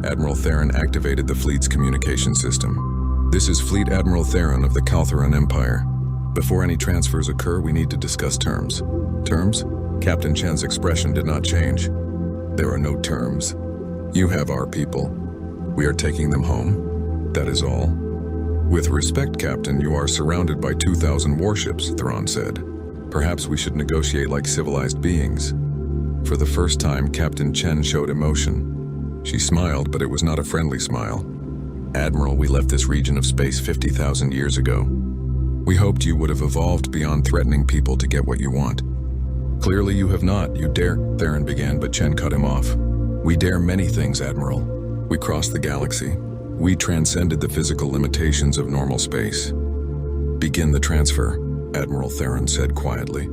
Admiral Theron activated the fleet's communication system. This is Fleet Admiral Theron of the Kaltheron Empire. Before any transfers occur, we need to discuss terms. Terms? Captain Chen's expression did not change. There are no terms. You have our people. We are taking them home. That is all. With respect, Captain, you are surrounded by 2,000 warships, Theron said. Perhaps we should negotiate like civilized beings. For the first time, Captain Chen showed emotion. She smiled, but it was not a friendly smile. Admiral, we left this region of space 50,000 years ago. We hoped you would have evolved beyond threatening people to get what you want. Clearly you have not. You dare, Theron began, but Chen cut him off. We dare many things, Admiral. We crossed the galaxy. We transcended the physical limitations of normal space. Begin the transfer, Admiral Theron said quietly.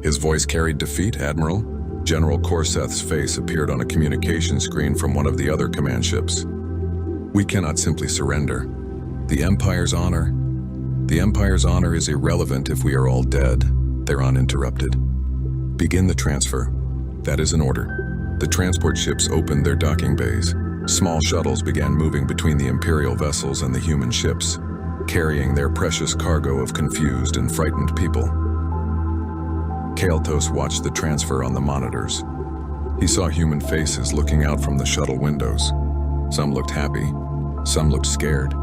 His voice carried defeat, Admiral. General Korseth's face appeared on a communication screen from one of the other command ships. We cannot simply surrender. The Empire's honor is irrelevant if we are all dead, Theron interrupted. Begin the transfer. That is an order. The transport ships opened their docking bays. Small shuttles began moving between the Imperial vessels and the human ships, carrying their precious cargo of confused and frightened people. Kael'thas watched the transfer on the monitors. He saw human faces looking out from the shuttle windows. Some looked happy, some looked scared.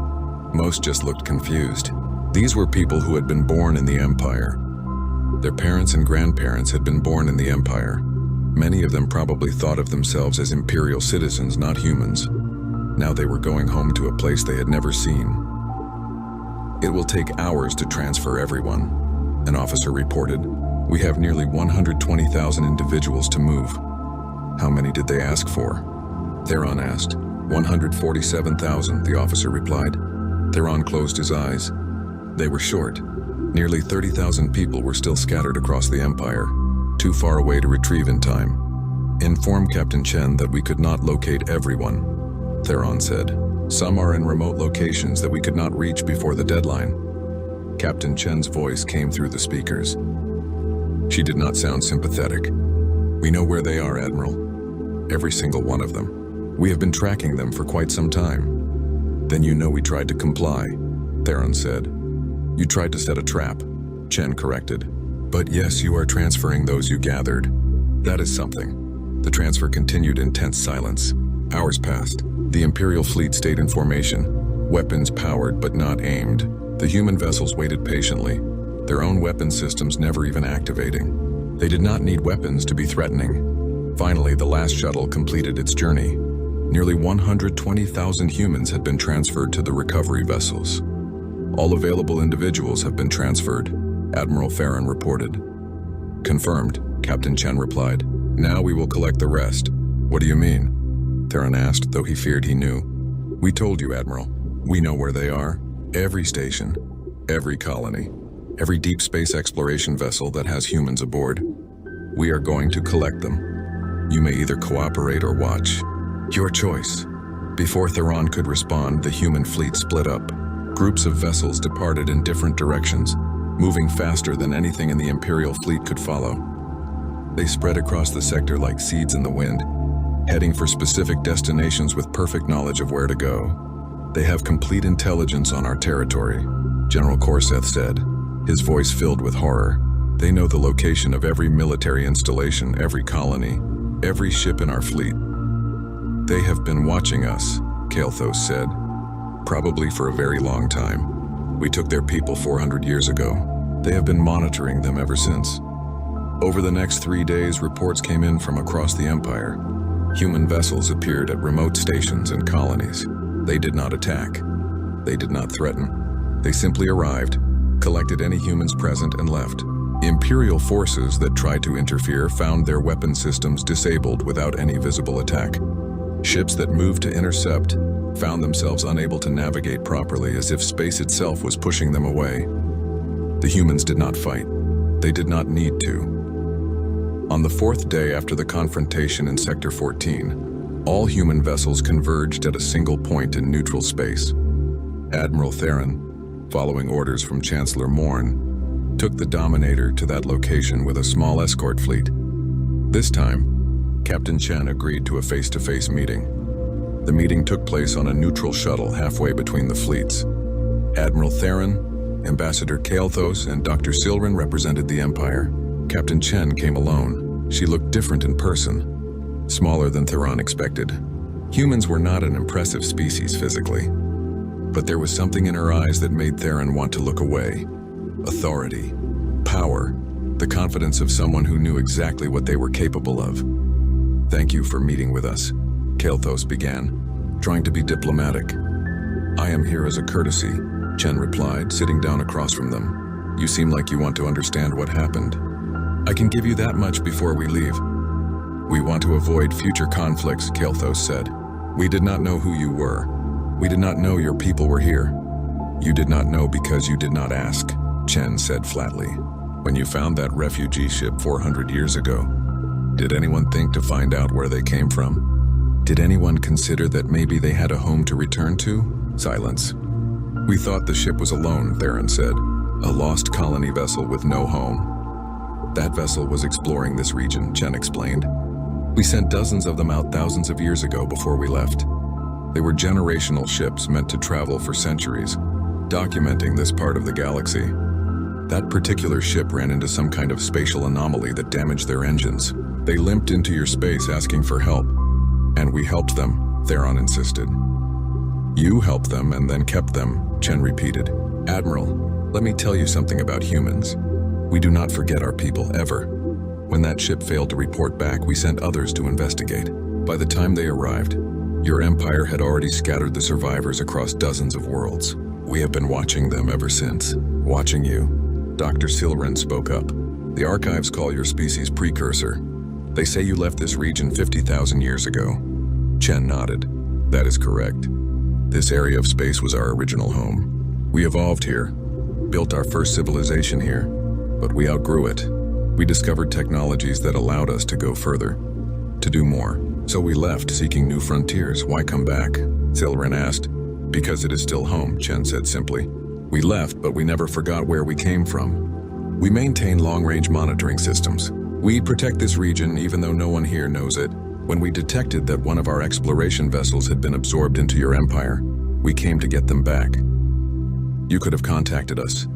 Most just looked confused. These were people who had been born in the Empire. Their parents and grandparents had been born in the Empire. Many of them probably thought of themselves as Imperial citizens, not humans. Now they were going home to a place they had never seen. It will take hours to transfer everyone, an officer reported. We have nearly 120,000 individuals to move. How many did they ask for? Theron asked. 147,000, the officer replied. Theron closed his eyes. They were short. Nearly 30,000 people were still scattered across the Empire, too far away to retrieve in time. Inform Captain Chen that we could not locate everyone, Theron said. Some are in remote locations that we could not reach before the deadline. Captain Chen's voice came through the speakers. She did not sound sympathetic. We know where they are, Admiral. Every single one of them. We have been tracking them for quite some time. Then you know we tried to comply, Theron said. You tried to set a trap, Chen corrected. But yes, you are transferring those you gathered. That is something. The transfer continued in tense silence. Hours passed. The Imperial fleet stayed in formation, weapons powered but not aimed. The human vessels waited patiently, their own weapon systems never even activating. They did not need weapons to be threatening. Finally, the last shuttle completed its journey. Nearly 120,000 humans had been transferred to the recovery vessels. All available individuals have been transferred, Admiral Theron reported. Confirmed, Captain Chen replied. Now we will collect the rest. What do you mean? Theron asked, though he feared he knew. We told you, Admiral. We know where they are. Every station, every colony, every deep space exploration vessel that has humans aboard. We are going to collect them. You may either cooperate or watch. Your choice. Before Theron could respond, the human fleet split up. Groups of vessels departed in different directions, moving faster than anything in the Imperial fleet could follow. They spread across the sector like seeds in the wind, heading for specific destinations with perfect knowledge of where to go. They have complete intelligence on our territory, General Corseth said, his voice filled with horror. They know the location of every military installation, every colony, every ship in our fleet. They have been watching us, Kael'thas said, probably for a very long time. We took their people 400 years ago. They have been monitoring them ever since. Over the next 3 days, reports came in from across the Empire. Human vessels appeared at remote stations and colonies. They did not attack. They did not threaten. They simply arrived, collected any humans present, and left. Imperial forces that tried to interfere found their weapon systems disabled without any visible attack. Ships that moved to intercept found themselves unable to navigate properly, as if space itself was pushing them away. The humans did not fight. They did not need to. On the 4th day after the confrontation in Sector 14, all human vessels converged at a single point in neutral space. Admiral Theron, following orders from Chancellor Morn, took the Dominator to that location with a small escort fleet. This time, Captain Chen agreed to a face-to-face meeting. The meeting took place on a neutral shuttle halfway between the fleets. Admiral Theron, Ambassador Kael'thas, and Dr. Silren represented the Empire. Captain Chen came alone. She looked different in person, smaller than Theron expected. Humans were not an impressive species physically, but there was something in her eyes that made Theron want to look away. Authority, power, the confidence of someone who knew exactly what they were capable of. Thank you for meeting with us, Kael'thas began, trying to be diplomatic. I am here as a courtesy, Chen replied, sitting down across from them. You seem like you want to understand what happened. I can give you that much before we leave. We want to avoid future conflicts, Kael'thas said. We did not know who you were. We did not know your people were here. You did not know because you did not ask, Chen said flatly. When you found that refugee ship 400 years ago, did anyone think to find out where they came from? Did anyone consider that maybe they had a home to return to? Silence. We thought the ship was alone, Theron said. A lost colony vessel with no home. That vessel was exploring this region, Chen explained. We sent dozens of them out thousands of years ago before we left. They were generational ships meant to travel for centuries, documenting this part of the galaxy. That particular ship ran into some kind of spatial anomaly that damaged their engines. They limped into your space asking for help, and we helped them, Theron insisted. You helped them and then kept them, Chen repeated. Admiral, let me tell you something about humans. We do not forget our people, ever. When that ship failed to report back, we sent others to investigate. By the time they arrived, your empire had already scattered the survivors across dozens of worlds. We have been watching them ever since. Watching you. Dr. Silren spoke up. The archives call your species precursor. They say you left this region 50,000 years ago. Chen nodded. That is correct. This area of space was our original home. We evolved here, built our first civilization here, but we outgrew it. We discovered technologies that allowed us to go further, to do more. So we left, seeking new frontiers. Why come back? Silren asked. Because it is still home, Chen said simply. We left, but we never forgot where we came from. We maintain long-range monitoring systems. We protect this region even though no one here knows it. When we detected that one of our exploration vessels had been absorbed into your empire, we came to get them back. You could have contacted us,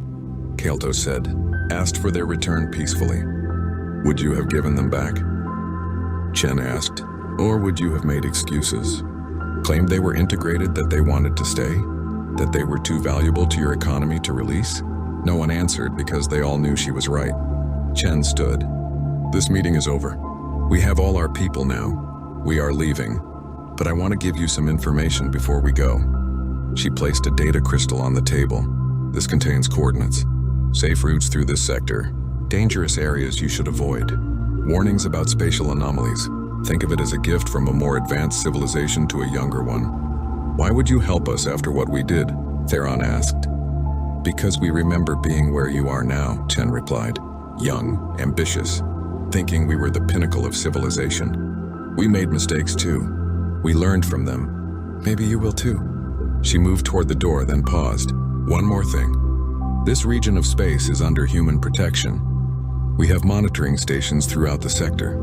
Kael'thas said, asked for their return peacefully. Would you have given them back? Chen asked. Or would you have made excuses? Claimed they were integrated, that they wanted to stay? That they were too valuable to your economy to release? No one answered because they all knew she was right. Chen stood. This meeting is over. We have all our people now. We are leaving. But I want to give you some information before we go. She placed a data crystal on the table. This contains coordinates, safe routes through this sector, dangerous areas you should avoid, warnings about spatial anomalies. Think of it as a gift from a more advanced civilization to a younger one. Why would you help us after what we did? Theron asked. Because we remember being where you are now, Chen replied. Young, ambitious, thinking we were the pinnacle of civilization. We made mistakes too. We learned from them. Maybe you will too. She moved toward the door, then paused. One more thing. This region of space is under human protection. We have monitoring stations throughout the sector.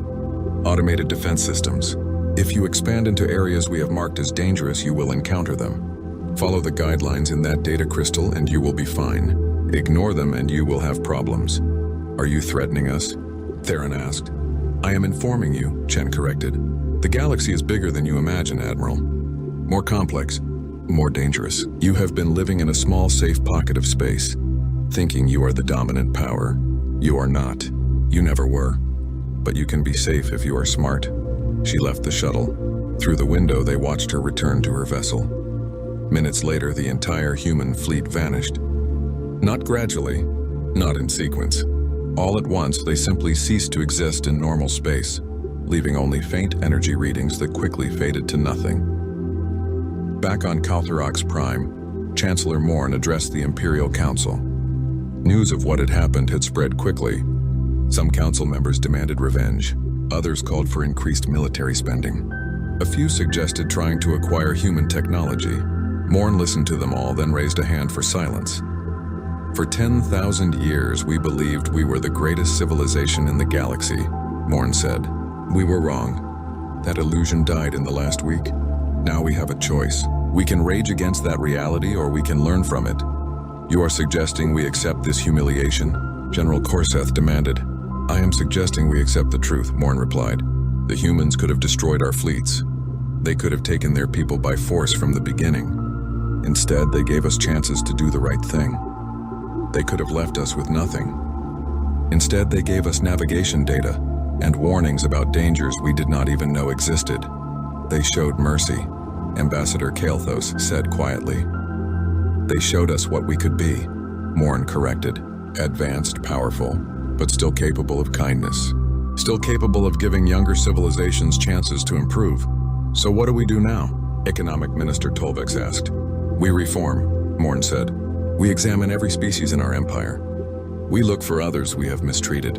Automated defense systems. If you expand into areas we have marked as dangerous, you will encounter them. Follow the guidelines in that data crystal and you will be fine. Ignore them and you will have problems. Are you threatening us? Theron asked. I am informing you, Chen corrected. The galaxy is bigger than you imagine, Admiral. More complex, more dangerous. You have been living in a small, safe pocket of space, thinking you are the dominant power. You are not. You never were. But you can be safe if you are smart. She left the shuttle. Through the window, they watched her return to her vessel. Minutes later, the entire human fleet vanished. Not gradually, not in sequence. All at once, they simply ceased to exist in normal space, leaving only faint energy readings that quickly faded to nothing. Back on Kaltharox Prime, Chancellor Morn addressed the Imperial Council. News of what had happened had spread quickly. Some council members demanded revenge. Others called for increased military spending. A few suggested trying to acquire human technology. Morn listened to them all, then raised a hand for silence. For 10,000 years, we believed we were the greatest civilization in the galaxy, Morn said. We were wrong. That illusion died in the last week. Now we have a choice. We can rage against that reality or we can learn from it. You are suggesting we accept this humiliation? General Corseth demanded. I am suggesting we accept the truth, Morn replied. The humans could have destroyed our fleets. They could have taken their people by force from the beginning. Instead, they gave us chances to do the right thing. They could have left us with nothing. Instead, they gave us navigation data and warnings about dangers we did not even know existed. They showed mercy, Ambassador Kael'thas said quietly. They showed us what we could be, Morn corrected. Advanced, powerful, but still capable of kindness. Still capable of giving younger civilizations chances to improve. So what do we do now? Economic Minister Tolvex asked. We reform, Morn said. We examine every species in our empire. We look for others we have mistreated.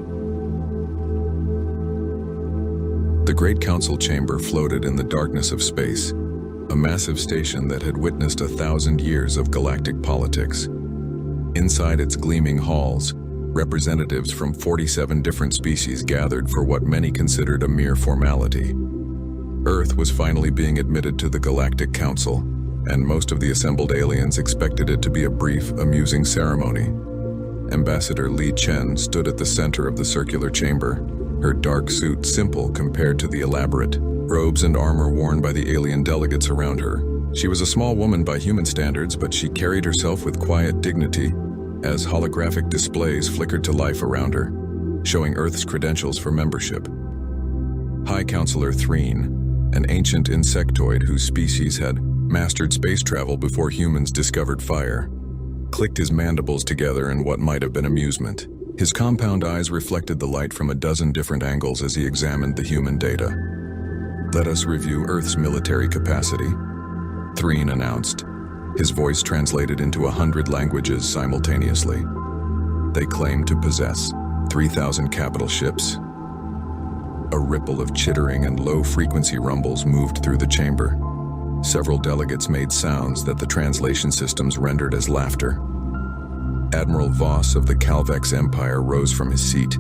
The Great Council Chamber floated in the darkness of space, a massive station that had witnessed 1,000 years of galactic politics. Inside its gleaming halls, representatives from 47 different species gathered for what many considered a mere formality. Earth was finally being admitted to the Galactic Council, and most of the assembled aliens expected it to be a brief, amusing ceremony. Ambassador Li Chen stood at the center of the circular chamber, her dark suit simple compared to the elaborate robes and armor worn by the alien delegates around her. She was a small woman by human standards, but she carried herself with quiet dignity as holographic displays flickered to life around her, showing Earth's credentials for membership. High Counselor Threen, an ancient insectoid whose species had mastered space travel before humans discovered fire, clicked his mandibles together in what might have been amusement. His compound eyes reflected the light from a dozen different angles as he examined the human data. Let us review Earth's military capacity, Threen announced, his voice translated into 100 languages simultaneously. They claim to possess 3,000 capital ships. A ripple of chittering and low-frequency rumbles moved through the chamber. Several delegates made sounds that the translation systems rendered as laughter. Admiral Voss of the Calvex Empire rose from his seat,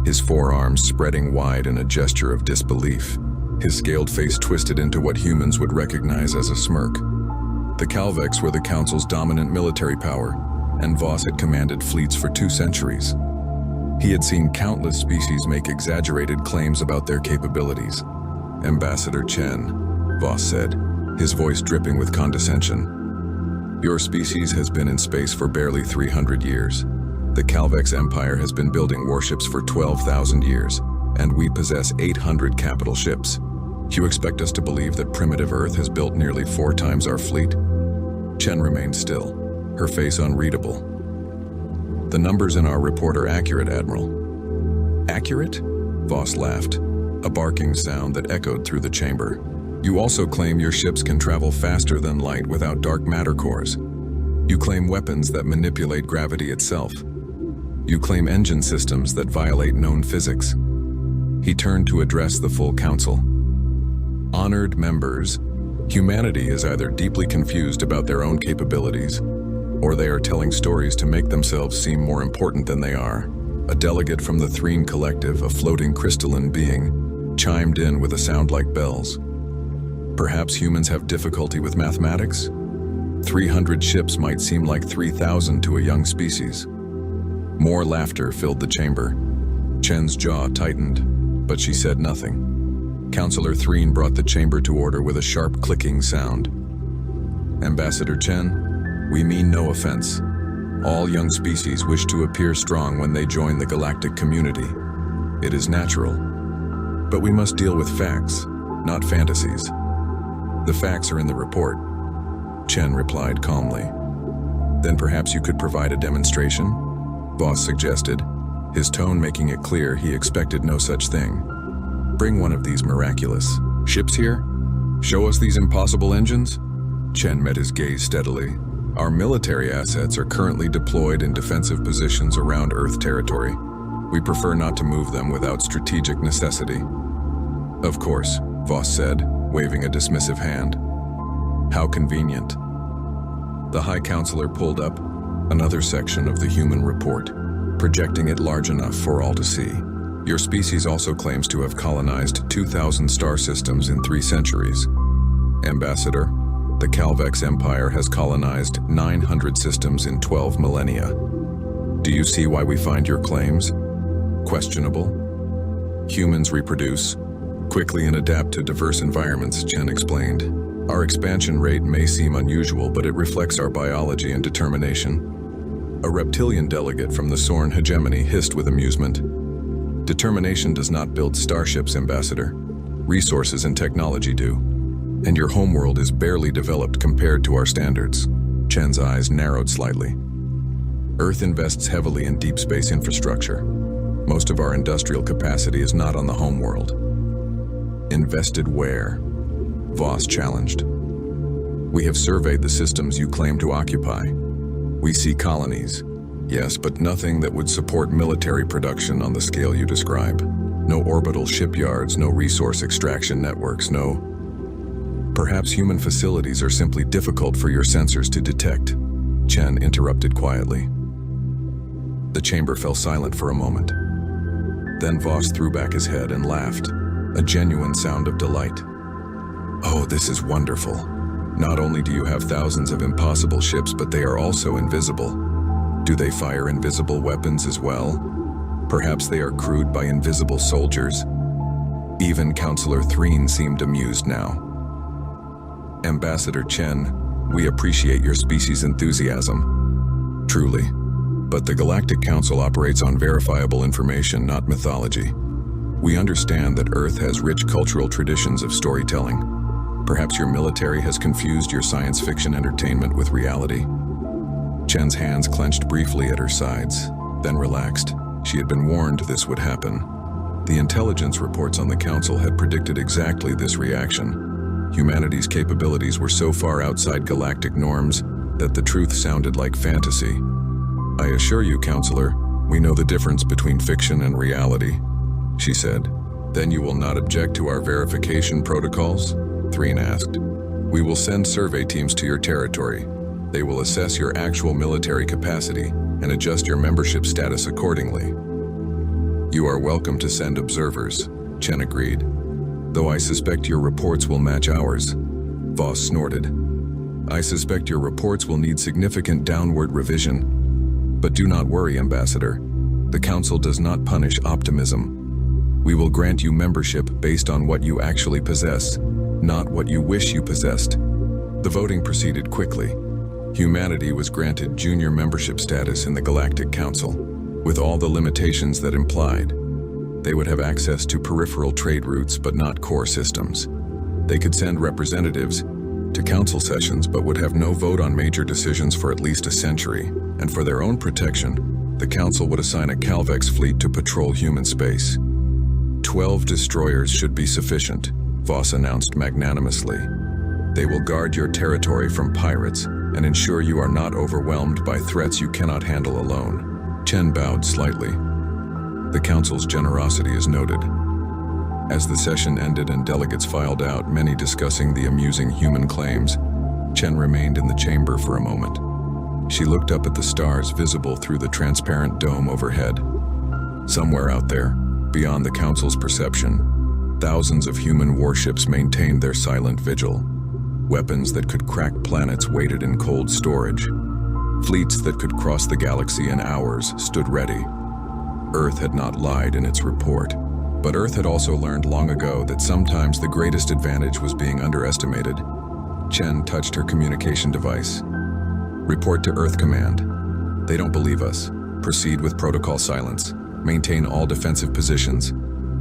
his forearms spreading wide in a gesture of disbelief. His scaled face twisted into what humans would recognize as a smirk. The Calvex were the Council's dominant military power, and Voss had commanded fleets for 2 centuries. He had seen countless species make exaggerated claims about their capabilities. Ambassador Chen, Voss said, his voice dripping with condescension. Your species has been in space for barely 300 years. The Calvex Empire has been building warships for 12,000 years, and we possess 800 capital ships. You expect us to believe that primitive Earth has built nearly 4 times our fleet? Chen remained still, her face unreadable. The numbers in our report are accurate, Admiral. Accurate? Voss laughed, a barking sound that echoed through the chamber. You also claim your ships can travel faster than light without dark matter cores. You claim weapons that manipulate gravity itself. You claim engine systems that violate known physics. He turned to address the full council. Honored members, humanity is either deeply confused about their own capabilities, or they are telling stories to make themselves seem more important than they are. A delegate from the Threen Collective, a floating crystalline being, chimed in with a sound like bells. Perhaps humans have difficulty with mathematics? 300 ships might seem like 3,000 to a young species. More laughter filled the chamber. Chen's jaw tightened, but she said nothing. Councillor Threen brought the chamber to order with a sharp clicking sound. Ambassador Chen, we mean no offense. All young species wish to appear strong when they join the galactic community. It is natural. But we must deal with facts, not fantasies. The facts are in the report, Chen replied calmly. Then perhaps you could provide a demonstration? Voss suggested, his tone making it clear he expected no such thing. Bring one of these miraculous ships here? Show us these impossible engines? Chen met his gaze steadily. Our military assets are currently deployed in defensive positions around Earth territory. We prefer not to move them without strategic necessity. Of course, Voss said, waving a dismissive hand. How convenient. The High Counselor pulled up another section of the human report, projecting it large enough for all to see. Your species also claims to have colonized 2,000 star systems in 3 centuries. Ambassador, the Calvex Empire has colonized 900 systems in 12 millennia. Do you see why we find your claims questionable? Humans reproduce quickly and adapt to diverse environments, Chen explained. Our expansion rate may seem unusual, but it reflects our biology and determination. A reptilian delegate from the Sorn hegemony hissed with amusement. Determination does not build starships, Ambassador. Resources and technology do. And your homeworld is barely developed compared to our standards. Chen's eyes narrowed slightly. Earth invests heavily in deep space infrastructure. Most of our industrial capacity is not on the homeworld. Invested where? Voss challenged. We have surveyed the systems you claim to occupy. We see colonies, yes, but nothing that would support military production on the scale you describe. No orbital shipyards, no resource extraction networks, no... Perhaps human facilities are simply difficult for your sensors to detect, Chen interrupted quietly. The chamber fell silent for a moment. Then Voss threw back his head and laughed, a genuine sound of delight. Oh, this is wonderful. Not only do you have thousands of impossible ships, but they are also invisible. Do they fire invisible weapons as well? Perhaps they are crewed by invisible soldiers. Even Counselor Threen seemed amused now. Ambassador Chen, we appreciate your species' enthusiasm. Truly. But the Galactic Council operates on verifiable information, not mythology. We understand that Earth has rich cultural traditions of storytelling. Perhaps your military has confused your science fiction entertainment with reality. Chen's hands clenched briefly at her sides, then relaxed. She had been warned this would happen. The intelligence reports on the Council had predicted exactly this reaction. Humanity's capabilities were so far outside galactic norms that the truth sounded like fantasy. I assure you, Counselor, we know the difference between fiction and reality, she said. Then you will not object to our verification protocols? Threen asked. We will send survey teams to your territory. They will assess your actual military capacity and adjust your membership status accordingly. You are welcome to send observers, Chen agreed. Though I suspect your reports will match ours. Voss snorted. I suspect your reports will need significant downward revision. But do not worry, Ambassador. The Council does not punish optimism. We will grant you membership based on what you actually possess, not what you wish you possessed. The voting proceeded quickly. Humanity was granted junior membership status in the Galactic Council, with all the limitations that implied. They would have access to peripheral trade routes but not core systems. They could send representatives to council sessions but would have no vote on major decisions for at least a century, and for their own protection, the council would assign a Calvex fleet to patrol human space. 12 destroyers should be sufficient, Voss announced magnanimously. They will guard your territory from pirates and ensure you are not overwhelmed by threats you cannot handle alone. Chen bowed slightly. The council's generosity is noted. As the session ended and delegates filed out, many discussing the amusing human claims, Chen remained in the chamber for a moment. She looked up at the stars visible through the transparent dome overhead. Somewhere out there, beyond the council's perception, thousands of human warships maintained their silent vigil. Weapons that could crack planets waited in cold storage. Fleets that could cross the galaxy in hours stood ready. Earth had not lied in its report, but Earth had also learned long ago that sometimes the greatest advantage was being underestimated. Chen touched her communication device. Report to Earth Command. They don't believe us. Proceed with protocol silence. Maintain all defensive positions.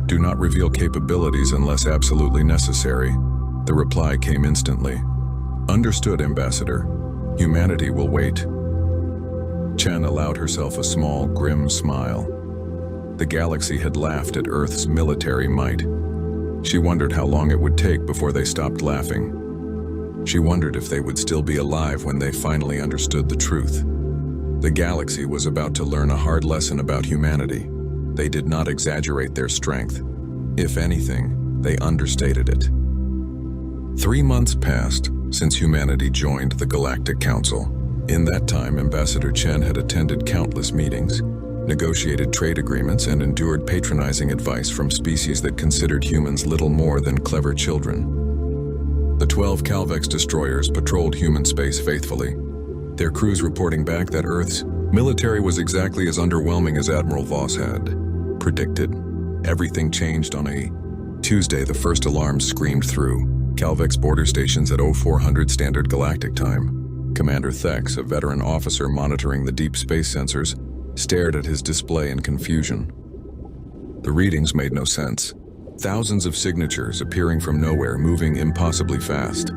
Do not reveal capabilities unless absolutely necessary. The reply came instantly. Understood, Ambassador. Humanity will wait. Chen allowed herself a small, grim smile. The galaxy had laughed at Earth's military might. She wondered how long it would take before they stopped laughing. She wondered if they would still be alive when they finally understood the truth. The galaxy was about to learn a hard lesson about humanity. They did not exaggerate their strength. If anything, they understated it. 3 months passed since humanity joined the Galactic Council. In that time, Ambassador Chen had attended countless meetings, negotiated trade agreements, and endured patronizing advice from species that considered humans little more than clever children. The 12 Calvex destroyers patrolled human space faithfully, their crews reporting back that Earth's military was exactly as underwhelming as Admiral Voss had predicted. Everything changed on a Tuesday. The first alarm screamed through. Calvex border stations at 0400 Standard Galactic Time. Commander Thex, a veteran officer monitoring the deep space sensors, stared at his display in confusion. The readings made no sense. Thousands of signatures appearing from nowhere, moving impossibly fast.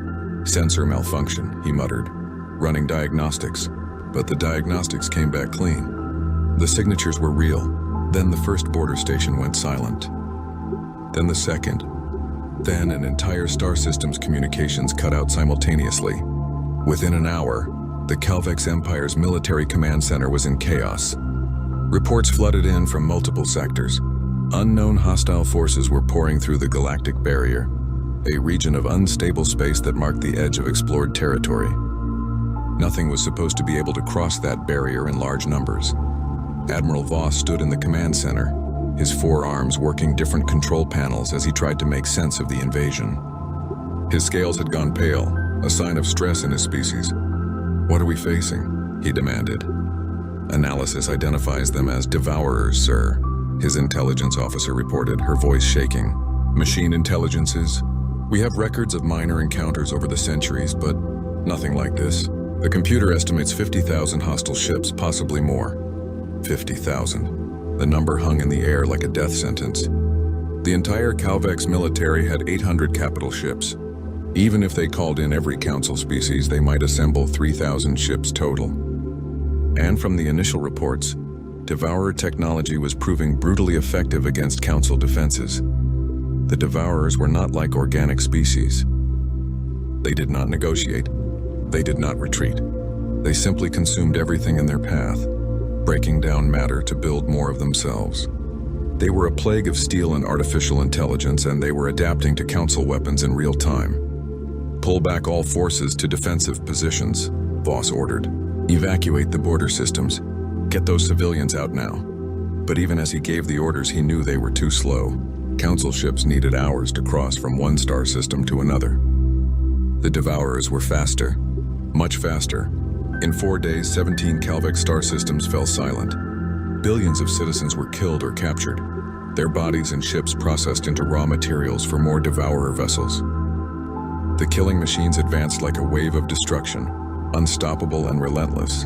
Sensor malfunction, he muttered, running diagnostics. But the diagnostics came back clean. The signatures were real. Then the first border station went silent. Then the second. Then an entire star system's communications cut out simultaneously. Within an hour, the Calvex Empire's military command center was in chaos. Reports flooded in from multiple sectors. Unknown hostile forces were pouring through the galactic barrier, a region of unstable space that marked the edge of explored territory. Nothing was supposed to be able to cross that barrier in large numbers. Admiral Voss stood in the command center, his forearms working different control panels as he tried to make sense of the invasion. His scales had gone pale, a sign of stress in his species. "What are we facing?" he demanded. "Analysis identifies them as devourers, sir," his intelligence officer reported, her voice shaking. "Machine intelligences? We have records of minor encounters over the centuries, but nothing like this. The computer estimates 50,000 hostile ships, possibly more." 50,000. The number hung in the air like a death sentence. The entire Calvex military had 800 capital ships. Even if they called in every council species, they might assemble 3,000 ships total. And from the initial reports, Devourer technology was proving brutally effective against council defenses. The Devourers were not like organic species. They did not negotiate. They did not retreat. They simply consumed everything in their path, breaking down matter to build more of themselves. They were a plague of steel and artificial intelligence, and they were adapting to council weapons in real time. "Pull back all forces to defensive positions," Voss ordered. "Evacuate the border systems. Get those civilians out now." But even as he gave the orders, he knew they were too slow. Council ships needed hours to cross from one star system to another. The Devourers were faster, much faster. In 4 days, 17 Calvex star systems fell silent. Billions of citizens were killed or captured, their bodies and ships processed into raw materials for more Devourer vessels. The killing machines advanced like a wave of destruction, unstoppable and relentless.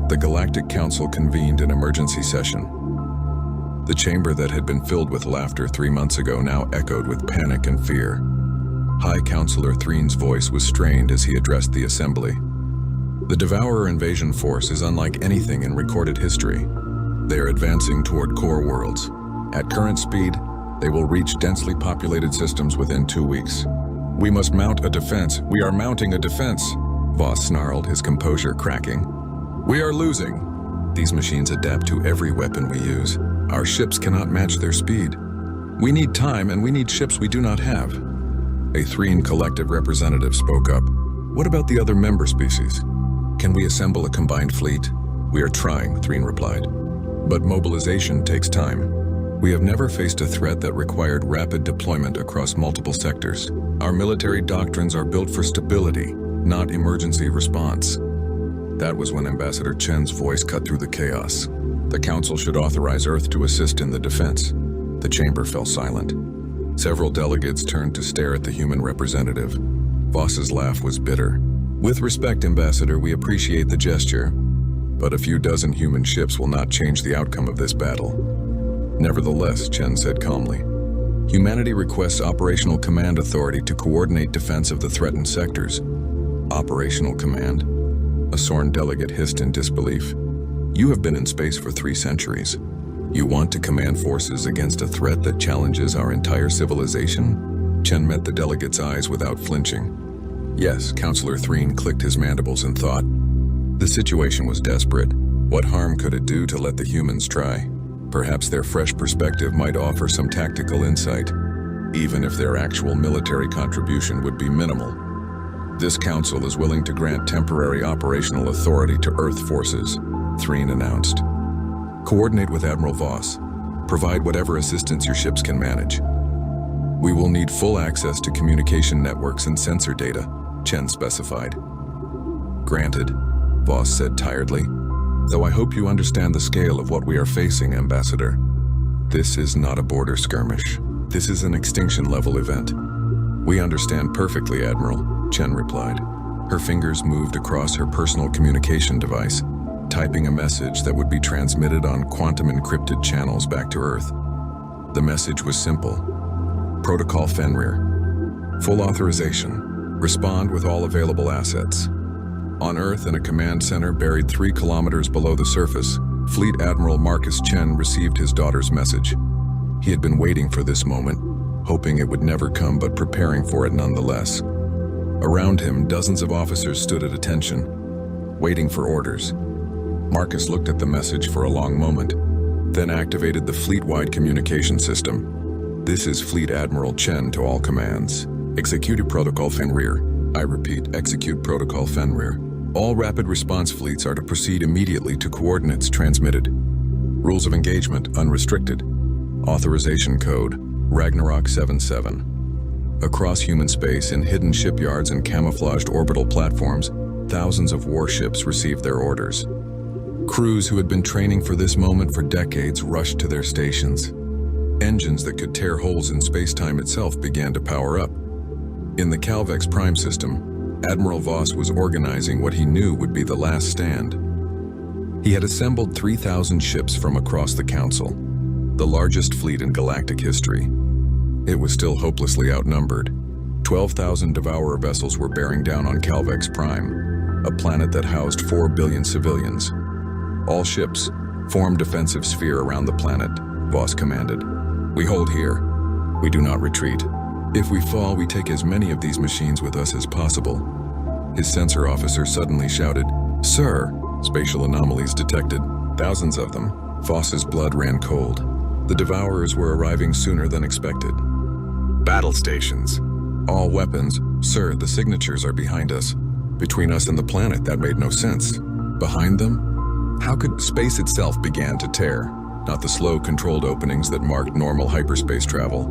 The Galactic Council convened an emergency session. The chamber that had been filled with laughter 3 months ago now echoed with panic and fear. High Counselor Threen's voice was strained as he addressed the assembly. The Devourer invasion force is unlike anything in recorded history. They are advancing toward core worlds. At current speed, they will reach densely populated systems within 2 weeks. We must mount a defense. We are mounting a defense, Voss snarled, his composure cracking. We are losing. These machines adapt to every weapon we use. Our ships cannot match their speed. We need time, and we need ships we do not have. A Threen collective representative spoke up. What about the other member species? Can we assemble a combined fleet? We are trying, Threen replied. But mobilization takes time. We have never faced a threat that required rapid deployment across multiple sectors. Our military doctrines are built for stability, not emergency response. That was when Ambassador Chen's voice cut through the chaos. The Council should authorize Earth to assist in the defense. The chamber fell silent. Several delegates turned to stare at the human representative. Voss's laugh was bitter. With respect, Ambassador, we appreciate the gesture, but a few dozen human ships will not change the outcome of this battle. Nevertheless, Chen said calmly, humanity requests operational command authority to coordinate defense of the threatened sectors. Operational command? A Sorn delegate hissed in disbelief. You have been in space for 3 centuries. You want to command forces against a threat that challenges our entire civilization? Chen met the delegate's eyes without flinching. Yes, Counselor Threen clicked his mandibles in thought. The situation was desperate. What harm could it do to let the humans try? Perhaps their fresh perspective might offer some tactical insight, even if their actual military contribution would be minimal. This council is willing to grant temporary operational authority to Earth forces, Threen announced. Coordinate with Admiral Voss. Provide whatever assistance your ships can manage. We will need full access to communication networks and sensor data, Chen specified. Granted, Voss said tiredly, though I hope you understand the scale of what we are facing, Ambassador. This is not a border skirmish. This is an extinction-level event. We understand perfectly, Admiral, Chen replied. Her fingers moved across her personal communication device, typing a message that would be transmitted on quantum-encrypted channels back to Earth. The message was simple. Protocol Fenrir. Full authorization. Respond with all available assets. On Earth, in a command center buried 3 kilometers below the surface, Fleet Admiral Marcus Chen received his daughter's message. He had been waiting for this moment, hoping it would never come but preparing for it nonetheless. Around him, dozens of officers stood at attention, waiting for orders. Marcus looked at the message for a long moment, then activated the fleet-wide communication system. This is Fleet Admiral Chen to all commands. Execute Protocol Fenrir. I repeat, execute Protocol Fenrir. All rapid response fleets are to proceed immediately to coordinates transmitted. Rules of engagement, unrestricted. Authorization code, Ragnarok 77. Across human space, in hidden shipyards and camouflaged orbital platforms, thousands of warships received their orders. Crews who had been training for this moment for decades rushed to their stations. Engines that could tear holes in space-time itself began to power up. In the Calvex Prime system, Admiral Voss was organizing what he knew would be the last stand. He had assembled 3,000 ships from across the Council, the largest fleet in galactic history. It was still hopelessly outnumbered. 12,000 Devourer vessels were bearing down on Calvex Prime, a planet that housed 4 billion civilians. All ships, form defensive sphere around the planet, Voss commanded. We hold here. We do not retreat. If we fall, we take as many of these machines with us as possible. His sensor officer suddenly shouted, Sir! Spatial anomalies detected, thousands of them. Voss's blood ran cold. The Devourers were arriving sooner than expected. Battle stations. All weapons. Sir, the signatures are behind us. Between us and the planet, that made no sense. Behind them? How could space itself began to tear? Not the slow, controlled openings that marked normal hyperspace travel,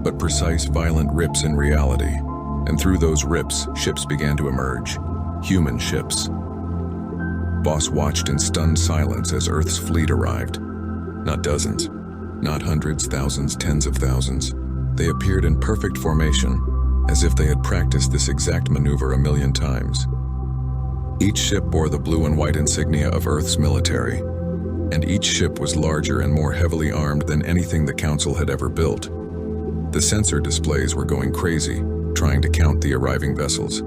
but precise, violent rips in reality. And through those rips, ships began to emerge. Human ships. Voss watched in stunned silence as Earth's fleet arrived. Not dozens, not hundreds, thousands, tens of thousands. They appeared in perfect formation, as if they had practiced this exact maneuver 1,000,000 times. Each ship bore the blue and white insignia of Earth's military. and each ship was larger and more heavily armed than anything the Council had ever built. The sensor displays were going crazy, trying to count the arriving vessels.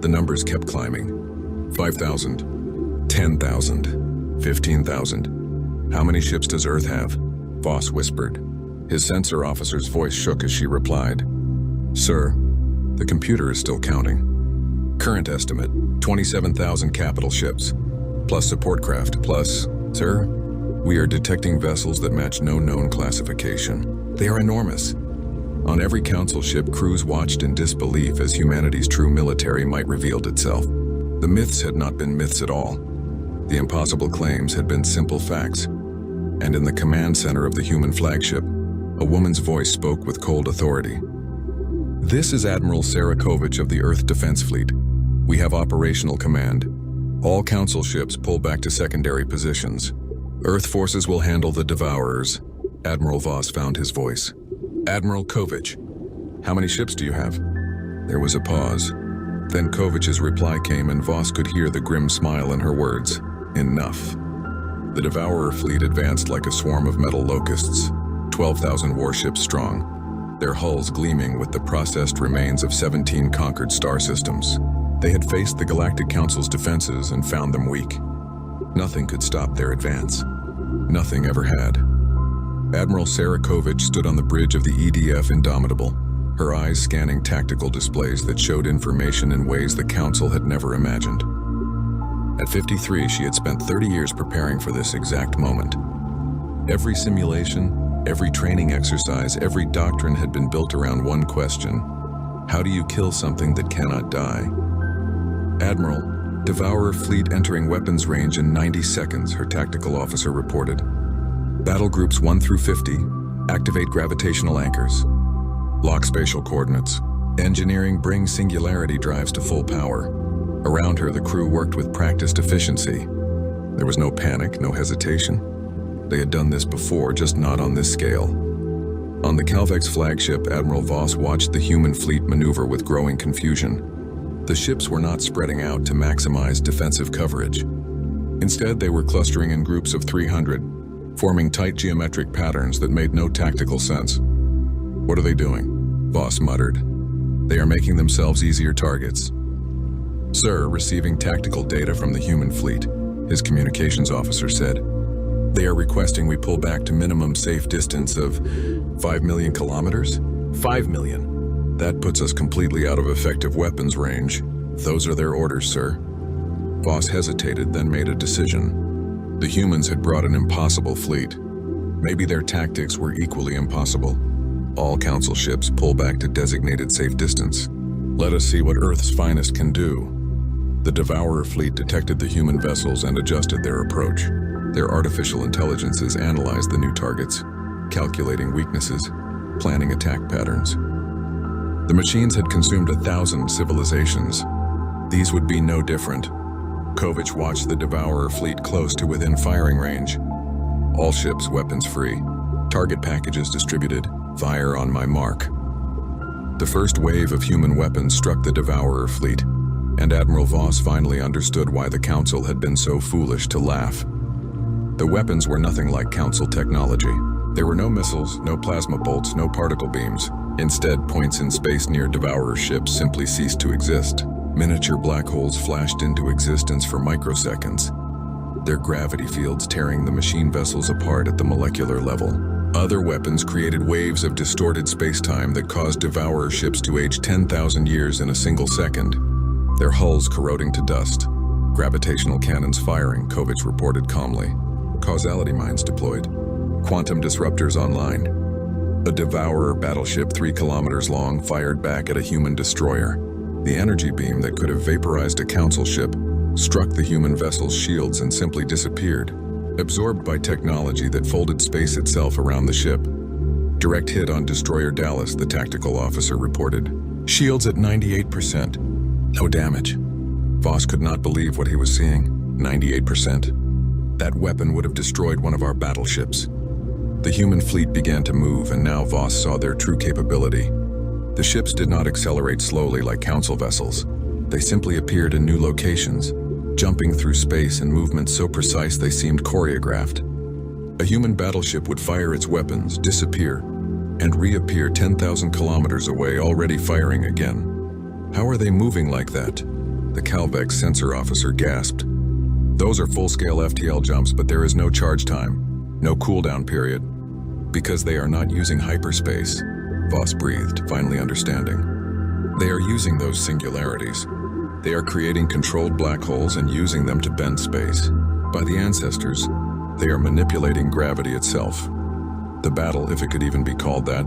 The numbers kept climbing. 5,000, 10,000, 15,000. How many ships does Earth have? Voss whispered. His sensor officer's voice shook as she replied. Sir, the computer is still counting. Current estimate, 27,000 capital ships, plus support craft, plus, sir, we are detecting vessels that match no known classification. They are enormous. On every Council ship, crews watched in disbelief as humanity's true military might revealed itself. The myths had not been myths at all. The impossible claims had been simple facts. And in the command center of the human flagship, a woman's voice spoke with cold authority. This is Admiral Sarakovich of the Earth Defense Fleet. We have operational command. All Council ships pull back to secondary positions. Earth forces will handle the Devourers. Admiral Voss found his voice. Admiral Kovich, how many ships do you have? There was a pause. Then Kovich's reply came and Voss could hear the grim smile in her words. Enough. The Devourer fleet advanced like a swarm of metal locusts, 12,000 warships strong, their hulls gleaming with the processed remains of 17 conquered star systems. They had faced the Galactic Council's defenses and found them weak. Nothing could stop their advance. Nothing ever had. Admiral Sarakovich stood on the bridge of the EDF Indomitable, her eyes scanning tactical displays that showed information in ways the Council had never imagined. At 53, she had spent 30 years preparing for this exact moment. Every simulation, every training exercise, every doctrine had been built around one question. How do you kill something that cannot die? Admiral, Devourer fleet entering weapons range in 90 seconds, her tactical officer reported. Battle groups 1 through 50, activate gravitational anchors. Lock spatial coordinates. Engineering brings singularity drives to full power. Around her, the crew worked with practiced efficiency. There was no panic, no hesitation. They had done this before, just not on this scale. On the Calvex flagship, Admiral Voss watched the human fleet maneuver with growing confusion. The ships were not spreading out to maximize defensive coverage. Instead, they were clustering in groups of 300, forming tight geometric patterns that made no tactical sense. What are they doing? Voss muttered. They are making themselves easier targets. Sir, receiving tactical data from the human fleet, his communications officer said. They are requesting we pull back to minimum safe distance of 5 million kilometers? 5 million. That puts us completely out of effective weapons range. Those are their orders, sir. Voss hesitated, then made a decision. The humans had brought an impossible fleet. Maybe their tactics were equally impossible. All Council ships pull back to designated safe distance. Let us see what Earth's finest can do. The Devourer fleet detected the human vessels and adjusted their approach. Their artificial intelligences analyzed the new targets, calculating weaknesses, planning attack patterns. The machines had consumed 1,000 civilizations. These would be no different. Kovich watched the Devourer fleet close to within firing range. All ships weapons free. Target packages distributed. Fire on my mark. The first wave of human weapons struck the Devourer fleet, and Admiral Voss finally understood why the Council had been so foolish to laugh. The weapons were nothing like Council technology. There were no missiles, no plasma bolts, no particle beams. Instead, points in space near Devourer ships simply ceased to exist. Miniature black holes flashed into existence for microseconds, their gravity fields tearing the machine vessels apart at the molecular level. Other weapons created waves of distorted spacetime that caused Devourer ships to age 10,000 years in a single second, their hulls corroding to dust. Gravitational cannons firing, Kovich reported calmly. Causality mines deployed. Quantum disruptors online. A Devourer battleship 3 kilometers long fired back at a human destroyer. The energy beam that could have vaporized a Council ship struck the human vessel's shields and simply disappeared, absorbed by technology that folded space itself around the ship. Direct hit on Destroyer Dallas, the tactical officer reported. Shields at 98%. No damage. Voss could not believe what he was seeing. 98%. That weapon would have destroyed one of our battleships. The human fleet began to move, and now Voss saw their true capability. The ships did not accelerate slowly like Council vessels. They simply appeared in new locations, jumping through space in movements so precise they seemed choreographed. A human battleship would fire its weapons, disappear, and reappear 10,000 kilometers away, already firing again. How are they moving like that? The Calvex sensor officer gasped. Those are full-scale FTL jumps, but there is no charge time, no cooldown period. Because they are not using hyperspace, Voss breathed, finally understanding. They are using those singularities. They are creating controlled black holes and using them to bend space. By the ancestors, they are manipulating gravity itself. The battle, if it could even be called that,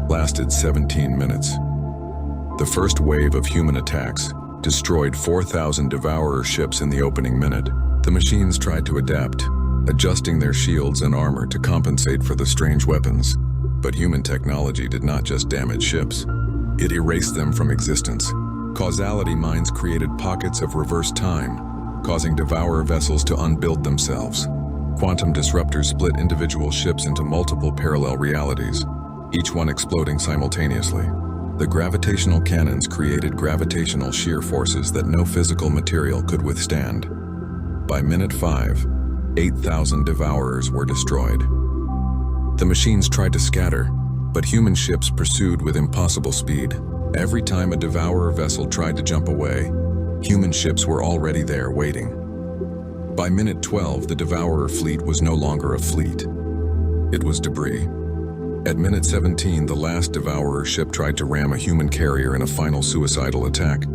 lasted 17 minutes. The first wave of human attacks destroyed 4,000 Devourer ships in the opening minute. The machines tried to adapt, adjusting their shields and armor to compensate for the strange weapons. But human technology did not just damage ships. It erased them from existence. Causality mines created pockets of reverse time, causing Devourer vessels to unbuild themselves. Quantum disruptors split individual ships into multiple parallel realities, each one exploding simultaneously. The gravitational cannons created gravitational shear forces that no physical material could withstand. By minute 5, 8,000 Devourers were destroyed. The machines tried to scatter, but human ships pursued with impossible speed. Every time a Devourer vessel tried to jump away, human ships were already there waiting. By minute 12, the Devourer fleet was no longer a fleet. It was debris. At minute 17, the last Devourer ship tried to ram a human carrier in a final suicidal attack.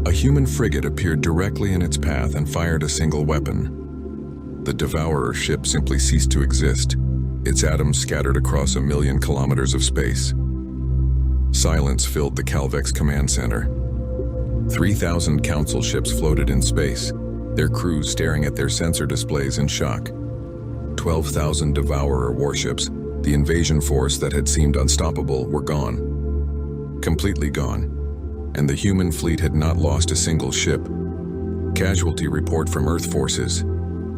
A human frigate appeared directly in its path and fired a single weapon. The Devourer ship simply ceased to exist, its atoms scattered across 1 million kilometers of space. Silence filled the Calvex command center. 3,000 council ships floated in space, their crews staring at their sensor displays in shock. 12,000 Devourer warships, the invasion force that had seemed unstoppable, were gone. Completely gone. And the human fleet had not lost a single ship. Casualty report from Earth forces,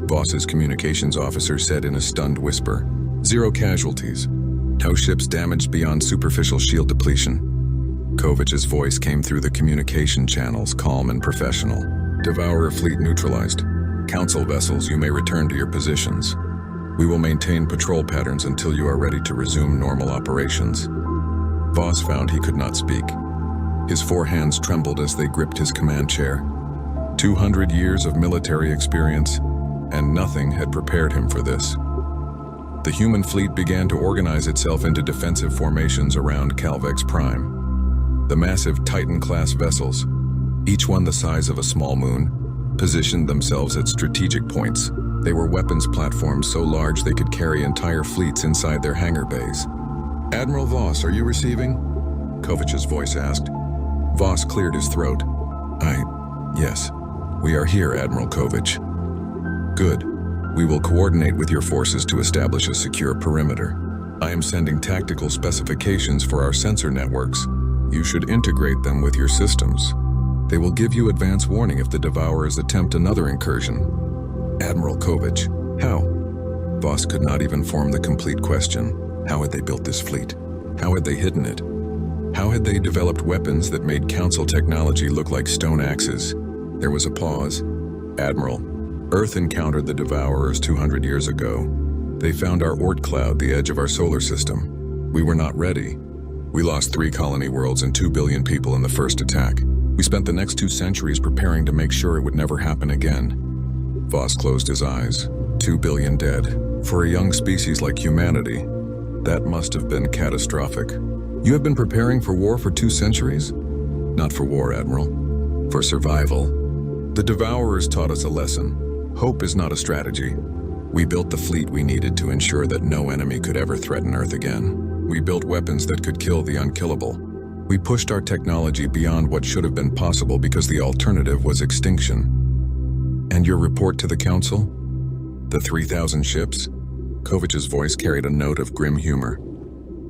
Voss's communications officer said in a stunned whisper. 0 casualties. No ships damaged beyond superficial shield depletion. Kovich's voice came through the communication channels, calm and professional. Devourer fleet neutralized. Council vessels, you may return to your positions. We will maintain patrol patterns until you are ready to resume normal operations. Voss found he could not speak. His 4 hands trembled as they gripped his command chair. 200 years of military experience, and nothing had prepared him for this. The human fleet began to organize itself into defensive formations around Calvex Prime. The massive Titan-class vessels, each one the size of a small moon, positioned themselves at strategic points. They were weapons platforms so large they could carry entire fleets inside their hangar bays. Admiral Voss, are you receiving? Kovich's voice asked. Voss cleared his throat. Yes. We are here, Admiral Kovich. Good. We will coordinate with your forces to establish a secure perimeter. I am sending tactical specifications for our sensor networks. You should integrate them with your systems. They will give you advance warning if the Devourers attempt another incursion. Admiral Kovich, how? Voss could not even form the complete question. How had they built this fleet? How had they hidden it? How had they developed weapons that made Council technology look like stone axes? There was a pause. Admiral, Earth encountered the Devourers 200 years ago. They found our Oort cloud, the edge of our solar system. We were not ready. We lost 3 colony worlds and 2 billion people in the first attack. We spent the next 2 centuries preparing to make sure it would never happen again. Voss closed his eyes. 2 billion dead. For a young species like humanity, that must have been catastrophic. You have been preparing for war for 2 centuries? Not for war, Admiral. For survival. The Devourers taught us a lesson. Hope is not a strategy. We built the fleet we needed to ensure that no enemy could ever threaten Earth again. We built weapons that could kill the unkillable. We pushed our technology beyond what should have been possible because the alternative was extinction. And your report to the Council? The 3,000 ships? Kovich's voice carried a note of grim humor.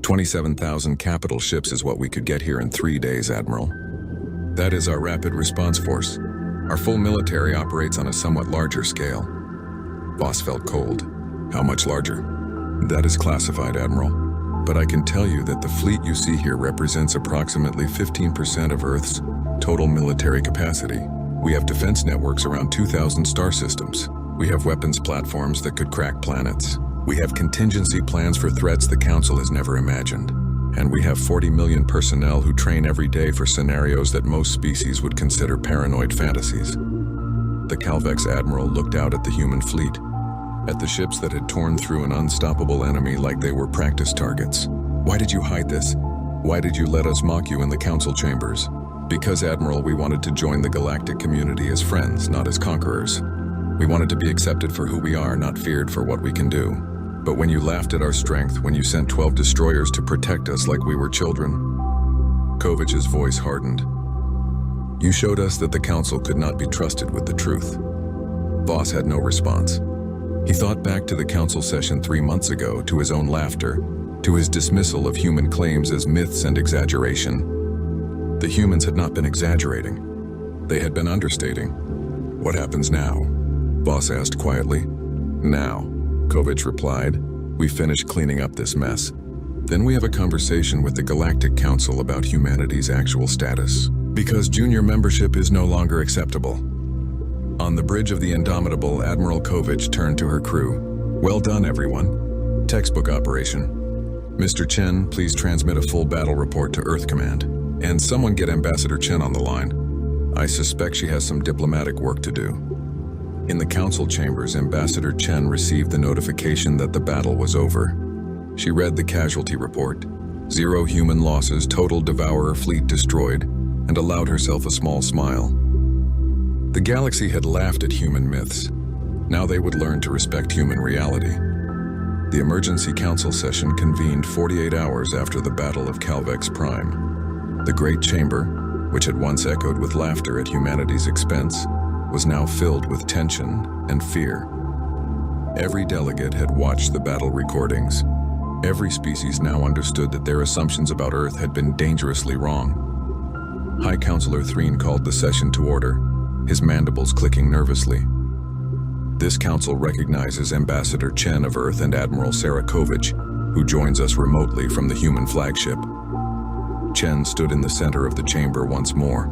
27,000 capital ships is what we could get here in 3 days, Admiral. That is our rapid response force. Our full military operates on a somewhat larger scale. Voss felt cold. How much larger? That is classified, Admiral. But I can tell you that the fleet you see here represents approximately 15% of Earth's total military capacity. We have defense networks around 2,000 star systems. We have weapons platforms that could crack planets. We have contingency plans for threats the Council has never imagined. And we have 40 million personnel who train every day for scenarios that most species would consider paranoid fantasies. The Calvex admiral looked out at the human fleet, at the ships that had torn through an unstoppable enemy like they were practice targets. Why did you hide this? Why did you let us mock you in the council chambers? Because, Admiral, we wanted to join the galactic community as friends, not as conquerors. We wanted to be accepted for who we are, not feared for what we can do. But when you laughed at our strength, when you sent 12 destroyers to protect us like we were children, Kovich's voice hardened. You showed us that the council could not be trusted with the truth. Voss had no response. He thought back to the council session 3 months ago, to his own laughter, to his dismissal of human claims as myths and exaggeration. The humans had not been exaggerating. They had been understating. What happens now? Voss asked quietly. Now, Kovich replied. We finish cleaning up this mess. Then we have a conversation with the Galactic Council about humanity's actual status. Because junior membership is no longer acceptable. On the bridge of the Indomitable, Admiral Kovich turned to her crew. Well done, everyone. Textbook operation. Mr. Chen, please transmit a full battle report to Earth Command. And someone get Ambassador Chen on the line. I suspect she has some diplomatic work to do. In the council chambers, Ambassador Chen received the notification that the battle was over. She read the casualty report. 0 human losses, total Devourer fleet destroyed, and allowed herself a small smile. The galaxy had laughed at human myths. Now they would learn to respect human reality. The emergency council session convened 48 hours after the Battle of Calvex Prime. The Great Chamber, which had once echoed with laughter at humanity's expense, was now filled with tension and fear. Every delegate had watched the battle recordings. Every species now understood that their assumptions about Earth had been dangerously wrong. High Counselor Threen called the session to order, his mandibles clicking nervously. This council recognizes Ambassador Chen of Earth and Admiral Sarah Kovich, who joins us remotely from the human flagship. Chen stood in the center of the chamber once more,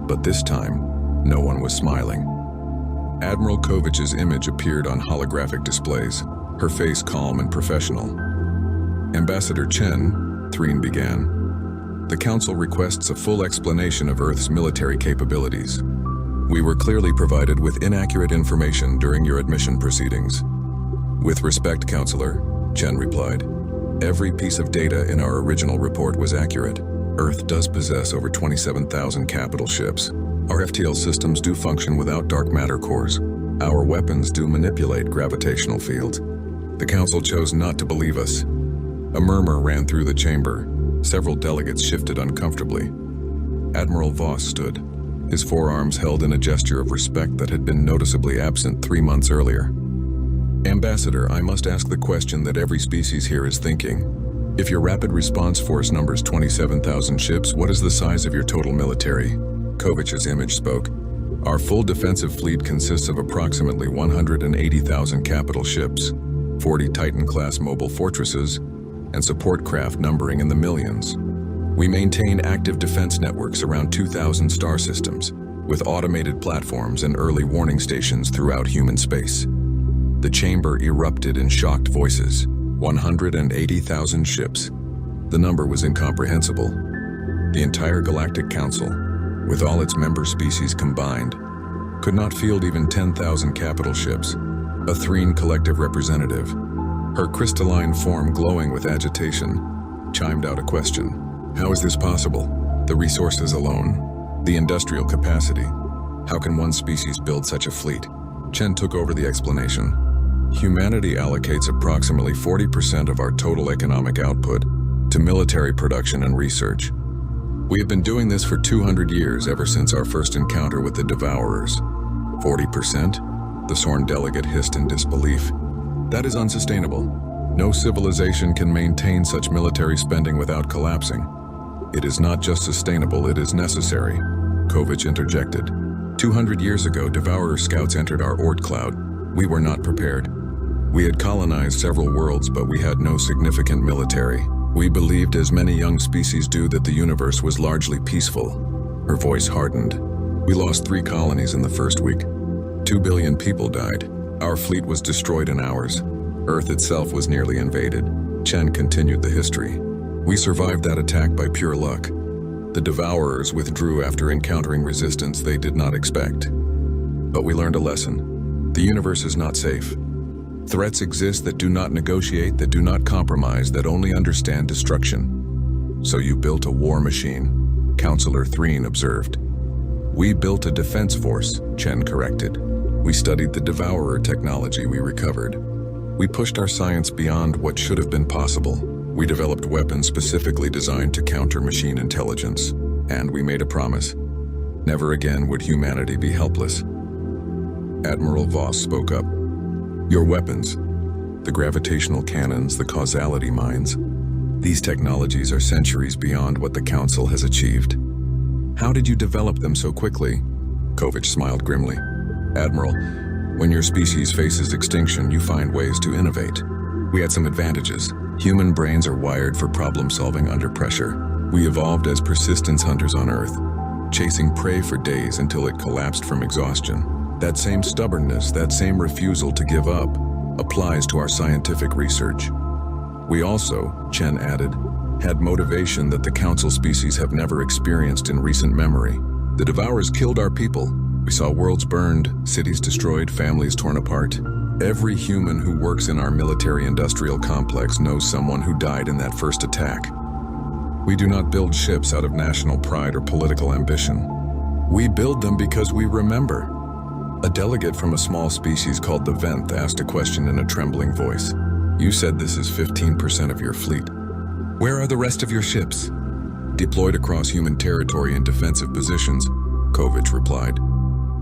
but this time, no one was smiling. Admiral Kovich's image appeared on holographic displays, her face calm and professional. Ambassador Chen, Threen began, the Council requests a full explanation of Earth's military capabilities. We were clearly provided with inaccurate information during your admission proceedings. With respect, Counselor, Chen replied. Every piece of data in our original report was accurate. Earth does possess over 27,000 capital ships. Our FTL systems do function without dark matter cores. Our weapons do manipulate gravitational fields. The Council chose not to believe us. A murmur ran through the chamber. Several delegates shifted uncomfortably. Admiral Voss stood, his forearms held in a gesture of respect that had been noticeably absent 3 months earlier. Ambassador, I must ask the question that every species here is thinking. If your rapid response force numbers 27,000 ships, what is the size of your total military? Kovich's image spoke. Our full defensive fleet consists of approximately 180,000 capital ships, 40 Titan-class mobile fortresses, and support craft numbering in the millions. We maintain active defense networks around 2,000 star systems, with automated platforms and early warning stations throughout human space. The chamber erupted in shocked voices. 180,000 ships. The number was incomprehensible. The entire Galactic Council, with all its member species combined, could not field even 10,000 capital ships. A Threen collective representative, her crystalline form glowing with agitation, chimed out a question. How is this possible? The resources alone? The industrial capacity? How can one species build such a fleet? Chen took over the explanation. Humanity allocates approximately 40% of our total economic output to military production and research. We have been doing this for 200 years, ever since our first encounter with the Devourers. 40%? The Sorn delegate hissed in disbelief. That is unsustainable. No civilization can maintain such military spending without collapsing. It is not just sustainable, it is necessary, Kovich interjected. 200 years ago, Devourer scouts entered our Oort cloud. We were not prepared. We had colonized several worlds, but we had no significant military. We believed, as many young species do, that the universe was largely peaceful. Her voice hardened. We lost 3 colonies in the first week. 2 billion people died. Our fleet was destroyed in hours. Earth itself was nearly invaded. Chen continued the history. We survived that attack by pure luck. The Devourers withdrew after encountering resistance they did not expect. But we learned a lesson. The universe is not safe. Threats exist that do not negotiate, that do not compromise, that only understand destruction. So you built a war machine, Counselor Threen observed. We built a defense force, Chen corrected. We studied the Devourer technology we recovered. We pushed our science beyond what should have been possible. We developed weapons specifically designed to counter machine intelligence. And we made a promise. Never again would humanity be helpless. Admiral Voss spoke up. Your weapons, the gravitational cannons, the causality mines, these technologies are centuries beyond what the Council has achieved. How did you develop them so quickly? Kovich smiled grimly. Admiral, when your species faces extinction, you find ways to innovate. We had some advantages. Human brains are wired for problem-solving under pressure. We evolved as persistence hunters on Earth, chasing prey for days until it collapsed from exhaustion. That same stubbornness, that same refusal to give up, applies to our scientific research. We also, Chen added, had motivation that the Council species have never experienced in recent memory. The Devourers killed our people. We saw worlds burned, cities destroyed, families torn apart. Every human who works in our military-industrial complex knows someone who died in that first attack. We do not build ships out of national pride or political ambition. We build them because we remember. A delegate from a small species called the Venth asked a question in a trembling voice. You said this is 15% of your fleet. Where are the rest of your ships? Deployed across human territory in defensive positions, Kovich replied.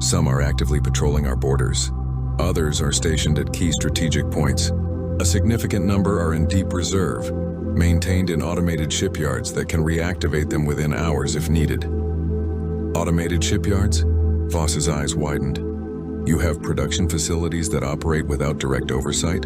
Some are actively patrolling our borders. Others are stationed at key strategic points. A significant number are in deep reserve, maintained in automated shipyards that can reactivate them within hours if needed. Automated shipyards? Voss's eyes widened. You have production facilities that operate without direct oversight?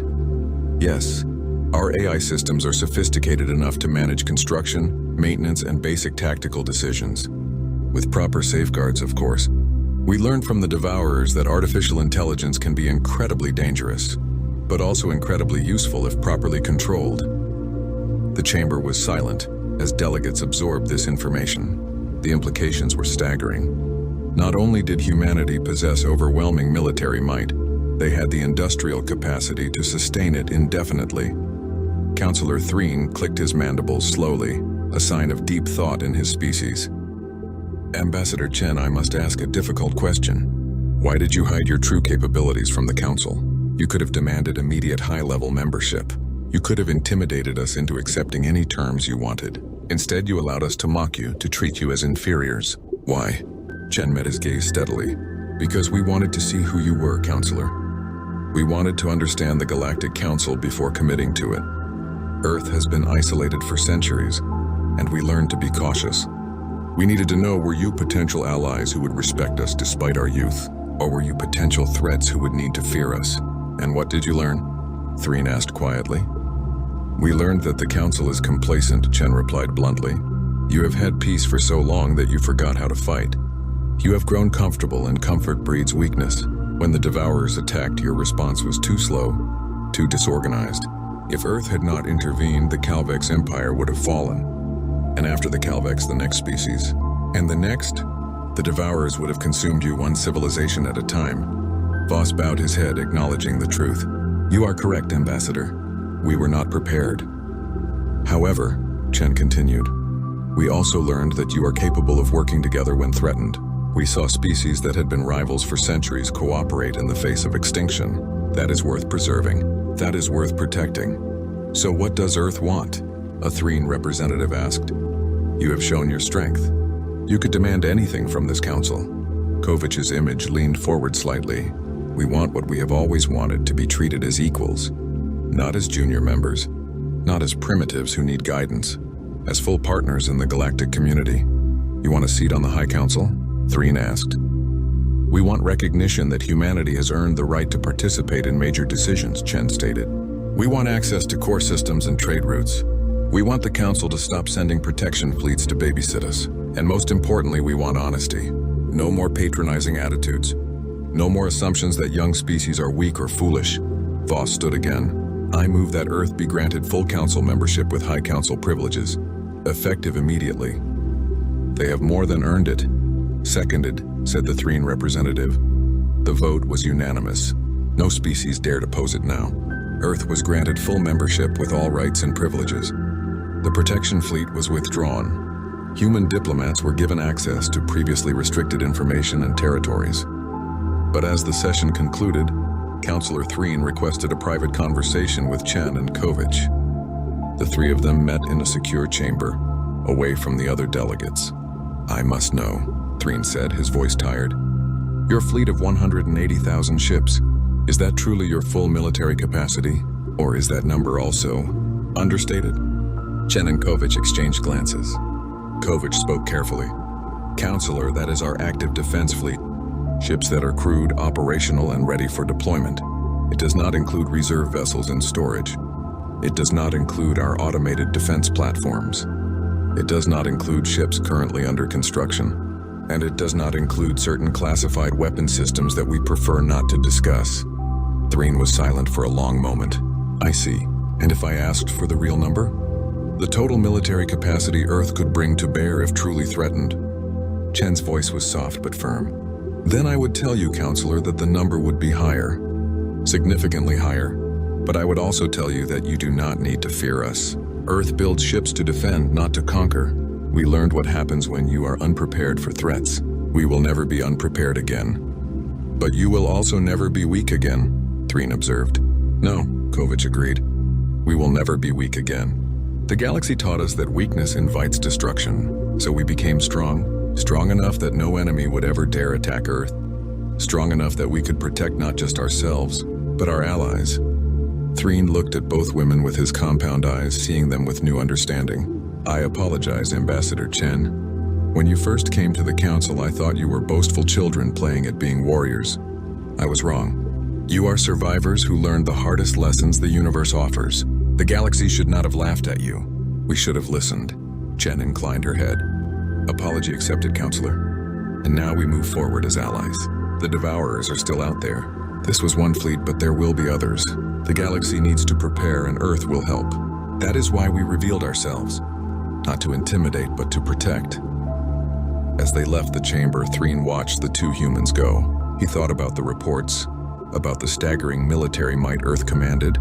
Yes. Our AI systems are sophisticated enough to manage construction, maintenance, and basic tactical decisions. With proper safeguards, of course. We learned from the Devourers that artificial intelligence can be incredibly dangerous, but also incredibly useful if properly controlled. The chamber was silent as delegates absorbed this information. The implications were staggering. Not only did humanity possess overwhelming military might, they had the industrial capacity to sustain it indefinitely. Counselor Threen clicked his mandibles slowly, a sign of deep thought in his species. Ambassador Chen, I must ask a difficult question. Why did you hide your true capabilities from the Council? You could have demanded immediate high-level membership. You could have intimidated us into accepting any terms you wanted. Instead, you allowed us to mock you, to treat you as inferiors. Why? Chen met his gaze steadily. Because we wanted to see who you were, Counselor. We wanted to understand the Galactic Council before committing to it. Earth has been isolated for centuries, and we learned to be cautious. We needed to know, were you potential allies who would respect us despite our youth, or were you potential threats who would need to fear us? And what did you learn? Threen asked quietly. We learned that the Council is complacent, Chen replied bluntly. You have had peace for so long that you forgot how to fight. You have grown comfortable, and comfort breeds weakness. When the Devourers attacked, your response was too slow, too disorganized. If Earth had not intervened, the Calvex Empire would have fallen. And after the Calvex, the next species. And the next? The Devourers would have consumed you one civilization at a time. Voss bowed his head, acknowledging the truth. You are correct, Ambassador. We were not prepared. However, Chen continued, we also learned that you are capable of working together when threatened. We saw species that had been rivals for centuries cooperate in the face of extinction. That is worth preserving. That is worth protecting. So what does Earth want? A Threen representative asked. You have shown your strength. You could demand anything from this council. Kovich's image leaned forward slightly. We want what we have always wanted, to be treated as equals. Not as junior members. Not as primitives who need guidance. As full partners in the galactic community. You want a seat on the High Council? Threen asked. We want recognition that humanity has earned the right to participate in major decisions, Chen stated. We want access to core systems and trade routes. We want the Council to stop sending protection fleets to babysit us. And most importantly, we want honesty. No more patronizing attitudes. No more assumptions that young species are weak or foolish. Voss stood again. I move that Earth be granted full council membership with high council privileges, effective immediately. They have more than earned it. Seconded, said the Threen representative. The vote was unanimous. No species dared oppose it now. Earth was granted full membership with all rights and privileges. The protection fleet was withdrawn. Human diplomats were given access to previously restricted information and territories. But as the session concluded, Councillor Threen requested a private conversation with Chen and Kovich. The three of them met in a secure chamber, away from the other delegates. I must know, Threen said, his voice tired. Your fleet of 180,000 ships, is that truly your full military capacity? Or is that number also understated? Chen and Kovich exchanged glances. Kovich spoke carefully. Counselor, that is our active defense fleet. Ships that are crewed, operational, and ready for deployment. It does not include reserve vessels in storage. It does not include our automated defense platforms. It does not include ships currently under construction. And it does not include certain classified weapon systems that we prefer not to discuss. Threen was silent for a long moment. I see. And if I asked for the real number? The total military capacity Earth could bring to bear if truly threatened. Chen's voice was soft but firm. Then I would tell you, Counselor, that the number would be higher. Significantly higher. But I would also tell you that you do not need to fear us. Earth builds ships to defend, not to conquer. We learned what happens when you are unprepared for threats. We will never be unprepared again. But you will also never be weak again, Threen observed. No, Kovich agreed. We will never be weak again. The galaxy taught us that weakness invites destruction, so we became strong enough that no enemy would ever dare attack Earth. Strong enough that we could protect not just ourselves, but our allies. Threen looked at both women with his compound eyes, seeing them with new understanding. I apologize, Ambassador Chen. When you first came to the council, I thought you were boastful children playing at being warriors. I was wrong. You are survivors who learned the hardest lessons the universe offers. The galaxy should not have laughed at you. We should have listened. Chen inclined her head. Apology accepted, Counselor. And now we move forward as allies. The Devourers are still out there. This was one fleet, but there will be others. The galaxy needs to prepare, and Earth will help. That is why we revealed ourselves. Not to intimidate, but to protect. As they left the chamber, Threen watched the two humans go. He thought about the reports, about the staggering military might Earth commanded,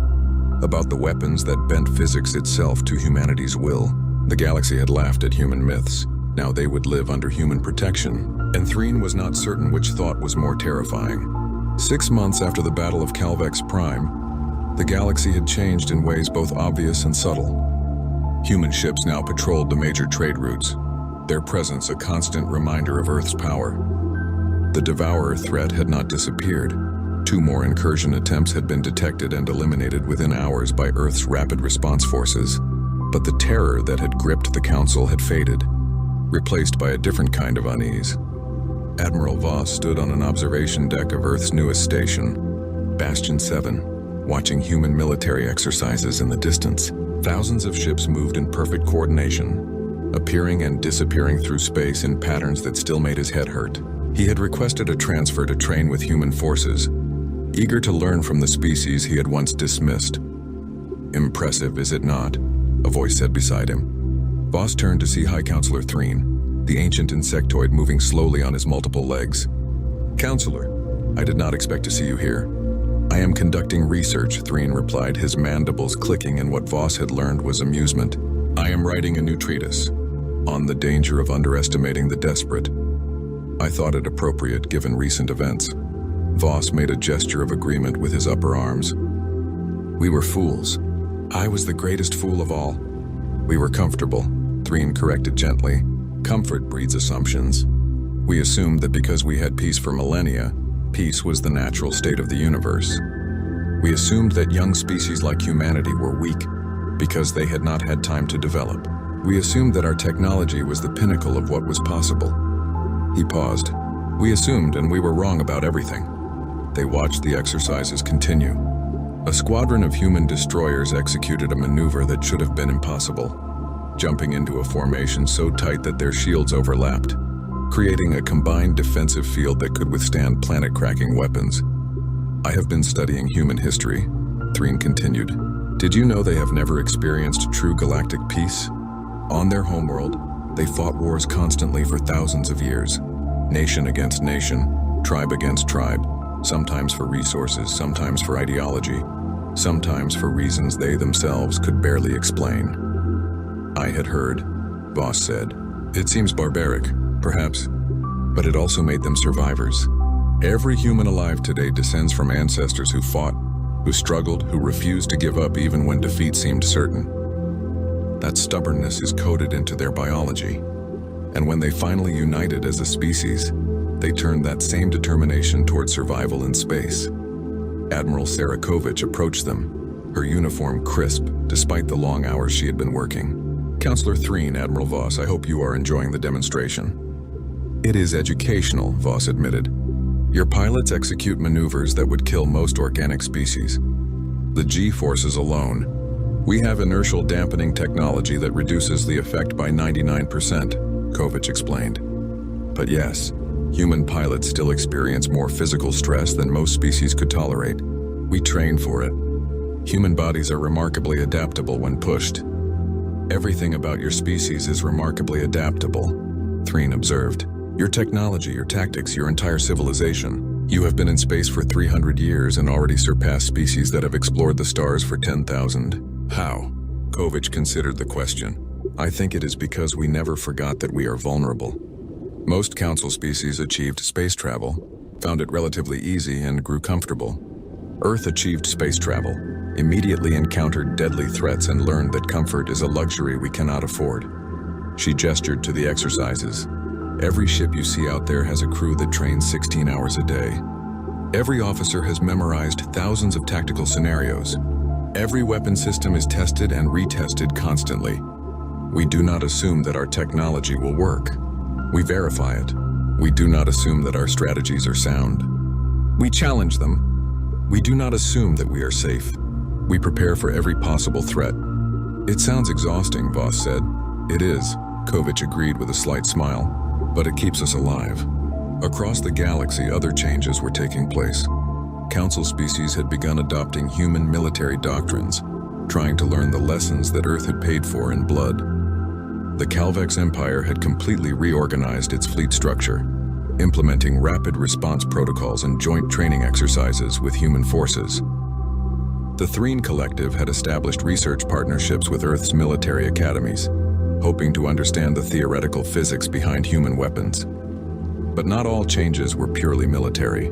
about the weapons that bent physics itself to humanity's will. The galaxy had laughed at human myths. Now they would live under human protection. And Threen was not certain which thought was more terrifying. 6 months after the Battle of Calvex Prime, the galaxy had changed in ways both obvious and subtle. Human ships now patrolled the major trade routes, their presence a constant reminder of Earth's power. The Devourer threat had not disappeared. 2 more incursion attempts had been detected and eliminated within hours by Earth's rapid response forces. But the terror that had gripped the Council had faded, replaced by a different kind of unease. Admiral Voss stood on an observation deck of Earth's newest station, Bastion 7, watching human military exercises in the distance. Thousands of ships moved in perfect coordination, appearing and disappearing through space in patterns that still made his head hurt. He had requested a transfer to train with human forces, eager to learn from the species he had once dismissed. Impressive, is it not? A voice said beside him. Voss turned to see High Counselor Threen, the ancient insectoid moving slowly on his multiple legs. Counselor, I did not expect to see you here. I am conducting research, Threen replied, his mandibles clicking, and what Voss had learned was amusement. I am writing a new treatise on the danger of underestimating the desperate. I thought it appropriate given recent events. Voss made a gesture of agreement with his upper arms. We were fools. I was the greatest fool of all. We were comfortable, Threen corrected gently. Comfort breeds assumptions. We assumed that because we had peace for millennia, peace was the natural state of the universe. We assumed that young species like humanity were weak because they had not had time to develop. We assumed that our technology was the pinnacle of what was possible. He paused. We assumed, and we were wrong about everything. They watched the exercises continue. A squadron of human destroyers executed a maneuver that should have been impossible, jumping into a formation so tight that their shields overlapped. creating a combined defensive field that could withstand planet-cracking weapons. I have been studying human history, Threen continued. Did you know they have never experienced true galactic peace? On their homeworld, they fought wars constantly for thousands of years. Nation against nation, tribe against tribe, sometimes for resources, sometimes for ideology, sometimes for reasons they themselves could barely explain. I had heard, Voss said. It seems barbaric, perhaps, but it also made them survivors. Every human alive today descends from ancestors who fought, who struggled, who refused to give up even when defeat seemed certain. That stubbornness is coded into their biology. And when they finally united as a species, they turned that same determination toward survival in space. Admiral Sarakovich approached them, her uniform crisp, despite the long hours she had been working. Counselor Threen, Admiral Voss, I hope you are enjoying the demonstration. It is educational, Voss admitted. Your pilots execute maneuvers that would kill most organic species. The G-forces alone. We have inertial dampening technology that reduces the effect by 99%, Kovich explained. But yes, human pilots still experience more physical stress than most species could tolerate. We train for it. Human bodies are remarkably adaptable when pushed. Everything about your species is remarkably adaptable, Threen observed. Your technology, your tactics, your entire civilization. You have been in space for 300 years and already surpassed species that have explored the stars for 10,000. How? Kovich considered the question. I think it is because we never forgot that we are vulnerable. Most council species achieved space travel, found it relatively easy, and grew comfortable. Earth achieved space travel, immediately encountered deadly threats, and learned that comfort is a luxury we cannot afford. She gestured to the exercises. Every ship you see out there has a crew that trains 16 hours a day. Every officer has memorized thousands of tactical scenarios. Every weapon system is tested and retested constantly. We do not assume that our technology will work. We verify it. We do not assume that our strategies are sound. We challenge them. We do not assume that we are safe. We prepare for every possible threat. It sounds exhausting, Voss said. It is, Kovich agreed with a slight smile, but it keeps us alive. Across the galaxy, other changes were taking place. Council species had begun adopting human military doctrines, trying to learn the lessons that Earth had paid for in blood. The Calvex Empire had completely reorganized its fleet structure, implementing rapid response protocols and joint training exercises with human forces. The Threen Collective had established research partnerships with Earth's military academies, hoping to understand the theoretical physics behind human weapons. But not all changes were purely military.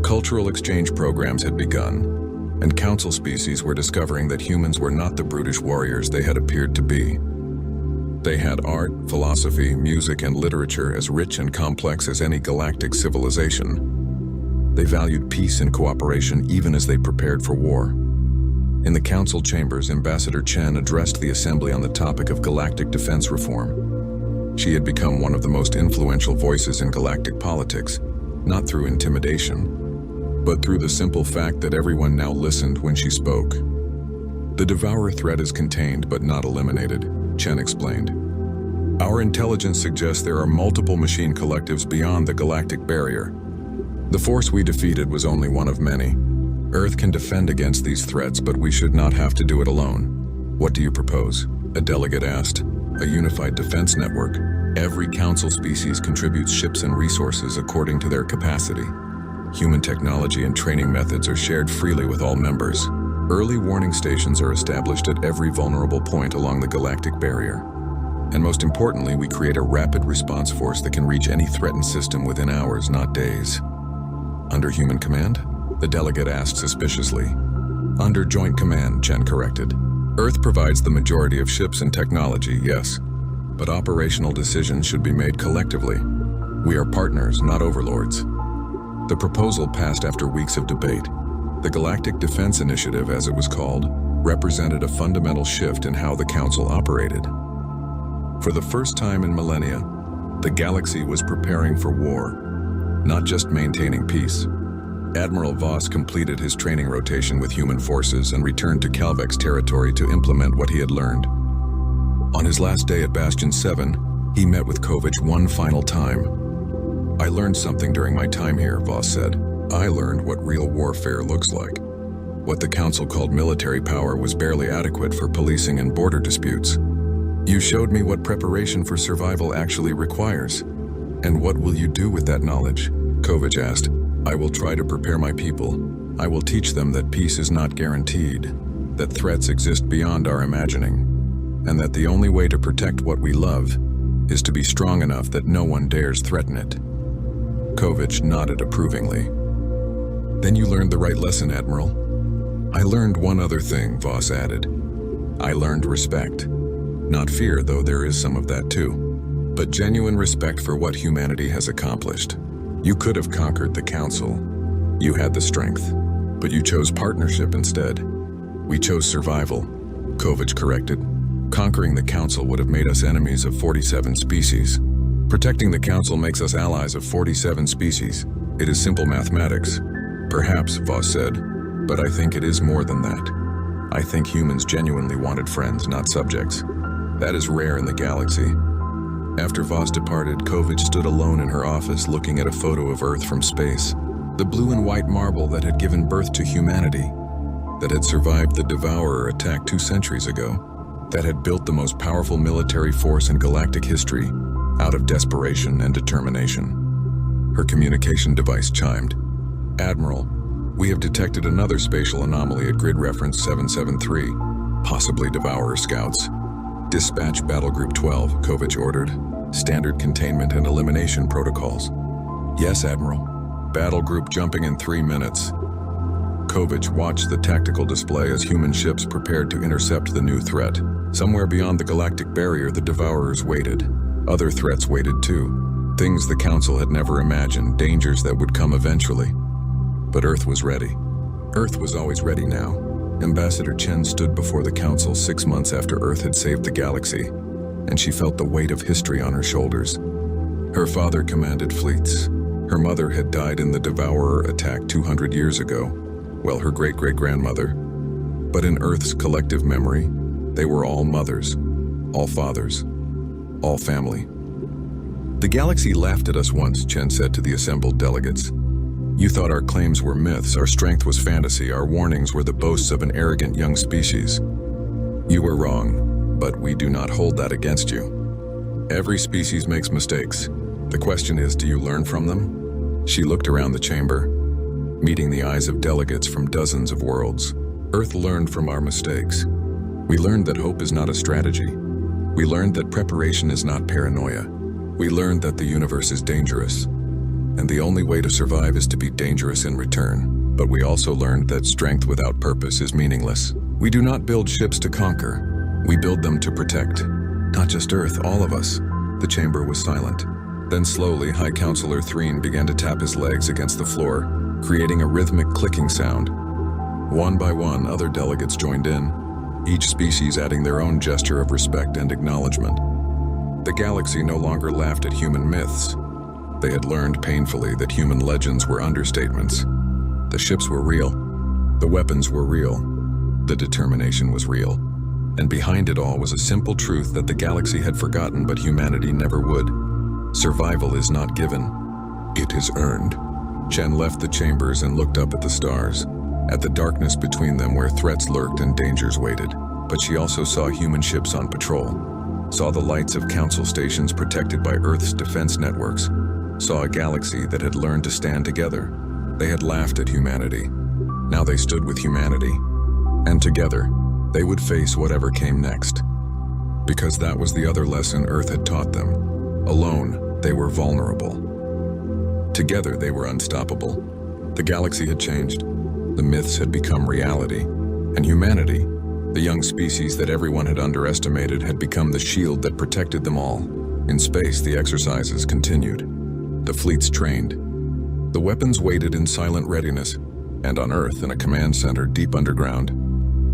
Cultural exchange programs had begun, and council species were discovering that humans were not the brutish warriors they had appeared to be. They had art, philosophy, music, and literature as rich and complex as any galactic civilization. They valued peace and cooperation even as they prepared for war. In the council chambers, Ambassador Chen addressed the assembly on the topic of galactic defense reform. She had become one of the most influential voices in galactic politics, not through intimidation, but through the simple fact that everyone now listened when she spoke. The Devourer threat is contained but not eliminated, Chen explained. Our intelligence suggests there are multiple machine collectives beyond the galactic barrier. The force we defeated was only one of many. Earth can defend against these threats, but we should not have to do it alone. What do you propose? A delegate asked. A unified defense network. Every council species contributes ships and resources according to their capacity. Human technology and training methods are shared freely with all members. Early warning stations are established at every vulnerable point along the galactic barrier. And most importantly, we create a rapid response force that can reach any threatened system within hours, not days. Under human command? The delegate asked suspiciously. Under joint command, Chen corrected. Earth provides the majority of ships and technology, yes, but operational decisions should be made collectively. We are partners, not overlords. The proposal passed after weeks of debate. The Galactic Defense Initiative, as it was called, represented a fundamental shift in how the Council operated. For the first time in millennia, the galaxy was preparing for war, not just maintaining peace. Admiral Voss completed his training rotation with human forces and returned to Calvex territory to implement what he had learned. On his last day at Bastion 7, He met with Kovich one final time. I learned something during my time here, Voss said. I learned what real warfare looks like. What the Council called military power was barely adequate for policing and border disputes. You showed me what preparation for survival actually requires. And what will you do with that knowledge? Kovich asked. I will try to prepare my people. I will teach them that peace is not guaranteed, that threats exist beyond our imagining, and that the only way to protect what we love is to be strong enough that no one dares threaten it. Kovich nodded approvingly. Then you learned the right lesson, Admiral. I learned one other thing, Voss added. I learned respect. Not fear, though there is some of that too, but genuine respect for what humanity has accomplished. You could have conquered the Council. You had the strength, but you chose partnership instead. We chose survival, Kovich corrected. Conquering the Council would have made us enemies of 47 species. Protecting the Council makes us allies of 47 species. It is simple mathematics. Perhaps, Voss said, but I think it is more than that. I think humans genuinely wanted friends, not subjects. That is rare in the galaxy. After Voss departed, Kovich stood alone in her office looking at a photo of Earth from space. The blue and white marble that had given birth to humanity, that had survived the Devourer attack 2 centuries ago, that had built the most powerful military force in galactic history out of desperation and determination. Her communication device chimed. Admiral, we have detected another spatial anomaly at grid reference 773, possibly Devourer scouts. Dispatch Battle Group 12, Kovich ordered. Standard containment and elimination protocols. Yes, Admiral. Battle Group jumping in 3 minutes. Kovich watched the tactical display as human ships prepared to intercept the new threat. Somewhere beyond the galactic barrier, the Devourers waited. Other threats waited too. Things the Council had never imagined, dangers that would come eventually. But Earth was ready. Earth was always ready now. Ambassador Chen stood before the Council 6 months after Earth had saved the galaxy, and she felt the weight of history on her shoulders. Her father commanded fleets. Her mother had died in the Devourer attack 200 years ago, well, her great-great-grandmother. But in Earth's collective memory, they were all mothers, all fathers, all family. The galaxy laughed at us once, Chen said to the assembled delegates. You thought our claims were myths, our strength was fantasy, our warnings were the boasts of an arrogant young species. You were wrong, but we do not hold that against you. Every species makes mistakes. The question is, do you learn from them? She looked around the chamber, meeting the eyes of delegates from dozens of worlds. Earth learned from our mistakes. We learned that hope is not a strategy. We learned that preparation is not paranoia. We learned that the universe is dangerous, and the only way to survive is to be dangerous in return. But we also learned that strength without purpose is meaningless. We do not build ships to conquer. We build them to protect. Not just Earth, all of us. The chamber was silent. Then slowly, High Counselor Threen began to tap his legs against the floor, creating a rhythmic clicking sound. One by one, other delegates joined in, each species adding their own gesture of respect and acknowledgement. The galaxy no longer laughed at human myths. They had learned painfully that human legends were understatements. The ships were real. The weapons were real. The determination was real. And behind it all was a simple truth that the galaxy had forgotten but humanity never would. Survival is not given. It is earned. Chen left the chambers and looked up at the stars, at the darkness between them where threats lurked and dangers waited. But she also saw human ships on patrol, saw the lights of council stations protected by Earth's defense networks, saw a galaxy that had learned to stand together. They had laughed at humanity. Now they stood with humanity. And together, they would face whatever came next. Because that was the other lesson Earth had taught them. Alone, they were vulnerable. Together, they were unstoppable. The galaxy had changed. The myths had become reality. And humanity, the young species that everyone had underestimated, had become the shield that protected them all. In space, the exercises continued. The fleets trained. The weapons waited in silent readiness, and on Earth, in a command center deep underground,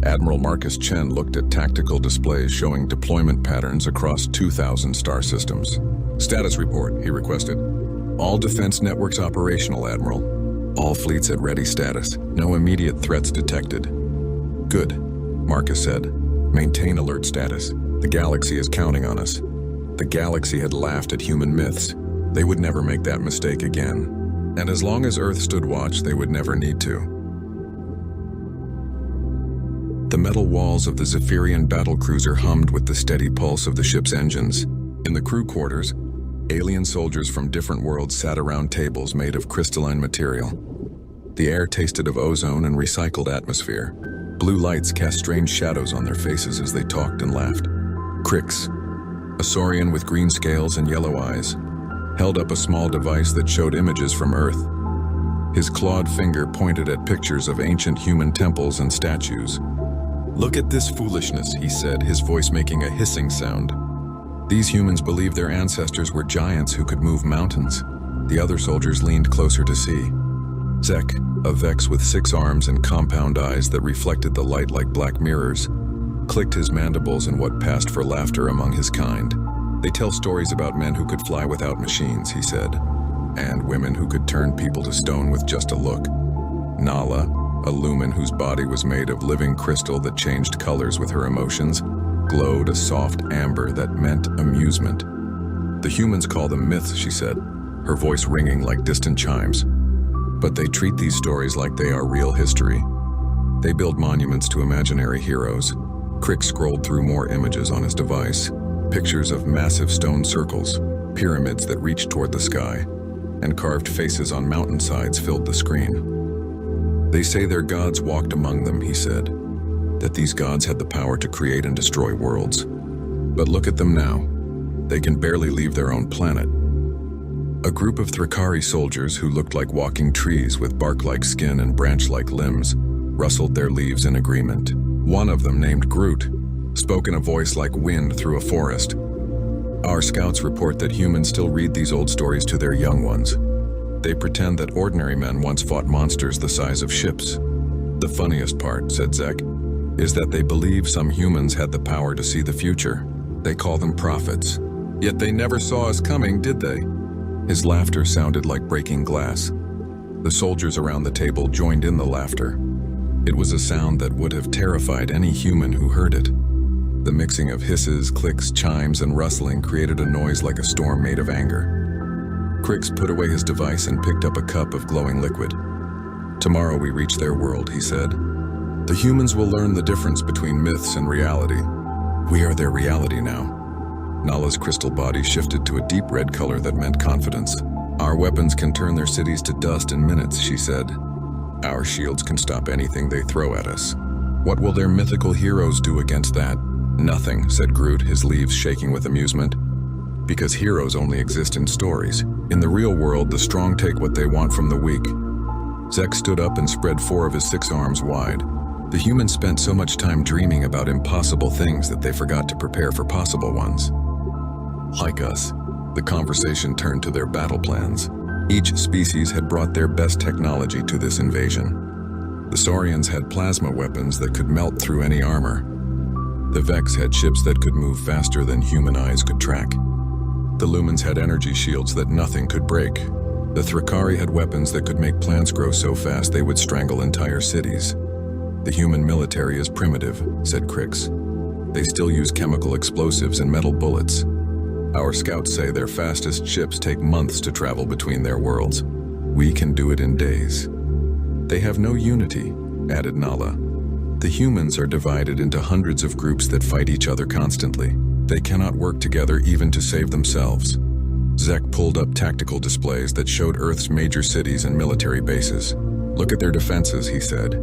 Admiral Marcus Chen looked at tactical displays showing deployment patterns across 2,000 star systems. Status report, he requested. All defense networks operational, Admiral. All fleets at ready status. No immediate threats detected. Good, Marcus said. Maintain alert status. The galaxy is counting on us. The galaxy had laughed at human myths. They would never make that mistake again. And as long as Earth stood watch, they would never need to. The metal walls of the Zephyrian battlecruiser hummed with the steady pulse of the ship's engines. In the crew quarters, alien soldiers from different worlds sat around tables made of crystalline material. The air tasted of ozone and recycled atmosphere. Blue lights cast strange shadows on their faces as they talked and laughed. Crix, a saurian with green scales and yellow eyes, held up a small device that showed images from Earth. His clawed finger pointed at pictures of ancient human temples and statues. "Look at this foolishness," he said, his voice making a hissing sound. These humans believed their ancestors were giants who could move mountains. The other soldiers leaned closer to see. Zek, a Vex with 6 arms and compound eyes that reflected the light like black mirrors, clicked his mandibles in what passed for laughter among his kind. "They tell stories about men who could fly without machines," he said, "and women who could turn people to stone with just a look." Nala, a lumen whose body was made of living crystal that changed colors with her emotions, glowed a soft amber that meant amusement. "The humans call them myths," she said, her voice ringing like distant chimes. "But they treat these stories like they are real history. They build monuments to imaginary heroes." Crick scrolled through more images on his device. Pictures of massive stone circles, pyramids that reached toward the sky, and carved faces on mountainsides filled the screen. "They say their gods walked among them," he said, "that these gods had the power to create and destroy worlds. But look at them now. They can barely leave their own planet." A group of Thrakari soldiers who looked like walking trees with bark-like skin and branch-like limbs rustled their leaves in agreement. One of them, named Groot, spoke in a voice like wind through a forest. "Our scouts report that humans still read these old stories to their young ones. They pretend that ordinary men once fought monsters the size of ships. The funniest part," said Zek, "is that they believe some humans had the power to see the future. They call them prophets. Yet they never saw us coming, did they?" His laughter sounded like breaking glass. The soldiers around the table joined in the laughter. It was a sound that would have terrified any human who heard it. The mixing of hisses, clicks, chimes, and rustling created a noise like a storm made of anger. Crix put away his device and picked up a cup of glowing liquid. "Tomorrow we reach their world," he said. "The humans will learn the difference between myths and reality. We are their reality now." Nala's crystal body shifted to a deep red color that meant confidence. "Our weapons can turn their cities to dust in minutes," she said. "Our shields can stop anything they throw at us. What will their mythical heroes do against that?" "Nothing," said Groot, his leaves shaking with amusement. "Because heroes only exist in stories. In the real world, the strong take what they want from the weak." Zek stood up and spread 4 of his 6 arms wide. The humans spent so much time dreaming about impossible things that they forgot to prepare for possible ones. Like us, the conversation turned to their battle plans. Each species had brought their best technology to this invasion. The Saurians had plasma weapons that could melt through any armor. The Vex had ships that could move faster than human eyes could track. The Lumens had energy shields that nothing could break. The Thrakari had weapons that could make plants grow so fast they would strangle entire cities. "The human military is primitive," said Crix. "They still use chemical explosives and metal bullets. Our scouts say their fastest ships take months to travel between their worlds. We can do it in days." "They have no unity," added Nala. "The humans are divided into hundreds of groups that fight each other constantly. They cannot work together even to save themselves." Zek pulled up tactical displays that showed Earth's major cities and military bases. "Look at their defenses," he said.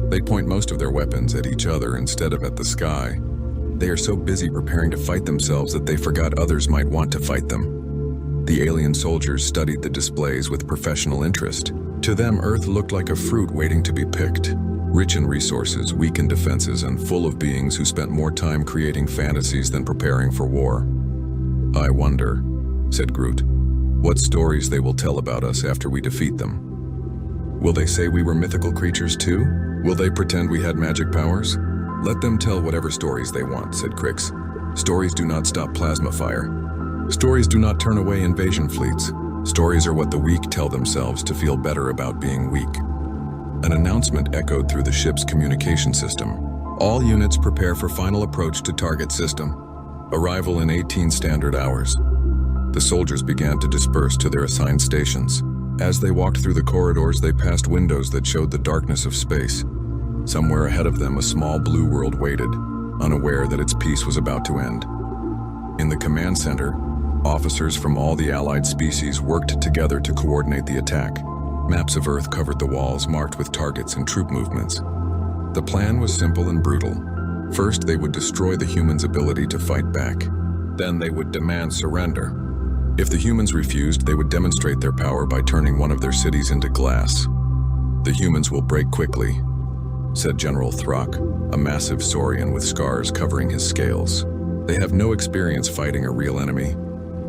"They point most of their weapons at each other instead of at the sky. They are so busy preparing to fight themselves that they forgot others might want to fight them." The alien soldiers studied the displays with professional interest. To them, Earth looked like a fruit waiting to be picked. Rich in resources, weak in defenses, and full of beings who spent more time creating fantasies than preparing for war. "I wonder," said Groot, "what stories they will tell about us after we defeat them. Will they say we were mythical creatures too? Will they pretend we had magic powers?" "Let them tell whatever stories they want," said Crix. "Stories do not stop plasma fire. Stories do not turn away invasion fleets. Stories are what the weak tell themselves to feel better about being weak." An announcement echoed through the ship's communication system. "All units prepare for final approach to target system." Arrival in 18 standard hours. The soldiers began to disperse to their assigned stations. As they walked through the corridors, they passed windows that showed the darkness of space. Somewhere ahead of them, a small blue world waited, unaware that its peace was about to end. In the command center, officers from all the allied species worked together to coordinate the attack. Maps of Earth covered the walls, marked with targets and troop movements. The plan was simple and brutal. First, they would destroy the humans' ability to fight back. Then they would demand surrender. If the humans refused, they would demonstrate their power by turning one of their cities into glass. "The humans will break quickly," said General Throck, a massive saurian with scars covering his scales. "They have no experience fighting a real enemy.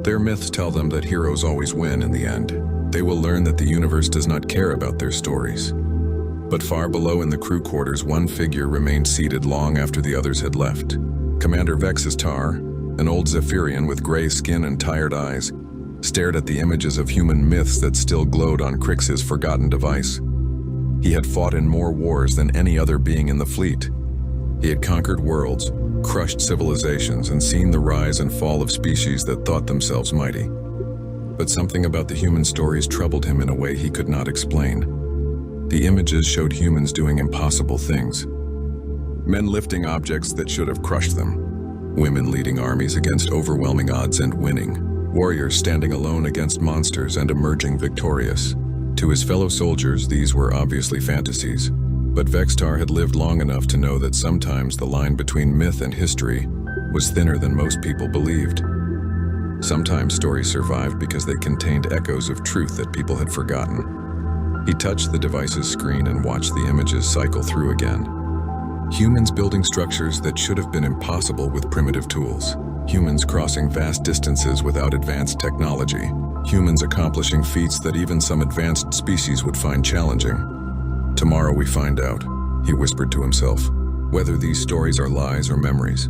Their myths tell them that heroes always win in the end. They will learn that the universe does not care about their stories." But far below in the crew quarters, one figure remained seated long after the others had left. Commander Vex's Tar, an old Zephyrian with gray skin and tired eyes, stared at the images of human myths that still glowed on Crix's forgotten device. He had fought in more wars than any other being in the fleet. He had conquered worlds, crushed civilizations, and seen the rise and fall of species that thought themselves mighty. But something about the human stories troubled him in a way he could not explain. The images showed humans doing impossible things. Men lifting objects that should have crushed them. Women leading armies against overwhelming odds and winning. Warriors standing alone against monsters and emerging victorious. To his fellow soldiers, these were obviously fantasies. But Vextar had lived long enough to know that sometimes the line between myth and history was thinner than most people believed. Sometimes stories survived because they contained echoes of truth that people had forgotten. He touched the device's screen and watched the images cycle through again. Humans building structures that should have been impossible with primitive tools. Humans crossing vast distances without advanced technology. Humans accomplishing feats that even some advanced species would find challenging. "Tomorrow we find out," he whispered to himself, "whether these stories are lies or memories."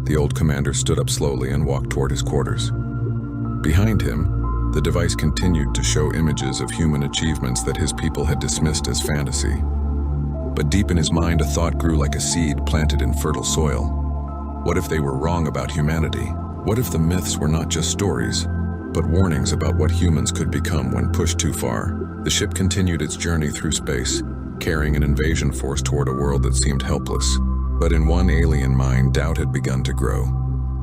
The old commander stood up slowly and walked toward his quarters. Behind him, the device continued to show images of human achievements that his people had dismissed as fantasy. But deep in his mind, a thought grew like a seed planted in fertile soil. What if they were wrong about humanity? What if the myths were not just stories, but warnings about what humans could become when pushed too far? The ship continued its journey through space, carrying an invasion force toward a world that seemed helpless. But in one alien mind, doubt had begun to grow.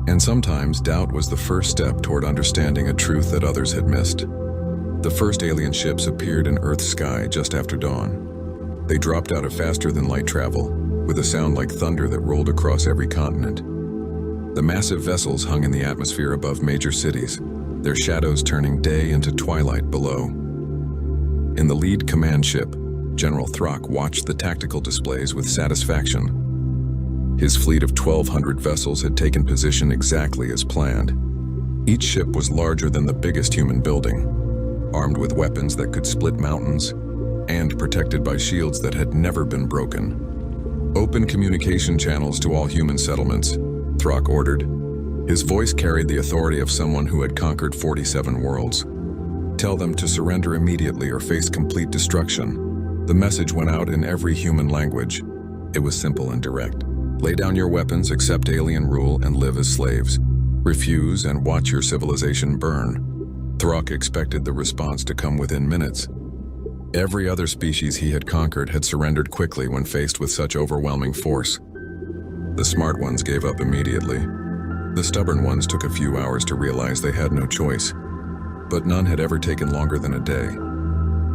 And sometimes doubt was the first step toward understanding a truth that others had missed. The first alien ships appeared in Earth's sky just after dawn. They dropped out of faster-than-light travel, with a sound like thunder that rolled across every continent. The massive vessels hung in the atmosphere above major cities, their shadows turning day into twilight below. In the lead command ship, General Throck watched the tactical displays with satisfaction. His fleet of 1,200 vessels had taken position exactly as planned. Each ship was larger than the biggest human building, armed with weapons that could split mountains, and protected by shields that had never been broken. "Open communication channels to all human settlements," Throck ordered. His voice carried the authority of someone who had conquered 47 worlds. "Tell them to surrender immediately or face complete destruction." The message went out in every human language. It was simple and direct. "Lay down your weapons, accept alien rule, and live as slaves. Refuse and watch your civilization burn." Throck expected the response to come within minutes. Every other species he had conquered had surrendered quickly when faced with such overwhelming force. The smart ones gave up immediately. The stubborn ones took a few hours to realize they had no choice. But none had ever taken longer than a day.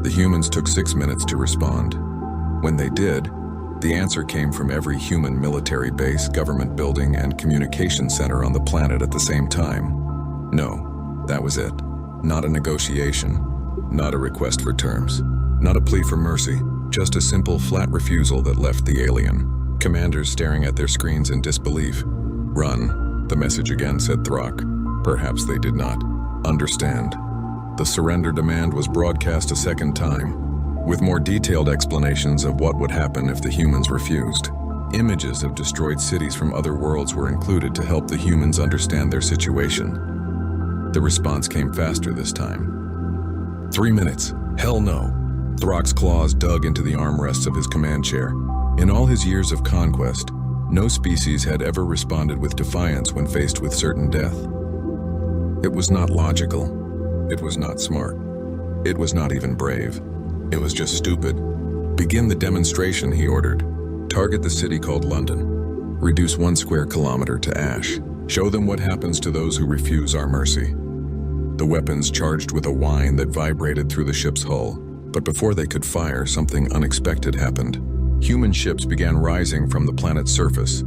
The humans took 6 minutes to respond. When they did, the answer came from every human military base, government building, and communication center on the planet at the same time. No, that was it. Not a negotiation, not a request for terms, not a plea for mercy, just a simple, flat refusal that left the alien commanders staring at their screens in disbelief. "Run," the message again said Throck. Perhaps they did not understand. The surrender demand was broadcast a second time, with more detailed explanations of what would happen if the humans refused. Images of destroyed cities from other worlds were included to help the humans understand their situation. The response came faster this time. 3 minutes. Hell no. Throck's claws dug into the armrests of his command chair. In all his years of conquest, No species had ever responded with defiance when faced with certain death. It was not logical. It was not smart. It was not even brave. It was just stupid. Begin the demonstration, he ordered. Target the city called London. Reduce 1 square kilometer to ash. Show them what happens to those who refuse our mercy. The weapons charged with a whine that vibrated through the ship's hull. But before they could fire, something unexpected happened. Human ships began rising from the planet's surface.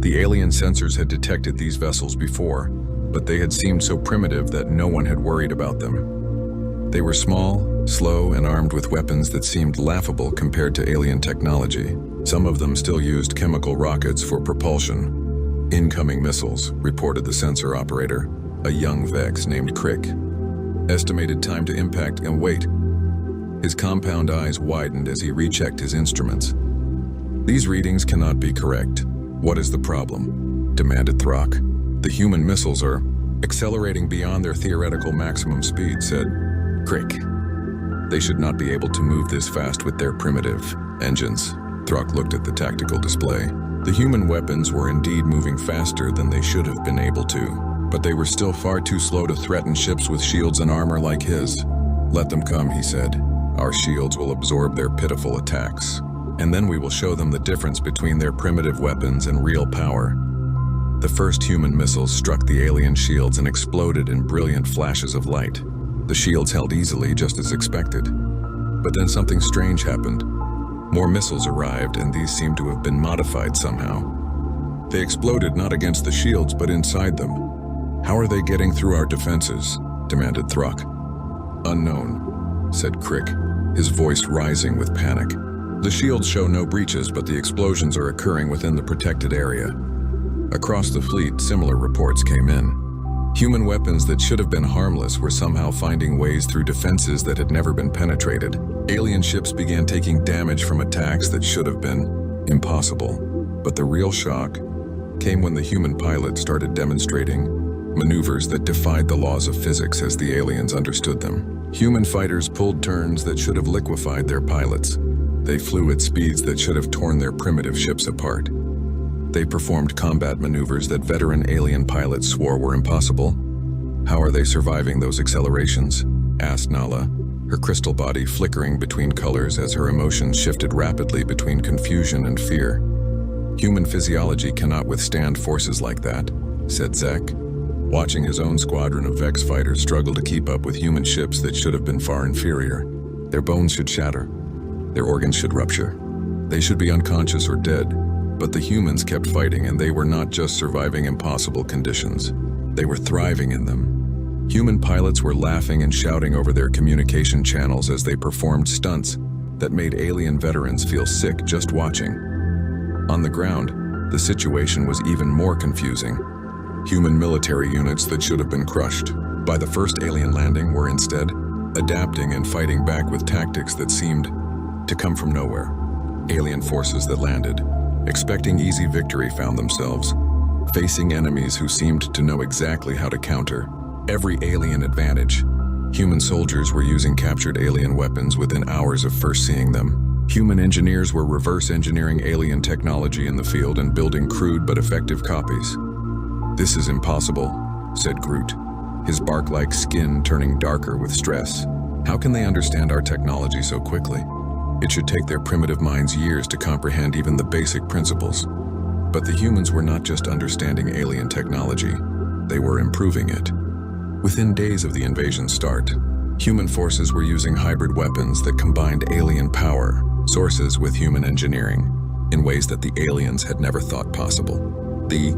The alien sensors had detected these vessels before, but they had seemed so primitive that no one had worried about them. They were small, slow, and armed with weapons that seemed laughable compared to alien technology. Some of them still used chemical rockets for propulsion. Incoming missiles, reported the sensor operator, a young Vex named Crick. Estimated time to impact and wait. His compound eyes widened as he rechecked his instruments. These readings cannot be correct. What is the problem? Demanded Throck. The human missiles are accelerating beyond their theoretical maximum speed, said Crick. They should not be able to move this fast with their primitive engines. Throck looked at the tactical display. The human weapons were indeed moving faster than they should have been able to, but they were still far too slow to threaten ships with shields and armor like his. Let them come, he said. Our shields will absorb their pitiful attacks, and then we will show them the difference between their primitive weapons and real power. The first human missiles struck the alien shields and exploded in brilliant flashes of light. The shields held easily, just as expected. But then something strange happened. More missiles arrived, and these seemed to have been modified somehow. They exploded not against the shields, but inside them. How are they getting through our defenses? Demanded Throck. Unknown, said Crick, his voice rising with panic. The shields show no breaches, but the explosions are occurring within the protected area. Across the fleet, similar reports came in. Human weapons that should have been harmless were somehow finding ways through defenses that had never been penetrated. Alien ships began taking damage from attacks that should have been impossible. But the real shock came when the human pilots started demonstrating maneuvers that defied the laws of physics as the aliens understood them. Human fighters pulled turns that should have liquefied their pilots. They flew at speeds that should have torn their primitive ships apart. They performed combat maneuvers that veteran alien pilots swore were impossible. How are they surviving those accelerations? Asked Nala, her crystal body flickering between colors as her emotions shifted rapidly between confusion and fear. Human physiology cannot withstand forces like that, said Zek, watching his own squadron of Vex fighters struggle to keep up with human ships that should have been far inferior. Their bones should shatter. Their organs should rupture. They should be unconscious or dead. But the humans kept fighting, and they were not just surviving impossible conditions. They were thriving in them. Human pilots were laughing and shouting over their communication channels as they performed stunts that made alien veterans feel sick just watching. On the ground, the situation was even more confusing. Human military units that should have been crushed by the first alien landing were instead adapting and fighting back with tactics that seemed to come from nowhere. Alien forces that landed, expecting easy victory, found themselves facing enemies who seemed to know exactly how to counter every alien advantage. Human soldiers were using captured alien weapons within hours of first seeing them. Human engineers were reverse engineering alien technology in the field and building crude but effective copies. This is impossible, said Groot, his bark-like skin turning darker with stress. How can they understand our technology so quickly? It should take their primitive minds years to comprehend even the basic principles. But the humans were not just understanding alien technology, they were improving it. Within days of the invasion's start, human forces were using hybrid weapons that combined alien power sources with human engineering in ways that the aliens had never thought possible. The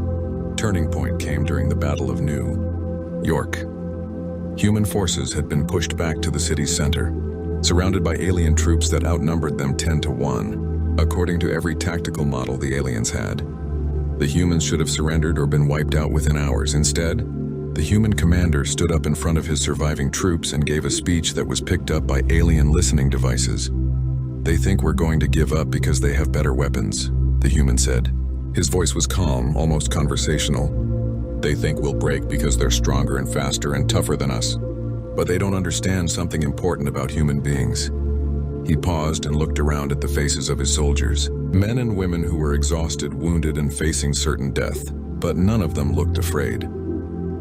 turning point came during the Battle of New York. Human forces had been pushed back to the city's center, surrounded by alien troops that outnumbered them 10-1, according to every tactical model the aliens had. The humans should have surrendered or been wiped out within hours. Instead, the human commander stood up in front of his surviving troops and gave a speech that was picked up by alien listening devices. They think we're going to give up because they have better weapons, the human said. His voice was calm, almost conversational. They think we'll break because they're stronger and faster and tougher than us. But they don't understand something important about human beings. He paused and looked around at the faces of his soldiers, men and women who were exhausted, wounded, and facing certain death, but none of them looked afraid.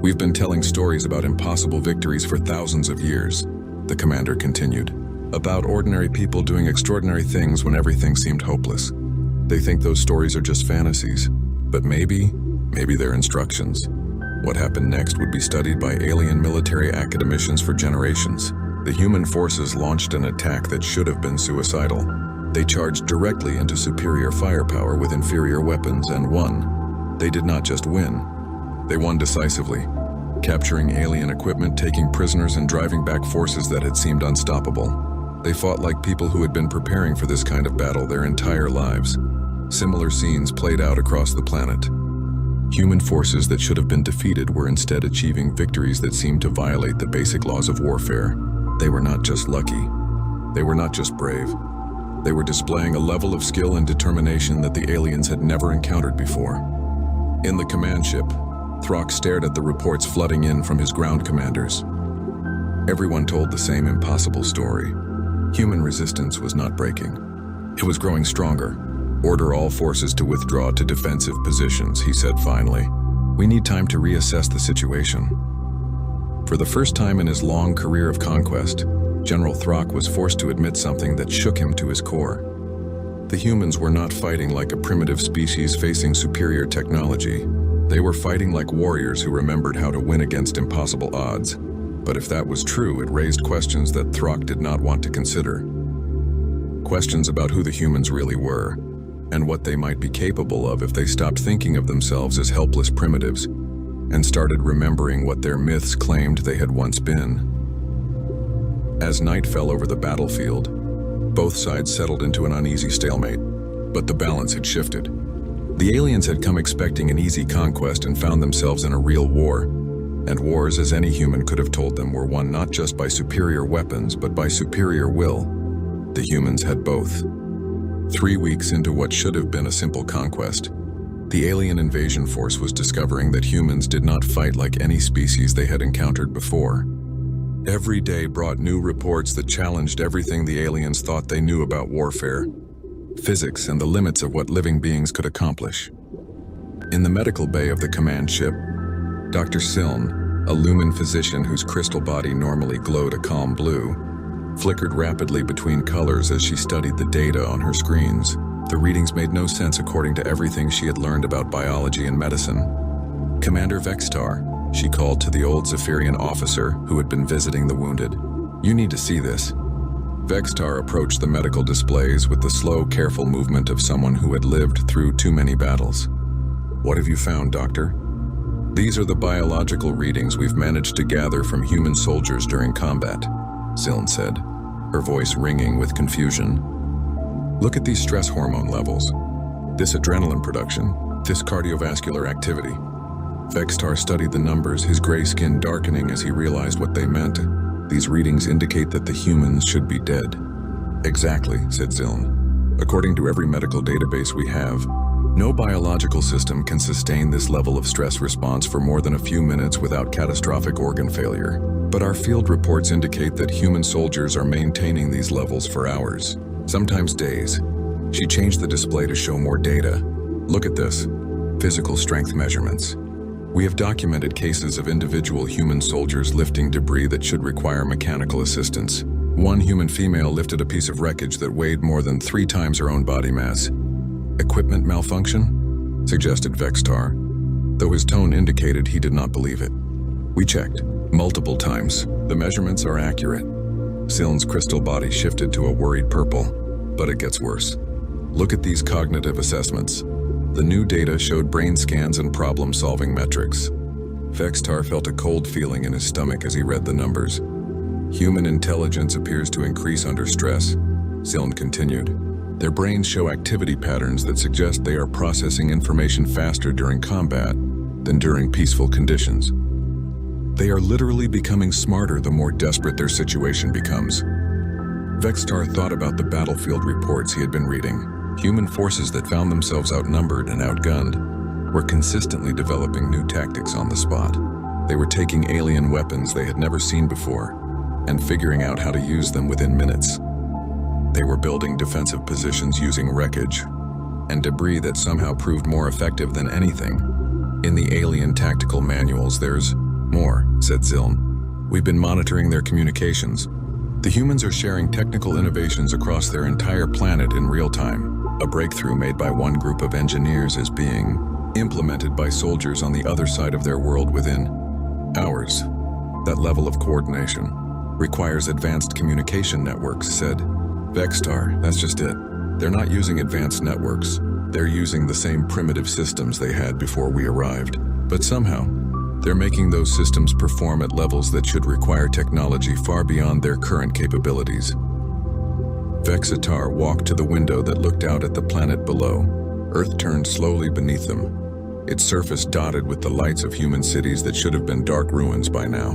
"We've been telling stories about impossible victories for thousands of years," the commander continued, "about ordinary people doing extraordinary things when everything seemed hopeless. They think those stories are just fantasies, but maybe they're instructions. What happened next would be studied by alien military academicians for generations. The human forces launched an attack that should have been suicidal. They charged directly into superior firepower with inferior weapons and won. They did not just win, they won decisively, capturing alien equipment, taking prisoners, and driving back forces that had seemed unstoppable. They fought like people who had been preparing for this kind of battle their entire lives. Similar scenes played out across the planet. Human forces that should have been defeated were instead achieving victories that seemed to violate the basic laws of warfare. They were not just lucky. They were not just brave. They were displaying a level of skill and determination that the aliens had never encountered before. In the command ship, Throck stared at the reports flooding in from his ground commanders. Everyone told the same impossible story. Human resistance was not breaking. It was growing stronger. "Order all forces to withdraw to defensive positions," he said finally. "We need time to reassess the situation." For the first time in his long career of conquest, General Throck was forced to admit something that shook him to his core. The humans were not fighting like a primitive species facing superior technology. They were fighting like warriors who remembered how to win against impossible odds. But if that was true, it raised questions that Throck did not want to consider. Questions about who the humans really were, and what they might be capable of if they stopped thinking of themselves as helpless primitives and started remembering what their myths claimed they had once been. As night fell over the battlefield, both sides settled into an uneasy stalemate, but the balance had shifted. The aliens had come expecting an easy conquest and found themselves in a real war, and wars, as any human could have told them, were won not just by superior weapons, but by superior will. The humans had both. 3 weeks into what should have been a simple conquest, the alien invasion force was discovering that humans did not fight like any species they had encountered before. Every day brought new reports that challenged everything the aliens thought they knew about warfare, physics, and the limits of what living beings could accomplish. In the medical bay of the command ship, Dr. Siln, a lumen physician whose crystal body normally glowed a calm blue, flickered rapidly between colors as she studied the data on her screens. The readings made no sense according to everything she had learned about biology and medicine. "Commander Vextar," she called to the old Zephyrian officer who had been visiting the wounded. "You need to see this." Vextar approached the medical displays with the slow, careful movement of someone who had lived through too many battles. "What have you found, Doctor?" "These are the biological readings we've managed to gather from human soldiers during combat," Siln said, her voice ringing with confusion. "Look at these stress hormone levels, this adrenaline production, this cardiovascular activity." Vextar studied the numbers, his gray skin darkening as he realized what they meant. "These readings indicate that the humans should be dead." "Exactly," said Siln. "According to every medical database we have, no biological system can sustain this level of stress response for more than a few minutes without catastrophic organ failure. But our field reports indicate that human soldiers are maintaining these levels for hours, sometimes days." She changed the display to show more data. "Look at this. Physical strength measurements. We have documented cases of individual human soldiers lifting debris that should require mechanical assistance. One human female lifted a piece of wreckage that weighed more than 3 times her own body mass. Equipment malfunction?" suggested Vextar, though his tone indicated he did not believe it. "We checked multiple times. The measurements are accurate." Siln's crystal body shifted to a worried purple. "But it gets worse. Look at these cognitive assessments." The new data showed brain scans and problem-solving metrics. Vextar felt a cold feeling in his stomach as he read the numbers. "Human intelligence appears to increase under stress," Siln continued. "Their brains show activity patterns that suggest they are processing information faster during combat than during peaceful conditions. They are literally becoming smarter the more desperate their situation becomes." Vextar thought about the battlefield reports he had been reading. Human forces that found themselves outnumbered and outgunned were consistently developing new tactics on the spot. They were taking alien weapons they had never seen before and figuring out how to use them within minutes. They were building defensive positions using wreckage and debris that somehow proved more effective than anything. In the alien tactical manuals, there's more, said Ziln. We've been monitoring their communications. The humans are sharing technical innovations across their entire planet in real time. A breakthrough made by one group of engineers is being implemented by soldiers on the other side of their world within hours. That level of coordination requires advanced communication networks, said Vextar. That's just it. They're not using advanced networks. They're using the same primitive systems they had before we arrived. But somehow, they're making those systems perform at levels that should require technology far beyond their current capabilities. Vexatar walked to the window that looked out at the planet below. Earth turned slowly beneath them, its surface dotted with the lights of human cities that should have been dark ruins by now.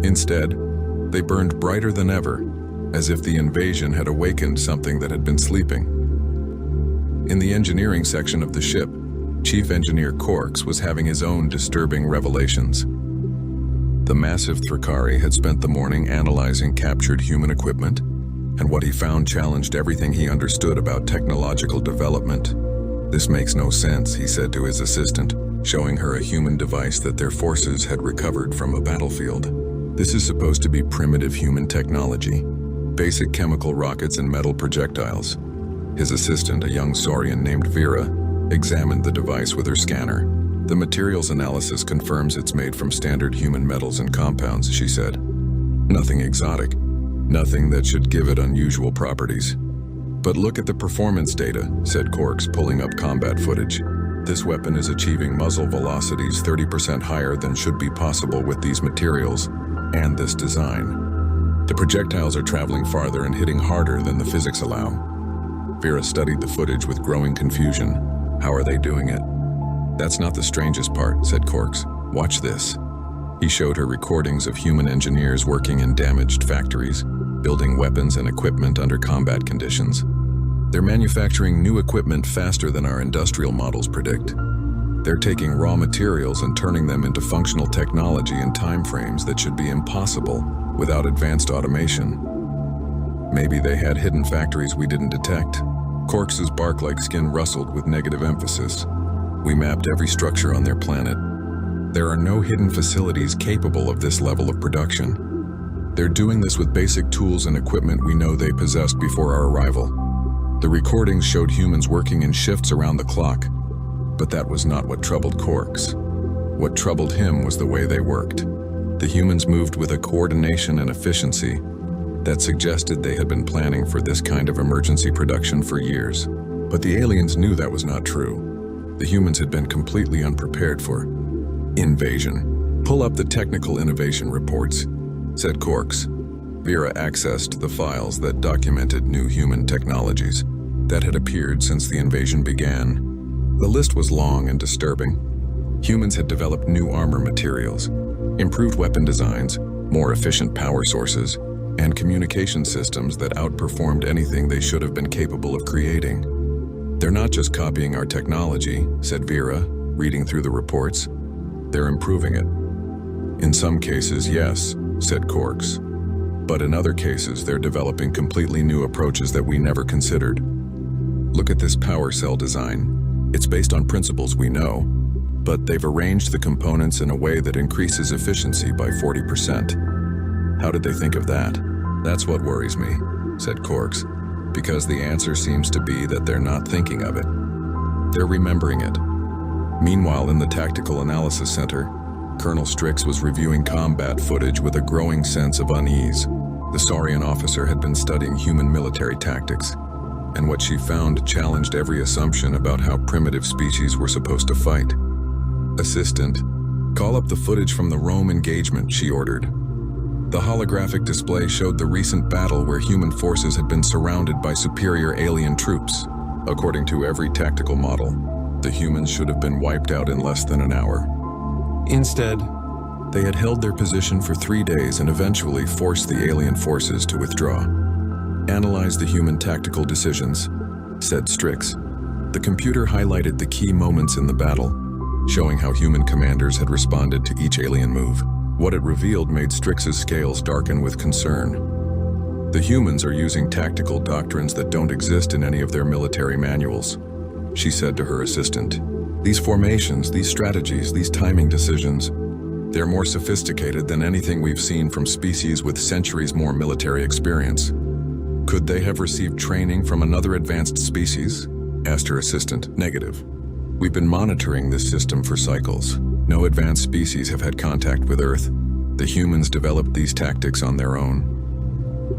Instead, they burned brighter than ever, as if the invasion had awakened something that had been sleeping. In the engineering section of the ship, Chief Engineer Corks was having his own disturbing revelations. The massive Thrakari had spent the morning analyzing captured human equipment, and what he found challenged everything he understood about technological development. This makes no sense, he said to his assistant, showing her a human device that their forces had recovered from a battlefield. This is supposed to be primitive human technology. Basic chemical rockets and metal projectiles. His assistant, a young Saurian named Vera, examined the device with her scanner. The materials analysis confirms it's made from standard human metals and compounds, she said. Nothing exotic, nothing that should give it unusual properties. But look at the performance data, said Corks, pulling up combat footage. This weapon is achieving muzzle velocities 30% higher than should be possible with these materials and this design. The projectiles are traveling farther and hitting harder than the physics allow. Vera studied the footage with growing confusion. How are they doing it? That's not the strangest part, said Corks. Watch this. He showed her recordings of human engineers working in damaged factories, building weapons and equipment under combat conditions. They're manufacturing new equipment faster than our industrial models predict. They're taking raw materials and turning them into functional technology in timeframes that should be impossible without advanced automation. Maybe they had hidden factories we didn't detect. Corks's bark-like skin rustled with negative emphasis. We mapped every structure on their planet. There are no hidden facilities capable of this level of production. They're doing this with basic tools and equipment we know they possessed before our arrival. The recordings showed humans working in shifts around the clock, but that was not what troubled Corks. What troubled him was the way they worked. The humans moved with a coordination and efficiency that suggested they had been planning for this kind of emergency production for years. But the aliens knew that was not true. The humans had been completely unprepared for invasion. Pull up the technical innovation reports, said Corks. Vera accessed the files that documented new human technologies that had appeared since the invasion began. The list was long and disturbing. Humans had developed new armor materials, improved weapon designs, more efficient power sources, and communication systems that outperformed anything they should have been capable of creating. They're not just copying our technology, said Vera, reading through the reports. They're improving it. In some cases, yes, said Corks. But in other cases, they're developing completely new approaches that we never considered. Look at this power cell design. It's based on principles we know, but they've arranged the components in a way that increases efficiency by 40%. How did they think of that? That's what worries me, said Corks, because the answer seems to be that they're not thinking of it. They're remembering it. Meanwhile, in the Tactical Analysis Center, Colonel Strix was reviewing combat footage with a growing sense of unease. The Saurian officer had been studying human military tactics, and what she found challenged every assumption about how primitive species were supposed to fight. Assistant, call up the footage from the Rome engagement, she ordered. The holographic display showed the recent battle where human forces had been surrounded by superior alien troops. According to every tactical model, the humans should have been wiped out in less than an hour. Instead, they had held their position for 3 days and eventually forced the alien forces to withdraw. Analyze the human tactical decisions, said Strix. The computer highlighted the key moments in the battle, showing how human commanders had responded to each alien move. What it revealed made Strix's scales darken with concern. The humans are using tactical doctrines that don't exist in any of their military manuals, she said to her assistant. These formations, these strategies, these timing decisions, they're more sophisticated than anything we've seen from species with centuries more military experience. Could they have received training from another advanced species? Asked her assistant. Negative. We've been monitoring this system for cycles. No advanced species have had contact with Earth. The humans developed these tactics on their own.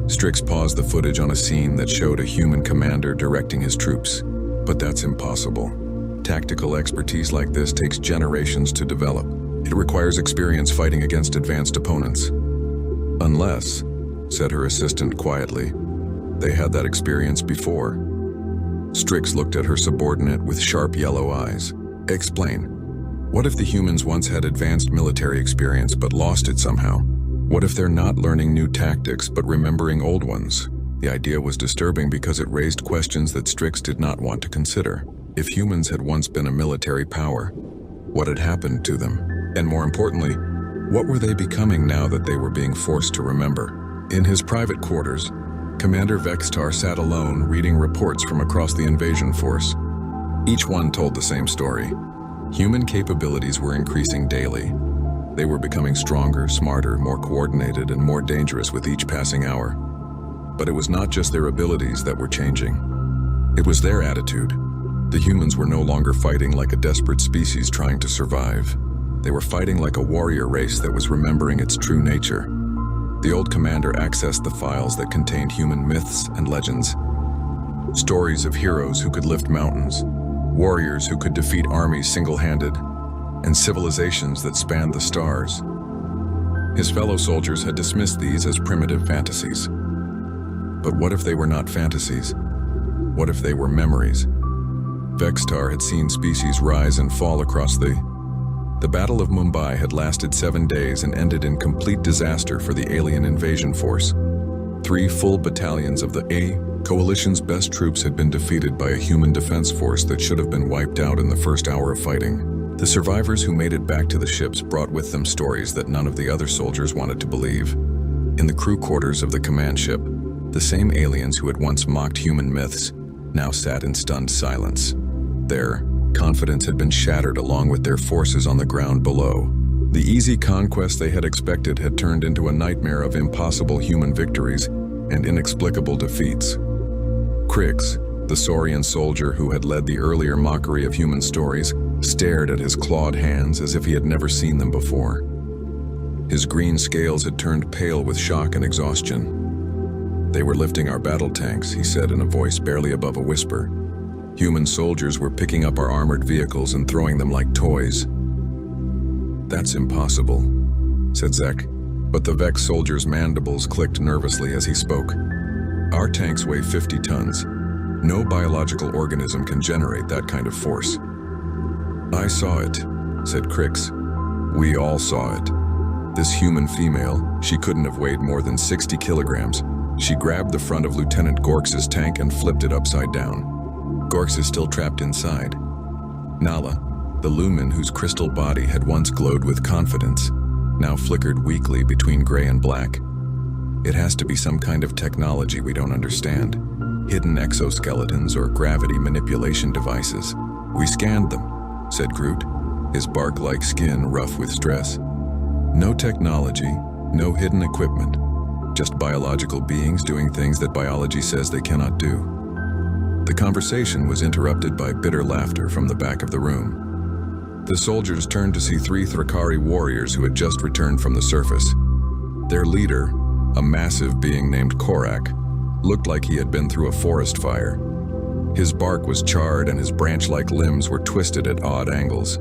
Strix paused the footage on a scene that showed a human commander directing his troops. But that's impossible. Tactical expertise like this takes generations to develop. It requires experience fighting against advanced opponents. Unless, said her assistant quietly, they had that experience before. Strix looked at her subordinate with sharp yellow eyes. Explain. What if the humans once had advanced military experience but lost it somehow? What if they're not learning new tactics but remembering old ones? The idea was disturbing because it raised questions that Strix did not want to consider. If humans had once been a military power, what had happened to them? And more importantly, what were they becoming now that they were being forced to remember? In his private quarters, Commander Vextar sat alone reading reports from across the invasion force. Each one told the same story. Human capabilities were increasing daily. They were becoming stronger, smarter, more coordinated, and more dangerous with each passing hour. But it was not just their abilities that were changing. It was their attitude. The humans were no longer fighting like a desperate species trying to survive. They were fighting like a warrior race that was remembering its true nature. The old commander accessed the files that contained human myths and legends. Stories of heroes who could lift mountains, warriors who could defeat armies single-handed, and civilizations that spanned the stars. His fellow soldiers had dismissed these as primitive fantasies. But what if they were not fantasies? What if they were memories? Vextar had seen species rise and fall across the Battle of Mumbai had lasted 7 days and ended in complete disaster for the alien invasion force. 3 full battalions of the coalition's best troops had been defeated by a human defense force that should have been wiped out in the first hour of fighting. The survivors who made it back to the ships brought with them stories that none of the other soldiers wanted to believe. In the crew quarters of the command ship, the same aliens who had once mocked human myths now sat in stunned silence. Their confidence had been shattered along with their forces on the ground below. The easy conquest they had expected had turned into a nightmare of impossible human victories and inexplicable defeats. Crix, the Saurian soldier who had led the earlier mockery of human stories, stared at his clawed hands as if he had never seen them before. His green scales had turned pale with shock and exhaustion. They were lifting our battle tanks, he said in a voice barely above a whisper. Human soldiers were picking up our armored vehicles and throwing them like toys. That's impossible, said Zek, but the Vex soldier's mandibles clicked nervously as he spoke. Our tanks weigh 50 tons. No biological organism can generate that kind of force. I saw it, said Crix. We all saw it. This human female, she couldn't have weighed more than 60 kilograms. She grabbed the front of Lieutenant Gorks's tank and flipped it upside down. Gorks is still trapped inside. Nala, the lumen whose crystal body had once glowed with confidence, now flickered weakly between gray and black. It has to be some kind of technology we don't understand. Hidden exoskeletons or gravity manipulation devices. We scanned them, said Groot, his bark-like skin rough with stress. No technology, no hidden equipment, just biological beings doing things that biology says they cannot do. The conversation was interrupted by bitter laughter from the back of the room. The soldiers turned to see 3 Thrakari warriors who had just returned from the surface. Their leader, a massive being named Korak, looked like he had been through a forest fire. His bark was charred and his branch-like limbs were twisted at odd angles.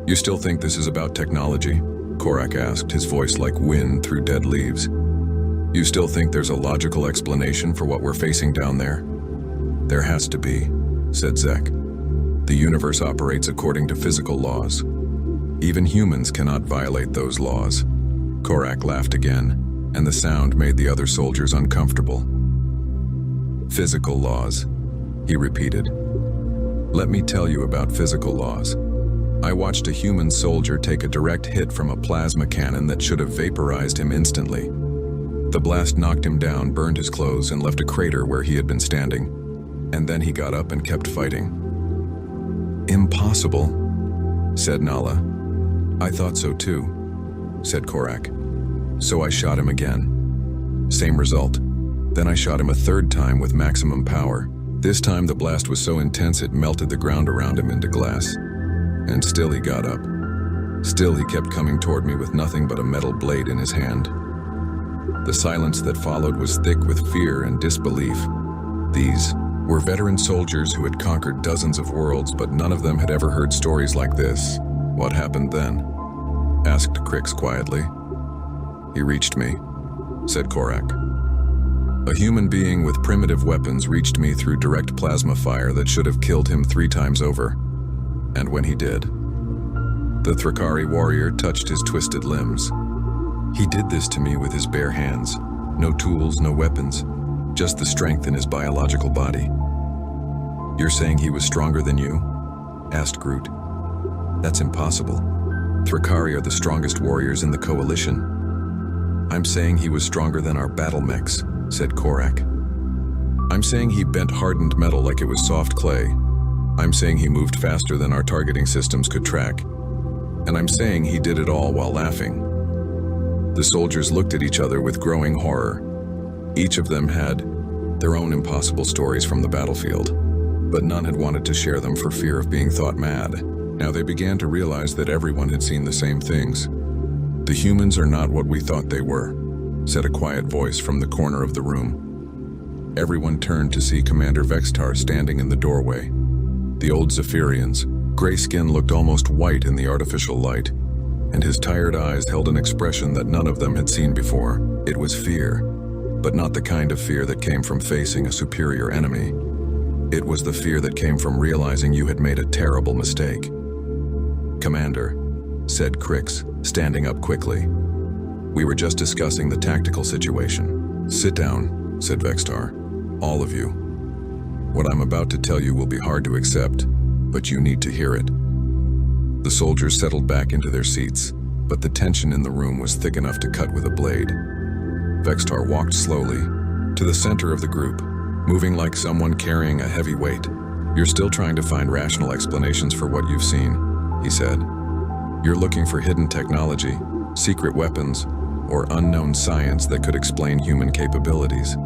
You still think this is about technology? Korak asked, his voice like wind through dead leaves. You still think there's a logical explanation for what we're facing down there? There has to be, said Zek. The universe operates according to physical laws. Even humans cannot violate those laws. Korak laughed again, and the sound made the other soldiers uncomfortable. Physical laws, he repeated. Let me tell you about physical laws. I watched a human soldier take a direct hit from a plasma cannon that should have vaporized him instantly. The blast knocked him down, burned his clothes, and left a crater where he had been standing. And then he got up and kept fighting. Impossible, said Nala. I thought so too, said Korak. So I shot him again. Same result. Then I shot him a third time with maximum power. This time the blast was so intense it melted the ground around him into glass. And still he got up. Still he kept coming toward me with nothing but a metal blade in his hand. The silence that followed was thick with fear and disbelief. These were veteran soldiers who had conquered dozens of worlds, but none of them had ever heard stories like this. What happened then? Asked Crix quietly. He reached me, said Korak. A human being with primitive weapons reached me through direct plasma fire that should have killed him 3 times over. And when he did, the Thrakari warrior touched his twisted limbs. He did this to me with his bare hands. No tools, no weapons, just the strength in his biological body. You're saying he was stronger than you? Asked Groot. That's impossible. Thrakari are the strongest warriors in the Coalition. I'm saying he was stronger than our battle mechs, said Korak. I'm saying he bent hardened metal like it was soft clay. I'm saying he moved faster than our targeting systems could track. And I'm saying he did it all while laughing. The soldiers looked at each other with growing horror. Each of them had their own impossible stories from the battlefield, but none had wanted to share them for fear of being thought mad. Now they began to realize that everyone had seen the same things. The humans are not what we thought they were, said a quiet voice from the corner of the room. Everyone turned to see Commander Vextar standing in the doorway. The old Zephyrian's gray skin looked almost white in the artificial light, and his tired eyes held an expression that none of them had seen before. It was fear, but not the kind of fear that came from facing a superior enemy. It was the fear that came from realizing you had made a terrible mistake. Commander, said Crix, standing up quickly. We were just discussing the tactical situation. Sit down, said Vextar. All of you. What I'm about to tell you will be hard to accept, but you need to hear it. The soldiers settled back into their seats, but the tension in the room was thick enough to cut with a blade. Vextar walked slowly to the center of the group, moving like someone carrying a heavy weight. You're still trying to find rational explanations for what you've seen, he said. You're looking for hidden technology, secret weapons, or unknown science that could explain human capabilities.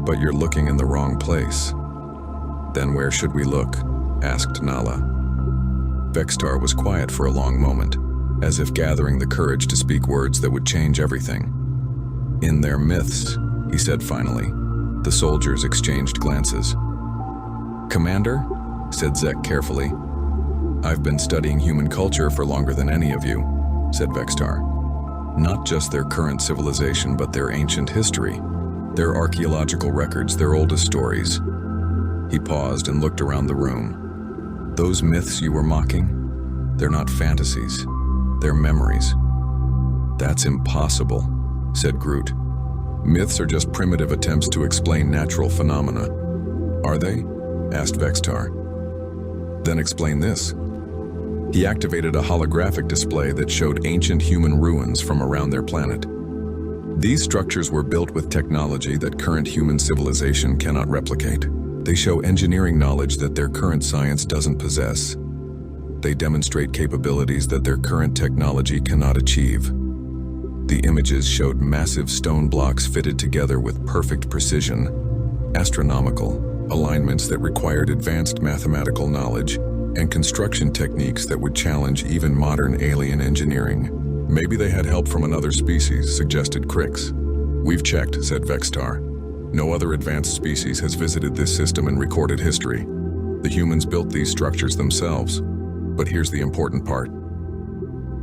But you're looking in the wrong place. Then where should we look? Asked Nala. Vextar was quiet for a long moment, as if gathering the courage to speak words that would change everything. In their myths, he said finally. The soldiers exchanged glances. Commander, said Zek carefully. I've been studying human culture for longer than any of you, said Vextar. Not just their current civilization, but their ancient history, their archaeological records, their oldest stories. He paused and looked around the room. Those myths you were mocking, they're not fantasies, they're memories. That's impossible, said Groot. Myths are just primitive attempts to explain natural phenomena. Are they? Asked Vextar. Then explain this. He activated a holographic display that showed ancient human ruins from around their planet. These structures were built with technology that current human civilization cannot replicate. They show engineering knowledge that their current science doesn't possess. They demonstrate capabilities that their current technology cannot achieve. The images showed massive stone blocks fitted together with perfect precision, astronomical alignments that required advanced mathematical knowledge, and construction techniques that would challenge even modern alien engineering. Maybe they had help from another species, suggested Crix. We've checked, said Vextar. No other advanced species has visited this system in recorded history. The humans built these structures themselves. But here's the important part.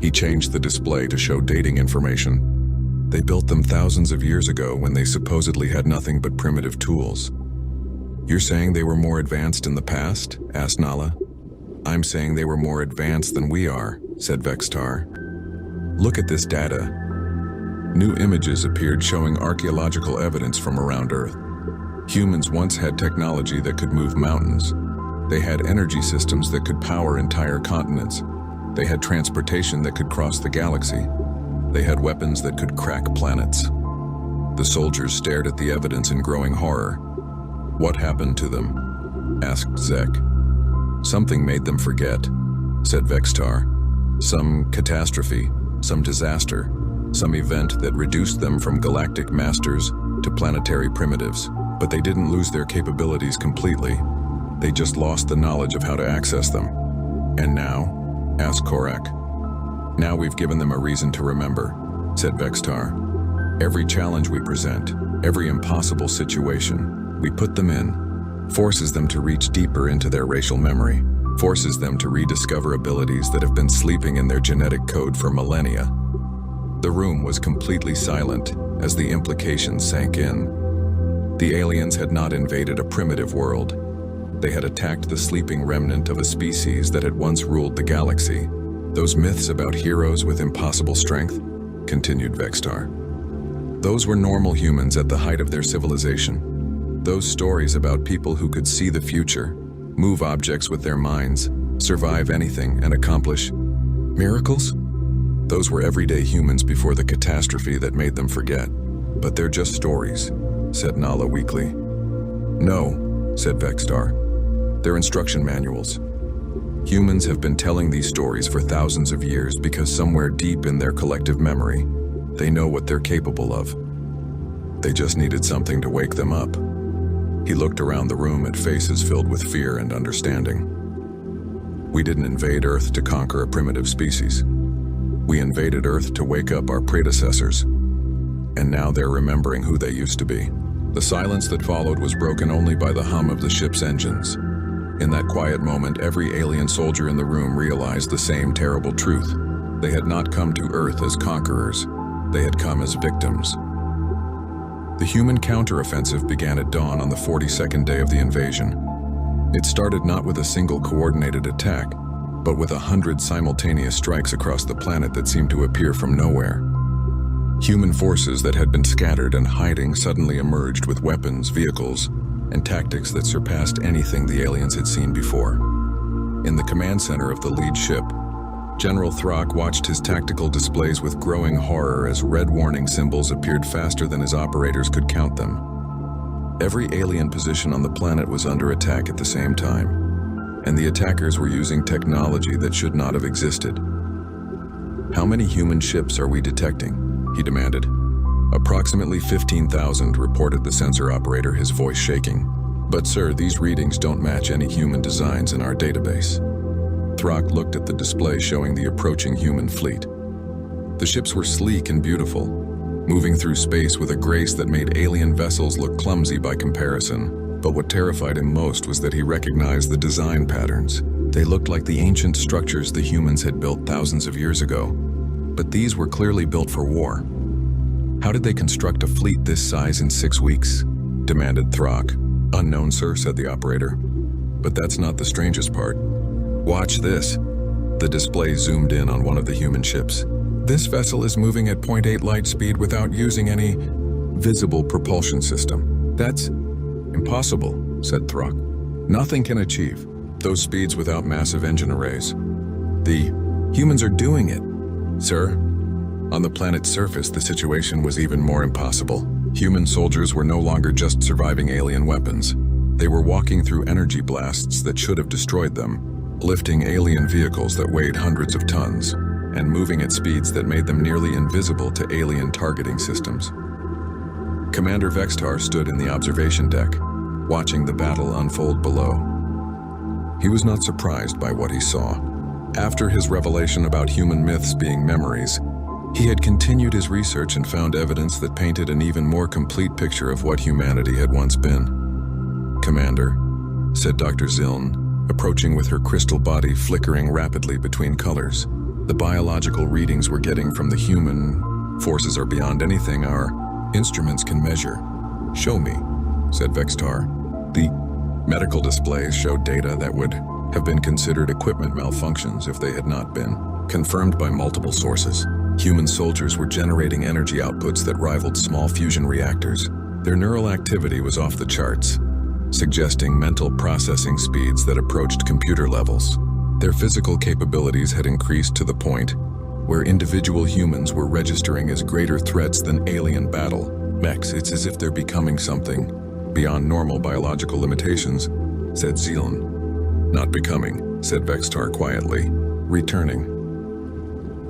He changed the display to show dating information. They built them thousands of years ago when they supposedly had nothing but primitive tools. You're saying they were more advanced in the past? Asked Nala. I'm saying they were more advanced than we are, said Vextar. Look at this data. New images appeared showing archaeological evidence from around Earth. Humans once had technology that could move mountains. They had energy systems that could power entire continents. They had transportation that could cross the galaxy. They had weapons that could crack planets. The soldiers stared at the evidence in growing horror. "What happened to them?" asked Zek. "Something made them forget," said Vextar. "Some catastrophe, some disaster, some event that reduced them from galactic masters to planetary primitives. But they didn't lose their capabilities completely. They just lost the knowledge of how to access them." "And now?" asked Korak. "Now we've given them a reason to remember," said Vextar. "Every challenge we present, every impossible situation we put them in, forces them to reach deeper into their racial memory, forces them to rediscover abilities that have been sleeping in their genetic code for millennia." The room was completely silent as the implications sank in. The aliens had not invaded a primitive world. They had attacked the sleeping remnant of a species that had once ruled the galaxy. "Those myths about heroes with impossible strength," continued Vextar. "Those were normal humans at the height of their civilization. Those stories about people who could see the future, move objects with their minds, survive anything, and accomplish miracles? Those were everyday humans before the catastrophe that made them forget. But they're just stories," said Nala weakly. "No," said Vextar. "They're instruction manuals. Humans have been telling these stories for thousands of years because somewhere deep in their collective memory, they know what they're capable of. They just needed something to wake them up." He looked around the room at faces filled with fear and understanding. "We didn't invade Earth to conquer a primitive species. We invaded Earth to wake up our predecessors. And now they're remembering who they used to be." The silence that followed was broken only by the hum of the ship's engines. In that quiet moment, every alien soldier in the room realized the same terrible truth. They had not come to Earth as conquerors. They had come as victims. The human counteroffensive began at dawn on the 42nd day of the invasion. It started not with a single coordinated attack, but with 100 simultaneous strikes across the planet that seemed to appear from nowhere. Human forces that had been scattered and hiding suddenly emerged with weapons, vehicles, and tactics that surpassed anything the aliens had seen before. In the command center of the lead ship, General Throck watched his tactical displays with growing horror as red warning symbols appeared faster than his operators could count them. Every alien position on the planet was under attack at the same time, and the attackers were using technology that should not have existed. "How many human ships are we detecting?" he demanded. "Approximately 15,000, reported the sensor operator, his voice shaking. "But sir, these readings don't match any human designs in our database." Throck looked at the display showing the approaching human fleet. The ships were sleek and beautiful, moving through space with a grace that made alien vessels look clumsy by comparison. But what terrified him most was that he recognized the design patterns. They looked like the ancient structures the humans had built thousands of years ago. But these were clearly built for war. "How did they construct a fleet this size in 6 weeks?" demanded Throck. "Unknown, sir," said the operator. "But that's not the strangest part. Watch this." The display zoomed in on one of the human ships. "This vessel is moving at 0.8 light speed without using any visible propulsion system." "That's impossible," said Throck. "Nothing can achieve those speeds without massive engine arrays. The humans are doing it, sir." On the planet's surface, the situation was even more impossible. Human soldiers were no longer just surviving alien weapons. They were walking through energy blasts that should have destroyed them, lifting alien vehicles that weighed hundreds of tons, and moving at speeds that made them nearly invisible to alien targeting systems. Commander Vextar stood in the observation deck, watching the battle unfold below. He was not surprised by what he saw. After his revelation about human myths being memories, he had continued his research and found evidence that painted an even more complete picture of what humanity had once been. "Commander," said Dr. Ziln, approaching with her crystal body flickering rapidly between colors. "The biological readings we're getting from the human forces are beyond anything our instruments can measure." "Show me," said Vextar. The medical displays showed data that would have been considered equipment malfunctions if they had not been. Confirmed by multiple sources, human soldiers were generating energy outputs that rivaled small fusion reactors. Their neural activity was off the charts, suggesting mental processing speeds that approached computer levels. Their physical capabilities had increased to the point where individual humans were registering as greater threats than alien battle Mex, it's as if they're becoming something beyond normal biological limitations, said Zealand. Not becoming, said Vextar quietly, returning.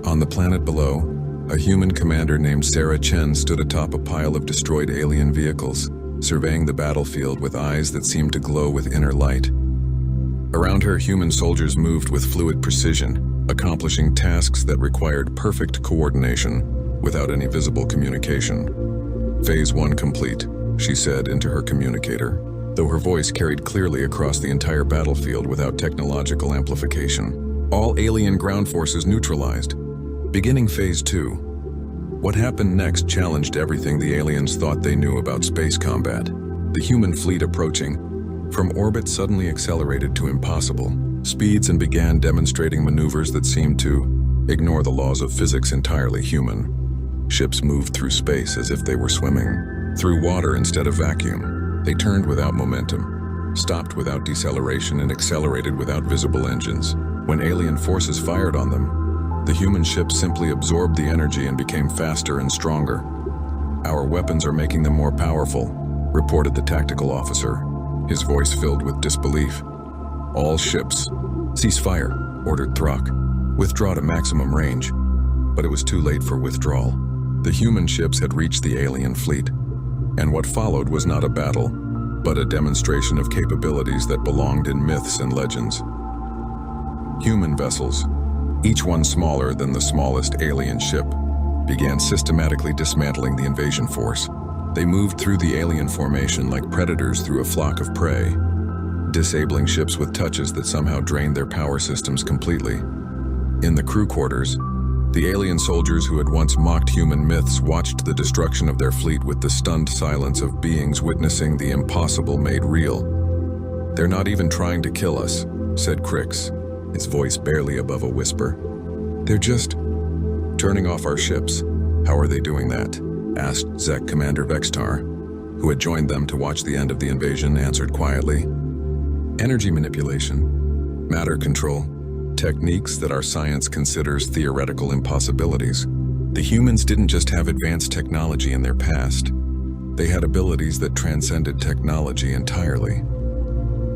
On the planet below, a human commander named Sarah Chen stood atop a pile of destroyed alien vehicles, surveying the battlefield with eyes that seemed to glow with inner light. Around her, human soldiers moved with fluid precision, accomplishing tasks that required perfect coordination without any visible communication. Phase 1 complete, she said into her communicator, though her voice carried clearly across the entire battlefield without technological amplification. All alien ground forces neutralized. Beginning Phase 2. What happened next challenged everything the aliens thought they knew about space combat. The human fleet approaching from orbit suddenly accelerated to impossible speeds and began demonstrating maneuvers that seemed to ignore the laws of physics entirely human. Ships moved through space as if they were swimming through water instead of vacuum. They turned without momentum, stopped without deceleration, and accelerated without visible engines. When alien forces fired on them, the human ships simply absorbed the energy and became faster and stronger. Our weapons are making them more powerful, reported the tactical officer, his voice filled with disbelief. All ships, cease fire, ordered Throck. Withdraw to maximum range. But it was too late for withdrawal. The human ships had reached the alien fleet, and what followed was not a battle, but a demonstration of capabilities that belonged in myths and legends. Human vessels, each one smaller than the smallest alien ship, began systematically dismantling the invasion force. They moved through the alien formation like predators through a flock of prey, disabling ships with touches that somehow drained their power systems completely. In the crew quarters, the alien soldiers who had once mocked human myths watched the destruction of their fleet with the stunned silence of beings witnessing the impossible made real. "They're not even trying to kill us," said Crix, his voice barely above a whisper. "They're just turning off our ships." "How are they doing that?" asked Zek Commander Vextar, who had joined them to watch the end of the invasion, answered quietly. "Energy manipulation, matter control, techniques that our science considers theoretical impossibilities. The humans didn't just have advanced technology in their past. They had abilities that transcended technology entirely.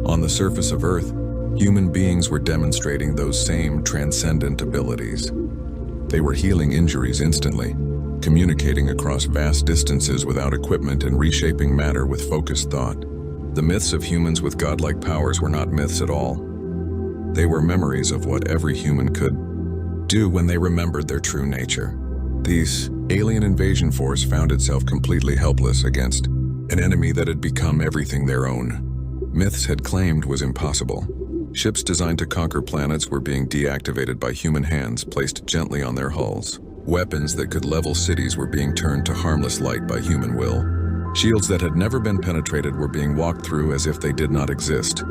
On the surface of Earth, human beings were demonstrating those same transcendent abilities. They were healing injuries instantly, communicating across vast distances without equipment, and reshaping matter with focused thought. The myths of humans with godlike powers were not myths at all. They were memories of what every human could do when they remembered their true nature. This alien invasion force found itself completely helpless against an enemy that had become everything their own. Myths had claimed was impossible. Ships designed to conquer planets were being deactivated by human hands placed gently on their hulls. Weapons that could level cities were being turned to harmless light by human will. Shields that had never been penetrated were being walked through as if they did not exist.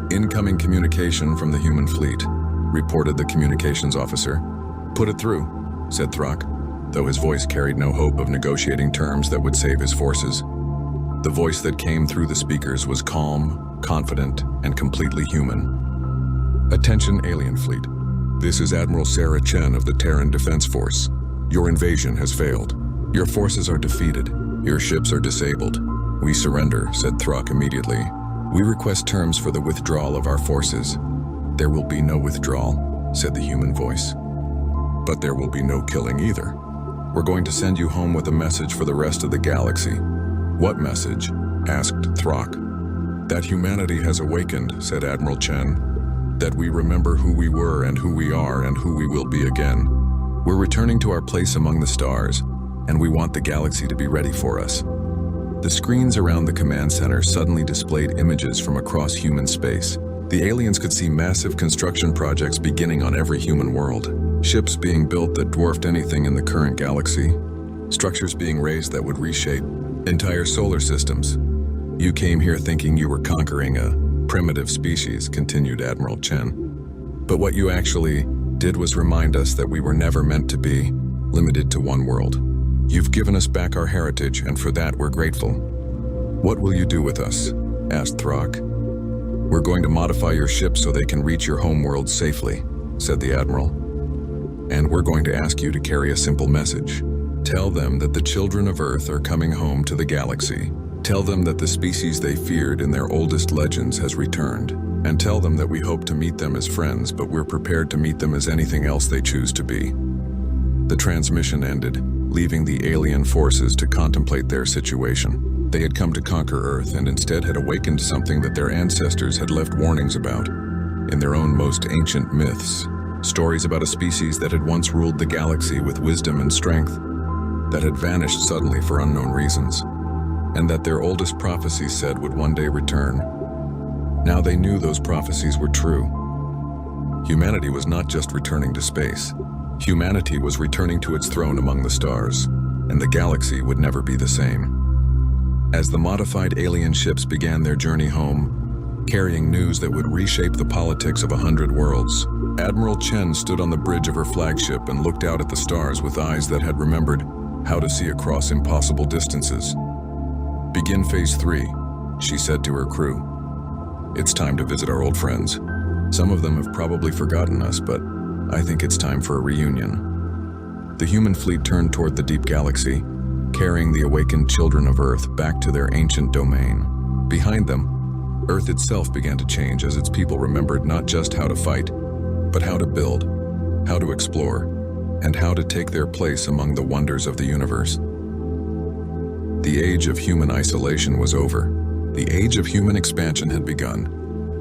"Incoming communication from the human fleet," reported the communications officer. "Put it through," said Throck, though his voice carried no hope of negotiating terms that would save his forces. The voice that came through the speakers was calm, confident, and completely human. "Attention, alien fleet. This is Admiral Sarah Chen of the Terran Defense Force. Your invasion has failed. Your forces are defeated. Your ships are disabled. We surrender," said Throck immediately. "We request terms for the withdrawal of our forces." "There will be no withdrawal," said the human voice. "But there will be no killing either. We're going to send you home with a message for the rest of the galaxy." "What message?" asked Throck. "That humanity has awakened," said Admiral Chen. "That we remember who we were and who we are and who we will be again. We're returning to our place among the stars, and we want the galaxy to be ready for us." The screens around the command center suddenly displayed images from across human space. The aliens could see massive construction projects beginning on every human world. Ships being built that dwarfed anything in the current galaxy. Structures being raised that would reshape entire solar systems. "You came here thinking you were conquering a primitive species," continued Admiral Chen. "But what you actually did was remind us that we were never meant to be limited to one world. You've given us back our heritage, and for that we're grateful." "What will you do with us?" asked Throck. "We're going to modify your ship so they can reach your homeworld safely," said the Admiral. "And we're going to ask you to carry a simple message. Tell them that the children of Earth are coming home to the galaxy. Tell them that the species they feared in their oldest legends has returned. And tell them that we hope to meet them as friends, but we're prepared to meet them as anything else they choose to be. The transmission ended, leaving the alien forces to contemplate their situation. They had come to conquer Earth and instead had awakened something that their ancestors had left warnings about. In their own most ancient myths, stories about a species that had once ruled the galaxy with wisdom and strength, that had vanished suddenly for unknown reasons, and that their oldest prophecies said would one day return. Now they knew those prophecies were true. Humanity was not just returning to space. Humanity was returning to its throne among the stars, and the galaxy would never be the same. As the modified alien ships began their journey home, carrying news that would reshape the politics of 100 worlds, Admiral Chen stood on the bridge of her flagship and looked out at the stars with eyes that had remembered how to see across impossible distances. "Begin Phase 3, she said to her crew. "It's time to visit our old friends. Some of them have probably forgotten us, but I think it's time for a reunion." The human fleet turned toward the deep galaxy, carrying the awakened children of Earth back to their ancient domain. Behind them, Earth itself began to change as its people remembered not just how to fight, but how to build, how to explore, and how to take their place among the wonders of the universe. The age of human isolation was over. The age of human expansion had begun,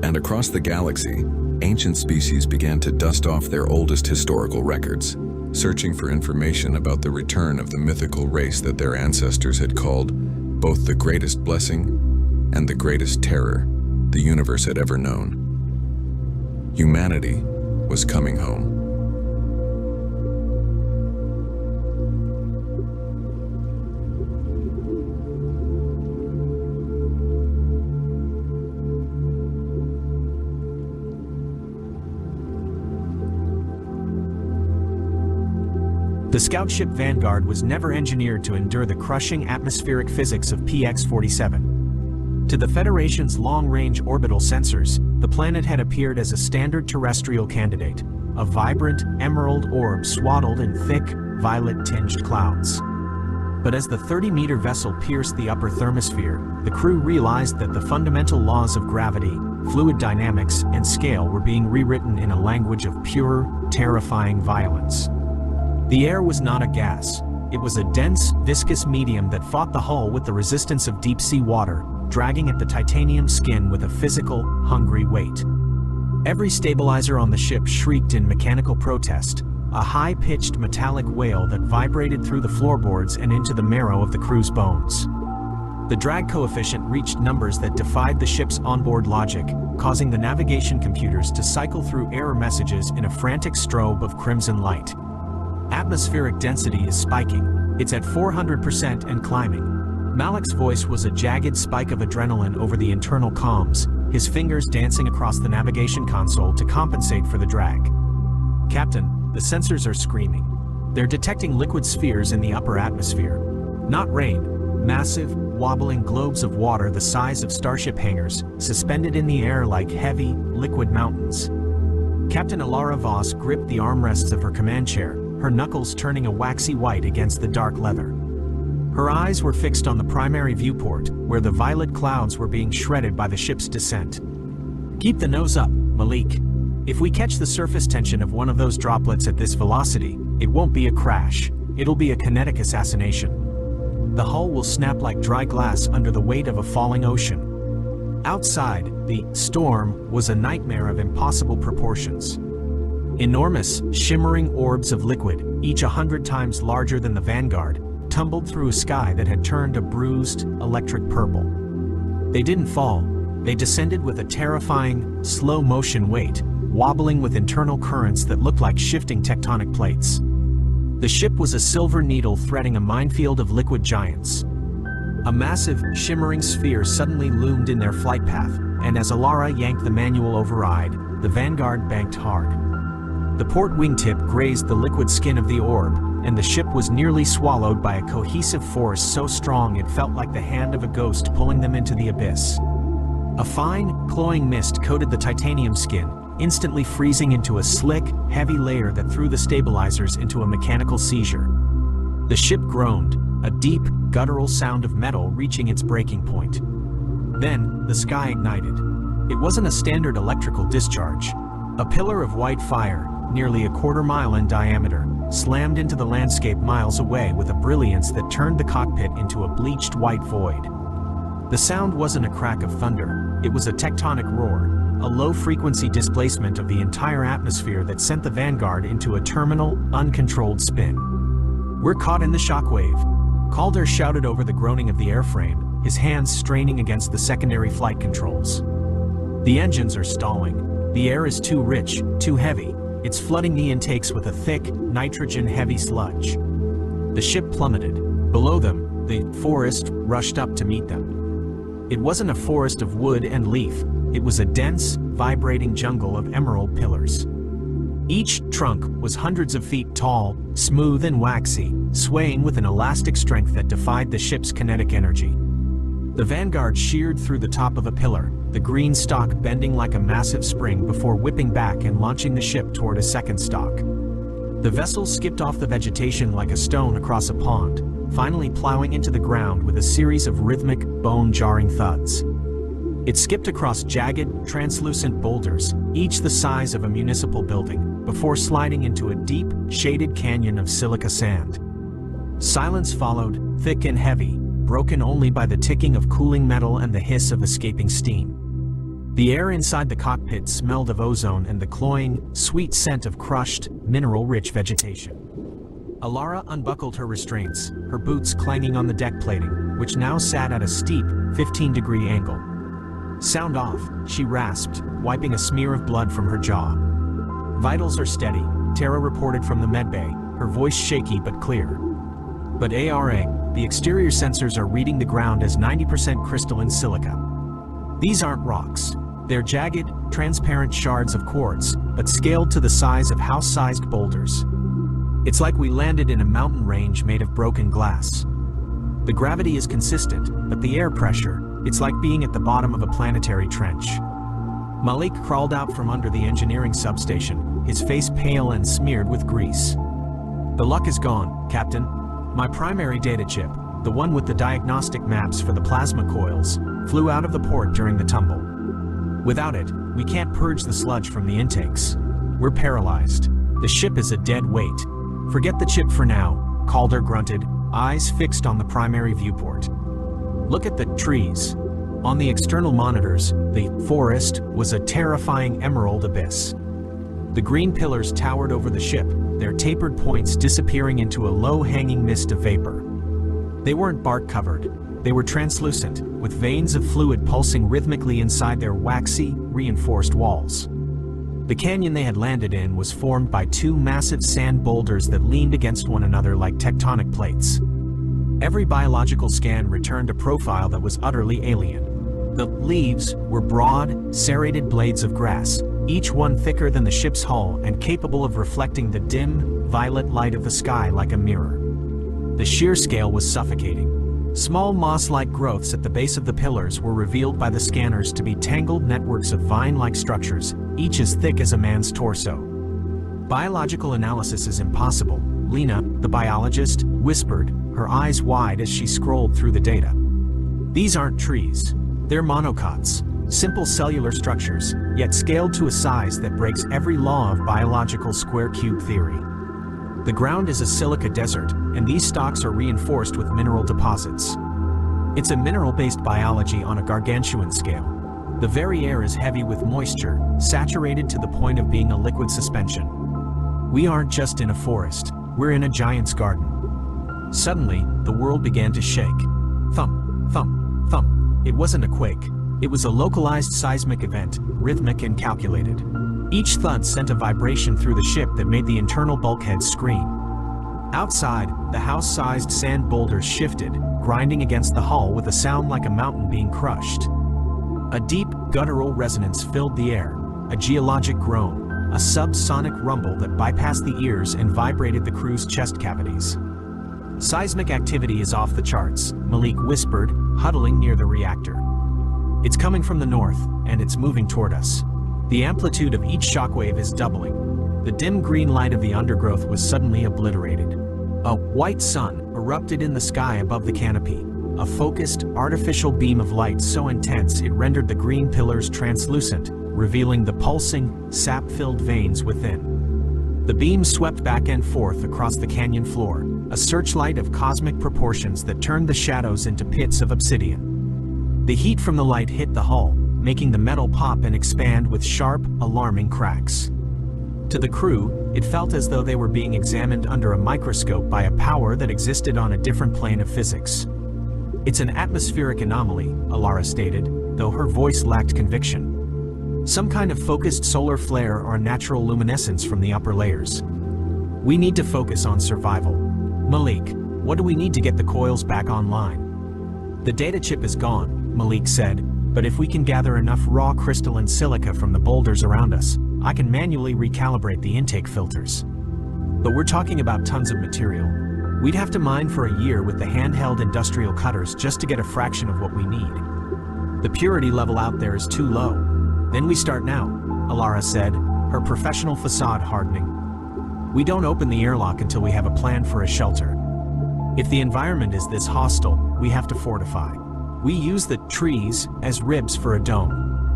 and across the galaxy, ancient species began to dust off their oldest historical records, searching for information about the return of the mythical race that their ancestors had called both the greatest blessing and the greatest terror the universe had ever known. Humanity was coming home. The scout ship Vanguard was never engineered to endure the crushing atmospheric physics of PX-47. To the Federation's long-range orbital sensors, the planet had appeared as a standard terrestrial candidate, a vibrant, emerald orb swaddled in thick, violet-tinged clouds. But as the 30-meter vessel pierced the upper thermosphere, the crew realized that the fundamental laws of gravity, fluid dynamics, and scale were being rewritten in a language of pure, terrifying violence. The air was not a gas. It was a dense, viscous medium that fought the hull with the resistance of deep-sea water, dragging at the titanium skin with a physical, hungry weight. Every stabilizer on the ship shrieked in mechanical protest, a high-pitched metallic wail that vibrated through the floorboards and into the marrow of the crew's bones. The drag coefficient reached numbers that defied the ship's onboard logic, causing the navigation computers to cycle through error messages in a frantic strobe of crimson light. Atmospheric density is spiking. It's at 400% and climbing. Malik's voice was a jagged spike of adrenaline over the internal comms, his fingers dancing across the navigation console to compensate for the drag. "Captain, the sensors are screaming. They're detecting liquid spheres in the upper atmosphere. Not rain, massive, wobbling globes of water the size of starship hangars, suspended in the air like heavy, liquid mountains." Captain Alara Voss gripped the armrests of her command chair, her knuckles turning a waxy white against the dark leather. Her eyes were fixed on the primary viewport, where the violet clouds were being shredded by the ship's descent. "Keep the nose up, Malik. If we catch the surface tension of one of those droplets at this velocity, it won't be a crash, it'll be a kinetic assassination. The hull will snap like dry glass under the weight of a falling ocean." Outside, the storm was a nightmare of impossible proportions. Enormous, shimmering orbs of liquid, each 100 times larger than the Vanguard, tumbled through a sky that had turned a bruised, electric purple. They didn't fall. They descended with a terrifying, slow-motion weight, wobbling with internal currents that looked like shifting tectonic plates. The ship was a silver needle threading a minefield of liquid giants. A massive, shimmering sphere suddenly loomed in their flight path, and as Alara yanked the manual override, the Vanguard banked hard. The port wingtip grazed the liquid skin of the orb, and the ship was nearly swallowed by a cohesive force so strong it felt like the hand of a ghost pulling them into the abyss. A fine, cloying mist coated the titanium skin, instantly freezing into a slick, heavy layer that threw the stabilizers into a mechanical seizure. The ship groaned, a deep, guttural sound of metal reaching its breaking point. Then, the sky ignited. It wasn't a standard electrical discharge. A pillar of white fire, nearly a quarter-mile in diameter, slammed into the landscape miles away with a brilliance that turned the cockpit into a bleached white void. The sound wasn't a crack of thunder, it was a tectonic roar, a low-frequency displacement of the entire atmosphere that sent the Vanguard into a terminal, uncontrolled spin. "We're caught in the shockwave," Calder shouted over the groaning of the airframe, his hands straining against the secondary flight controls. "The engines are stalling. The air is too rich, too heavy. It's flooding the intakes with a thick, nitrogen-heavy sludge." The ship plummeted. Below them, the forest rushed up to meet them. It wasn't a forest of wood and leaf. It was a dense, vibrating jungle of emerald pillars. Each trunk was hundreds of feet tall, smooth and waxy, swaying with an elastic strength that defied the ship's kinetic energy. The Vanguard sheared through the top of a pillar, the green stalk bending like a massive spring before whipping back and launching the ship toward a second stalk. The vessel skipped off the vegetation like a stone across a pond, finally plowing into the ground with a series of rhythmic, bone-jarring thuds. It skipped across jagged, translucent boulders, each the size of a municipal building, before sliding into a deep, shaded canyon of silica sand. Silence followed, thick and heavy, broken only by the ticking of cooling metal and the hiss of escaping steam. The air inside the cockpit smelled of ozone and the cloying, sweet scent of crushed, mineral-rich vegetation. Alara unbuckled her restraints, her boots clanging on the deck plating, which now sat at a steep, 15-degree angle. "Sound off," she rasped, wiping a smear of blood from her jaw. "Vitals are steady," Tara reported from the medbay, her voice shaky but clear. "But ARA, the exterior sensors are reading the ground as 90% crystalline silica. These aren't rocks. They're jagged, transparent shards of quartz, but scaled to the size of house-sized boulders. It's like we landed in a mountain range made of broken glass. The gravity is consistent, but the air pressure, it's like being at the bottom of a planetary trench." Malik crawled out from under the engineering substation, his face pale and smeared with grease. "The luck is gone, Captain. My primary data chip, the one with the diagnostic maps for the plasma coils, flew out of the port during the tumble. Without it, we can't purge the sludge from the intakes. We're paralyzed. The ship is a dead weight. Forget the chip for now," Calder grunted, eyes fixed on the primary viewport. "Look at the trees." On the external monitors, the forest was a terrifying emerald abyss. The green pillars towered over the ship, their tapered points disappearing into a low-hanging mist of vapor. They weren't bark-covered. They were translucent, with veins of fluid pulsing rhythmically inside their waxy, reinforced walls. The canyon they had landed in was formed by two massive sand boulders that leaned against one another like tectonic plates. Every biological scan returned a profile that was utterly alien. The leaves were broad, serrated blades of grass, each one thicker than the ship's hull and capable of reflecting the dim, violet light of the sky like a mirror. The sheer scale was suffocating. Small moss-like growths at the base of the pillars were revealed by the scanners to be tangled networks of vine-like structures, each as thick as a man's torso. "Biological analysis is impossible," Lena, the biologist, whispered, her eyes wide as she scrolled through the data. "These aren't trees. They're monocots, simple cellular structures, yet scaled to a size that breaks every law of biological square-cube theory. The ground is a silica desert, and these stalks are reinforced with mineral deposits. It's a mineral-based biology on a gargantuan scale. The very air is heavy with moisture, saturated to the point of being a liquid suspension. We aren't just in a forest, we're in a giant's garden." Suddenly, the world began to shake. Thump, thump, thump. It wasn't a quake. It was a localized seismic event, rhythmic and calculated. Each thud sent a vibration through the ship that made the internal bulkhead scream. Outside, the house-sized sand boulders shifted, grinding against the hull with a sound like a mountain being crushed. A deep, guttural resonance filled the air, a geologic groan, a subsonic rumble that bypassed the ears and vibrated the crew's chest cavities. "Seismic activity is off the charts," Malik whispered, huddling near the reactor. "It's coming from the north, and it's moving toward us. The amplitude of each shockwave is doubling." The dim green light of the undergrowth was suddenly obliterated. A white sun erupted in the sky above the canopy, a focused, artificial beam of light so intense it rendered the green pillars translucent, revealing the pulsing, sap-filled veins within. The beam swept back and forth across the canyon floor, a searchlight of cosmic proportions that turned the shadows into pits of obsidian. The heat from the light hit the hull, making the metal pop and expand with sharp, alarming cracks. To the crew, it felt as though they were being examined under a microscope by a power that existed on a different plane of physics. "It's an atmospheric anomaly," Alara stated, though her voice lacked conviction. "Some kind of focused solar flare or natural luminescence from the upper layers. We need to focus on survival. Malik, what do we need to get the coils back online?" "The data chip is gone," Malik said, "but if we can gather enough raw crystalline silica from the boulders around us, I can manually recalibrate the intake filters. But we're talking about tons of material. We'd have to mine for a year with the handheld industrial cutters just to get a fraction of what we need. The purity level out there is too low." "Then we start now," Alara said, her professional facade hardening. "We don't open the airlock until we have a plan for a shelter. If the environment is this hostile, we have to fortify. We use the trees as ribs for a dome.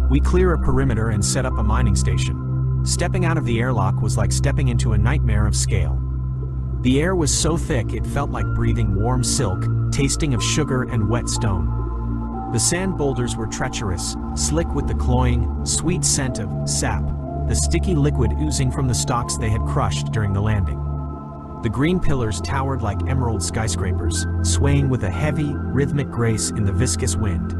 We clear a perimeter and set up a mining station." Stepping out of the airlock was like stepping into a nightmare of scale. The air was so thick it felt like breathing warm silk, tasting of sugar and wet stone. The sand boulders were treacherous, slick with the cloying, sweet scent of sap, the sticky liquid oozing from the stalks they had crushed during the landing. The green pillars towered like emerald skyscrapers, swaying with a heavy, rhythmic grace in the viscous wind.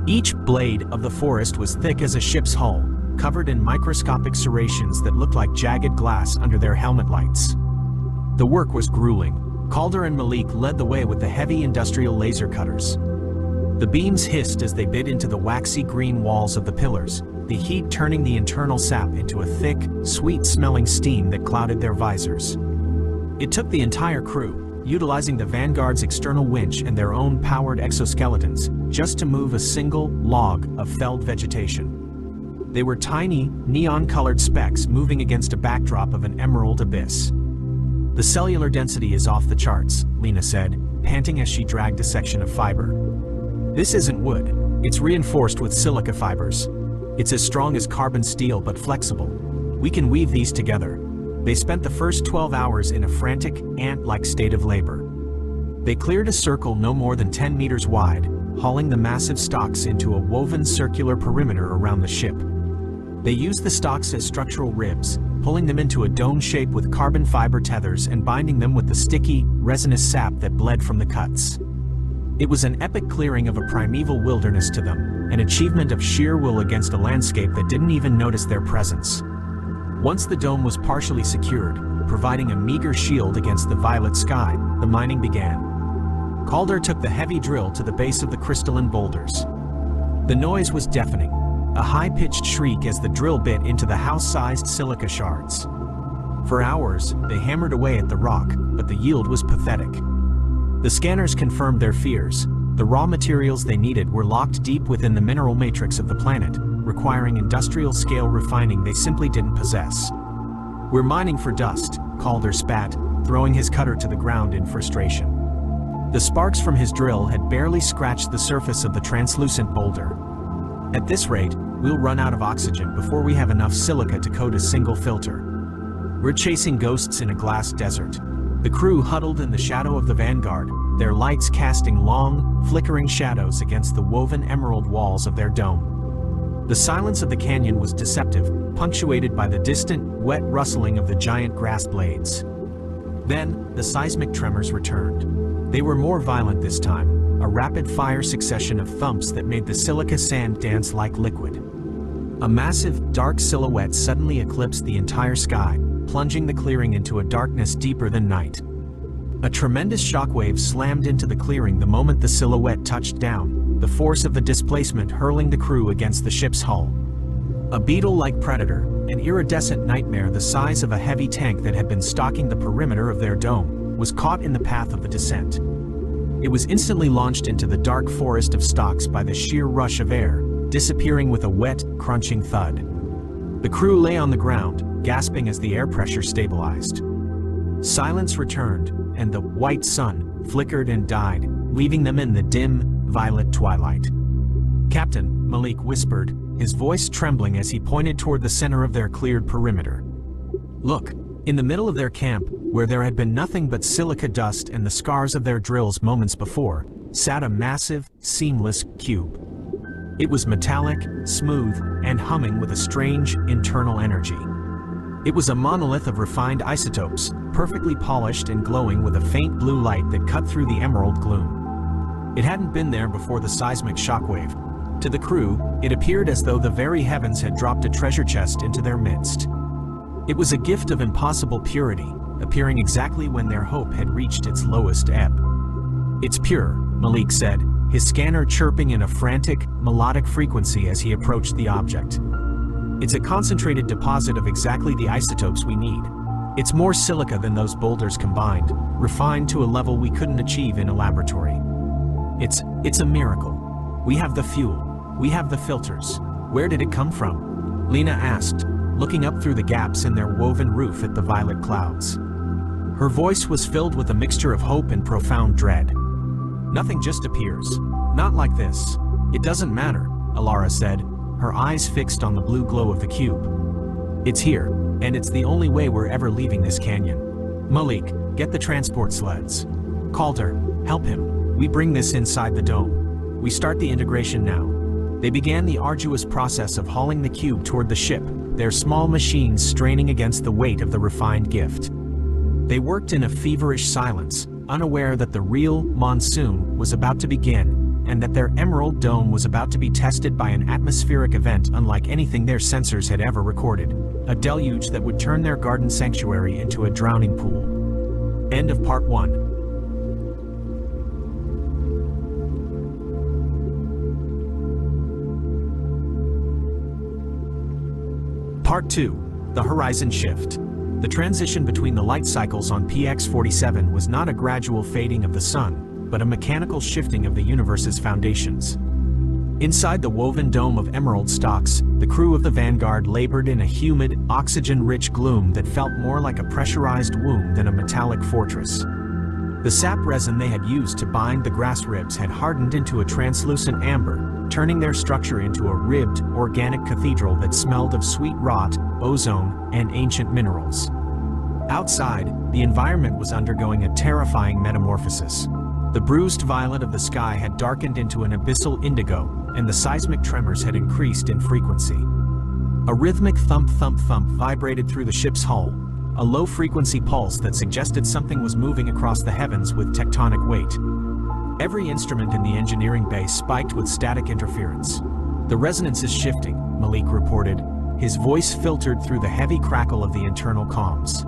Each blade of the forest was thick as a ship's hull, covered in microscopic serrations that looked like jagged glass under their helmet lights. The work was grueling. Calder and Malik led the way with the heavy industrial laser cutters. The beams hissed as they bit into the waxy green walls of the pillars, the heat turning the internal sap into a thick, sweet-smelling steam that clouded their visors. It took the entire crew, utilizing the Vanguard's external winch and their own powered exoskeletons, just to move a single log of felled vegetation. They were tiny, neon-colored specks moving against a backdrop of an emerald abyss. "The cellular density is off the charts," Lena said, panting as she dragged a section of fiber. "This isn't wood. It's reinforced with silica fibers. It's as strong as carbon steel but flexible. We can weave these together." They spent the first 12 hours in a frantic, ant-like state of labor. They cleared a circle no more than 10 meters wide, hauling the massive stalks into a woven circular perimeter around the ship. They used the stalks as structural ribs, pulling them into a dome shape with carbon fiber tethers and binding them with the sticky, resinous sap that bled from the cuts. It was an epic clearing of a primeval wilderness to them, an achievement of sheer will against a landscape that didn't even notice their presence. Once the dome was partially secured, providing a meager shield against the violet sky, the mining began. Calder took the heavy drill to the base of the crystalline boulders. The noise was deafening, a high-pitched shriek as the drill bit into the house-sized silica shards. For hours, they hammered away at the rock, but the yield was pathetic. The scanners confirmed their fears. The raw materials they needed were locked deep within the mineral matrix of the planet, requiring industrial-scale refining they simply didn't possess. "We're mining for dust," Calder spat, throwing his cutter to the ground in frustration. The sparks from his drill had barely scratched the surface of the translucent boulder. "At this rate, we'll run out of oxygen before we have enough silica to coat a single filter. We're chasing ghosts in a glass desert." The crew huddled in the shadow of the Vanguard, their lights casting long, flickering shadows against the woven emerald walls of their dome. The silence of the canyon was deceptive, punctuated by the distant, wet rustling of the giant grass blades. Then, the seismic tremors returned. They were more violent this time, a rapid-fire succession of thumps that made the silica sand dance like liquid. A massive, dark silhouette suddenly eclipsed the entire sky, plunging the clearing into a darkness deeper than night. A tremendous shockwave slammed into the clearing the moment the silhouette touched down, the force of the displacement hurling the crew against the ship's hull. A beetle-like predator, an iridescent nightmare the size of a heavy tank that had been stalking the perimeter of their dome, was caught in the path of the descent. It was instantly launched into the dark forest of stalks by the sheer rush of air, disappearing with a wet, crunching thud. The crew lay on the ground, gasping as the air pressure stabilized. Silence returned, and the white sun flickered and died, leaving them in the dim, violet twilight. "Captain," Malik whispered, his voice trembling as he pointed toward the center of their cleared perimeter. "Look." In the middle of their camp, where there had been nothing but silica dust and the scars of their drills moments before, sat a massive, seamless cube. It was metallic, smooth, and humming with a strange, internal energy. It was a monolith of refined isotopes, perfectly polished and glowing with a faint blue light that cut through the emerald gloom. It hadn't been there before the seismic shockwave. To the crew, it appeared as though the very heavens had dropped a treasure chest into their midst. It was a gift of impossible purity, appearing exactly when their hope had reached its lowest ebb. "It's pure," Malik said, his scanner chirping in a frantic, melodic frequency as he approached the object. "It's a concentrated deposit of exactly the isotopes we need. It's more silica than those boulders combined, refined to a level we couldn't achieve in a laboratory. It's a miracle. We have the fuel. We have the filters. Where did it come from?" Lena asked, looking up through the gaps in their woven roof at the violet clouds. Her voice was filled with a mixture of hope and profound dread. "Nothing just appears. Not like this. It doesn't matter," Alara said, her eyes fixed on the blue glow of the cube. "It's here, and it's the only way we're ever leaving this canyon. Malik, get the transport sleds. Calder, help him. We bring this inside the dome. We start the integration now." They began the arduous process of hauling the cube toward the ship, their small machines straining against the weight of the refined gift. They worked in a feverish silence, unaware that the real monsoon was about to begin, and that their emerald dome was about to be tested by an atmospheric event unlike anything their sensors had ever recorded, a deluge that would turn their garden sanctuary into a drowning pool. End of Part 1. Part 2. The Horizon Shift. The transition between the light cycles on PX-47 was not a gradual fading of the sun, but a mechanical shifting of the universe's foundations. Inside the woven dome of emerald stalks, the crew of the Vanguard labored in a humid, oxygen-rich gloom that felt more like a pressurized womb than a metallic fortress. The sap resin they had used to bind the grass ribs had hardened into a translucent amber, turning their structure into a ribbed, organic cathedral that smelled of sweet rot, ozone, and ancient minerals. Outside, the environment was undergoing a terrifying metamorphosis. The bruised violet of the sky had darkened into an abyssal indigo, and the seismic tremors had increased in frequency. A rhythmic thump-thump-thump vibrated through the ship's hull, a low-frequency pulse that suggested something was moving across the heavens with tectonic weight. Every instrument in the engineering bay spiked with static interference. "The resonance is shifting," Malik reported, his voice filtered through the heavy crackle of the internal comms.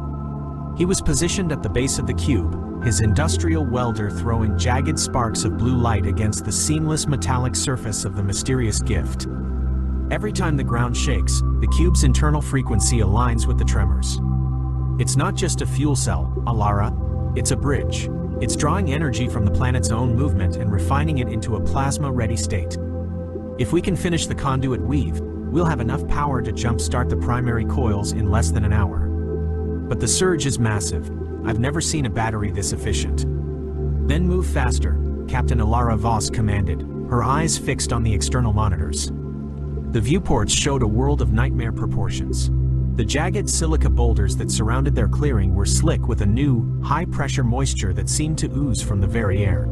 He was positioned at the base of the cube, his industrial welder throwing jagged sparks of blue light against the seamless metallic surface of the mysterious gift. Every time the ground shakes, the cube's internal frequency aligns with the tremors. "It's not just a fuel cell, Alara. It's a bridge. It's drawing energy from the planet's own movement and refining it into a plasma-ready state. If we can finish the conduit weave, we'll have enough power to jumpstart the primary coils in less than an hour. But the surge is massive. I've never seen a battery this efficient." "Then move faster," Captain Alara Voss commanded, her eyes fixed on the external monitors. The viewports showed a world of nightmare proportions. The jagged silica boulders that surrounded their clearing were slick with a new, high-pressure moisture that seemed to ooze from the very air.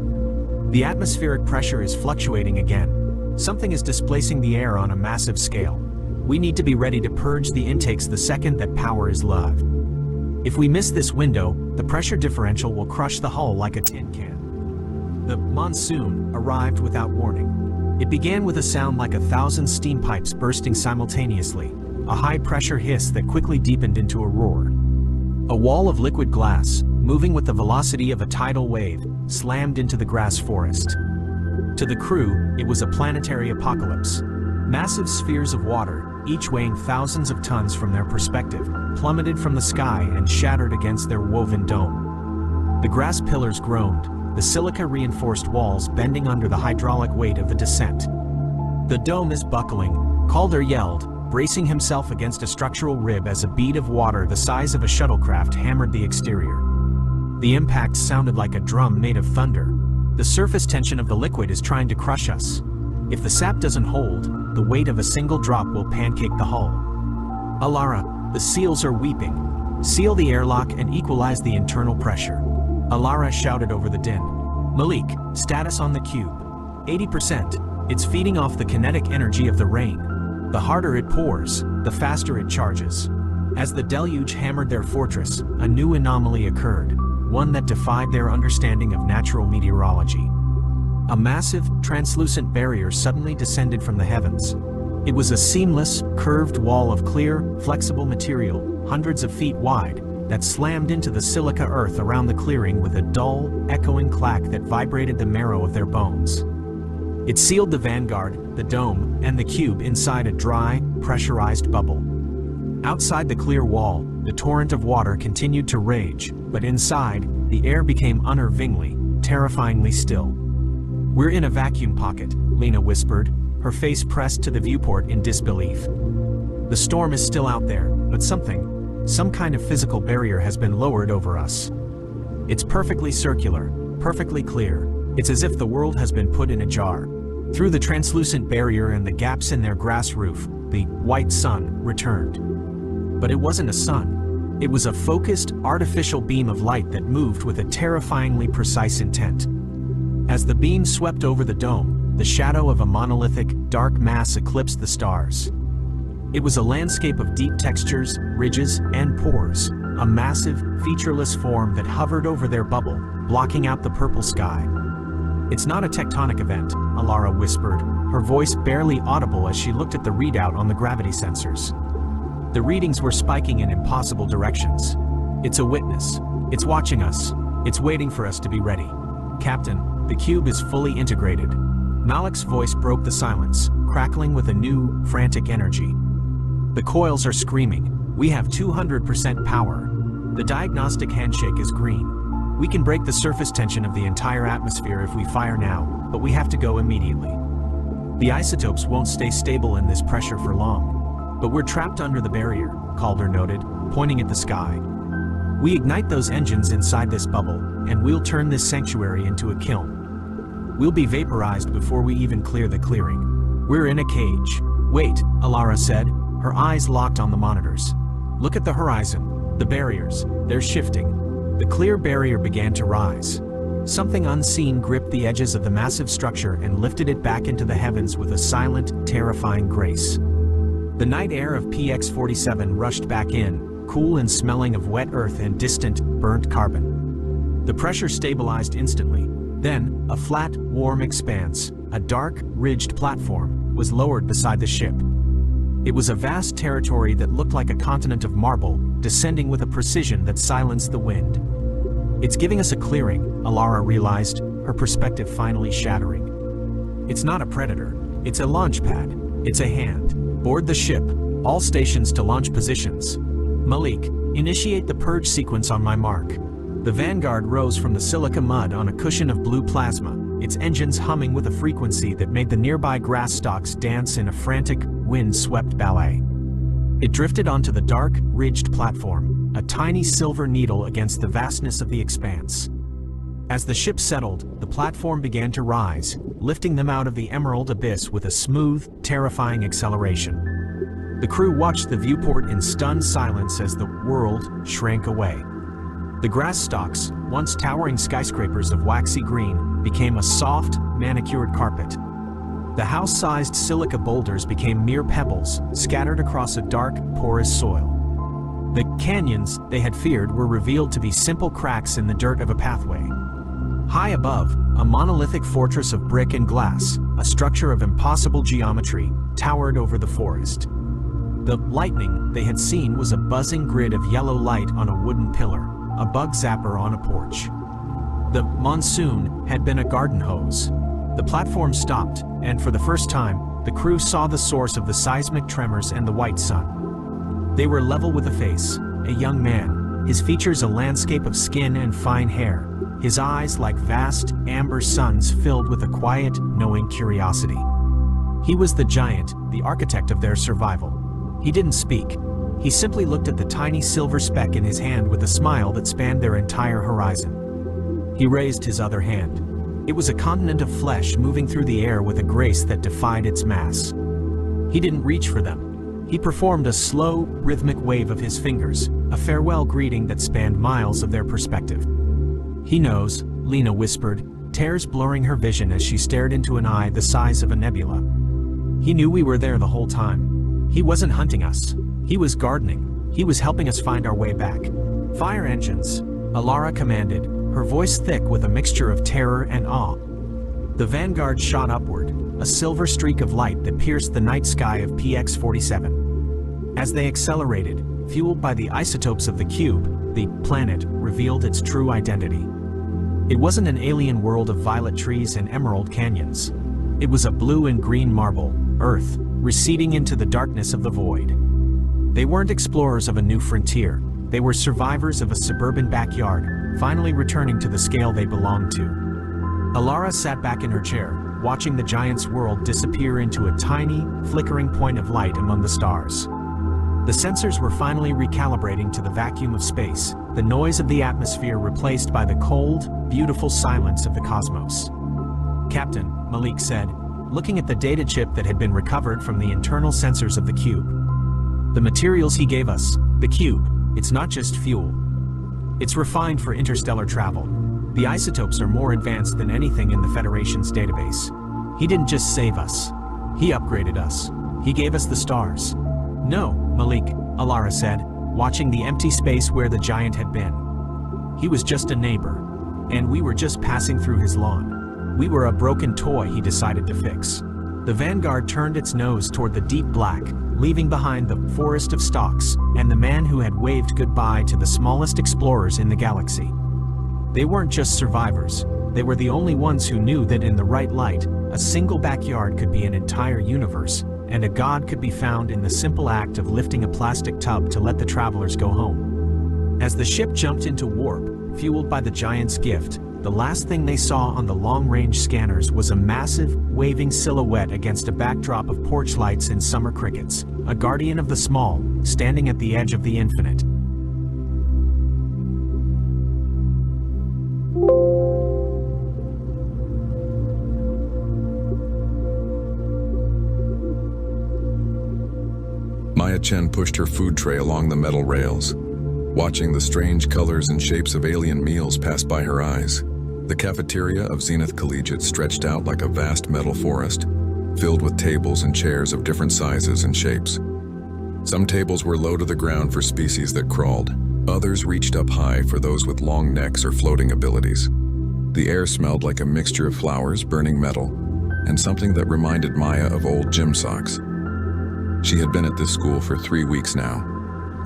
"The atmospheric pressure is fluctuating again. Something is displacing the air on a massive scale. We need to be ready to purge the intakes the second that power is low. If we miss this window, the pressure differential will crush the hull like a tin can." The monsoon arrived without warning. It began with a sound like 1,000 steam pipes bursting simultaneously, a high-pressure hiss that quickly deepened into a roar. A wall of liquid glass, moving with the velocity of a tidal wave, slammed into the grass forest. To the crew, it was a planetary apocalypse. Massive spheres of water, each weighing thousands of tons from their perspective, plummeted from the sky and shattered against their woven dome. The grass pillars groaned, the silica-reinforced walls bending under the hydraulic weight of the descent. "The dome is buckling," Calder yelled, bracing himself against a structural rib as a bead of water the size of a shuttlecraft hammered the exterior. The impact sounded like a drum made of thunder. The surface tension of the liquid is trying to crush us. If the sap doesn't hold, the weight of a single drop will pancake the hull. Alara, the seals are weeping. Seal the airlock and equalize the internal pressure. Alara shouted over the din. Malik, status on the cube. 80%. It's feeding off the kinetic energy of the rain. The harder it pours, the faster it charges. As the deluge hammered their fortress, a new anomaly occurred, one that defied their understanding of natural meteorology. A massive, translucent barrier suddenly descended from the heavens. It was a seamless, curved wall of clear, flexible material, hundreds of feet wide, that slammed into the silica earth around the clearing with a dull, echoing clack that vibrated the marrow of their bones. It sealed the vanguard, the dome, and the cube inside a dry, pressurized bubble. Outside the clear wall, the torrent of water continued to rage, but inside, the air became unnervingly, terrifyingly still. "We're in a vacuum pocket," Lena whispered, her face pressed to the viewport in disbelief. "The storm is still out there, but some kind of physical barrier has been lowered over us. It's perfectly circular, perfectly clear. It's as if the world has been put in a jar." Through the translucent barrier and the gaps in their grass roof, the white sun returned. But it wasn't a sun. It was a focused, artificial beam of light that moved with a terrifyingly precise intent. As the beam swept over the dome, the shadow of a monolithic, dark mass eclipsed the stars. It was a landscape of deep textures, ridges, and pores, a massive, featureless form that hovered over their bubble, blocking out the purple sky. "It's not a tectonic event," Alara whispered, her voice barely audible as she looked at the readout on the gravity sensors. The readings were spiking in impossible directions. "It's a witness. It's watching us. It's waiting for us to be ready. Captain, the cube is fully integrated." Malik's voice broke the silence, crackling with a new, frantic energy. "The coils are screaming. We have 200% power. The diagnostic handshake is green. We can break the surface tension of the entire atmosphere if we fire now, but we have to go immediately. The isotopes won't stay stable in this pressure for long. But we're trapped under the barrier," Calder noted, pointing at the sky. "We ignite those engines inside this bubble, and we'll turn this sanctuary into a kiln. We'll be vaporized before we even clear the clearing. We're in a cage." "Wait," Alara said, her eyes locked on the monitors. "Look at the horizon. The barriers, they're shifting." The clear barrier began to rise. Something unseen gripped the edges of the massive structure and lifted it back into the heavens with a silent, terrifying grace. The night air of PX-47 rushed back in, cool and smelling of wet earth and distant, burnt carbon. The pressure stabilized instantly. Then, a flat, warm expanse, a dark, ridged platform, was lowered beside the ship. It was a vast territory that looked like a continent of marble, descending with a precision that silenced the wind. "It's giving us a clearing," Alara realized, her perspective finally shattering. "It's not a predator. It's a launch pad. It's a hand. Board the ship. All stations to launch positions. Malik, initiate the purge sequence on my mark." The Vanguard rose from the silica mud on a cushion of blue plasma, its engines humming with a frequency that made the nearby grass stalks dance in a frantic, wind-swept ballet. It drifted onto the dark, ridged platform, a tiny silver needle against the vastness of the expanse. As the ship settled, the platform began to rise, lifting them out of the emerald abyss with a smooth, terrifying acceleration. The crew watched the viewport in stunned silence as the world shrank away. The grass stalks, once towering skyscrapers of waxy green, became a soft, manicured carpet. The house-sized silica boulders became mere pebbles, scattered across a dark, porous soil. The canyons they had feared were revealed to be simple cracks in the dirt of a pathway. High above, a monolithic fortress of brick and glass, a structure of impossible geometry, towered over the forest. The lightning they had seen was a buzzing grid of yellow light on a wooden pillar, a bug zapper on a porch. The monsoon had been a garden hose. The platform stopped, and for the first time, the crew saw the source of the seismic tremors and the white sun. They were level with a face, a young man, his features a landscape of skin and fine hair, his eyes like vast, amber suns filled with a quiet, knowing curiosity. He was the giant, the architect of their survival. He didn't speak. He simply looked at the tiny silver speck in his hand with a smile that spanned their entire horizon. He raised his other hand. It was a continent of flesh moving through the air with a grace that defied its mass. He didn't reach for them. He performed a slow, rhythmic wave of his fingers, a farewell greeting that spanned miles of their perspective. "He knows," Lena whispered, tears blurring her vision as she stared into an eye the size of a nebula. "He knew we were there the whole time. He wasn't hunting us. He was gardening. He was helping us find our way back." "Fire engines," Alara commanded, her voice thick with a mixture of terror and awe. The Vanguard shot upward, a silver streak of light that pierced the night sky of PX-47. As they accelerated, fueled by the isotopes of the cube, the planet revealed its true identity. It wasn't an alien world of violet trees and emerald canyons. It was a blue and green marble, Earth, receding into the darkness of the void. They weren't explorers of a new frontier. They were survivors of a suburban backyard, finally returning to the scale they belonged to. Alara sat back in her chair, watching the giant's world disappear into a tiny, flickering point of light among the stars. The sensors were finally recalibrating to the vacuum of space, the noise of the atmosphere replaced by the cold, beautiful silence of the cosmos. "Captain," Malik said, looking at the data chip that had been recovered from the internal sensors of the cube. "The materials he gave us, the cube, it's not just fuel. It's refined for interstellar travel. The isotopes are more advanced than anything in the Federation's database. He didn't just save us. He upgraded us. He gave us the stars." "No, Malik," Alara said, watching the empty space where the giant had been. "He was just a neighbor, and we were just passing through his lawn. We were a broken toy he decided to fix." The Vanguard turned its nose toward the deep black, leaving behind the forest of stalks and the man who had waved goodbye to the smallest explorers in the galaxy. They weren't just survivors. They were the only ones who knew that in the right light, a single backyard could be an entire universe, and a god could be found in the simple act of lifting a plastic tub to let the travelers go home. As the ship jumped into warp, fueled by the giant's gift, the last thing they saw on the long-range scanners was a massive, waving silhouette against a backdrop of porch lights and summer crickets, a guardian of the small, standing at the edge of the infinite. Maya Chen pushed her food tray along the metal rails, watching the strange colors and shapes of alien meals pass by her eyes. The cafeteria of Zenith Collegiate stretched out like a vast metal forest, filled with tables and chairs of different sizes and shapes. Some tables were low to the ground for species that crawled. Others reached up high for those with long necks or floating abilities. The air smelled like a mixture of flowers, burning metal, and something that reminded Maya of old gym socks. She had been at this school for 3 weeks now.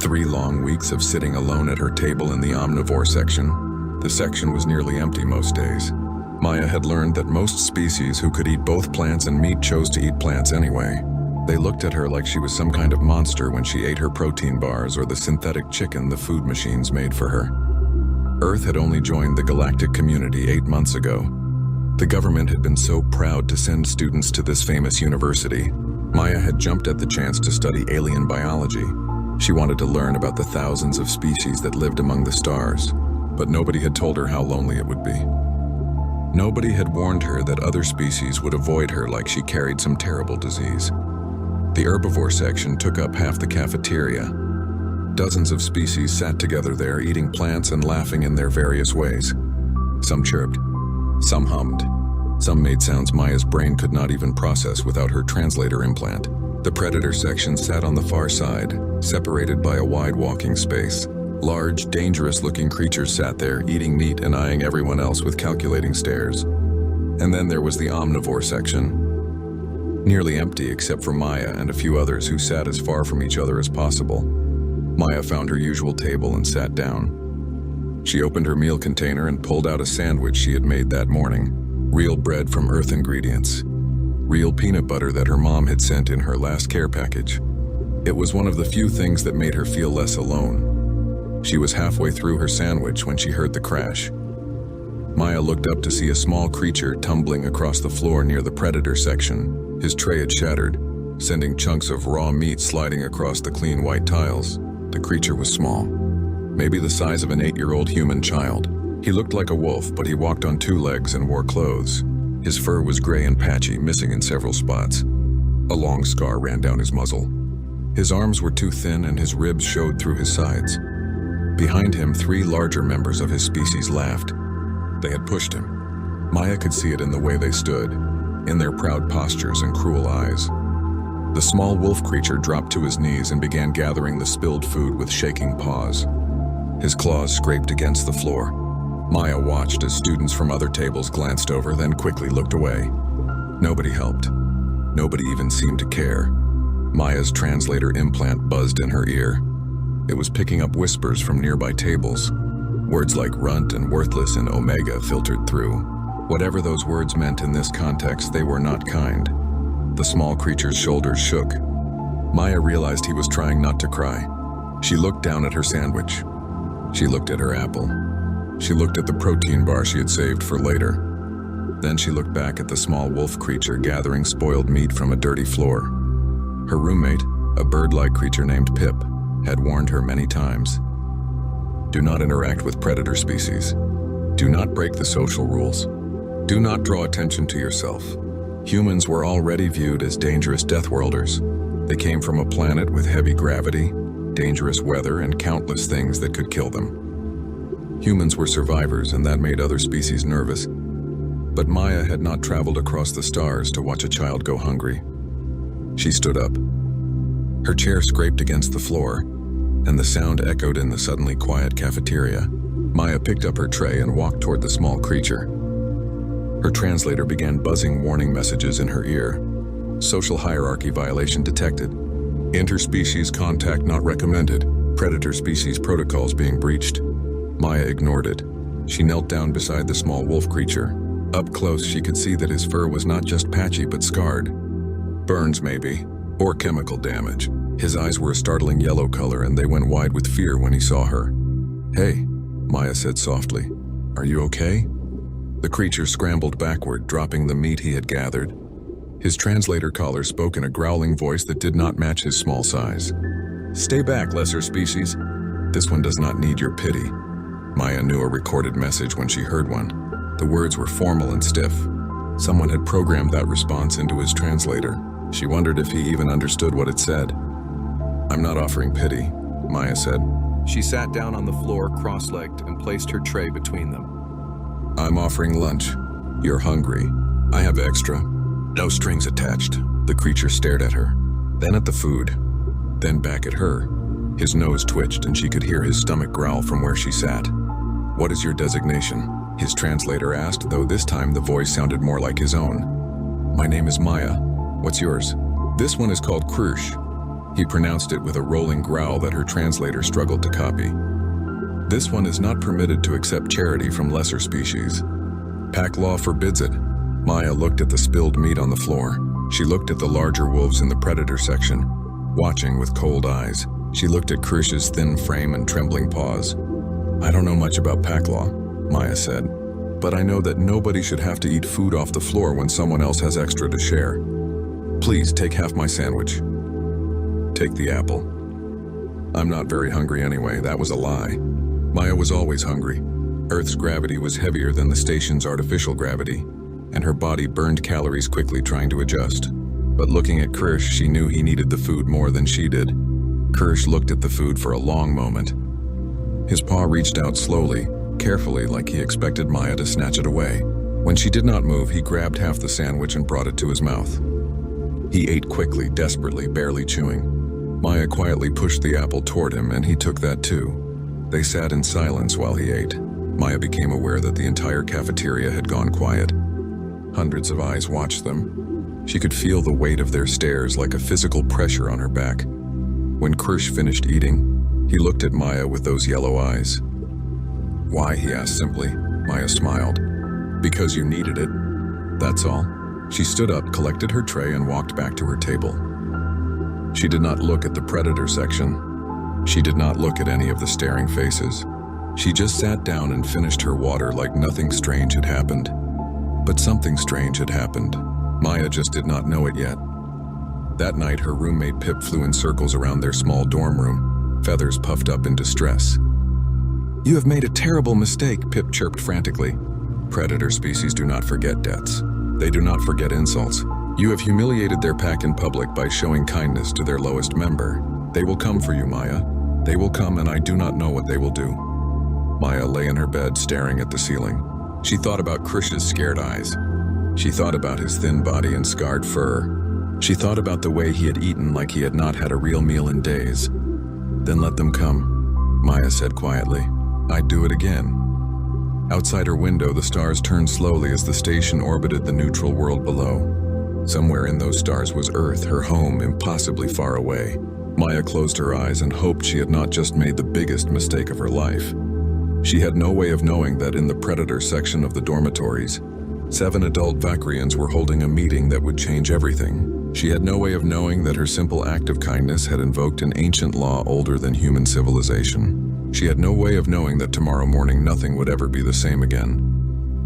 3 long weeks of sitting alone at her table in the omnivore section. The section was nearly empty most days. Maya had learned that most species who could eat both plants and meat chose to eat plants anyway. They looked at her like she was some kind of monster when she ate her protein bars or the synthetic chicken the food machines made for her. Earth had only joined the galactic community 8 months ago. The government had been so proud to send students to this famous university. Maya had jumped at the chance to study alien biology. She wanted to learn about the thousands of species that lived among the stars, but nobody had told her how lonely it would be. Nobody had warned her that other species would avoid her like she carried some terrible disease. The herbivore section took up half the cafeteria. Dozens of species sat together there, eating plants and laughing in their various ways. Some chirped, some hummed, some made sounds Maya's brain could not even process without her translator implant. The predator section sat on the far side, separated by a wide walking space. Large, dangerous-looking creatures sat there, eating meat and eyeing everyone else with calculating stares. And then there was the omnivore section, nearly empty except for Maya and a few others who sat as far from each other as possible. Maya found her usual table and sat down. She opened her meal container and pulled out a sandwich she had made that morning. Real bread from Earth ingredients. Real peanut butter that her mom had sent in her last care package. It was one of the few things that made her feel less alone. She was halfway through her sandwich when she heard the crash. Maya looked up to see a small creature tumbling across the floor near the predator section. His tray had shattered, sending chunks of raw meat sliding across the clean white tiles. The creature was small, maybe the size of an 8-year-old human child. He looked like a wolf, but he walked on 2 legs and wore clothes. His fur was gray and patchy, missing in several spots. A long scar ran down his muzzle. His arms were too thin and his ribs showed through his sides. Behind him, 3 larger members of his species laughed. They had pushed him. Maya could see it in the way they stood, in their proud postures and cruel eyes. The small wolf creature dropped to his knees and began gathering the spilled food with shaking paws. His claws scraped against the floor. Maya watched as students from other tables glanced over, then quickly looked away. Nobody helped. Nobody even seemed to care. Maya's translator implant buzzed in her ear. It was picking up whispers from nearby tables. Words like runt and worthless and omega filtered through. Whatever those words meant in this context, they were not kind. The small creature's shoulders shook. Maya realized he was trying not to cry. She looked down at her sandwich. She looked at her apple. She looked at the protein bar she had saved for later. Then she looked back at the small wolf creature gathering spoiled meat from a dirty floor. Her roommate, a bird-like creature named Pip, had warned her many times. Do not interact with predator species. Do not break the social rules. Do not draw attention to yourself. Humans were already viewed as dangerous deathworlders. They came from a planet with heavy gravity, dangerous weather, and countless things that could kill them. Humans were survivors, and that made other species nervous. But Maya had not traveled across the stars to watch a child go hungry. She stood up. Her chair scraped against the floor, and the sound echoed in the suddenly quiet cafeteria. Maya picked up her tray and walked toward the small creature. Her translator began buzzing warning messages in her ear. Social hierarchy violation detected. Interspecies contact not recommended. Predator species protocols being breached. Maya ignored it. She knelt down beside the small wolf creature. Up close, she could see that his fur was not just patchy but scarred. Burns, maybe, or chemical damage. His eyes were a startling yellow color, and they went wide with fear when he saw her. "Hey," Maya said softly. "Are you okay?" The creature scrambled backward, dropping the meat he had gathered. His translator collar spoke in a growling voice that did not match his small size. "Stay back, lesser species. This one does not need your pity." Maya knew a recorded message when she heard one. The words were formal and stiff. Someone had programmed that response into his translator. She wondered if he even understood what it said. "I'm not offering pity," Maya said. She sat down on the floor, cross-legged, and placed her tray between them. "I'm offering lunch. You're hungry. I have extra. No strings attached." The creature stared at her, then at the food, then back at her. His nose twitched, and she could hear his stomach growl from where she sat. "What is your designation?" his translator asked, though this time the voice sounded more like his own. "My name is Maya. What's yours?" "This one is called Krush." He pronounced it with a rolling growl that her translator struggled to copy. "This one is not permitted to accept charity from lesser species. Pack law forbids it." Maya looked at the spilled meat on the floor. She looked at the larger wolves in the predator section, watching with cold eyes. She looked at Krush's thin frame and trembling paws. "I don't know much about pack law," Maya said, "but I know that nobody should have to eat food off the floor when someone else has extra to share. Please take half my sandwich. Take the apple." "I'm not very hungry anyway." That was a lie. Maya was always hungry. Earth's gravity was heavier than the station's artificial gravity, and her body burned calories quickly trying to adjust. But looking at Krush, she knew he needed the food more than she did. Krush looked at the food for a long moment. His paw reached out slowly, carefully, like he expected Maya to snatch it away. When she did not move, he grabbed half the sandwich and brought it to his mouth. He ate quickly, desperately, barely chewing. Maya quietly pushed the apple toward him, and he took that too. They sat in silence while he ate. Maya became aware that the entire cafeteria had gone quiet. Hundreds of eyes watched them. She could feel the weight of their stares like a physical pressure on her back. When Krush finished eating, he looked at Maya with those yellow eyes. "Why?" he asked simply. Maya smiled. "Because you needed it. That's all." She stood up, collected her tray, and walked back to her table. She did not look at the predator section. She did not look at any of the staring faces. She just sat down and finished her water like nothing strange had happened. But something strange had happened. Maya just did not know it yet. That night, her roommate Pip flew in circles around their small dorm room, feathers puffed up in distress. "You have made a terrible mistake," Pip chirped frantically. Predator species do not forget debts. They do not forget insults. You have humiliated their pack in public by showing kindness to their lowest member. They will come for you, Maya. They will come, and I do not know what they will do. Maya lay in her bed, staring at the ceiling. She thought about Krish's scared eyes. She thought about his thin body and scarred fur. She thought about the way he had eaten like he had not had a real meal in days. "Then let them come," Maya said quietly. "I'd do it again." Outside her window, the stars turned slowly as the station orbited the neutral world below. Somewhere in those stars was Earth, her home, impossibly far away. Maya closed her eyes and hoped she had not just made the biggest mistake of her life. She had no way of knowing that in the Predator section of the dormitories, 7 adult Vakrians were holding a meeting that would change everything. She had no way of knowing that her simple act of kindness had invoked an ancient law older than human civilization. She had no way of knowing that tomorrow morning nothing would ever be the same again.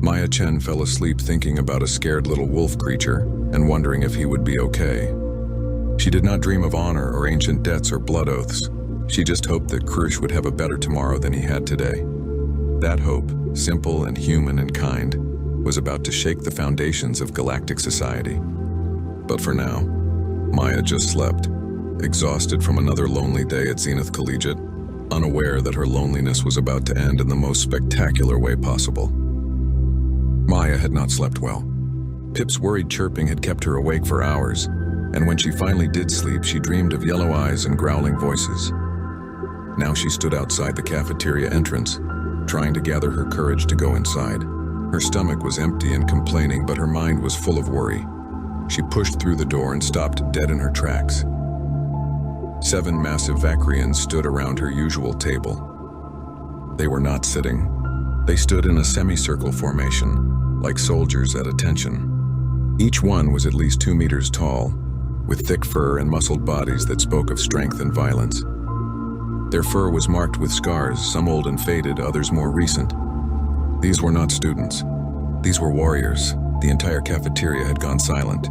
Maya Chen fell asleep thinking about a scared little wolf creature and wondering if he would be okay. She did not dream of honor or ancient debts or blood oaths. She just hoped that Krish would have a better tomorrow than he had today. That hope, simple and human and kind, was about to shake the foundations of galactic society. But for now, Maya just slept, exhausted from another lonely day at Zenith Collegiate, unaware that her loneliness was about to end in the most spectacular way possible. Maya had not slept well. Pip's worried chirping had kept her awake for hours, and when she finally did sleep, she dreamed of yellow eyes and growling voices. Now she stood outside the cafeteria entrance, trying to gather her courage to go inside. Her stomach was empty and complaining, but her mind was full of worry. She pushed through the door and stopped dead in her tracks. 7 massive Vakrians stood around her usual table. They were not sitting. They stood in a semicircle formation, like soldiers at attention. Each one was at least 2 meters tall, with thick fur and muscled bodies that spoke of strength and violence. Their fur was marked with scars, some old and faded, others more recent. These were not students. These were warriors. The entire cafeteria had gone silent.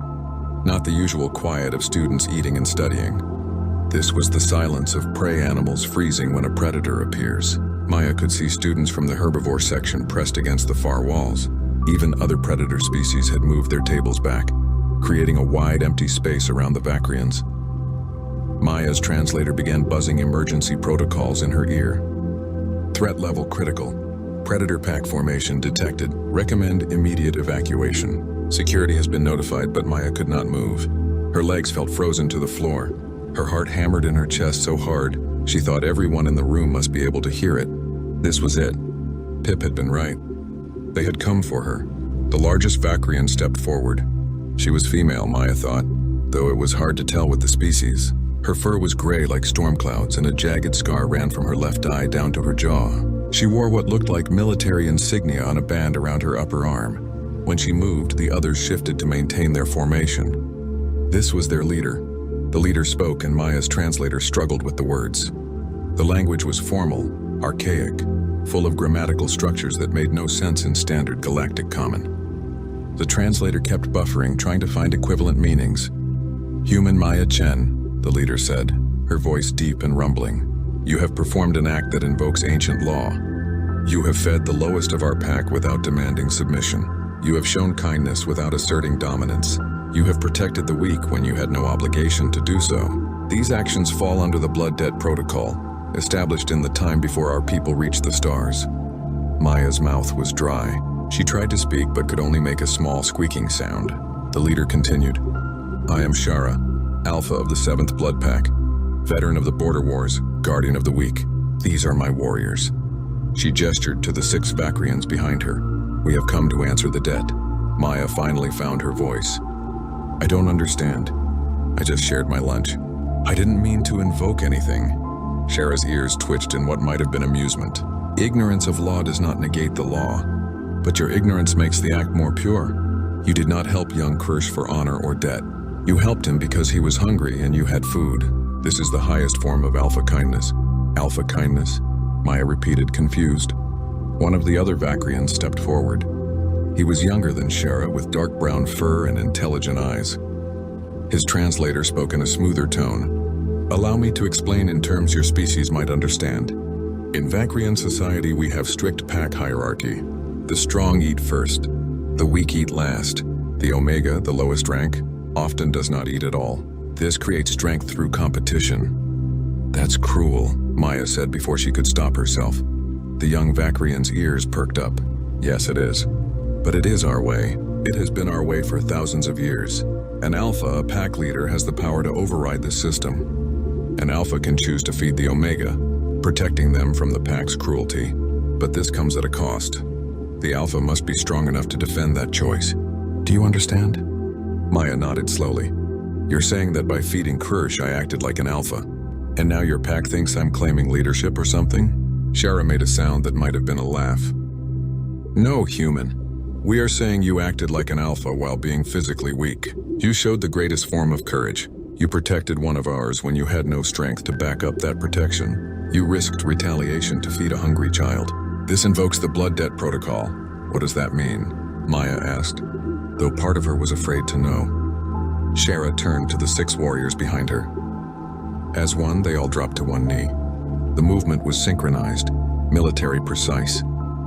Not the usual quiet of students eating and studying. This was the silence of prey animals freezing when a predator appears. Maya could see students from the herbivore section pressed against the far walls. Even other predator species had moved their tables back, creating a wide, empty space around the Vakrians. Maya's translator began buzzing emergency protocols in her ear. Threat level critical. Predator pack formation detected. Recommend immediate evacuation. Security has been notified, but Maya could not move. Her legs felt frozen to the floor. Her heart hammered in her chest so hard, she thought everyone in the room must be able to hear it. This was it. Pip had been right. They had come for her. The largest Vakrian stepped forward. She was female, Maya thought, though it was hard to tell with the species. Her fur was gray like storm clouds, and a jagged scar ran from her left eye down to her jaw. She wore what looked like military insignia on a band around her upper arm. When she moved, the others shifted to maintain their formation. This was their leader. The leader spoke, and Maya's translator struggled with the words. The language was formal, archaic, full of grammatical structures that made no sense in standard galactic common. The translator kept buffering, trying to find equivalent meanings. "Human Maya Chen," the leader said, her voice deep and rumbling. "You have performed an act that invokes ancient law. You have fed the lowest of our pack without demanding submission. You have shown kindness without asserting dominance. You have protected the weak when you had no obligation to do so. These actions fall under the blood debt protocol, established in the time before our people reached the stars." Maya's mouth was dry. She tried to speak but could only make a small squeaking sound. The leader continued. "I am Shara, Alpha of the 7th Blood Pack, veteran of the Border Wars, guardian of the weak. These are my warriors." She gestured to the 6 Vakrians behind her. "We have come to answer the debt." Maya finally found her voice. "I don't understand. I just shared my lunch. I didn't mean to invoke anything." Shara's ears twitched in what might have been amusement. "Ignorance of law does not negate the law, but your ignorance makes the act more pure. You did not help young Krish for honor or debt. You helped him because he was hungry and you had food. This is the highest form of alpha kindness." "Alpha kindness?" Maya repeated, confused. One of the other Vakrians stepped forward. He was younger than Shara, with dark brown fur and intelligent eyes. His translator spoke in a smoother tone. Allow me to explain in terms your species might understand. In Vakrian society, we have strict pack hierarchy. The strong eat first, the weak eat last. The Omega, the lowest rank, often does not eat at all. This creates strength through competition. That's cruel, Maya said before she could stop herself. The young Vakrian's ears perked up. Yes, it is. But it is our way. It has been our way for thousands of years. An alpha, a pack leader, has the power to override the system. An alpha can choose to feed the Omega, protecting them from the pack's cruelty. But this comes at a cost. The alpha must be strong enough to defend that choice. Do you understand? Maya nodded slowly. You're saying that by feeding Kirsch I acted like an alpha, and now your pack thinks I'm claiming leadership or something? Shara made a sound that might have been a laugh. No, human. We are saying you acted like an alpha while being physically weak. You showed the greatest form of courage. You protected one of ours when you had no strength to back up that protection. You risked retaliation to feed a hungry child. This invokes the blood debt protocol. What does that mean? Maya asked, though part of her was afraid to know. Shara turned to the 6 warriors behind her. As one, they all dropped to one knee. The movement was synchronized, military precise.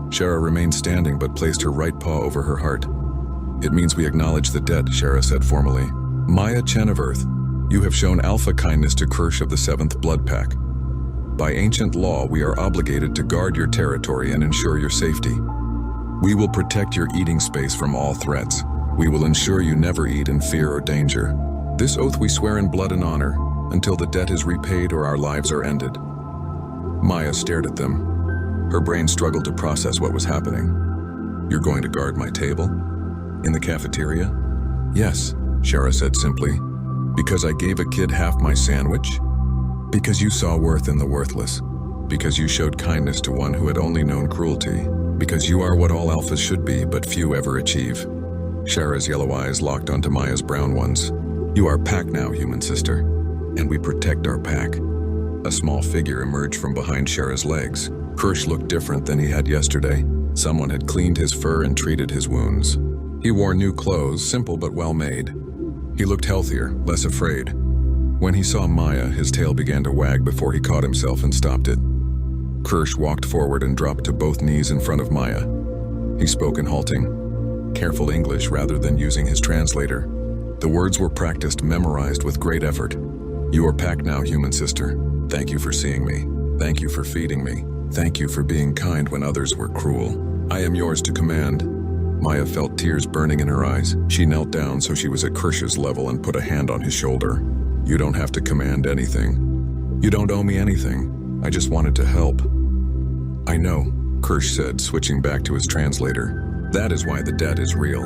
Shara remained standing but placed her right paw over her heart. It means we acknowledge the debt, Shara said formally. Maya Chen of Earth, you have shown alpha kindness to Kirsch of the 7th Blood Pack. By ancient law, we are obligated to guard your territory and ensure your safety. We will protect your eating space from all threats. We will ensure you never eat in fear or danger. This oath we swear in blood and honor, until the debt is repaid or our lives are ended. Maya stared at them. Her brain struggled to process what was happening. You're going to guard my table? In the cafeteria? Yes, Shara said simply. Because I gave a kid half my sandwich? Because you saw worth in the worthless. Because you showed kindness to one who had only known cruelty. Because you are what all alphas should be, but few ever achieve. Shara's yellow eyes locked onto Maya's brown ones. You are pack now, human sister. And we protect our pack. A small figure emerged from behind Shara's legs. Kirsch looked different than he had yesterday. Someone had cleaned his fur and treated his wounds. He wore new clothes, simple but well made. He looked healthier, less afraid. When he saw Maya, his tail began to wag before he caught himself and stopped it. Kirsch walked forward and dropped to both knees in front of Maya. He spoke in halting, careful English rather than using his translator. The words were practiced, memorized with great effort. You are pack now, human sister. Thank you for seeing me. Thank you for feeding me. Thank you for being kind when others were cruel. I am yours to command. Maya felt tears burning in her eyes. She knelt down so she was at Kirsch's level and put a hand on his shoulder. You don't have to command anything. You don't owe me anything. I just wanted to help. I know, Kirsch said, switching back to his translator. That is why the debt is real.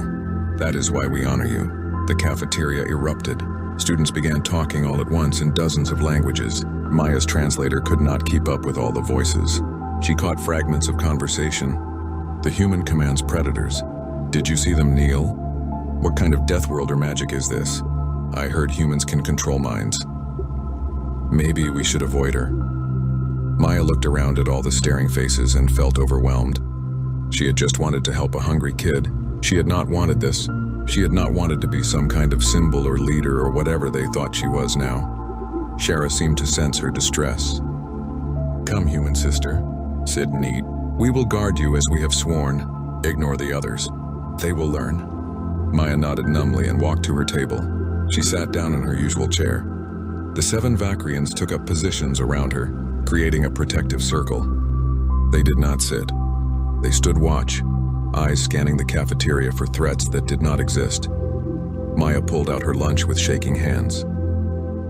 That is why we honor you. The cafeteria erupted. Students began talking all at once in dozens of languages. Maya's translator could not keep up with all the voices. She caught fragments of conversation. The human commands predators. Did you see them kneel? What kind of death world or magic is this? I heard humans can control minds. Maybe we should avoid her. Maya looked around at all the staring faces and felt overwhelmed. She had just wanted to help a hungry kid. She had not wanted this. She had not wanted to be some kind of symbol or leader or whatever they thought she was now. Shara seemed to sense her distress. Come, human sister. Sit and eat. We will guard you as we have sworn. Ignore the others. They will learn. Maya nodded numbly and walked to her table. She sat down in her usual chair. The 7 Vakrians took up positions around her, creating a protective circle. They did not sit. They stood watch, eyes scanning the cafeteria for threats that did not exist. Maya pulled out her lunch with shaking hands.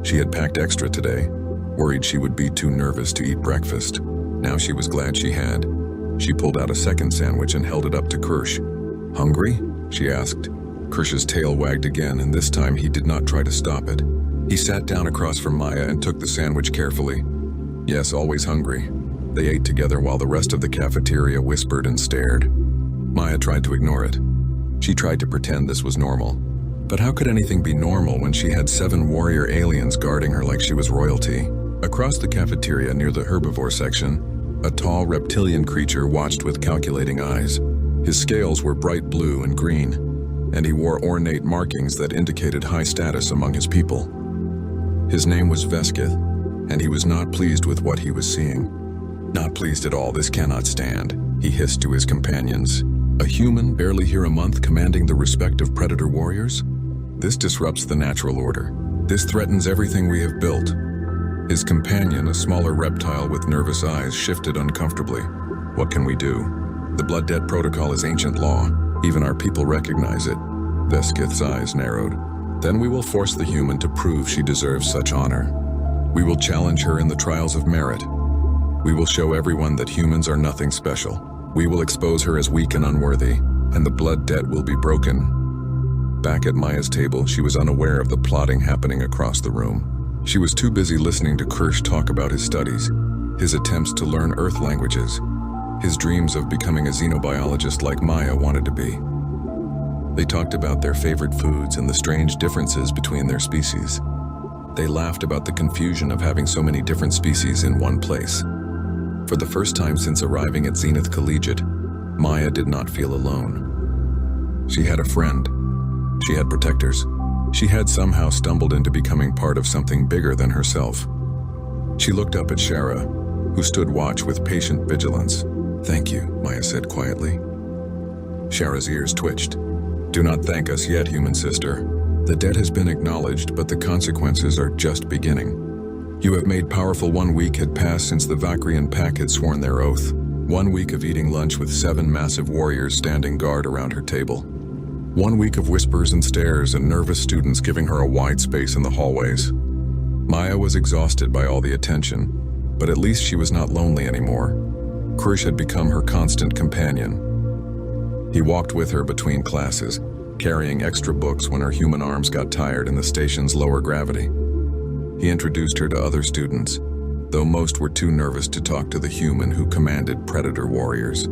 She had packed extra today, worried she would be too nervous to eat breakfast. Now she was glad she had. She pulled out a second sandwich and held it up to Kirsch. Hungry? She asked. Kirsch's tail wagged again, and this time he did not try to stop it. He sat down across from Maya and took the sandwich carefully. Yes, always hungry. They ate together while the rest of the cafeteria whispered and stared. Maya tried to ignore it. She tried to pretend this was normal. But how could anything be normal when she had 7 warrior aliens guarding her like she was royalty? Across the cafeteria near the herbivore section, a tall reptilian creature watched with calculating eyes. His scales were bright blue and green. and he wore ornate markings that indicated high status among his people. His name was Veskith, and he was not pleased with what he was seeing. "Not pleased at all, this cannot stand," he hissed to his companions. "A human barely here a month commanding the respect of predator warriors? This disrupts the natural order. This threatens everything we have built." His companion, a smaller reptile with nervous eyes, shifted uncomfortably. "What can we do? The blood debt protocol is ancient law. Even our people recognize it." Veskith's eyes narrowed. "Then we will force the human to prove she deserves such honor. We will challenge her in the trials of merit. We will show everyone that humans are nothing special. We will expose her as weak and unworthy, and the blood debt will be broken." Back at Maya's table, she was unaware of the plotting happening across the room. She was too busy listening to Kirsch talk about his studies, his attempts to learn Earth languages, his dreams of becoming a xenobiologist like Maya wanted to be. They talked about their favorite foods and the strange differences between their species. They laughed about the confusion of having so many different species in one place. For the first time since arriving at Zenith Collegiate, Maya did not feel alone. She had a friend. She had protectors. She had somehow stumbled into becoming part of something bigger than herself. She looked up at Shara, who stood watch with patient vigilance. "Thank you," Maya said quietly. Shara's ears twitched. "Do not thank us yet, human sister. The debt has been acknowledged, but the consequences are just beginning. You have made powerful. 1 week had passed since the Vakrian pack had sworn their oath. 1 week of eating lunch with 7 massive warriors standing guard around her table. 1 week of whispers and stares and nervous students giving her a wide space in the hallways. Maya was exhausted by all the attention, but at least she was not lonely anymore. Krish had become her constant companion. He walked with her between classes, carrying extra books when her human arms got tired in the station's lower gravity. He introduced her to other students, though most were too nervous to talk to the human who commanded predator warriors.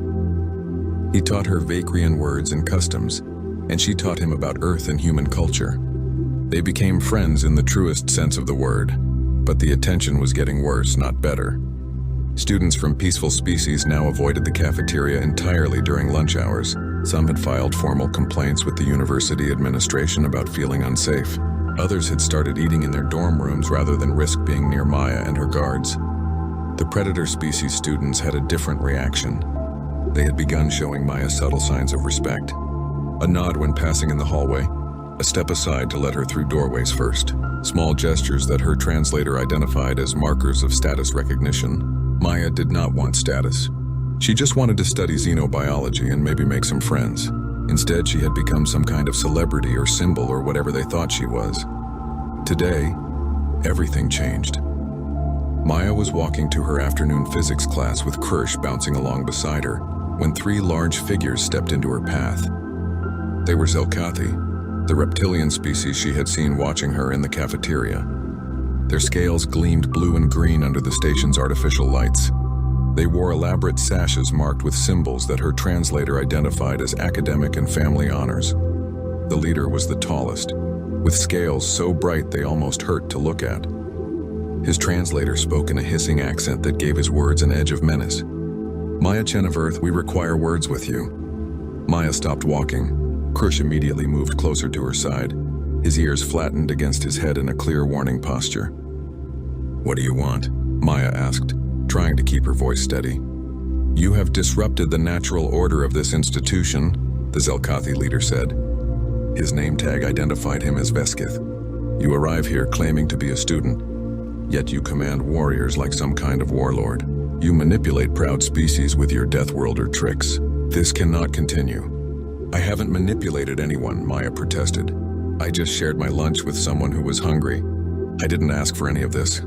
He taught her Vakrian words and customs, and she taught him about Earth and human culture. They became friends in the truest sense of the word, but the attention was getting worse, not better. Students from peaceful species now avoided the cafeteria entirely during lunch hours. Some had filed formal complaints with the university administration about feeling unsafe. Others had started eating in their dorm rooms rather than risk being near Maya and her guards. The predator species students had a different reaction. They had begun showing Maya subtle signs of respect. A nod when passing in the hallway, a step aside to let her through doorways first. Small gestures that her translator identified as markers of status recognition. Maya did not want status. She just wanted to study xenobiology and maybe make some friends. Instead, she had become some kind of celebrity or symbol or whatever they thought she was. Today, everything changed. Maya was walking to her afternoon physics class with Kirsch bouncing along beside her when 3 large figures stepped into her path. They were Zelkathi, the reptilian species she had seen watching her in the cafeteria. Their scales gleamed blue and green under the station's artificial lights. They wore elaborate sashes marked with symbols that her translator identified as academic and family honors. The leader was the tallest, with scales so bright they almost hurt to look at. His translator spoke in a hissing accent that gave his words an edge of menace. "Maya Chen of Earth, we require words with you." Maya stopped walking. Krish immediately moved closer to her side, his ears flattened against his head in a clear warning posture. "What do you want?" Maya asked, trying to keep her voice steady. "You have disrupted the natural order of this institution," the Zelkathi leader said. His name tag identified him as Veskith. "You arrive here claiming to be a student, yet you command warriors like some kind of warlord. You manipulate proud species with your Death Worlder tricks. This cannot continue." "I haven't manipulated anyone," Maya protested. "I just shared my lunch with someone who was hungry. I didn't ask for any of this."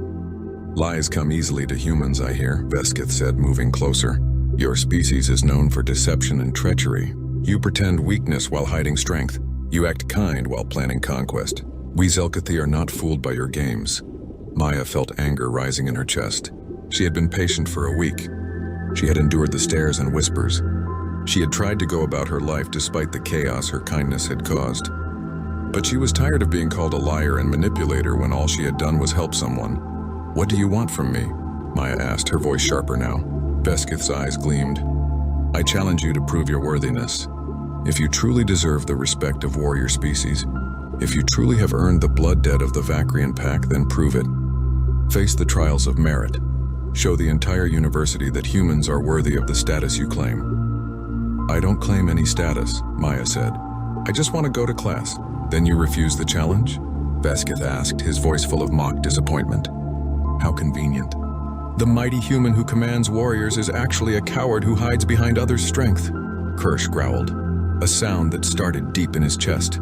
"Lies come easily to humans, I hear," Veskith said, moving closer. "Your species is known for deception and treachery. You pretend weakness while hiding strength. You act kind while planning conquest. We Zelkathi are not fooled by your games." Maya felt anger rising in her chest. She had been patient for a week. She had endured the stares and whispers. She had tried to go about her life despite the chaos her kindness had caused. But she was tired of being called a liar and manipulator when all she had done was help someone. "What do you want from me?" Maya asked, her voice sharper now. Veskith's eyes gleamed. "I challenge you to prove your worthiness. If you truly deserve the respect of warrior species, if you truly have earned the blood debt of the Vacrian pack, then prove it. Face the trials of merit. Show the entire university that humans are worthy of the status you claim. I don't claim any status, Maya said. I just want to go to class. Then you refuse the challenge? Veskith asked, his voice full of mock disappointment. How convenient. The mighty human who commands warriors is actually a coward who hides behind others' strength, Kirsch growled, a sound that started deep in his chest.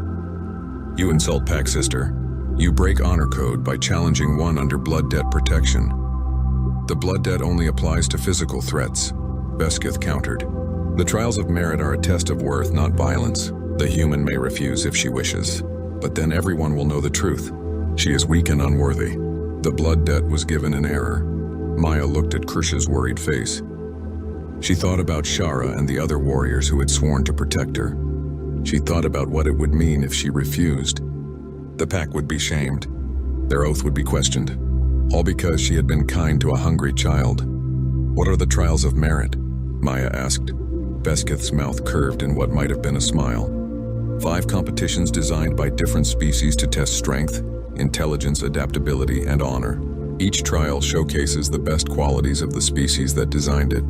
You insult Pack Sister. You break honor code by challenging one under blood debt protection. The blood debt only applies to physical threats, Veskith countered. The trials of merit are a test of worth, not violence. The human may refuse if she wishes, but then everyone will know the truth. She is weak and unworthy. The blood debt was given in error. Maya looked at Kirsch's worried face. She thought about Shara and the other warriors who had sworn to protect her. She thought about what it would mean if she refused. The pack would be shamed. Their oath would be questioned. All because she had been kind to a hungry child. What are the trials of merit? Maya asked. Veskith's mouth curved in what might have been a smile. 5 competitions designed by different species to test strength, intelligence, adaptability, and honor. Each trial showcases the best qualities of the species that designed it.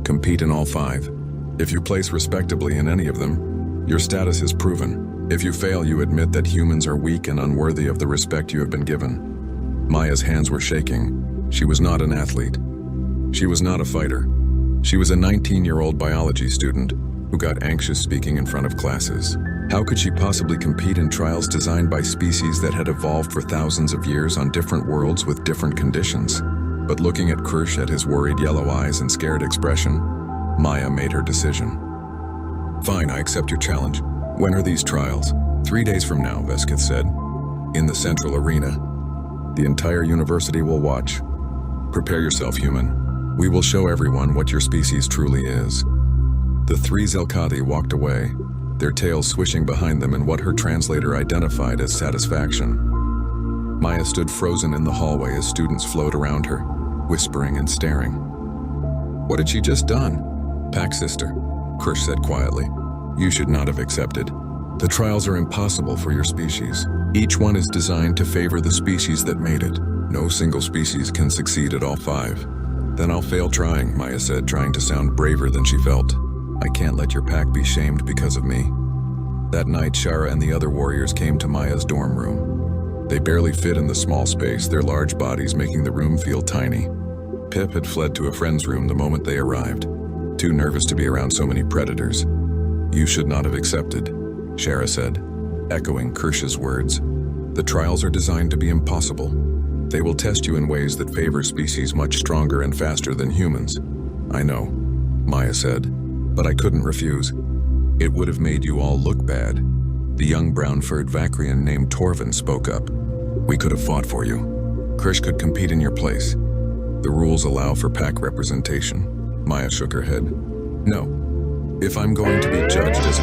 Compete in all 5. If you place respectably in any of them, your status is proven. If you fail, you admit that humans are weak and unworthy of the respect you have been given. Maya's hands were shaking. She was not an athlete. She was not a fighter. She was a 19-year-old biology student who got anxious speaking in front of classes. How could she possibly compete in trials designed by species that had evolved for thousands of years on different worlds with different conditions? But looking at Kirsch, at his worried yellow eyes and scared expression, Maya made her decision. Fine, I accept your challenge. When are these trials? 3 days from now, Veskith said. In the central arena. The entire university will watch. Prepare yourself, human. We will show everyone what your species truly is. The 3 Zelkati walked away, their tails swishing behind them in what her translator identified as satisfaction. Maya stood frozen in the hallway as students flowed around her, whispering and staring. What had she just done? Pack Sister, Kirsch said quietly. You should not have accepted. The trials are impossible for your species. Each one is designed to favor the species that made it. No single species can succeed at all 5. Then I'll fail trying, Maya said, trying to sound braver than she felt. I can't let your pack be shamed because of me. That night, Shara and the other warriors came to Maya's dorm room. They barely fit in the small space, their large bodies making the room feel tiny. Pip had fled to a friend's room the moment they arrived, too nervous to be around so many predators. You should not have accepted, Shara said, echoing Kirsch's words. The trials are designed to be impossible. They will test you in ways that favor species much stronger and faster than humans. I know, Maya said. But I couldn't refuse. It would have made you all look bad. The young brown-furred Vacrian named Torvin spoke up. We could have fought for you. Kirsch could compete in your place. The rules allow for pack representation. Maya shook her head. No. If I'm going to be judged as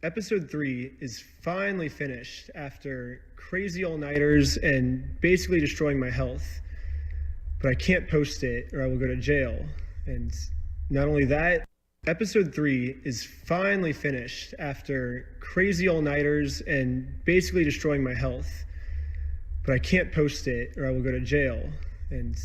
Episode 3 is finally finished after crazy all-nighters and basically destroying my health. But I can't post it or I will go to jail. And not only that, Episode 3 is finally finished after crazy all-nighters and basically destroying my health. But I can't post it or I will go to jail. And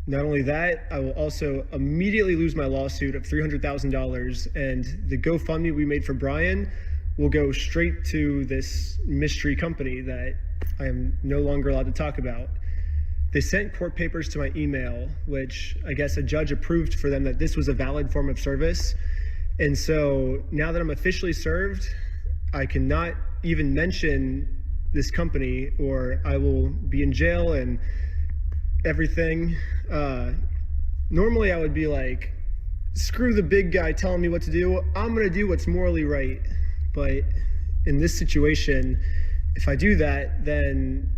not only that, I will also immediately lose my lawsuit of $300,000, and the GoFundMe we made for Brian will go straight to this mystery company that I am no longer allowed to talk about. They sent court papers to my email, which I guess a judge approved for them that this was a valid form of service. And so now that I'm officially served, I cannot even mention this company or I will be in jail and everything. Normally I would be like, screw the big guy telling me what to do. I'm gonna do what's morally right. But in this situation, if I do that, then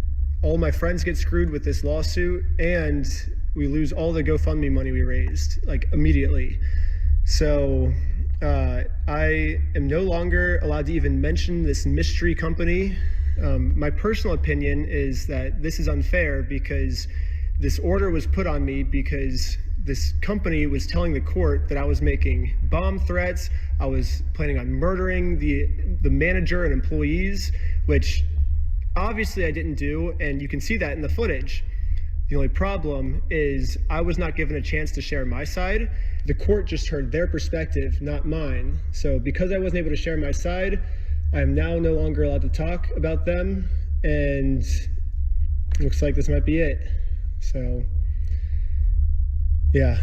all my friends get screwed with this lawsuit and we lose all the GoFundMe money we raised, like immediately. So I am no longer allowed to even mention this mystery company. My personal opinion is that this is unfair because this order was put on me because this company was telling the court that I was making bomb threats. I was planning on murdering the manager and employees, which obviously I didn't do, and you can see that in the footage. The only problem is I was not given a chance to share my side. The court just heard their perspective, not mine. So because I wasn't able to share my side, I am now no longer allowed to talk about them, and looks like this might be it. So, yeah.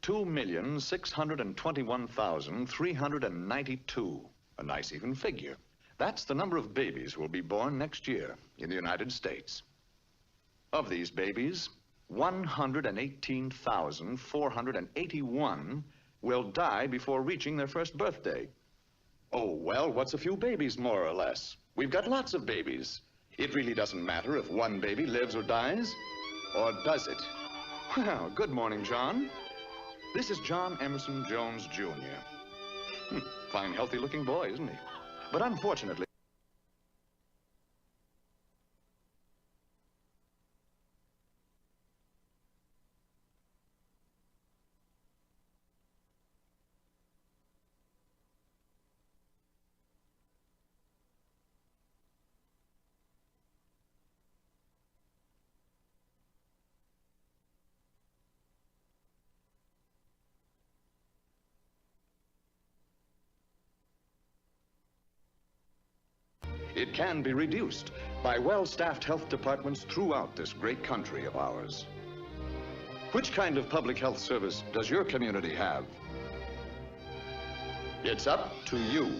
2,621,392. A nice even figure. That's the number of babies who will be born next year in the United States. Of these babies, 118,481 will die before reaching their first birthday. Oh, well, what's a few babies, more or less? We've got lots of babies. It really doesn't matter if one baby lives or dies, or does it? Well, good morning, John. This is John Emerson Jones, Jr. Fine, healthy-looking boy, isn't he? But unfortunately, it can be reduced by well-staffed health departments throughout this great country of ours. Which kind of public health service does your community have? It's up to you.